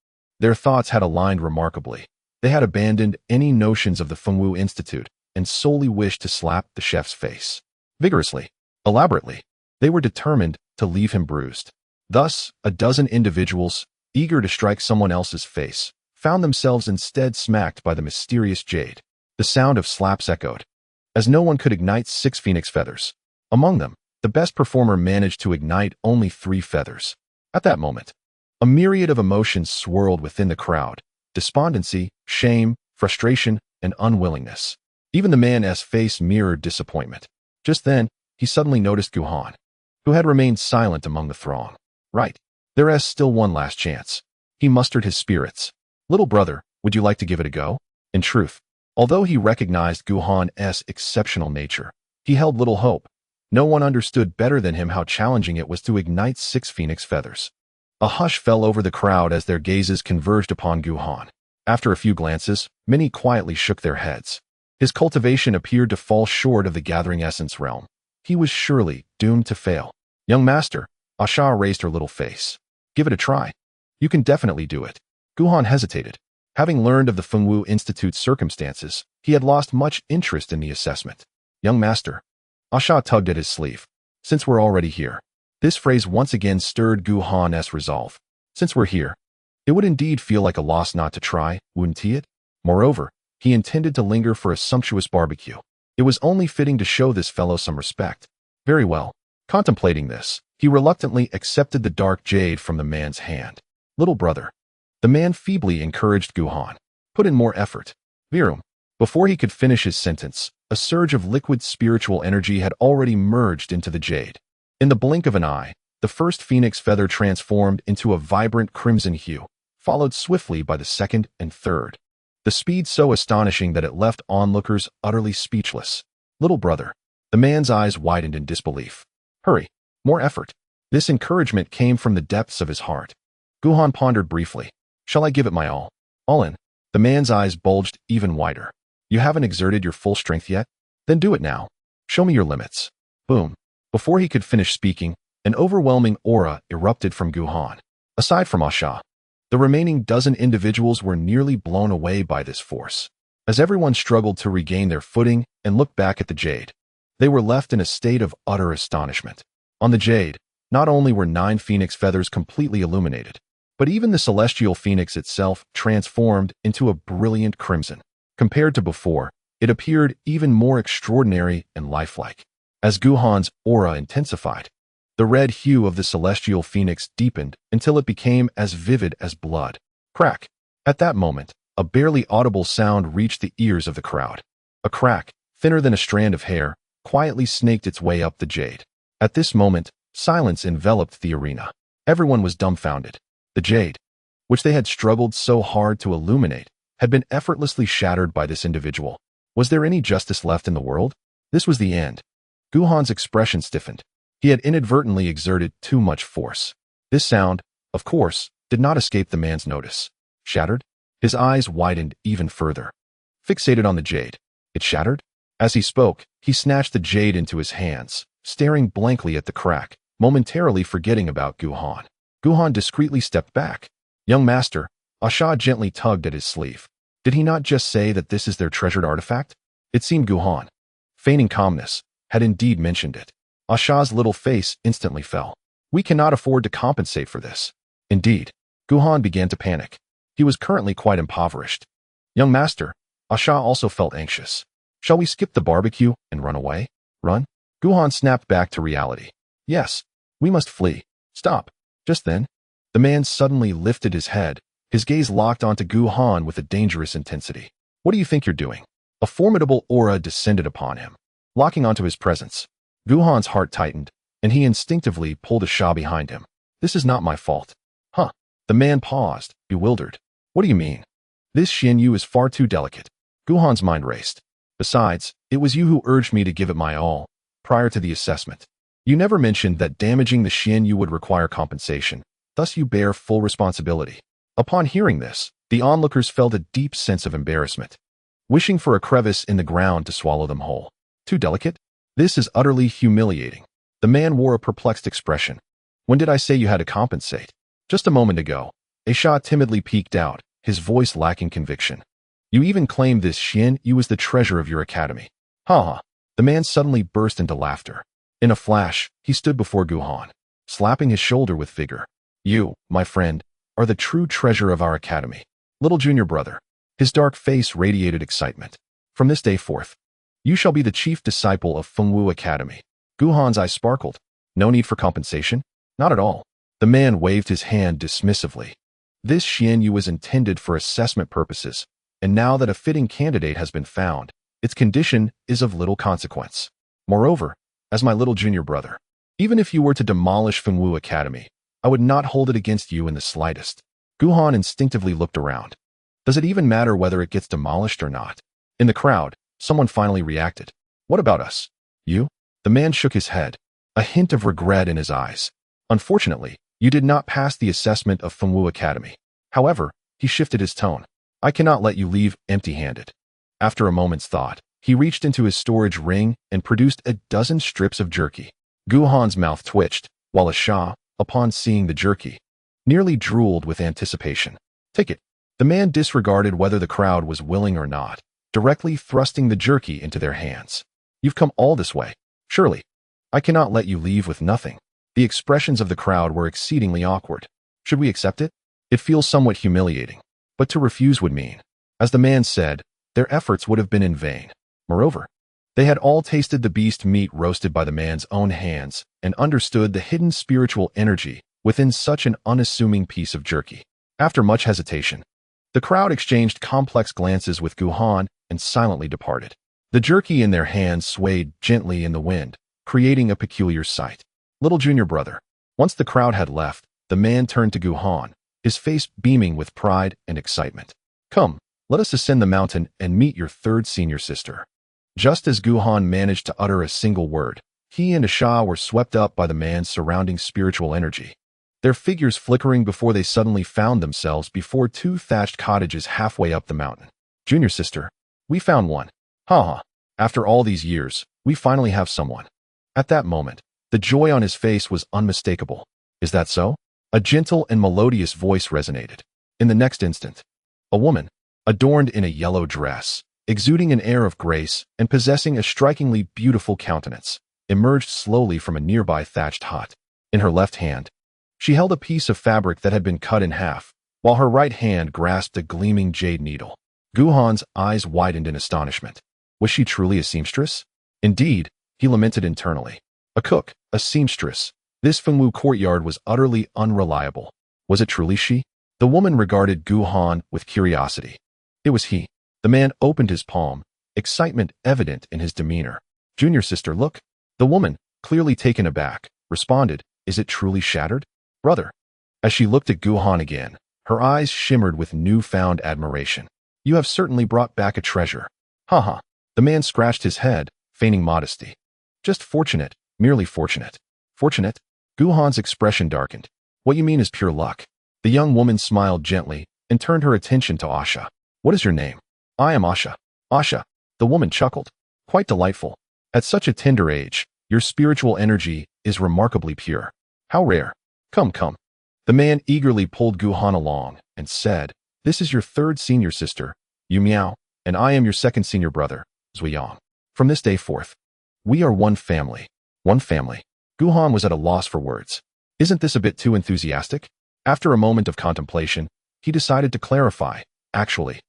A: their thoughts had aligned remarkably. They had abandoned any notions of the Fengwu Institute and solely wished to slap the chef's face. Vigorously, elaborately, they were determined to leave him bruised. Thus, a dozen individuals, eager to strike someone else's face, found themselves instead smacked by the mysterious jade. The sound of slaps echoed, as no one could ignite 6 phoenix feathers. Among them, the best performer managed to ignite only 3 feathers. At that moment, a myriad of emotions swirled within the crowd: despondency, shame, frustration, and unwillingness. Even the man's face mirrored disappointment. Just then, he suddenly noticed Guhan, who had remained silent among the throng. Right, there is still one last chance. He mustered his spirits. Little brother, would you like to give it a go? In truth, although he recognized Guhan's exceptional nature, he held little hope. No one understood better than him how challenging it was to ignite 6 phoenix feathers. A hush fell over the crowd as their gazes converged upon Guhan. After a few glances, many quietly shook their heads. His cultivation appeared to fall short of the Gathering Essence realm. He was surely doomed to fail. Young master, Asha raised her little face. Give it a try. You can definitely do it. Gu Han hesitated. Having learned of the Fengwu Institute's circumstances, he had lost much interest in the assessment. Young master. Asha tugged at his sleeve. Since we're already here. This phrase once again stirred Gu Han's resolve. Since we're here. It would indeed feel like a loss not to try, wouldn't it? Moreover, he intended to linger for a sumptuous barbecue. It was only fitting to show this fellow some respect. Very well. Contemplating this, he reluctantly accepted the dark jade from the man's hand. Little brother. The man feebly encouraged Gu Han. Put in more effort. Virum. Before he could finish his sentence, a surge of liquid spiritual energy had already merged into the jade. In the blink of an eye, the first phoenix feather transformed into a vibrant crimson hue, followed swiftly by the second and third. The speed so astonishing that it left onlookers utterly speechless. Little brother. The man's eyes widened in disbelief. Hurry. More effort. This encouragement came from the depths of his heart. Gu Han pondered briefly. Shall I give it my all? All in. The man's eyes bulged even wider. You haven't exerted your full strength yet? Then do it now. Show me your limits. Boom. Before he could finish speaking, an overwhelming aura erupted from Gu Han. Aside from Asha, the remaining dozen individuals were nearly blown away by this force. As everyone struggled to regain their footing and look back at the jade, they were left in a state of utter astonishment. On the jade, not only were 9 phoenix feathers completely illuminated, but even the celestial phoenix itself transformed into a brilliant crimson. Compared to before, it appeared even more extraordinary and lifelike. As Gu Han's aura intensified, the red hue of the celestial phoenix deepened until it became as vivid as blood. Crack. At that moment, a barely audible sound reached the ears of the crowd. A crack, thinner than a strand of hair, quietly snaked its way up the jade. At this moment, silence enveloped the arena. Everyone was dumbfounded. The jade, which they had struggled so hard to illuminate, had been effortlessly shattered by this individual. Was there any justice left in the world? This was the end. Gu Han's expression stiffened. He had inadvertently exerted too much force. This sound, of course, did not escape the man's notice. Shattered? His eyes widened even further. Fixated on the jade. It shattered? As he spoke, he snatched the jade into his hands, staring blankly at the crack, momentarily forgetting about Gu Han. Gu Han discreetly stepped back. Young master, Asha gently tugged at his sleeve. Did he not just say that this is their treasured artifact? It seemed Gu Han, feigning calmness, had indeed mentioned it. Asha's little face instantly fell. We cannot afford to compensate for this. Indeed, Gu Han began to panic. He was currently quite impoverished. Young master, Asha also felt anxious. Shall we skip the barbecue and run away? Run? Gu Han snapped back to reality. Yes, we must flee. Stop. Just then, the man suddenly lifted his head, his gaze locked onto Gu Han with a dangerous intensity. What do you think you're doing? A formidable aura descended upon him, locking onto his presence. Gu Han's heart tightened, and he instinctively pulled Asha behind him. This is not my fault. Huh. The man paused, bewildered. What do you mean? This Xian Yu is far too delicate. Gu Han's mind raced. Besides, it was you who urged me to give it my all, prior to the assessment. You never mentioned that damaging the Xian Yu would require compensation, thus you bear full responsibility. Upon hearing this, the onlookers felt a deep sense of embarrassment, wishing for a crevice in the ground to swallow them whole. Too delicate? This is utterly humiliating. The man wore a perplexed expression. When did I say you had to compensate? Just a moment ago. Asha timidly peeked out, his voice lacking conviction. You even claimed this Xian Yu was the treasure of your academy. Ha ha. The man suddenly burst into laughter. In a flash, he stood before Gu Han, slapping his shoulder with vigor. You, my friend, are the true treasure of our academy. Little junior brother. His dark face radiated excitement. From this day forth, you shall be the chief disciple of Fengwu Academy. Gu Han's eyes sparkled. No need for compensation? Not at all. The man waved his hand dismissively. This Xian Yu was intended for assessment purposes, and now that a fitting candidate has been found, its condition is of little consequence. Moreover, as my little junior brother, even if you were to demolish Fengwu Academy, I would not hold it against you in the slightest. Gu Han instinctively looked around. Does it even matter whether it gets demolished or not? In the crowd, someone finally reacted. What about us? You? The man shook his head, a hint of regret in his eyes. Unfortunately, you did not pass the assessment of Fengwu Academy. However, he shifted his tone. I cannot let you leave empty-handed. After a moment's thought, he reached into his storage ring and produced a dozen strips of jerky. Gu Han's mouth twitched, while Asha, upon seeing the jerky, nearly drooled with anticipation. Take it. The man disregarded whether the crowd was willing or not, directly thrusting the jerky into their hands. You've come all this way. Surely. I cannot let you leave with nothing. The expressions of the crowd were exceedingly awkward. Should we accept it? It feels somewhat humiliating. But to refuse would mean, as the man said, their efforts would have been in vain. Moreover, they had all tasted the beast meat roasted by the man's own hands and understood the hidden spiritual energy within such an unassuming piece of jerky. After much hesitation, the crowd exchanged complex glances with Gu Han and silently departed. The jerky in their hands swayed gently in the wind, creating a peculiar sight. Little junior brother. Once the crowd had left, the man turned to Gu Han, his face beaming with pride and excitement. Come, let us ascend the mountain and meet your third senior sister. Just as Gu Han managed to utter a single word, he and Asha were swept up by the man's surrounding spiritual energy, their figures flickering before they suddenly found themselves before two thatched cottages halfway up the mountain. Junior sister, we found one. Ha. After all these years, we finally have someone. At that moment, the joy on his face was unmistakable. Is that so? A gentle and melodious voice resonated. In the next instant, a woman, adorned in a yellow dress, exuding an air of grace and possessing a strikingly beautiful countenance, emerged slowly from a nearby thatched hut. In her left hand, she held a piece of fabric that had been cut in half, while her right hand grasped a gleaming jade needle. Gu Han's eyes widened in astonishment. Was she truly a seamstress? Indeed, he lamented internally. A cook, a seamstress. This Fengwu courtyard was utterly unreliable. Was it truly she? The woman regarded Gu Han with curiosity. It was he. The man opened his palm, excitement evident in his demeanor. Junior sister, look. The woman, clearly taken aback, responded, is it truly shattered? Brother. As she looked at Gu Han again, her eyes shimmered with newfound admiration. You have certainly brought back a treasure. Ha. The man scratched his head, feigning modesty. Just fortunate, merely fortunate. Fortunate? Gu Han's expression darkened. What you mean is pure luck. The young woman smiled gently and turned her attention to Asha. What is your name? I am Asha. Asha. The woman chuckled. Quite delightful. At such a tender age, your spiritual energy is remarkably pure. How rare. Come. The man eagerly pulled Gu Han along and said, this is your third senior sister, Yu Miao, and I am your second senior brother, Zhuang. From this day forth, we are one family. One family. Gu Han was at a loss for words. Isn't this a bit too enthusiastic? After a moment of contemplation, he decided to clarify. Actually,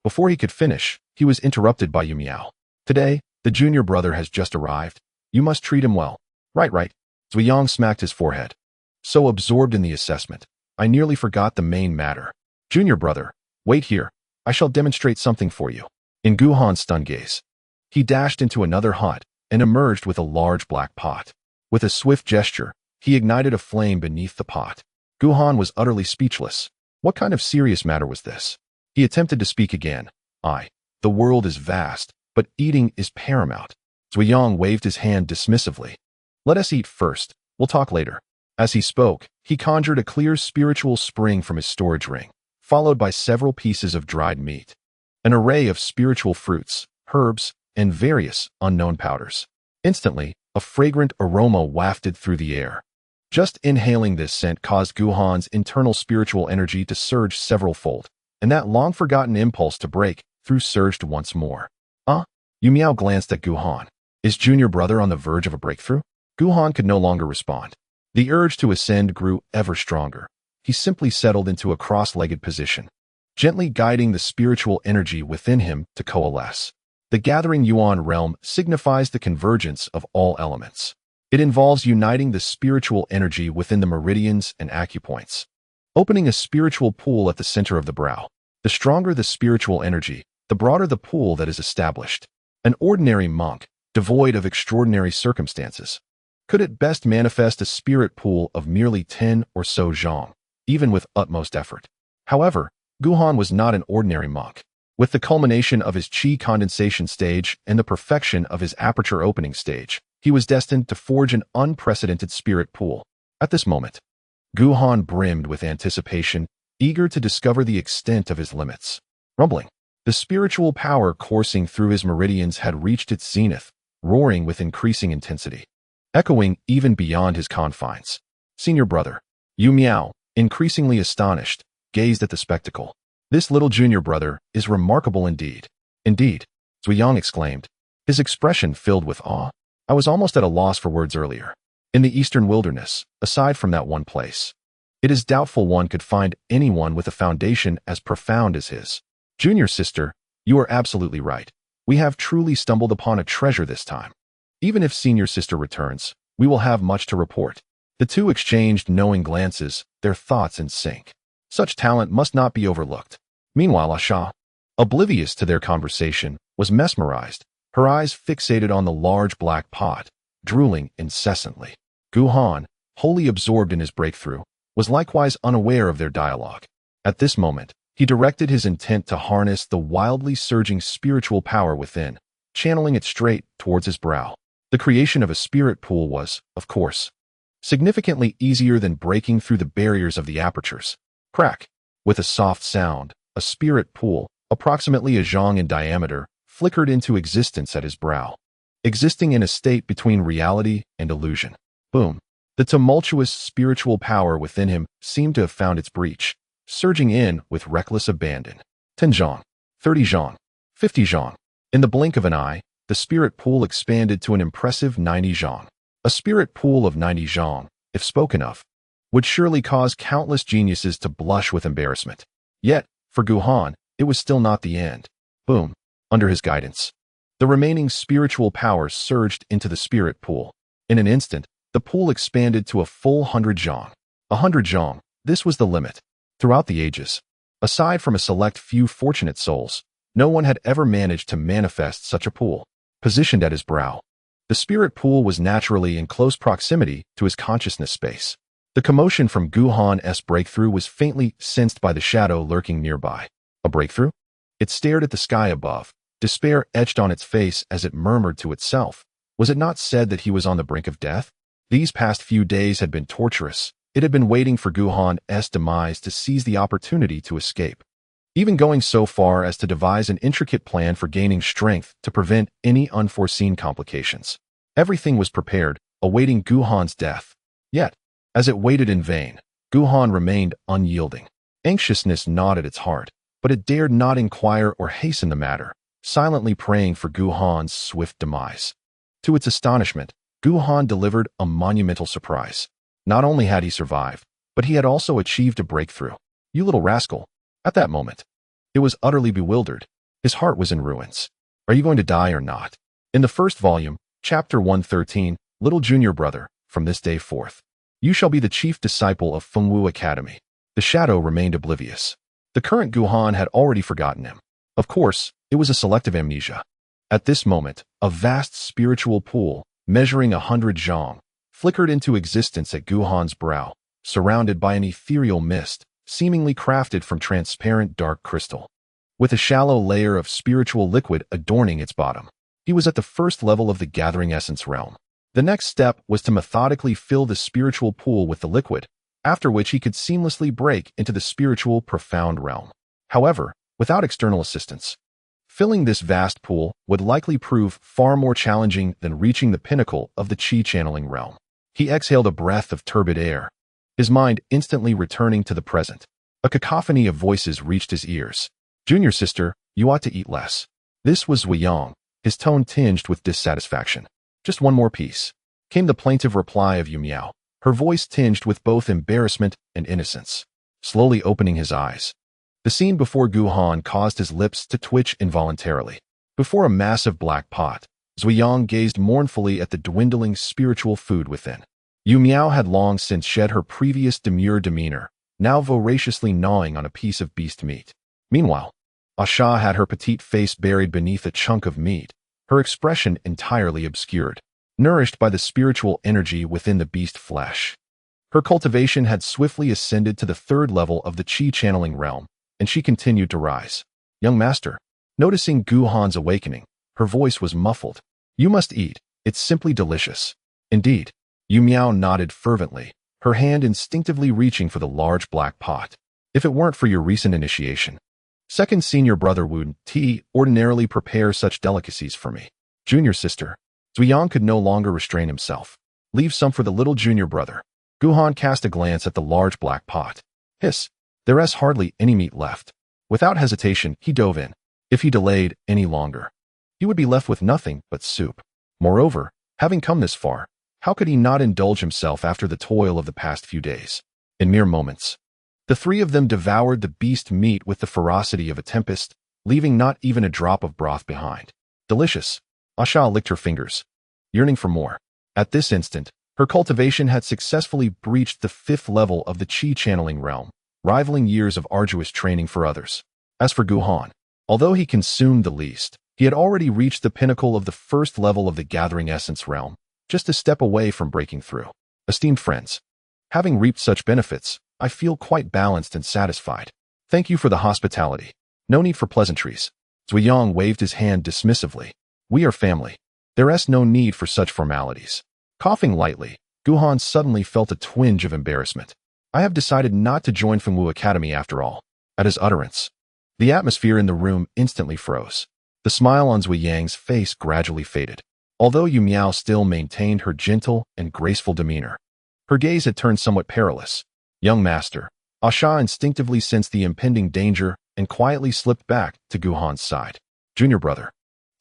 A: Before he could finish, he was interrupted by Yu Miao. Today, the junior brother has just arrived. You must treat him well. Right. Zhuang smacked his forehead. So absorbed in the assessment, I nearly forgot the main matter. Junior brother, wait here. I shall demonstrate something for you. In Gu Han's stunned gaze, he dashed into another hut and emerged with a large black pot. With a swift gesture, he ignited a flame beneath the pot. Gu Han was utterly speechless. What kind of serious matter was this? He attempted to speak again. The world is vast, but eating is paramount. Zhuang waved his hand dismissively. Let us eat first. We'll talk later. As he spoke, he conjured a clear spiritual spring from his storage ring, followed by several pieces of dried meat, an array of spiritual fruits, herbs, and various unknown powders. Instantly, a fragrant aroma wafted through the air. Just inhaling this scent caused Gu Han's internal spiritual energy to surge several-fold, and that long-forgotten impulse to break through surged once more. Yu Miao glanced at Gu Han. Is junior brother on the verge of a breakthrough? Gu Han could no longer respond. The urge to ascend grew ever stronger. He simply settled into a cross-legged position, gently guiding the spiritual energy within him to coalesce. The gathering Yuan realm signifies the convergence of all elements. It involves uniting the spiritual energy within the meridians and acupoints, opening a spiritual pool at the center of the brow. The stronger the spiritual energy, the broader the pool that is established. An ordinary monk, devoid of extraordinary circumstances, could at best manifest a spirit pool of merely 10 or so Zhong, even with utmost effort. However, Gu Han was not an ordinary monk. With the culmination of his qi condensation stage and the perfection of his aperture opening stage, he was destined to forge an unprecedented spirit pool. At this moment, Gu Han brimmed with anticipation, eager to discover the extent of his limits. Rumbling, the spiritual power coursing through his meridians had reached its zenith, roaring with increasing intensity, echoing even beyond his confines. Senior brother, Yu Miao, increasingly astonished, gazed at the spectacle. This little junior brother is remarkable indeed. Indeed, Zhong exclaimed, his expression filled with awe. I was almost at a loss for words earlier. In the eastern wilderness, aside from that one place, it is doubtful one could find anyone with a foundation as profound as his. Junior sister, you are absolutely right. We have truly stumbled upon a treasure this time. Even if senior sister returns, we will have much to report. The two exchanged knowing glances, their thoughts in sync. Such talent must not be overlooked. Meanwhile, Asha, oblivious to their conversation, was mesmerized, her eyes fixated on the large black pot, drooling incessantly. Gu Han, wholly absorbed in his breakthrough, was likewise unaware of their dialogue. At this moment, he directed his intent to harness the wildly surging spiritual power within, channeling it straight towards his brow. The creation of a spirit pool was, of course, significantly easier than breaking through the barriers of the apertures. Crack! With a soft sound, a spirit pool, approximately a zhong in diameter, flickered into existence at his brow, existing in a state between reality and illusion. Boom! The tumultuous spiritual power within him seemed to have found its breach, surging in with reckless abandon. 10 zhong, 30 zhong, 50 zhong. In the blink of an eye, the spirit pool expanded to an impressive 90 zhong. A spirit pool of 90 zhong, if spoken of, would surely cause countless geniuses to blush with embarrassment. Yet, for Gu Han, it was still not the end. Boom! Under his guidance, the remaining spiritual power surged into the spirit pool. In an instant, the pool expanded to a full 100 zhong. 100 zhong, this was the limit. Throughout the ages, aside from a select few fortunate souls, no one had ever managed to manifest such a pool. Positioned at his brow, the spirit pool was naturally in close proximity to his consciousness space. The commotion from Gu Han's breakthrough was faintly sensed by the shadow lurking nearby. A breakthrough? It stared at the sky above, despair etched on its face as it murmured to itself. Was it not said that he was on the brink of death? These past few days had been torturous. It had been waiting for Gu Han's demise to seize the opportunity to escape, even going so far as to devise an intricate plan for gaining strength to prevent any unforeseen complications. Everything was prepared, awaiting Gu Han's death. Yet, as it waited in vain, Gu Han remained unyielding. Anxiousness gnawed at its heart, but it dared not inquire or hasten the matter, silently praying for Gu Han's swift demise. To its astonishment, Gu Han delivered a monumental surprise. Not only had he survived, but he had also achieved a breakthrough. You little rascal. At that moment, it was utterly bewildered. His heart was in ruins. Are you going to die or not? In the first volume, chapter 113, Little Junior Brother, from this day forth, you shall be the chief disciple of Fengwu Academy. The shadow remained oblivious. The current Gu Han had already forgotten him. Of course, it was a selective amnesia. At this moment, a vast spiritual pool, measuring 100 zhong, flickered into existence at Gu Han's brow, surrounded by an ethereal mist, seemingly crafted from transparent dark crystal, with a shallow layer of spiritual liquid adorning its bottom. He was at the first level of the gathering essence realm. The next step was to methodically fill the spiritual pool with the liquid, after which he could seamlessly break into the spiritual profound realm. However, without external assistance, filling this vast pool would likely prove far more challenging than reaching the pinnacle of the chi channeling realm. He exhaled a breath of turbid air, his mind instantly returning to the present. A cacophony of voices reached his ears. Junior sister, you ought to eat less. This was Zhong, his tone tinged with dissatisfaction. Just one more piece, came the plaintive reply of Yu Miao, her voice tinged with both embarrassment and innocence. Slowly opening his eyes, the scene before Gu Han caused his lips to twitch involuntarily. Before a massive black pot, Zhong gazed mournfully at the dwindling spiritual food within. Yu Miao had long since shed her previous demure demeanor, now voraciously gnawing on a piece of beast meat. Meanwhile, Asha had her petite face buried beneath a chunk of meat, her expression entirely obscured, nourished by the spiritual energy within the beast flesh. Her cultivation had swiftly ascended to the third level of the chi channeling realm, and she continued to rise. Young master, noticing Gu Han's awakening, her voice was muffled. You must eat, it's simply delicious. Indeed. Yu Miao nodded fervently, her hand instinctively reaching for the large black pot. If it weren't for your recent initiation, second senior brother Wu Ti ordinarily prepares such delicacies for me. Junior sister, Zhong could no longer restrain himself. Leave some for the little junior brother. Guhan cast a glance at the large black pot. Hiss. There's hardly any meat left. Without hesitation, he dove in. If he delayed any longer, he would be left with nothing but soup. Moreover, having come this far, how could he not indulge himself after the toil of the past few days? In mere moments, the three of them devoured the beast meat with the ferocity of a tempest, leaving not even a drop of broth behind. Delicious. Asha licked her fingers, yearning for more. At this instant, her cultivation had successfully breached the 5th level of the Qi channeling realm, rivaling years of arduous training for others. As for Guhan, although he consumed the least, he had already reached the pinnacle of the 1st level of the Gathering Essence realm, just a step away from breaking through. Esteemed friends, having reaped such benefits, I feel quite balanced and satisfied. Thank you for the hospitality. No need for pleasantries. Zhuang waved his hand dismissively. We are family. There's no need for such formalities. Coughing lightly, Guhan suddenly felt a twinge of embarrassment. I have decided not to join Fengwu Academy after all. At his utterance, the atmosphere in the room instantly froze. The smile on Zhuang's face gradually faded. Although Yu Miao still maintained her gentle and graceful demeanor, her gaze had turned somewhat perilous. Young master, Asha instinctively sensed the impending danger and quietly slipped back to Guhan's side. Junior brother.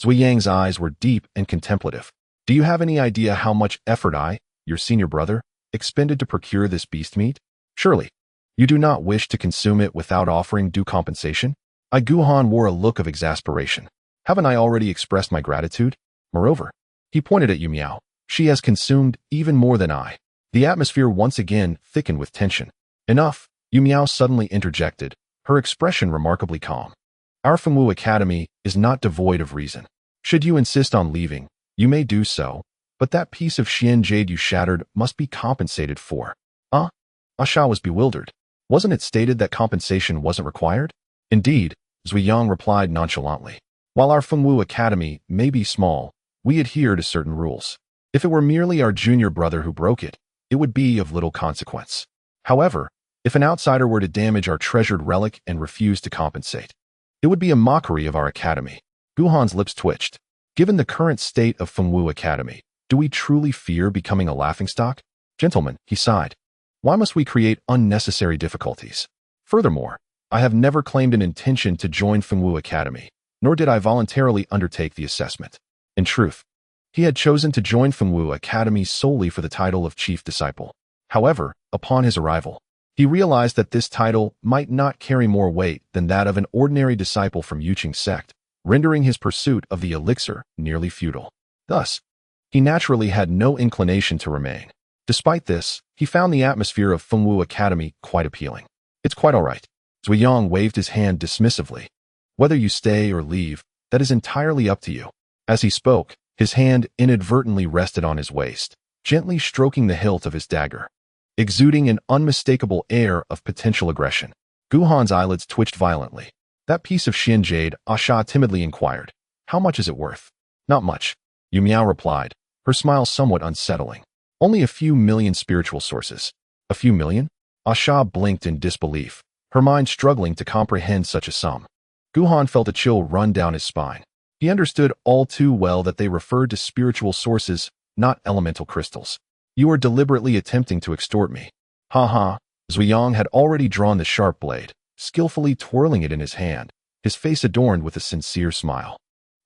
A: Zhuang's eyes were deep and contemplative. Do you have any idea how much effort I, your senior brother, expended to procure this beast meat? Surely, you do not wish to consume it without offering due compensation? Guhan wore a look of exasperation. Haven't I already expressed my gratitude? Moreover, he pointed at Yu Miao. She has consumed even more than I. The atmosphere once again thickened with tension. Enough, Yu Miao suddenly interjected, her expression remarkably calm. Our Fengwu Academy is not devoid of reason. Should you insist on leaving, you may do so, but that piece of Xian jade you shattered must be compensated for. Asha was bewildered. Wasn't it stated that compensation wasn't required? Indeed, Zhuang replied nonchalantly. While our Fengwu Academy may be small, we adhere to certain rules. If it were merely our junior brother who broke it, it would be of little consequence. However, if an outsider were to damage our treasured relic and refuse to compensate, it would be a mockery of our academy. Guhan's lips twitched. Given the current state of Fengwu Academy, do we truly fear becoming a laughingstock? Gentlemen, he sighed. Why must we create unnecessary difficulties? Furthermore, I have never claimed an intention to join Fengwu Academy, nor did I voluntarily undertake the assessment. In truth, he had chosen to join Fengwu Academy solely for the title of Chief Disciple. However, upon his arrival, he realized that this title might not carry more weight than that of an ordinary disciple from Yuqing sect, rendering his pursuit of the elixir nearly futile. Thus, he naturally had no inclination to remain. Despite this, he found the atmosphere of Fengwu Academy quite appealing. It's quite all right. Zhuang waved his hand dismissively. Whether you stay or leave, that is entirely up to you. As he spoke, his hand inadvertently rested on his waist, gently stroking the hilt of his dagger, exuding an unmistakable air of potential aggression. Guhan's eyelids twitched violently. That piece of Xian jade, Asha timidly inquired. How much is it worth? Not much, Yu Miao replied, her smile somewhat unsettling. Only a few million spiritual sources. A few million? Asha blinked in disbelief, her mind struggling to comprehend such a sum. Guhan felt a chill run down his spine. He understood all too well that they referred to spiritual sources, not elemental crystals. You are deliberately attempting to extort me. Ha ha. Zhuang had already drawn the sharp blade, skillfully twirling it in his hand, his face adorned with a sincere smile.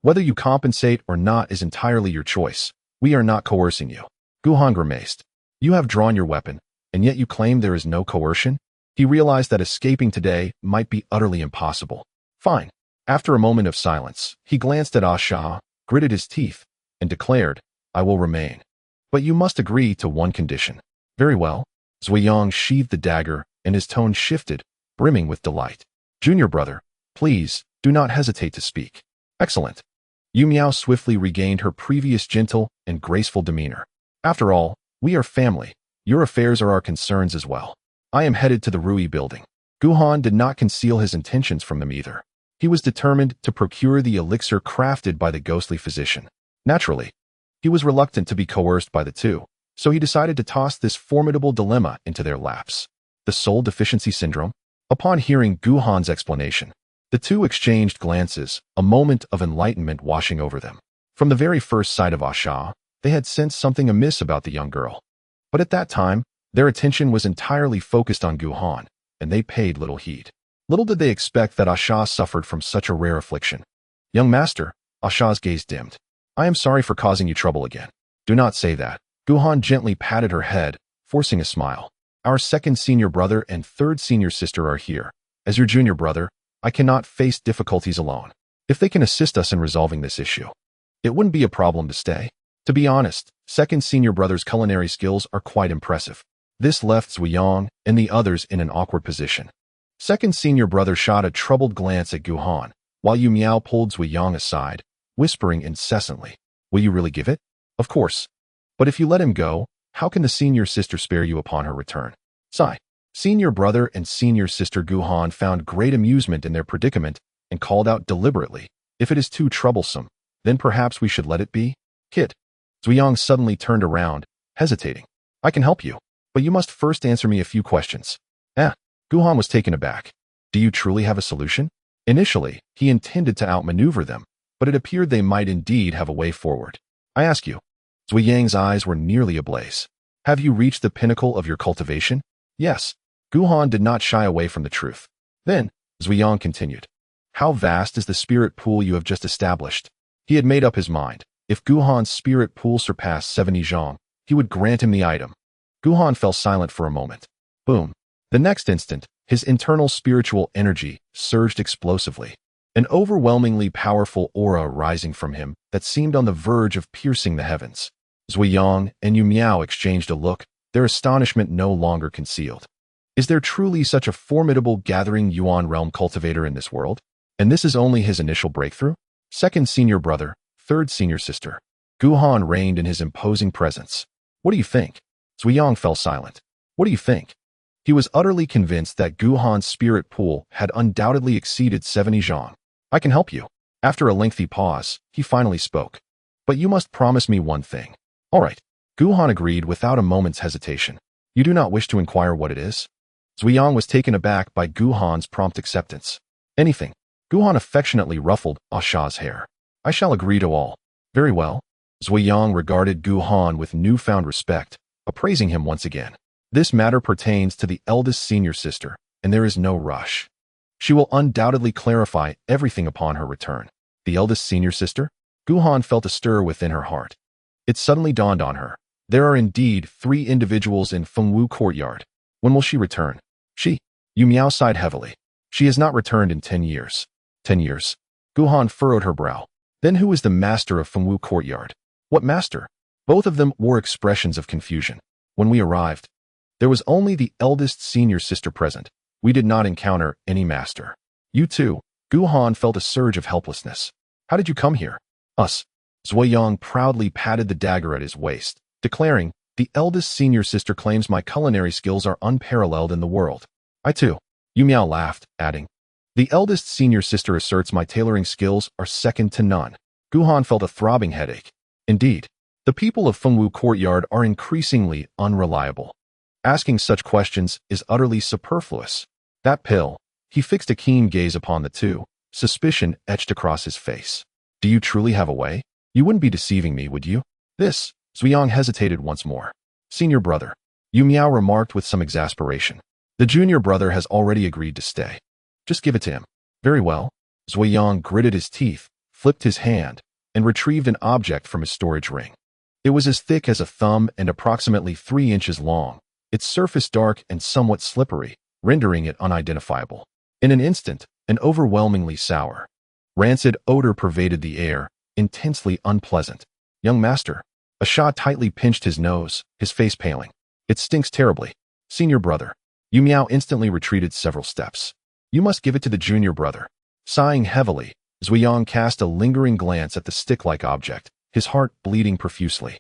A: Whether you compensate or not is entirely your choice. We are not coercing you. Guhan grimaced. You have drawn your weapon, and yet you claim there is no coercion? He realized that escaping today might be utterly impossible. Fine. After a moment of silence, he glanced at Asha, gritted his teeth, and declared, I will remain. But you must agree to one condition. Very well. Zhuang sheathed the dagger, and his tone shifted, brimming with delight. Junior brother, please, do not hesitate to speak. Excellent. Yu Miao swiftly regained her previous gentle and graceful demeanor. After all, we are family. Your affairs are our concerns as well. I am headed to the Rui building. Guhan did not conceal his intentions from them either. He was determined to procure the elixir crafted by the ghostly physician. Naturally, he was reluctant to be coerced by the two, so he decided to toss this formidable dilemma into their laps. The soul deficiency syndrome? Upon hearing Guhan's explanation, the two exchanged glances, a moment of enlightenment washing over them. From the very first sight of Asha, they had sensed something amiss about the young girl. But at that time, Their attention was entirely focused on Gu Han, and they paid little heed. Little did they expect that Asha suffered from such a rare affliction. Young master, Asha's gaze dimmed. I am sorry for causing you trouble again. Do not say that. Gu Han gently patted her head, forcing a smile. Our second senior brother and third senior sister are here. As your junior brother, I cannot face difficulties alone. If they can assist us in resolving this issue, it wouldn't be a problem to stay. To be honest, second senior brother's culinary skills are quite impressive. This left Zhong and the others in an awkward position. Second senior brother shot a troubled glance at Gu Han, while Yu Miao pulled Zhong aside, whispering incessantly, "Will you really give it?" "Of course. But if you let him go, how can the senior sister spare you upon her return?" Sigh. Senior brother and senior sister Gu Han found great amusement in their predicament and called out deliberately, "If it is too troublesome, then perhaps we should let it be?" "Kid." Zhong suddenly turned around, hesitating. "I can help you, but you must first answer me a few questions." Gu Han was taken aback. "Do you truly have a solution?" Initially, he intended to outmaneuver them, but it appeared they might indeed have a way forward. "I ask you." Zuyang's eyes were nearly ablaze. "Have you reached the pinnacle of your cultivation?" "Yes." Gu Han did not shy away from the truth. Then, Zuyang continued, "How vast is the spirit pool you have just established?" He had made up his mind. If Gu Han's spirit pool surpassed 70 Zhong, he would grant him the item. Gu Han fell silent for a moment. Boom. The next instant, his internal spiritual energy surged explosively. An overwhelmingly powerful aura rising from him that seemed on the verge of piercing the heavens. Zuyang and Yu Miao exchanged a look, their astonishment no longer concealed. Is there truly such a formidable gathering Yuan realm cultivator in this world? And this is only his initial breakthrough? Second senior brother, third senior sister. Gu Han reigned in his imposing presence. What do you think? Zuyang fell silent. What do you think? He was utterly convinced that Gu Han's spirit pool had undoubtedly exceeded 70 Zhong. I can help you. After a lengthy pause, he finally spoke. But you must promise me one thing. All right. Gu Han agreed without a moment's hesitation. You do not wish to inquire what it is? Zuyang was taken aback by Gu Han's prompt acceptance. Anything. Gu Han affectionately ruffled Asha's hair. I shall agree to all. Very well. Zuyang regarded Gu Han with newfound respect, appraising him once again. This matter pertains to the eldest senior sister, and there is no rush. She will undoubtedly clarify everything upon her return. The eldest senior sister? Gu Han felt a stir within her heart. It suddenly dawned on her. There are indeed 3 individuals in Fengwu courtyard. When will she return? She. Yu Miao sighed heavily. She has not returned in 10 years. 10 years. Gu Han furrowed her brow. Then who is the master of Fengwu courtyard? What master? Both of them wore expressions of confusion. When we arrived, there was only the eldest senior sister present. We did not encounter any master. You too. Gu Han felt a surge of helplessness. How did you come here? Us. Zuyang proudly patted the dagger at his waist, declaring, the eldest senior sister claims my culinary skills are unparalleled in the world. I too. Yu Miao laughed, adding, the eldest senior sister asserts my tailoring skills are second to none. Gu Han felt a throbbing headache. Indeed, the people of Fengwu courtyard are increasingly unreliable. Asking such questions is utterly superfluous. That pill. He fixed a keen gaze upon the two, suspicion etched across his face. Do you truly have a way? You wouldn't be deceiving me, would you? This. Zuyang hesitated once more. Senior brother. Yu Miao remarked with some exasperation. The junior brother has already agreed to stay. Just give it to him. Very well. Zuyang gritted his teeth, flipped his hand, and retrieved an object from his storage ring. It was as thick as a thumb and approximately 3 inches long, its surface dark and somewhat slippery, rendering it unidentifiable. In an instant, an overwhelmingly sour, rancid odor pervaded the air, intensely unpleasant. Young master. Asha tightly pinched his nose, his face paling. It stinks terribly. Senior brother. Yu Miao instantly retreated several steps. You must give it to the junior brother. Sighing heavily, Zuyang cast a lingering glance at the stick-like object, his heart bleeding profusely,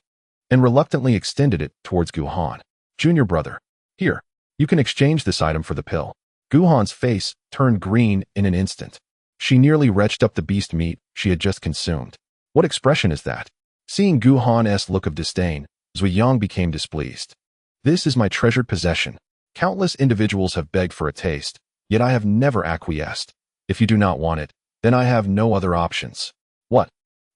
A: and reluctantly extended it towards Gu Han. Junior brother. Here. You can exchange this item for the pill. Gu Han's face turned green in an instant. She nearly retched up the beast meat she had just consumed. What expression is that? Seeing Gu Han's look of disdain, Zuyang became displeased. This is my treasured possession. Countless individuals have begged for a taste, yet I have never acquiesced. If you do not want it, then I have no other options. What?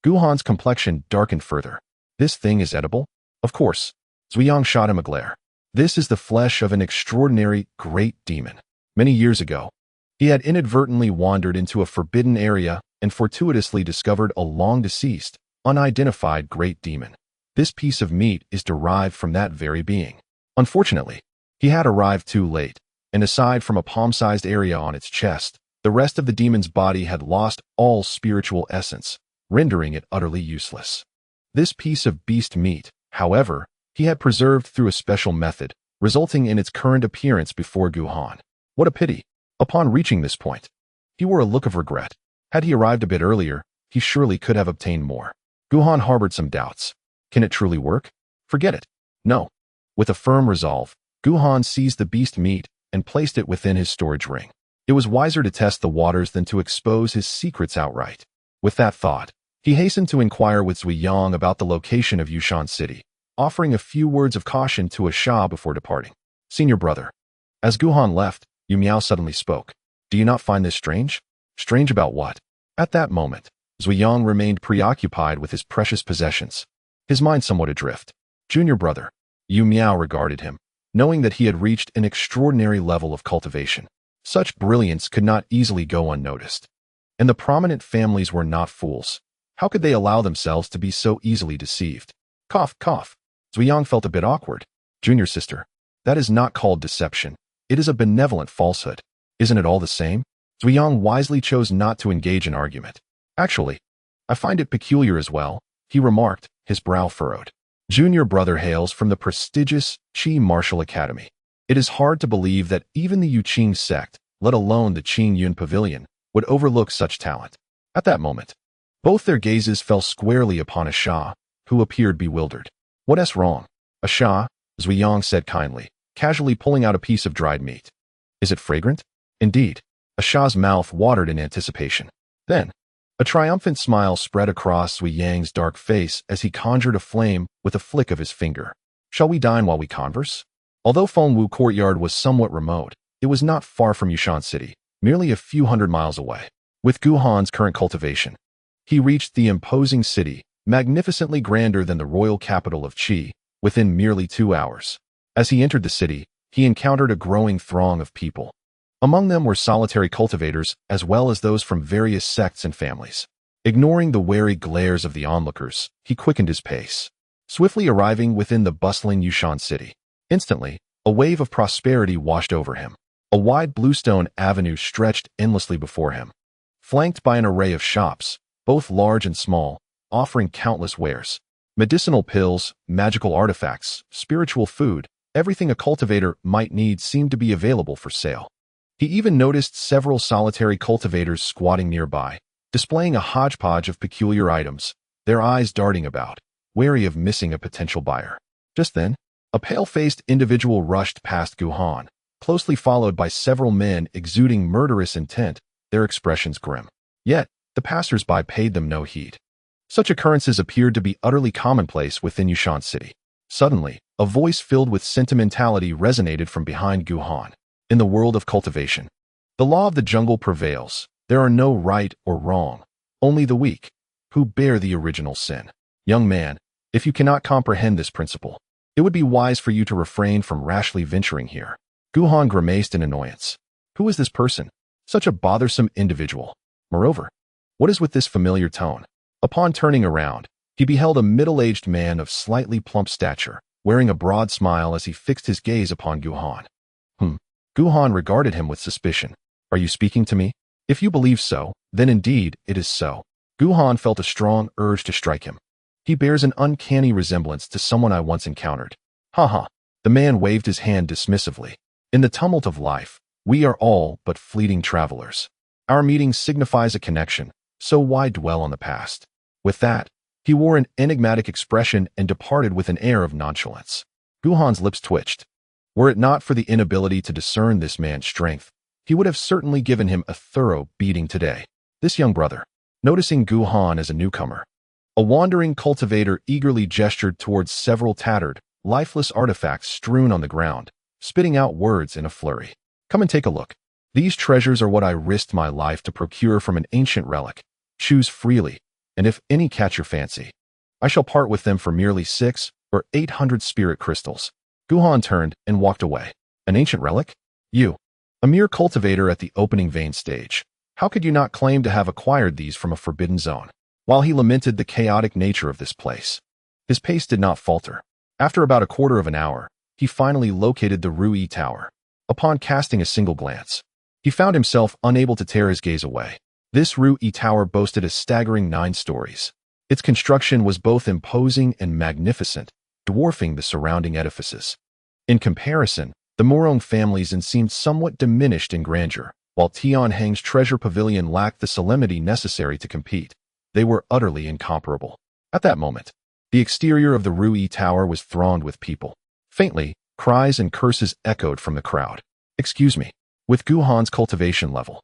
A: Gu Han's complexion darkened further. This thing is edible? Of course. Zuyang shot him a glare. This is the flesh of an extraordinary, great demon. Many years ago, he had inadvertently wandered into a forbidden area and fortuitously discovered a long-deceased, unidentified great demon. This piece of meat is derived from that very being. Unfortunately, he had arrived too late, and aside from a palm-sized area on its chest, the rest of the demon's body had lost all spiritual essence, rendering it utterly useless. This piece of beast meat, however, he had preserved through a special method, resulting in its current appearance before Guhan. What a pity! Upon reaching this point, he wore a look of regret. Had he arrived a bit earlier, he surely could have obtained more. Guhan harbored some doubts. Can it truly work? Forget it. No. With a firm resolve, Guhan seized the beast meat and placed it within his storage ring. It was wiser to test the waters than to expose his secrets outright. With that thought, he hastened to inquire with Zhong about the location of Yushan City, offering a few words of caution to a Shah before departing. Senior brother. As Guhan left, Yu Miao suddenly spoke. Do you not find this strange? Strange about what? At that moment, Zhong remained preoccupied with his precious possessions, his mind somewhat adrift. Junior brother. Yu Miao regarded him, knowing that he had reached an extraordinary level of cultivation. Such brilliance could not easily go unnoticed. And the prominent families were not fools. How could they allow themselves to be so easily deceived? Cough, cough. Zhong felt a bit awkward. Junior sister. That is not called deception. It is a benevolent falsehood. Isn't it all the same? Zhong wisely chose not to engage in argument. Actually, I find it peculiar as well, he remarked, his brow furrowed. Junior brother hails from the prestigious Qi Martial Academy. It is hard to believe that even the Yuqing sect, let alone the Qing Yun Pavilion, would overlook such talent. At that moment, both their gazes fell squarely upon a Shah, who appeared bewildered. What's wrong? A Shah, Zhong said kindly, casually pulling out a piece of dried meat. Is it fragrant? Indeed. A Shah's mouth watered in anticipation. Then, a triumphant smile spread across Zhong's dark face as he conjured a flame with a flick of his finger. Shall we dine while we converse? Although Fengwu Courtyard was somewhat remote, it was not far from Yushan City, merely a few hundred miles away. With Guhan's current cultivation, he reached the imposing city, magnificently grander than the royal capital of Qi, within merely 2 hours. As he entered the city, he encountered a growing throng of people. Among them were solitary cultivators as well as those from various sects and families. Ignoring the wary glares of the onlookers, he quickened his pace, swiftly arriving within the bustling Yushan City. Instantly, a wave of prosperity washed over him. A wide bluestone avenue stretched endlessly before him, flanked by an array of shops, both large and small, offering countless wares. Medicinal pills, magical artifacts, spiritual food, everything a cultivator might need seemed to be available for sale. He even noticed several solitary cultivators squatting nearby, displaying a hodgepodge of peculiar items, their eyes darting about, wary of missing a potential buyer. Just then, a pale-faced individual rushed past Guhan, closely followed by several men exuding murderous intent, their expressions grim. Yet, the passers-by paid them no heed. Such occurrences appeared to be utterly commonplace within Yushan City. Suddenly, a voice filled with sentimentality resonated from behind Guhan. In the world of cultivation, the law of the jungle prevails. There are no right or wrong, only the weak, who bear the original sin. Young man, if you cannot comprehend this principle, it would be wise for you to refrain from rashly venturing here. Guhan grimaced in annoyance. Who is this person? Such a bothersome individual. Moreover, what is with this familiar tone? Upon turning around, he beheld a middle-aged man of slightly plump stature, wearing a broad smile as he fixed his gaze upon Guhan. Guhan regarded him with suspicion. Are you speaking to me? If you believe so, then indeed it is so. Guhan felt a strong urge to strike him. He bears an uncanny resemblance to someone I once encountered. Ha. The man waved his hand dismissively. In the tumult of life, we are all but fleeting travelers. Our meeting signifies a connection, so why dwell on the past? With that, he wore an enigmatic expression and departed with an air of nonchalance. Guhan's lips twitched. Were it not for the inability to discern this man's strength, he would have certainly given him a thorough beating today. This young brother, noticing Guhan as a newcomer, a wandering cultivator eagerly gestured towards several tattered, lifeless artifacts strewn on the ground, spitting out words in a flurry. Come and take a look. These treasures are what I risked my life to procure from an ancient relic. Choose freely, and if any catch your fancy, I shall part with them for merely 600 or 800 spirit crystals. Guhan turned and walked away. An ancient relic? You, a mere cultivator at the opening vein stage. How could you not claim to have acquired these from a forbidden zone? While he lamented the chaotic nature of this place, his pace did not falter. After about a quarter of an hour, he finally located the Rui Tower. Upon casting a single glance, he found himself unable to tear his gaze away. This Rui Tower boasted a staggering 9 stories. Its construction was both imposing and magnificent, dwarfing the surrounding edifices. In comparison, the Murong families seemed somewhat diminished in grandeur, while Tian Heng's treasure pavilion lacked the solemnity necessary to compete. They were utterly incomparable. At that moment, the exterior of the Rui Tower was thronged with people. Faintly, cries and curses echoed from the crowd. Excuse me. With Guhan's cultivation level,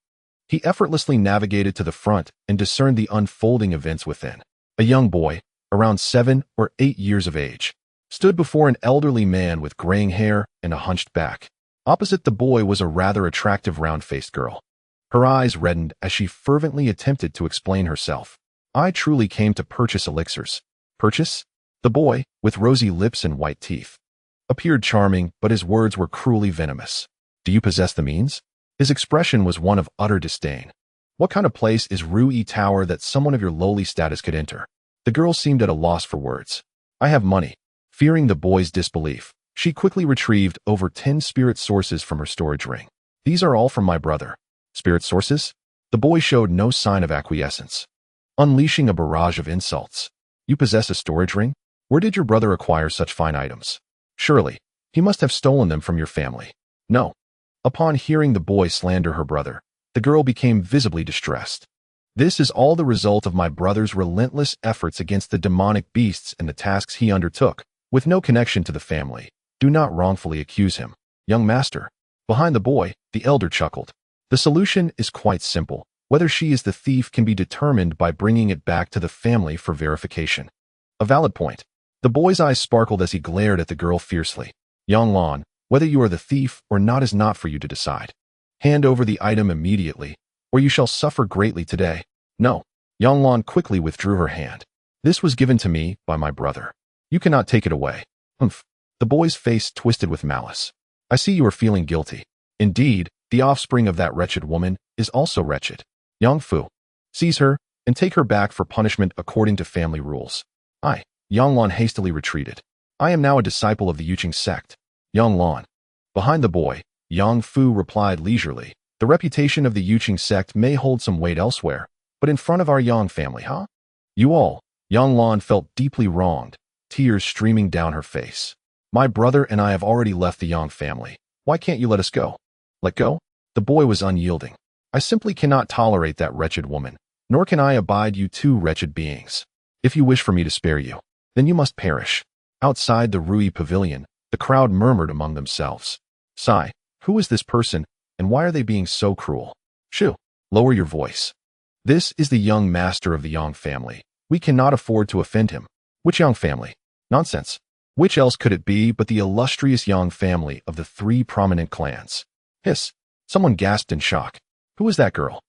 A: he effortlessly navigated to the front and discerned the unfolding events within. A young boy, around 7 or 8 years of age, stood before an elderly man with graying hair and a hunched back. Opposite the boy was a rather attractive round-faced girl. Her eyes reddened as she fervently attempted to explain herself. I truly came to purchase elixirs. Purchase? The boy, with rosy lips and white teeth, appeared charming, but his words were cruelly venomous. Do you possess the means? His expression was one of utter disdain. What kind of place is Rui Tower that someone of your lowly status could enter? The girl seemed at a loss for words. I have money. Fearing the boy's disbelief, she quickly retrieved over 10 spirit sources from her storage ring. These are all from my brother. Spirit sources? The boy showed no sign of acquiescence, unleashing a barrage of insults. You possess a storage ring? Where did your brother acquire such fine items? Surely, he must have stolen them from your family. No. Upon hearing the boy slander her brother, the girl became visibly distressed. This is all the result of my brother's relentless efforts against the demonic beasts and the tasks he undertook, with no connection to the family. Do not wrongfully accuse him. Young master. Behind the boy, the elder chuckled. The solution is quite simple. Whether she is the thief can be determined by bringing it back to the family for verification. A valid point. The boy's eyes sparkled as he glared at the girl fiercely. Young Lan, whether you are the thief or not is not for you to decide. Hand over the item immediately, or you shall suffer greatly today. No. Yang Lan quickly withdrew her hand. This was given to me by my brother. You cannot take it away. Humph. The boy's face twisted with malice. I see you are feeling guilty. Indeed, the offspring of that wretched woman is also wretched. Yang Fu. Seize her and take her back for punishment according to family rules. Yang Lan hastily retreated. I am now a disciple of the Yuqing sect. Yang Lan. Behind the boy, Yang Fu replied leisurely. The reputation of the Yuqing sect may hold some weight elsewhere, but in front of our Yang family, huh? You all. Yang Lan felt deeply wronged, tears streaming down her face. My brother and I have already left the Yang family. Why can't you let us go? Let go? The boy was unyielding. I simply cannot tolerate that wretched woman, nor can I abide you two wretched beings. If you wish for me to spare you, then you must perish. Outside the Rui pavilion, the crowd murmured among themselves. Sigh, who is this person, and why are they being so cruel? Shoo, lower your voice. This is the young master of the Yang family. We cannot afford to offend him. Which Yang family? Nonsense. Which else could it be but the illustrious Yang family of the 3 prominent clans? Hiss. Someone gasped in shock. Who is that girl?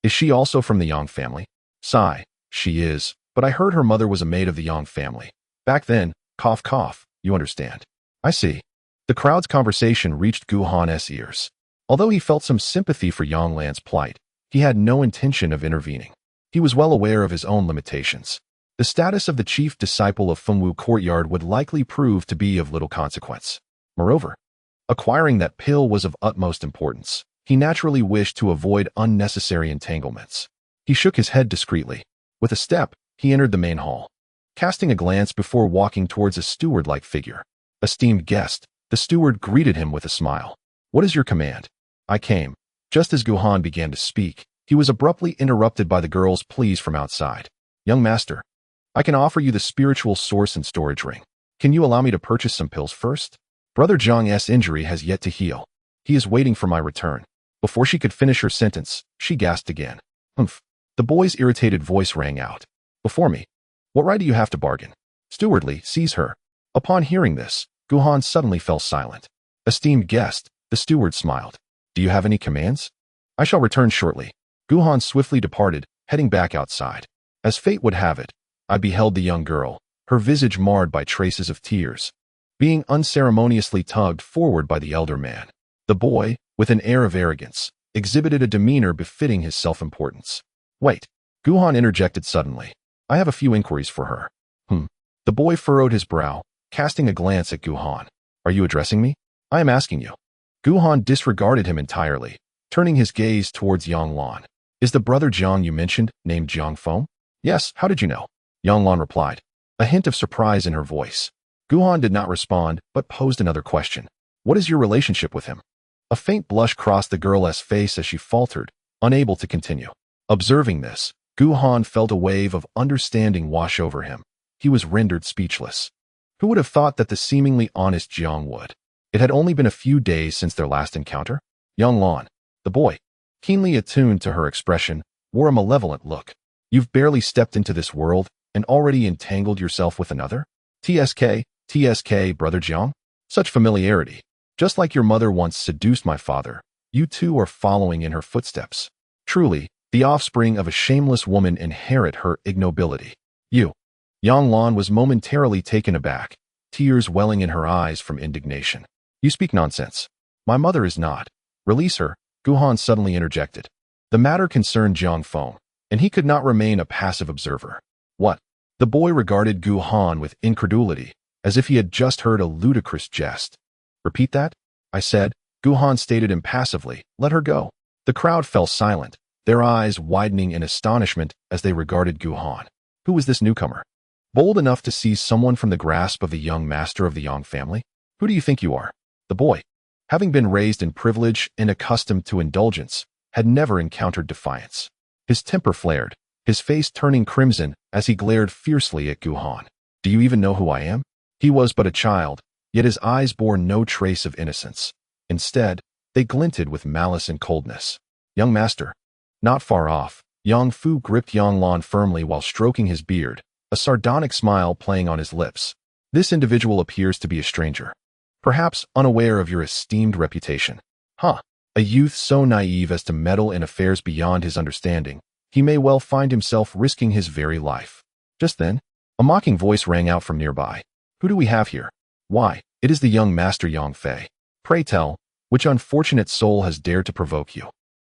A: Is she also from the Yang family? Sigh. She is, but I heard her mother was a maid of the Yang family. Back then, cough cough, you understand. I see. The crowd's conversation reached Gu Han's ears. Although he felt some sympathy for Yang Lan's plight, he had no intention of intervening. He was well aware of his own limitations. The status of the chief disciple of Fengwu Courtyard would likely prove to be of little consequence. Moreover, acquiring that pill was of utmost importance. He naturally wished to avoid unnecessary entanglements. He shook his head discreetly. With a step, he entered the main hall, casting a glance before walking towards a steward-like figure. Esteemed guest, the steward greeted him with a smile. What is your command? I came. Just as Guhan began to speak, he was abruptly interrupted by the girl's pleas from outside. Young master, I can offer you the spiritual source and storage ring. Can you allow me to purchase some pills first? Brother Zhong's injury has yet to heal. He is waiting for my return. Before she could finish her sentence, she gasped again. Humph. The boy's irritated voice rang out. Before me. What right do you have to bargain? Stewardly, seize her. Upon hearing this, Guhan suddenly fell silent. Esteemed guest, the steward smiled. Do you have any commands? I shall return shortly. Guhan swiftly departed, heading back outside. As fate would have it, I beheld the young girl, her visage marred by traces of tears. being unceremoniously tugged forward by the elder man. The boy, with an air of arrogance, exhibited a demeanor befitting his self-importance. Wait, Guhan interjected suddenly. I have a few inquiries for her. The boy furrowed his brow, casting a glance at Guhan. Are you addressing me? I am asking you. Guhan disregarded him entirely, turning his gaze towards Yang Lan. Is the brother Zhong you mentioned named Jiang Hong? Yes, how did you know? Yang Lan replied, a hint of surprise in her voice. Guhan did not respond, but posed another question. What is your relationship with him? A faint blush crossed the girl's face as she faltered, unable to continue. Observing this, Guhan felt a wave of understanding wash over him. He was rendered speechless. Who would have thought that the seemingly honest Jiang would? It had only been a few days since their last encounter. Yang Lan, the boy, keenly attuned to her expression, wore a malevolent look. You've barely stepped into this world and already entangled yourself with another? TSK, brother Jiang? Such familiarity. Just like your mother once seduced my father, you too are following in her footsteps. Truly, the offspring of a shameless woman inherit her ignobility. You. Yang Lan was momentarily taken aback, tears welling in her eyes from indignation. You speak nonsense. My mother is not. Release her, Guhan suddenly interjected. The matter concerned Jiang Hong, and he could not remain a passive observer. What? The boy regarded Guhan with incredulity, as if he had just heard a ludicrous jest. Repeat that? I said, Guhan stated impassively. Let her go. The crowd fell silent, their eyes widening in astonishment as they regarded Guhan. Who was this newcomer? Bold enough to seize someone from the grasp of the young master of the Yang family? Who do you think you are? The boy, having been raised in privilege and accustomed to indulgence, had never encountered defiance. His temper flared, his face turning crimson as he glared fiercely at Guhan. Do you even know who I am? He was but a child, yet his eyes bore no trace of innocence. Instead, they glinted with malice and coldness. Young master. Not far off, Yang Fu gripped Yang Lan firmly while stroking his beard, a sardonic smile playing on his lips. This individual appears to be a stranger, perhaps unaware of your esteemed reputation. A youth so naive as to meddle in affairs beyond his understanding, he may well find himself risking his very life. Just then, a mocking voice rang out from nearby. Who do we have here? Why, it is the young master Yang Fei. Pray tell, which unfortunate soul has dared to provoke you?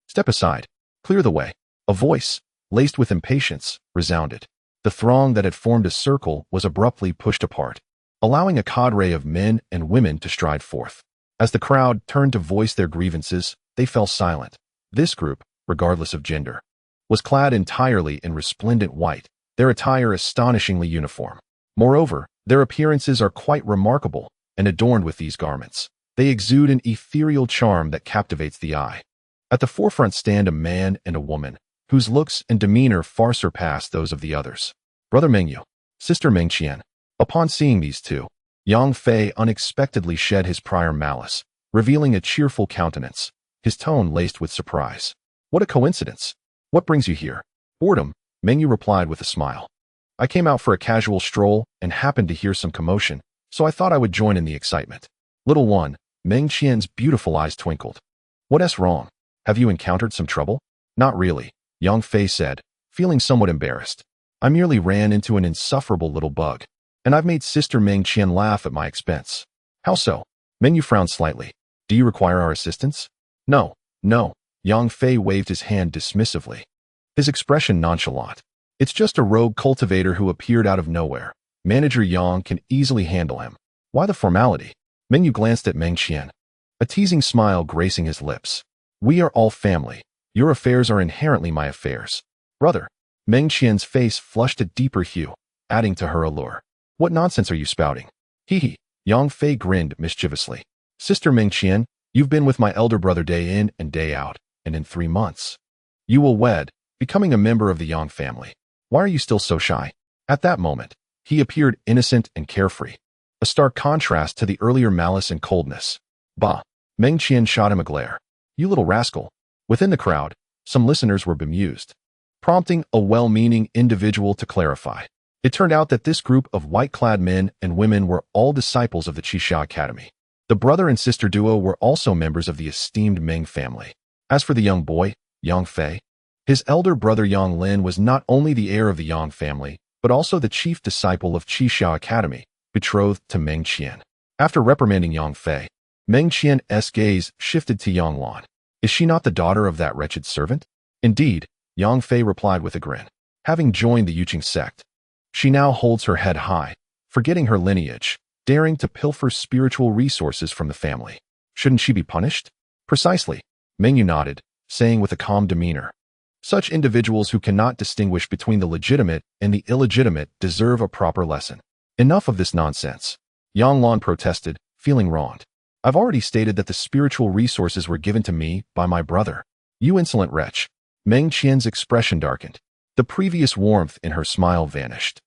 A: Step aside. Clear the way. A voice, laced with impatience, resounded. The throng that had formed a circle was abruptly pushed apart, allowing a cadre of men and women to stride forth. As the crowd turned to voice their grievances, they fell silent. This group, regardless of gender, was clad entirely in resplendent white, their attire astonishingly uniform. Moreover, their appearances are quite remarkable, and adorned with these garments, they exude an ethereal charm that captivates the eye. At the forefront stand a man and a woman, whose looks and demeanor far surpass those of the others. Brother Meng Yu, Sister Meng Qian. Upon seeing these two, Yang Fei unexpectedly shed his prior malice, revealing a cheerful countenance, his tone laced with surprise. What a coincidence! What brings you here? Boredom, Meng Yu replied with a smile. I came out for a casual stroll and happened to hear some commotion, so I thought I would join in the excitement. Little one, Meng Qian's beautiful eyes twinkled. What's wrong? Have you encountered some trouble? Not really, Yang Fei said, feeling somewhat embarrassed. I merely ran into an insufferable little bug, and I've made Sister Meng Qian laugh at my expense. How so? Meng Yu frowned slightly. Do you require our assistance? No. Yang Fei waved his hand dismissively, his expression nonchalant. It's just a rogue cultivator who appeared out of nowhere. Manager Yang can easily handle him. Why the formality? Meng Yu glanced at Meng Qian, a teasing smile gracing his lips. We are all family. Your affairs are inherently my affairs. Brother. Meng Qian's face flushed a deeper hue, adding to her allure. What nonsense are you spouting? Hee. Yang Fei grinned mischievously. Sister Meng Qian, you've been with my elder brother day in and day out, and in 3 months, you will wed, becoming a member of the Yang family. Why are you still so shy? At that moment, he appeared innocent and carefree, a stark contrast to the earlier malice and coldness. Bah! Meng Qian shot him a glare. You little rascal. Within the crowd, some listeners were bemused, prompting a well-meaning individual to clarify. It turned out that this group of white-clad men and women were all disciples of the Qixia Academy. The brother and sister duo were also members of the esteemed Meng family. As for the young boy, Yang Fei, his elder brother Yang Lin was not only the heir of the Yang family, but also the chief disciple of Qixia Academy, betrothed to Meng Qian. After reprimanding Yang Fei, Meng Qian's gaze shifted to Yang Lan. Is she not the daughter of that wretched servant? Indeed, Yang Fei replied with a grin. Having joined the Yuqing sect, she now holds her head high, forgetting her lineage, daring to pilfer spiritual resources from the family. Shouldn't she be punished? Precisely, Meng Yu nodded, saying with a calm demeanor. Such individuals who cannot distinguish between the legitimate and the illegitimate deserve a proper lesson. Enough of this nonsense. Yang Lan protested, feeling wronged. I've already stated that the spiritual resources were given to me by my brother. You insolent wretch. Meng Qian's expression darkened. The previous warmth in her smile vanished,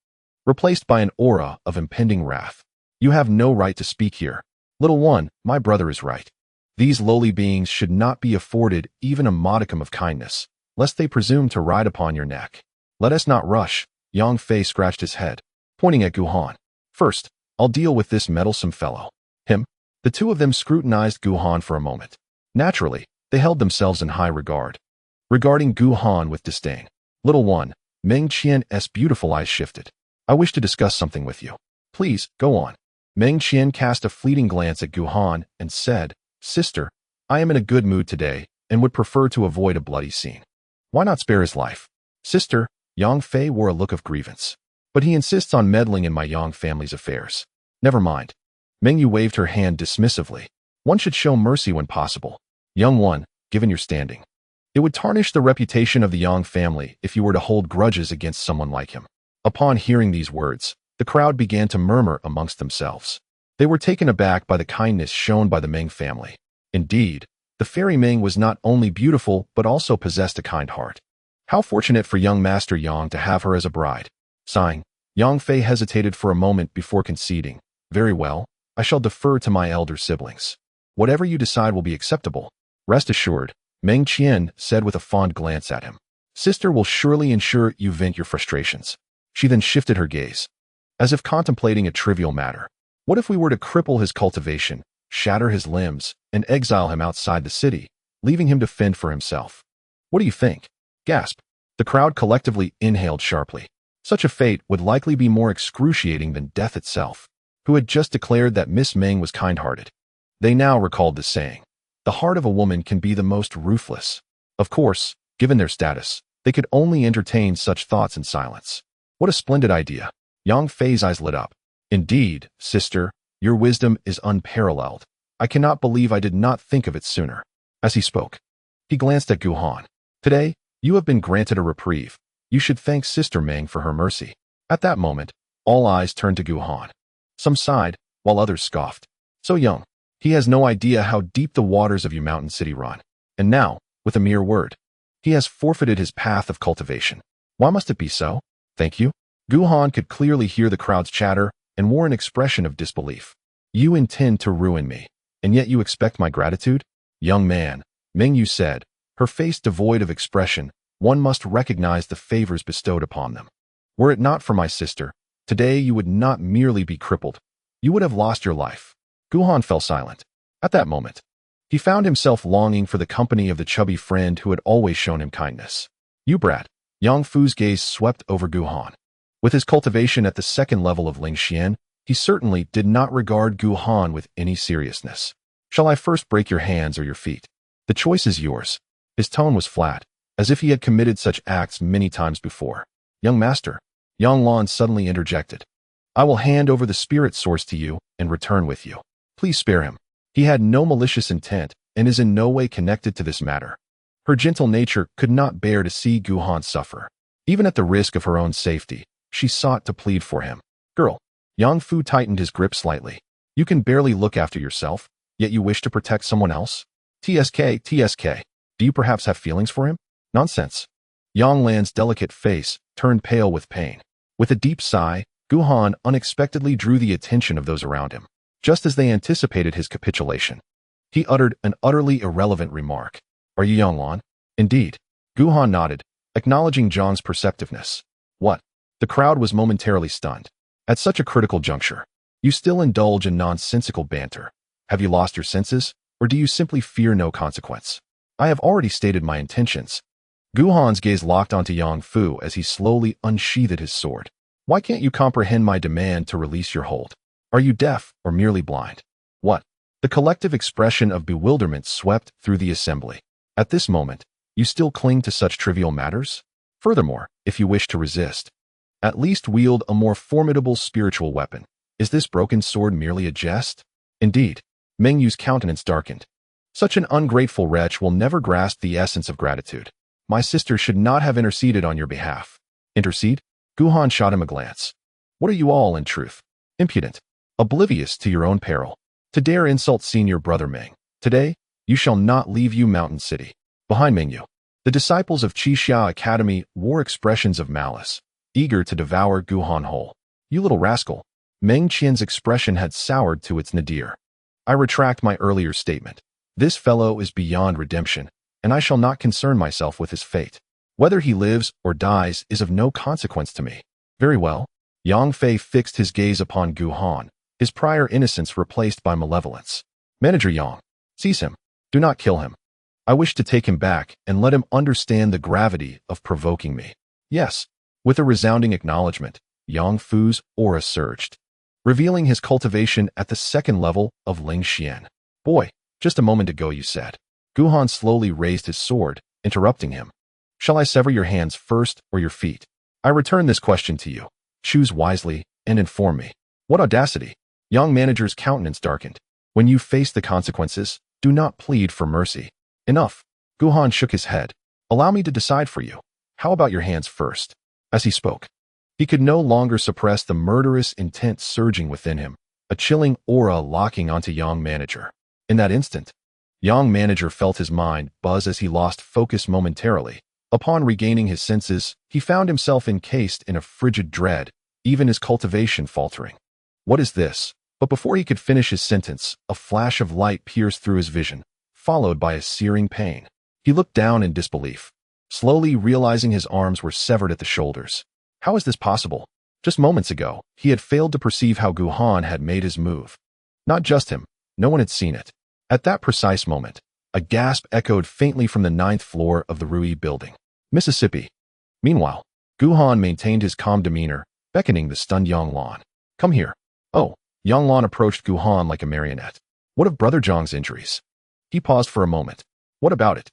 A: replaced by an aura of impending wrath. You have no right to speak here. Little one, my brother is right. These lowly beings should not be afforded even a modicum of kindness, lest they presume to ride upon your neck. Let us not rush. Yang Fei scratched his head, pointing at Gu Han. First, I'll deal with this meddlesome fellow. Him? The two of them scrutinized Gu Han for a moment. Naturally, they held themselves in high regard, regarding Gu Han with disdain. Little one, Meng Qian's beautiful eyes shifted. I wish to discuss something with you. Please, go on. Meng Qian cast a fleeting glance at Gu Han and said, Sister, I am in a good mood today and would prefer to avoid a bloody scene. Why not spare his life? Sister, Yang Fei wore a look of grievance. But he insists on meddling in my Yang family's affairs. Never mind. Meng Yu waved her hand dismissively. One should show mercy when possible. Young one, given your standing, it would tarnish the reputation of the Yang family if you were to hold grudges against someone like him. Upon hearing these words, the crowd began to murmur amongst themselves. They were taken aback by the kindness shown by the Meng family. Indeed, the fairy Meng was not only beautiful but also possessed a kind heart. How fortunate for young Master Yang to have her as a bride. Sighing, Yang Fei hesitated for a moment before conceding. Very well, I shall defer to my elder siblings. Whatever you decide will be acceptable. Rest assured, Meng Qian said with a fond glance at him. Sister will surely ensure you vent your frustrations. She then shifted her gaze, as if contemplating a trivial matter. What if we were to cripple his cultivation, shatter his limbs, and exile him outside the city, leaving him to fend for himself? What do you think? Gasp. The crowd collectively inhaled sharply. Such a fate would likely be more excruciating than death itself. Who had just declared that Miss Meng was kind-hearted? They now recalled the saying. The heart of a woman can be the most ruthless. Of course, given their status, they could only entertain such thoughts in silence. What a splendid idea. Yang Fei's eyes lit up. Indeed, sister, your wisdom is unparalleled. I cannot believe I did not think of it sooner. As he spoke, he glanced at Gu Han. Today, you have been granted a reprieve. You should thank Sister Meng for her mercy. At that moment, all eyes turned to Gu Han. Some sighed, while others scoffed. So young. He has no idea how deep the waters of your mountain city run. And now, with a mere word, he has forfeited his path of cultivation. Why must it be so? Thank you. Gu Han could clearly hear the crowd's chatter and wore an expression of disbelief. You intend to ruin me, and yet you expect my gratitude? Young man, Meng Yu said, her face devoid of expression. One must recognize the favors bestowed upon them. Were it not for my sister, today you would not merely be crippled. You would have lost your life. Gu Han fell silent. At that moment, he found himself longing for the company of the chubby friend who had always shown him kindness. You brat. Yang Fu's gaze swept over Gu Han. With his cultivation at the second level of Lingxian, he certainly did not regard Gu Han with any seriousness. Shall I first break your hands or your feet? The choice is yours. His tone was flat, as if he had committed such acts many times before. Young master, Yang Lan suddenly interjected. I will hand over the spirit source to you and return with you. Please spare him. He had no malicious intent and is in no way connected to this matter. Her gentle nature could not bear to see Gu Han suffer. Even at the risk of her own safety, she sought to plead for him. Girl. Yang Fu tightened his grip slightly. You can barely look after yourself, yet you wish to protect someone else? TSK. Do you perhaps have feelings for him? Nonsense. Yang Lan's delicate face turned pale with pain. With a deep sigh, Gu Han unexpectedly drew the attention of those around him, just as they anticipated his capitulation. He uttered an utterly irrelevant remark. Are you Yang Lan? Indeed. Gu Han nodded, acknowledging Zhong's perceptiveness. What? The crowd was momentarily stunned. At such a critical juncture, you still indulge in nonsensical banter. Have you lost your senses, or do you simply fear no consequence? I have already stated my intentions. Gu Han's gaze locked onto Yang Fu as he slowly unsheathed his sword. Why can't you comprehend my demand to release your hold? Are you deaf or merely blind? What? The collective expression of bewilderment swept through the assembly. At this moment, you still cling to such trivial matters? Furthermore, if you wish to resist, at least wield a more formidable spiritual weapon. Is this broken sword merely a jest? Indeed, Meng Yu's countenance darkened. Such an ungrateful wretch will never grasp the essence of gratitude. My sister should not have interceded on your behalf. Intercede? Guhan shot him a glance. What are you all, in truth? Impudent. Oblivious to your own peril. To dare insult senior brother Meng. Today, you shall not leave Yu Mountain City. Behind Meng Yu, the disciples of Qixia Academy wore expressions of malice, eager to devour Guhan whole. You little rascal. Meng Qian's expression had soured to its nadir. I retract my earlier statement. This fellow is beyond redemption, and I shall not concern myself with his fate. Whether he lives or dies is of no consequence to me. Very well. Yang Fei fixed his gaze upon Guhan, his prior innocence replaced by malevolence. Manager Yang, seize him. Do not kill him. I wish to take him back and let him understand the gravity of provoking me. Yes. With a resounding acknowledgement, Yang Fu's aura surged, revealing his cultivation at the second level of Ling Xian. Boy, just a moment ago you said. Guhan slowly raised his sword, interrupting him. Shall I sever your hands first or your feet? I return this question to you. Choose wisely and inform me. What audacity! Young manager's countenance darkened. When you face the consequences, do not plead for mercy. Enough. Guhan shook his head. Allow me to decide for you. How about your hands first? As he spoke, he could no longer suppress the murderous intent surging within him, a chilling aura locking onto Yang Manager. In that instant, Yang Manager felt his mind buzz as he lost focus momentarily. Upon regaining his senses, he found himself encased in a frigid dread, even his cultivation faltering. What is this? But before he could finish his sentence, a flash of light pierced through his vision, followed by a searing pain. He looked down in disbelief, slowly realizing his arms were severed at the shoulders. How is this possible? Just moments ago, he had failed to perceive how Guhan had made his move. Not just him, no one had seen it. At that precise moment, a gasp echoed faintly from the 9th floor of the Rui building. Mississippi. Meanwhile, Guhan maintained his calm demeanor, beckoning the stunned Yang Lan. Come here. Oh, Yang Lan approached Guhan like a marionette. What of Brother Zhong's injuries? He paused for a moment. What about it?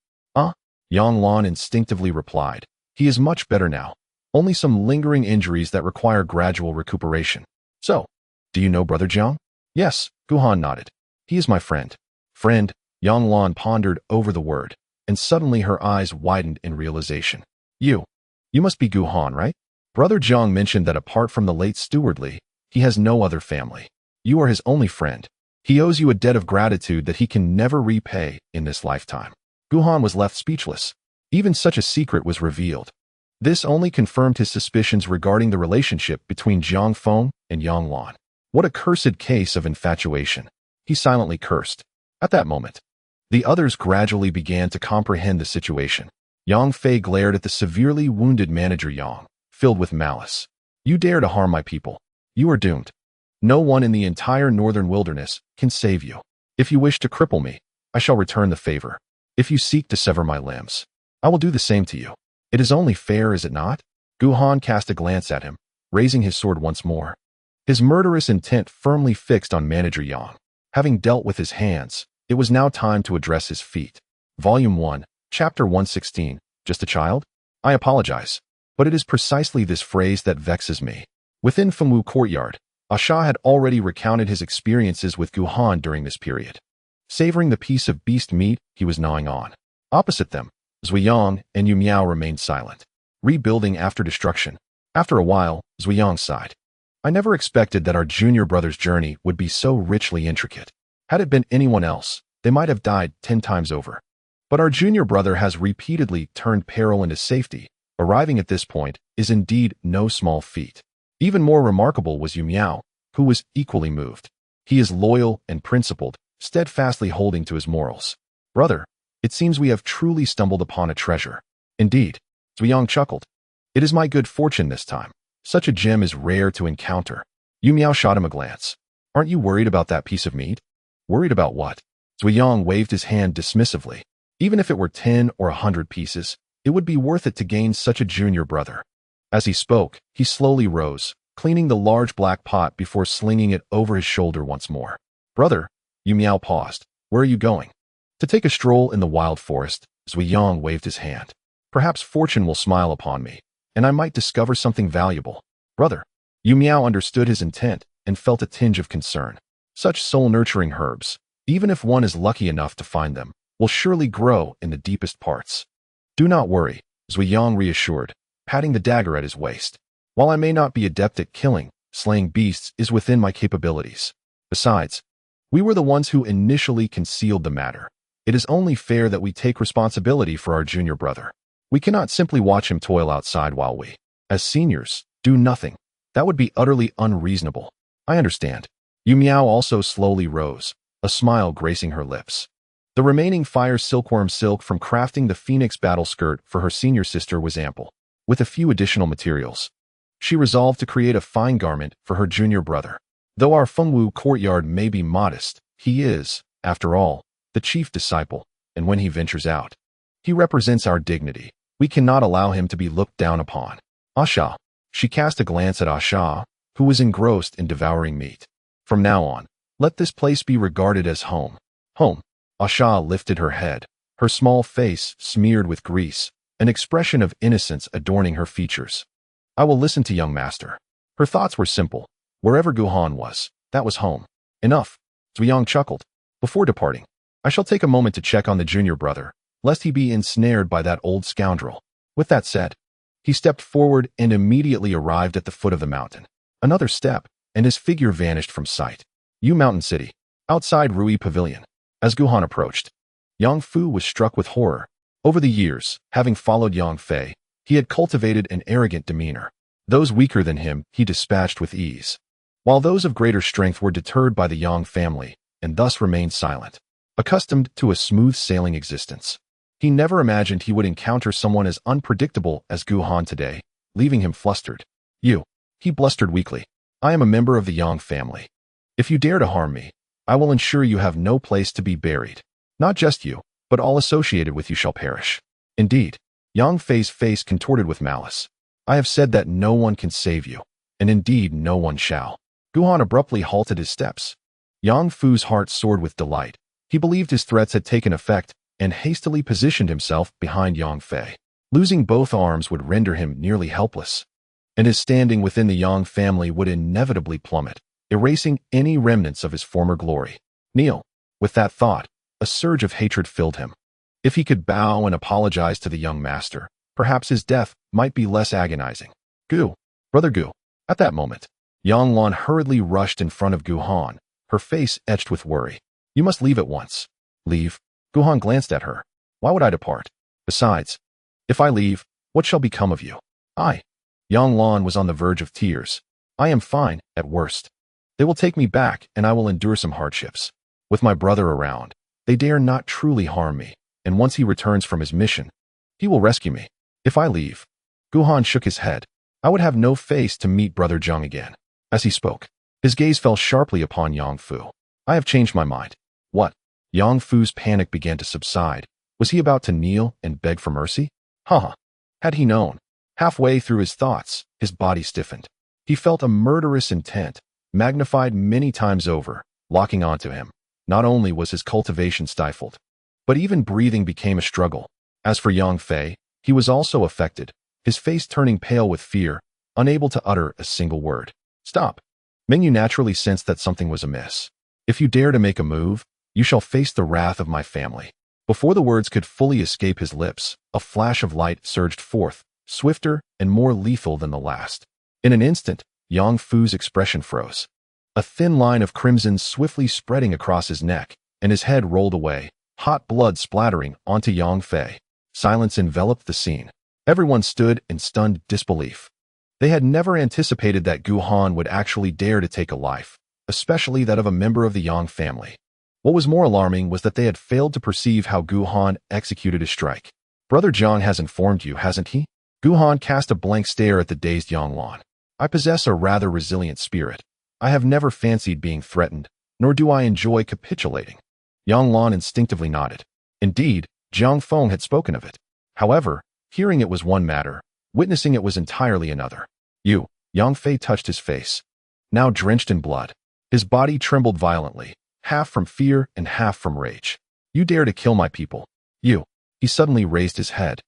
A: Yang Lan instinctively replied. He is much better now. Only some lingering injuries that require gradual recuperation. So, do you know Brother Jiang? Yes, Guhan nodded. He is my friend. Friend, Yang Lan pondered over the word, and suddenly her eyes widened in realization. You must be Guhan, right? Brother Zhong mentioned that apart from the late Steward Li, he has no other family. You are his only friend. He owes you a debt of gratitude that he can never repay in this lifetime. Guhan was left speechless. Even such a secret was revealed. This only confirmed his suspicions regarding the relationship between Jiang Feng and Yang Lan. What a cursed case of infatuation. He silently cursed. At that moment, the others gradually began to comprehend the situation. Yang Fei glared at the severely wounded manager Yang, filled with malice. You dare to harm my people. You are doomed. No one in the entire northern wilderness can save you. If you wish to cripple me, I shall return the favor. If you seek to sever my limbs, I will do the same to you. It is only fair, is it not? Guhan cast a glance at him, raising his sword once more. His murderous intent firmly fixed on Manager Yang. Having dealt with his hands, it was now time to address his feet. Volume 1, Chapter 116. Just a child? I apologize, but it is precisely this phrase that vexes me. Within Fengwu Courtyard, Asha had already recounted his experiences with Guhan during this period. Savoring the piece of beast meat he was gnawing on. Opposite them, Zuyang and Yu Miao remained silent, rebuilding after destruction. After a while, Zuyang sighed. I never expected that our junior brother's journey would be so richly intricate. Had it been anyone else, they might have died 10 times over. But our junior brother has repeatedly turned peril into safety. Arriving at this point is indeed no small feat. Even more remarkable was Yu Miao, who was equally moved. He is loyal and principled, steadfastly holding to his morals. Brother, it seems we have truly stumbled upon a treasure. Indeed, Zuyang chuckled. It is my good fortune this time. Such a gem is rare to encounter. Yu Miao shot him a glance. Aren't you worried about that piece of meat? Worried about what? Zuyang waved his hand dismissively. Even if it were 10 or 100 pieces, it would be worth it to gain such a junior brother. As he spoke, he slowly rose, cleaning the large black pot before slinging it over his shoulder once more. Brother, Yu Miao paused. Where are you going? To take a stroll in the wild forest, Zui Yang waved his hand. Perhaps fortune will smile upon me, and I might discover something valuable. Brother, Yu Miao understood his intent and felt a tinge of concern. Such soul-nurturing herbs, even if one is lucky enough to find them, will surely grow in the deepest parts. Do not worry, Zui Yang reassured, patting the dagger at his waist. While I may not be adept at killing, slaying beasts is within my capabilities. Besides, we were the ones who initially concealed the matter. It is only fair that we take responsibility for our junior brother. We cannot simply watch him toil outside while we, as seniors, do nothing. That would be utterly unreasonable. I understand. Yu Miao also slowly rose, a smile gracing her lips. The remaining fire silkworm silk from crafting the phoenix battle skirt for her senior sister was ample. With a few additional materials, she resolved to create a fine garment for her junior brother. Though our Fengwu courtyard may be modest, he is, after all, the chief disciple, and when he ventures out, he represents our dignity. We cannot allow him to be looked down upon. Asha. She cast a glance at Asha, who was engrossed in devouring meat. From now on, let this place be regarded as home. Home. Asha lifted her head, her small face smeared with grease, an expression of innocence adorning her features. I will listen to young master. Her thoughts were simple. Wherever Guhan was, that was home. Enough. Zui Yang chuckled. Before departing, I shall take a moment to check on the junior brother, lest he be ensnared by that old scoundrel. With that said, he stepped forward and immediately arrived at the foot of the mountain. Another step, and his figure vanished from sight. Yu Mountain City. Outside Rui Pavilion. As Guhan approached, Yang Fu was struck with horror. Over the years, having followed Yang Fei, he had cultivated an arrogant demeanor. Those weaker than him he dispatched with ease, while those of greater strength were deterred by the Yang family, and thus remained silent. Accustomed to a smooth-sailing existence, he never imagined he would encounter someone as unpredictable as Guhan today, leaving him flustered. He blustered weakly. I am a member of the Yang family. If you dare to harm me, I will ensure you have no place to be buried. Not just you, but all associated with you shall perish. Indeed, Yang Fei's face contorted with malice. I have said that no one can save you, and indeed no one shall. Guhan abruptly halted his steps. Yang Fu's heart soared with delight. He believed his threats had taken effect and hastily positioned himself behind Yang Fei. Losing both arms would render him nearly helpless, and his standing within the Yang family would inevitably plummet, erasing any remnants of his former glory. Kneel. With that thought, a surge of hatred filled him. If he could bow and apologize to the young master, perhaps his death might be less agonizing. Gu. Brother Gu. At that moment, Yang Lan hurriedly rushed in front of Guhan, her face etched with worry. You must leave at once. Leave? Guhan glanced at her. Why would I depart? Besides, if I leave, what shall become of you? Yang Lan was on the verge of tears. I am fine, at worst. They will take me back, and I will endure some hardships. With my brother around, they dare not truly harm me, and once he returns from his mission, he will rescue me. If I leave, Guhan shook his head. I would have no face to meet Brother Zhong again. As he spoke, his gaze fell sharply upon Yang Fu. I have changed my mind. What? Yang Fu's panic began to subside. Was he about to kneel and beg for mercy? Had he known. Halfway through his thoughts, his body stiffened. He felt a murderous intent, magnified many times over, locking onto him. Not only was his cultivation stifled, but even breathing became a struggle. As for Yang Fei, he was also affected, his face turning pale with fear, unable to utter a single word. Stop. Meng Yu naturally sensed that something was amiss. If you dare to make a move, you shall face the wrath of my family. Before the words could fully escape his lips, a flash of light surged forth, swifter and more lethal than the last. In an instant, Yang Fu's expression froze. A thin line of crimson swiftly spreading across his neck, and his head rolled away, hot blood splattering onto Yang Fei. Silence enveloped the scene. Everyone stood in stunned disbelief. They had never anticipated that Guhan would actually dare to take a life, especially that of a member of the Yang family. What was more alarming was that they had failed to perceive how Guhan executed his strike. Brother Zhong has informed you, hasn't he? Guhan cast a blank stare at the dazed Yang Lan. I possess a rather resilient spirit. I have never fancied being threatened, nor do I enjoy capitulating. Yang Lan instinctively nodded. Indeed, Jiang Hong had spoken of it. However, hearing it was one matter, witnessing it was entirely another. Yang Fei touched his face, now drenched in blood. His body trembled violently, half from fear and half from rage. You dare to kill my people. You. He suddenly raised his head.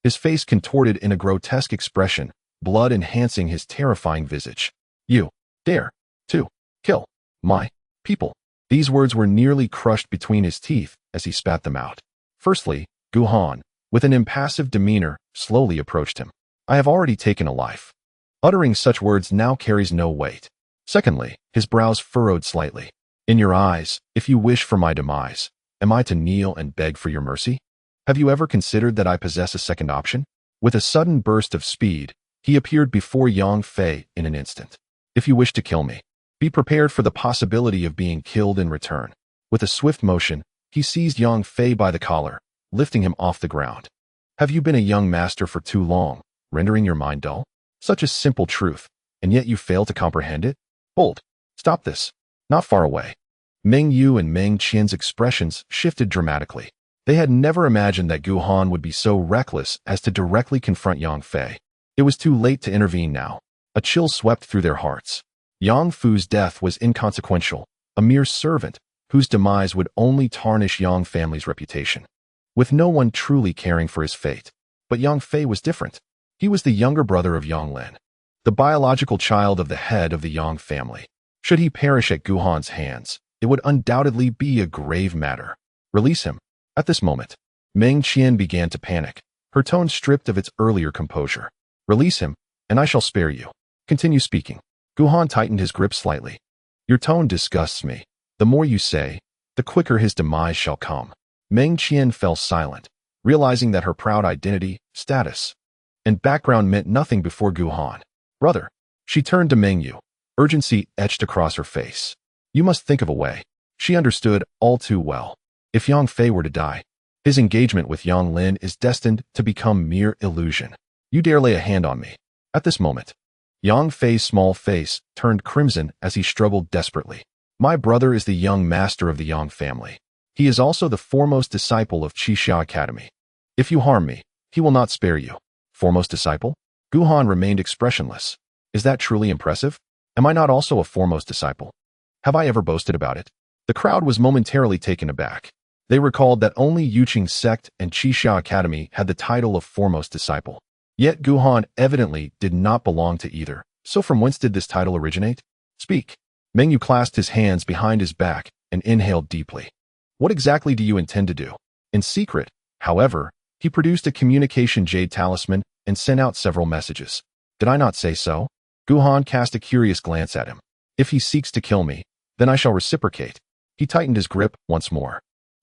A: His face contorted in a grotesque expression, blood enhancing his terrifying visage. You dare to kill my people. These words were nearly crushed between his teeth as he spat them out. Firstly, Gu Han, with an impassive demeanor, slowly approached him. I have already taken a life. Uttering such words now carries no weight. Secondly, his brows furrowed slightly. In your eyes, if you wish for my demise, am I to kneel and beg for your mercy? Have you ever considered that I possess a second option? With a sudden burst of speed, he appeared before Yang Fei in an instant. If you wish to kill me, be prepared for the possibility of being killed in return. With a swift motion, he seized Yang Fei by the collar, lifting him off the ground. Have you been a young master for too long, rendering your mind dull? Such a simple truth, and yet you fail to comprehend it? Hold. Stop this. Not far away. Mei Yun and Meng Qian's expressions shifted dramatically. They had never imagined that Gu Han would be so reckless as to directly confront Yang Fei. It was too late to intervene now. A chill swept through their hearts. Yang Fu's death was inconsequential, a mere servant whose demise would only tarnish Yang family's reputation, with no one truly caring for his fate. But Yang Fei was different. He was the younger brother of Yang Lin, the biological child of the head of the Yang family. Should he perish at Gu Han's hands, it would undoubtedly be a grave matter. Release him. At this moment, Meng Qian began to panic, her tone stripped of its earlier composure. Release him, and I shall spare you. Continue speaking. Gu Han tightened his grip slightly. Your tone disgusts me. The more you say, the quicker his demise shall come. Meng Qian fell silent, realizing that her proud identity, status, and background meant nothing before Gu Han. Brother. She turned to Meng Yu. Urgency etched across her face. You must think of a way. She understood all too well. If Yang Fei were to die, his engagement with Yang Lin is destined to become mere illusion. You dare lay a hand on me. At this moment, Yang Fei's small face turned crimson as he struggled desperately. My brother is the young master of the Yang family. He is also the foremost disciple of Qixia Academy. If you harm me, he will not spare you. Foremost disciple? Gu Han remained expressionless. Is that truly impressive? Am I not also a foremost disciple? Have I ever boasted about it? The crowd was momentarily taken aback. They recalled that only Yuqing sect and Qixia Academy had the title of foremost disciple. Yet Gu Han evidently did not belong to either. So from whence did this title originate? Speak. Meng Yu clasped his hands behind his back and inhaled deeply. What exactly do you intend to do? In secret, however, he produced a communication jade talisman and sent out several messages. Did I not say so? Gu Han cast a curious glance at him. If he seeks to kill me, then I shall reciprocate. He tightened his grip once more.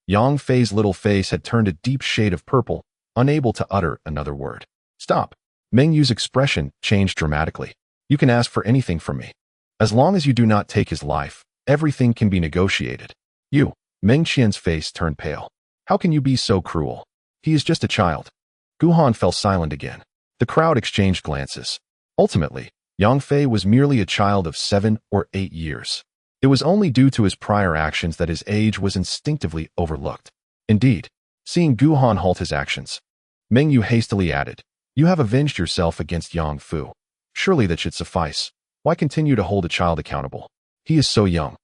A: Yang Fei's little face had turned a deep shade of purple, unable to utter another word. Stop. Meng Yu's expression changed dramatically. You can ask for anything from me. As long as you do not take his life, everything can be negotiated. You. Meng Qian's face turned pale. How can you be so cruel? He is just a child. Gu Han fell silent again. The crowd exchanged glances. Ultimately, Yang Fei was merely a child of 7 or 8 years. It was only due to his prior actions that his age was instinctively overlooked. Indeed, seeing Gu Han halt his actions, Meng Yu hastily added, You have avenged yourself against Yang Fu. Surely that should suffice. Why continue to hold a child accountable? He is so young.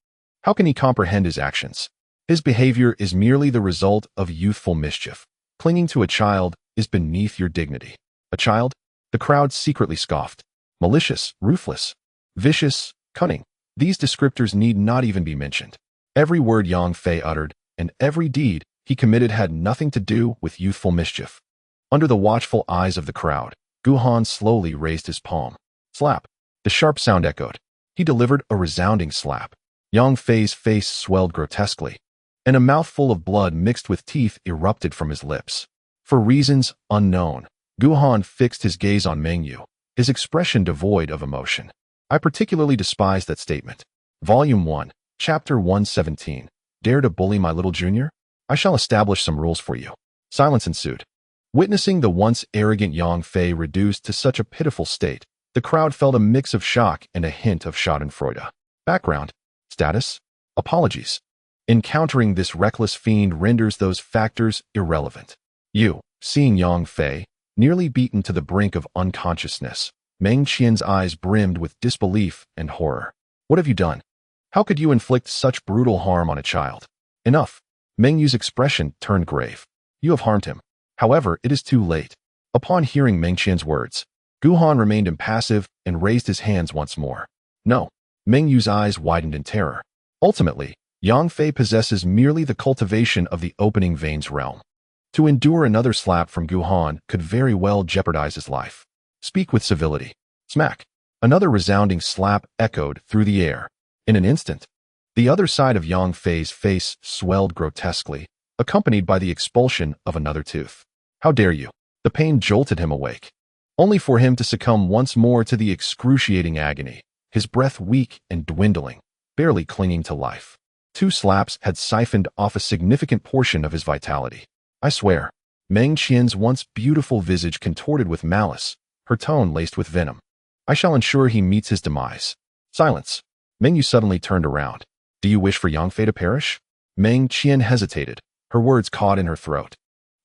A: How can he comprehend his actions? His behavior is merely the result of youthful mischief. Clinging to a child is beneath your dignity. A child? The crowd secretly scoffed. Malicious, ruthless, vicious, cunning. These descriptors need not even be mentioned. Every word Yang Fei uttered and every deed he committed had nothing to do with youthful mischief. Under the watchful eyes of the crowd, Gu Han slowly raised his palm. Slap. The sharp sound echoed. He delivered a resounding slap. Yang Fei's face swelled grotesquely, and a mouthful of blood mixed with teeth erupted from his lips. For reasons unknown, Gu Han fixed his gaze on Meng Yu, his expression devoid of emotion. I particularly despise that statement. Volume 1, Chapter 117. Dare to bully my little junior? I shall establish some rules for you. Silence ensued. Witnessing the once arrogant Yang Fei reduced to such a pitiful state, the crowd felt a mix of shock and a hint of schadenfreude. Background. Status. Apologies. Encountering this reckless fiend renders those factors irrelevant. You, seeing Yang Fei, nearly beaten to the brink of unconsciousness, Meng Qian's eyes brimmed with disbelief and horror. What have you done? How could you inflict such brutal harm on a child? Enough. Meng Yu's expression turned grave. You have harmed him. However, it is too late. Upon hearing Meng Qian's words, Gu Han remained impassive and raised his hands once more. No. Meng Yu's eyes widened in terror. Ultimately, Yang Fei possesses merely the cultivation of the opening veins realm. To endure another slap from Gu Han could very well jeopardize his life. Speak with civility. Smack. Another resounding slap echoed through the air. In an instant, the other side of Yang Fei's face swelled grotesquely, accompanied by the expulsion of another tooth. How dare you? The pain jolted him awake, only for him to succumb once more to the excruciating agony, his breath weak and dwindling, barely clinging to life. 2 slaps had siphoned off a significant portion of his vitality. I swear. Meng Qian's once beautiful visage contorted with malice, her tone laced with venom. I shall ensure he meets his demise. Silence. Meng Yu suddenly turned around. Do you wish for Yang Fei to perish? Meng Qian hesitated, her words caught in her throat.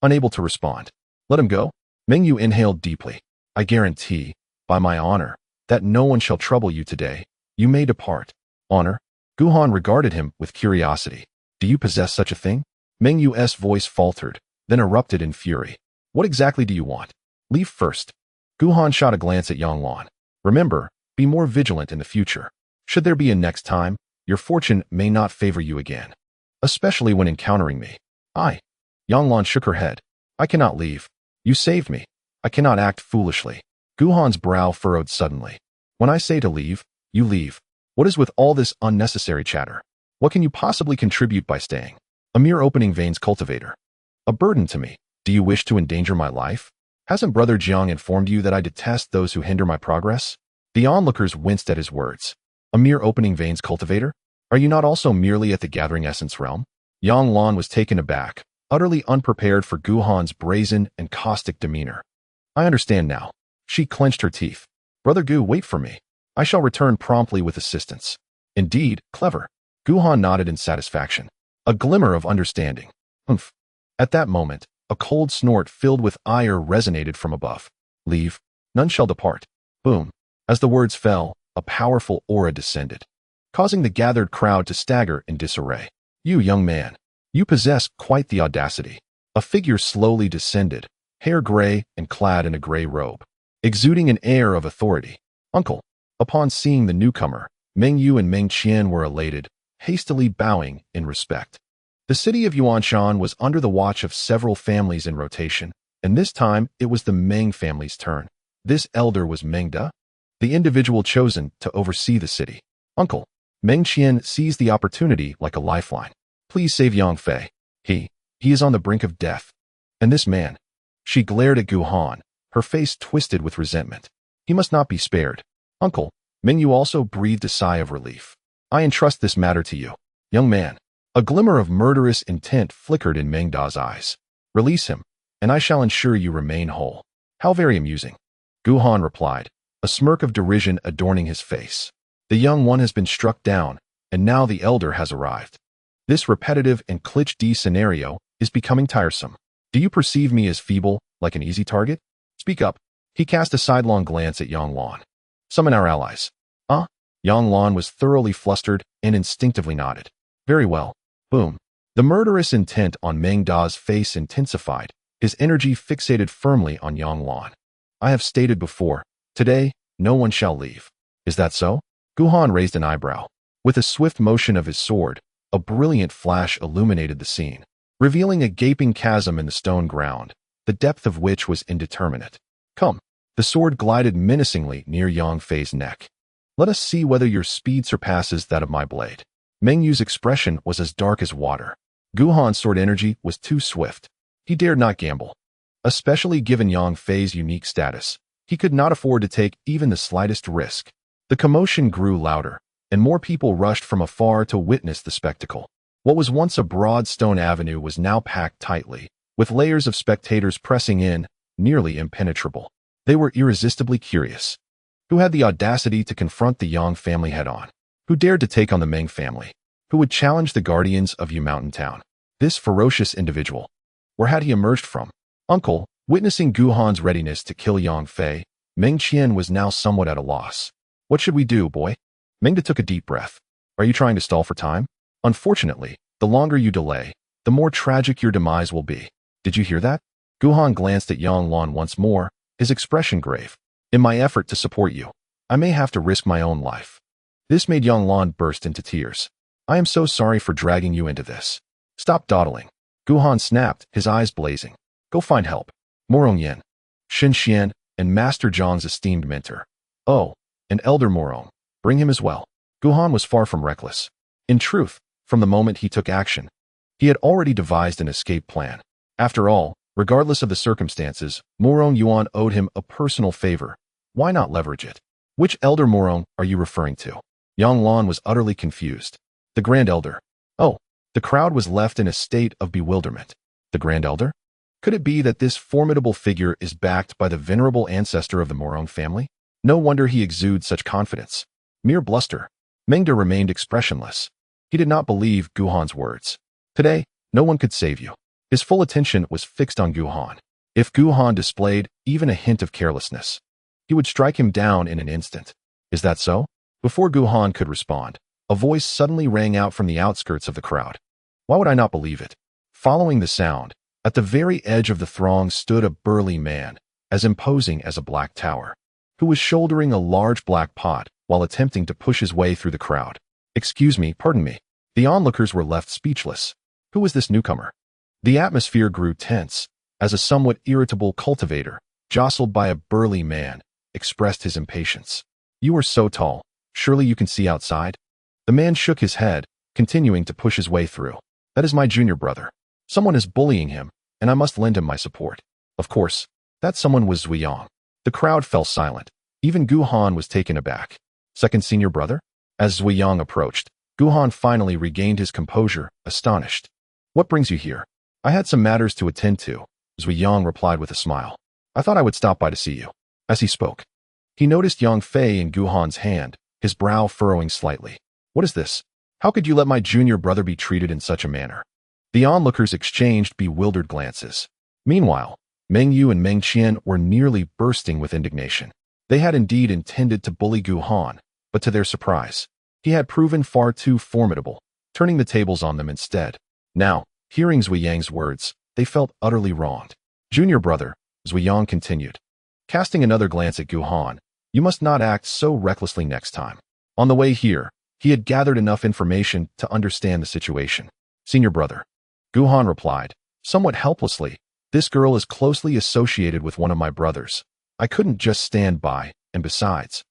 A: Unable to respond. Let him go? Meng Yu inhaled deeply. I guarantee, by my honor, that no one shall trouble you today. You may depart. Honor? Gu Han regarded him with curiosity. Do you possess such a thing? Meng Yu's voice faltered, then erupted in fury. What exactly do you want? Leave first. Gu Han shot a glance at Yang Lan. Remember, be more vigilant in the future. Should there be a next time, your fortune may not favor you again. Especially when encountering me. Yang Lan shook her head. I cannot leave. You saved me. I cannot act foolishly. Gu Han's brow furrowed suddenly. When I say to leave, you leave. What is with all this unnecessary chatter? What can you possibly contribute by staying? A mere opening veins cultivator. A burden to me. Do you wish to endanger my life? Hasn't Brother Jiang informed you that I detest those who hinder my progress? The onlookers winced at his words. A mere opening veins cultivator? Are you not also merely at the gathering essence realm? Yang Lan was taken aback, utterly unprepared for Gu Han's brazen and caustic demeanor. I understand now. She clenched her teeth. Brother Gu, wait for me. I shall return promptly with assistance. Indeed, clever. Gu Han nodded in satisfaction. A glimmer of understanding. Humph. At that moment, a cold snort filled with ire resonated from above. Leave. None shall depart. Boom. As the words fell, a powerful aura descended, causing the gathered crowd to stagger in disarray. You, young man. You possess quite the audacity. A figure slowly descended, hair gray and clad in a gray robe, exuding an air of authority. Uncle. Upon seeing the newcomer, Meng Yu and Meng Qian were elated, hastily bowing in respect. The city of Yuanshan was under the watch of several families in rotation, and this time it was the Meng family's turn. This elder was Meng Da, the individual chosen to oversee the city. Uncle. Meng Qian seized the opportunity like a lifeline. Please save Yang Fei. He is on the brink of death. And this man. She glared at Gu Han, her face twisted with resentment. He must not be spared. Uncle. Meng Yu also breathed a sigh of relief. I entrust this matter to you. Young man. A glimmer of murderous intent flickered in Meng Da's eyes. Release him, and I shall ensure you remain whole. How very amusing. Gu Han replied, a smirk of derision adorning his face. The young one has been struck down, and now the elder has arrived. This repetitive and cliché scenario is becoming tiresome. Do you perceive me as feeble, like an easy target? Speak up. He cast a sidelong glance at Yang Lan. Summon our allies. Yang Lan was thoroughly flustered and instinctively nodded. Very well. Boom. The murderous intent on Meng Da's face intensified, his energy fixated firmly on Yang Lan. I have stated before, today, no one shall leave. Is that so? Gu Han raised an eyebrow. With a swift motion of his sword, a brilliant flash illuminated the scene, revealing a gaping chasm in the stone ground, the depth of which was indeterminate. Come. The sword glided menacingly near Yang Fei's neck. Let us see whether your speed surpasses that of my blade. Meng Yu's expression was as dark as water. Gu Han's sword energy was too swift. He dared not gamble. Especially given Yang Fei's unique status, he could not afford to take even the slightest risk. The commotion grew louder, and more people rushed from afar to witness the spectacle. What was once a broad stone avenue was now packed tightly, with layers of spectators pressing in, nearly impenetrable. They were irresistibly curious. Who had the audacity to confront the Yang family head-on? Who dared to take on the Meng family? Who would challenge the guardians of Yu Mountain Town? This ferocious individual. Where had he emerged from? Uncle, witnessing Gu Han's readiness to kill Yang Fei, Meng Qian was now somewhat at a loss. What should we do, boy? Mengda took a deep breath. Are you trying to stall for time? Unfortunately, the longer you delay, the more tragic your demise will be. Did you hear that? Gu Han glanced at Yang Lan once more, his expression grave. In my effort to support you, I may have to risk my own life. This made Yang Lan burst into tears. I am so sorry for dragging you into this. Stop dawdling. Gu Han snapped, his eyes blazing. Go find help. Morong Yen, Xin Xian, and Master Zhong's esteemed mentor. Oh, and Elder Morong. Bring him as well. Gu Han was far from reckless. In truth, from the moment he took action, he had already devised an escape plan. After all, regardless of the circumstances, Morong Yuan owed him a personal favor. Why not leverage it? Which Elder Morong are you referring to? Yang Lan was utterly confused. The Grand Elder. Oh, the crowd was left in a state of bewilderment. The Grand Elder? Could it be that this formidable figure is backed by the venerable ancestor of the Morong family? No wonder he exudes such confidence. Mere bluster. Mengda remained expressionless. He did not believe Gu Han's words. Today, no one could save you. His full attention was fixed on Gu Han. If Gu Han displayed even a hint of carelessness, he would strike him down in an instant. Is that so? Before Gu Han could respond, a voice suddenly rang out from the outskirts of the crowd. Why would I not believe it? Following the sound, at the very edge of the throng stood a burly man, as imposing as a black tower, who was shouldering a large black pot while attempting to push his way through the crowd. Excuse me, pardon me. The onlookers were left speechless. Who was this newcomer? The atmosphere grew tense, as a somewhat irritable cultivator, jostled by a burly man, expressed his impatience. You are so tall, surely you can see outside? The man shook his head, continuing to push his way through. That is my junior brother. Someone is bullying him, and I must lend him my support. Of course, that someone was Zhong. The crowd fell silent. Even Gu Han was taken aback. Second senior brother? As Zhong approached, Gu Han finally regained his composure, astonished. What brings you here? I had some matters to attend to, Zhong replied with a smile. I thought I would stop by to see you. As he spoke, he noticed Yang Fei in Gu Han's hand, his brow furrowing slightly. What is this? How could you let my junior brother be treated in such a manner? The onlookers exchanged bewildered glances. Meanwhile, Meng Yu and Meng Qian were nearly bursting with indignation. They had indeed intended to bully Gu Han, but to their surprise, he had proven far too formidable, turning the tables on them instead. Now, hearing Zhuang's words, they felt utterly wronged. Junior brother, Zhuang continued, casting another glance at Gu Han, you must not act so recklessly next time. On the way here, he had gathered enough information to understand the situation. Senior brother, Gu Han replied, somewhat helplessly, this girl is closely associated with one of my brothers. I couldn't just stand by, and besides,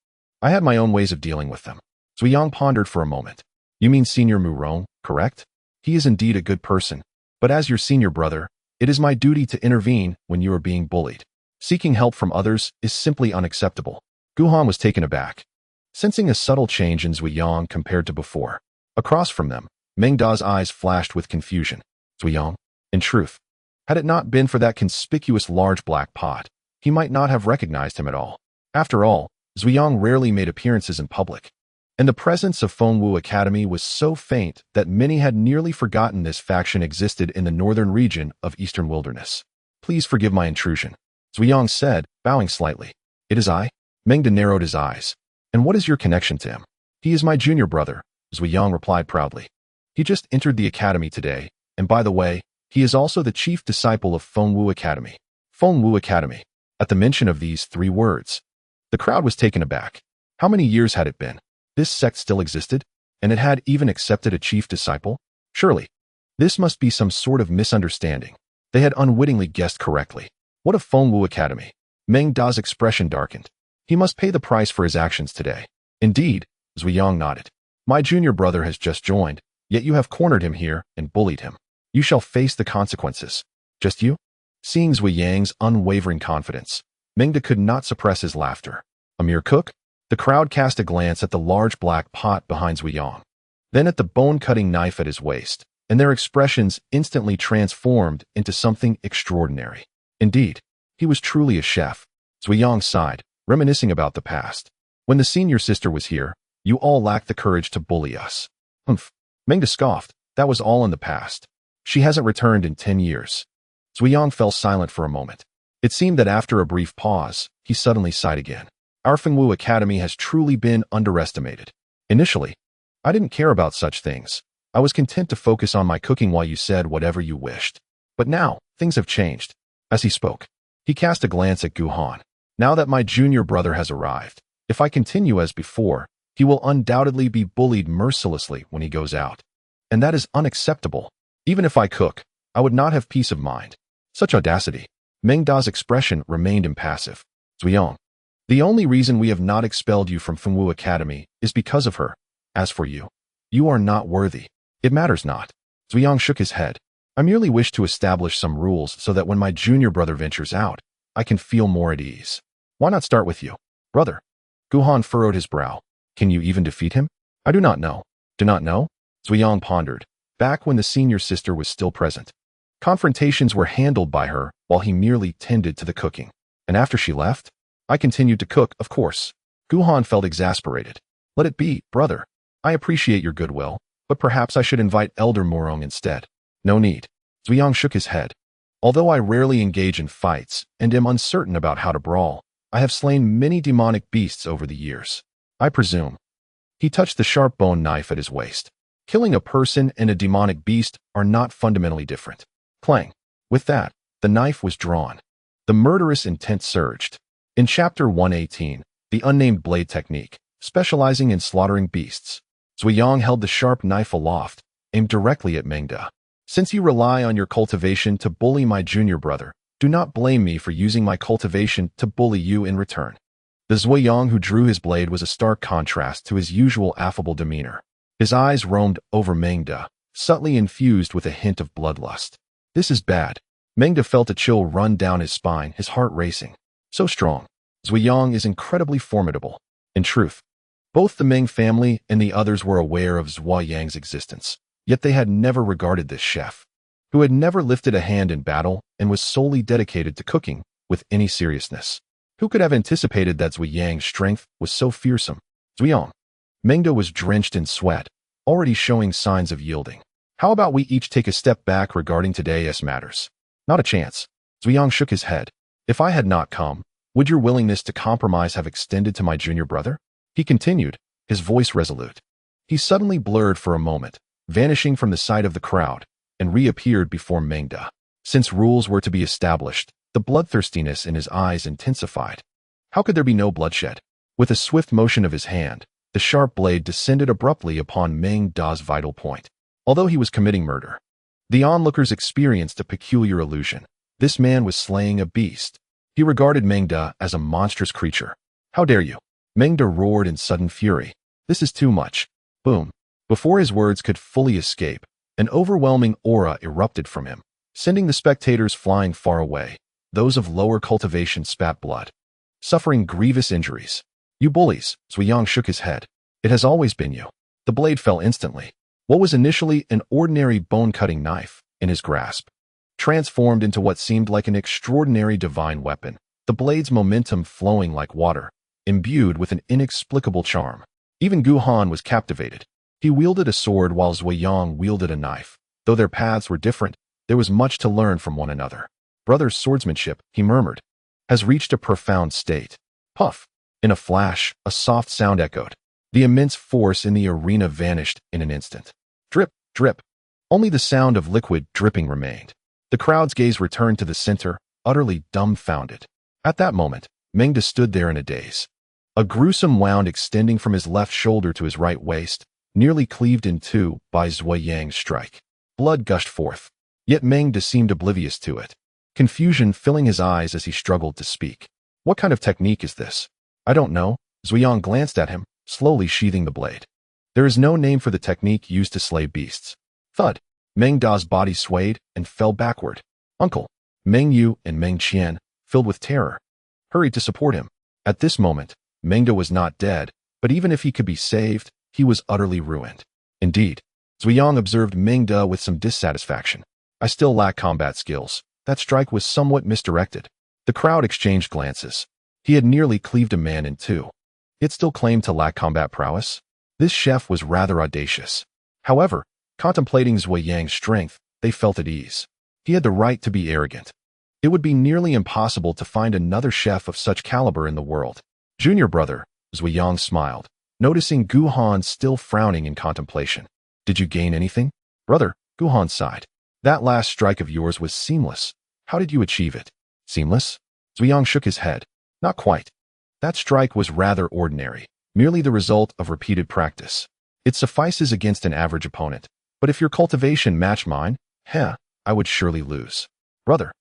A: I had my own ways of dealing with them. Zhuang pondered for a moment. You mean Senior Murong, correct? He is indeed a good person, but as your senior brother, it is my duty to intervene when you are being bullied. Seeking help from others is simply unacceptable. Gu Han was taken aback, sensing a subtle change in Zhuang compared to before. Across from them, Meng Da's eyes flashed with confusion. Zhuang, in truth, had it not been for that conspicuous large black pot, he might not have recognized him at all. After all, Zhuang rarely made appearances in public, and the presence of Fengwu Academy was so faint that many had nearly forgotten this faction existed in the northern region of Eastern Wilderness. Please forgive my intrusion, Zhuang said, bowing slightly. It is I? Meng Da narrowed his eyes. And what is your connection to him? He is my junior brother, Zhuang replied proudly. He just entered the academy today, and by the way, he is also the chief disciple of Fengwu Academy. Fengwu Academy. At the mention of these 3 words, the crowd was taken aback. How many years had it been? This sect still existed, and it had even accepted a chief disciple? Surely, this must be some sort of misunderstanding. They had unwittingly guessed correctly. What of Fengwu Academy? Meng Da's expression darkened. He must pay the price for his actions today. Indeed, Zhuang nodded. My junior brother has just joined, yet you have cornered him here and bullied him. You shall face the consequences. Just you? Seeing Zhuang's unwavering confidence, Meng Da could not suppress his laughter. A mere cook? The crowd cast a glance at the large black pot behind Zhuang, then at the bone-cutting knife at his waist, and their expressions instantly transformed into something extraordinary. Indeed, he was truly a chef. Zhuang sighed, reminiscing about the past. When the senior sister was here, you all lacked the courage to bully us. Humph. Meng Da scoffed. That was all in the past. She hasn't returned in 10 years. Zhuang fell silent for a moment. It seemed that after a brief pause, he suddenly sighed again. Our Fengwu Academy has truly been underestimated. Initially, I didn't care about such things. I was content to focus on my cooking while you said whatever you wished. But now, things have changed. As he spoke, he cast a glance at Gu Han. Now that my junior brother has arrived, if I continue as before, he will undoubtedly be bullied mercilessly when he goes out. And that is unacceptable. Even if I cook, I would not have peace of mind. Such audacity. Meng Da's expression remained impassive. Zhuang, the only reason we have not expelled you from Fengwu Academy is because of her. As for you, you are not worthy. It matters not. Zhuang shook his head. I merely wish to establish some rules so that when my junior brother ventures out, I can feel more at ease. Why not start with you, brother? Gu Han furrowed his brow. Can you even defeat him? I do not know. Do not know? Zhuang pondered. Back when the senior sister was still present, confrontations were handled by her while he merely tended to the cooking. And after she left, I continued to cook, of course. Gu Han felt exasperated. Let it be, brother. I appreciate your goodwill, but perhaps I should invite Elder Murong instead. No need. Zhuang shook his head. Although I rarely engage in fights and am uncertain about how to brawl, I have slain many demonic beasts over the years. I presume. He touched the sharp bone knife at his waist. Killing a person and a demonic beast are not fundamentally different. Clang. With that, the knife was drawn. The murderous intent surged. In Chapter 118, the unnamed blade technique, specializing in slaughtering beasts, Zhuang held the sharp knife aloft, aimed directly at Meng Da. Since you rely on your cultivation to bully my junior brother, do not blame me for using my cultivation to bully you in return. The Zhuang who drew his blade was a stark contrast to his usual affable demeanor. His eyes roamed over Meng Da, subtly infused with a hint of bloodlust. This is bad. Meng Da felt a chill run down his spine, his heart racing. So strong. Zhuang is incredibly formidable. In truth, both the Meng family and the others were aware of Zhuang's existence, yet they had never regarded this chef, who had never lifted a hand in battle and was solely dedicated to cooking, with any seriousness. Who could have anticipated that Zhuang's strength was so fearsome? Zhuang. Meng Da was drenched in sweat, already showing signs of yielding. How about we each take a step back regarding today's matters? Not a chance. Zhuang shook his head. If I had not come, would your willingness to compromise have extended to my junior brother? He continued, his voice resolute. He suddenly blurred for a moment, vanishing from the sight of the crowd, and reappeared before Meng Da. Since rules were to be established, the bloodthirstiness in his eyes intensified. How could there be no bloodshed? With a swift motion of his hand, the sharp blade descended abruptly upon Meng Da's vital point. Although he was committing murder, the onlookers experienced a peculiar illusion. This man was slaying a beast. He regarded Meng Da as a monstrous creature. How dare you? Meng Da roared in sudden fury. This is too much. Boom. Before his words could fully escape, an overwhelming aura erupted from him, sending the spectators flying far away. Those of lower cultivation spat blood, suffering grievous injuries. You bullies, Zhuang shook his head. It has always been you. The blade fell instantly. What was initially an ordinary bone-cutting knife, in his grasp, transformed into what seemed like an extraordinary divine weapon, the blade's momentum flowing like water, imbued with an inexplicable charm. Even Gu Han was captivated. He wielded a sword while Zhuang wielded a knife. Though their paths were different, there was much to learn from one another. Brother's swordsmanship, he murmured, has reached a profound state. Puff. In a flash, a soft sound echoed. The immense force in the arena vanished in an instant. Drip, drip. Only the sound of liquid dripping remained. The crowd's gaze returned to the center, utterly dumbfounded. At that moment, Meng Da stood there in a daze. A gruesome wound extending from his left shoulder to his right waist, nearly cleaved in two by Zhuang's strike. Blood gushed forth. Yet Meng Da seemed oblivious to it. Confusion filling his eyes as he struggled to speak. What kind of technique is this? I don't know. Zhuang glanced at him, slowly sheathing the blade. There is no name for the technique used to slay beasts. Thud. Meng Da's body swayed and fell backward. Uncle, Meng Yu and Meng Qian, filled with terror, hurried to support him. At this moment, Meng Da was not dead, but even if he could be saved, he was utterly ruined. Indeed, Zhuang observed Meng Da with some dissatisfaction. I still lack combat skills. That strike was somewhat misdirected. The crowd exchanged glances. He had nearly cleaved a man in two. It still claimed to lack combat prowess. This chef was rather audacious. However, contemplating Zhuang's strength, they felt at ease. He had the right to be arrogant. It would be nearly impossible to find another chef of such caliber in the world. Junior brother, Zhuang smiled, noticing Gu Han still frowning in contemplation. Did you gain anything? Brother, Gu Han sighed. That last strike of yours was seamless. How did you achieve it? Seamless? Zhuang shook his head. Not quite. That strike was rather ordinary, merely the result of repeated practice. It suffices against an average opponent, but if your cultivation matched mine, I would surely lose. Brother.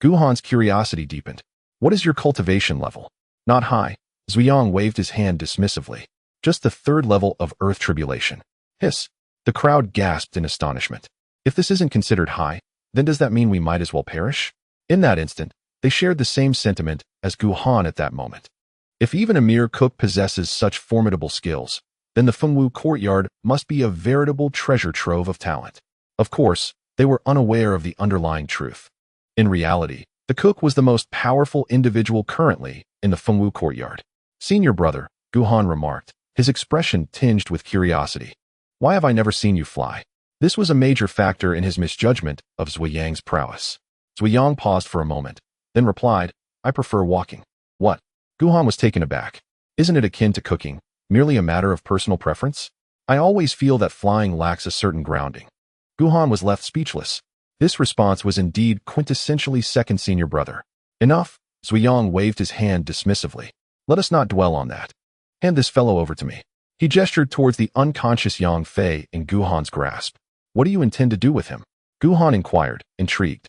A: Gu Han's curiosity deepened. What is your cultivation level? Not high. Zhuang waved his hand dismissively. Just the third level of earth tribulation. Hiss. The crowd gasped in astonishment. If this isn't considered high, then does that mean we might as well perish? In that instant, they shared the same sentiment as Gu Han at that moment. If even a mere cook possesses such formidable skills, then the Fengwu courtyard must be a veritable treasure trove of talent. Of course, they were unaware of the underlying truth. In reality, the cook was the most powerful individual currently in the Fengwu courtyard. Senior brother, Gu Han remarked, his expression tinged with curiosity. Why have I never seen you fly? This was a major factor in his misjudgment of Zhuang's prowess. Zhuang paused for a moment, then replied, I prefer walking. What? Gu Han was taken aback. Isn't it akin to cooking, merely a matter of personal preference? I always feel that flying lacks a certain grounding. Gu Han was left speechless. This response was indeed quintessentially second senior brother. Enough, Zhuang waved his hand dismissively. Let us not dwell on that. Hand this fellow over to me. He gestured towards the unconscious Yang Fei in Gu Han's grasp. What do you intend to do with him? Gu Han inquired, intrigued.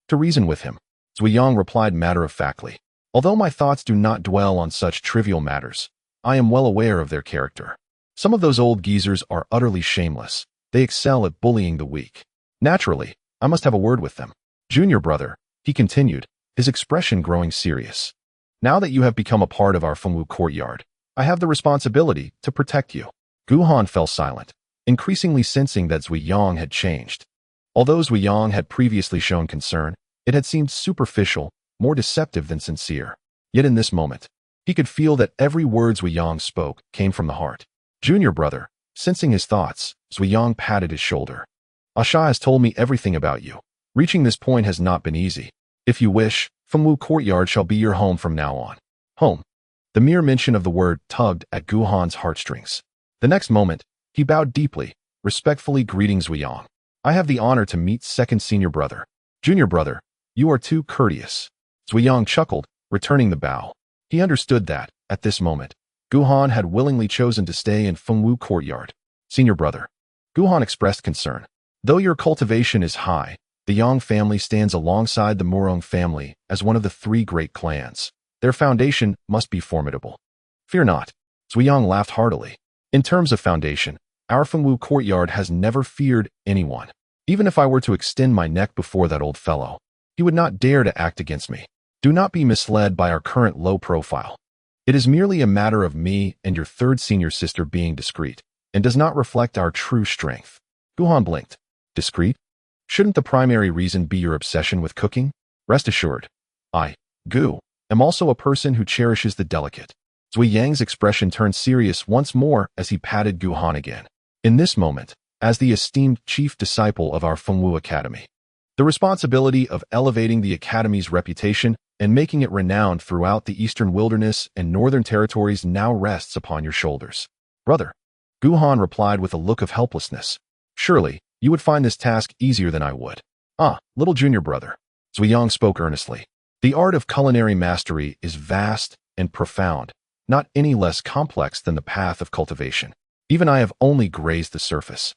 A: To reason with him. Zhuang replied matter-of-factly. Although my thoughts do not dwell on such trivial matters, I am well aware of their character. Some of those old geezers are utterly shameless. They excel at bullying the weak. Naturally, I must have a word with them. Junior brother, he continued, his expression growing serious. Now that you have become a part of our Fengwu courtyard, I have the responsibility to protect you. Gu Han fell silent, increasingly sensing that Zhuang had changed. Although Zhuang had previously shown concern, it had seemed superficial, more deceptive than sincere. Yet in this moment, he could feel that every word Zhuang spoke came from the heart. Junior brother, sensing his thoughts, Zhuang patted his shoulder. Asha has told me everything about you. Reaching this point has not been easy. If you wish, Fengwu Courtyard shall be your home from now on. Home. The mere mention of the word tugged at Gu Han's heartstrings. The next moment, he bowed deeply, respectfully greeting Zhuang. I have the honor to meet second senior brother. Junior brother, you are too courteous. Zhuang chuckled, returning the bow. He understood that, at this moment, Gu Han had willingly chosen to stay in Fengwu Courtyard. Senior brother. Gu Han expressed concern. Though your cultivation is high, the Yang family stands alongside the Murong family as one of the three great clans. Their foundation must be formidable. Fear not. Zhuang laughed heartily. In terms of foundation, our Fengwu courtyard has never feared anyone. Even if I were to extend my neck before that old fellow, he would not dare to act against me. Do not be misled by our current low profile. It is merely a matter of me and your third senior sister being discreet, and does not reflect our true strength. Gu Han blinked. Discreet? Shouldn't the primary reason be your obsession with cooking? Rest assured, I, Gu, am also a person who cherishes the delicate. Zhuang's expression turned serious once more as he patted Gu Han again. In this moment, as the esteemed chief disciple of our Fengwu Academy, the responsibility of elevating the Academy's reputation and making it renowned throughout the Eastern Wilderness and Northern Territories now rests upon your shoulders. Brother, Gu Han replied with a look of helplessness. Surely, you would find this task easier than I would. Ah, little junior brother. Zhuang spoke earnestly. The art of culinary mastery is vast and profound, not any less complex than the path of cultivation. Even I have only grazed the surface.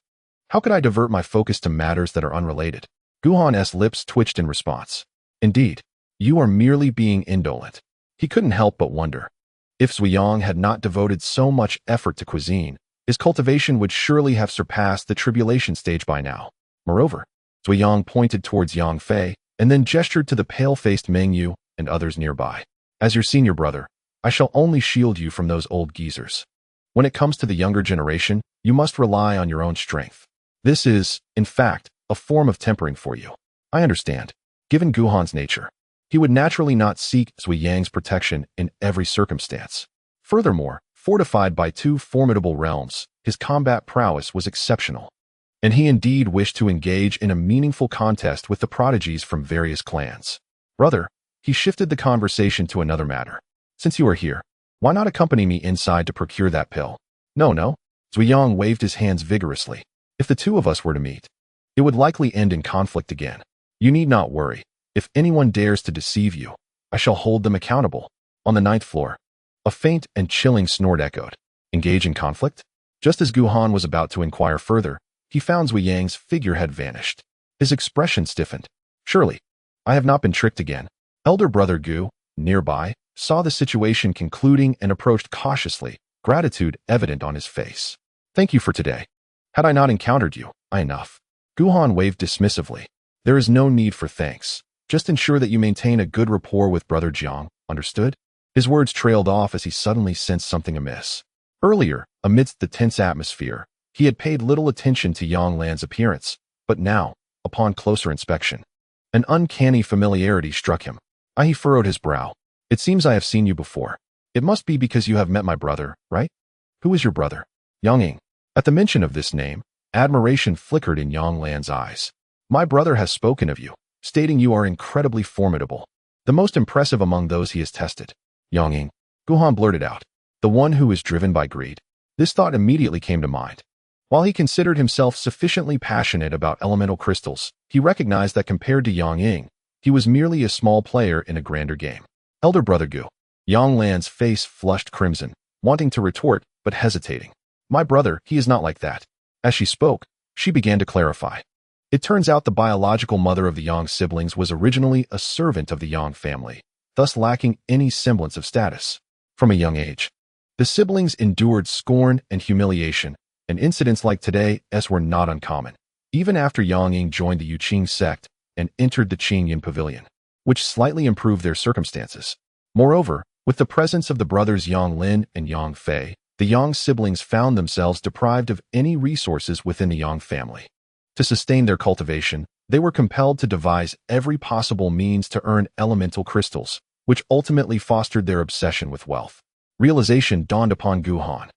A: How could I divert my focus to matters that are unrelated? Gu Han's lips twitched in response. Indeed, you are merely being indolent. He couldn't help but wonder. If Zhuang had not devoted so much effort to cuisine, his cultivation would surely have surpassed the tribulation stage by now. Moreover, Zhuang pointed towards Yang Fei and then gestured to the pale-faced Mei Yun and others nearby. As your senior brother, I shall only shield you from those old geezers. When it comes to the younger generation, you must rely on your own strength. This is, in fact, a form of tempering for you. I understand. Given Gu Han's nature, he would naturally not seek Zhuang's protection in every circumstance. Furthermore, fortified by two formidable realms, his combat prowess was exceptional. And he indeed wished to engage in a meaningful contest with the prodigies from various clans. Brother, he shifted the conversation to another matter. Since you are here, why not accompany me inside to procure that pill? No. Zhong waved his hands vigorously. If the two of us were to meet, it would likely end in conflict again. You need not worry. If anyone dares to deceive you, I shall hold them accountable. On the 9th floor, a faint and chilling snort echoed. Engage in conflict? Just as Gu Han was about to inquire further, he found Zui Yang's figure had vanished. His expression stiffened. Surely, I have not been tricked again. Elder brother Gu, nearby, saw the situation concluding and approached cautiously, gratitude evident on his face. Thank you for today. Had I not encountered you, enough. Gu Han waved dismissively. There is no need for thanks. Just ensure that you maintain a good rapport with brother Jiang, understood? His words trailed off as he suddenly sensed something amiss. Earlier, amidst the tense atmosphere, he had paid little attention to Yang Lan's appearance, but now, upon closer inspection, an uncanny familiarity struck him. He furrowed his brow. It seems I have seen you before. It must be because you have met my brother, right? Who is your brother? Yang Ying. At the mention of this name, admiration flickered in Yang Lan's eyes. My brother has spoken of you, stating you are incredibly formidable, the most impressive among those he has tested. Yang Ying. Gu Han blurted out. The one who is driven by greed. This thought immediately came to mind. While he considered himself sufficiently passionate about elemental crystals, he recognized that compared to Yang Ying, he was merely a small player in a grander game. Elder brother Gu. Yang Lan's face flushed crimson, wanting to retort, but hesitating. My brother, he is not like that. As she spoke, she began to clarify. It turns out the biological mother of the Yang siblings was originally a servant of the Yang family, thus lacking any semblance of status. From a young age, the siblings endured scorn and humiliation, and incidents like today's were not uncommon, even after Yang Ying joined the Yuqing sect and entered the Qingyan pavilion, which slightly improved their circumstances. Moreover, with the presence of the brothers Yang Lin and Yang Fei, the Yang siblings found themselves deprived of any resources within the Yang family. To sustain their cultivation, they were compelled to devise every possible means to earn elemental crystals, which ultimately fostered their obsession with wealth. Realization dawned upon Gu Han.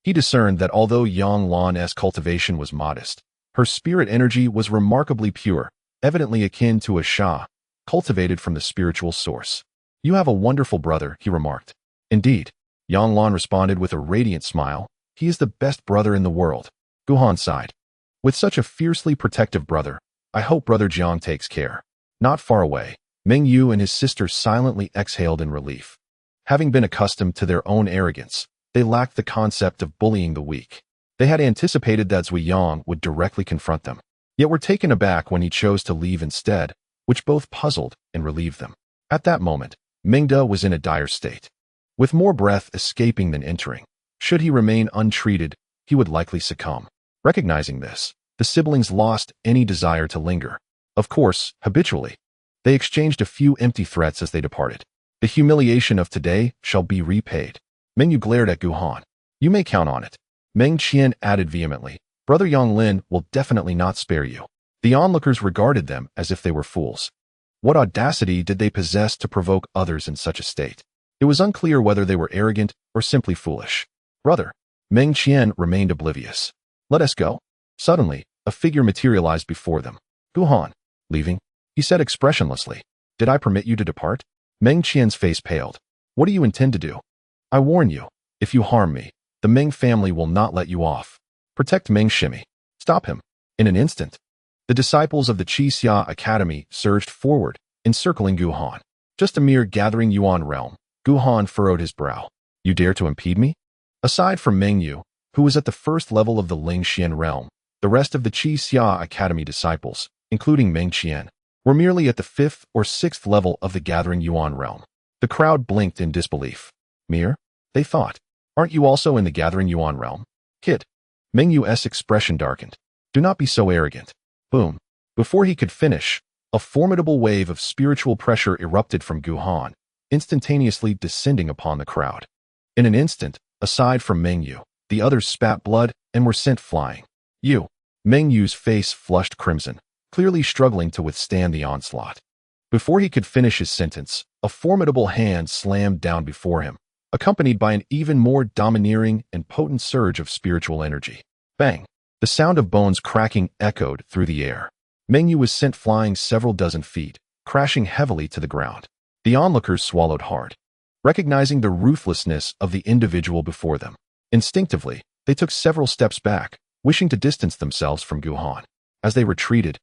A: He discerned that although Yang Lan's cultivation was modest, her spirit energy was remarkably pure, evidently akin to a sha, cultivated from the spiritual source. You have a wonderful brother, he remarked. Indeed, Yang Lan responded with a radiant smile. He is the best brother in the world. Gu Han sighed. With such a fiercely protective brother, I hope brother Jiang takes care. Not far away, Mei Yun and his sister silently exhaled in relief. Having been accustomed to their own arrogance, they lacked the concept of bullying the weak. They had anticipated that Zui Yang would directly confront them, yet were taken aback when he chose to leave instead, which both puzzled and relieved them. At that moment, Mingda was in a dire state. With more breath escaping than entering, should he remain untreated, he would likely succumb. Recognizing this, the siblings lost any desire to linger. Of course, habitually, they exchanged a few empty threats as they departed. The humiliation of today shall be repaid. Meng Yu glared at Gu Han. You may count on it. Meng Qian added vehemently. Brother Yang Lin will definitely not spare you. The onlookers regarded them as if they were fools. What audacity did they possess to provoke others in such a state? It was unclear whether they were arrogant or simply foolish. Brother, Meng Qian remained oblivious. Let us go. Suddenly, a figure materialized before them. Gu Han, leaving? He said expressionlessly. Did I permit you to depart? Meng Qian's face paled. What do you intend to do? I warn you, if you harm me, the Meng family will not let you off. Protect Meng Shimi. Stop him. In an instant, the disciples of the Qixia Academy surged forward, encircling Gu Han. Just a mere gathering Yuan realm. Gu Han furrowed his brow. You dare to impede me? Aside from Meng Yu, who was at the first level of the Ling Xian realm, the rest of the Qixia Academy disciples, including Meng Qian, were merely at the 5th or 6th level of the gathering Yuan realm. The crowd blinked in disbelief. Mere? They thought. Aren't you also in the gathering Yuan realm? Kid. Meng Yu's expression darkened. Do not be so arrogant. Boom. Before he could finish, a formidable wave of spiritual pressure erupted from Gu Han, instantaneously descending upon the crowd. In an instant, aside from Meng Yu, the others spat blood and were sent flying. You. Meng Yu's face flushed crimson, clearly struggling to withstand the onslaught. Before he could finish his sentence, a formidable hand slammed down before him, accompanied by an even more domineering and potent surge of spiritual energy. Bang! The sound of bones cracking echoed through the air. Meng Yu was sent flying several dozen feet, crashing heavily to the ground. The onlookers swallowed hard, recognizing the ruthlessness of the individual before them. Instinctively, they took several steps back, wishing to distance themselves from Gu Han. As they retreated,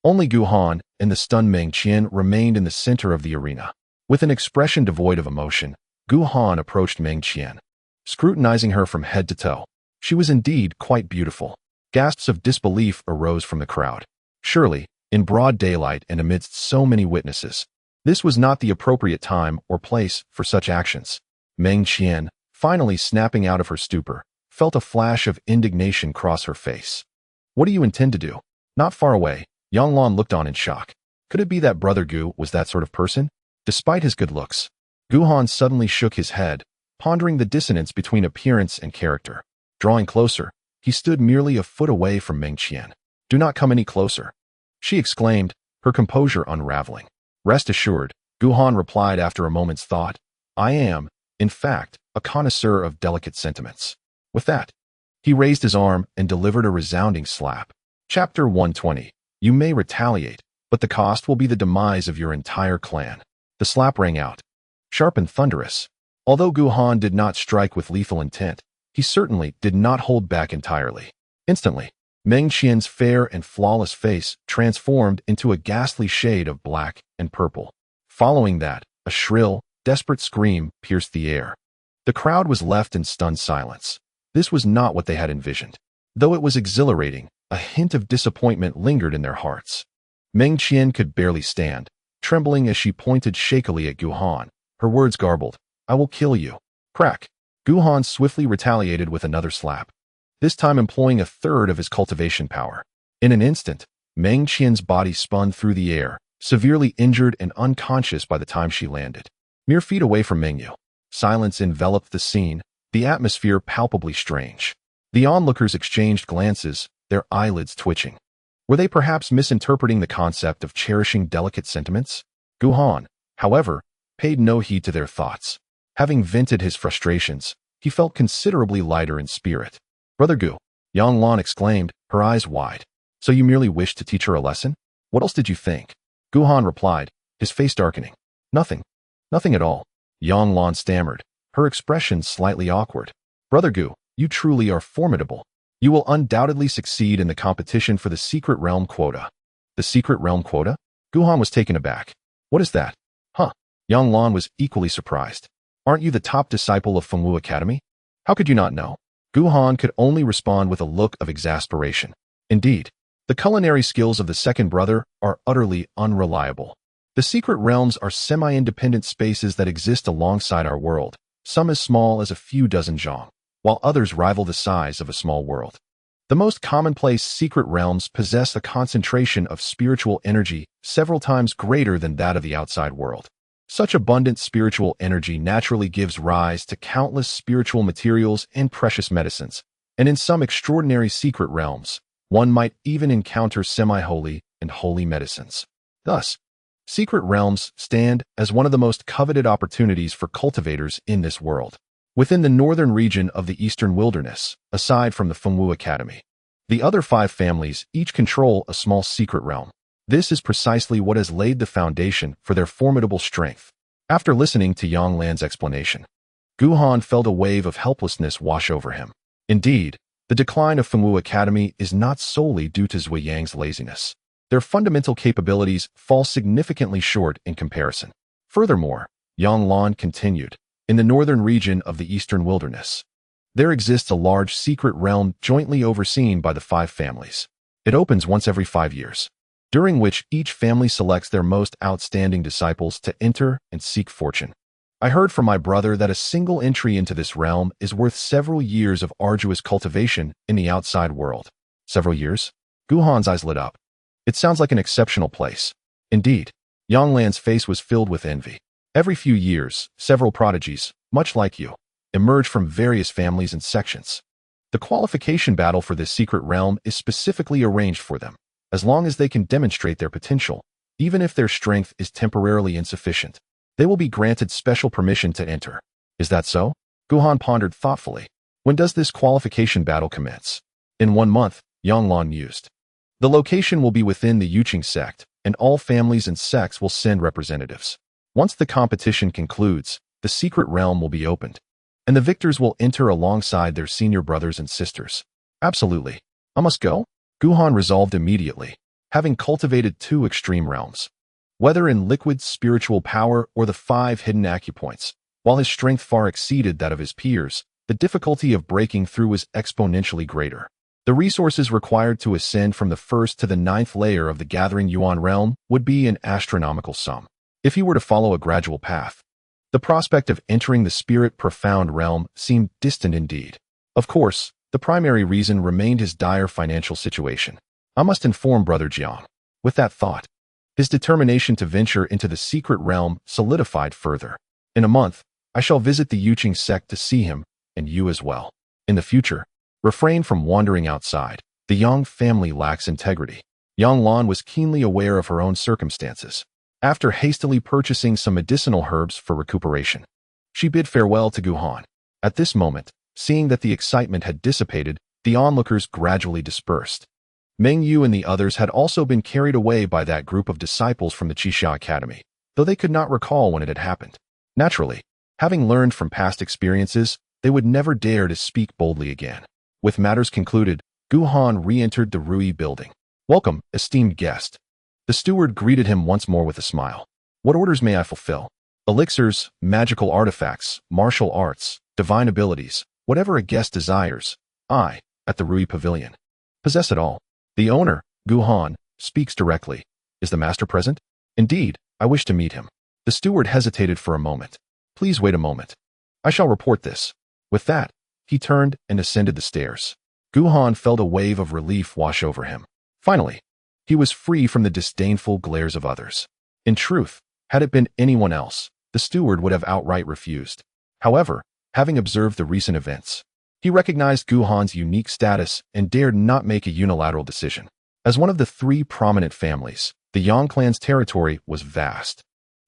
A: only Gu Han and the stunned Meng Qian remained in the center of the arena. With an expression devoid of emotion, Gu Han approached Meng Qian, scrutinizing her from head to toe. She was indeed quite beautiful. Gasps of disbelief arose from the crowd. Surely, in broad daylight and amidst so many witnesses, this was not the appropriate time or place for such actions. Meng Qian, finally snapping out of her stupor, felt a flash of indignation cross her face. What do you intend to do? Not far away, Yang Lan looked on in shock. Could it be that Brother Gu was that sort of person? Despite his good looks, Gu Han suddenly shook his head, pondering the dissonance between appearance and character. Drawing closer, he stood merely a foot away from Meng Qian. Do not come any closer, she exclaimed, her composure unraveling. Rest assured, Gu Han replied after a moment's thought, I am, in fact, a connoisseur of delicate sentiments. With that, he raised his arm and delivered a resounding slap. Chapter 120. You may retaliate, but the cost will be the demise of your entire clan. The slap rang out, sharp and thunderous. Although Gu Han did not strike with lethal intent, he certainly did not hold back entirely. Instantly, Meng Qian's fair and flawless face transformed into a ghastly shade of black and purple. Following that, a shrill, desperate scream pierced the air. The crowd was left in stunned silence. This was not what they had envisioned. Though it was exhilarating, a hint of disappointment lingered in their hearts. Meng Qian could barely stand, trembling as she pointed shakily at Gu Han, her words garbled. I will kill you. Crack. Gu Han swiftly retaliated with another slap, this time employing a third of his cultivation power. In an instant, Meng Qian's body spun through the air, severely injured and unconscious by the time she landed. Mere feet away from Meng Yu, silence enveloped the scene, the atmosphere palpably strange. The onlookers exchanged glances, their eyelids twitching. Were they perhaps misinterpreting the concept of cherishing delicate sentiments? Gu Han, however, paid no heed to their thoughts. Having vented his frustrations, he felt considerably lighter in spirit. Brother Gu, Yang Lan exclaimed, her eyes wide. So you merely wished to teach her a lesson? What else did you think? Gu Han replied, his face darkening. Nothing. Nothing at all. Yang Lan stammered, her expression slightly awkward. Brother Gu, you truly are formidable. You will undoubtedly succeed in the competition for the Secret Realm quota. The Secret Realm quota? Gu Han was taken aback. What is that? Huh. Yang Lan was equally surprised. Aren't you the top disciple of Fengwu Academy? How could you not know? Gu Han could only respond with a look of exasperation. Indeed, the culinary skills of the second brother are utterly unreliable. The secret realms are semi-independent spaces that exist alongside our world, some as small as a few dozen zhong, while others rival the size of a small world. The most commonplace secret realms possess a concentration of spiritual energy several times greater than that of the outside world. Such abundant spiritual energy naturally gives rise to countless spiritual materials and precious medicines, and in some extraordinary secret realms, one might even encounter semi-holy and holy medicines. Thus, secret realms stand as one of the most coveted opportunities for cultivators in this world. Within the northern region of the Eastern Wilderness, aside from the Fengwu Academy, the other 5 families each control a small secret realm. This is precisely what has laid the foundation for their formidable strength. After listening to Yang Lan's explanation, Gu Han felt a wave of helplessness wash over him. Indeed, the decline of Fengwu Academy is not solely due to Zui Yang's laziness. Their fundamental capabilities fall significantly short in comparison. Furthermore, Yang Lan continued, in the northern region of the Eastern Wilderness, there exists a large secret realm jointly overseen by the 5 families. It opens once every 5 years, during which each family selects their most outstanding disciples to enter and seek fortune. I heard from my brother that a single entry into this realm is worth several years of arduous cultivation in the outside world. Several years? Gu Han's eyes lit up. It sounds like an exceptional place. Indeed, Yang Lan's face was filled with envy. Every few years, several prodigies, much like you, emerge from various families and sections. The qualification battle for this secret realm is specifically arranged for them, as long as they can demonstrate their potential, even if their strength is temporarily insufficient. They will be granted special permission to enter. Is that so? Gu Han pondered thoughtfully. When does this qualification battle commence? In 1 month, Yang Lan mused. The location will be within the Yuqing sect, and all families and sects will send representatives. Once the competition concludes, the secret realm will be opened, and the victors will enter alongside their senior brothers and sisters. Absolutely. I must go? Guhan resolved immediately, having cultivated 2 extreme realms. Whether in liquid spiritual power or the 5 hidden acupoints, while his strength far exceeded that of his peers, the difficulty of breaking through was exponentially greater. The resources required to ascend from the 1st to the 9th layer of the Gathering Yuan realm would be an astronomical sum. If he were to follow a gradual path, the prospect of entering the spirit profound realm seemed distant indeed. Of course, the primary reason remained his dire financial situation. I must inform Brother Jiang. With that thought, his determination to venture into the secret realm solidified further. In a month, I shall visit the Yuqing sect to see him, and you as well. In the future, refrain from wandering outside. The Yang family lacks integrity. Yang Lan was keenly aware of her own circumstances. After hastily purchasing some medicinal herbs for recuperation, she bid farewell to Guhan. At this moment, seeing that the excitement had dissipated, the onlookers gradually dispersed. Mei Yun and the others had also been carried away by that group of disciples from the Qixia Academy, though they could not recall when it had happened. Naturally, having learned from past experiences, they would never dare to speak boldly again. With matters concluded, Guhan re-entered the Rui building. Welcome, esteemed guest. The steward greeted him once more with a smile. What orders may I fulfill? Elixirs, magical artifacts, martial arts, divine abilities, whatever a guest desires, I, at the Rui Pavilion, possess it all. The owner, Guhan, speaks directly. Is the master present? Indeed, I wish to meet him. The steward hesitated for a moment. Please wait a moment. I shall report this. With that, he turned and ascended the stairs. Guhan felt a wave of relief wash over him. Finally, he was free from the disdainful glares of others. In truth, had it been anyone else, the steward would have outright refused. However, having observed the recent events, he recognized Guhan's unique status and dared not make a unilateral decision. As one of the 3 prominent families, the Yang clan's territory was vast,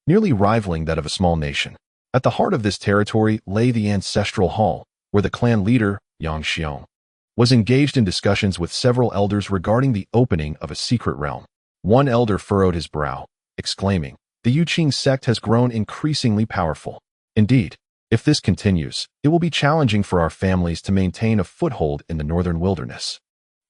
A: nearly rivaling that of a small nation. At the heart of this territory lay the ancestral hall, where the clan leader, Yang Xiong, was engaged in discussions with several elders regarding the opening of a secret realm. One elder furrowed his brow, exclaiming, "The Yuqing sect has grown increasingly powerful. Indeed, if this continues, it will be challenging for our families to maintain a foothold in the northern wilderness.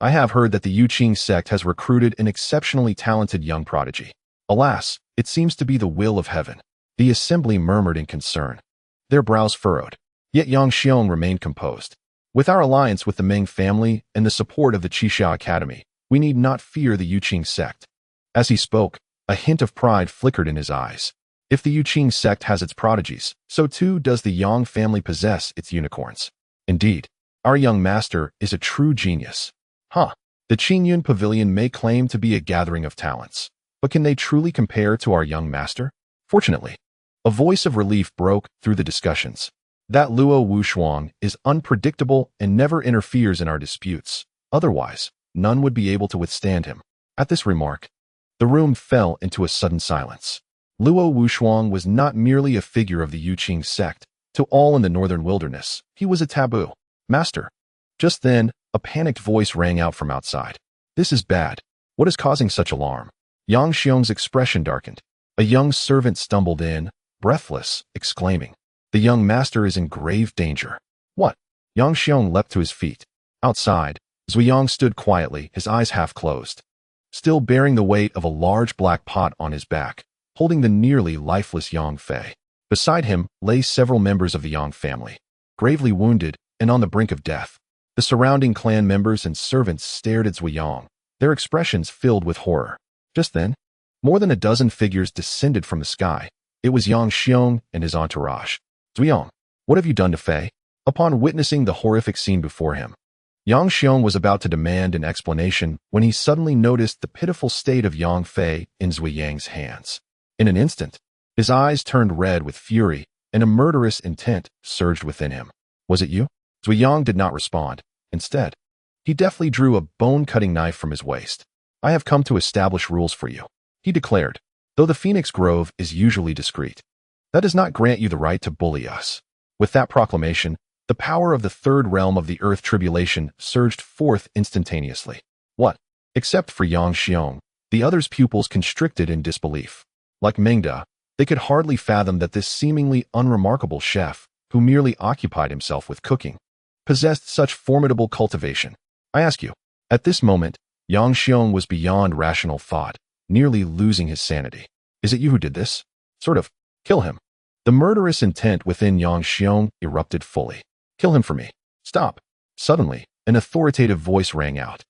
A: I have heard that the Yuqing sect has recruited an exceptionally talented young prodigy. Alas, it seems to be the will of heaven." The assembly murmured in concern, their brows furrowed. Yet Yang Xiong remained composed. With our alliance with the Meng family and the support of the Qixia Academy, we need not fear the Yuqing sect. As he spoke, a hint of pride flickered in his eyes. If the Yuqing sect has its prodigies, so too does the Yang family possess its unicorns. Indeed, our young master is a true genius. The Qingyun Pavilion may claim to be a gathering of talents, but can they truly compare to our young master? Fortunately, a voice of relief broke through the discussions. That Luo Wushuang is unpredictable and never interferes in our disputes. Otherwise, none would be able to withstand him. At this remark, the room fell into a sudden silence. Luo Wushuang was not merely a figure of the Yuqing sect. To all in the northern wilderness, he was a taboo. Master. Just then, a panicked voice rang out from outside. This is bad. What is causing such alarm? Yang Xiong's expression darkened. A young servant stumbled in, breathless, exclaiming, "The young master is in grave danger." What? Yang Xiong leapt to his feet. Outside, Zuyang stood quietly, his eyes half closed, still bearing the weight of a large black pot on his back, holding the nearly lifeless Yang Fei. Beside him lay several members of the Yang family, gravely wounded and on the brink of death. The surrounding clan members and servants stared at Zuyang, their expressions filled with horror. Just then, more than a dozen figures descended from the sky. It was Yang Xiong and his entourage. "Zuyang, what have you done to Fei?" Upon witnessing the horrific scene before him, Yang Xiong was about to demand an explanation when he suddenly noticed the pitiful state of Yang Fei in Zuyang's hands. In an instant, his eyes turned red with fury, and a murderous intent surged within him. "Was it you?" Zuyang did not respond. Instead, he deftly drew a bone-cutting knife from his waist. "I have come to establish rules for you," he declared. "Though the Phoenix Grove is usually discreet, that does not grant you the right to bully us." With that proclamation, the power of the 3rd realm of the Earth Tribulation surged forth instantaneously. What? Except for Yang Xiong, The other's pupils constricted in disbelief. Like Mengda, they could hardly fathom that this seemingly unremarkable chef, who merely occupied himself with cooking, possessed such formidable cultivation. I ask you, at this moment, Yang Xiong was beyond rational thought, nearly losing his sanity. Is it you who did this? Sort of. Kill him. The murderous intent within Yang Xiong erupted fully. Kill him for me. Stop. Suddenly, an authoritative voice rang out.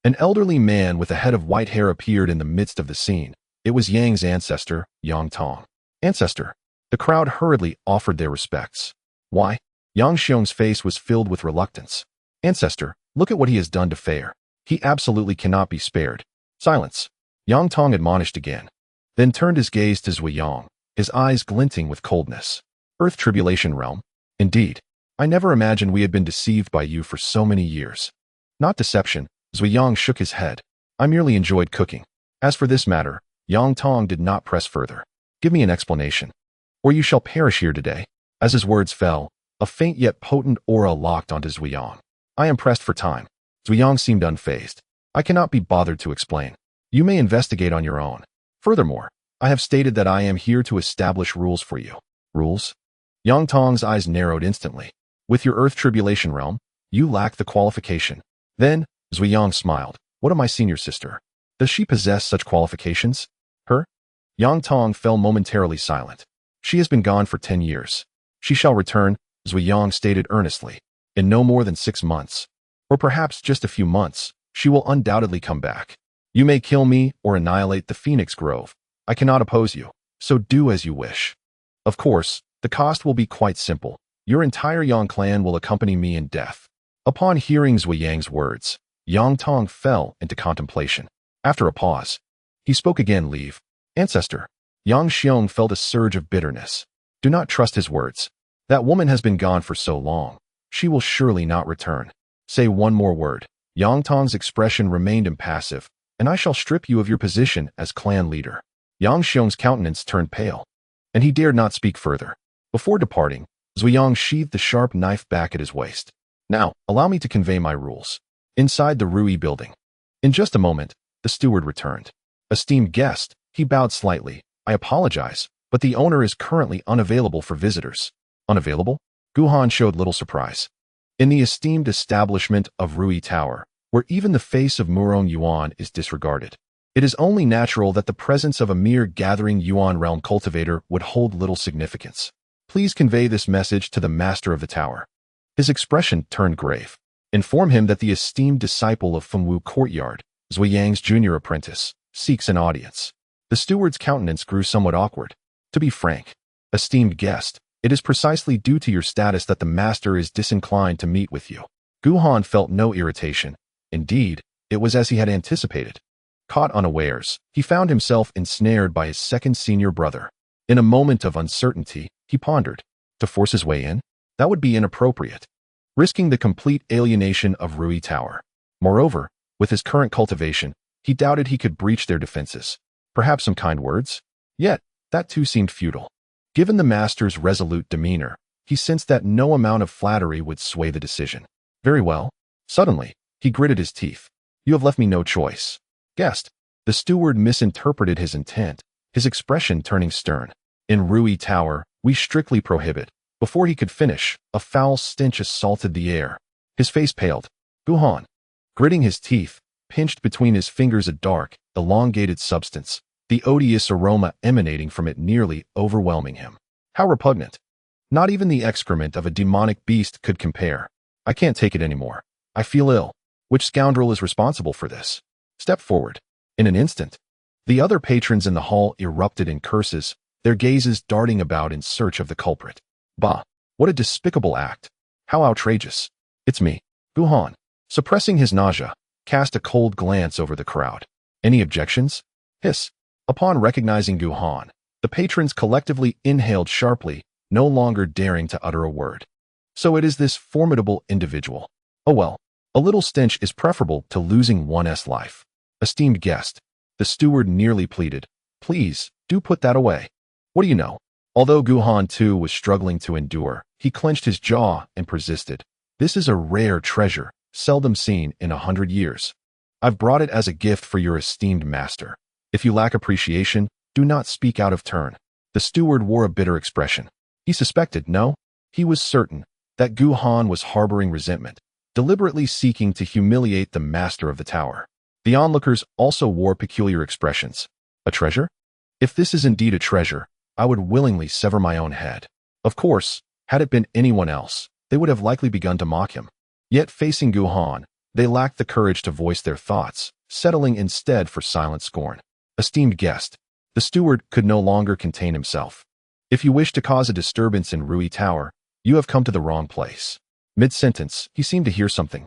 A: An elderly man with a head of white hair appeared in the midst of the scene. It was Yang's ancestor, Yang Tong. Ancestor. The crowd hurriedly offered their respects. Why? Yang Xiong's face was filled with reluctance. Ancestor, look at what he has done to Fair. He absolutely cannot be spared. Silence. Yang Tong admonished again, then turned his gaze to Zhuang, his eyes glinting with coldness. Earth Tribulation Realm? Indeed. I never imagined we had been deceived by you for so many years. Not deception. Zhuang shook his head. I merely enjoyed cooking. As for this matter, Yang Tong did not press further. Give me an explanation, or you shall perish here today. As his words fell, a faint yet potent aura locked onto Zhuang. I am pressed for time. Zhuang seemed unfazed. I cannot be bothered to explain. You may investigate on your own. Furthermore, I have stated that I am here to establish rules for you. Rules? Yang Tong's eyes narrowed instantly. With your Earth Tribulation Realm, you lack the qualification. Then, Zhuang smiled. What of my senior sister? Does she possess such qualifications? Her? Yang Tong fell momentarily silent. She has been gone for 10 years. She shall return, Zhuang stated earnestly. In no more than 6 months. Or perhaps just a few months, she will undoubtedly come back. You may kill me or annihilate the Phoenix Grove. I cannot oppose you, so do as you wish. Of course, the cost will be quite simple. Your entire Yang clan will accompany me in death. Upon hearing Zhuang's words, Yang Tong fell into contemplation. After a pause, he spoke again. Leave. Ancestor. Yang Xiong felt a surge of bitterness. Do not trust his words. That woman has been gone for so long. She will surely not return. Say one more word. Yang Tong's expression remained impassive, and I shall strip you of your position as clan leader. Yang Xiong's countenance turned pale, and he dared not speak further. Before departing, Zhuang sheathed the sharp knife back at his waist. Now, allow me to convey my rules. Inside the Rui building. In just a moment, the steward returned. Esteemed guest, he bowed slightly. I apologize, but the owner is currently unavailable for visitors. Unavailable? Guhan showed little surprise. In the esteemed establishment of Rui Tower, where even the face of Murong Yuan is disregarded, it is only natural that the presence of a mere gathering Yuan realm cultivator would hold little significance. Please convey this message to the master of the tower. His expression turned grave. Inform him that the esteemed disciple of Fengwu Courtyard, Zhuang's junior apprentice, seeks an audience. The steward's countenance grew somewhat awkward. To be frank, esteemed guest, it is precisely due to your status that the master is disinclined to meet with you. Guhan felt no irritation. Indeed, it was as he had anticipated. Caught unawares, he found himself ensnared by his second senior brother. In a moment of uncertainty, he pondered. To force his way in? That would be inappropriate, risking the complete alienation of Rui Tower. Moreover, with his current cultivation, he doubted he could breach their defenses. Perhaps some kind words? Yet, that too seemed futile. Given the master's resolute demeanor, he sensed that no amount of flattery would sway the decision. Very well. Suddenly, he gritted his teeth. You have left me no choice. Guest. The steward misinterpreted his intent, his expression turning stern. In Rui Tower, we strictly prohibit. Before he could finish, a foul stench assaulted the air. His face paled. Guhan, gritting his teeth, pinched between his fingers a dark, elongated substance, the odious aroma emanating from it nearly overwhelming him. How repugnant. Not even the excrement of a demonic beast could compare. I can't take it anymore. I feel ill. Which scoundrel is responsible for this? Step forward. In an instant, the other patrons in the hall erupted in curses, their gazes darting about in search of the culprit. Bah! What a despicable act. How outrageous. It's me. Guhan, suppressing his nausea, cast a cold glance over the crowd. Any objections? Hiss. Upon recognizing Guhan, the patrons collectively inhaled sharply, no longer daring to utter a word. So it is this formidable individual. Oh well, a little stench is preferable to losing one's life. Esteemed guest, the steward nearly pleaded. Please, do put that away. What do you know? Although Guhan too was struggling to endure, he clenched his jaw and persisted. This is a rare treasure, seldom seen in 100 years. I've brought it as a gift for your esteemed master. If you lack appreciation, do not speak out of turn. The steward wore a bitter expression. He suspected, no, he was certain, that Gu Han was harboring resentment, deliberately seeking to humiliate the master of the tower. The onlookers also wore peculiar expressions. A treasure? If this is indeed a treasure, I would willingly sever my own head. Of course, had it been anyone else, they would have likely begun to mock him. Yet facing Gu Han, they lacked the courage to voice their thoughts, settling instead for silent scorn. Esteemed guest, the steward could no longer contain himself. If you wish to cause a disturbance in Rui Tower, you have come to the wrong place. Mid-sentence, he seemed to hear something,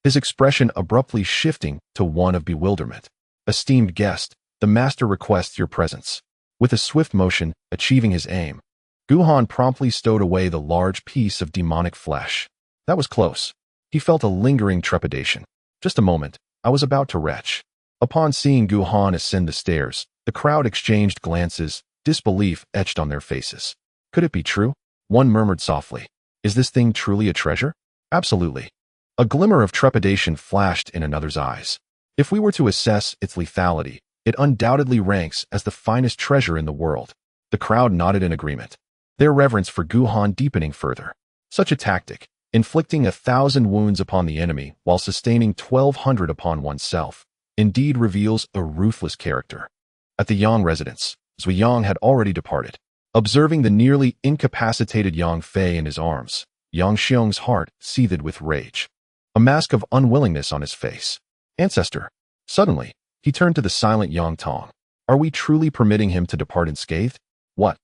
A: his expression abruptly shifting to one of bewilderment. Esteemed guest, the master requests your presence. With a swift motion, achieving his aim, Gu Han promptly stowed away the large piece of demonic flesh. That was close. He felt a lingering trepidation. Just a moment, I was about to retch. Upon seeing Gu Han ascend the stairs, the crowd exchanged glances, disbelief etched on their faces. Could it be true? One murmured softly. Is this thing truly a treasure? Absolutely. A glimmer of trepidation flashed in another's eyes. If we were to assess its lethality, it undoubtedly ranks as the finest treasure in the world. The crowd nodded in agreement, their reverence for Gu Han deepening further. Such a tactic, inflicting 1,000 wounds upon the enemy while sustaining 1,200 upon oneself, indeed reveals a ruthless character. At the Yang residence, Zui Yang had already departed. Observing the nearly incapacitated Yang Fei in his arms, Yang Xiong's heart seethed with rage. A mask of unwillingness on his face. Ancestor. Suddenly, he turned to the silent Yang Tong. Are we truly permitting him to depart unscathed? What?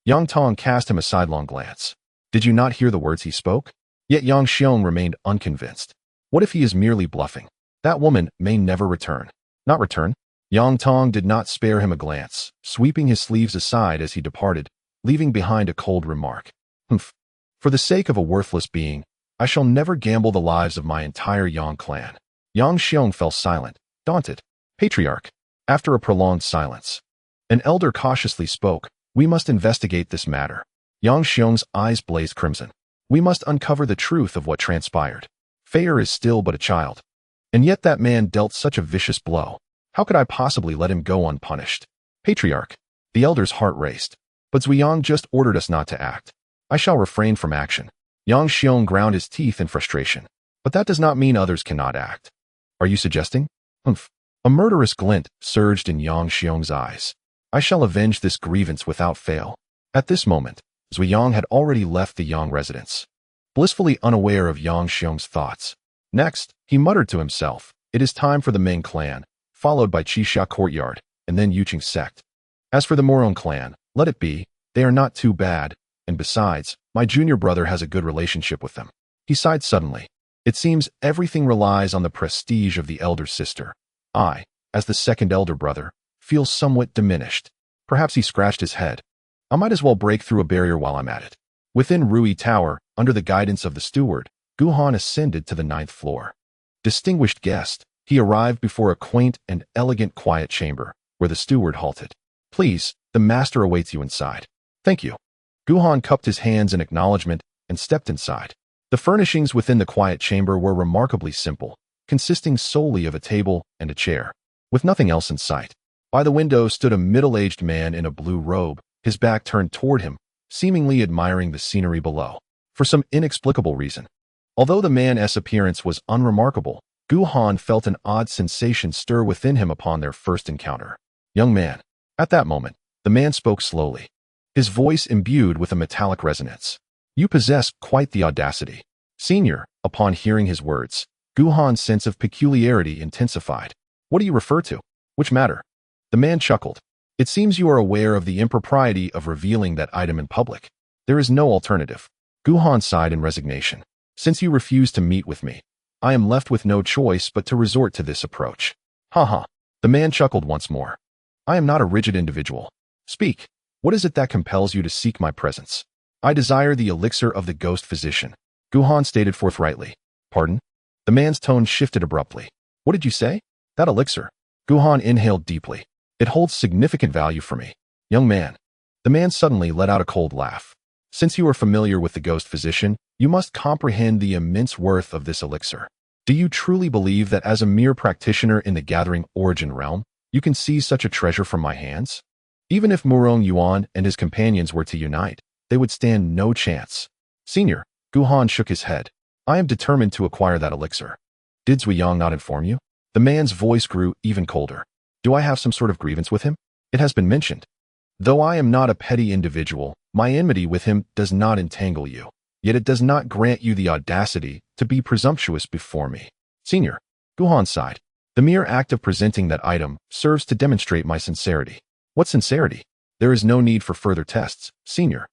A: Yang Tong cast him a sidelong glance. Did you not hear the words he spoke? Yet Yang Xiong remained unconvinced. What if he is merely bluffing? That woman may never return. Not return? Yang Tong did not spare him a glance, sweeping his sleeves aside as he departed, leaving behind a cold remark. Humph. For the sake of a worthless being, I shall never gamble the lives of my entire Yang clan. Yang Xiong fell silent, daunted. Patriarch. After a prolonged silence, an elder cautiously spoke. We must investigate this matter. Yang Xiong's eyes blazed crimson. We must uncover the truth of what transpired. Feier is still but a child. And yet that man dealt such a vicious blow. How could I possibly let him go unpunished? Patriarch. The elder's heart raced. But Zuyang just ordered us not to act. I shall refrain from action. Yang Xiong ground his teeth in frustration. But that does not mean others cannot act. Are you suggesting? Humph. A murderous glint surged in Yang Xiong's eyes. I shall avenge this grievance without fail. At this moment, Zuyang had already left the Yang residence, blissfully unaware of Yang Xiong's thoughts. Next, he muttered to himself, it is time for the Meng clan, followed by Qixia courtyard, and then Yuqing sect. As for the Moron clan, let it be, they are not too bad, and besides, my junior brother has a good relationship with them. He sighed suddenly. It seems everything relies on the prestige of the elder sister. I, as the second elder brother, feel somewhat diminished. Perhaps he scratched his head. I might as well break through a barrier while I'm at it. Within Rui Tower, under the guidance of the steward, Gu Han ascended to the 9th floor. Distinguished guest, he arrived before a quaint and elegant quiet chamber, where the steward halted. Please, the master awaits you inside. Thank you. Gu Han cupped his hands in acknowledgement and stepped inside. The furnishings within the quiet chamber were remarkably simple, consisting solely of a table and a chair, with nothing else in sight. By the window stood a middle-aged man in a blue robe, his back turned toward him, seemingly admiring the scenery below. For some inexplicable reason, although the man's appearance was unremarkable, Gu Han felt an odd sensation stir within him upon their first encounter. Young man. At that moment, the man spoke slowly, his voice imbued with a metallic resonance. You possess quite the audacity. Senior, upon hearing his words, Gu Han's sense of peculiarity intensified. What do you refer to? Which matter? The man chuckled. It seems you are aware of the impropriety of revealing that item in public. There is no alternative. Gu Han sighed in resignation. Since you refuse to meet with me, I am left with no choice but to resort to this approach. Ha ha. The man chuckled once more. I am not a rigid individual. Speak. What is it that compels you to seek my presence? I desire the elixir of the ghost physician. Gu Han stated forthrightly. Pardon? The man's tone shifted abruptly. What did you say? That elixir. Gu Han inhaled deeply. It holds significant value for me. Young man. The man suddenly let out a cold laugh. Since you are familiar with the ghost physician, you must comprehend the immense worth of this elixir. Do you truly believe that as a mere practitioner in the gathering origin realm, You can seize such a treasure from my hands? Even if Murong Yuan and his companions were to unite, they would stand no chance. Senior, Gu Han shook his head. I am determined to acquire that elixir. Did Zui Yang not inform you? The man's voice grew even colder. Do I have some sort of grievance with him? It has been mentioned. Though I am not a petty individual, my enmity with him does not entangle you. Yet it does not grant you the audacity to be presumptuous before me. Senior, Gu Han sighed. The mere act of presenting that item serves to demonstrate my sincerity. What sincerity? There is no need for further tests, Senior.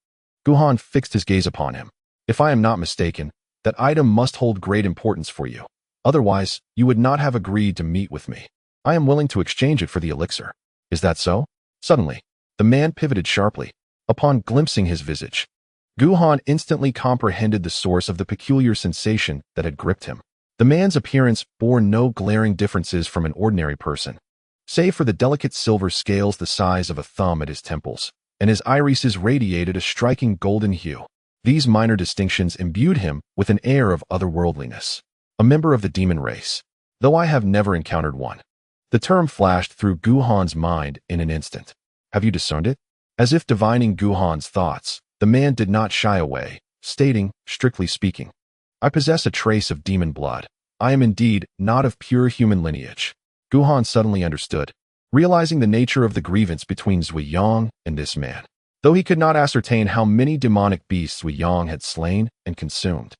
A: Gu Han fixed his gaze upon him. If I am not mistaken, that item must hold great importance for you. Otherwise, you would not have agreed to meet with me. I am willing to exchange it for the elixir. Is that so? Suddenly, the man pivoted sharply. Upon glimpsing his visage, Gu Han instantly comprehended the source of the peculiar sensation that had gripped him. The man's appearance bore no glaring differences from an ordinary person, save for the delicate silver scales the size of a thumb at his temples, and his irises radiated a striking golden hue. These minor distinctions imbued him with an air of otherworldliness. A member of the demon race, though I have never encountered one. The term flashed through Gu Han's mind in an instant. Have you discerned it? As if divining Gu Han's thoughts, the man did not shy away, stating, strictly speaking, I possess a trace of demon blood. I am indeed not of pure human lineage. Gu Han suddenly understood, realizing the nature of the grievance between Zui Yang and this man. Though he could not ascertain how many demonic beasts Zui Yang had slain and consumed,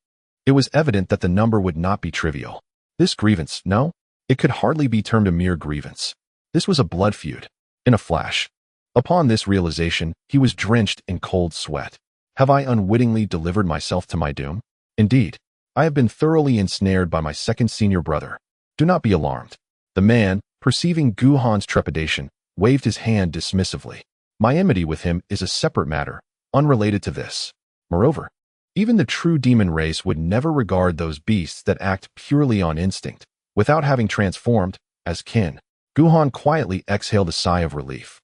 A: it was evident that the number would not be trivial. This grievance, no, it could hardly be termed a mere grievance. This was a blood feud. In a flash. Upon this realization, he was drenched in cold sweat. Have I unwittingly delivered myself to my doom? Indeed, I have been thoroughly ensnared by my second senior brother. Do not be alarmed. The man, perceiving Gu Han's trepidation, waved his hand dismissively. My enmity with him is a separate matter, unrelated to this. Moreover, even the true demon race would never regard those beasts that act purely on instinct, without having transformed, as kin. Gu Han quietly exhaled a sigh of relief.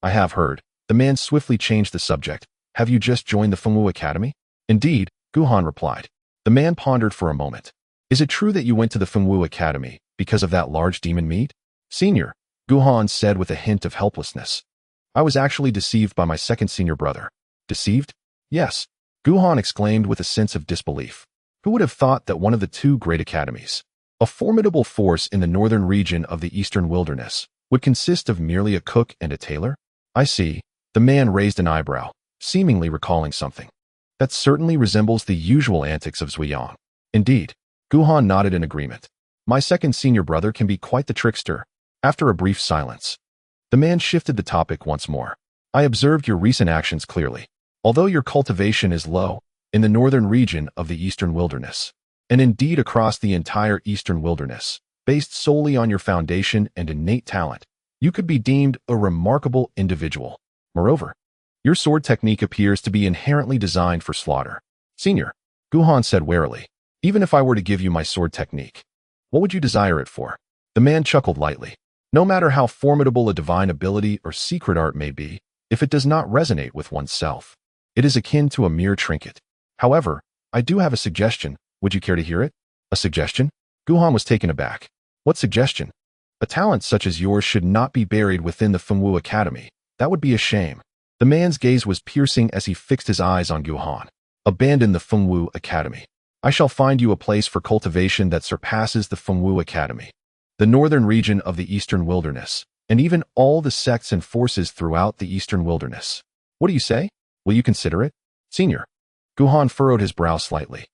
A: I have heard. The man swiftly changed the subject. Have you just joined the Fengwu Academy? Indeed, Gu Han replied. The man pondered for a moment. Is it true that you went to the Fengwu Academy because of that large demon meat? Senior, Gu Han said with a hint of helplessness. I was actually deceived by my second senior brother. Deceived? Yes, Gu Han exclaimed with a sense of disbelief. Who would have thought that one of the two great academies, a formidable force in the northern region of the eastern wilderness, would consist of merely a cook and a tailor? I see. The man raised an eyebrow, seemingly recalling something. That certainly resembles the usual antics of Zui Yang. Indeed, Gu Han nodded in agreement. My second senior brother can be quite the trickster. After a brief silence, the man shifted the topic once more. I observed your recent actions clearly. Although your cultivation is low in the northern region of the eastern wilderness, and indeed across the entire eastern wilderness, based solely on your foundation and innate talent, you could be deemed a remarkable individual. Moreover, your sword technique appears to be inherently designed for slaughter. Senior, Gu Han said warily, even if I were to give you my sword technique, what would you desire it for? The man chuckled lightly. No matter how formidable a divine ability or secret art may be, if it does not resonate with oneself, it is akin to a mere trinket. However, I do have a suggestion. Would you care to hear it? A suggestion? Gu Han was taken aback. What suggestion? A talent such as yours should not be buried within the Fengwu Academy. That would be a shame. The man's gaze was piercing as he fixed his eyes on Gu Han. Abandon the Fengwu Academy. I shall find you a place for cultivation that surpasses the Fengwu Academy, the northern region of the eastern wilderness, and even all the sects and forces throughout the eastern wilderness. What do you say? Will you consider it? Senior. Gu Han furrowed his brow slightly.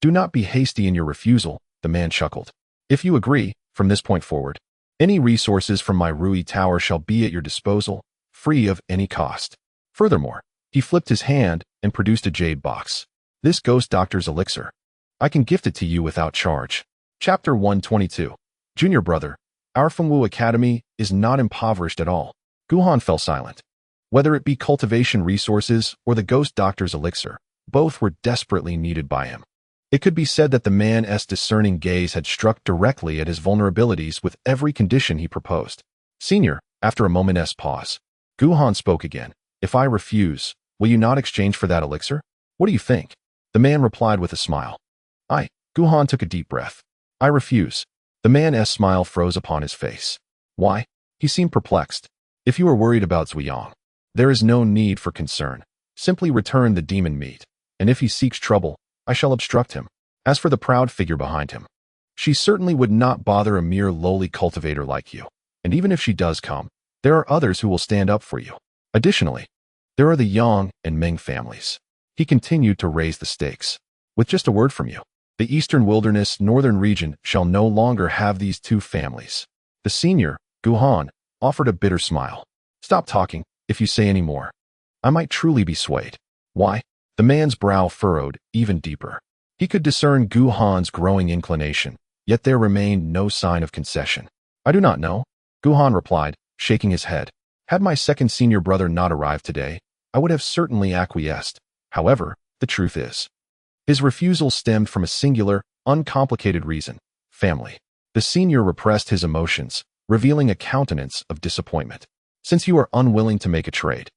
A: Do not be hasty in your refusal, the man chuckled. If you agree, from this point forward, any resources from my Rui Tower shall be at your disposal, free of any cost. Furthermore, he flipped his hand and produced a jade box. This ghost doctor's elixir. I can gift it to you without charge. Chapter 122. Junior brother, our Fengwu Academy is not impoverished at all. Gu Han fell silent. Whether it be cultivation resources or the ghost doctor's elixir, both were desperately needed by him. It could be said that the man's discerning gaze had struck directly at his vulnerabilities with every condition he proposed. Senior, after a moment's pause, Gu Han spoke again. If I refuse, will you not exchange for that elixir? What do you think? The man replied with a smile. Gu Han took a deep breath. I refuse. The man's smile froze upon his face. Why? He seemed perplexed. If you are worried about Zhong, there is no need for concern. Simply return the demon meat, and if he seeks trouble, I shall obstruct him. As for the proud figure behind him, she certainly would not bother a mere lowly cultivator like you, and even if she does come, there are others who will stand up for you. Additionally, there are the Yang and Ming families. He continued to raise the stakes. With just a word from you, the Eastern Wilderness Northern region shall no longer have these two families. The senior, Guhan, offered a bitter smile. Stop talking, if you say any more. I might truly be swayed. Why? The man's brow furrowed even deeper. He could discern Guhan's growing inclination, yet there remained no sign of concession. I do not know, Guhan replied, shaking his head. Had my second senior brother not arrived today, I would have certainly acquiesced. However, the truth is, his refusal stemmed from a singular, uncomplicated reason: family. The senior repressed his emotions, revealing a countenance of disappointment. Since you are unwilling to make a trade,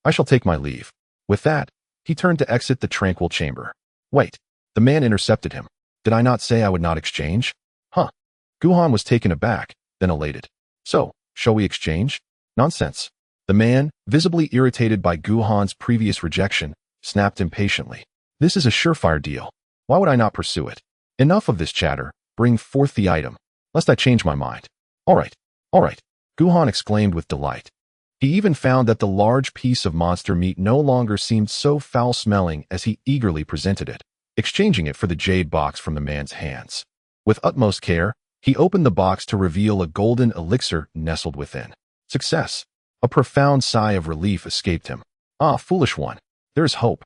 A: I shall take my leave. With that, he turned to exit the tranquil chamber. Wait, the man intercepted him. Did I not say I would not exchange? Huh. Guhan was taken aback, then elated. So, shall we exchange? Nonsense. The man, visibly irritated by Guhan's previous rejection, snapped impatiently. This is a surefire deal. Why would I not pursue it? Enough of this chatter. Bring forth the item, lest I change my mind. All right, Guhan exclaimed with delight. He even found that the large piece of monster meat no longer seemed so foul-smelling as he eagerly presented it, exchanging it for the jade box from the man's hands. With utmost care, he opened the box to reveal a golden elixir nestled within. Success! A profound sigh of relief escaped him. Ah, foolish one. There is hope.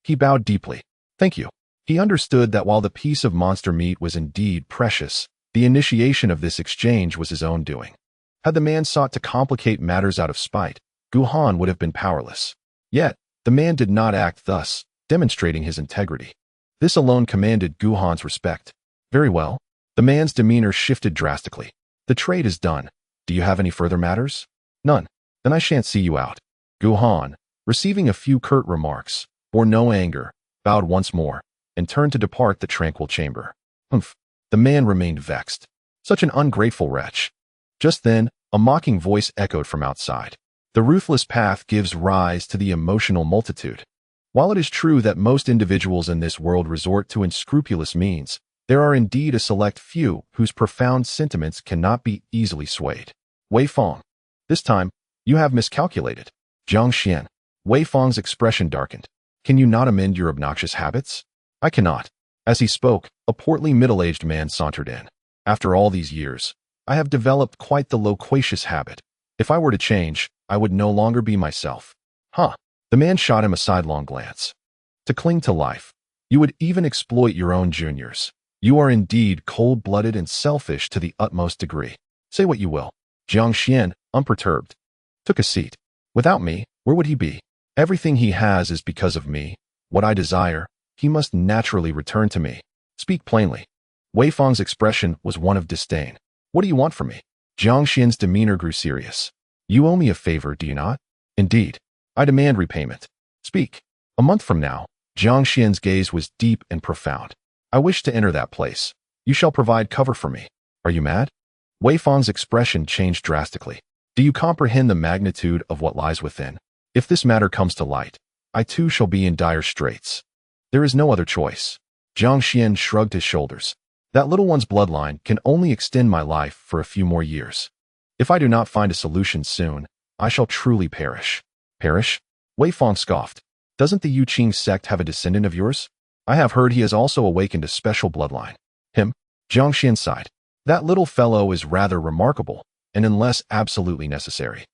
A: He bowed deeply. Thank you. He understood that while the piece of monster meat was indeed precious, the initiation of this exchange was his own doing. Had the man sought to complicate matters out of spite, Guhan would have been powerless. Yet, the man did not act thus, demonstrating his integrity. This alone commanded Guhan's respect. Very well. The man's demeanor shifted drastically. The trade is done. Do you have any further matters? None. Then I shan't see you out. Guhan, receiving a few curt remarks, bore no anger, bowed once more, and turned to depart the tranquil chamber. Humph. The man remained vexed. Such an ungrateful wretch. Just then, a mocking voice echoed from outside. The ruthless path gives rise to the emotional multitude. While it is true that most individuals in this world resort to unscrupulous means, there are indeed a select few whose profound sentiments cannot be easily swayed. Wei Fong. This time, you have miscalculated. Jiang Xian. Wei Fong's expression darkened. Can you not amend your obnoxious habits? I cannot. As he spoke, a portly middle-aged man sauntered in. After all these years, I have developed quite the loquacious habit. If I were to change, I would no longer be myself. Huh. The man shot him a sidelong glance. To cling to life, you would even exploit your own juniors. You are indeed cold-blooded and selfish to the utmost degree. Say what you will. Jiang Xian, unperturbed, took a seat. Without me, where would he be? Everything he has is because of me. What I desire, he must naturally return to me. Speak plainly. Wei Fong's expression was one of disdain. What do you want from me? Jiang Xian's demeanor grew serious. You owe me a favor, do you not? Indeed. I demand repayment. Speak. A month from now, Jiang Xian's gaze was deep and profound. I wish to enter that place. You shall provide cover for me. Are you mad? Wei Fong's expression changed drastically. Do you comprehend the magnitude of what lies within? If this matter comes to light, I too shall be in dire straits. There is no other choice. Jiang Xian shrugged his shoulders. That little one's bloodline can only extend my life for a few more years. If I do not find a solution soon, I shall truly perish. Perish? Wei Fong scoffed. Doesn't the Yuqing sect have a descendant of yours? I have heard he has also awakened a special bloodline. Him? Jiang Xian sighed. That little fellow is rather remarkable, and unless absolutely necessary,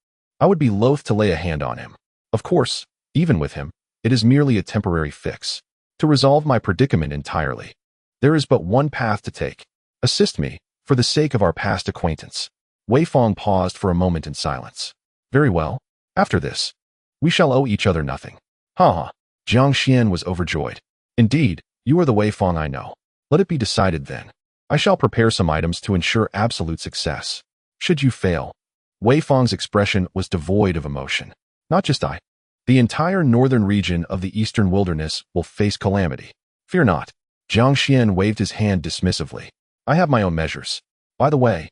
A: I would be loath to lay a hand on him. Of course, even with him, it is merely a temporary fix. To resolve my predicament entirely, there is but one path to take. Assist me, for the sake of our past acquaintance. Wei Fong paused for a moment in silence. Very well. After this, we shall owe each other nothing. Ha ha. Jiang Xian was overjoyed. Indeed, you are the Wei Fong I know. Let it be decided then. I shall prepare some items to ensure absolute success. Should you fail, Wei Fong's expression was devoid of emotion. Not just I. The entire northern region of the eastern wilderness will face calamity. Fear not. Jiang Xian waved his hand dismissively. I have my own measures. By the way,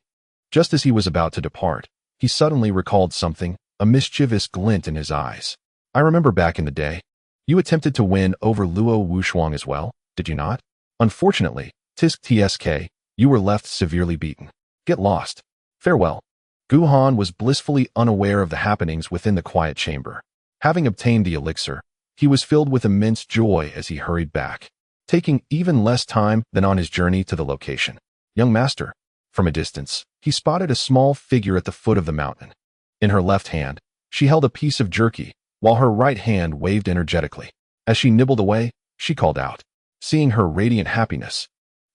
A: just as he was about to depart, He suddenly recalled something, a mischievous glint in his eyes. I remember back in the day. You attempted to win over Luo Wushuang as well, did you not? Unfortunately, tsk, you were left severely beaten. Get lost. Farewell. Gu Han was blissfully unaware of the happenings within the quiet chamber. Having obtained the elixir, he was filled with immense joy as he hurried back, taking even less time than on his journey to the location. Young master. From a distance, he spotted a small figure at the foot of the mountain. In her left hand, she held a piece of jerky, while her right hand waved energetically. As she nibbled away, she called out. Seeing her radiant happiness,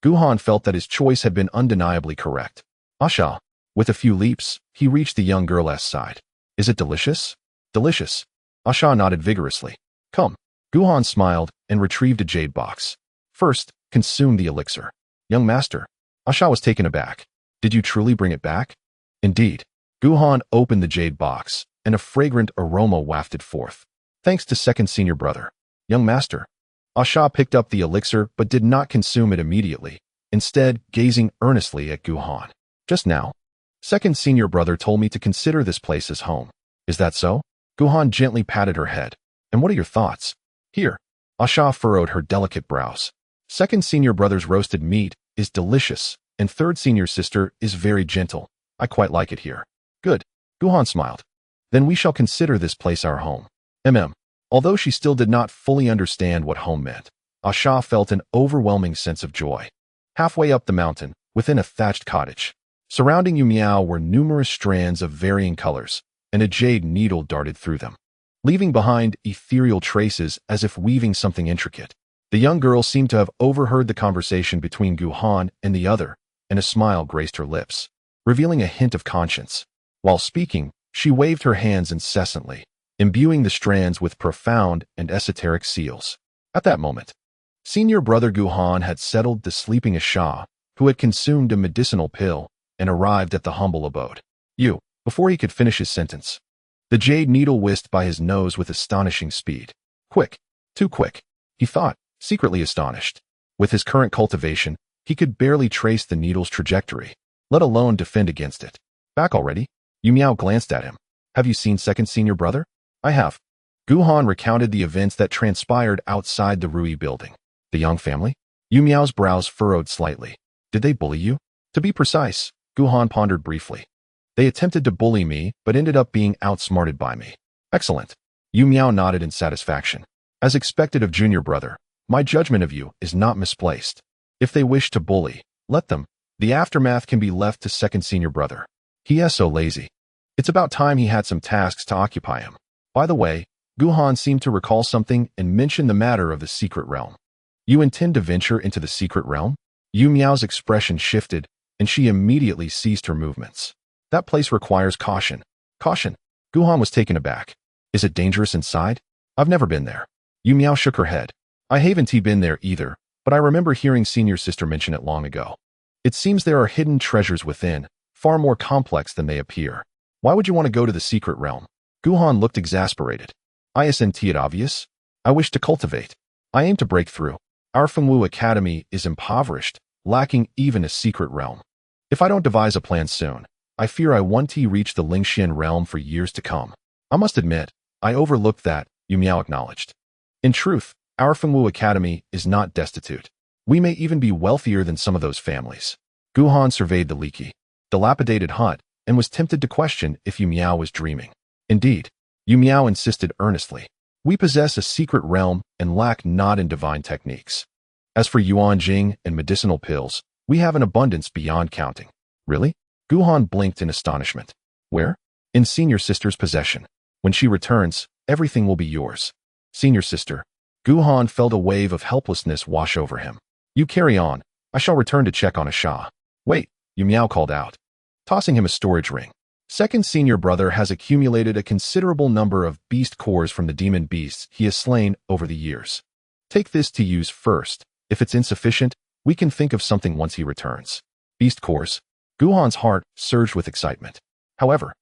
A: Gu Han felt that his choice had been undeniably correct. Asha. With a few leaps, he reached the young girl's side. Is it delicious? Delicious. Asha nodded vigorously. Come. Gu Han smiled and retrieved a jade box. First, consume the elixir. Young master. Asha was taken aback. Did you truly bring it back? Indeed. Gu Han opened the jade box, and a fragrant aroma wafted forth. Thanks to second senior brother. Young master. Asha picked up the elixir but did not consume it immediately, instead gazing earnestly at Gu Han. Just now, second senior brother told me to consider this place as home. Is that so? Gu Han gently patted her head. And what are your thoughts? Here. Asha furrowed her delicate brows. Second senior brother's roasted meat is delicious, and third senior sister is very gentle. I quite like it here. Good. Gu Han smiled. Then we shall consider this place our home. Although she still did not fully understand what home meant, Asha felt an overwhelming sense of joy. Halfway up the mountain, within a thatched cottage, surrounding Yu Miao were numerous strands of varying colors, and a jade needle darted through them, leaving behind ethereal traces as if weaving something intricate. The young girl seemed to have overheard the conversation between Gu Han and the other, and a smile graced her lips, revealing a hint of conscience. While speaking, she waved her hands incessantly, imbuing the strands with profound and esoteric seals. At that moment, senior brother Gu Han had settled the sleeping Asha, who had consumed a medicinal pill, and arrived at the humble abode. Before he could finish his sentence, the jade needle whisked by his nose with astonishing speed. Quick, too quick, he thought, secretly astonished. With his current cultivation, he could barely trace the needle's trajectory, let alone defend against it. Back already? Yu Miao glanced at him. Have you seen second senior brother? I have. Gu Han recounted the events that transpired outside the Rui building. The young family? Yu Miao's brows furrowed slightly. Did they bully you? To be precise, Gu Han pondered briefly. They attempted to bully me, but ended up being outsmarted by me. Excellent. Yu Miao nodded in satisfaction. As expected of junior brother, my judgment of you is not misplaced. If they wish to bully, let them. The aftermath can be left to second senior brother. He is so lazy. It's about time he had some tasks to occupy him. By the way, Gu Han seemed to recall something and mentioned the matter of the secret realm. You intend to venture into the secret realm? Yu Miao's expression shifted, and she immediately ceased her movements. That place requires caution. Caution? Gu Han was taken aback. Is it dangerous inside? I've never been there. Yu Miao shook her head. I haven't been there either, but I remember hearing senior sister mention it long ago. It seems there are hidden treasures within, far more complex than they appear. Why would you want to go to the secret realm? Gu Han looked exasperated. Isn't it obvious? I wish to cultivate. I aim to break through. Our Fengwu Academy is impoverished, lacking even a secret realm. If I don't devise a plan soon, I fear I won't reach the Lingxian realm for years to come. I must admit, I overlooked that, Yu Miao acknowledged. In truth, our Fengwu Academy is not destitute. We may even be wealthier than some of those families. Gu Han surveyed the leaky, dilapidated hut, and was tempted to question if Yu Miao was dreaming. Indeed, Yu Miao insisted earnestly. We possess a secret realm and lack not in divine techniques. As for Yuan Jing and medicinal pills, we have an abundance beyond counting. Really? Gu Han blinked in astonishment. Where? In senior sister's possession. When she returns, everything will be yours. Senior sister. Gu Han felt a wave of helplessness wash over him. You carry on. I shall return to check on Asha. Wait, Yu Miao called out, tossing him a storage ring. Second senior brother has accumulated a considerable number of beast cores from the demon beasts he has slain over the years. Take this to use first. If it's insufficient, we can think of something once he returns. Beast cores. Gu Han's heart surged with excitement. However,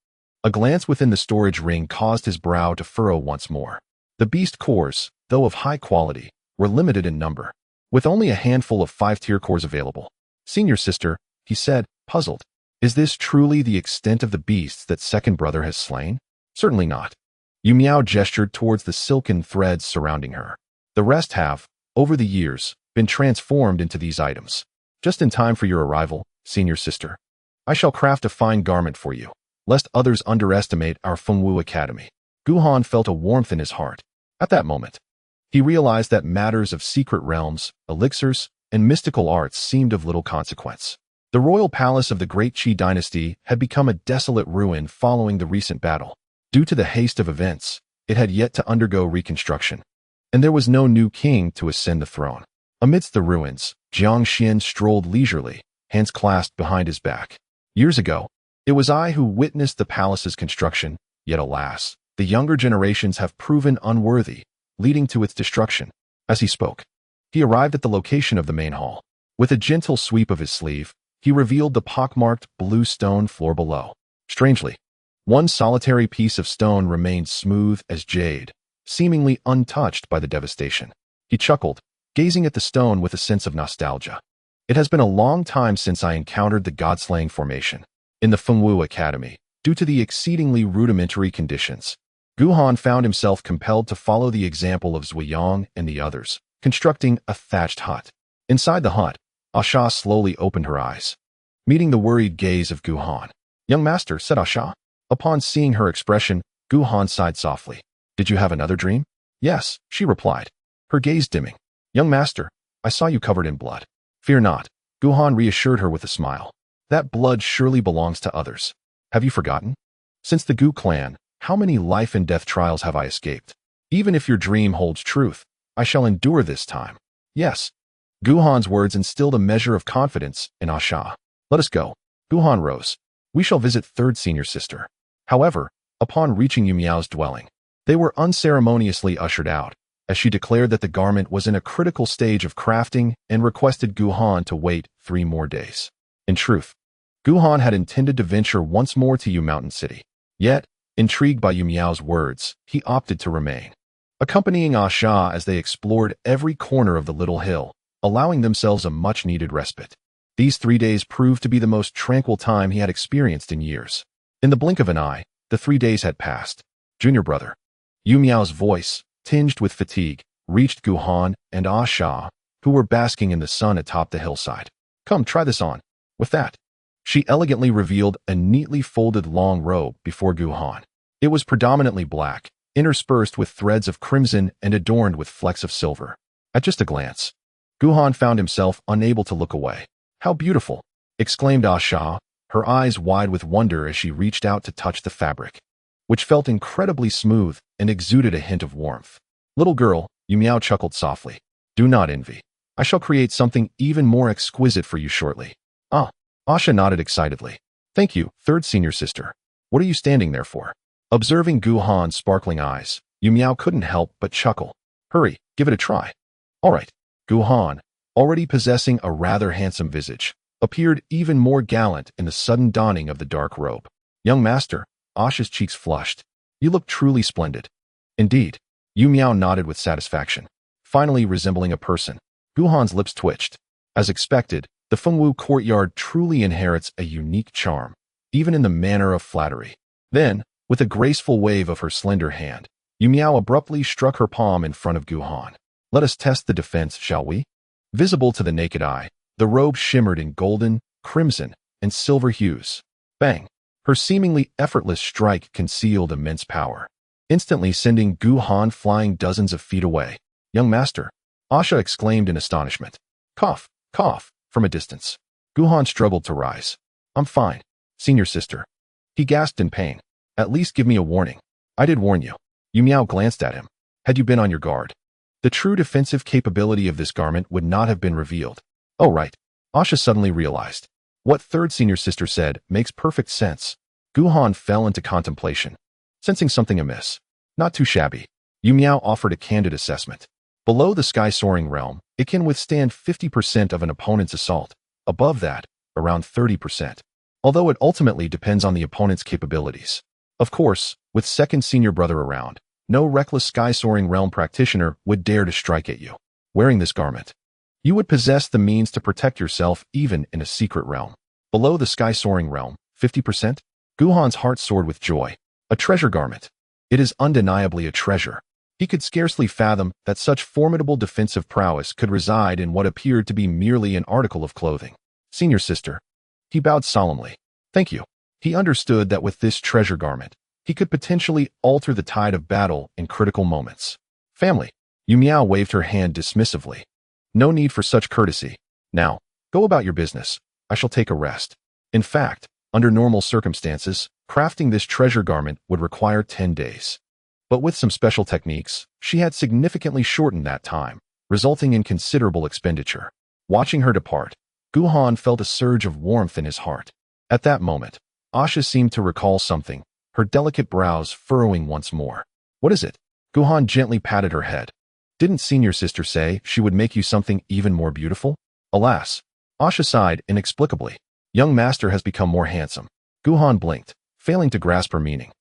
A: a glance within the storage ring caused his brow to furrow once more. The beast cores, though of high quality, were limited in number, with only a handful of 5-tier cores available. Senior sister, he said, puzzled. Is this truly the extent of the beasts that second brother has slain? Certainly not. Yu Miao gestured towards the silken threads surrounding her. The rest have, over the years, been transformed into these items. Just in time for your arrival, senior sister. I shall craft a fine garment for you, lest others underestimate our Fengwu Academy. Gu Han felt a warmth in his heart. At that moment, he realized that matters of secret realms, elixirs, and mystical arts seemed of little consequence. The royal palace of the Great Qi dynasty had become a desolate ruin following the recent battle. Due to the haste of events, it had yet to undergo reconstruction, and there was no new king to ascend the throne. Amidst the ruins, Jiang Xian strolled leisurely, hands clasped behind his back. Years ago, it was I who witnessed the palace's construction, yet alas, the younger generations have proven unworthy, leading to its destruction. As he spoke, he arrived at the location of the main hall. With a gentle sweep of his sleeve, he revealed the pockmarked blue stone floor below. Strangely, one solitary piece of stone remained smooth as jade, seemingly untouched by the devastation. He chuckled, gazing at the stone with a sense of nostalgia. It has been a long time since I encountered the god-slaying formation. In the Fengwu Academy, due to the exceedingly rudimentary conditions, Gu Han found himself compelled to follow the example of Zhuiyang and the others, constructing a thatched hut. Inside the hut, Asha slowly opened her eyes, meeting the worried gaze of Gu Han. "Young master," said Asha. Upon seeing her expression, Gu Han sighed softly. "Did you have another dream?" "Yes," she replied, her gaze dimming. "Young master, I saw you covered in blood." "Fear not," Gu Han reassured her with a smile. "That blood surely belongs to others. Have you forgotten? Since the Gu clan, how many life and death trials have I escaped? Even if your dream holds truth, I shall endure this time." "Yes." Gu Han's words instilled a measure of confidence in Asha. "Let us go." Gu Han rose. "We shall visit third senior sister." However, upon reaching Yu Miao's dwelling, they were unceremoniously ushered out, as she declared that the garment was in a critical stage of crafting and requested Gu Han to wait 3 more days. In truth, Gu Han had intended to venture once more to Yu Mountain City. Yet, intrigued by Yu Miao's words, he opted to remain, accompanying Asha as they explored every corner of the little hill, allowing themselves a much-needed respite. These 3 days proved to be the most tranquil time he had experienced in years. In the blink of an eye, the 3 days had passed. "Junior brother." Yu Miao's voice, tinged with fatigue, reached Gu Han and Asha, who were basking in the sun atop the hillside. "Come, try this on." With that, she elegantly revealed a neatly folded long robe before Gu Han. It was predominantly black, interspersed with threads of crimson and adorned with flecks of silver. At just a glance, Gu Han found himself unable to look away. "How beautiful!" exclaimed Asha, her eyes wide with wonder as she reached out to touch the fabric, which felt incredibly smooth and exuded a hint of warmth. "Little girl," Yu Miao chuckled softly, "do not envy. I shall create something even more exquisite for you shortly." "Ah." Asha nodded excitedly. "Thank you, third senior sister. What are you standing there for?" Observing Gu Han's sparkling eyes, Yu Miao couldn't help but chuckle. "Hurry, give it a try." "All right." Gu Han, already possessing a rather handsome visage, appeared even more gallant in the sudden donning of the dark robe. "Young master," Asha's cheeks flushed. "You look truly splendid." "Indeed." Yu Miao nodded with satisfaction, finally resembling a person. Gu Han's lips twitched. As expected, the Fengwu courtyard truly inherits a unique charm, even in the manner of flattery. Then, with a graceful wave of her slender hand, Yu Miao abruptly struck her palm in front of Gu Han. "Let us test the defense, shall we?" Visible to the naked eye, the robe shimmered in golden, crimson, and silver hues. Bang! Her seemingly effortless strike concealed immense power, instantly sending Gu Han flying dozens of feet away. "Young master," Asha exclaimed in astonishment. "Cough, cough," from a distance. Gu Han struggled to rise. "I'm fine, senior sister." He gasped in pain. "At least give me a warning." "I did warn you." Yu Miao glanced at him. "Had you been on your guard, the true defensive capability of this garment would not have been revealed." "Oh right." Asha suddenly realized. What third senior sister said makes perfect sense. Gu Han fell into contemplation, sensing something amiss. "Not too shabby." Yu Miao offered a candid assessment. Below the sky-soaring realm, it can withstand 50% of an opponent's assault. Above that, around 30%. Although it ultimately depends on the opponent's capabilities. Of course, with second senior brother around, no reckless sky-soaring realm practitioner would dare to strike at you. Wearing this garment, you would possess the means to protect yourself even in a secret realm. Below the sky-soaring realm, 50%? Guhan's heart soared with joy. A treasure garment. It is undeniably a treasure. He could scarcely fathom that such formidable defensive prowess could reside in what appeared to be merely an article of clothing. Senior sister. He bowed solemnly. Thank you. He understood that with this treasure garment, he could potentially alter the tide of battle in critical moments. Family. Yu Miao waved her hand dismissively. No need for such courtesy. Now, go about your business. I shall take a rest. In fact, under normal circumstances, crafting this treasure garment would require 10 days. But with some special techniques, she had significantly shortened that time, resulting in considerable expenditure. Watching her depart, Guhan felt a surge of warmth in his heart. At that moment, Asha seemed to recall something, her delicate brows furrowing once more. What is it? Guhan gently patted her head. Didn't senior sister say she would make you something even more beautiful? Alas. Asha sighed inexplicably. Young master has become more handsome. Guhan blinked, failing to grasp her meaning.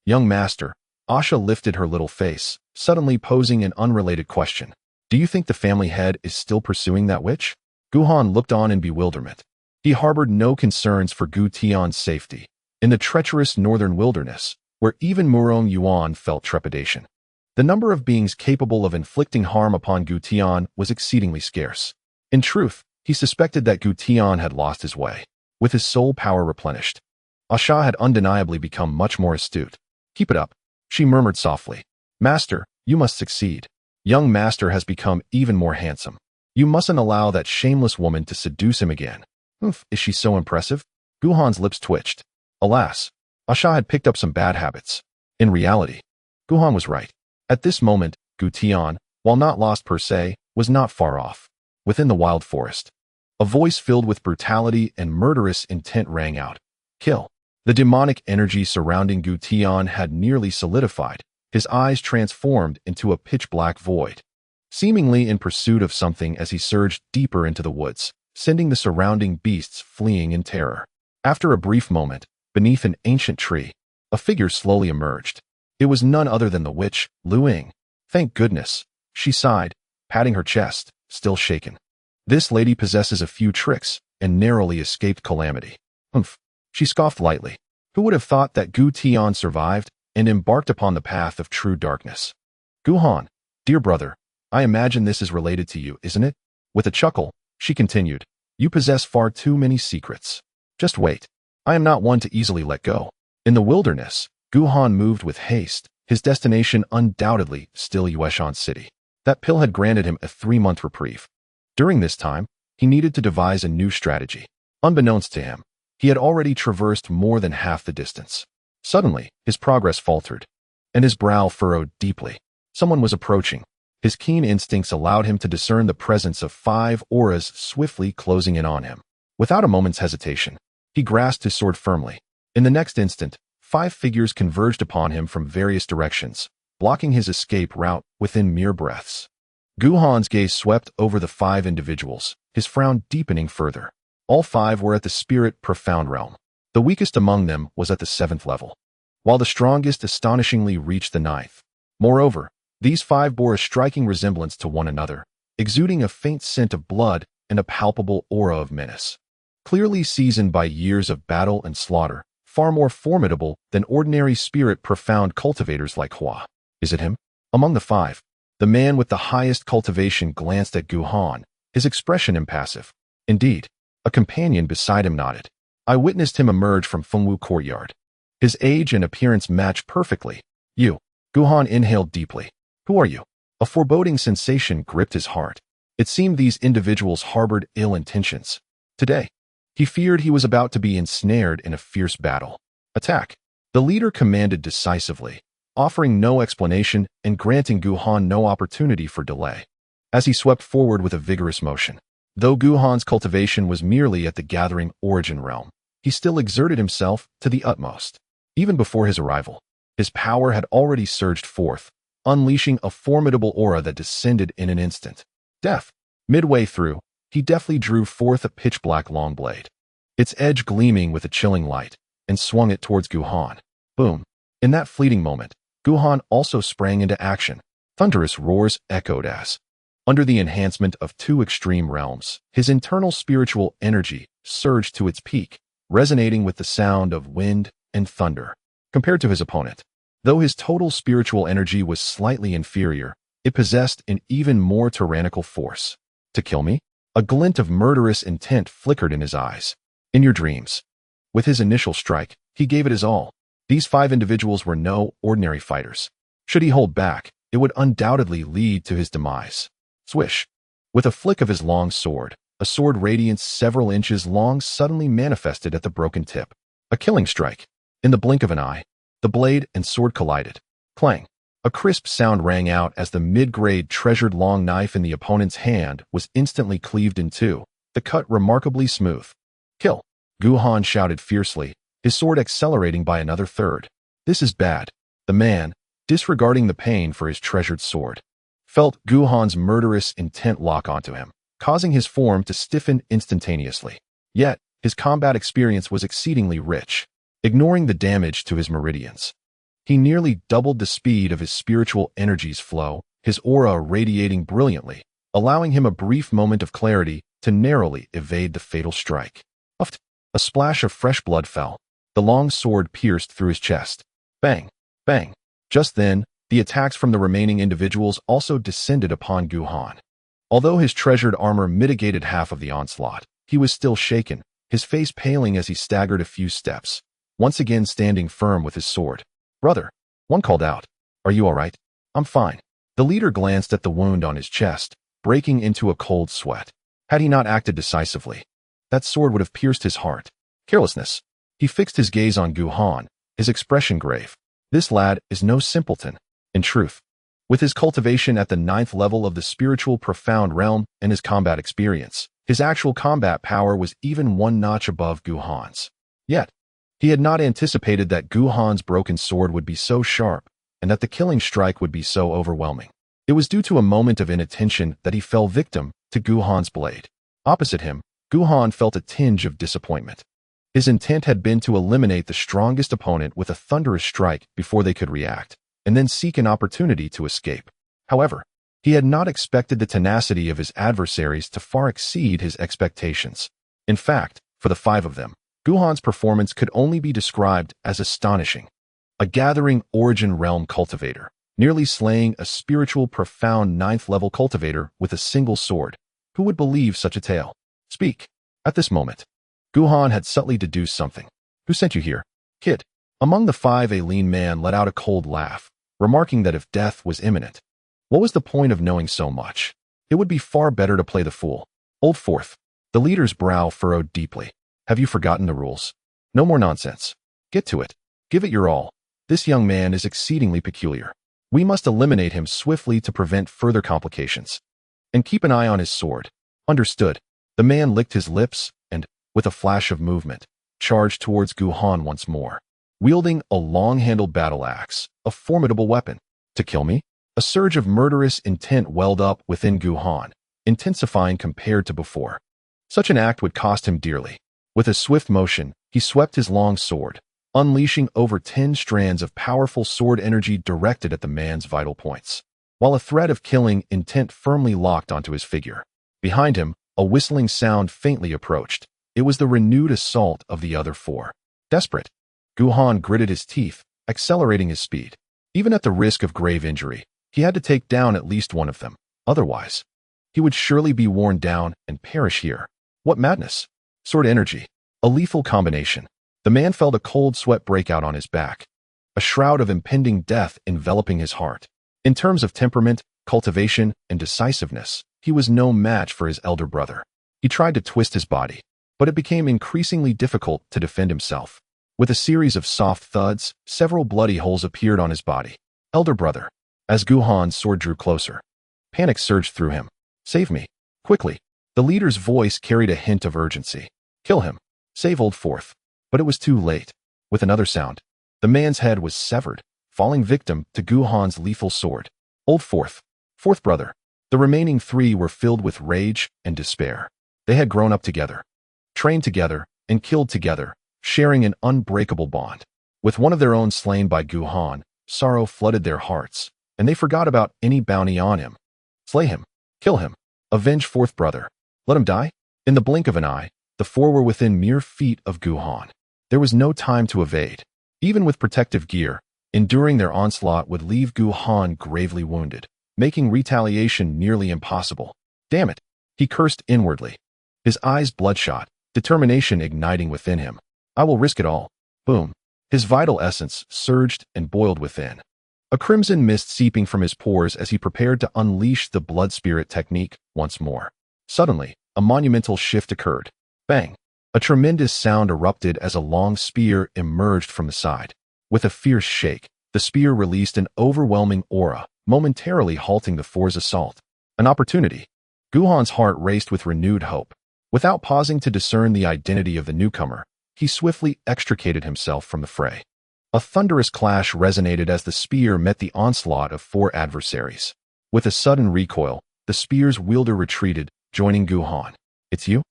A: Young master. Asha lifted her little face, suddenly posing an unrelated question. Do you think the family head is still pursuing that witch? Guhan looked on in bewilderment. He harbored no concerns for Gu Tian's safety. In the treacherous northern wilderness, where even Murong Yuan felt trepidation, the number of beings capable of inflicting harm upon Gu Tian was exceedingly scarce. In truth, he suspected that Gu Tian had lost his way, with his soul power replenished. Asha had undeniably become much more astute. Keep it up, she murmured softly. Master, you must succeed. Young master has become even more handsome. You mustn't allow that shameless woman to seduce him again. Is she so impressive? Guhan's lips twitched. Alas, Asha had picked up some bad habits. In reality, Guhan was right. At this moment, Gu Tian, while not lost per se, was not far off. Within the wild forest, a voice filled with brutality and murderous intent rang out. Kill. The demonic energy surrounding Gu Tian had nearly solidified, his eyes transformed into a pitch-black void, seemingly in pursuit of something as he surged deeper into the woods, sending the surrounding beasts fleeing in terror. After a brief moment, beneath an ancient tree, a figure slowly emerged. It was none other than the witch, Lu Ying. Thank goodness, she sighed, patting her chest, still shaken. This lady possesses a few tricks and narrowly escaped calamity. She scoffed lightly. Who would have thought that Gu Tian survived and embarked upon the path of true darkness? Guhan, dear brother, I imagine this is related to you, isn't it? With a chuckle, she continued, you possess far too many secrets. Just wait. I am not one to easily let go. In the wilderness, Guhan moved with haste, his destination undoubtedly still Yueshan City. That pill had granted him a 3-month reprieve. During this time, he needed to devise a new strategy. Unbeknownst to him, he had already traversed more than half the distance. Suddenly, his progress faltered, and his brow furrowed deeply. Someone was approaching. His keen instincts allowed him to discern the presence of 5 auras swiftly closing in on him. Without a moment's hesitation, he grasped his sword firmly. In the next instant, 5 figures converged upon him from various directions, blocking his escape route within mere breaths. Guhan's gaze swept over the 5 individuals, his frown deepening further. All 5 were at the spirit profound realm. The weakest among them was at the 7th level, while the strongest astonishingly reached the 9th. Moreover, these 5 bore a striking resemblance to one another, exuding a faint scent of blood and a palpable aura of menace. Clearly seasoned by years of battle and slaughter, far more formidable than ordinary spirit profound cultivators like Hua. Is it him? Among the 5, the man with the highest cultivation glanced at Guhan, his expression impassive. Indeed, a companion beside him nodded. I witnessed him emerge from Fengwu courtyard. His age and appearance matched perfectly. You. Guhan inhaled deeply. Who are you? A foreboding sensation gripped his heart. It seemed these individuals harbored ill intentions. Today, he feared he was about to be ensnared in a fierce battle. Attack. The leader commanded decisively, offering no explanation and granting Guhan no opportunity for delay. As he swept forward with a vigorous motion, though Guhan's cultivation was merely at the gathering origin realm, he still exerted himself to the utmost. Even before his arrival, his power had already surged forth, unleashing a formidable aura that descended in an instant. Death. Midway through, he deftly drew forth a pitch-black long blade, its edge gleaming with a chilling light, and swung it towards Guhan. Boom. In that fleeting moment, Guhan also sprang into action. Thunderous roars echoed as, under the enhancement of 2 extreme realms, his internal spiritual energy surged to its peak, resonating with the sound of wind and thunder. Compared to his opponent, though his total spiritual energy was slightly inferior, it possessed an even more tyrannical force. To kill me? A glint of murderous intent flickered in his eyes. In your dreams. With his initial strike, he gave it his all. These 5 individuals were no ordinary fighters. Should he hold back, it would undoubtedly lead to his demise. Swish. With a flick of his long sword, a sword radiance several inches long suddenly manifested at the broken tip. A killing strike. In the blink of an eye, the blade and sword collided. Clang. A crisp sound rang out as the mid-grade treasured long knife in the opponent's hand was instantly cleaved in two, the cut remarkably smooth. Kill. Gu Han shouted fiercely, his sword accelerating by another third. This is bad. The man, disregarding the pain for his treasured sword, felt Gu Han's murderous intent lock onto him, causing his form to stiffen instantaneously. Yet, his combat experience was exceedingly rich, ignoring the damage to his meridians. He nearly doubled the speed of his spiritual energy's flow, his aura radiating brilliantly, allowing him a brief moment of clarity to narrowly evade the fatal strike. Uft! A splash of fresh blood fell. The long sword pierced through his chest. Bang! Bang! Just then, the attacks from the remaining individuals also descended upon Gu Han. Although his treasured armor mitigated half of the onslaught, he was still shaken, his face paling as he staggered a few steps, once again standing firm with his sword. Brother, one called out. Are you all right? I'm fine. The leader glanced at the wound on his chest, breaking into a cold sweat. Had he not acted decisively, that sword would have pierced his heart. Carelessness. He fixed his gaze on Gu Han, his expression grave. This lad is no simpleton. In truth, with his cultivation at the 9th level of the spiritual profound realm and his combat experience, his actual combat power was even one notch above Gu Han's. Yet, he had not anticipated that Gu Han's broken sword would be so sharp, and that the killing strike would be so overwhelming. It was due to a moment of inattention that he fell victim to Gu Han's blade. Opposite him, Gu Han felt a tinge of disappointment. His intent had been to eliminate the strongest opponent with a thunderous strike before they could react, and then seek an opportunity to escape. However, he had not expected the tenacity of his adversaries to far exceed his expectations. In fact, for the 5 of them, Gu Han's performance could only be described as astonishing. A gathering origin realm cultivator, nearly slaying a spiritual profound 9th level cultivator with a single sword. Who would believe such a tale? Speak. At this moment, Gu Han had subtly deduced something. Who sent you here? Kid. Among the 5, a lean man let out a cold laugh, remarking that if death was imminent, what was the point of knowing so much? It would be far better to play the fool. Old Fourth. The leader's brow furrowed deeply. Have you forgotten the rules? No more nonsense. Get to it. Give it your all. This young man is exceedingly peculiar. We must eliminate him swiftly to prevent further complications. And keep an eye on his sword. Understood. The man licked his lips and, with a flash of movement, charged towards Gu Han once more, wielding a long-handled battle axe, a formidable weapon. To kill me? A surge of murderous intent welled up within Gu Han, intensifying compared to before. Such an act would cost him dearly. With a swift motion, he swept his long sword, unleashing over 10 strands of powerful sword energy directed at the man's vital points, while a thread of killing intent firmly locked onto his figure. Behind him, a whistling sound faintly approached. It was the renewed assault of the other 4. Desperate, Gu Han gritted his teeth, accelerating his speed. Even at the risk of grave injury, he had to take down at least one of them. Otherwise, he would surely be worn down and perish here. What madness! Sword energy. A lethal combination. The man felt a cold sweat break out on his back, a shroud of impending death enveloping his heart. In terms of temperament, cultivation, and decisiveness, he was no match for his elder brother. He tried to twist his body, but it became increasingly difficult to defend himself. With a series of soft thuds, several bloody holes appeared on his body. Elder brother. As Gu Han's sword drew closer, panic surged through him. Save me. Quickly. The leader's voice carried a hint of urgency. Kill him. Save Old Fourth. But it was too late. With another sound, the man's head was severed, falling victim to Gu Han's lethal sword. Old Fourth. Fourth brother. The remaining 3 were filled with rage and despair. They had grown up together, trained together, and killed together, sharing an unbreakable bond. With one of their own slain by Gu Han, sorrow flooded their hearts, and they forgot about any bounty on him. Slay him. Kill him. Avenge fourth brother. Let him die? In the blink of an eye, The four were within mere feet of Gu Han. There was no time to evade. Even with protective gear, enduring their onslaught would leave Gu Han gravely wounded, making retaliation nearly impossible. Damn it, he cursed inwardly. His eyes bloodshot, determination igniting within him. I will risk it all. Boom. His vital essence surged and boiled within. A crimson mist seeping from his pores as he prepared to unleash the blood spirit technique once more. Suddenly, a monumental shift occurred. Bang! A tremendous sound erupted as a long spear emerged from the side. With a fierce shake, the spear released an overwhelming aura, momentarily halting the four's assault. An opportunity. Gu Han's heart raced with renewed hope. Without pausing to discern the identity of the newcomer, he swiftly extricated himself from the fray. A thunderous clash resonated as the spear met the onslaught of four adversaries. With a sudden recoil, the spear's wielder retreated, joining Gu Han. It's you?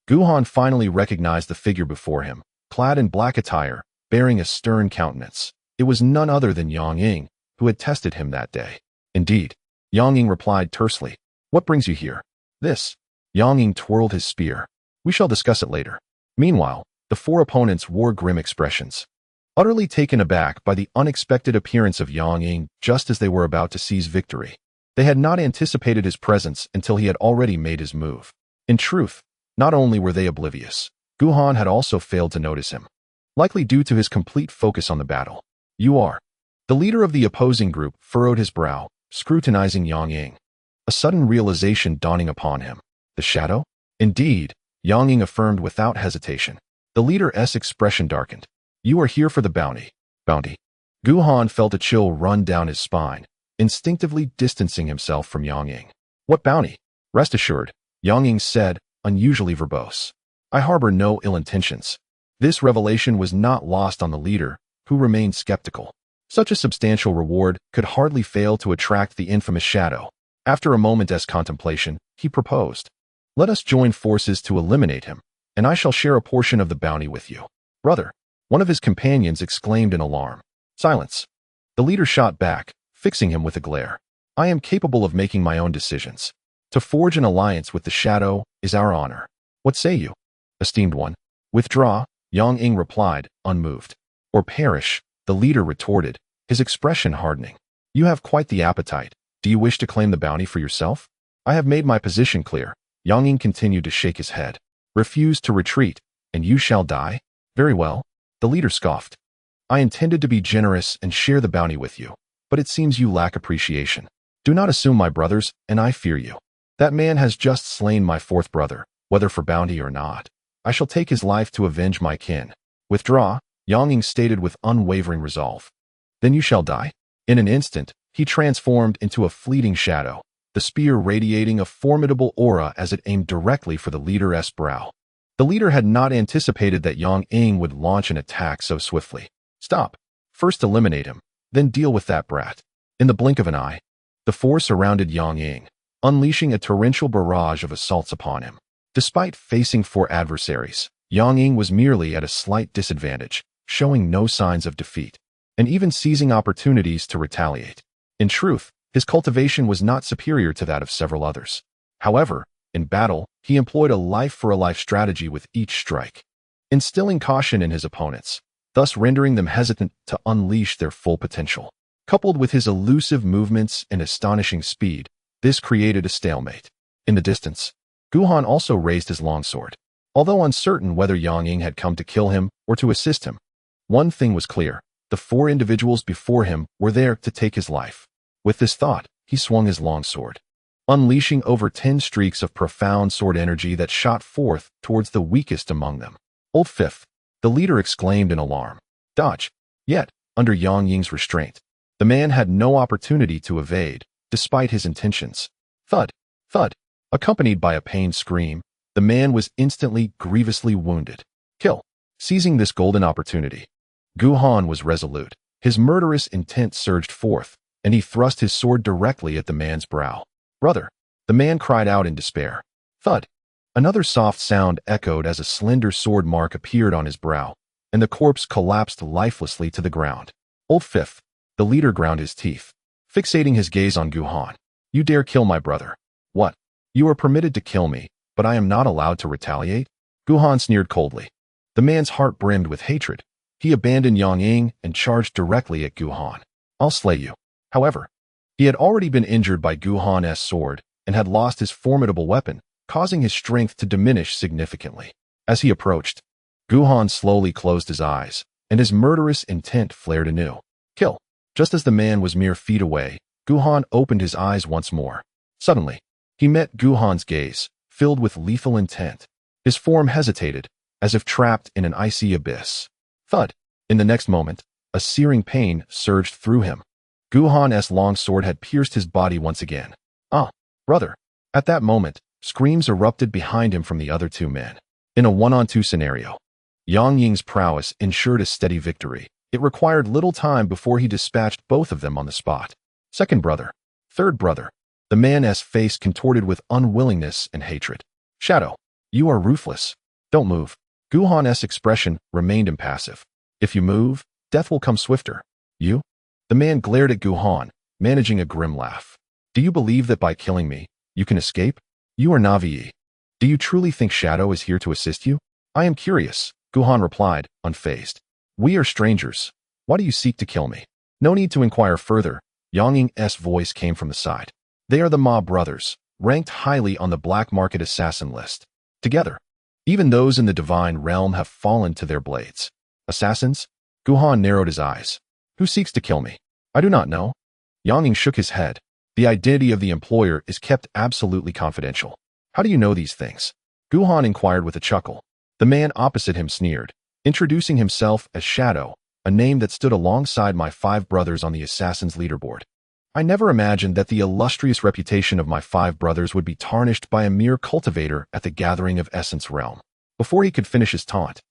A: Gu Han finally recognized the figure before him, clad in black attire, bearing a stern countenance. It was none other than Yang Ying, who had tested him that day. Indeed, Yang Ying replied tersely. What brings you here? This. Yang Ying twirled his spear. We shall discuss it later. Meanwhile, the four opponents wore grim expressions. Utterly taken aback by the unexpected appearance of Yang Ying just as they were about to seize victory. They had not anticipated his presence until he had already made his move. In truth, not only were they oblivious, Gu Han had also failed to notice him, likely due to his complete focus on the battle. You are. The leader of the opposing group furrowed his brow, scrutinizing Yang Ying. A sudden realization dawning upon him. The shadow? Indeed, Yang Ying affirmed without hesitation. The leader's expression darkened. You are here for the bounty. Bounty? Gu Han felt a chill run down his spine, instinctively distancing himself from Yang Ying. What bounty? Rest assured, Yang Ying said, unusually verbose. I harbor no ill intentions. This revelation was not lost on the leader, who remained skeptical. Such a substantial reward could hardly fail to attract the infamous shadow. After a moment's contemplation, he proposed. Let us join forces to eliminate him, and I shall share a portion of the bounty with you. Brother, one of his companions exclaimed in alarm. Silence. The leader shot back, fixing him with a glare. I am capable of making my own decisions. To forge an alliance with the shadow is our honor. What say you? Esteemed one. Withdraw, Yang Ying replied, unmoved. Or perish, the leader retorted, his expression hardening. You have quite the appetite. Do you wish to claim the bounty for yourself? I have made my position clear. Yang Ying continued to shake his head. Refuse to retreat, and you shall die? Very well. The leader scoffed. I intended to be generous and share the bounty with you, but it seems you lack appreciation. Do not assume my brothers, and I fear you. That man has just slain my fourth brother, whether for bounty or not. I shall take his life to avenge my kin. Withdraw, Yang Ying stated with unwavering resolve. Then you shall die. In an instant, he transformed into a fleeting shadow, the spear radiating a formidable aura as it aimed directly for the leader's brow. The leader had not anticipated that Yang Ying would launch an attack so swiftly. Stop. First eliminate him, then deal with that brat. In the blink of an eye, the four surrounded Yang Ying, unleashing a torrential barrage of assaults upon him. Despite facing four adversaries, Yang Ying was merely at a slight disadvantage, showing no signs of defeat, and even seizing opportunities to retaliate. In truth, his cultivation was not superior to that of several others. However, in battle, he employed a life-for-a-life strategy with each strike, instilling caution in his opponents, thus rendering them hesitant to unleash their full potential. Coupled with his elusive movements and astonishing speed, this created a stalemate. In the distance, Gu Han also raised his longsword. Although uncertain whether Yang Ying had come to kill him or to assist him, one thing was clear. The four individuals before him were there to take his life. With this thought, he swung his longsword, unleashing over 10 streaks of profound sword energy that shot forth towards the weakest among them. Old Fifth, the leader exclaimed in alarm. Dodge. Yet, under Yang Ying's restraint, the man had no opportunity to evade, despite his intentions. Thud, thud. Accompanied by a pained scream, the man was instantly grievously wounded. Kill. Seizing this golden opportunity, Gu Han was resolute. His murderous intent surged forth, and he thrust his sword directly at the man's brow. Brother, the man cried out in despair. Thud. Another soft sound echoed as a slender sword mark appeared on his brow, and the corpse collapsed lifelessly to the ground. Old Fifth, the leader ground his teeth, fixating his gaze on Gu Han. You dare kill my brother. What? You are permitted to kill me, but I am not allowed to retaliate? Guhan sneered coldly. The man's heart brimmed with hatred. He abandoned Yang Ying and charged directly at Guhan. I'll slay you. However, he had already been injured by Guhan's sword and had lost his formidable weapon, causing his strength to diminish significantly. As he approached, Guhan slowly closed his eyes, and his murderous intent flared anew. Kill. Just as the man was mere feet away, Guhan opened his eyes once more. Suddenly, he met Guhan's gaze, filled with lethal intent. His form hesitated, as if trapped in an icy abyss. Thud. In the next moment, a searing pain surged through him. Guhan's long sword had pierced his body once again. Ah, brother. At that moment, screams erupted behind him from the other two men. In a one-on-two scenario, Yang Ying's prowess ensured a steady victory. It required little time before he dispatched both of them on the spot. Second brother. Third brother. The man's face contorted with unwillingness and hatred. Shadow. You are ruthless. Don't move. Guhan's expression remained impassive. If you move, death will come swifter. You? The man glared at Guhan, managing a grim laugh. Do you believe that by killing me, you can escape? You are Navi. Do you truly think Shadow is here to assist you? I am curious, Guhan replied, unfazed. We are strangers. Why do you seek to kill me? No need to inquire further. Yang Ying's voice came from the side. They are the Ma brothers, ranked highly on the black market assassin list. Together, even those in the divine realm have fallen to their blades. Assassins? Guhan narrowed his eyes. Who seeks to kill me? I do not know. Yang Ying shook his head. The identity of the employer is kept absolutely confidential. How do you know these things? Guhan inquired with a chuckle. The man opposite him sneered, introducing himself as Shadow, a name that stood alongside my 5 brothers on the assassin's leaderboard. I never imagined that the illustrious reputation of my 5 brothers would be tarnished by a mere cultivator at the gathering of Essence Realm. Before he could finish his taunt,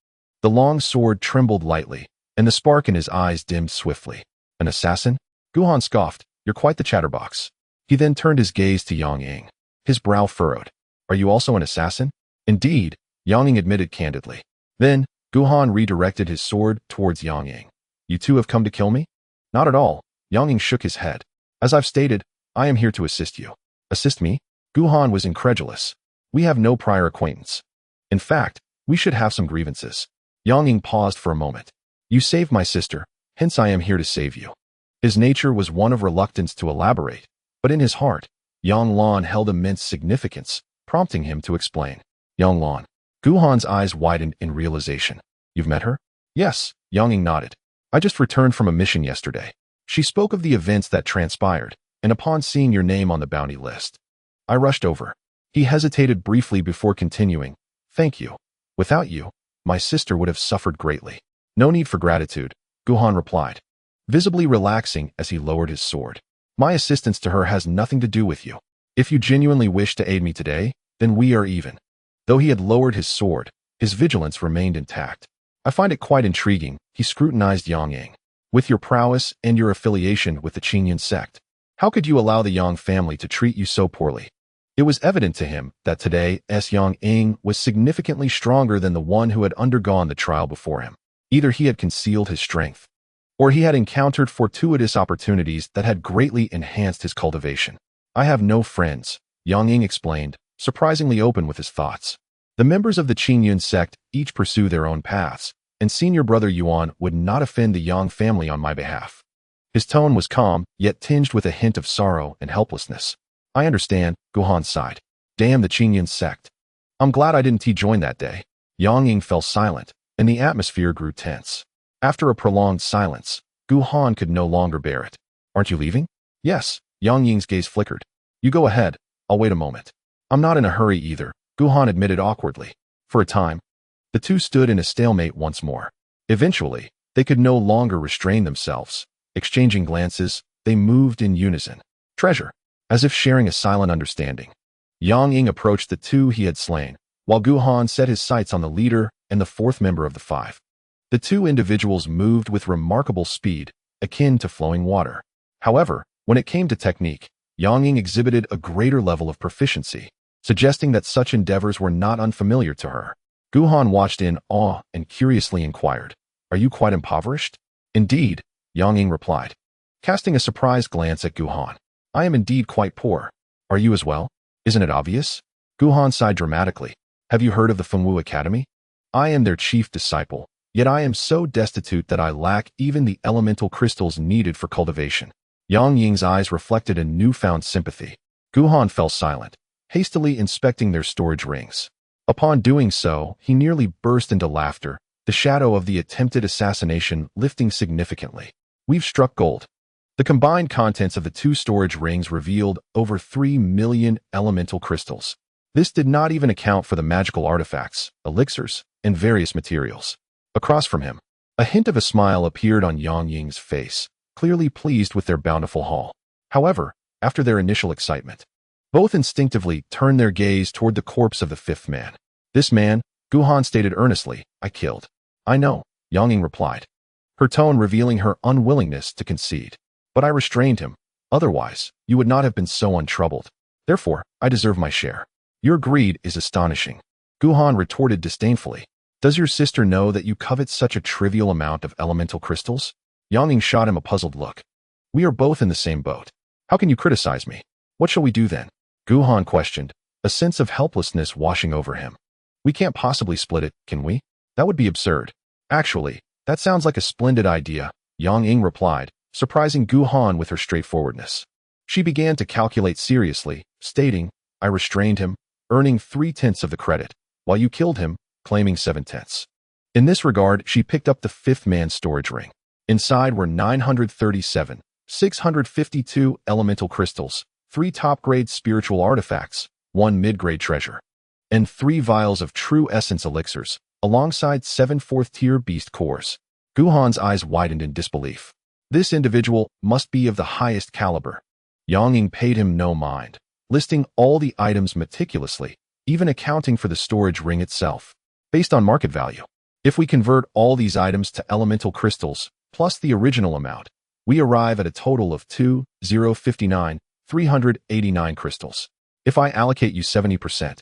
A: the long sword trembled lightly, and the spark in his eyes dimmed swiftly. An assassin? Guhan scoffed. You're quite the chatterbox. He then turned his gaze to Yang Ying. His brow furrowed. Are you also an assassin? Indeed, Yang Ying admitted candidly. Then, Guhan redirected his sword towards Yang Ying. You two have come to kill me? Not at all. Yang Ying shook his head. As I've stated, I am here to assist you. Assist me? Guhan was incredulous. We have no prior acquaintance. In fact, we should have some grievances. Yang Ying paused for a moment. You saved my sister, hence I am here to save you. His nature was one of reluctance to elaborate, but in his heart, Yang Lan held immense significance, prompting him to explain. Yang Lan. Guhan's eyes widened in realization. You've met her? Yes, Yang Ying nodded. I just returned from a mission yesterday. She spoke of the events that transpired, and upon seeing your name on the bounty list, I rushed over. He hesitated briefly before continuing. Thank you. Without you, my sister would have suffered greatly. No need for gratitude, Guhan replied, visibly relaxing as he lowered his sword. My assistance to her has nothing to do with you. If you genuinely wish to aid me today, then we are even. Though he had lowered his sword, his vigilance remained intact. I find it quite intriguing, he scrutinized Yang Ying. With your prowess and your affiliation with the Qingyun sect, how could you allow the Yang family to treat you so poorly? It was evident to him that today Yang Ying was significantly stronger than the one who had undergone the trial before him. Either he had concealed his strength, or he had encountered fortuitous opportunities that had greatly enhanced his cultivation. I have no friends, Yang Ying explained, surprisingly open with his thoughts. The members of the Qingyun sect each pursue their own paths, and senior brother Yuan would not offend the Yang family on my behalf. His tone was calm, yet tinged with a hint of sorrow and helplessness. I understand, Guhan sighed. Damn the Qingyun sect. I'm glad I didn't join that day. Yang Ying fell silent, and the atmosphere grew tense. After a prolonged silence, Guhan could no longer bear it. Aren't you leaving? Yes, Yang Ying's gaze flickered. You go ahead, I'll wait a moment. I'm not in a hurry either, Guhan admitted awkwardly. For a time, the two stood in a stalemate once more. Eventually, they could no longer restrain themselves. Exchanging glances, they moved in unison. Treasure, as if sharing a silent understanding. Yang Ying approached the two he had slain, while Guhan set his sights on the leader and the 4th member of the 5. The two individuals moved with remarkable speed, akin to flowing water. However, when it came to technique, Yang Ying exhibited a greater level of proficiency, suggesting that such endeavors were not unfamiliar to her. Guhan watched in awe and curiously inquired, Are you quite impoverished? Indeed, Yang Ying replied, casting a surprised glance at Guhan. I am indeed quite poor. Are you as well? Isn't it obvious? Guhan sighed dramatically. Have you heard of the Fengwu Academy? I am their chief disciple, yet I am so destitute that I lack even the elemental crystals needed for cultivation. Yang Ying's eyes reflected a newfound sympathy. Gu Han fell silent, hastily inspecting their storage rings. Upon doing so, he nearly burst into laughter, the shadow of the attempted assassination lifting significantly. We've struck gold. The combined contents of the 2 storage rings revealed over 3 million elemental crystals. This did not even account for the magical artifacts, elixirs, and various materials. Across from him, a hint of a smile appeared on Yang Ying's face, clearly pleased with their bountiful haul. However, after their initial excitement, both instinctively turned their gaze toward the corpse of the 5th man. This man, Gu Han stated earnestly, I killed. I know, Yang Ying replied, her tone revealing her unwillingness to concede. But I restrained him. Otherwise, you would not have been so untroubled. Therefore, I deserve my share. Your greed is astonishing. Gu Han retorted disdainfully. Does your sister know that you covet such a trivial amount of elemental crystals? Yang Ying shot him a puzzled look. We are both in the same boat. How can you criticize me? What shall we do then? Gu Han questioned, a sense of helplessness washing over him. We can't possibly split it, can we? That would be absurd. Actually, that sounds like a splendid idea, Yang Ying replied, surprising Gu Han with her straightforwardness. She began to calculate seriously, stating, I restrained him, earning 3/10 of the credit, while you killed him, claiming 7/10. In this regard, she picked up the 5th man's storage ring. Inside were 937, 652 elemental crystals, 3 top-grade spiritual artifacts, 1 mid-grade treasure, and 3 vials of true essence elixirs, alongside 7 4th-tier beast cores. Gu Han's eyes widened in disbelief. This individual must be of the highest caliber. Yang Ying paid him no mind, listing all the items meticulously, even accounting for the storage ring itself, based on market value. If we convert all these items to elemental crystals, plus the original amount, we arrive at a total of 389 crystals. If I allocate you 70%,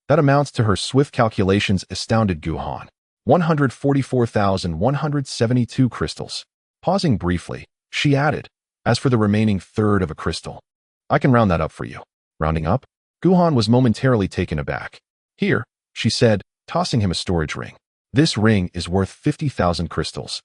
A: that amounts to her swift calculations astounded Gu Han. 144,172 crystals. Pausing briefly, she added, as for the remaining third of a crystal, I can round that up for you. Rounding up? Gu Han was momentarily taken aback. Here, she said, tossing him a storage ring. This ring is worth 50,000 crystals.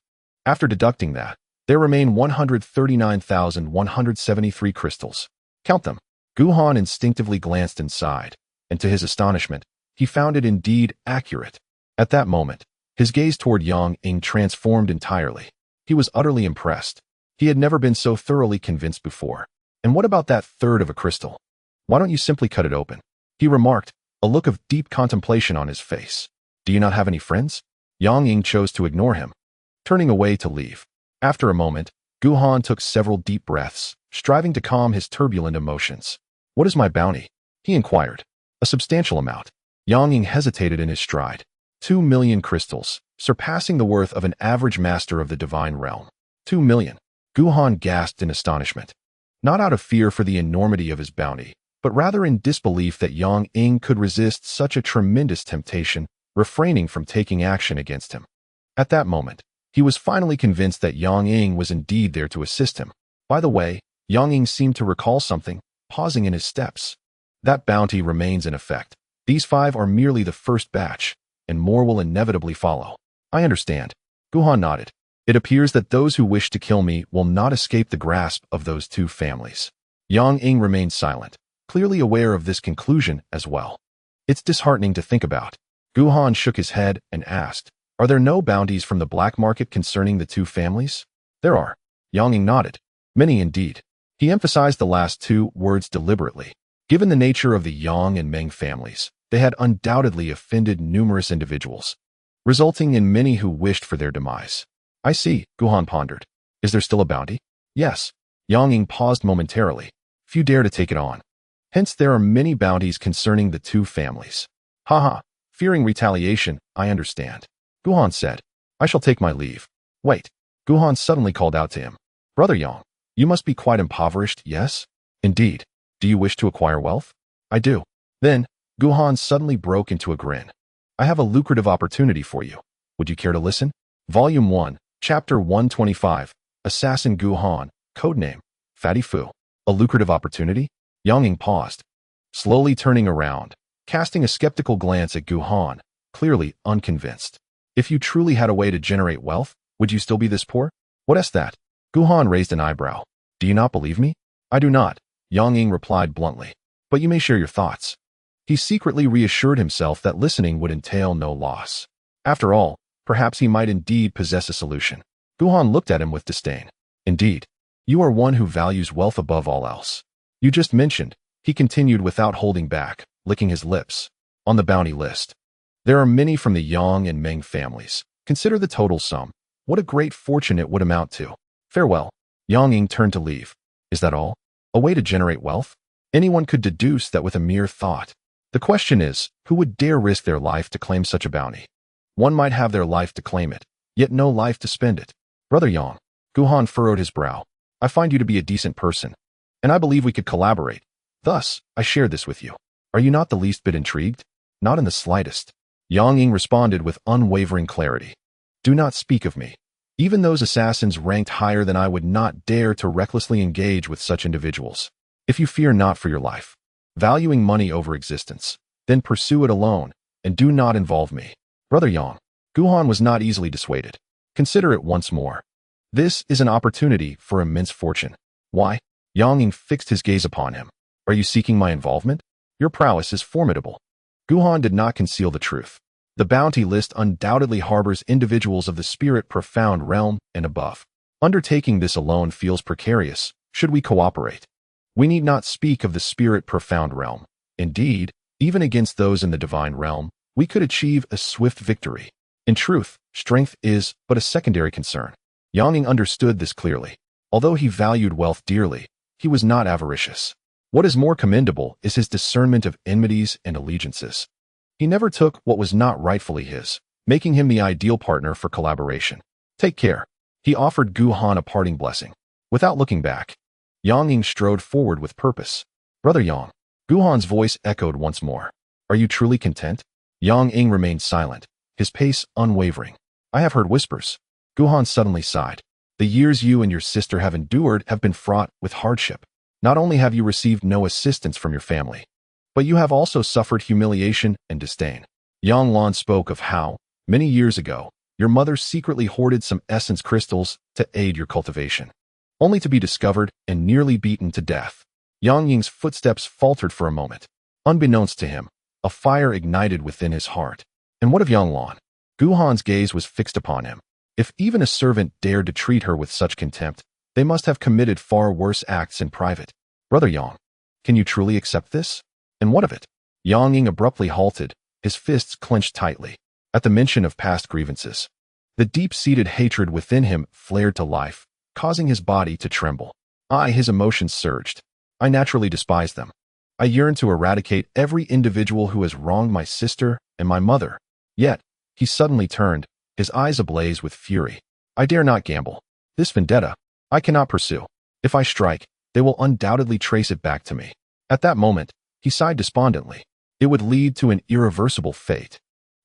A: After deducting that, there remain 139,173 crystals. Count them. Gu Han instinctively glanced inside, and to his astonishment, he found it indeed accurate. At that moment, his gaze toward Yang Ying transformed entirely. He was utterly impressed. He had never been so thoroughly convinced before. And what about that third of a crystal? Why don't you simply cut it open? He remarked, a look of deep contemplation on his face. Do you not have any friends? Yang Ying chose to ignore him, turning away to leave. After a moment, Gu Han took several deep breaths, striving to calm his turbulent emotions. What is my bounty? He inquired. A substantial amount. Yang Ying hesitated in his stride. 2 million crystals, surpassing the worth of an average master of the divine realm. 2 million. Gu Han gasped in astonishment. Not out of fear for the enormity of his bounty, but rather in disbelief that Yang Ying could resist such a tremendous temptation, refraining from taking action against him. At that moment, he was finally convinced that Yang Ying was indeed there to assist him. By the way, Yang Ying seemed to recall something, pausing in his steps. That bounty remains in effect. These 5 are merely the first batch, and more will inevitably follow. I understand. Gu Han nodded. It appears that those who wish to kill me will not escape the grasp of those 2 families. Yang Ying remained silent, clearly aware of this conclusion as well. It's disheartening to think about. Gu Han shook his head and asked, are there no bounties from the black market concerning the 2 families? There are. Yang Ying nodded. Many indeed. He emphasized the last 2 words deliberately. Given the nature of the Yang and Meng families, they had undoubtedly offended numerous individuals, resulting in many who wished for their demise. I see, Gu Han pondered. Is there still a bounty? Yes. Yang Ying paused momentarily. Few dare to take it on. Hence there are many bounties concerning the 2 families. Haha, fearing retaliation, I understand. Gu Han said, I shall take my leave. Wait. Gu Han suddenly called out to him. Brother Yang, you must be quite impoverished, yes? Indeed. Do you wish to acquire wealth? I do. Then, Gu Han suddenly broke into a grin. I have a lucrative opportunity for you. Would you care to listen? Volume 1, Chapter 125, Assassin Gu Han, Codename, Fatty Fu. A lucrative opportunity? Yang Ying paused. Slowly turning around, casting a skeptical glance at Gu Han, clearly unconvinced. If you truly had a way to generate wealth, would you still be this poor? What is that? Gu Han raised an eyebrow. Do you not believe me? I do not, Yang Ying replied bluntly. But you may share your thoughts. He secretly reassured himself that listening would entail no loss. After all, perhaps he might indeed possess a solution. Gu Han looked at him with disdain. Indeed, you are one who values wealth above all else. You just mentioned, he continued without holding back, licking his lips, on the bounty list. There are many from the Yang and Meng families. Consider the total sum. What a great fortune it would amount to. Farewell. Yang Ying turned to leave. Is that all? A way to generate wealth? Anyone could deduce that with a mere thought. The question is, who would dare risk their life to claim such a bounty? One might have their life to claim it, yet no life to spend it. Brother Yang, Gu Han furrowed his brow. I find you to be a decent person, and I believe we could collaborate. Thus, I share this with you. Are you not the least bit intrigued? Not in the slightest. Yang Ying responded with unwavering clarity. Do not speak of me. Even those assassins ranked higher than I would not dare to recklessly engage with such individuals. If you fear not for your life, valuing money over existence, then pursue it alone, and do not involve me. Brother Yang, Gu Han was not easily dissuaded. Consider it once more. This is an opportunity for immense fortune. Why? Yang Ying fixed his gaze upon him. Are you seeking my involvement? Your prowess is formidable. Gu Han did not conceal the truth. The bounty list undoubtedly harbors individuals of the spirit profound realm and above. Undertaking this alone feels precarious. Should we cooperate? We need not speak of the spirit profound realm. Indeed, even against those in the divine realm, we could achieve a swift victory. In truth, strength is but a secondary concern. Yang Ying understood this clearly. Although he valued wealth dearly, he was not avaricious. What is more commendable is his discernment of enmities and allegiances. He never took what was not rightfully his, making him the ideal partner for collaboration. Take care. He offered Gu Han a parting blessing. Without looking back, Yang Ying strode forward with purpose. Brother Yang, Gu Han's voice echoed once more. Are you truly content? Yang Ying remained silent, his pace unwavering. I have heard whispers. Gu Han suddenly sighed. The years you and your sister have endured have been fraught with hardship. Not only have you received no assistance from your family, but you have also suffered humiliation and disdain. Yang Lan spoke of how, many years ago, your mother secretly hoarded some essence crystals to aid your cultivation, only to be discovered and nearly beaten to death. Yang Ying's footsteps faltered for a moment. Unbeknownst to him, a fire ignited within his heart. And what of Yang Lan? Gu Han's gaze was fixed upon him. If even a servant dared to treat her with such contempt, they must have committed far worse acts in private. Brother Yang, can you truly accept this? And what of it? Yang Ying abruptly halted, his fists clenched tightly. At the mention of past grievances, the deep-seated hatred within him flared to life, causing his body to tremble. His emotions surged. I naturally despise them. I yearn to eradicate every individual who has wronged my sister and my mother. Yet, he suddenly turned, his eyes ablaze with fury. I dare not gamble. This vendetta, I cannot pursue. If I strike, they will undoubtedly trace it back to me. At that moment, he sighed despondently. It would lead to an irreversible fate.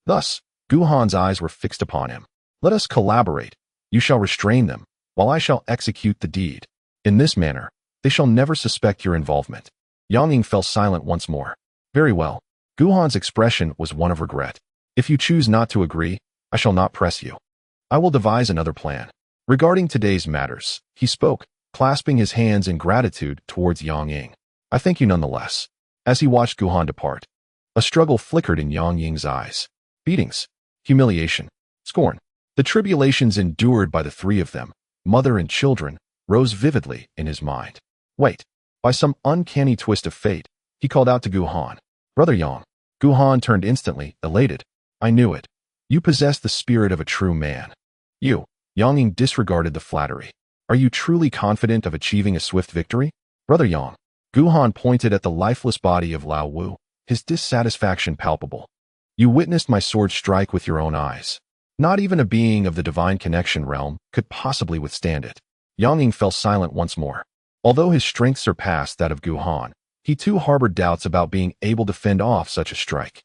A: Thus, Gu Han's eyes were fixed upon him. Let us collaborate. You shall restrain them, while I shall execute the deed. In this manner, they shall never suspect your involvement. Yang Ying fell silent once more. Very well. Gu Han's expression was one of regret. If you choose not to agree, I shall not press you. I will devise another plan. Regarding today's matters, he spoke, clasping his hands in gratitude towards Yang Ying. I thank you nonetheless. As he watched Gu Han depart, a struggle flickered in Yang Ying's eyes. Beatings, humiliation, scorn. The tribulations endured by the three of them, mother and children, rose vividly in his mind. Wait. By some uncanny twist of fate, he called out to Gu Han. Brother Yang. Gu Han turned instantly, elated. I knew it. You possess the spirit of a true man. You. Yang Ying disregarded the flattery. Are you truly confident of achieving a swift victory? Brother Yang. Gu Han pointed at the lifeless body of Lao Wu, his dissatisfaction palpable. You witnessed my sword strike with your own eyes. Not even a being of the divine connection realm could possibly withstand it. Yang Ying fell silent once more. Although his strength surpassed that of Gu Han, he too harbored doubts about being able to fend off such a strike.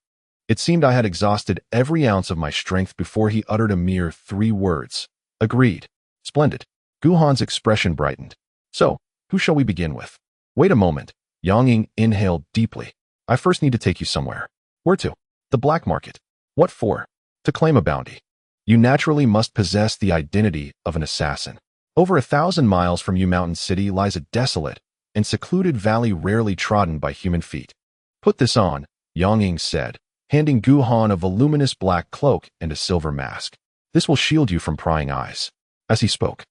A: It seemed I had exhausted every ounce of my strength before he uttered a mere 3 words. Agreed. Splendid. Gu Han's expression brightened. So, who shall we begin with? Wait a moment. Yang Ying inhaled deeply. I first need to take you somewhere. Where to? The black market. What for? To claim a bounty. You naturally must possess the identity of an assassin. Over 1,000 miles from Yu Mountain City lies a desolate and secluded valley rarely trodden by human feet. Put this on, Yang Ying said, handing Gu Han a voluminous black cloak and a silver mask. This will shield you from prying eyes. As he spoke,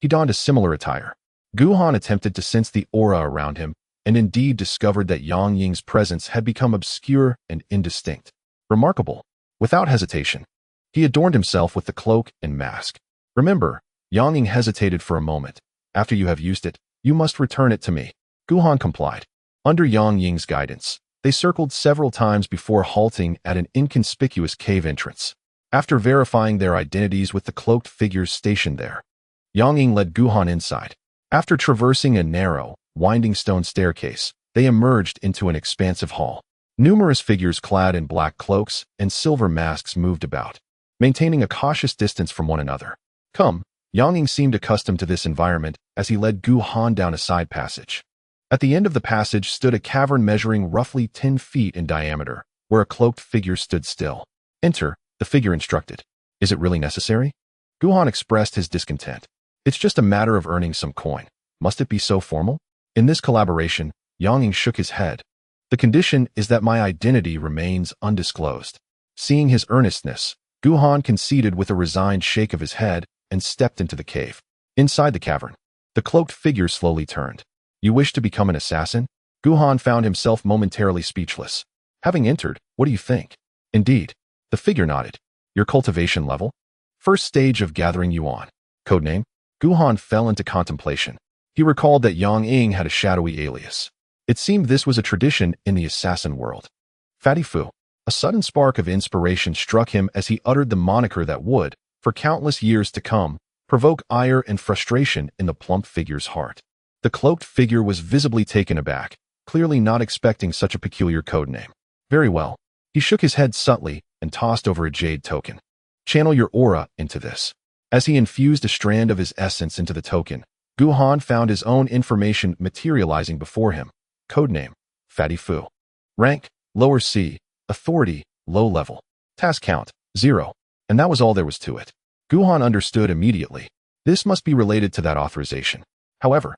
A: he donned a similar attire. Gu Han attempted to sense the aura around him and indeed discovered that Yang Ying's presence had become obscure and indistinct. Remarkable. Without hesitation, he adorned himself with the cloak and mask. Remember, Yang Ying hesitated for a moment. After you have used it, you must return it to me. Gu Han complied. Under Yang Ying's guidance, they circled several times before halting at an inconspicuous cave entrance. After verifying their identities with the cloaked figures stationed there, Yang Ying led Gu Han inside. After traversing a narrow, winding stone staircase, they emerged into an expansive hall. Numerous figures clad in black cloaks and silver masks moved about, maintaining a cautious distance from one another. Come, Yang Ying seemed accustomed to this environment as he led Gu Han down a side passage. At the end of the passage stood a cavern measuring roughly 10 feet in diameter, where a cloaked figure stood still. Enter, the figure instructed. Is it really necessary? Gu Han expressed his discontent. It's just a matter of earning some coin. Must it be so formal? In this collaboration, Yang Ying shook his head. The condition is that my identity remains undisclosed. Seeing his earnestness, Gu Han conceded with a resigned shake of his head and stepped into the cave. Inside the cavern, the cloaked figure slowly turned. You wish to become an assassin? Gu Han found himself momentarily speechless. Having entered, what do you think? Indeed. The figure nodded. Your cultivation level? First stage of gathering yuan. Codename? Gu Han fell into contemplation. He recalled that Yang Ying had a shadowy alias. It seemed this was a tradition in the assassin world. Fatty Fu. A sudden spark of inspiration struck him as he uttered the moniker that would, for countless years to come, provoke ire and frustration in the plump figure's heart. The cloaked figure was visibly taken aback, clearly not expecting such a peculiar codename. Very well. He shook his head subtly and tossed over a jade token. Channel your aura into this. As he infused a strand of his essence into the token, Gu Han found his own information materializing before him. Codename, Fatty Fu. Rank, lower C. Authority, low level. Task count, 0. And that was all there was to it. Gu Han understood immediately. This must be related to that authorization. However,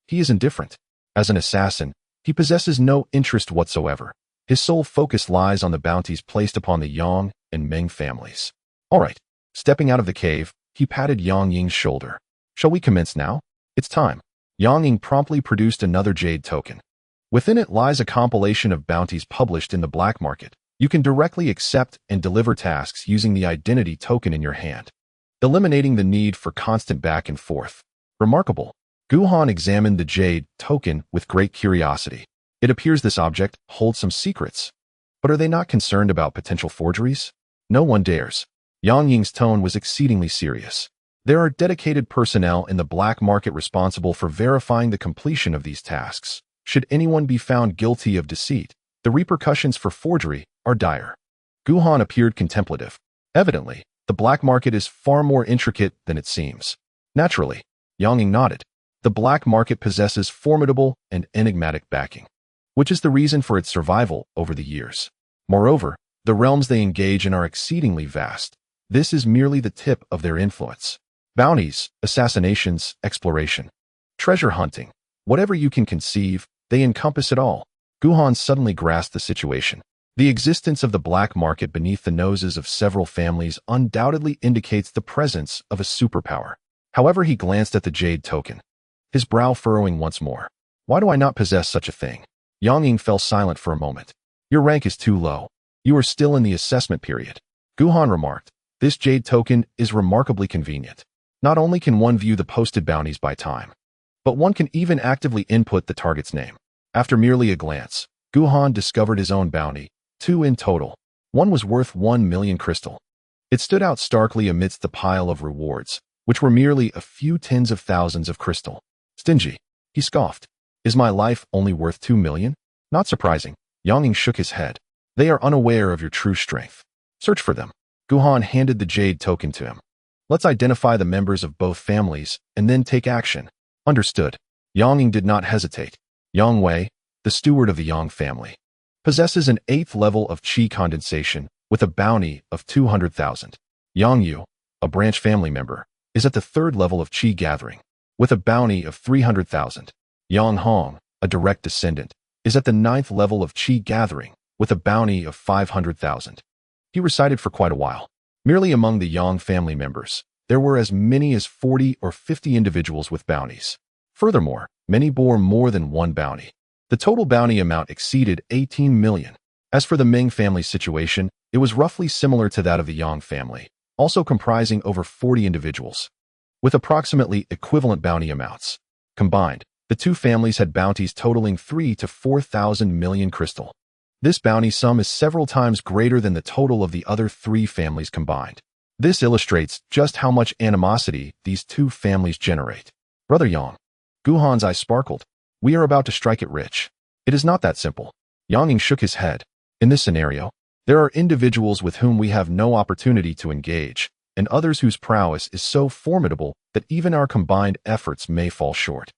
A: he is indifferent. As an assassin, he possesses no interest whatsoever. His sole focus lies on the bounties placed upon the Yang and Meng families. All right. Stepping out of the cave, he patted Yang Ying's shoulder. Shall we commence now? It's time. Yang Ying promptly produced another jade token. Within it lies a compilation of bounties published in the black market. You can directly accept and deliver tasks using the identity token in your hand, eliminating the need for constant back and forth. Remarkable. Gu Han examined the jade token with great curiosity. It appears this object holds some secrets. But are they not concerned about potential forgeries? No one dares. Yang Ying's tone was exceedingly serious. There are dedicated personnel in the black market responsible for verifying the completion of these tasks. Should anyone be found guilty of deceit, the repercussions for forgery are dire. Gu Han appeared contemplative. Evidently, the black market is far more intricate than it seems. Naturally, Yang Ying nodded. The black market possesses formidable and enigmatic backing, which is the reason for its survival over the years. Moreover, the realms they engage in are exceedingly vast. This is merely the tip of their influence. Bounties, assassinations, exploration, treasure hunting, whatever you can conceive, they encompass it all. Gu Han suddenly grasped the situation. The existence of the black market beneath the noses of several families undoubtedly indicates the presence of a superpower. However, he glanced at the jade token, his brow furrowing once more. Why do I not possess such a thing? Yang Ying fell silent for a moment. Your rank is too low. You are still in the assessment period. Gu Han remarked. This jade token is remarkably convenient. Not only can one view the posted bounties by time, but one can even actively input the target's name. After merely a glance, Gu Han discovered his own bounty, 2 in total. One was worth 1 million crystal. It stood out starkly amidst the pile of rewards, which were merely a few tens of thousands of crystal. Stingy, he scoffed. Is my life only worth 2 million? Not surprising. Yang Ying shook his head. They are unaware of your true strength. Search for them. Gu Han handed the jade token to him. Let's identify the members of both families and then take action. Understood. Yang Ying did not hesitate. Yang Wei, the steward of the Yang family, possesses an 8th level of qi condensation with a bounty of 200,000. Yang Yu, a branch family member, is at the 3rd level of qi gathering with a bounty of 300,000. Jiang Hong, a direct descendant, is at the 9th level of qi gathering with a bounty of 500,000. He resided for quite a while. Merely among the Yang family members, there were as many as 40 or 50 individuals with bounties. Furthermore, many bore more than one bounty. The total bounty amount exceeded 18 million. As for the Ming family's situation, it was roughly similar to that of the Yang family, also comprising over 40 individuals, with approximately equivalent bounty amounts. Combined, the two families had bounties totaling 3 to 4,000 million crystal. This bounty sum is several times greater than the total of the other 3 families combined. This illustrates just how much animosity these two families generate. Brother Yang. Guhan's eyes sparkled. We are about to strike it rich. It is not that simple. Yang Ying shook his head. In this scenario, there are individuals with whom we have no opportunity to engage, and others whose prowess is so formidable that even our combined efforts may fall short.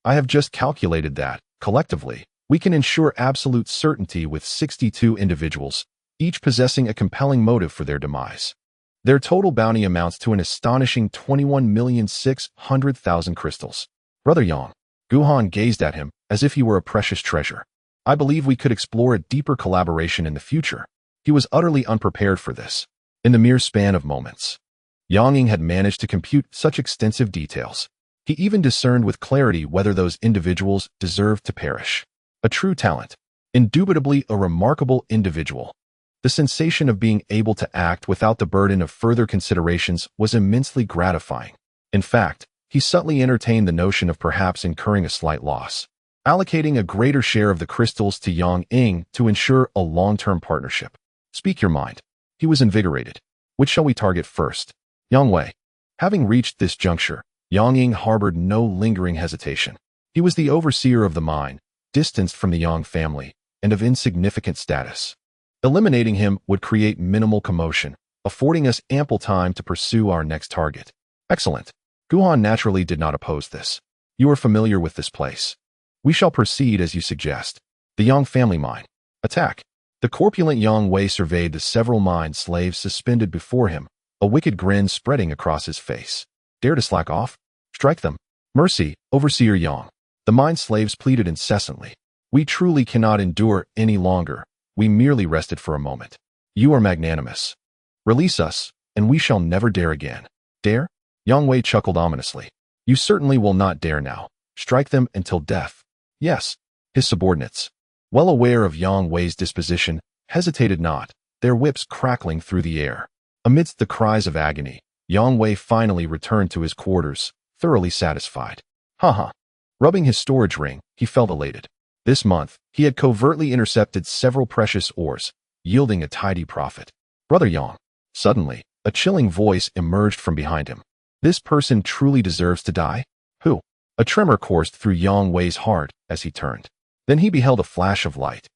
A: I have just calculated that, collectively, we can ensure absolute certainty with 62 individuals, each possessing a compelling motive for their demise. Their total bounty amounts to an astonishing 21,600,000 crystals. Brother Yang. Guhan gazed at him as if he were a precious treasure. I believe we could explore a deeper collaboration in the future. He was utterly unprepared for this. In the mere span of moments, Yang Ying had managed to compute such extensive details. He even discerned with clarity whether those individuals deserved to perish. A true talent. Indubitably a remarkable individual. The sensation of being able to act without the burden of further considerations was immensely gratifying. In fact, he subtly entertained the notion of perhaps incurring a slight loss, allocating a greater share of the crystals to Yang Ying to ensure a long-term partnership. Speak your mind. He was invigorated. Which shall we target first? Yang Wei. Having reached this juncture, Yang Ying harbored no lingering hesitation. He was the overseer of the mine, distanced from the Yang family, and of insignificant status. Eliminating him would create minimal commotion, affording us ample time to pursue our next target. Excellent. Guhan naturally did not oppose this. You are familiar with this place. We shall proceed as you suggest. The Yang family mine. Attack. The corpulent Yang Wei surveyed the several mine slaves suspended before him, a wicked grin spreading across his face. Dare to slack off? Strike them. Mercy, Overseer Yang. The mine slaves pleaded incessantly. We truly cannot endure any longer. We merely rested for a moment. You are magnanimous. Release us, and we shall never dare again. Dare? Yang Wei chuckled ominously. You certainly will not dare now. Strike them until death. Yes. His subordinates, well aware of Yang Wei's disposition, hesitated not, their whips crackling through the air. Amidst the cries of agony, Yang Wei finally returned to his quarters, thoroughly satisfied. Ha. Rubbing his storage ring, he felt elated. This month, he had covertly intercepted several precious ores, yielding a tidy profit. Brother Yang. Suddenly, a chilling voice emerged from behind him. This person truly deserves to die? Who? A tremor coursed through Yang Wei's heart as he turned. Then he beheld a flash of light,